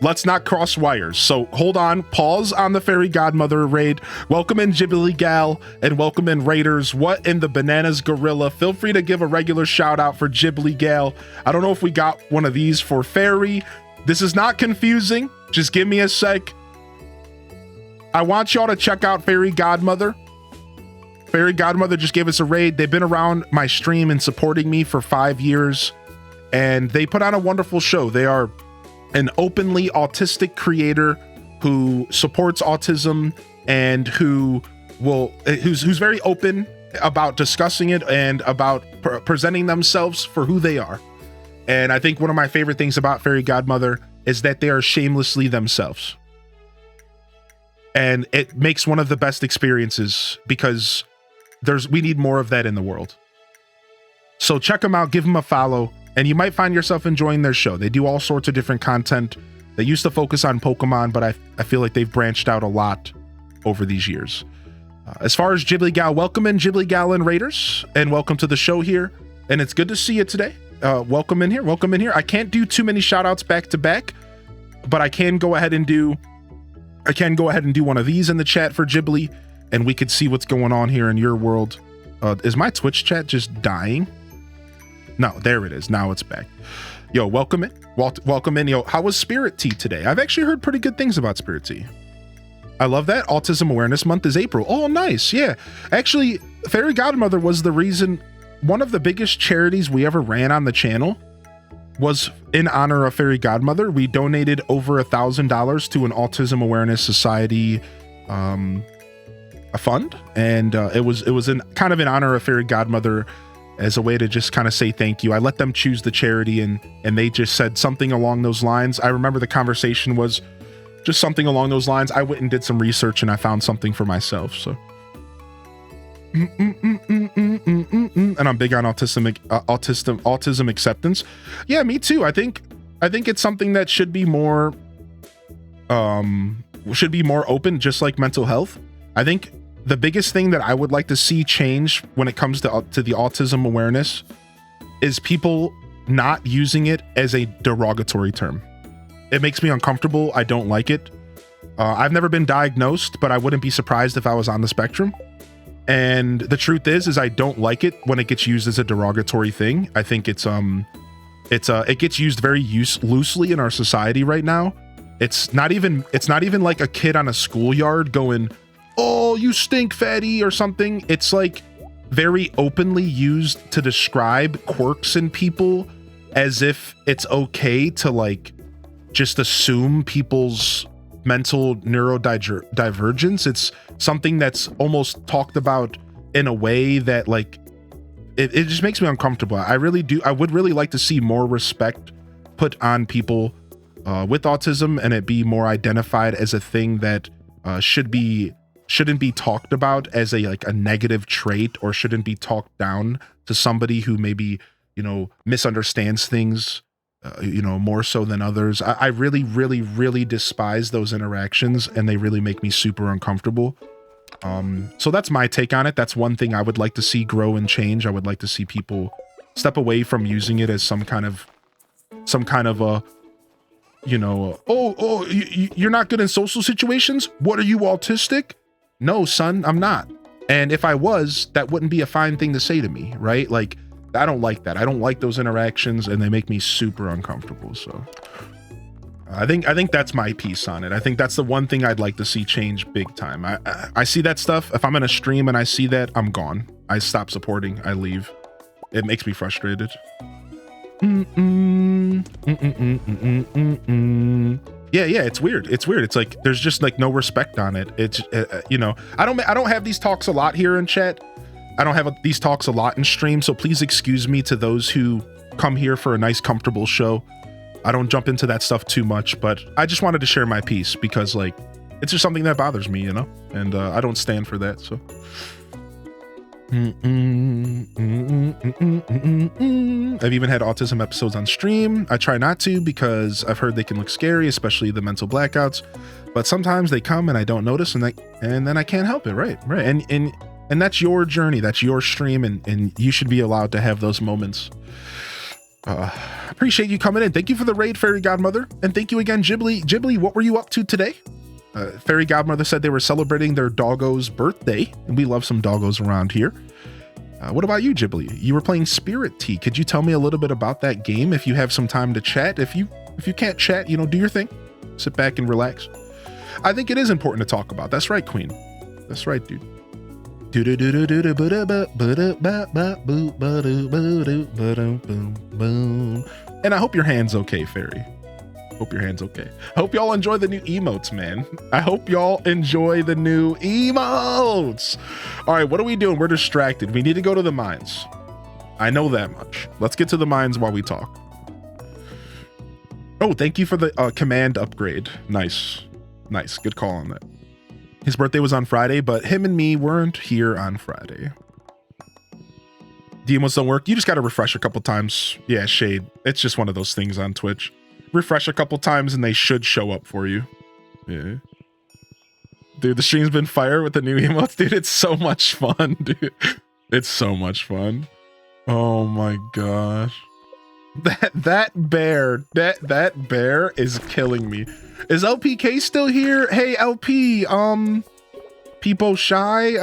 let's not cross wires. So hold on, pause on the Fairy Godmother raid. Welcome in Ghibli Gal and welcome in Raiders. What in the bananas gorilla? Feel free to give a regular shout out for Ghibli Gal. I don't know if we got one of these for Fairy. This is not confusing. Just give me a sec. I want y'all to check out Fairy Godmother. Fairy Godmother just gave us a raid. They've been around my stream and supporting me for 5 years, and they put on a wonderful show. They are an openly autistic creator who supports autism and who's very open about discussing it and about presenting themselves for who they are. And I think one of my favorite things about Fairy Godmother is that they are shamelessly themselves. And it makes one of the best experiences because we need more of that in the world. So check them out, give them a follow, and you might find yourself enjoying their show. They do all sorts of different content. They used to focus on Pokemon, but I feel like they've branched out a lot over these years. As far as Ghibli Gal, welcome in Ghibli Gal and Raiders, and welcome to the show here. And it's good to see you today. Welcome in here. I can't do too many shout outs back to back, but I can go ahead and do one of these in the chat for Ghibli, and we could see what's going on here in your world. Is my Twitch chat just dying? No, there it is. Now it's back. Yo, welcome in. Welcome in. Yo, how was Spirit Tea today? I've actually heard pretty good things about Spirit Tea. I love that. Autism Awareness Month is April. Oh, nice. Yeah. Actually, Fairy Godmother was the reason, one of the biggest charities we ever ran on the channel was in honor of Fairy Godmother. We donated over $1,000 to an Autism Awareness Society a fund, and it was in kind of in honor of Fairy Godmother, as a way to just kind of say thank you. I let them choose the charity, and they just said something along those lines. I remember the conversation was just something along those lines. I went and did some research, and I found something for myself. So, and I'm big on autism acceptance. Yeah, me too. I think it's something that should be more open, just like mental health. I think the biggest thing that I would like to see change when it comes to the autism awareness is people not using it as a derogatory term. It makes me uncomfortable. I don't like it. I've never been diagnosed, but I wouldn't be surprised if I was on the spectrum. And the truth is I don't like it when it gets used as a derogatory thing. I think it gets used very loosely in our society right now. It's not even like a kid on a schoolyard going, "Oh, you stink, fatty," or something. It's like very openly used to describe quirks in people, as if it's okay to like just assume people's mental neurodivergence. It's something that's almost talked about in a way that like it just makes me uncomfortable. I would really like to see more respect put on people with autism, and it be more identified as a thing that shouldn't be talked about as a negative trait, or shouldn't be talked down to somebody who maybe, misunderstands things, more so than others. I really, really, really despise those interactions, and they really make me super uncomfortable. So that's my take on it. That's one thing I would like to see grow and change. I would like to see people step away from using it as some kind of a, you're not good in social situations. What are you, autistic? No, son, I'm not. And if I was, that wouldn't be a fine thing to say to me, right? Like, I don't like that. I don't like those interactions, and they make me super uncomfortable. So I think that's my piece on it. I think that's the one thing I'd like to see change big time. I see that stuff. If I'm in a stream and I see that, I'm gone. I stop supporting. I leave. It makes me frustrated. Yeah, it's weird. It's like there's just like no respect on it. It's I don't have these talks a lot here in chat. I don't have these talks a lot in stream, so please excuse me to those who come here for a nice, comfortable show. I don't jump into that stuff too much, but I just wanted to share my piece because like it's just something that bothers me, and I don't stand for that. So I've even had autism episodes on stream. I try not to because I've heard they can look scary, especially the mental blackouts, but sometimes they come and I don't notice, and then I can't help it. Right. And that's your journey, that's your stream, and you should be allowed to have those moments. Appreciate you coming in. Thank you for the raid, Fairy Godmother, and thank you again, Ghibli. Ghibli, what were you up to today? Fairy Godmother said they were celebrating their doggo's birthday, and we love some doggos around here. What about you, Ghibli? You were playing Spirit Tea. Could you tell me a little bit about that game if you have some time to chat? If you can't chat, do your thing. Sit back and relax. I think it is important to talk about. That's right, Queen. That's right, dude. And I hope your hand's okay, Fairy. Hope your hand's okay. I hope y'all enjoy the new emotes, man. I hope y'all enjoy the new emotes. All right, what are we doing? We're distracted. We need to go to the mines. I know that much. Let's get to the mines while we talk. Oh, thank you for the command upgrade. Nice. Good call on that. His birthday was on Friday, but him and me weren't here on Friday. The emotes don't work. You just got to refresh a couple times. Yeah, Shade. It's just one of those things on Twitch. Refresh a couple times and they should show up for you. Yeah. Dude, the stream's been fire with the new emotes. Dude, it's so much fun, dude. It's so much fun. Oh my gosh. That bear is killing me. Is LPK still here? Hey LP, Peepo Shy,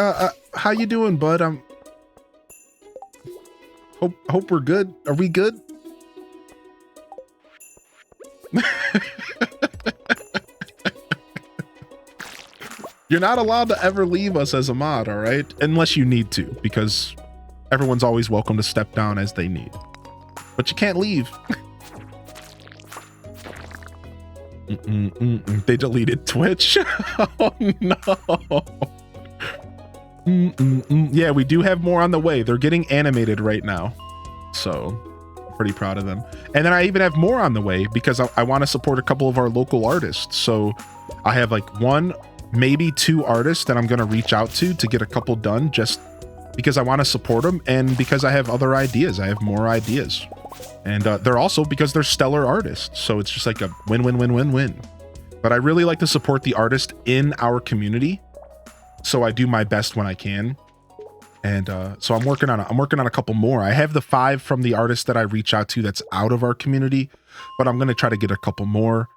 how you doing, bud? Hope we're good. Are we good? You're not allowed to ever leave us as a mod, all right? Unless you need to, because everyone's always welcome to step down as they need. But you can't leave. They deleted Twitch. Oh no. Yeah, we do have more on the way. They're getting animated right now, so I'm pretty proud of them. And then I even have more on the way because I want to support a couple of our local artists. So I have like 1, maybe 2 artists that I'm going to reach out to get a couple done, just because I want to support them and because I have other ideas. I have more ideas, and they're also because they're stellar artists. So it's just like a win-win-win-win-win. But I really like to support the artist in our community, so I do my best when I can. And so I'm working on a couple more. I have the 5 from the artist that I reach out to that's out of our community, but I'm going to try to get a couple more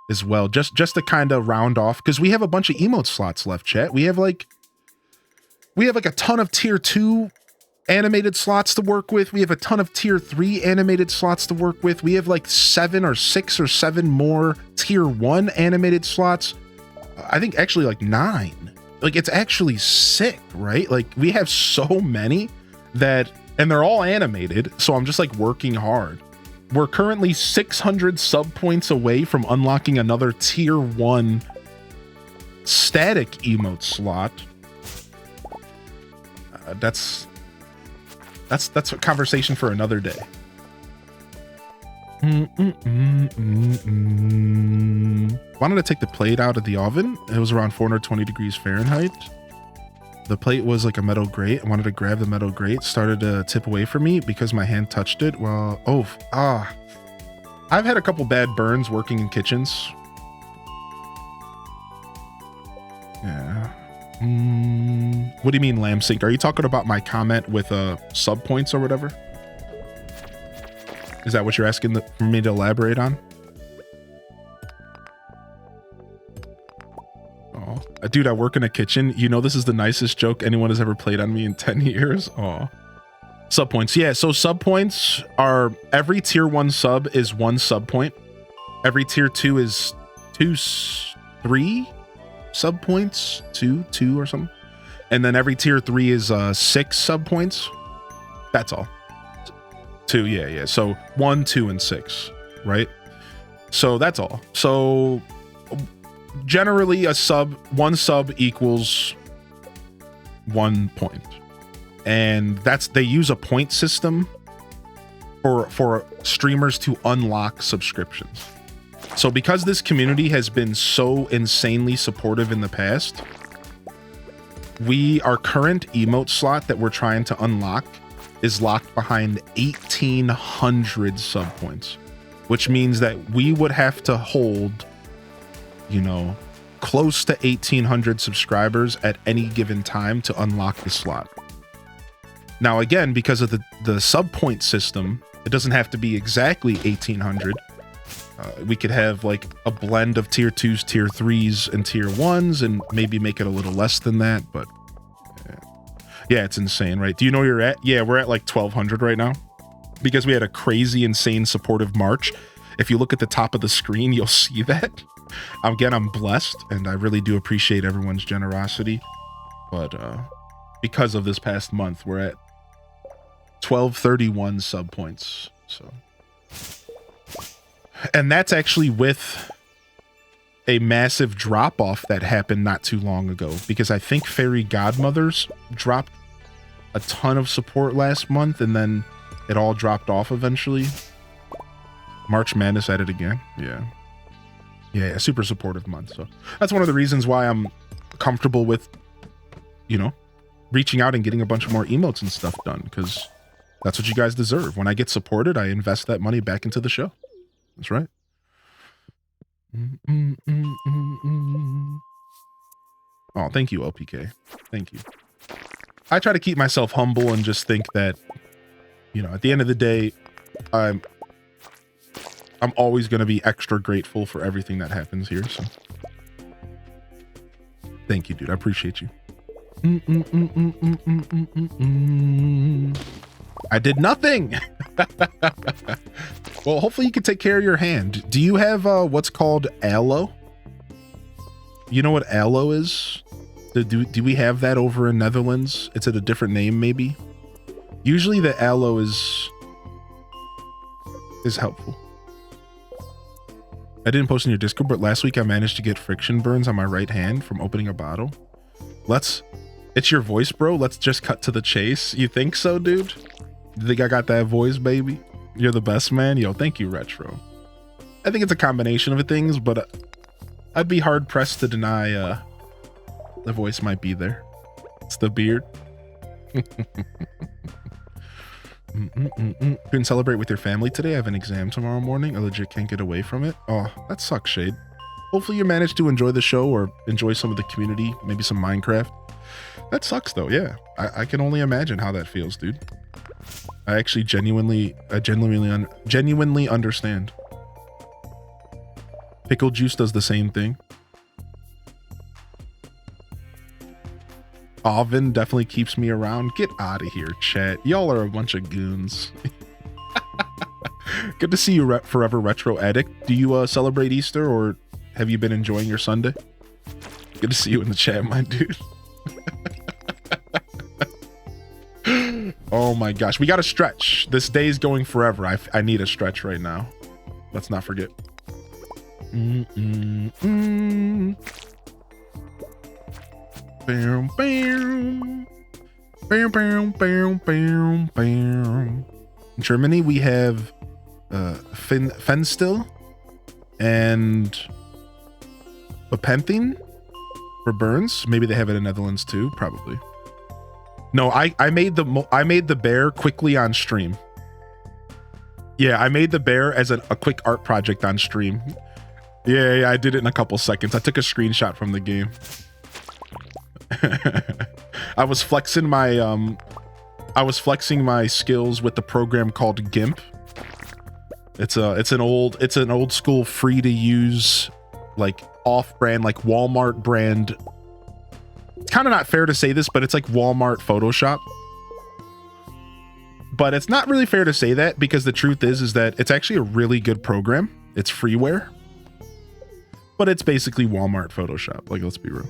as well, just to kind of round off, because we have a bunch of emote slots left, chat. We have like a ton of tier 2 animated slots to work with. We have a ton of tier 3 animated slots to work with. We have like 7 or 6 or 7 more tier 1 animated slots. I think actually like 9. Like, it's actually sick, right? Like, we have so many that, and they're all animated, so I'm just like working hard. We're currently 600 sub points away from unlocking another tier 1 static emote slot. That's a conversation for another day. Wanted to take the plate out of the oven. It was around 420 degrees Fahrenheit. The plate was like a metal grate. I wanted to grab the metal grate, started to tip away from me because my hand touched it. Well, I've had a couple bad burns working in kitchens. Yeah. What do you mean, lamb sink? Are you talking about my comment with sub points or whatever? Is that what you're asking for me to elaborate on? Oh, dude, I work in a kitchen. You know, this is the nicest joke anyone has ever played on me in 10 years. Oh, sub points. Yeah. So sub points are, every tier 1 sub is 1 sub point. Every tier 2 is 3 sub points, 2 or something. And then every tier 3 is 6 sub points. That's all. 2, yeah. So 1, 2, and 6, right? So that's all. So generally one sub equals 1 point. And they use a point system for streamers to unlock subscriptions. So because this community has been so insanely supportive in the past, our current emote slot that we're trying to unlock is locked behind 1,800 sub points, which means that we would have to hold, close to 1,800 subscribers at any given time to unlock the slot. Now, again, because of the sub point system, it doesn't have to be exactly 1,800. We could have like a blend of tier 2s, tier 3s, and tier 1s, and maybe make it a little less than that, but yeah, it's insane, right? Do you know where you're at? Yeah, we're at like 1,200 right now because we had a crazy, insane, supportive March. If you look at the top of the screen, you'll see that. Again, I'm blessed, and I really do appreciate everyone's generosity. But because of this past month, we're at 1,231 sub points. So, and that's actually with a massive drop off that happened not too long ago, because I think Fairy Godmothers dropped a ton of support last month, and then it all dropped off eventually. March Madness at it again. Yeah, super supportive month. So that's one of the reasons why I'm comfortable with, reaching out and getting a bunch of more emotes and stuff done, because that's what you guys deserve. When I get supported, I invest that money back into the show. That's right. Oh, thank you, LPK. Thank you. I try to keep myself humble and just think that, at the end of the day, I'm always going to be extra grateful for everything that happens here. So thank you, dude. I appreciate you. I did nothing. Well, hopefully you can take care of your hand. Do you have what's called aloe? You know what aloe is? Do we have that over in Netherlands? It's at a different name, maybe. Usually the aloe is helpful. I didn't post in your Discord, but last week I managed to get friction burns on my right hand from opening a bottle. It's your voice, bro. Let's just cut to the chase. You think so, dude? You think I got that voice, baby? You're the best, man. Yo, thank you, Retro. I think it's a combination of things, but I'd be hard pressed to deny the voice might be there. It's the beard. Couldn't celebrate with your family today. I have an exam tomorrow morning. I legit can't get away from it. Oh, that sucks, Shade. Hopefully you managed to enjoy the show or enjoy some of the community, maybe some Minecraft. That sucks though. Yeah, I can only imagine how that feels, dude. I actually genuinely understand. Pickle juice does the same thing. Oven definitely keeps me around. Get out of here, chat. Y'all are a bunch of goons. Good to see you, Forever Retro Addict. Do you celebrate Easter or have you been enjoying your Sunday? Good to see you in the chat, my dude. Oh my gosh, we got to stretch. This day is going forever. I need a stretch right now. Let's not forget. Bam, bam. Bam, bam, bam, bam, bam. In Germany, we have Fenstil and Bepanthen for burns. Maybe they have it in Netherlands too, probably. No, I made the bear quickly on stream. Yeah, I made the bear as a quick art project on stream. Yeah, I did it in a couple seconds. I took a screenshot from the game. I was flexing my skills with the program called GIMP. It's an old school free to use, like off-brand, like Walmart brand. It's kind of not fair to say this, but it's like Walmart Photoshop. But it's not really fair to say that because the truth is that it's actually a really good program. It's freeware. But it's basically Walmart Photoshop. Like, let's be real.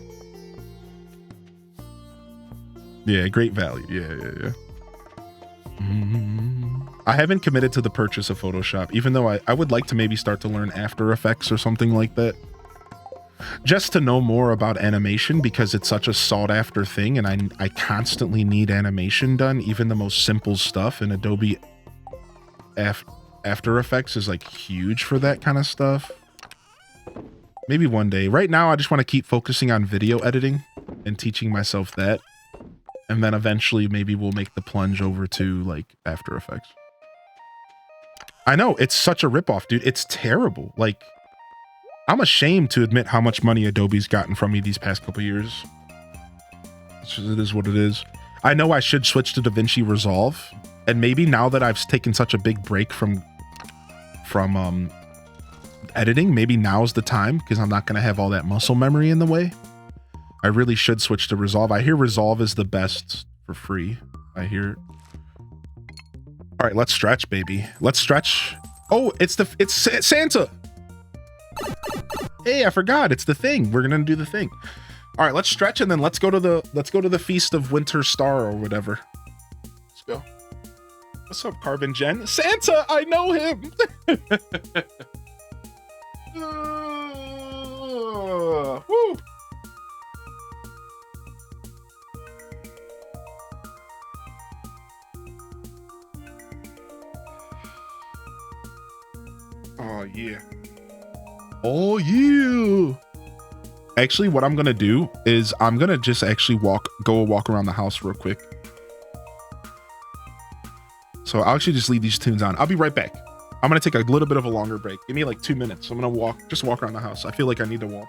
Yeah, great value. Yeah. I haven't committed to the purchase of Photoshop, even though I would like to maybe start to learn After Effects or something like that. Just to know more about animation because it's such a sought after thing and I constantly need animation done, even the most simple stuff, and Adobe After Effects is like huge for that kind of stuff. Maybe one day. Right now, I just want to keep focusing on video editing and teaching myself that. And then eventually maybe we'll make the plunge over to like After Effects. I know, it's such a ripoff, dude. It's terrible. Like, I'm ashamed to admit how much money Adobe's gotten from me these past couple years. It is what it is. I know I should switch to DaVinci Resolve. And maybe now that I've taken such a big break from editing, maybe now's the time because I'm not going to have all that muscle memory in the way. I really should switch to Resolve. I hear Resolve is the best for free. I hear it. All right, let's stretch, baby. Let's stretch. Oh, it's Santa. Hey, I forgot. It's the thing. We're gonna do the thing. All right, let's stretch and then let's go to the Feast of Winter Star or whatever. Let's go. What's up, Carbon Jen? Santa, I know him. Woo. Oh yeah. Oh yeah. Actually, what I'm gonna do is I'm gonna just actually go walk around the house real quick. So I'll actually just leave these tunes on. I'll be right back. I'm gonna take a little bit of a longer break. Give me like 2 minutes. I'm gonna walk around the house. I feel like I need to walk.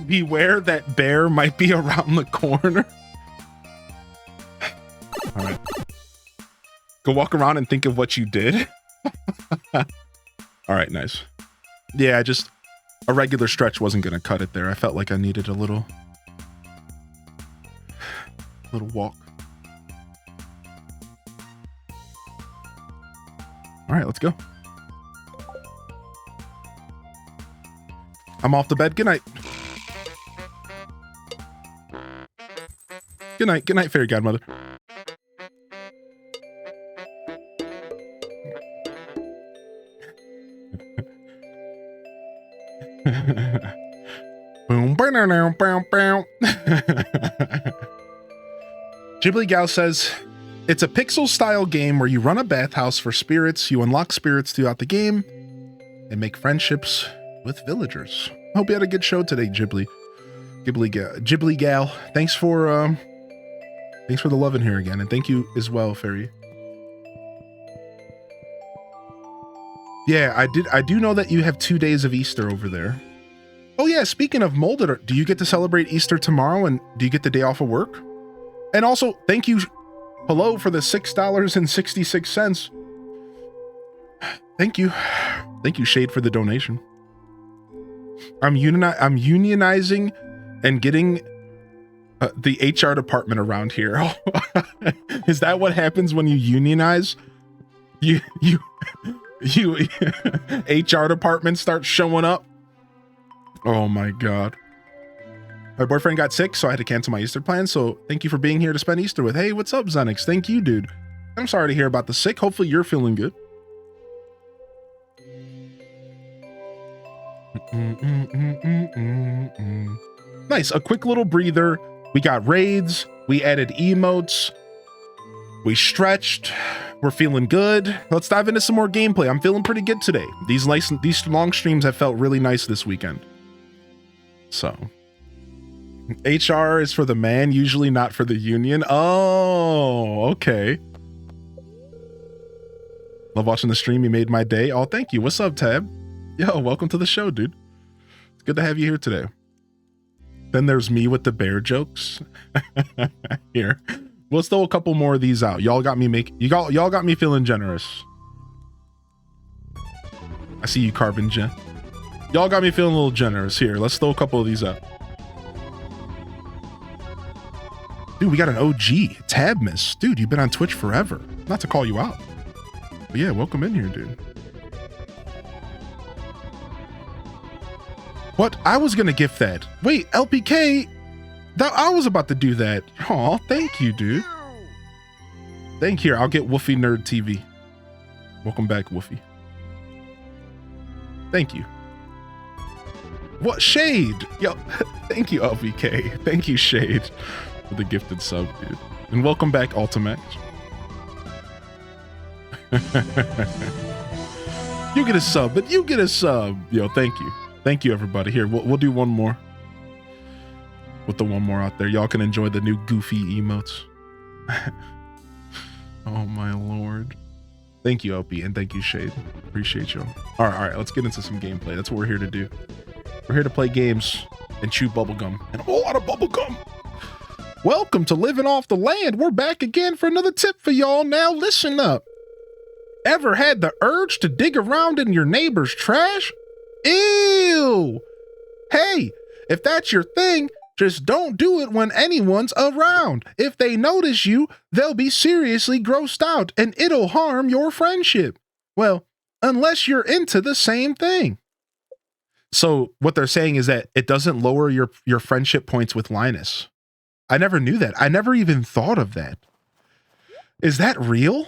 Beware that bear might be around the corner. All right. Go walk around and think of what you did. All right, nice. Yeah, just a regular stretch wasn't going to cut it there. I felt like I needed a little walk. All right, let's go. I'm off to bed. Good night. Good night. Good night, fairy godmother. Boom. Ghibli Gal says, it's a pixel-style game where you run a bathhouse for spirits, you unlock spirits throughout the game, and make friendships with villagers. Hope you had a good show today, Ghibli Gal. Thanks for the love in here again, and thank you as well, Fairy. Yeah, I do know that you have 2 days of Easter over there. Oh yeah, speaking of molded, do you get to celebrate Easter tomorrow, and do you get the day off of work? And also, thank you, hello, for the $6.66. Thank you, Shade, for the donation. I'm unionizing and getting the HR department around here. Is that what happens when you unionize? You HR department starts showing up. Oh my God. My boyfriend got sick, so I had to cancel my Easter plans. So thank you for being here to spend Easter with. Hey, what's up, Zenix? Thank you, dude. I'm sorry to hear about the sick. Hopefully you're feeling good. Nice. A quick little breather. We got raids. We added emotes. We stretched. We're feeling good. Let's dive into some more gameplay. I'm feeling pretty good today. These long streams have felt really nice this weekend. So, HR is for the man, usually not for the union. Oh, okay. Love watching the stream. You made my day. Oh, thank you. What's up, Tab? Yo, welcome to the show, dude. It's good to have you here today. Then there's me with the bear jokes. Here. Let's throw a couple more of these out. Y'all got me feeling generous. I see you, Carbon Gen. Y'all got me feeling a little generous. Here, let's throw a couple of these out. Dude, we got an OG. Tab Miss. Dude, you've been on Twitch forever. Not to call you out. But yeah, welcome in here, dude. What? I was gonna gift that. Wait, LPK? I was about to do that. Aw, thank you, dude. Thank you. I'll get Woofy Nerd TV. Welcome back, Woofy. Thank you. What? Shade? Yo, thank you, LPK. Thank you, Shade, for the gifted sub, dude. And welcome back, Ultimax. You get a sub, but you get a sub. Yo, thank you. Thank you, everybody. Here, we'll do one more. With the one more out there. Y'all can enjoy the new goofy emotes. Oh my lord. Thank you, LP, and thank you, Shade. Appreciate you. All right, let's get into some gameplay. That's what we're here to do. We're here to play games and chew bubblegum. And a whole lot of bubblegum. Welcome to Living Off the Land. We're back again for another tip for y'all. Now listen up. Ever had the urge to dig around in your neighbor's trash? Ew! Hey, if that's your thing, just don't do it when anyone's around. If they notice you, they'll be seriously grossed out and it'll harm your friendship. Well, unless you're into the same thing. So what they're saying is that it doesn't lower your friendship points with Linus. I never knew that. I never even thought of that. Is that real?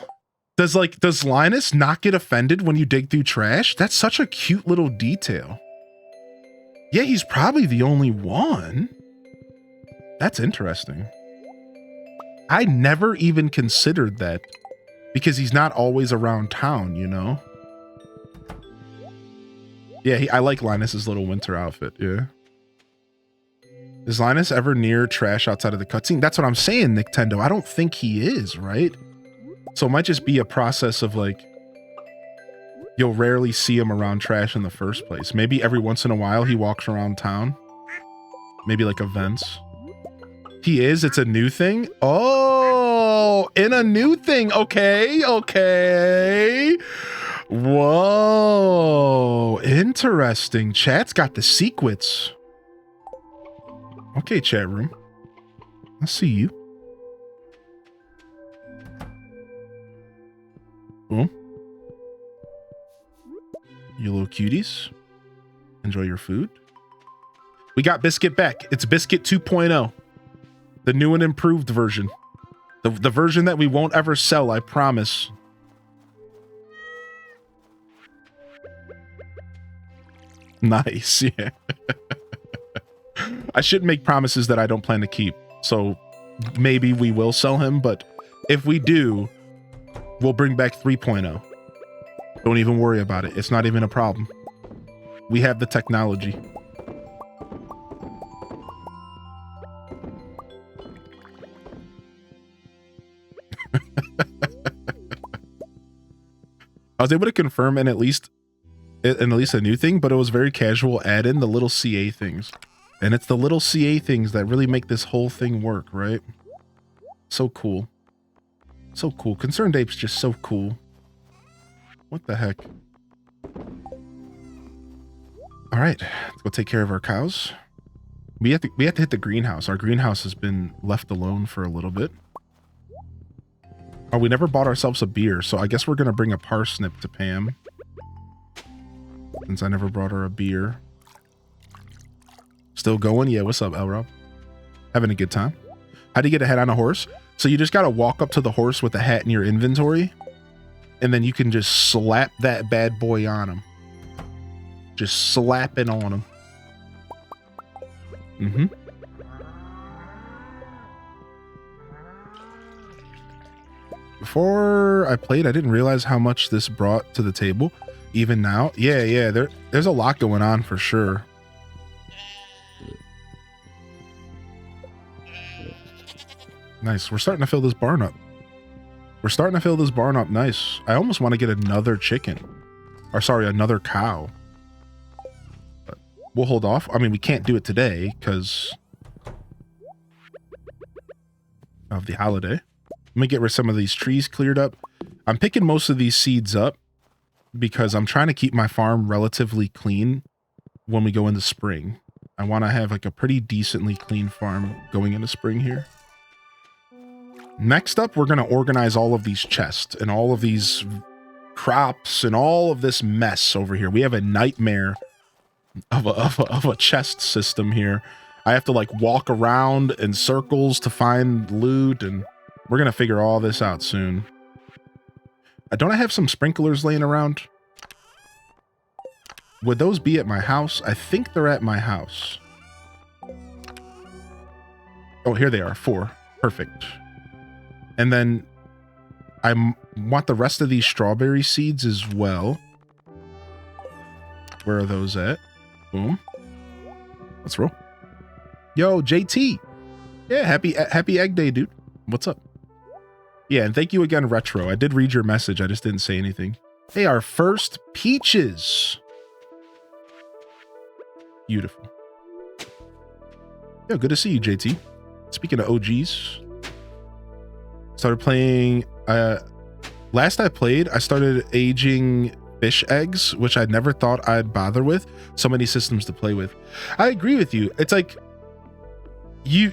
Does Linus not get offended when you dig through trash? That's such a cute little detail. Yeah, he's probably the only one. That's interesting. I never even considered that because he's not always around town, you know? Yeah, I like Linus's little winter outfit, yeah. Is Linus ever near trash outside of the cutscene? That's what I'm saying, Nintendo. I don't think he is, right? So it might just be a process of like, you'll rarely see him around trash in the first place. Maybe every once in a while he walks around town. Maybe like events. He is. It's a new thing. Oh, in a new thing. Okay. Okay. Whoa. Interesting. Chat's got the secrets. Okay, chat room. I see you. Boom. You little cuties. Enjoy your food. We got Biscuit back. It's Biscuit 2.0. The new and improved version. The version that we won't ever sell, I promise. Nice, yeah. I shouldn't make promises that I don't plan to keep. So maybe we will sell him, but if we do, we'll bring back 3.0. Don't even worry about it. It's not even a problem. We have the technology. I was able to confirm at least a new thing, but it was very casual. Add in the little CA things. And it's the little CA things that really make this whole thing work, right? So cool. So cool. Concerned Ape's just so cool. What the heck? All right, let's go take care of our cows. We have to hit the greenhouse. Our greenhouse has been left alone for a little bit. Oh, we never bought ourselves a beer, so I guess we're gonna bring a parsnip to Pam. Since I never brought her a beer. Still going? Yeah, what's up, L-Rob? Having a good time? How do you get a hat on a horse? So you just gotta walk up to the horse with the hat in your inventory, and then you can just slap that bad boy on him. Just slap it on him. Mm-hmm. Before I played, I didn't realize how much this brought to the table. Even now, yeah, there's a lot going on for sure. Nice. We're starting to fill this barn up. Nice. I almost want to get another chicken. Or sorry, another cow. But we'll hold off. I mean, we can't do it today because of the holiday. Let me get rid of some of these trees cleared up. I'm picking most of these seeds up because I'm trying to keep my farm relatively clean when we go into spring. I want to have like a pretty decently clean farm going into spring here. Next up, we're going to organize all of these chests and all of these crops and all of this mess over here. We have a nightmare of a chest system here. I have to like walk around in circles to find loot, and we're going to figure all this out soon. Don't I have some sprinklers laying around? Would those be at my house? I think they're at my house. Oh, here they are. 4. Perfect. And then I want the rest of these strawberry seeds as well. Where are those at? Boom. Let's roll. Yo, JT. Yeah, happy Egg Day, dude. What's up? Yeah, and thank you again, Retro. I did read your message. I just didn't say anything. Hey, our first peaches. Beautiful. Yo, good to see you, JT. Speaking of OGs, started playing. Last I played, I started aging fish eggs, which I never thought I'd bother with. So many systems to play with. I agree with you. It's like you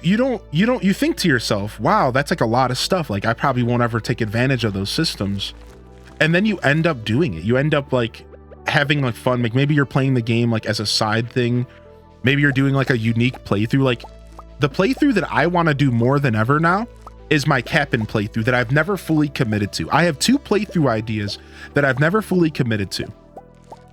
think to yourself, wow, that's like a lot of stuff. Like I probably won't ever take advantage of those systems. And then you end up doing it. You end up like having like fun. Like maybe you're playing the game like as a side thing. Maybe you're doing like a unique playthrough. Like the playthrough that I want to do more than ever now is my Cap'n playthrough that I've never fully committed to. I have 2 playthrough ideas that I've never fully committed to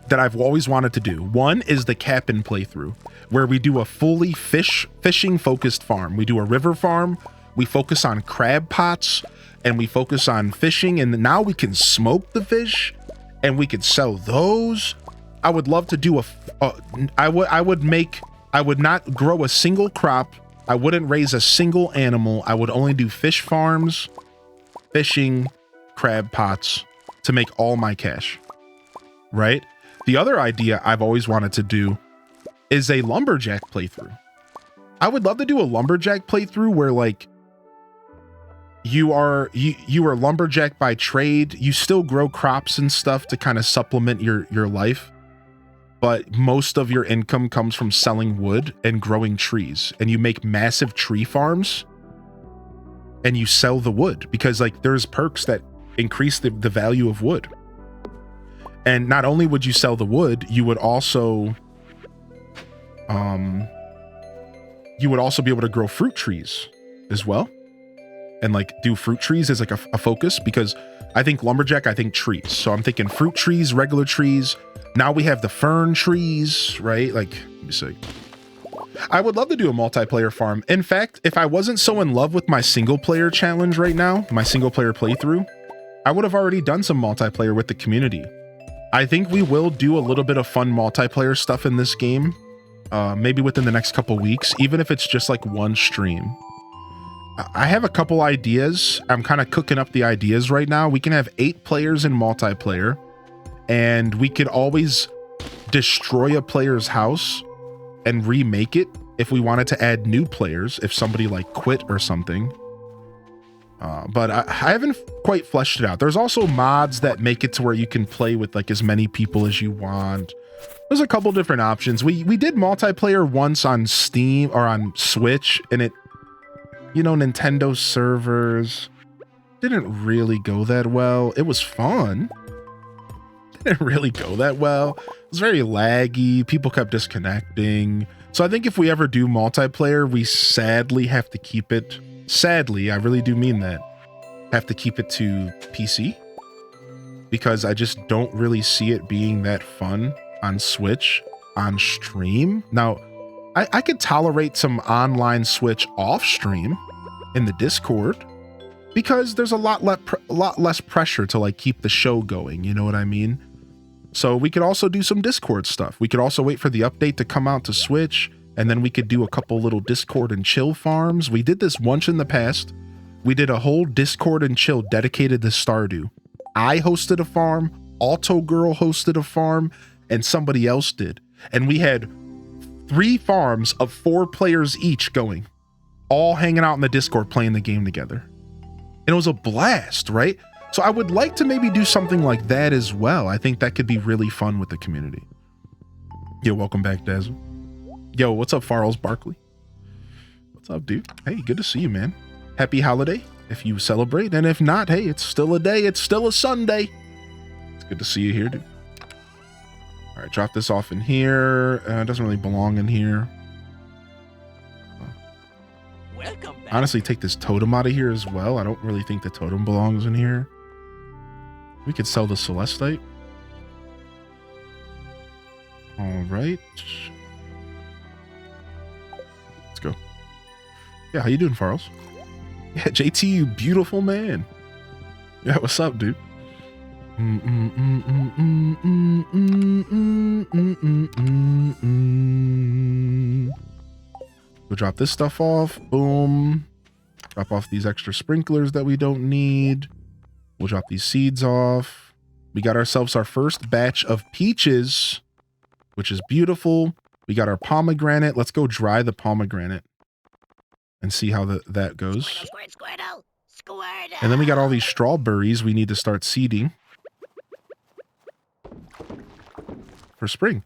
that I've always wanted to do. One is the Cap'n playthrough, where we do a fully fishing focused farm. We do a river farm, we focus on crab pots, and we focus on fishing, and now we can smoke the fish and we could sell those. I would love to do I would not grow a single crop. I wouldn't raise a single animal. I would only do fish farms, fishing, crab pots to make all my cash, right? The other idea I've always wanted to do is a lumberjack playthrough. I would love to do a lumberjack playthrough where like you are lumberjack by trade. You still grow crops and stuff to kind of supplement your life, but most of your income comes from selling wood and growing trees, and you make massive tree farms and you sell the wood because like there's perks that increase the value of wood. And not only would you sell the wood, you would also be able to grow fruit trees as well, and like do fruit trees as like a focus, because I think lumberjack, I think trees. So I'm thinking fruit trees, regular trees. Now we have the fern trees, right? Like, let me see. I would love to do a multiplayer farm. In fact, if I wasn't so in love with my single player challenge right now, my single player playthrough, I would have already done some multiplayer with the community. I think we will do a little bit of fun multiplayer stuff in this game, maybe within the next couple weeks, even if it's just like one stream. I have a couple ideas. I'm kind of cooking up the ideas right now. We can have 8 players in multiplayer, and we could always destroy a player's house and remake it if we wanted to add new players, if somebody like quit or something. But I haven't quite fleshed it out. There's also mods that make it to where you can play with like as many people as you want. There's a couple different options. We did multiplayer once on Steam or on Switch, and it, you know, Nintendo servers didn't really go that well. It was fun. Didn't really go that well. It was very laggy. People kept disconnecting. So I think if we ever do multiplayer, we sadly have to keep it. Sadly, I really do mean that. Have to keep it to PC, because I just don't really see it being that fun on Switch on stream. Now, I could tolerate some online Switch off stream in the Discord, because there's a lot less pressure to like keep the show going. You know what I mean? So we could also do some Discord stuff. We could also wait for the update to come out to Switch, and then we could do a couple little Discord and chill farms. We did this once in the past. We did a whole Discord and chill dedicated to Stardew. I hosted a farm, Alto Girl hosted a farm, and somebody else did. And we had 3 farms of 4 players each going, all hanging out in the Discord playing the game together. And it was a blast, right? So I would like to maybe do something like that as well. I think that could be really fun with the community. Yo, welcome back, Dazzle. Yo, what's up, Farrells Barkley? What's up, dude? Hey, good to see you, man. Happy holiday if you celebrate, and if not, hey, it's still a day. It's still a Sunday. It's good to see you here, dude. All right, drop this off in here. It doesn't really belong in here. Welcome back. Honestly, take this totem out of here as well. I don't really think the totem belongs in here. We could sell the Celestite. All right. Let's go. Yeah, how you doing, Farrells? Yeah, JT, you beautiful man. Yeah, what's up, dude? We'll drop this stuff off. Boom. Drop off these extra sprinklers that we don't need. We'll drop these seeds off. We got ourselves our first batch of peaches, which is beautiful. We got our pomegranate. Let's go dry the pomegranate and see how that goes. Squirt, squirtle, squirtle. And then we got all these strawberries we need to start seeding for spring.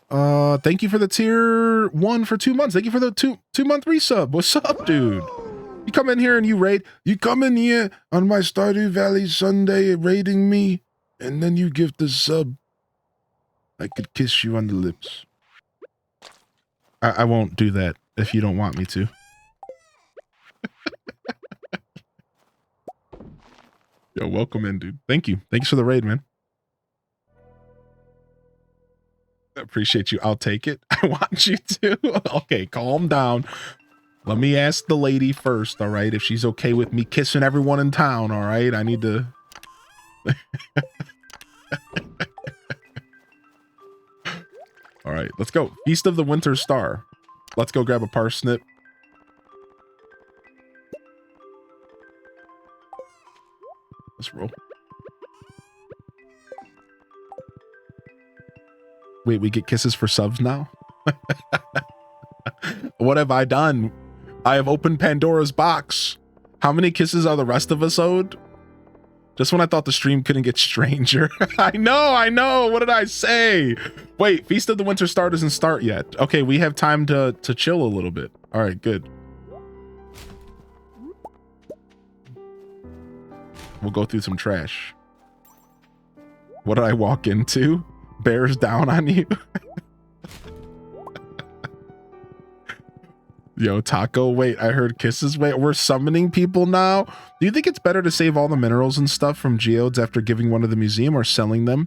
Thank you for the tier 1 for 2 months. Thank you for the two-month resub. What's up, dude? You come in here and you raid. You come in here on my Stardew Valley Sunday raiding me, and then you give the sub. I could kiss you on the lips. I won't do that if you don't want me to. Yo, welcome in, dude. Thank you. Thanks for the raid, man. I appreciate you. I'll take it. I want you to. Okay, calm down. Let me ask the lady first, all right? If she's okay with me kissing everyone in town, all right? I need to... All right, let's go. Feast of the Winter Star. Let's go grab a parsnip. Let's roll. Wait, we get kisses for subs now? What have I done? I have opened Pandora's box. How many kisses are the rest of us owed? Just when I thought the stream couldn't get stranger. I know. What did I say? Wait, Feast of the Winter Star doesn't start yet. Okay, we have time to chill a little bit. All right, good. We'll go through some trash. What did I walk into? Bears down on you? Yo, Taco, wait, I heard kisses. Wait, we're summoning people now? Do you think it's better to save all the minerals and stuff from geodes after giving one to the museum or selling them?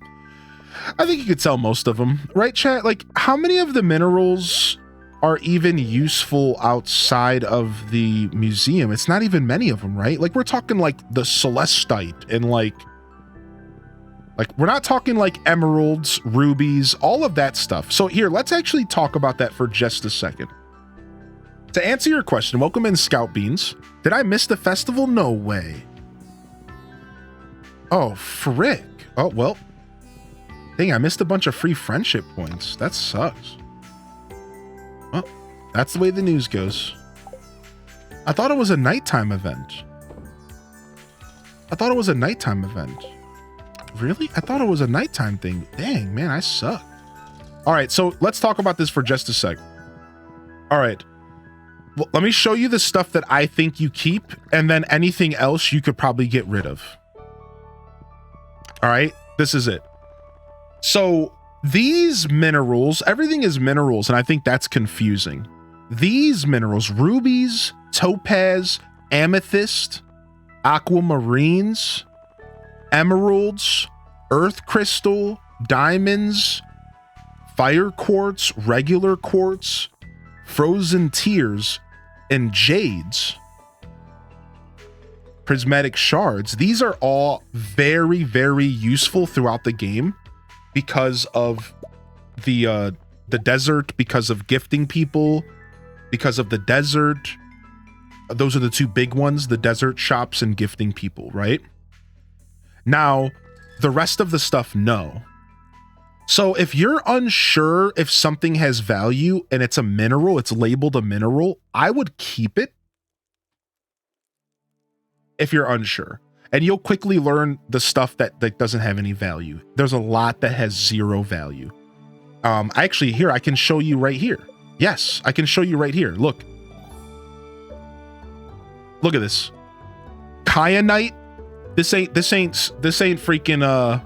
I think you could sell most of them. Right, chat? Like, how many of the minerals are even useful outside of the museum? It's not even many of them, right? Like, we're talking like the celestite and like we're not talking like emeralds, rubies, all of that stuff. So here, let's actually talk about that for just a second. To answer your question, welcome in Scout Beans. Did I miss the festival? No way. Oh, frick. Oh, well. Dang, I missed a bunch of free friendship points. That sucks. Well, that's the way the news goes. I thought it was a nighttime event. Really? I thought it was a nighttime thing. Dang, man, I suck. All right, so let's talk about this for just a sec. All right. Well, let me show you the stuff that I think you keep, and then anything else you could probably get rid of. All right, this is it. So these minerals, everything is minerals, and I think that's confusing. These minerals, rubies, topaz, amethyst, aquamarines, emeralds, earth crystal, diamonds, fire quartz, regular quartz, frozen tears, and jades, prismatic shards. These are all very, very useful throughout the game because of the desert, because of gifting people, because of the desert. Those are the two big ones, the desert shops and gifting people, right? Now, the rest of the stuff, no. So if you're unsure if something has value and it's a mineral, it's labeled a mineral, I would keep it if you're unsure. And you'll quickly learn the stuff that doesn't have any value. There's a lot that has zero value. Actually, here, I can show you right here. Yes, I can show you right here. Look. Look at this. Kyanite. This ain't freaking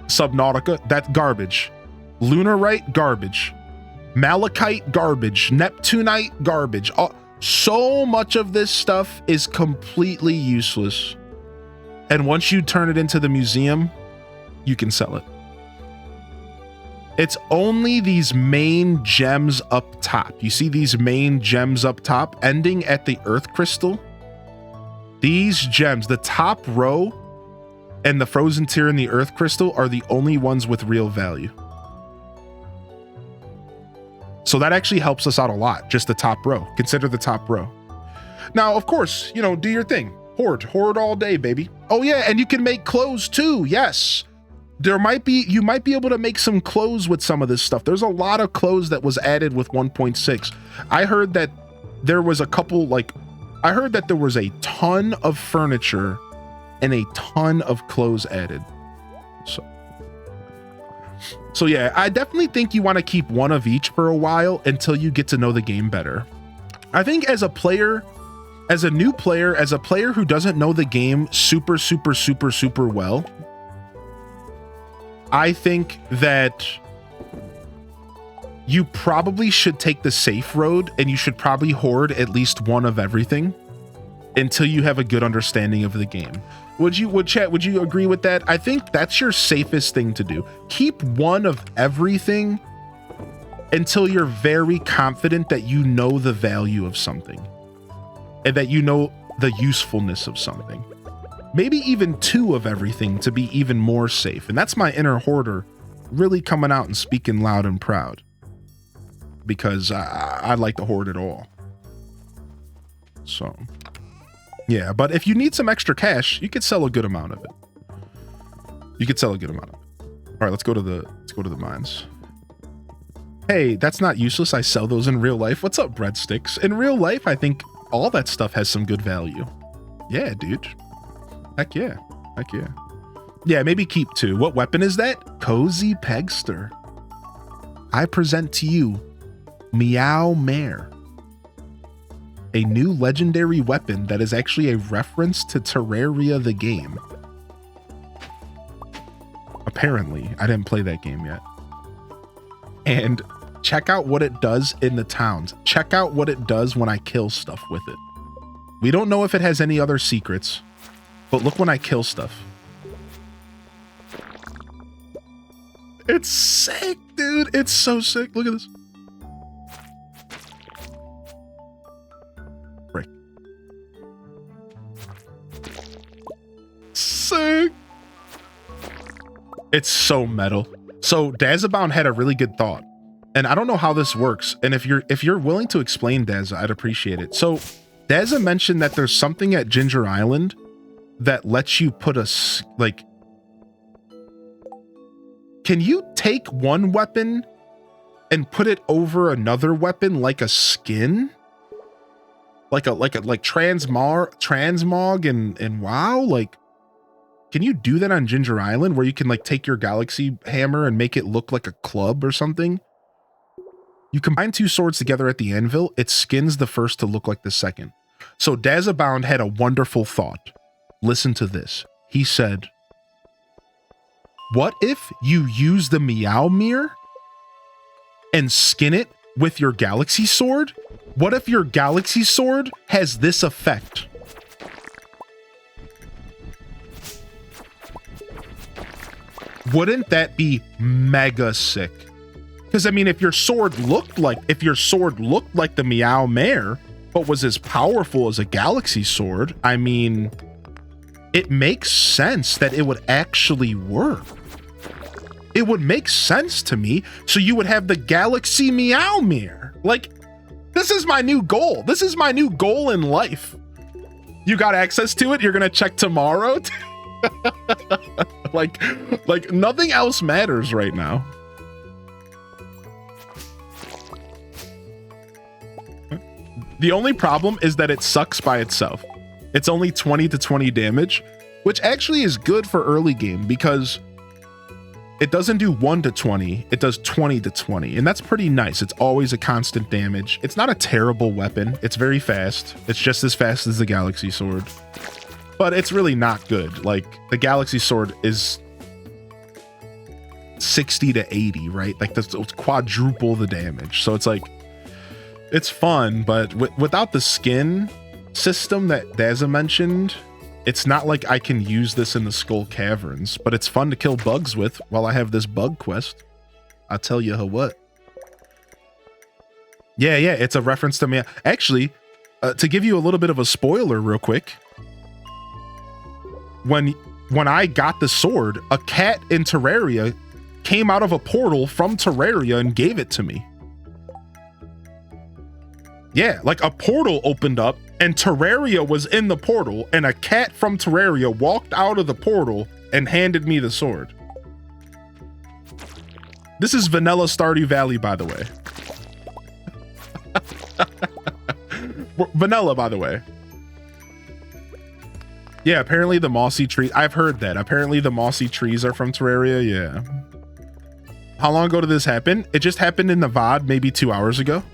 Subnautica. That's garbage. Lunarite, garbage. Malachite, garbage. Neptunite, garbage. So much of this stuff is completely useless. And once you turn it into the museum, you can sell it. It's only these main gems up top. You see these main gems up top ending at the earth crystal? These gems, the top row and the frozen tear and the earth crystal are the only ones with real value. So that actually helps us out a lot, just the top row. Consider the top row. Now, of course, you know, do your thing. Hoard all day, baby. Oh yeah, and you can make clothes too, yes. You might be able to make some clothes with some of this stuff. There's a lot of clothes that was added with 1.6. I heard that there was a couple, I heard that there was a ton of furniture and a ton of clothes added. So yeah, I definitely think you want to keep one of each for a while until you get to know the game better. I think as a player, as a new player, as a player who doesn't know the game super well, I think that you probably should take the safe road and you should probably hoard at least one of everything until you have a good understanding of the game. Would you agree with that? I think that's your safest thing to do. Keep one of everything until you're very confident that you know the value of something and that you know the usefulness of something. Maybe even two of everything to be even more safe. And that's my inner hoarder really coming out and speaking loud and proud, because I like to hoard it all. So yeah, but if you need some extra cash, you could sell a good amount of it. All right, let's go to the mines. Hey, that's not useless. I sell those in real life. What's up, breadsticks? In real life, I think all that stuff has some good value. Yeah, dude. Heck yeah. Heck yeah. Yeah, maybe keep 2. What weapon is that? Cozy Pegster. I present to you Meow Mare. A new legendary weapon that is actually a reference to Terraria the game. Apparently, I didn't play that game yet. And check out what it does in the towns. Check out what it does when I kill stuff with it. We don't know if it has any other secrets, but look when I kill stuff. It's sick, dude. It's so sick. Look at this. Break. Sick. It's so metal. So Dazabound had a really good thought. And I don't know how this works. And if you're willing to explain, Daza, I'd appreciate it. So Daza mentioned that there's something at Ginger Island that lets you put can you take one weapon and put it over another weapon like a skin? Like transmog and WoW? Like, can you do that on Ginger Island where you can like take your galaxy hammer and make it look like a club or something? You combine 2 swords together at the anvil, it skins the first to look like the second. So Dazabound had a wonderful thought. Listen to this. He said, what if you use the Meow Mirror and skin it with your galaxy sword? What if your galaxy sword has this effect? Wouldn't that be mega sick? Because I mean, if your sword looked like the Meow Mare, but was as powerful as a galaxy sword, I mean, it makes sense that it would actually work. It would make sense to me. So you would have the Galaxy Meow Mirror. Like, this is my new goal. This is my new goal in life. You got access to it? You're gonna check tomorrow? like nothing else matters right now. The only problem is that it sucks by itself. It's only 20 to 20 damage, which actually is good for early game because it doesn't do 1 to 20, it does 20 to 20, and that's pretty nice. It's always a constant damage. It's not a terrible weapon. It's very fast. It's just as fast as the Galaxy Sword, but it's really not good. Like, the Galaxy Sword is 60 to 80, right? Like, that's quadruple the damage. So it's like, it's fun, but without the skin system that Daza mentioned, it's not like I can use this in the Skull Caverns, but it's fun to kill bugs with while I have this bug quest. I'll tell you what. Yeah, it's a reference to me. Actually, to give you a little bit of a spoiler real quick, when I got the sword, a cat in Terraria came out of a portal from Terraria and gave it to me. Yeah, like a portal opened up and Terraria was in the portal and a cat from Terraria walked out of the portal and handed me the sword. This is vanilla Stardew Valley, by the way. Vanilla, by the way. Yeah, apparently the mossy tree. I've heard that. Apparently the mossy trees are from Terraria. Yeah. How long ago did this happen? It just happened in the VOD maybe 2 hours ago.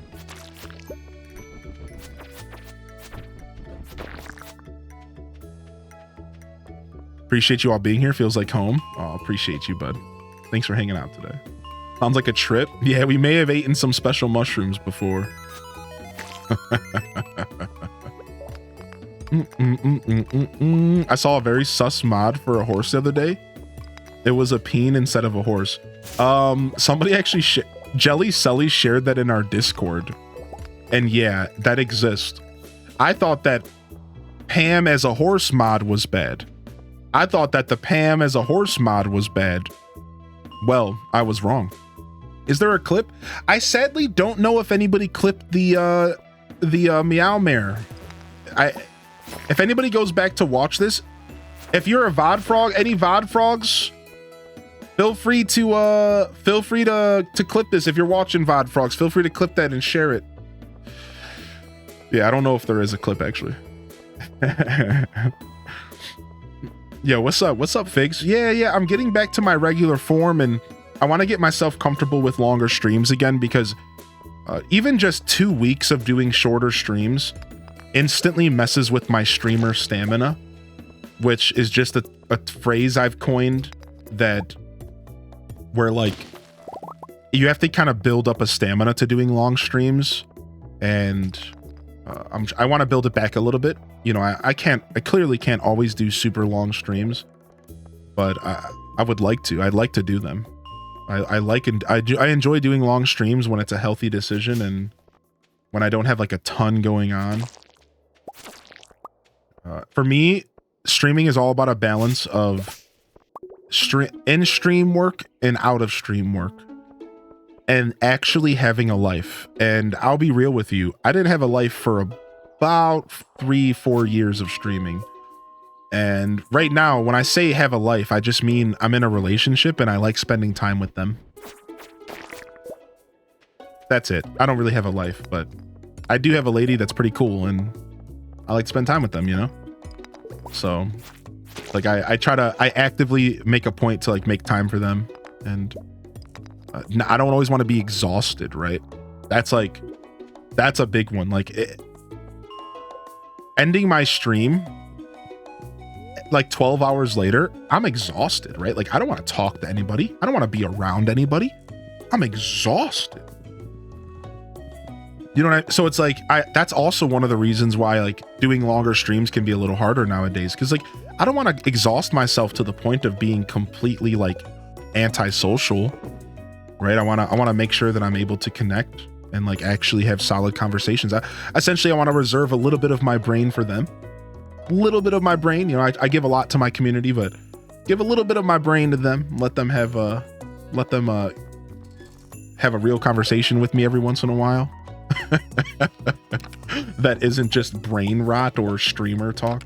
Appreciate you all being here. Feels like home. Oh, appreciate you, bud. Thanks for hanging out today. Sounds like a trip. Yeah, we may have eaten some special mushrooms before. I saw a very sus mod for a horse the other day. It was a peen instead of a horse. Somebody actually Jelly Sully shared that in our Discord. And yeah, that exists. I thought that Pam as a horse mod was bad. I thought that the Pam as a horse mod was bad. Well, I was wrong. Is there a clip? I sadly don't know if anybody clipped the Meow Mare. If anybody goes back to watch this, if you're a VOD frog, any VOD frogs, Feel free to clip this if you're watching VOD Frogs. Feel free to clip that and share it. Yeah, I don't know if there is a clip actually. Yo, what's up? What's up, Figs? Yeah, I'm getting back to my regular form, and I want to get myself comfortable with longer streams again, because even just 2 weeks of doing shorter streams instantly messes with my streamer stamina, which is just a phrase I've coined that where like you have to kind of build up a stamina to doing long streams, and I want to build it back a little bit. You know, I clearly can't always do super long streams, but I would like to. I'd like to do them. I enjoy doing long streams when it's a healthy decision and when I don't have like a ton going on. For me, streaming is all about a balance of in-stream work and out-of-stream work, and actually having a life. And I'll be real with you, I didn't have a life for about 3-4 years of streaming. And right now, when I say have a life, I just mean I'm in a relationship and I like spending time with them. That's it. I don't really have a life, but I do have a lady that's pretty cool, and I like to spend time with them, you know? So like I actively make a point to like make time for them, and I don't always want to be exhausted, right? That's a big one. Like ending my stream like 12 hours later, I'm exhausted, right? Like I don't want to talk to anybody. I don't want to be around anybody. I'm exhausted. You know what so it's like that's also one of the reasons why like doing longer streams can be a little harder nowadays, because like I don't want to exhaust myself to the point of being completely like antisocial, right? I want to make sure that I'm able to connect and like actually have solid conversations. Essentially I want to reserve a little bit of my brain for them. A little bit of my brain, you know, I give a lot to my community, but give a little bit of my brain to them. Let them have a real conversation with me every once in a while. That isn't just brain rot or streamer talk.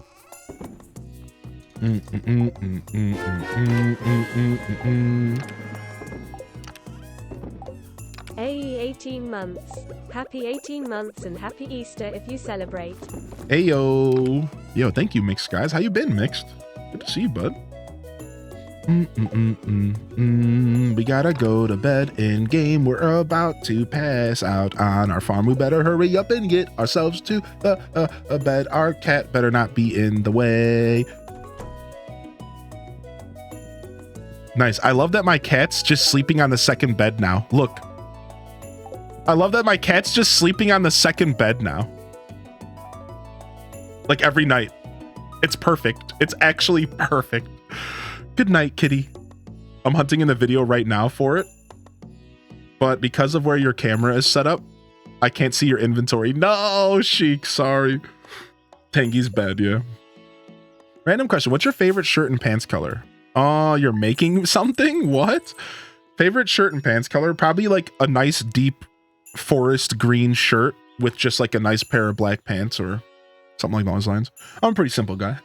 AE 18 months. Happy 18 months and happy Easter if you celebrate. Hey yo, thank you, Mixed guys. How you been, Mixed? Good to see you, bud. We gotta go to bed in game. We're about to pass out on our farm. We better hurry up and get ourselves to a bed. Our cat better not be in the way. Nice. I love that my cat's just sleeping on the second bed now. Look. I love that my cat's just sleeping on the second bed now. Like every night. It's perfect. It's actually perfect. Good night, kitty. I'm hunting in the video right now for it, but because of where your camera is set up, I can't see your inventory. No, Sheik, sorry. Tangy's bed, yeah. Random question. What's your favorite shirt and pants color? Oh, you're making something? What? Favorite shirt and pants color? Probably like a nice deep forest green shirt with just like a nice pair of black pants or something like those lines. I'm a pretty simple guy.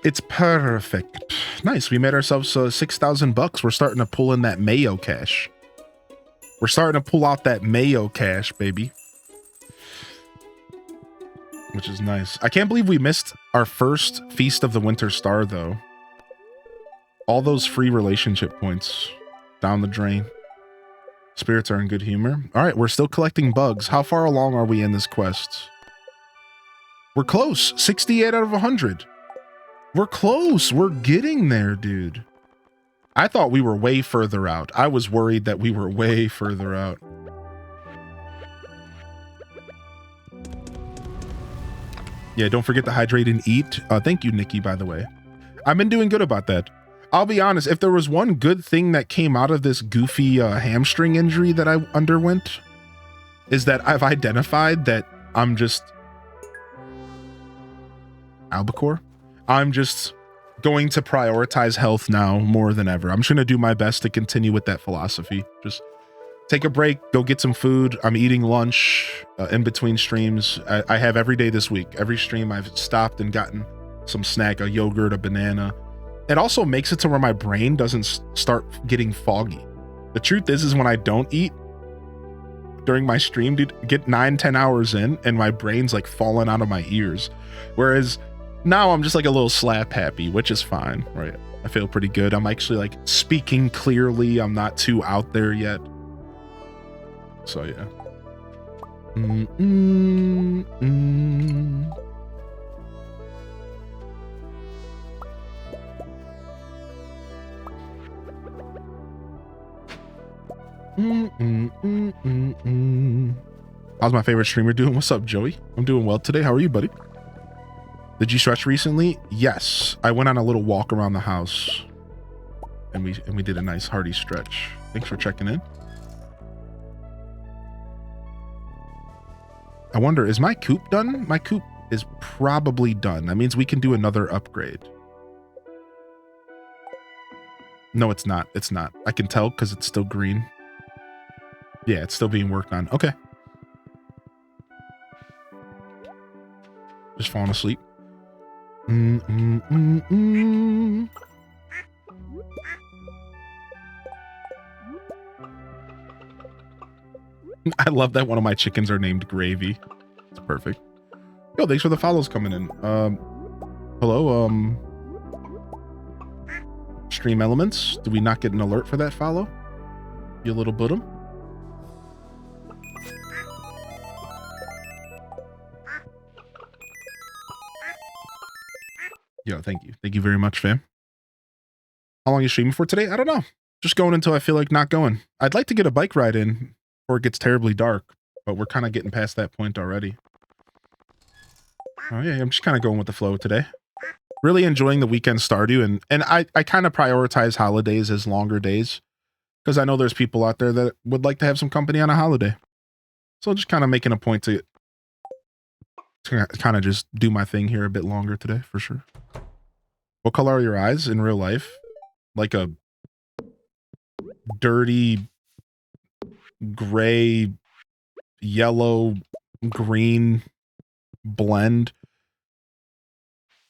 It's perfect. Nice. We made ourselves $6,000. We're starting to pull in that mayo cash. We're starting to pull out that mayo cash, baby. Which is nice. I can't believe we missed our first Feast of the Winter Star, though. All those free relationship points down the drain. Spirits are in good humor. All right, we're still collecting bugs. How far along are we in this quest? We're close. 68 out of 100. We're close. We're getting there, dude. I thought we were way further out. I was worried that we were way further out. Yeah, don't forget to hydrate and eat. Thank you, Nikki, by the way. I've been doing good about that. I'll be honest, if there was one good thing that came out of this goofy hamstring injury that I underwent, is that I've identified that I'm just... Albacore? I'm just going to prioritize health now more than ever. I'm just going to do my best to continue with that philosophy. Just take a break, go get some food. I'm eating lunch in between streams. I have every day this week. Every stream I've stopped and gotten some snack, a yogurt, a banana, It also makes it to where my brain doesn't start getting foggy. The truth is when I don't eat during my stream, dude, get 9-10 hours in and my brain's like falling out of my ears. Whereas now I'm just like a little slap happy, which is fine, right? I feel pretty good. I'm actually like speaking clearly. I'm not too out there yet. So yeah. How's my favorite streamer doing? What's up, Joey? I'm doing well today. How are you, buddy? Did you stretch recently? Yes. I went on a little walk around the house and we did a nice hearty stretch. Thanks for checking in. I wonder, is my coop done? My coop is probably done. That means we can do another upgrade. No, it's not. It's not. I can tell because it's still green. Yeah, it's still being worked on. Okay. Just falling asleep. I love that one of my chickens are named Gravy. It's perfect. Yo, thanks for the follows coming in. Hello, Stream Elements. Do we not get an alert for that follow? You little bottom. Yo, thank you. Thank you very much, fam. How long are you streaming for today? I don't know. Just going until I feel like not going. I'd like to get a bike ride in before it gets terribly dark, but we're kind of getting past that point already. Oh yeah, I'm just kind of going with the flow today. Really enjoying the weekend Stardew, and I kind of prioritize holidays as longer days because I know there's people out there that would like to have some company on a holiday. So just kind of making a point to kind of just do my thing here a bit longer today for sure. What color are your eyes in real life? Like a dirty gray, yellow, green blend.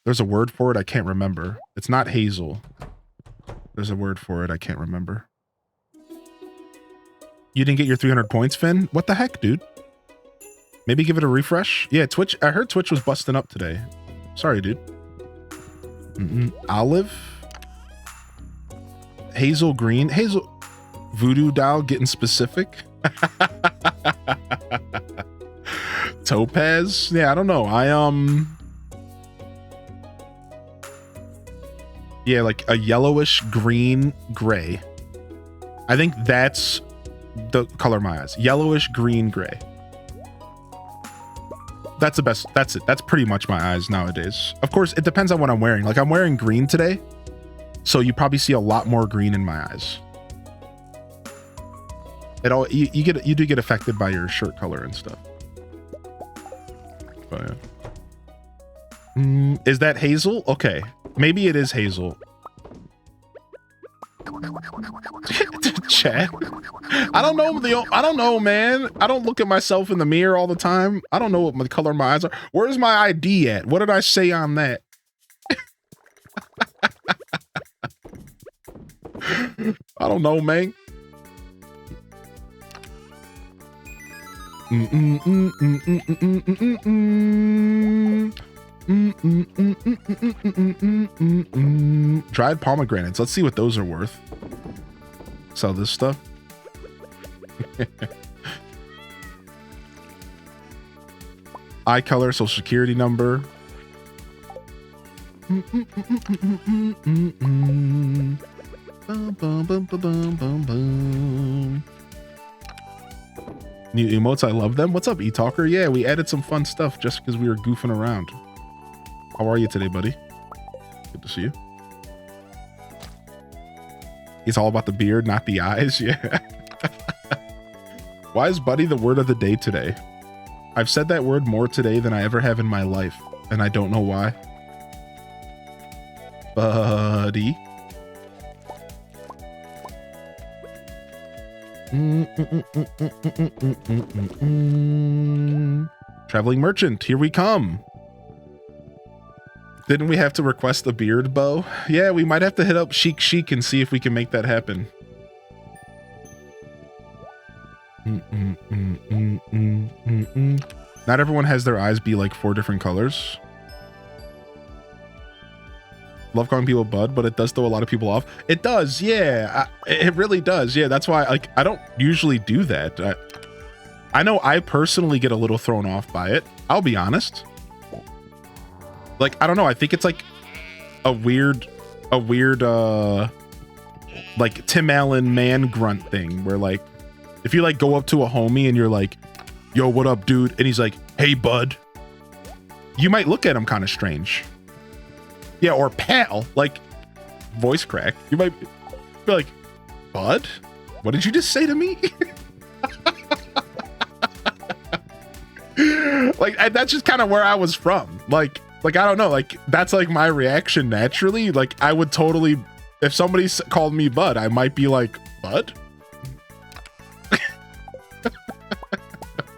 There's a word for it. I can't remember. It's not hazel. There's a word for it. I can't remember. You didn't get your 300 points, Finn? What the heck, dude? Maybe give it a refresh? Yeah, Twitch. I heard Twitch was busting up today. Sorry, dude. Olive. Hazel green. Hazel. Voodoo doll getting specific. Topaz. Yeah, I don't know. Yeah, like a yellowish green gray. I think that's the color of my eyes. Yellowish green gray. That's the best. That's it. That's pretty much my eyes nowadays. Of course, it depends on what I'm wearing. Like I'm wearing green today, so you probably see a lot more green in my eyes. It all you do get affected by your shirt color and stuff. But yeah. Is that hazel? Okay, maybe it is hazel. Chat. I don't know. I don't know, man. I don't look at myself in the mirror all the time. I don't know what the color of my eyes are. Where's my ID at? What did I say on that? I don't know, man. Dried pomegranates. Let's see what those are worth. Sell this stuff. Eye color, social security number. New emotes, I love them. What's up, eTalker? Yeah, we added some fun stuff just because we were goofing around. How are you today, buddy? Good to see you. It's all about the beard, not the eyes. Yeah. Why is buddy the word of the day today? I've said that word more today than I ever have in my life, and I don't know why. Buddy. Traveling merchant, here we come. Didn't we have to request a beard bow? Yeah, we might have to hit up Chic and see if we can make that happen. Not everyone has their eyes be like 4 different colors. Love calling people bud, but it does throw a lot of people off. It does, yeah. It really does, yeah. That's why, like, I don't usually do that. I know I personally get a little thrown off by it. I'll be honest. Like, I don't know. I think it's like a weird, like Tim Allen man grunt thing where like, if you like go up to a homie and you're like, yo, what up, dude? And he's like, hey, bud. You might look at him kind of strange. Yeah, or pal, like voice crack. You might be like, bud? What did you just say to me? Like, and that's just kind of where I was from. Like, I don't know. Like, that's like my reaction naturally. Like, I would totally, if somebody called me bud, I might be like, bud?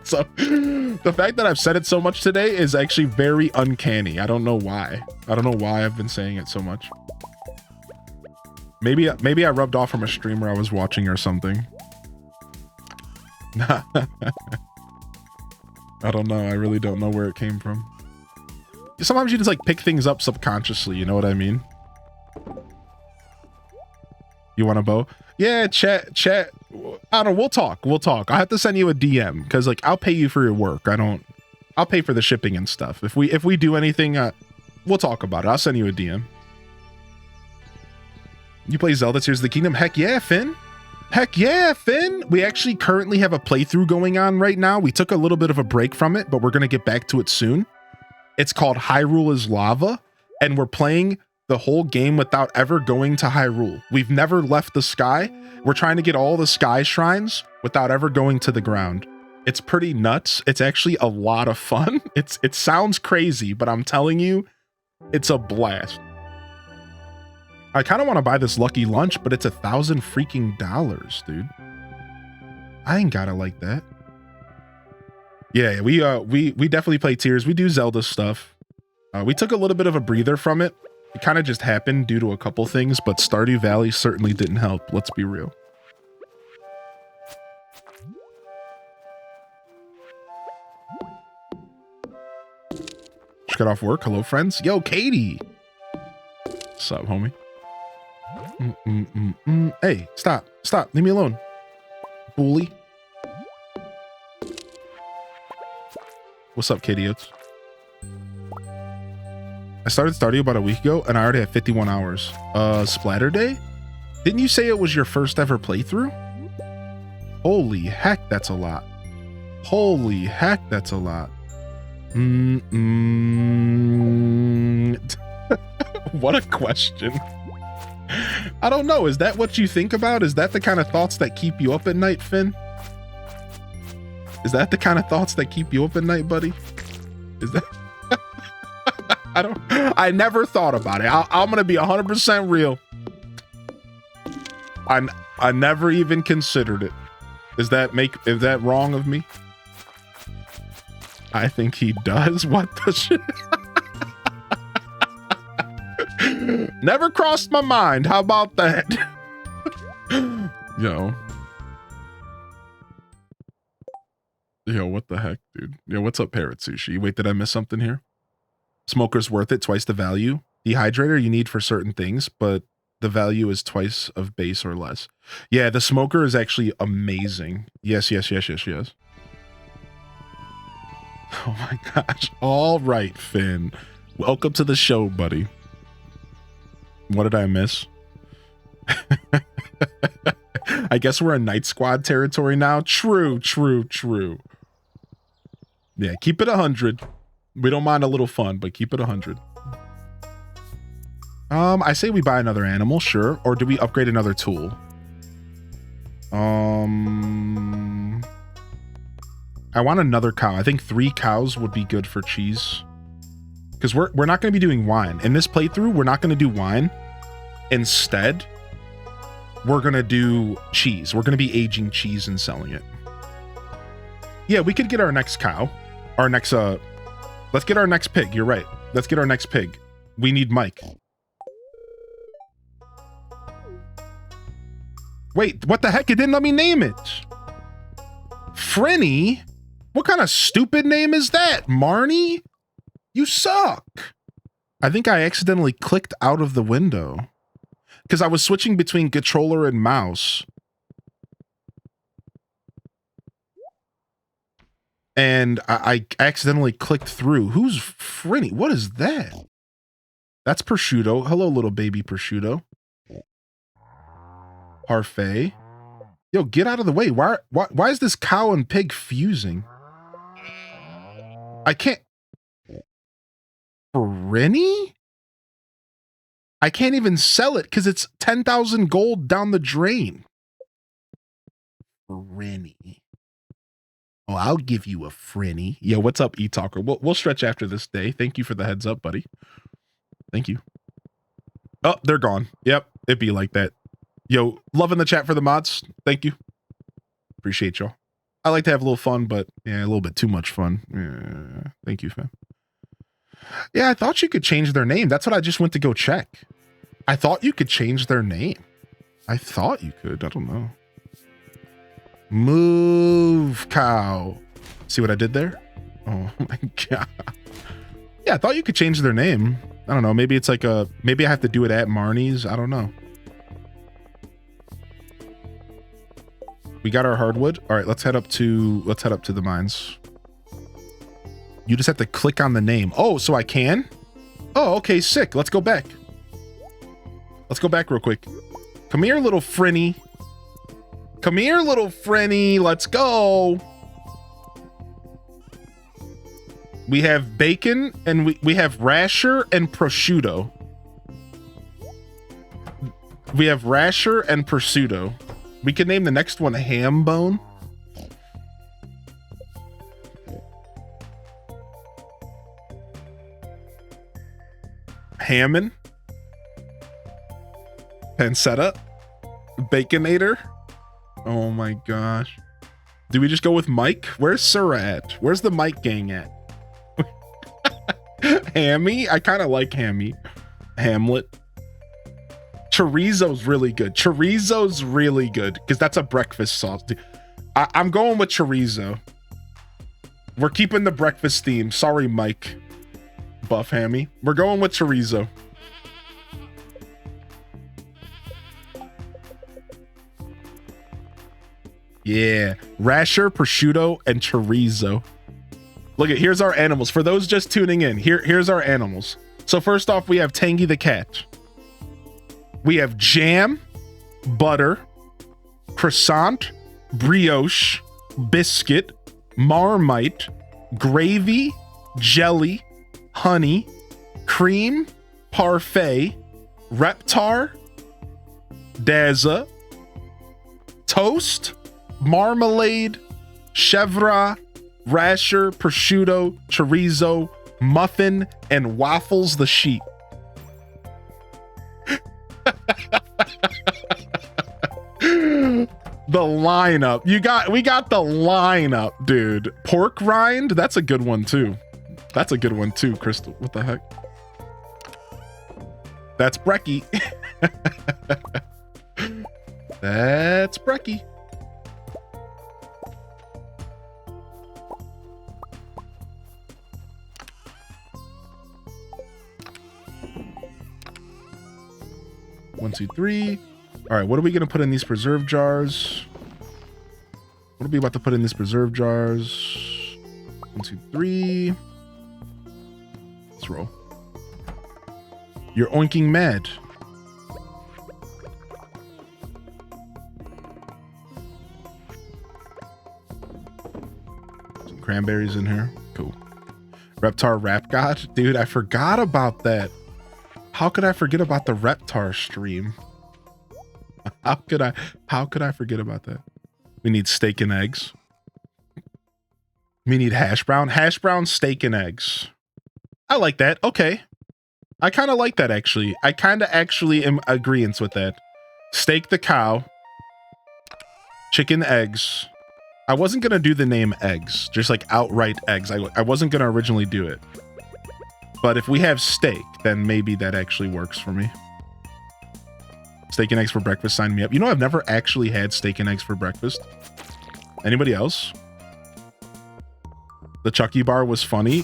So the fact that I've said it so much today is actually very uncanny. I don't know why. I don't know why I've been saying it so much. Maybe I rubbed off from a streamer I was watching or something. I don't know. I really don't know where it came from. Sometimes you just like pick things up subconsciously. You know what I mean? You want a bow? Yeah, chat. I don't know. We'll talk. I have to send you a DM because like I'll pay you for your work. I'll pay for the shipping and stuff. If we do anything, we'll talk about it. I'll send you a DM. You play Zelda Tears of the Kingdom? Heck yeah, Finn. Heck yeah, Finn. We actually currently have a playthrough going on right now. We took a little bit of a break from it, but we're going to get back to it soon. It's called Hyrule is Lava, and we're playing the whole game without ever going to Hyrule. We've never left the sky. We're trying to get all the sky shrines without ever going to the ground. It's pretty nuts. It's actually a lot of fun. It sounds crazy, but I'm telling you, it's a blast. I kind of want to buy this lucky lunch, but it's $1,000 freaking dollars, dude. I ain't gotta like that. Yeah, we definitely play Tears. We do Zelda stuff. We took a little bit of a breather from it. It kind of just happened due to a couple things, but Stardew Valley certainly didn't help. Let's be real. Just got off work. Hello, friends. Yo, Katie. What's up, homie? Hey, stop. Leave me alone. Bully. What's up, Katie Oates? I started Stardew about a week ago and I already have 51 hours. Splatter Day? Didn't you say it was your first ever playthrough? Holy heck, that's a lot. Holy heck, that's a lot. What a question. I don't know. Is that what you think about? Is that the kind of thoughts that keep you up at night, Finn? Is that the kind of thoughts that keep you up at night, buddy? Is that... I never thought about it. I'm going to be 100% real. I never even considered it. Is that wrong of me? I think he does. What the shit? Never crossed my mind. How about that? Yo, what the heck, dude? Yo, what's up, Parrot Sushi? Wait, did I miss something here? Smoker's worth it, twice the value. Dehydrator you need for certain things, but the value is twice of base or less. Yeah, the smoker is actually amazing. Yes. Oh my gosh. All right, Finn. Welcome to the show, buddy. What did I miss? I guess we're in Night Squad territory now. True. Yeah, keep it 100. We don't mind a little fun, but keep it 100. I say we buy another animal, sure. Or do we upgrade another tool? I want another cow. I think 3 cows would be good for cheese. Because we're not going to be doing wine. In this playthrough, we're not going to do wine. Instead, we're going to do cheese. We're going to be aging cheese and selling it. Yeah, we could get our next cow. Let's get our next pig. You're right. Let's get our next pig. We need Mike. Wait, what the heck? It didn't let me name it. Frenny? What kind of stupid name is that? Marnie? You suck. I think I accidentally clicked out of the window because I was switching between controller and mouse. And I accidentally clicked through. Who's Frenny? What is that? That's Prosciutto. Hello, little baby Prosciutto. Parfait. Yo, get out of the way. Why is this cow and pig fusing? I can't. Frenny? I can't even sell it because it's 10,000 gold down the drain. Frenny. Oh, I'll give you a Frenny. Yo, what's up, E-Talker? We'll stretch after this day. Thank you for the heads up, buddy. Thank you. Oh, they're gone. Yep, it'd be like that. Yo, loving the chat for the mods. Thank you. Appreciate y'all. I like to have a little fun, but yeah, a little bit too much fun. Yeah, thank you, fam. Yeah, I thought you could change their name. That's what I just went to go check. I thought you could change their name. I thought you could. I don't know. Move, cow. See what I did there? Oh my god. Yeah, I thought you could change their name. I don't know. Maybe it's like a. Maybe I have to do it at Marnie's. I don't know. We got our hardwood. All right, let's head up to the mines. You just have to click on the name. Oh, so I can? Oh, okay, sick. Let's go back. Let's go back real quick. Come here, little Frenny. Come here, little Frenny. Let's go. We have bacon and we have rasher and prosciutto. We have rasher and prosciutto. We can name the next one ham bone. Hammond. Pancetta. Baconator. Oh my gosh. Do we just go with Mike? Where's Sir at? Where's the Mike gang at? Hammy? I kind of like Hammy. Hamlet. Chorizo's really good. Chorizo's really good because that's a breakfast sauce. I'm going with chorizo. We're keeping the breakfast theme. Sorry, Mike. Buff Hammy. We're going with chorizo. Yeah. Rasher, prosciutto, and chorizo. Look at, here's our animals. For those just tuning in, here's our animals. So first off, we have Tangy the cat. We have jam, butter, croissant, brioche, biscuit, marmite, gravy, jelly, honey, cream, parfait, reptar, daza, toast, marmalade, chèvre, rasher, prosciutto, chorizo, muffin, and waffles the sheep. The lineup. We got the lineup, dude. Pork rind, that's a good one too. That's a good one too, Crystal. What the heck? That's Brecky. That's Brecky. One, two, three. All right, what are we gonna put in these preserve jars? What are we about to put in these preserve jars? 1, 2, 3. Let's roll. You're oinking mad. Some cranberries in here. Cool. Reptar Rap God? Dude, I forgot about that. How could I forget about the Reptar stream? How could I forget about that? We need steak and eggs. We need hash brown, steak and eggs. I like that. Okay. I kind of like that actually. I kind of actually am agreeance with that. Steak the cow. Chicken eggs. I wasn't going to do the name eggs, just like outright eggs. I wasn't going to originally do it. But if we have steak, then maybe that actually works for me. Steak and eggs for breakfast, sign me up. You know, I've never actually had steak and eggs for breakfast. Anybody else? The Chucky bar was funny.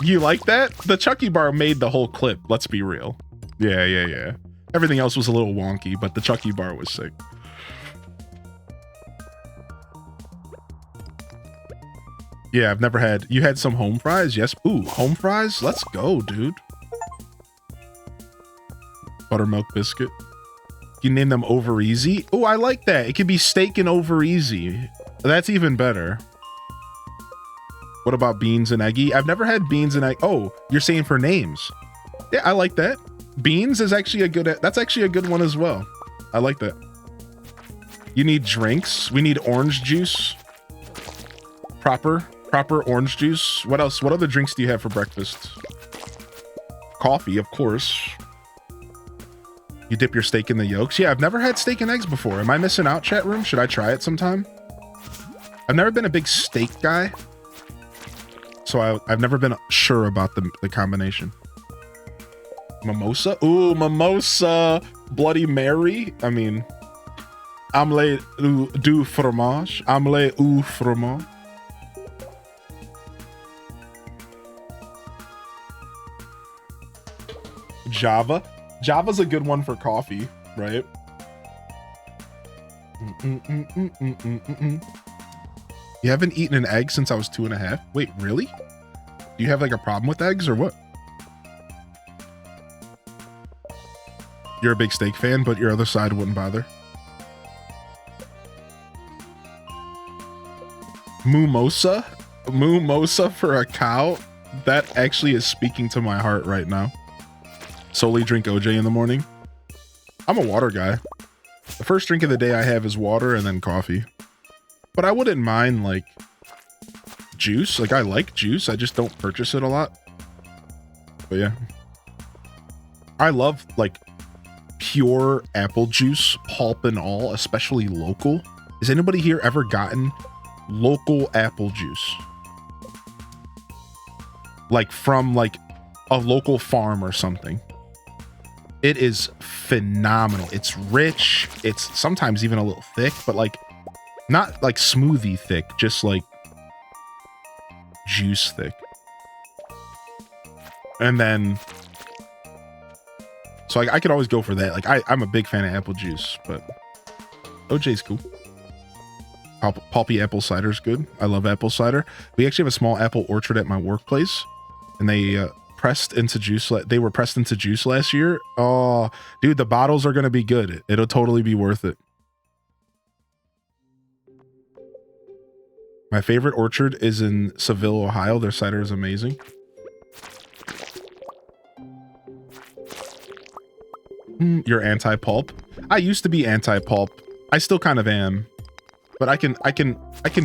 You like that? The Chucky bar made the whole clip. Let's be real. Yeah. Everything else was a little wonky, but the Chucky bar was sick. Yeah, I've never had... You had some home fries? Yes. Ooh, home fries? Let's go, dude. Buttermilk biscuit. You name them Over Easy? Oh, I like that. It could be steak and Over Easy. That's even better. What about beans and eggy? I've never had beans and egg. Oh, you're saying for names. Yeah, I like that. Beans is actually a good... That's actually a good one as well. I like that. You need drinks. We need orange juice. Proper orange juice. What else? What other drinks do you have for breakfast? Coffee, of course. You dip your steak in the yolks. Yeah, I've never had steak and eggs before. Am I missing out, chat room? Should I try it sometime? I've never been a big steak guy, so I've never been sure about the combination. Mimosa? Ooh, mimosa. Bloody Mary. I mean, omelette du fromage. Omelette au fromage. Java. Java's a good one for coffee, right? You haven't eaten an egg since I was 2.5? Wait, really? Do you have like a problem with eggs or what? You're a big steak fan, but your other side wouldn't bother. Mimosa? Mimosa for a cow? That actually is speaking to my heart right now. Solely drink OJ in the morning. I'm a water guy. The first drink of the day I have is water and then coffee. But I wouldn't mind like juice. Like I like juice. I just don't purchase it a lot. But yeah. I love like pure apple juice, pulp and all, especially local. Has anybody here ever gotten local apple juice? Like from like a local farm or something. It is phenomenal. It's rich. It's sometimes even a little thick, but like not like smoothie thick, just like juice thick. And then, so I could always go for that. Like I'm a big fan of apple juice, but OJ's cool. Pulpy apple cider is good. I love apple cider. We actually have a small apple orchard at my workplace, and they were pressed into juice last year. Oh, dude, the bottles are gonna be good. It'll totally be worth it. My favorite orchard is in Seville, Ohio. Their cider is amazing. You're anti-pulp. I used to be anti-pulp. I still kind of am, but I can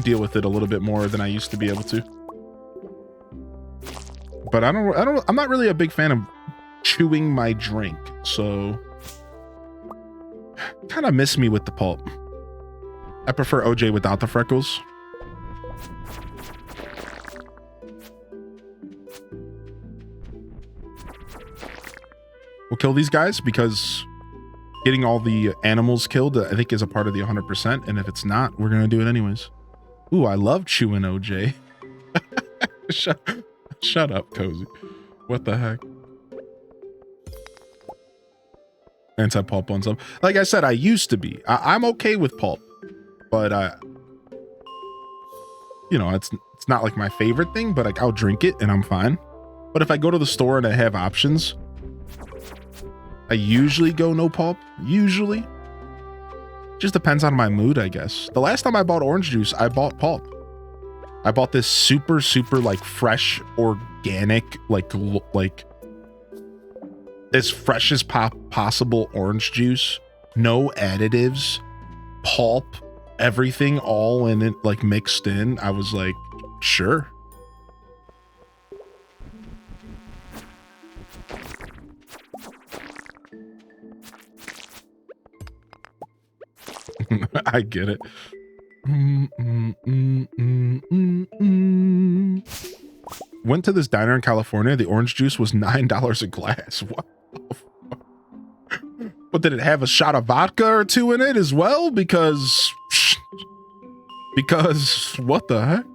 deal with it a little bit more than I used to be able to. But I'm not really a big fan of chewing my drink, so kind of miss me with the pulp. I prefer OJ without the freckles. We'll kill these guys because getting all the animals killed, I think, is a part of the 100%. And if it's not, we're going to do it anyways. Ooh, I love chewing OJ. Shut up, Cozy. What the heck? Anti-pulp on some. Like I said, I used to be. I'm okay with pulp. But, you know, it's not like my favorite thing, but like I'll drink it and I'm fine. But if I go to the store and I have options, I usually go no pulp. Usually. Just depends on my mood, I guess. The last time I bought orange juice, I bought pulp. I bought this super like fresh, organic, like as fresh as possible orange juice. No additives, pulp, everything all in it, like mixed in. I was like, sure. I get it. went to this diner in California. The orange juice was $9 a glass. What? But did it have a shot of vodka or two in it as well? Because what the heck?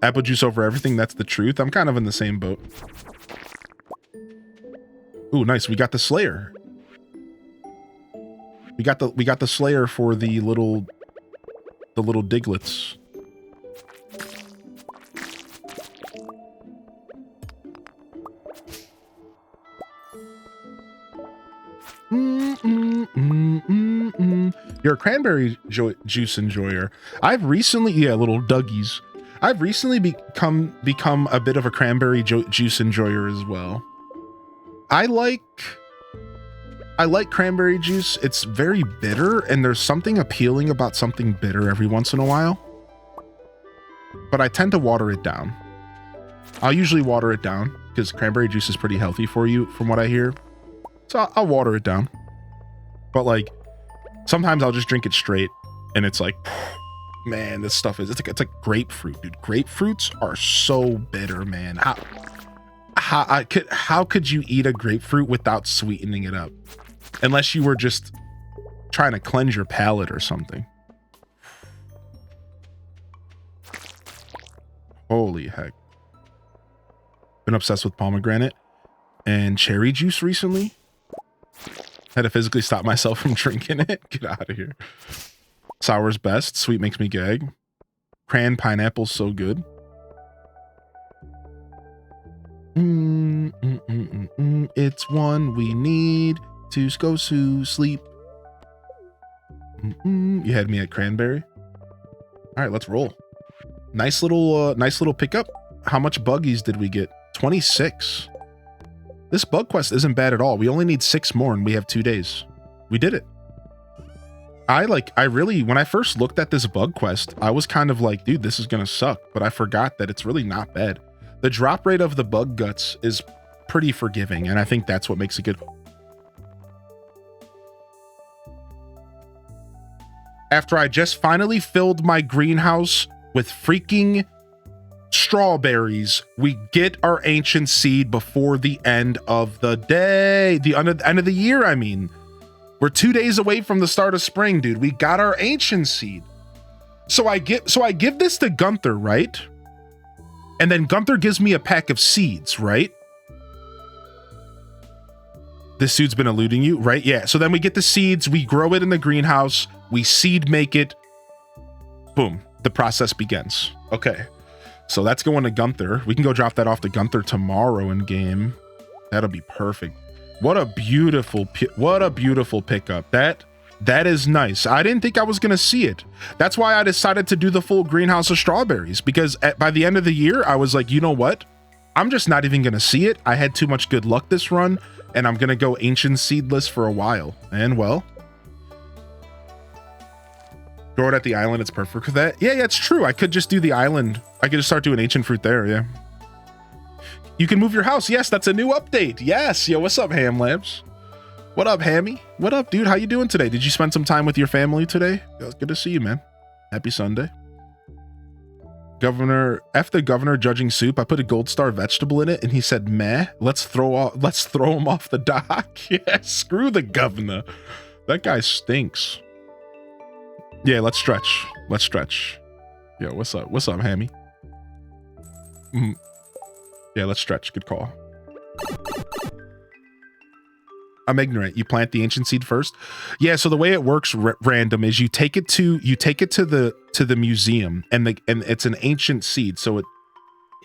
Apple juice over everything. That's the truth. I'm kind of in the same boat. Ooh, nice. We got the Slayer. We got the Slayer for the little diglets. You're a cranberry juice enjoyer. I've recently, little Dougies. I've recently become a bit of a cranberry juice enjoyer as well. I like cranberry juice. It's very bitter, and there's something appealing about something bitter every once in a while. But I tend to water it down. I'll usually water it down because cranberry juice is pretty healthy for you, from what I hear. So I'll water it down. But like, sometimes I'll just drink it straight, and it's like, man, this stuff is, it's like grapefruit, dude. Grapefruits are so bitter, man. How could you eat a grapefruit without sweetening it up? Unless you were just trying to cleanse your palate or something. Holy heck. Been obsessed with pomegranate and cherry juice recently. Had to physically stop myself from drinking it. Get out of here. Sour's best. Sweet makes me gag. Cran pineapple's so good. It's one we need to go to sleep. You had me at cranberry. All right, let's roll. Nice little pickup. How much buggies did we get? 26. This bug quest isn't bad at all. We only need 6 more and we have 2 days. We did it. When I first looked at this bug quest, I was kind of like, dude, this is gonna suck. But I forgot that it's really not bad. The drop rate of the bug guts is pretty forgiving, and I think that's what makes it good. After I just finally filled my greenhouse with freaking strawberries, we get our ancient seed before the end of the day. The end of the year, I mean. We're 2 days away from the start of spring, dude. We got our ancient seed. So I give this to Gunther, right? And then Gunther gives me a pack of seeds, right? This dude's been eluding you, right? Yeah. So then we get the seeds, we grow it in the greenhouse, we seed make it. Boom. The process begins. Okay. So that's going to Gunther. We can go drop that off to Gunther tomorrow in game. That'll be perfect. What a beautiful pickup. That is nice. I didn't think I was going to see it. That's why I decided to do the full greenhouse of strawberries, because by the end of the year, I was like, you know what? I'm just not even going to see it. I had too much good luck this run, and I'm going to go ancient seedless for a while. And well, grow it at the island. It's perfect for that. Yeah, it's true. I could just do the island. I could just start doing ancient fruit there. Yeah. You can move your house. Yes, that's a new update. Yes. Yo, what's up, Ham Labs? What up, Hammy? What up, dude? How you doing today? Did you spend some time with your family today? It was good to see you, man. Happy Sunday. The governor judging soup. I put a gold star vegetable in it, and he said, "Meh. Let's throw him off the dock." Yeah, screw the governor. That guy stinks. Yeah, let's stretch. Let's stretch. Yo, what's up? What's up, Hammy? Yeah, let's stretch. Good call. I'm ignorant. You plant the ancient seed first. Yeah. So the way it works random is you take it to the museum, and it's an ancient seed. So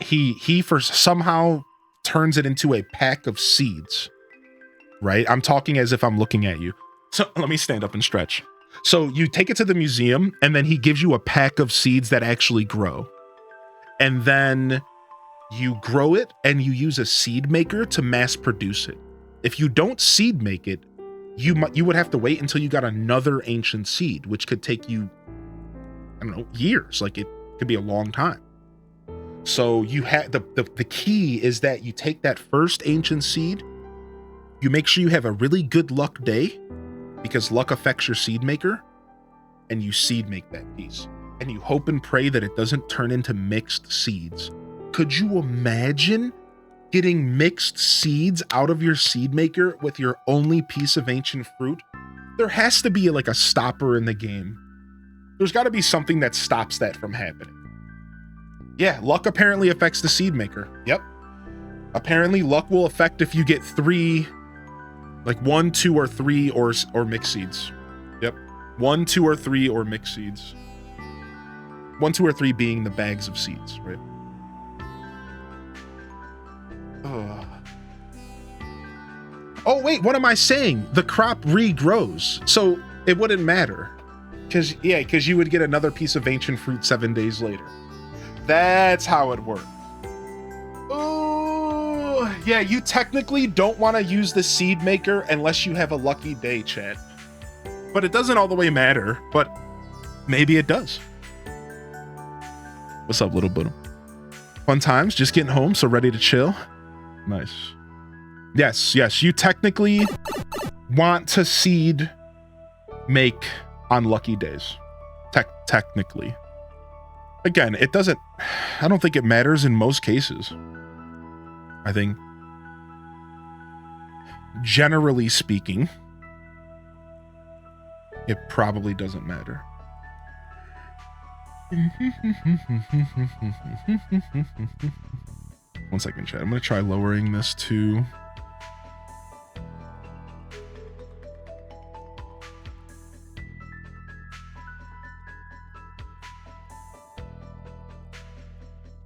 he first somehow turns it into a pack of seeds, right? I'm talking as if I'm looking at you. So let me stand up and stretch. So you take it to the museum, and then he gives you a pack of seeds that actually grow. And then you grow it, and you use a seed maker to mass produce it. If you don't seed make it, you would have to wait until you got another ancient seed, which could take you, I don't know, years. Like, it could be a long time. So you have the key is that you take that first ancient seed, you make sure you have a really good luck day, because luck affects your seed maker, and you seed make that piece. And you hope and pray that it doesn't turn into mixed seeds. could you imagine getting mixed seeds out of your seed maker with your only piece of ancient fruit? There has to be like a stopper in the game. There's got to be something that stops that from happening. Yeah, luck apparently affects the seed maker. Yep. Apparently luck will affect if you get 3, like 1, 2, or 3 or mixed seeds. Yep. 1, 2, or 3 or mixed seeds. 1, 2, or 3 being the bags of seeds, right? Oh wait, what am I saying? The crop regrows, so it wouldn't matter. Because you would get another piece of ancient fruit 7 days later. That's how it works. Oh, yeah, you technically don't want to use the seed maker unless you have a lucky day, chat. But it doesn't all the way matter, but maybe it does. What's up, little Boodle? Fun times, just getting home, so ready to chill. Nice. Yes, you technically want to seed make on lucky days. Technically. Again, it doesn't, I don't think it matters in most cases. I think, generally speaking, it probably doesn't matter. One second, chat. I'm going to try lowering this to...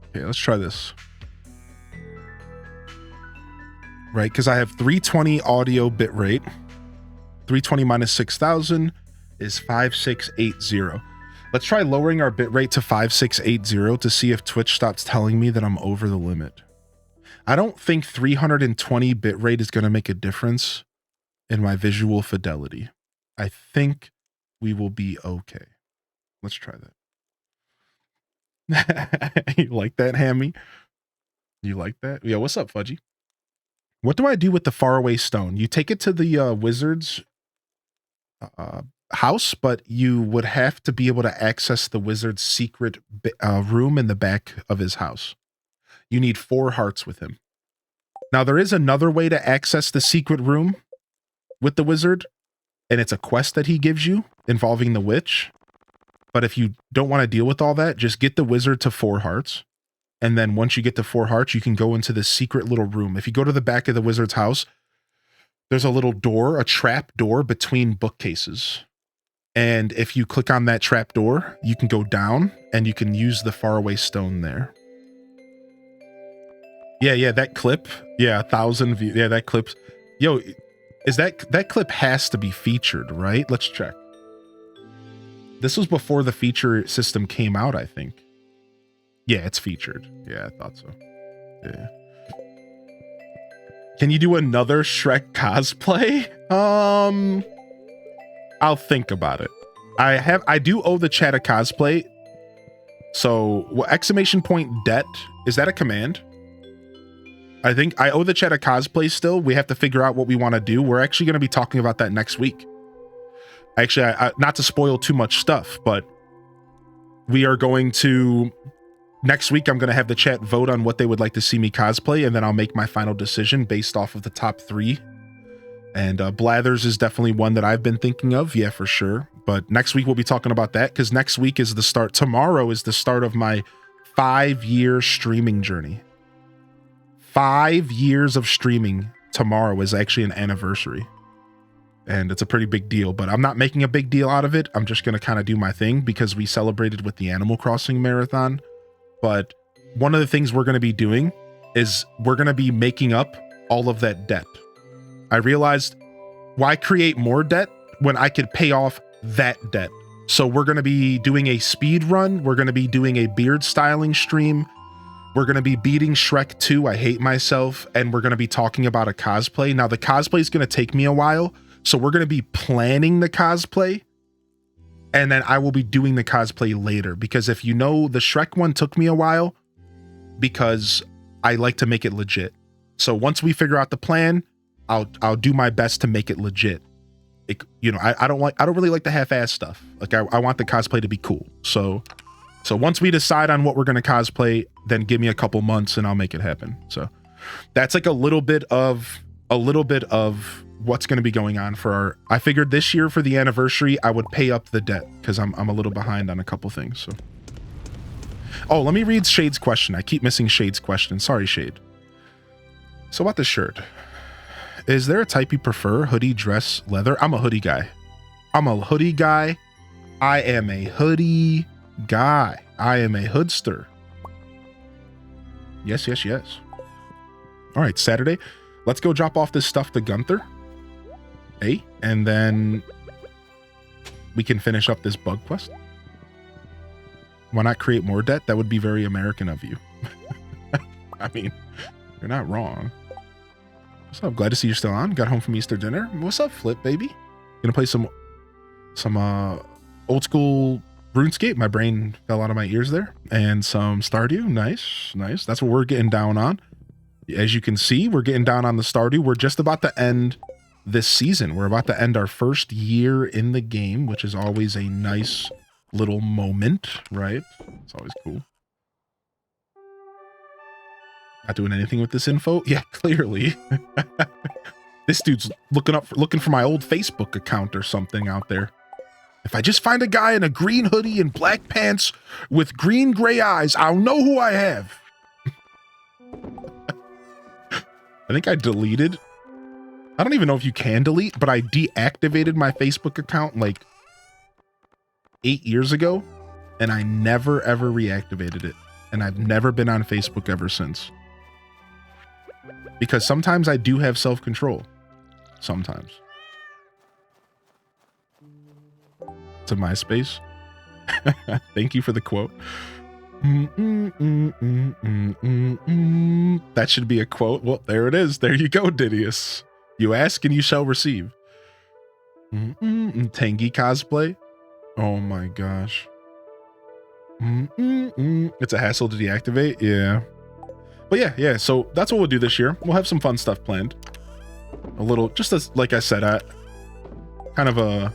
Okay, let's try this. Right, because I have 320 audio bitrate. 320 minus 6,000 is 5680. Let's try lowering our bitrate to 5680 to see if Twitch stops telling me that I'm over the limit. I don't think 320 bitrate is going to make a difference in my visual fidelity. I think we will be okay. Let's try that. You like that, Hammy? You like that? Yo, what's up, Fudgy? What do I do with the faraway stone? You take it to the wizard's house, but you would have to be able to access the wizard's secret room in the back of his house. You need 4 hearts with him. Now, there is another way to access the secret room with the wizard, and it's a quest that he gives you involving the witch. But if you don't want to deal with all that, just get the wizard to 4 hearts. And then once you get to 4 hearts, you can go into this secret little room. If you go to the back of the wizard's house, there's a little door, a trap door between bookcases. And if you click on that trap door, you can go down and you can use the faraway stone there. Yeah, that clip. Yeah, 1,000 views. Yeah, that clip. Yo, is that clip has to be featured, right? Let's check. This was before the feature system came out, I think. Yeah, it's featured. Yeah, I thought so. Yeah. Can you do another Shrek cosplay? I'll think about it. I do owe the chat a cosplay. So, exclamation point debt, is that a command? I think I owe the chat a cosplay still. We have to figure out what we want to do. We're actually going to be talking about that next week. Actually, not to spoil too much stuff, but we are going to... Next week, I'm going to have the chat vote on what they would like to see me cosplay, and then I'll make my final decision based off of the top 3. And Blathers is definitely one that I've been thinking of. Yeah, for sure. But next week, we'll be talking about that, because next week is the start. Tomorrow is the start of my 5-year streaming journey. 5 years of streaming tomorrow is actually an anniversary. And it's a pretty big deal, but I'm not making a big deal out of it. I'm just going to kind of do my thing because we celebrated with the Animal Crossing marathon. But one of the things we're going to be doing is we're going to be making up all of that debt. I realized, why create more debt when I could pay off that debt? So we're going to be doing a speed run. We're going to be doing a beard styling stream. We're going to be beating Shrek 2, I Hate Myself, and we're going to be talking about a cosplay. Now, the cosplay is going to take me a while, so we're going to be planning the cosplay, and then I will be doing the cosplay later, because if you know, the Shrek one took me a while because I like to make it legit. So once we figure out the plan, I'll do my best to make it legit. I don't really like the half-ass stuff. Like I want the cosplay to be cool. So So once we decide on what we're going to cosplay, then give me a couple months and I'll make it happen. So that's like a little bit of what's going to be going on for our, I figured this year for the anniversary, I would pay up the debt because I'm a little behind on a couple things. So, oh, let me read Shade's question. I keep missing Shade's question. Sorry, Shade. So about the shirt, is there a type you prefer? Hoodie, dress, leather? I'm a hoodie guy. I'm a hoodie guy. I am a hoodie guy. I am a hoodster. Yes, yes, yes. All right, Saturday. Let's go drop off this stuff to Gunther. Hey, and then we can finish up this bug quest. Why not create more debt? That would be very American of you. I mean, you're not wrong. What's up? Glad to see you're still on. Got home from Easter dinner. What's up, Flip, baby? Gonna play some old school RuneScape. My brain fell out of my ears there. And some Stardew. Nice, nice. That's what we're getting down on. As you can see, we're getting down on the Stardew. We're just about to end this season. We're about to end our first year in the game, which is always a nice little moment, right? It's always cool. Not doing anything with this info? Yeah, clearly. This dude's looking for my old Facebook account or something out there. If I just find a guy in a green hoodie and black pants with green gray eyes, I'll know who I have. I think I deleted. I don't even know if you can delete, but I deactivated my Facebook account like 8 years ago, and I never ever reactivated it. And I've never been on Facebook ever since. Because sometimes I do have self-control. Sometimes. To MySpace. Thank you for the quote. That should be a quote. Well, there it is. There you go, Didius. You ask and you shall receive. Tangy cosplay. Oh my gosh. It's a hassle to deactivate. Yeah. But yeah. So that's what we'll do this year. We'll have some fun stuff planned. A little, just as, like I said, kind of a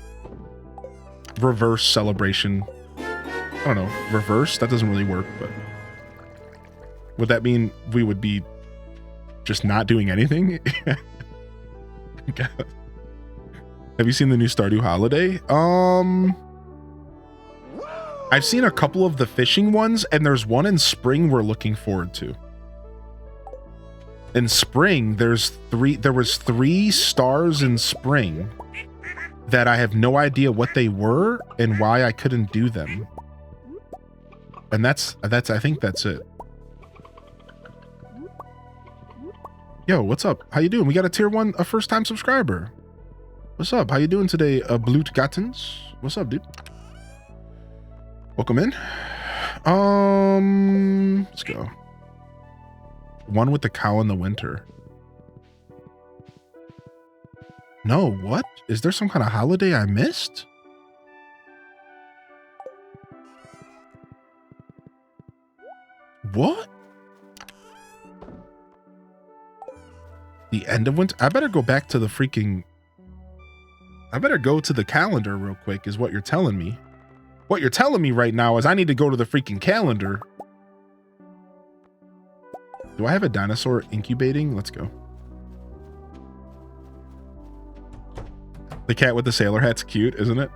reverse celebration. I don't know, reverse? That doesn't really work, but would that mean we would be just not doing anything? Have you seen the new Stardew holiday? I've seen a couple of the fishing ones, and there's one in spring we're looking forward to. In spring, there was 3 stars in spring that I have no idea what they were and why I couldn't do them. And that's I think that's it. Yo, what's up? How you doing? We got a tier 1, a first time subscriber. What's up? How you doing today? Blut Gattens. What's up, dude? Welcome in. Let's go. One with the cow in the winter. No, what? Is there some kind of holiday I missed? What? The end of winter? I better go back to the freaking... I better go to the calendar real quick is what you're telling me. What you're telling me right now is I need to go to the freaking calendar. Do I have a dinosaur incubating? Let's go. The cat with the sailor hat's cute, isn't it?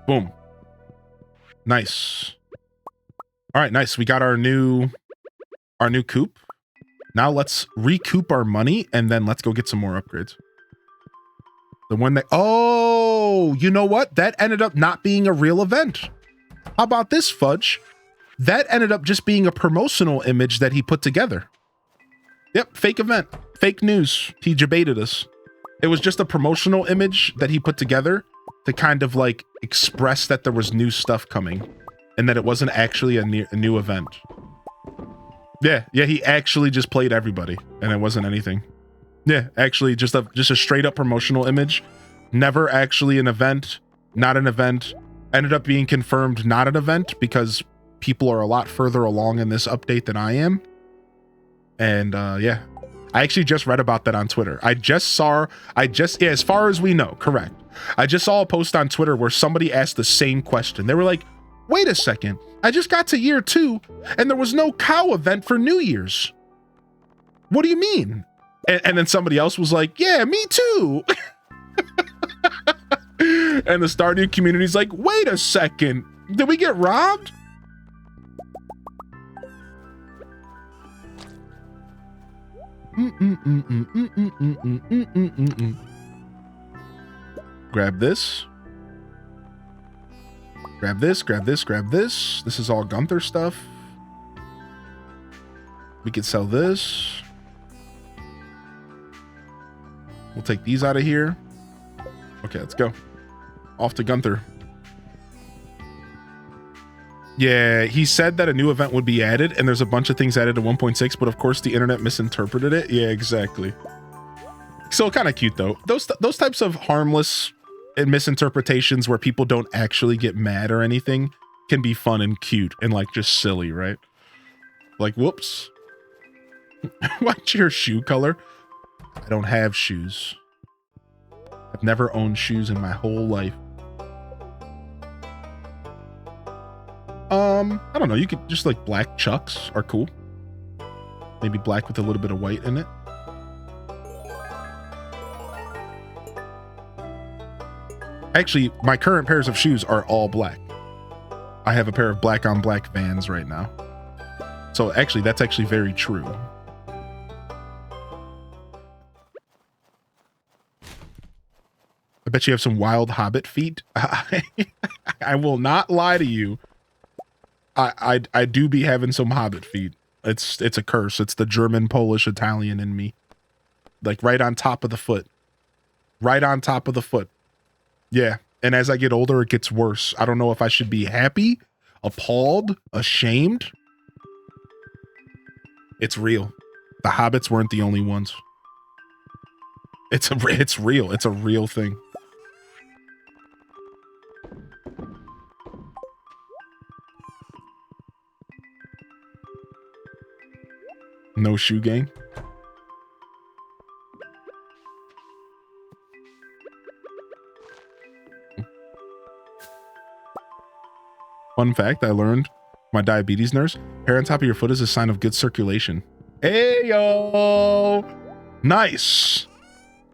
Boom. Nice. All right, nice. We got our new coop. Now let's recoup our money and then let's go get some more upgrades. The one that, oh, you know what? That ended up not being a real event. How about this, Fudge? That ended up just being a promotional image that he put together. Yep, fake event, fake news. He debated us. It was just a promotional image that he put together to kind of like express that there was new stuff coming and that it wasn't actually a new event. Yeah, he actually just played everybody and it wasn't anything. Yeah, actually just a straight up promotional image. Never actually an event, not an event. Ended up being confirmed not an event because people are a lot further along in this update than I am. And yeah, I actually just read about that on Twitter. Yeah, as far as we know, correct. I just saw a post on Twitter where somebody asked the same question. They were like, wait a second, I just got to year 2 and there was no cow event for New Year's. What do you mean? And then somebody else was like, yeah, me too. And the Stardew community's like, wait a second, did we get robbed? Grab this. Grab this, grab this, grab this. This is all Gunther stuff. We could sell this. We'll take these out of here. Okay, let's go. Off to Gunther. Yeah, he said that a new event would be added, and there's a bunch of things added to 1.6, but of course the internet misinterpreted it. Yeah, exactly. Still kind of cute, though. Those types of harmless misinterpretations where people don't actually get mad or anything can be fun and cute and, like, just silly, right? Like, whoops. What's your shoe color? I don't have shoes. I've never owned shoes in my whole life. I don't know. You could just like black Chucks are cool. Maybe black with a little bit of white in it. Actually, my current pairs of shoes are all black. I have a pair of black on black Vans right now. So actually, that's actually very true. I bet you have some wild hobbit feet. I will not lie to you. I do be having some hobbit feet. It's a curse. It's the German, Polish, Italian in me. Like right on top of the foot. Right on top of the foot. Yeah. And as I get older, it gets worse. I don't know if I should be happy, appalled, ashamed. It's real. The hobbits weren't the only ones. It's real. It's a real thing. No shoe gang. Fun fact I learned my diabetes nurse, hair on top of your foot is a sign of good circulation. Hey yo, nice.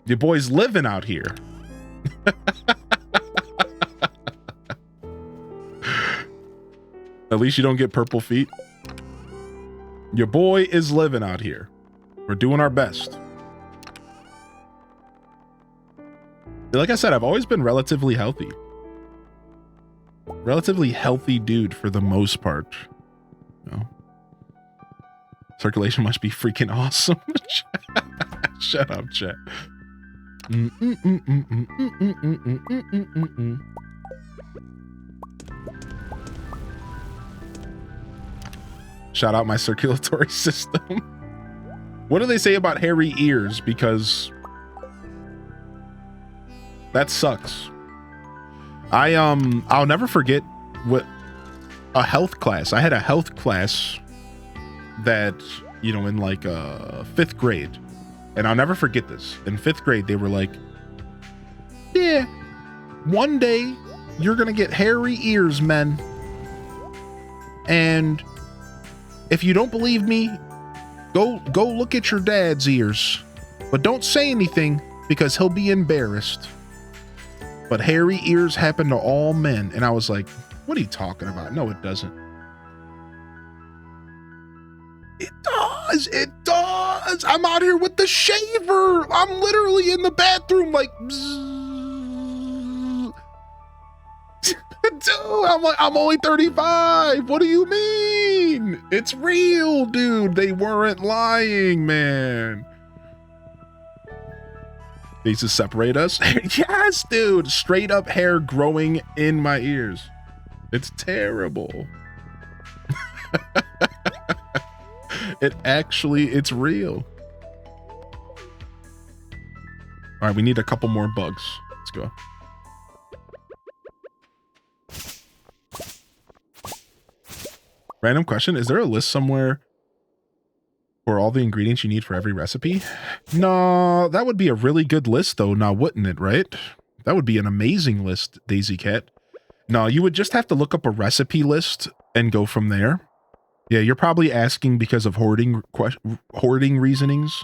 Your boy's living out here. At least you don't get purple feet. Your boy is living out here. We're doing our best. Like I said, I've always been relatively healthy. Relatively healthy dude for the most part. You know? Circulation must be freaking awesome. Shut up, chat. Shout out my circulatory system. What do they say about hairy ears? Because that sucks. I'll never forget what a health class. I had a health class that, you know, in like 5th grade. And I'll never forget this. In 5th grade, they were like, yeah, one day you're going to get hairy ears, men. And if you don't believe me, go look at your dad's ears. But don't say anything because he'll be embarrassed. But hairy ears happen to all men. And I was like, what are you talking about? No, it doesn't. It does. It does. I'm out here with the shaver. I'm literally in the bathroom like, dude, I'm only 35. What do you mean? It's real, dude. They weren't lying, man. They used to separate us. Yes, dude. Straight up hair growing in my ears. It's terrible. It's real. All right, we need a couple more bugs. Let's go. Random question. Is there a list somewhere Or all the ingredients you need for every recipe? No, that would be a really good list though, now wouldn't it, right? That would be an amazing list, Daisy Cat. No, you would just have to look up a recipe list and go from there. Yeah, you're probably asking because of hoarding reasonings.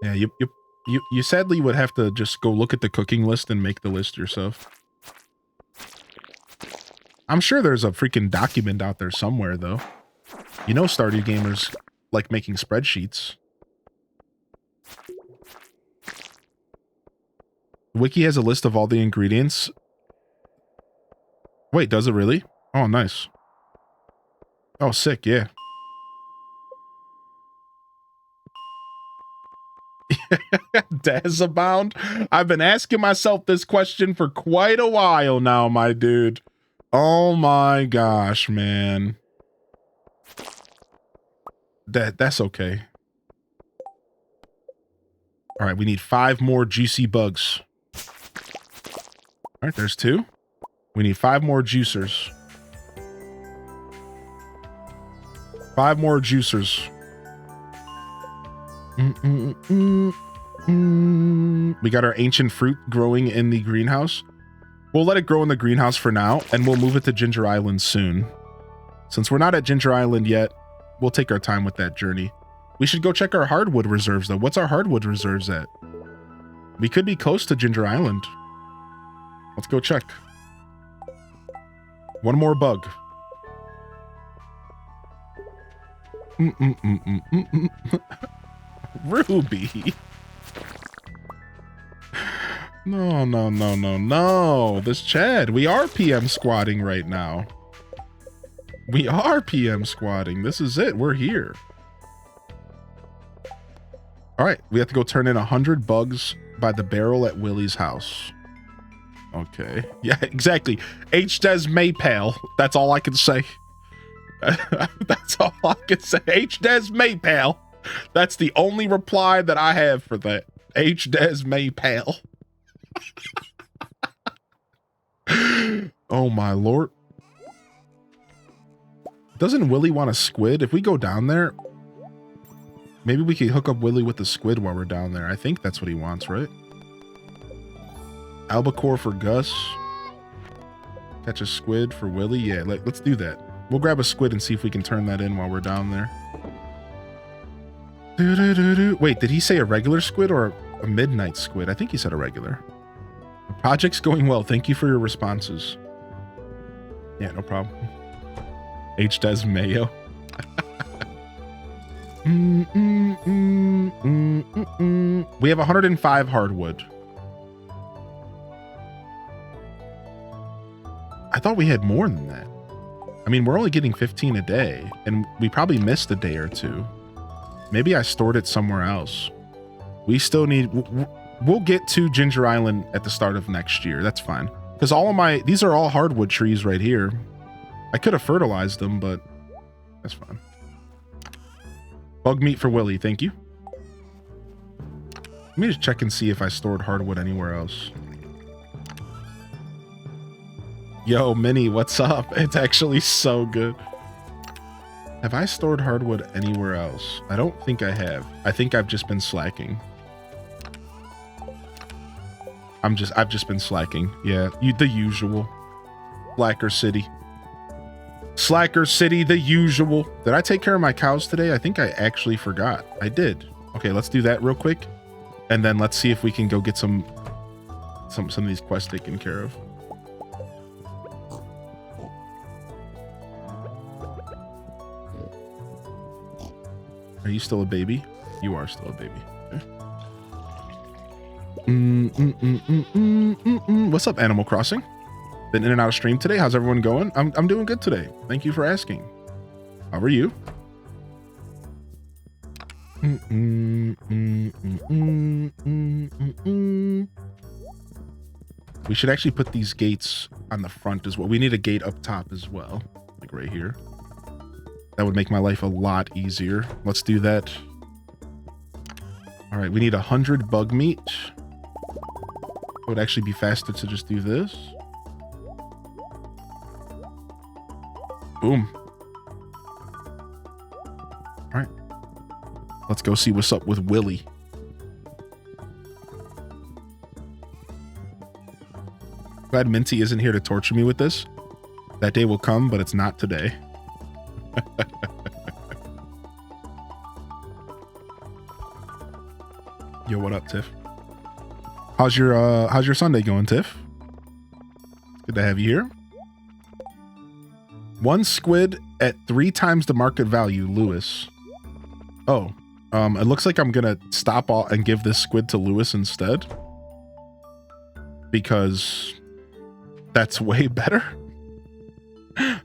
Yeah, you sadly would have to just go look at the cooking list and make the list yourself. I'm sure there's a freaking document out there somewhere though. You know Stardew gamers like making spreadsheets. Wiki has a list of all the ingredients. Wait, does it really? Oh, nice. Oh, sick, yeah. Dazabound? I've been asking myself this question for quite a while now, my dude. Oh my gosh, man. That's okay. All right, we need 5 more juicy bugs. All right, there's 2. We need 5 more juicers. 5 more juicers. We got our ancient fruit growing in the greenhouse. We'll let it grow in the greenhouse for now, and we'll move it to Ginger Island soon. Since we're not at Ginger Island yet, we'll take our time with that journey. We should go check our hardwood reserves, though. What's our hardwood reserves at? We could be close to Ginger Island. Let's go check. 1 more bug. Ruby. No. This Chad. We are PM squatting right now. We are PM squatting. This is it. We're here. All right. We have to go turn in 100 bugs by the barrel at Willie's house. Okay. Yeah, exactly. H-Des Maypale. That's all I can say. That's all I can say. H-Des Maypale. That's the only reply that I have for that. H-Des Maypale. Oh my lord. Doesn't Willie want a squid? If we go down there, maybe we could hook up Willie with the squid while we're down there. I think that's what he wants, right? Albacore for Gus. Catch a squid for Willie. Yeah, let's do that. We'll grab a squid and see if we can turn that in while we're down there. Wait, did he say a regular squid or a midnight squid? I think he said a regular. The project's going well. Thank you for your responses. Yeah, no problem. H does mayo. We have 105 hardwood. I thought we had more than that. I mean, we're only getting 15 a day, and we probably missed a day or 2. Maybe I stored it somewhere else. We still need... We'll get to Ginger Island at the start of next year. That's fine. Because all of my... These are all hardwood trees right here. I could have fertilized them, but that's fine. Bug meat for Willie. Thank you. Let me just check and see if I stored hardwood anywhere else. Yo, Minnie, what's up? It's actually so good. Have I stored hardwood anywhere else? I don't think I have. I think I've just been slacking. I've just been slacking. Yeah, the usual. Slacker City. Slacker City, the usual. Did I take care of my cows today? I think I actually forgot. I did. Okay, let's do that real quick. And then let's see if we can go get some of these quests taken care of. Are you still a baby? You are still a baby. Okay. What's up, Animal Crossing? Been in and out of stream today. How's everyone going? I'm doing good today. Thank you for asking. How are you? We should actually put these gates on the front as well. We need a gate up top as well, like right here. That would make my life a lot easier. Let's do that. All right, we need 100 bug meat. It would actually be faster to just do this. Boom. All right, Let's go see what's up with Willie. Glad Minty isn't here to torture me with this. That day will come, but it's not today. Yo, what up, Tiff? How's your Sunday going, Tiff? Good to have you here. 1 squid at 3 times the market value, Lewis. Oh, it looks like I'm gonna stop all and give this squid to Lewis instead. Because that's way better.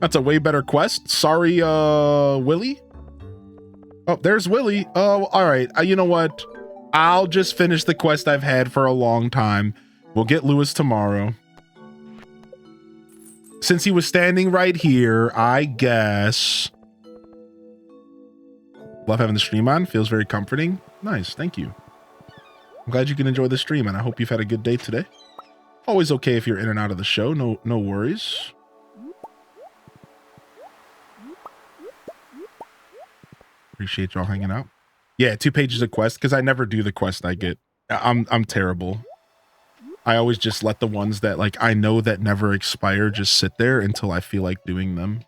That's a way better quest. Sorry, Willie. Oh, there's Willie. Oh, all right. You know what? I'll just finish the quest I've had for a long time. We'll get Lewis tomorrow. Since he was standing right here, I guess. Love having the stream on. Feels very comforting. Nice. Thank you. I'm glad you can enjoy the stream, and I hope you've had a good day today. Always okay if you're in and out of the show. No worries. Appreciate y'all hanging out. Yeah, 2 pages of quest because I never do the quest I get. I'm terrible. I always just let the ones that like I know that never expire just sit there until I feel like doing them.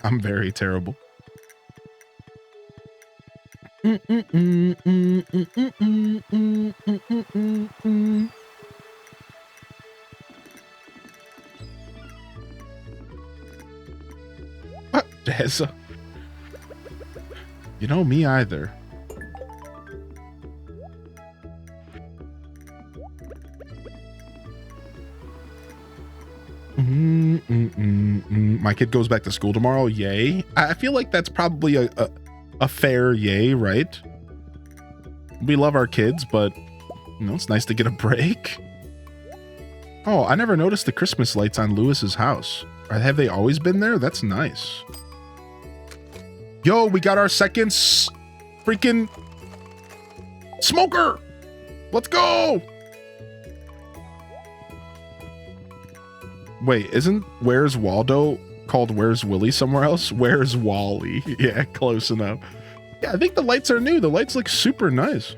I'm very terrible. What? Jazz? You know, me either. My kid goes back to school tomorrow. Yay. I feel like that's probably a fair yay, right? We love our kids, but you know, it's nice to get a break. Oh, I never noticed the Christmas lights on Lewis's house. Have they always been there? That's nice. Yo, we got our second freaking smoker. Let's go. Wait, isn't Where's Waldo called Where's Willie somewhere else? Where's Wally? Yeah, close enough. Yeah, I think the lights are new. The lights look super nice.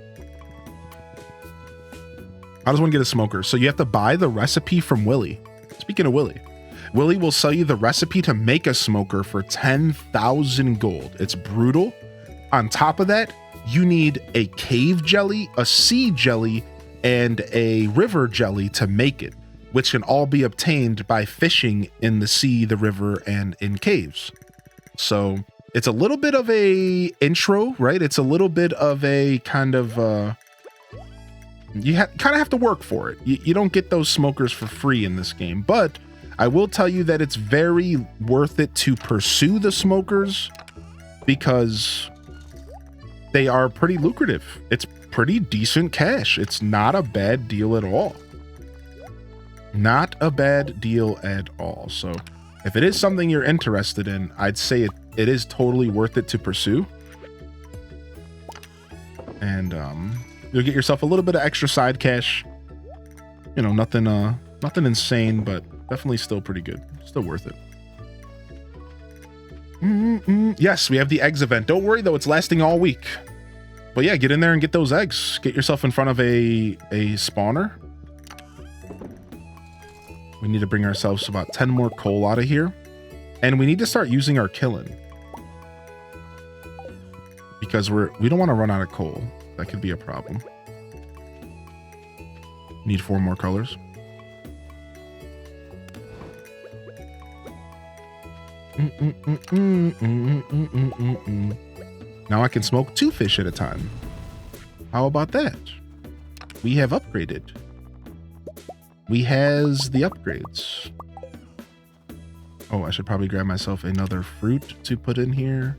I just want to get a smoker. So you have to buy the recipe from Willie. Speaking of Willie, Willie will sell you the recipe to make a smoker for 10,000 gold. It's brutal. On top of that, you need a cave jelly, a sea jelly, and a river jelly to make it, which can all be obtained by fishing in the sea, the river, and in caves. So it's a little bit of a intro, right? It's a little bit of a kind of, you kind of have to work for it. You don't get those smokers for free in this game, but I will tell you that it's very worth it to pursue the smokers because they are pretty lucrative. It's pretty decent cash. It's not a bad deal at all. Not a bad deal at all. So if it is something you're interested in, I'd say it is totally worth it to pursue. And you'll get yourself a little bit of extra side cash. You know, nothing insane, but definitely still pretty good. Still worth it. Yes, we have the eggs event. Don't worry though, it's lasting all week. But yeah, get in there and get those eggs. Get yourself in front of a spawner. We need to bring ourselves about 10 more coal out of here. And we need to start using our kiln. Because we don't want to run out of coal. That could be a problem. Need 4 more colors. Now I can smoke 2 fish at a time. How about that? We have upgraded. We has the upgrades. Oh, I should probably grab myself another fruit to put in here.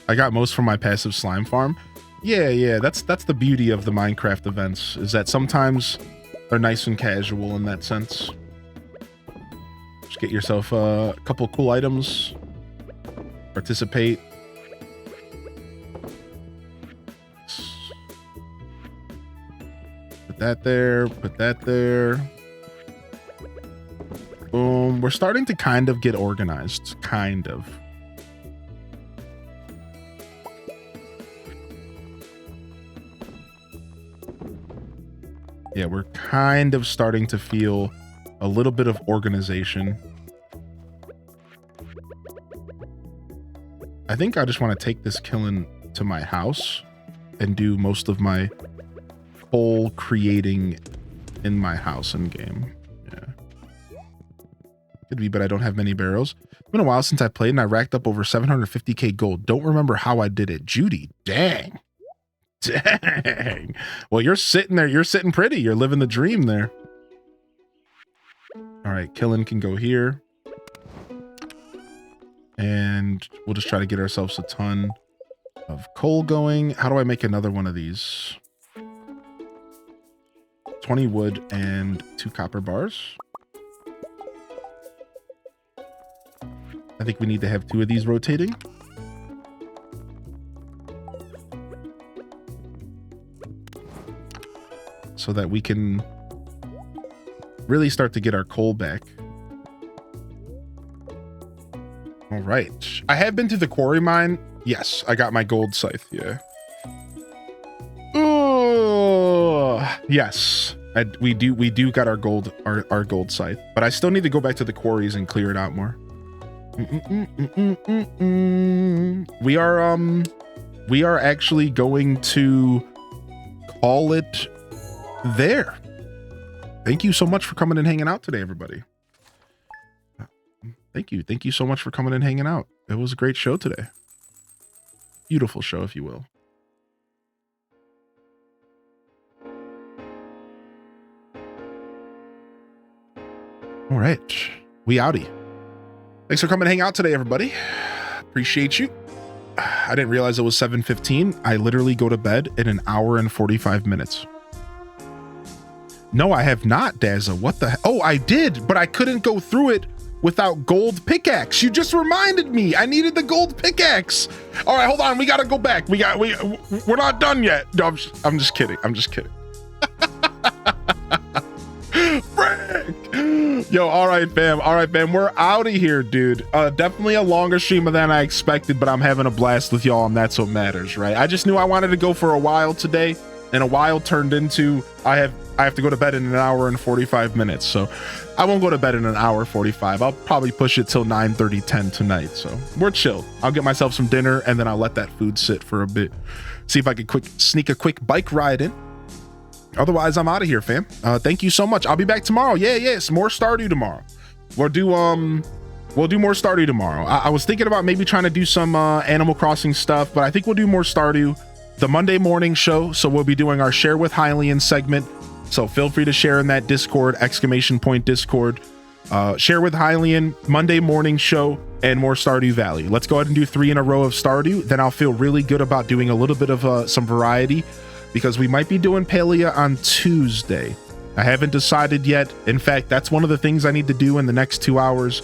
I got most from my passive slime farm. Yeah, that's the beauty of the Minecraft events, is that sometimes they're nice and casual in that sense. Just get yourself a couple cool items. Participate. Put that there. Put that there. Boom. we're starting to kind of get organized. Kind of. Yeah, we're kind of starting to feel a little bit of organization. I think I just want to take this killing to my house and do most of my whole creating in my house in game. Yeah. Could be, but I don't have many barrels. It's been a while since I played and I racked up over 750k gold. Don't remember how I did it. Judy, dang. Dang. Well, you're sitting there. You're sitting pretty. You're living the dream there. All right, killing can go here. And we'll just try to get ourselves a ton of coal going. How do I make another one of these? 20 wood and 2 copper bars. I think we need to have 2 of these rotating. So that we can really start to get our coal back. All right. I have been to the quarry mine. Yes, I got my gold scythe. Yeah. Oh, yes. We do got our gold scythe, but I still need to go back to the quarries and clear it out more. We are actually going to call it there. Thank you so much for coming and hanging out today, everybody. Thank you so much for coming and hanging out. It was a great show today. Beautiful show, if you will. All right, we outie. Thanks for coming and hang out today, everybody. Appreciate you. I didn't realize it was 7:15. I literally go to bed in an hour and 45 minutes. No, I have not, Dazza. What the? Oh, I did, but I couldn't go through it without gold pickaxe. You just reminded me. I needed the gold pickaxe. All right, hold on. We gotta go back. We're not done yet. No, I'm just kidding. I'm just kidding. Frick! Yo, all right, fam. We're out of here, dude. Definitely a longer stream than I expected, but I'm having a blast with y'all, and that's what matters, right? I just knew I wanted to go for a while today, and a while turned into I have to go to bed in an hour and 45 minutes. So I won't go to bed in an hour 45. I'll probably push it till 9:30, 10 tonight. So we're chill. I'll get myself some dinner and then I'll let that food sit for a bit. See if I can sneak a quick bike ride in. Otherwise, I'm out of here, fam. Thank you so much. I'll be back tomorrow. Yes, more Stardew tomorrow. We'll do more Stardew tomorrow. I was thinking about maybe trying to do some Animal Crossing stuff, but I think we'll do more Stardew. The Monday morning show, so we'll be doing our Share with Hylian segment. So feel free to share in that Discord, ! Discord. Share with Hylian, Monday morning show, and more Stardew Valley. Let's go ahead and do 3 in a row of Stardew. Then I'll feel really good about doing a little bit of some variety, because we might be doing Palia on Tuesday. I haven't decided yet. In fact, that's one of the things I need to do in the next 2 hours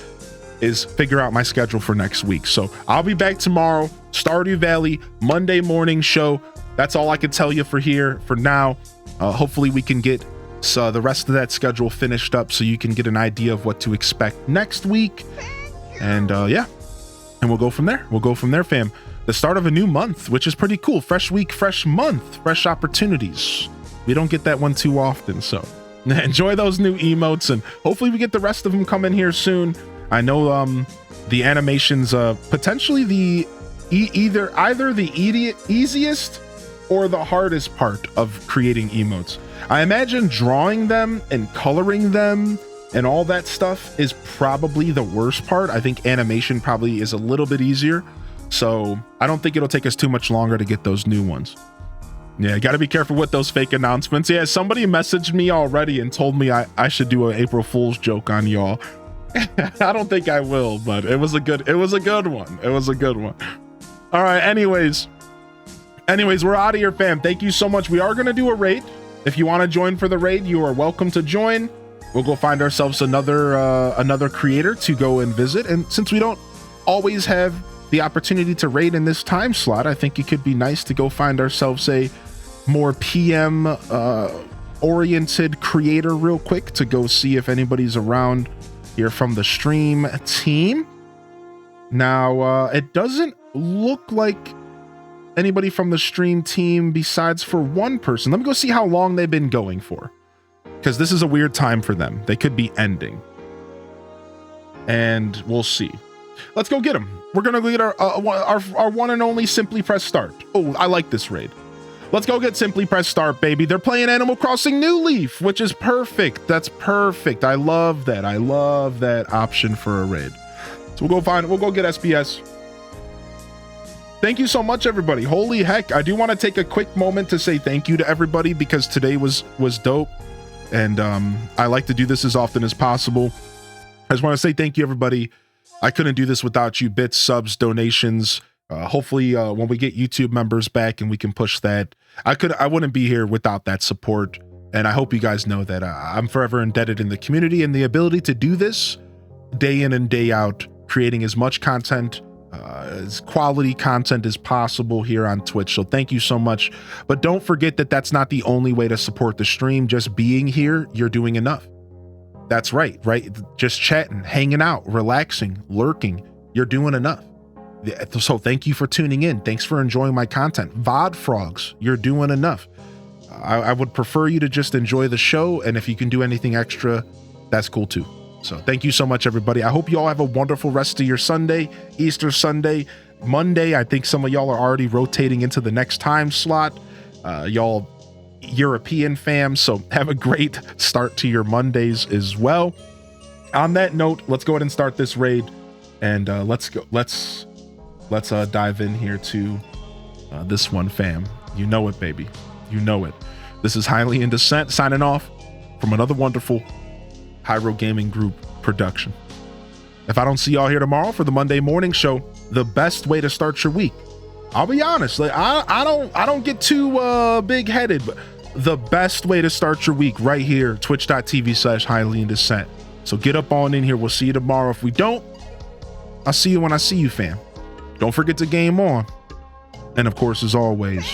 is figure out my schedule for next week. So I'll be back tomorrow. Stardew Valley, Monday morning show. That's all I can tell you for here for now. Hopefully we can get the rest of that schedule finished up so you can get an idea of what to expect next week. And yeah, and we'll go from there. Fam. The start of a new month, which is pretty cool. Fresh week, fresh month, fresh opportunities. We don't get that one too often. So enjoy those new emotes, and hopefully we get the rest of them coming here soon. I know the animations, potentially either the easiest or the hardest part of creating emotes. I imagine drawing them and coloring them and all that stuff is probably the worst part. I think animation probably is a little bit easier. So I don't think it'll take us too much longer to get those new ones. Yeah, got to be careful with those fake announcements. Yeah, somebody messaged me already and told me I should do an April Fool's joke on y'all. I don't think I will, but it was a good one. All right, anyways, we're out of here, fam. Thank you so much. We are going to do a raid. If you want to join for the raid, you are welcome to join. We'll go find ourselves another creator to go and visit. And since we don't always have the opportunity to raid in this time slot, I think it could be nice to go find ourselves a more PM oriented creator real quick to go see if anybody's around here from the stream team. Now, it doesn't look like anybody from the stream team besides for one person. Let me go see how long they've been going for, because this is a weird time for them. They could be ending. And we'll see. Let's go get them. We're going to go get our one and only Simply Press Start. Oh, I like this raid. Let's go get Simply Press Start, baby. They're playing Animal Crossing New Leaf, which is perfect. That's perfect. I love that. I love that option for a raid. So we'll go get SBS. Thank you so much, everybody. Holy heck. I do want to take a quick moment to say thank you to everybody, because today was dope. And I like to do this as often as possible. I just want to say thank you, everybody. I couldn't do this without you. Bits, subs, donations. Hopefully when we get YouTube members back and we can push that, I wouldn't be here without that support. And I hope you guys know that I'm forever indebted in the community and the ability to do this day in and day out, creating as much content, as quality content as possible here on Twitch. So thank you so much. But don't forget that that's not the only way to support the stream. Just being here, you're doing enough. That's right? Just chatting, hanging out, relaxing, lurking. You're doing enough. So thank you for tuning in. Thanks for enjoying my content. VOD frogs, you're doing enough. I would prefer you to just enjoy the show. And if you can do anything extra, that's cool too. So thank you so much, everybody. I hope you all have a wonderful rest of your Sunday, Easter Sunday, Monday. I think some of y'all are already rotating into the next time slot. Y'all European fam, so have a great start to your Mondays as well. On that note, let's go ahead and start this raid, and let's dive in here to this one, fam. You know it, baby. You know it. This is Highly in Descent signing off from another wonderful Hyro Gaming Group production. If I don't see y'all here tomorrow for the Monday morning show, the best way to start your week, I'll be honest, like I don't get too big headed, but the best way to start your week right here, twitch.tv/Highly in Descent. So get up on in here. We'll see you tomorrow. If we don't, I'll see you when I see you, fam. Don't forget to game on. And of course, as always,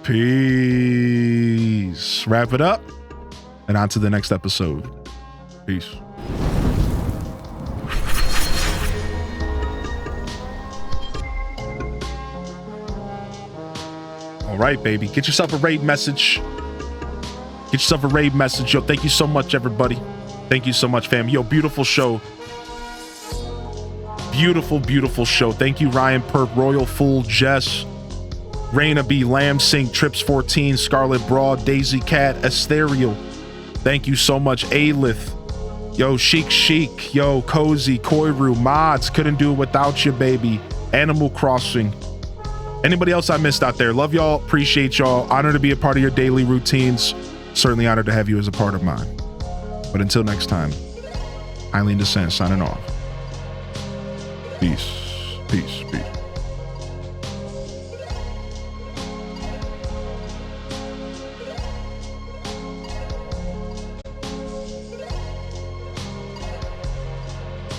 peace. Wrap it up and on to the next episode. Peace. All right, baby. Get yourself a raid message. Get yourself a raid message. Yo, thank you so much, everybody. Thank you so much, fam. Yo, beautiful show. Beautiful, beautiful show. Thank you, Ryan Perp, Royal Fool, Jess, Raina B, Lamb Sink, Trips 14, Scarlet Broad, Daisy Cat, Asterial. Thank you so much, Alith. Yo, Chic, yo, Cozy, Koiru, Mods, couldn't do it without you, baby. Animal Crossing. Anybody else I missed out there? Love y'all, appreciate y'all. Honored to be a part of your daily routines. Certainly honored to have you as a part of mine. But until next time, Highly in Descent signing off. Peace, peace, peace.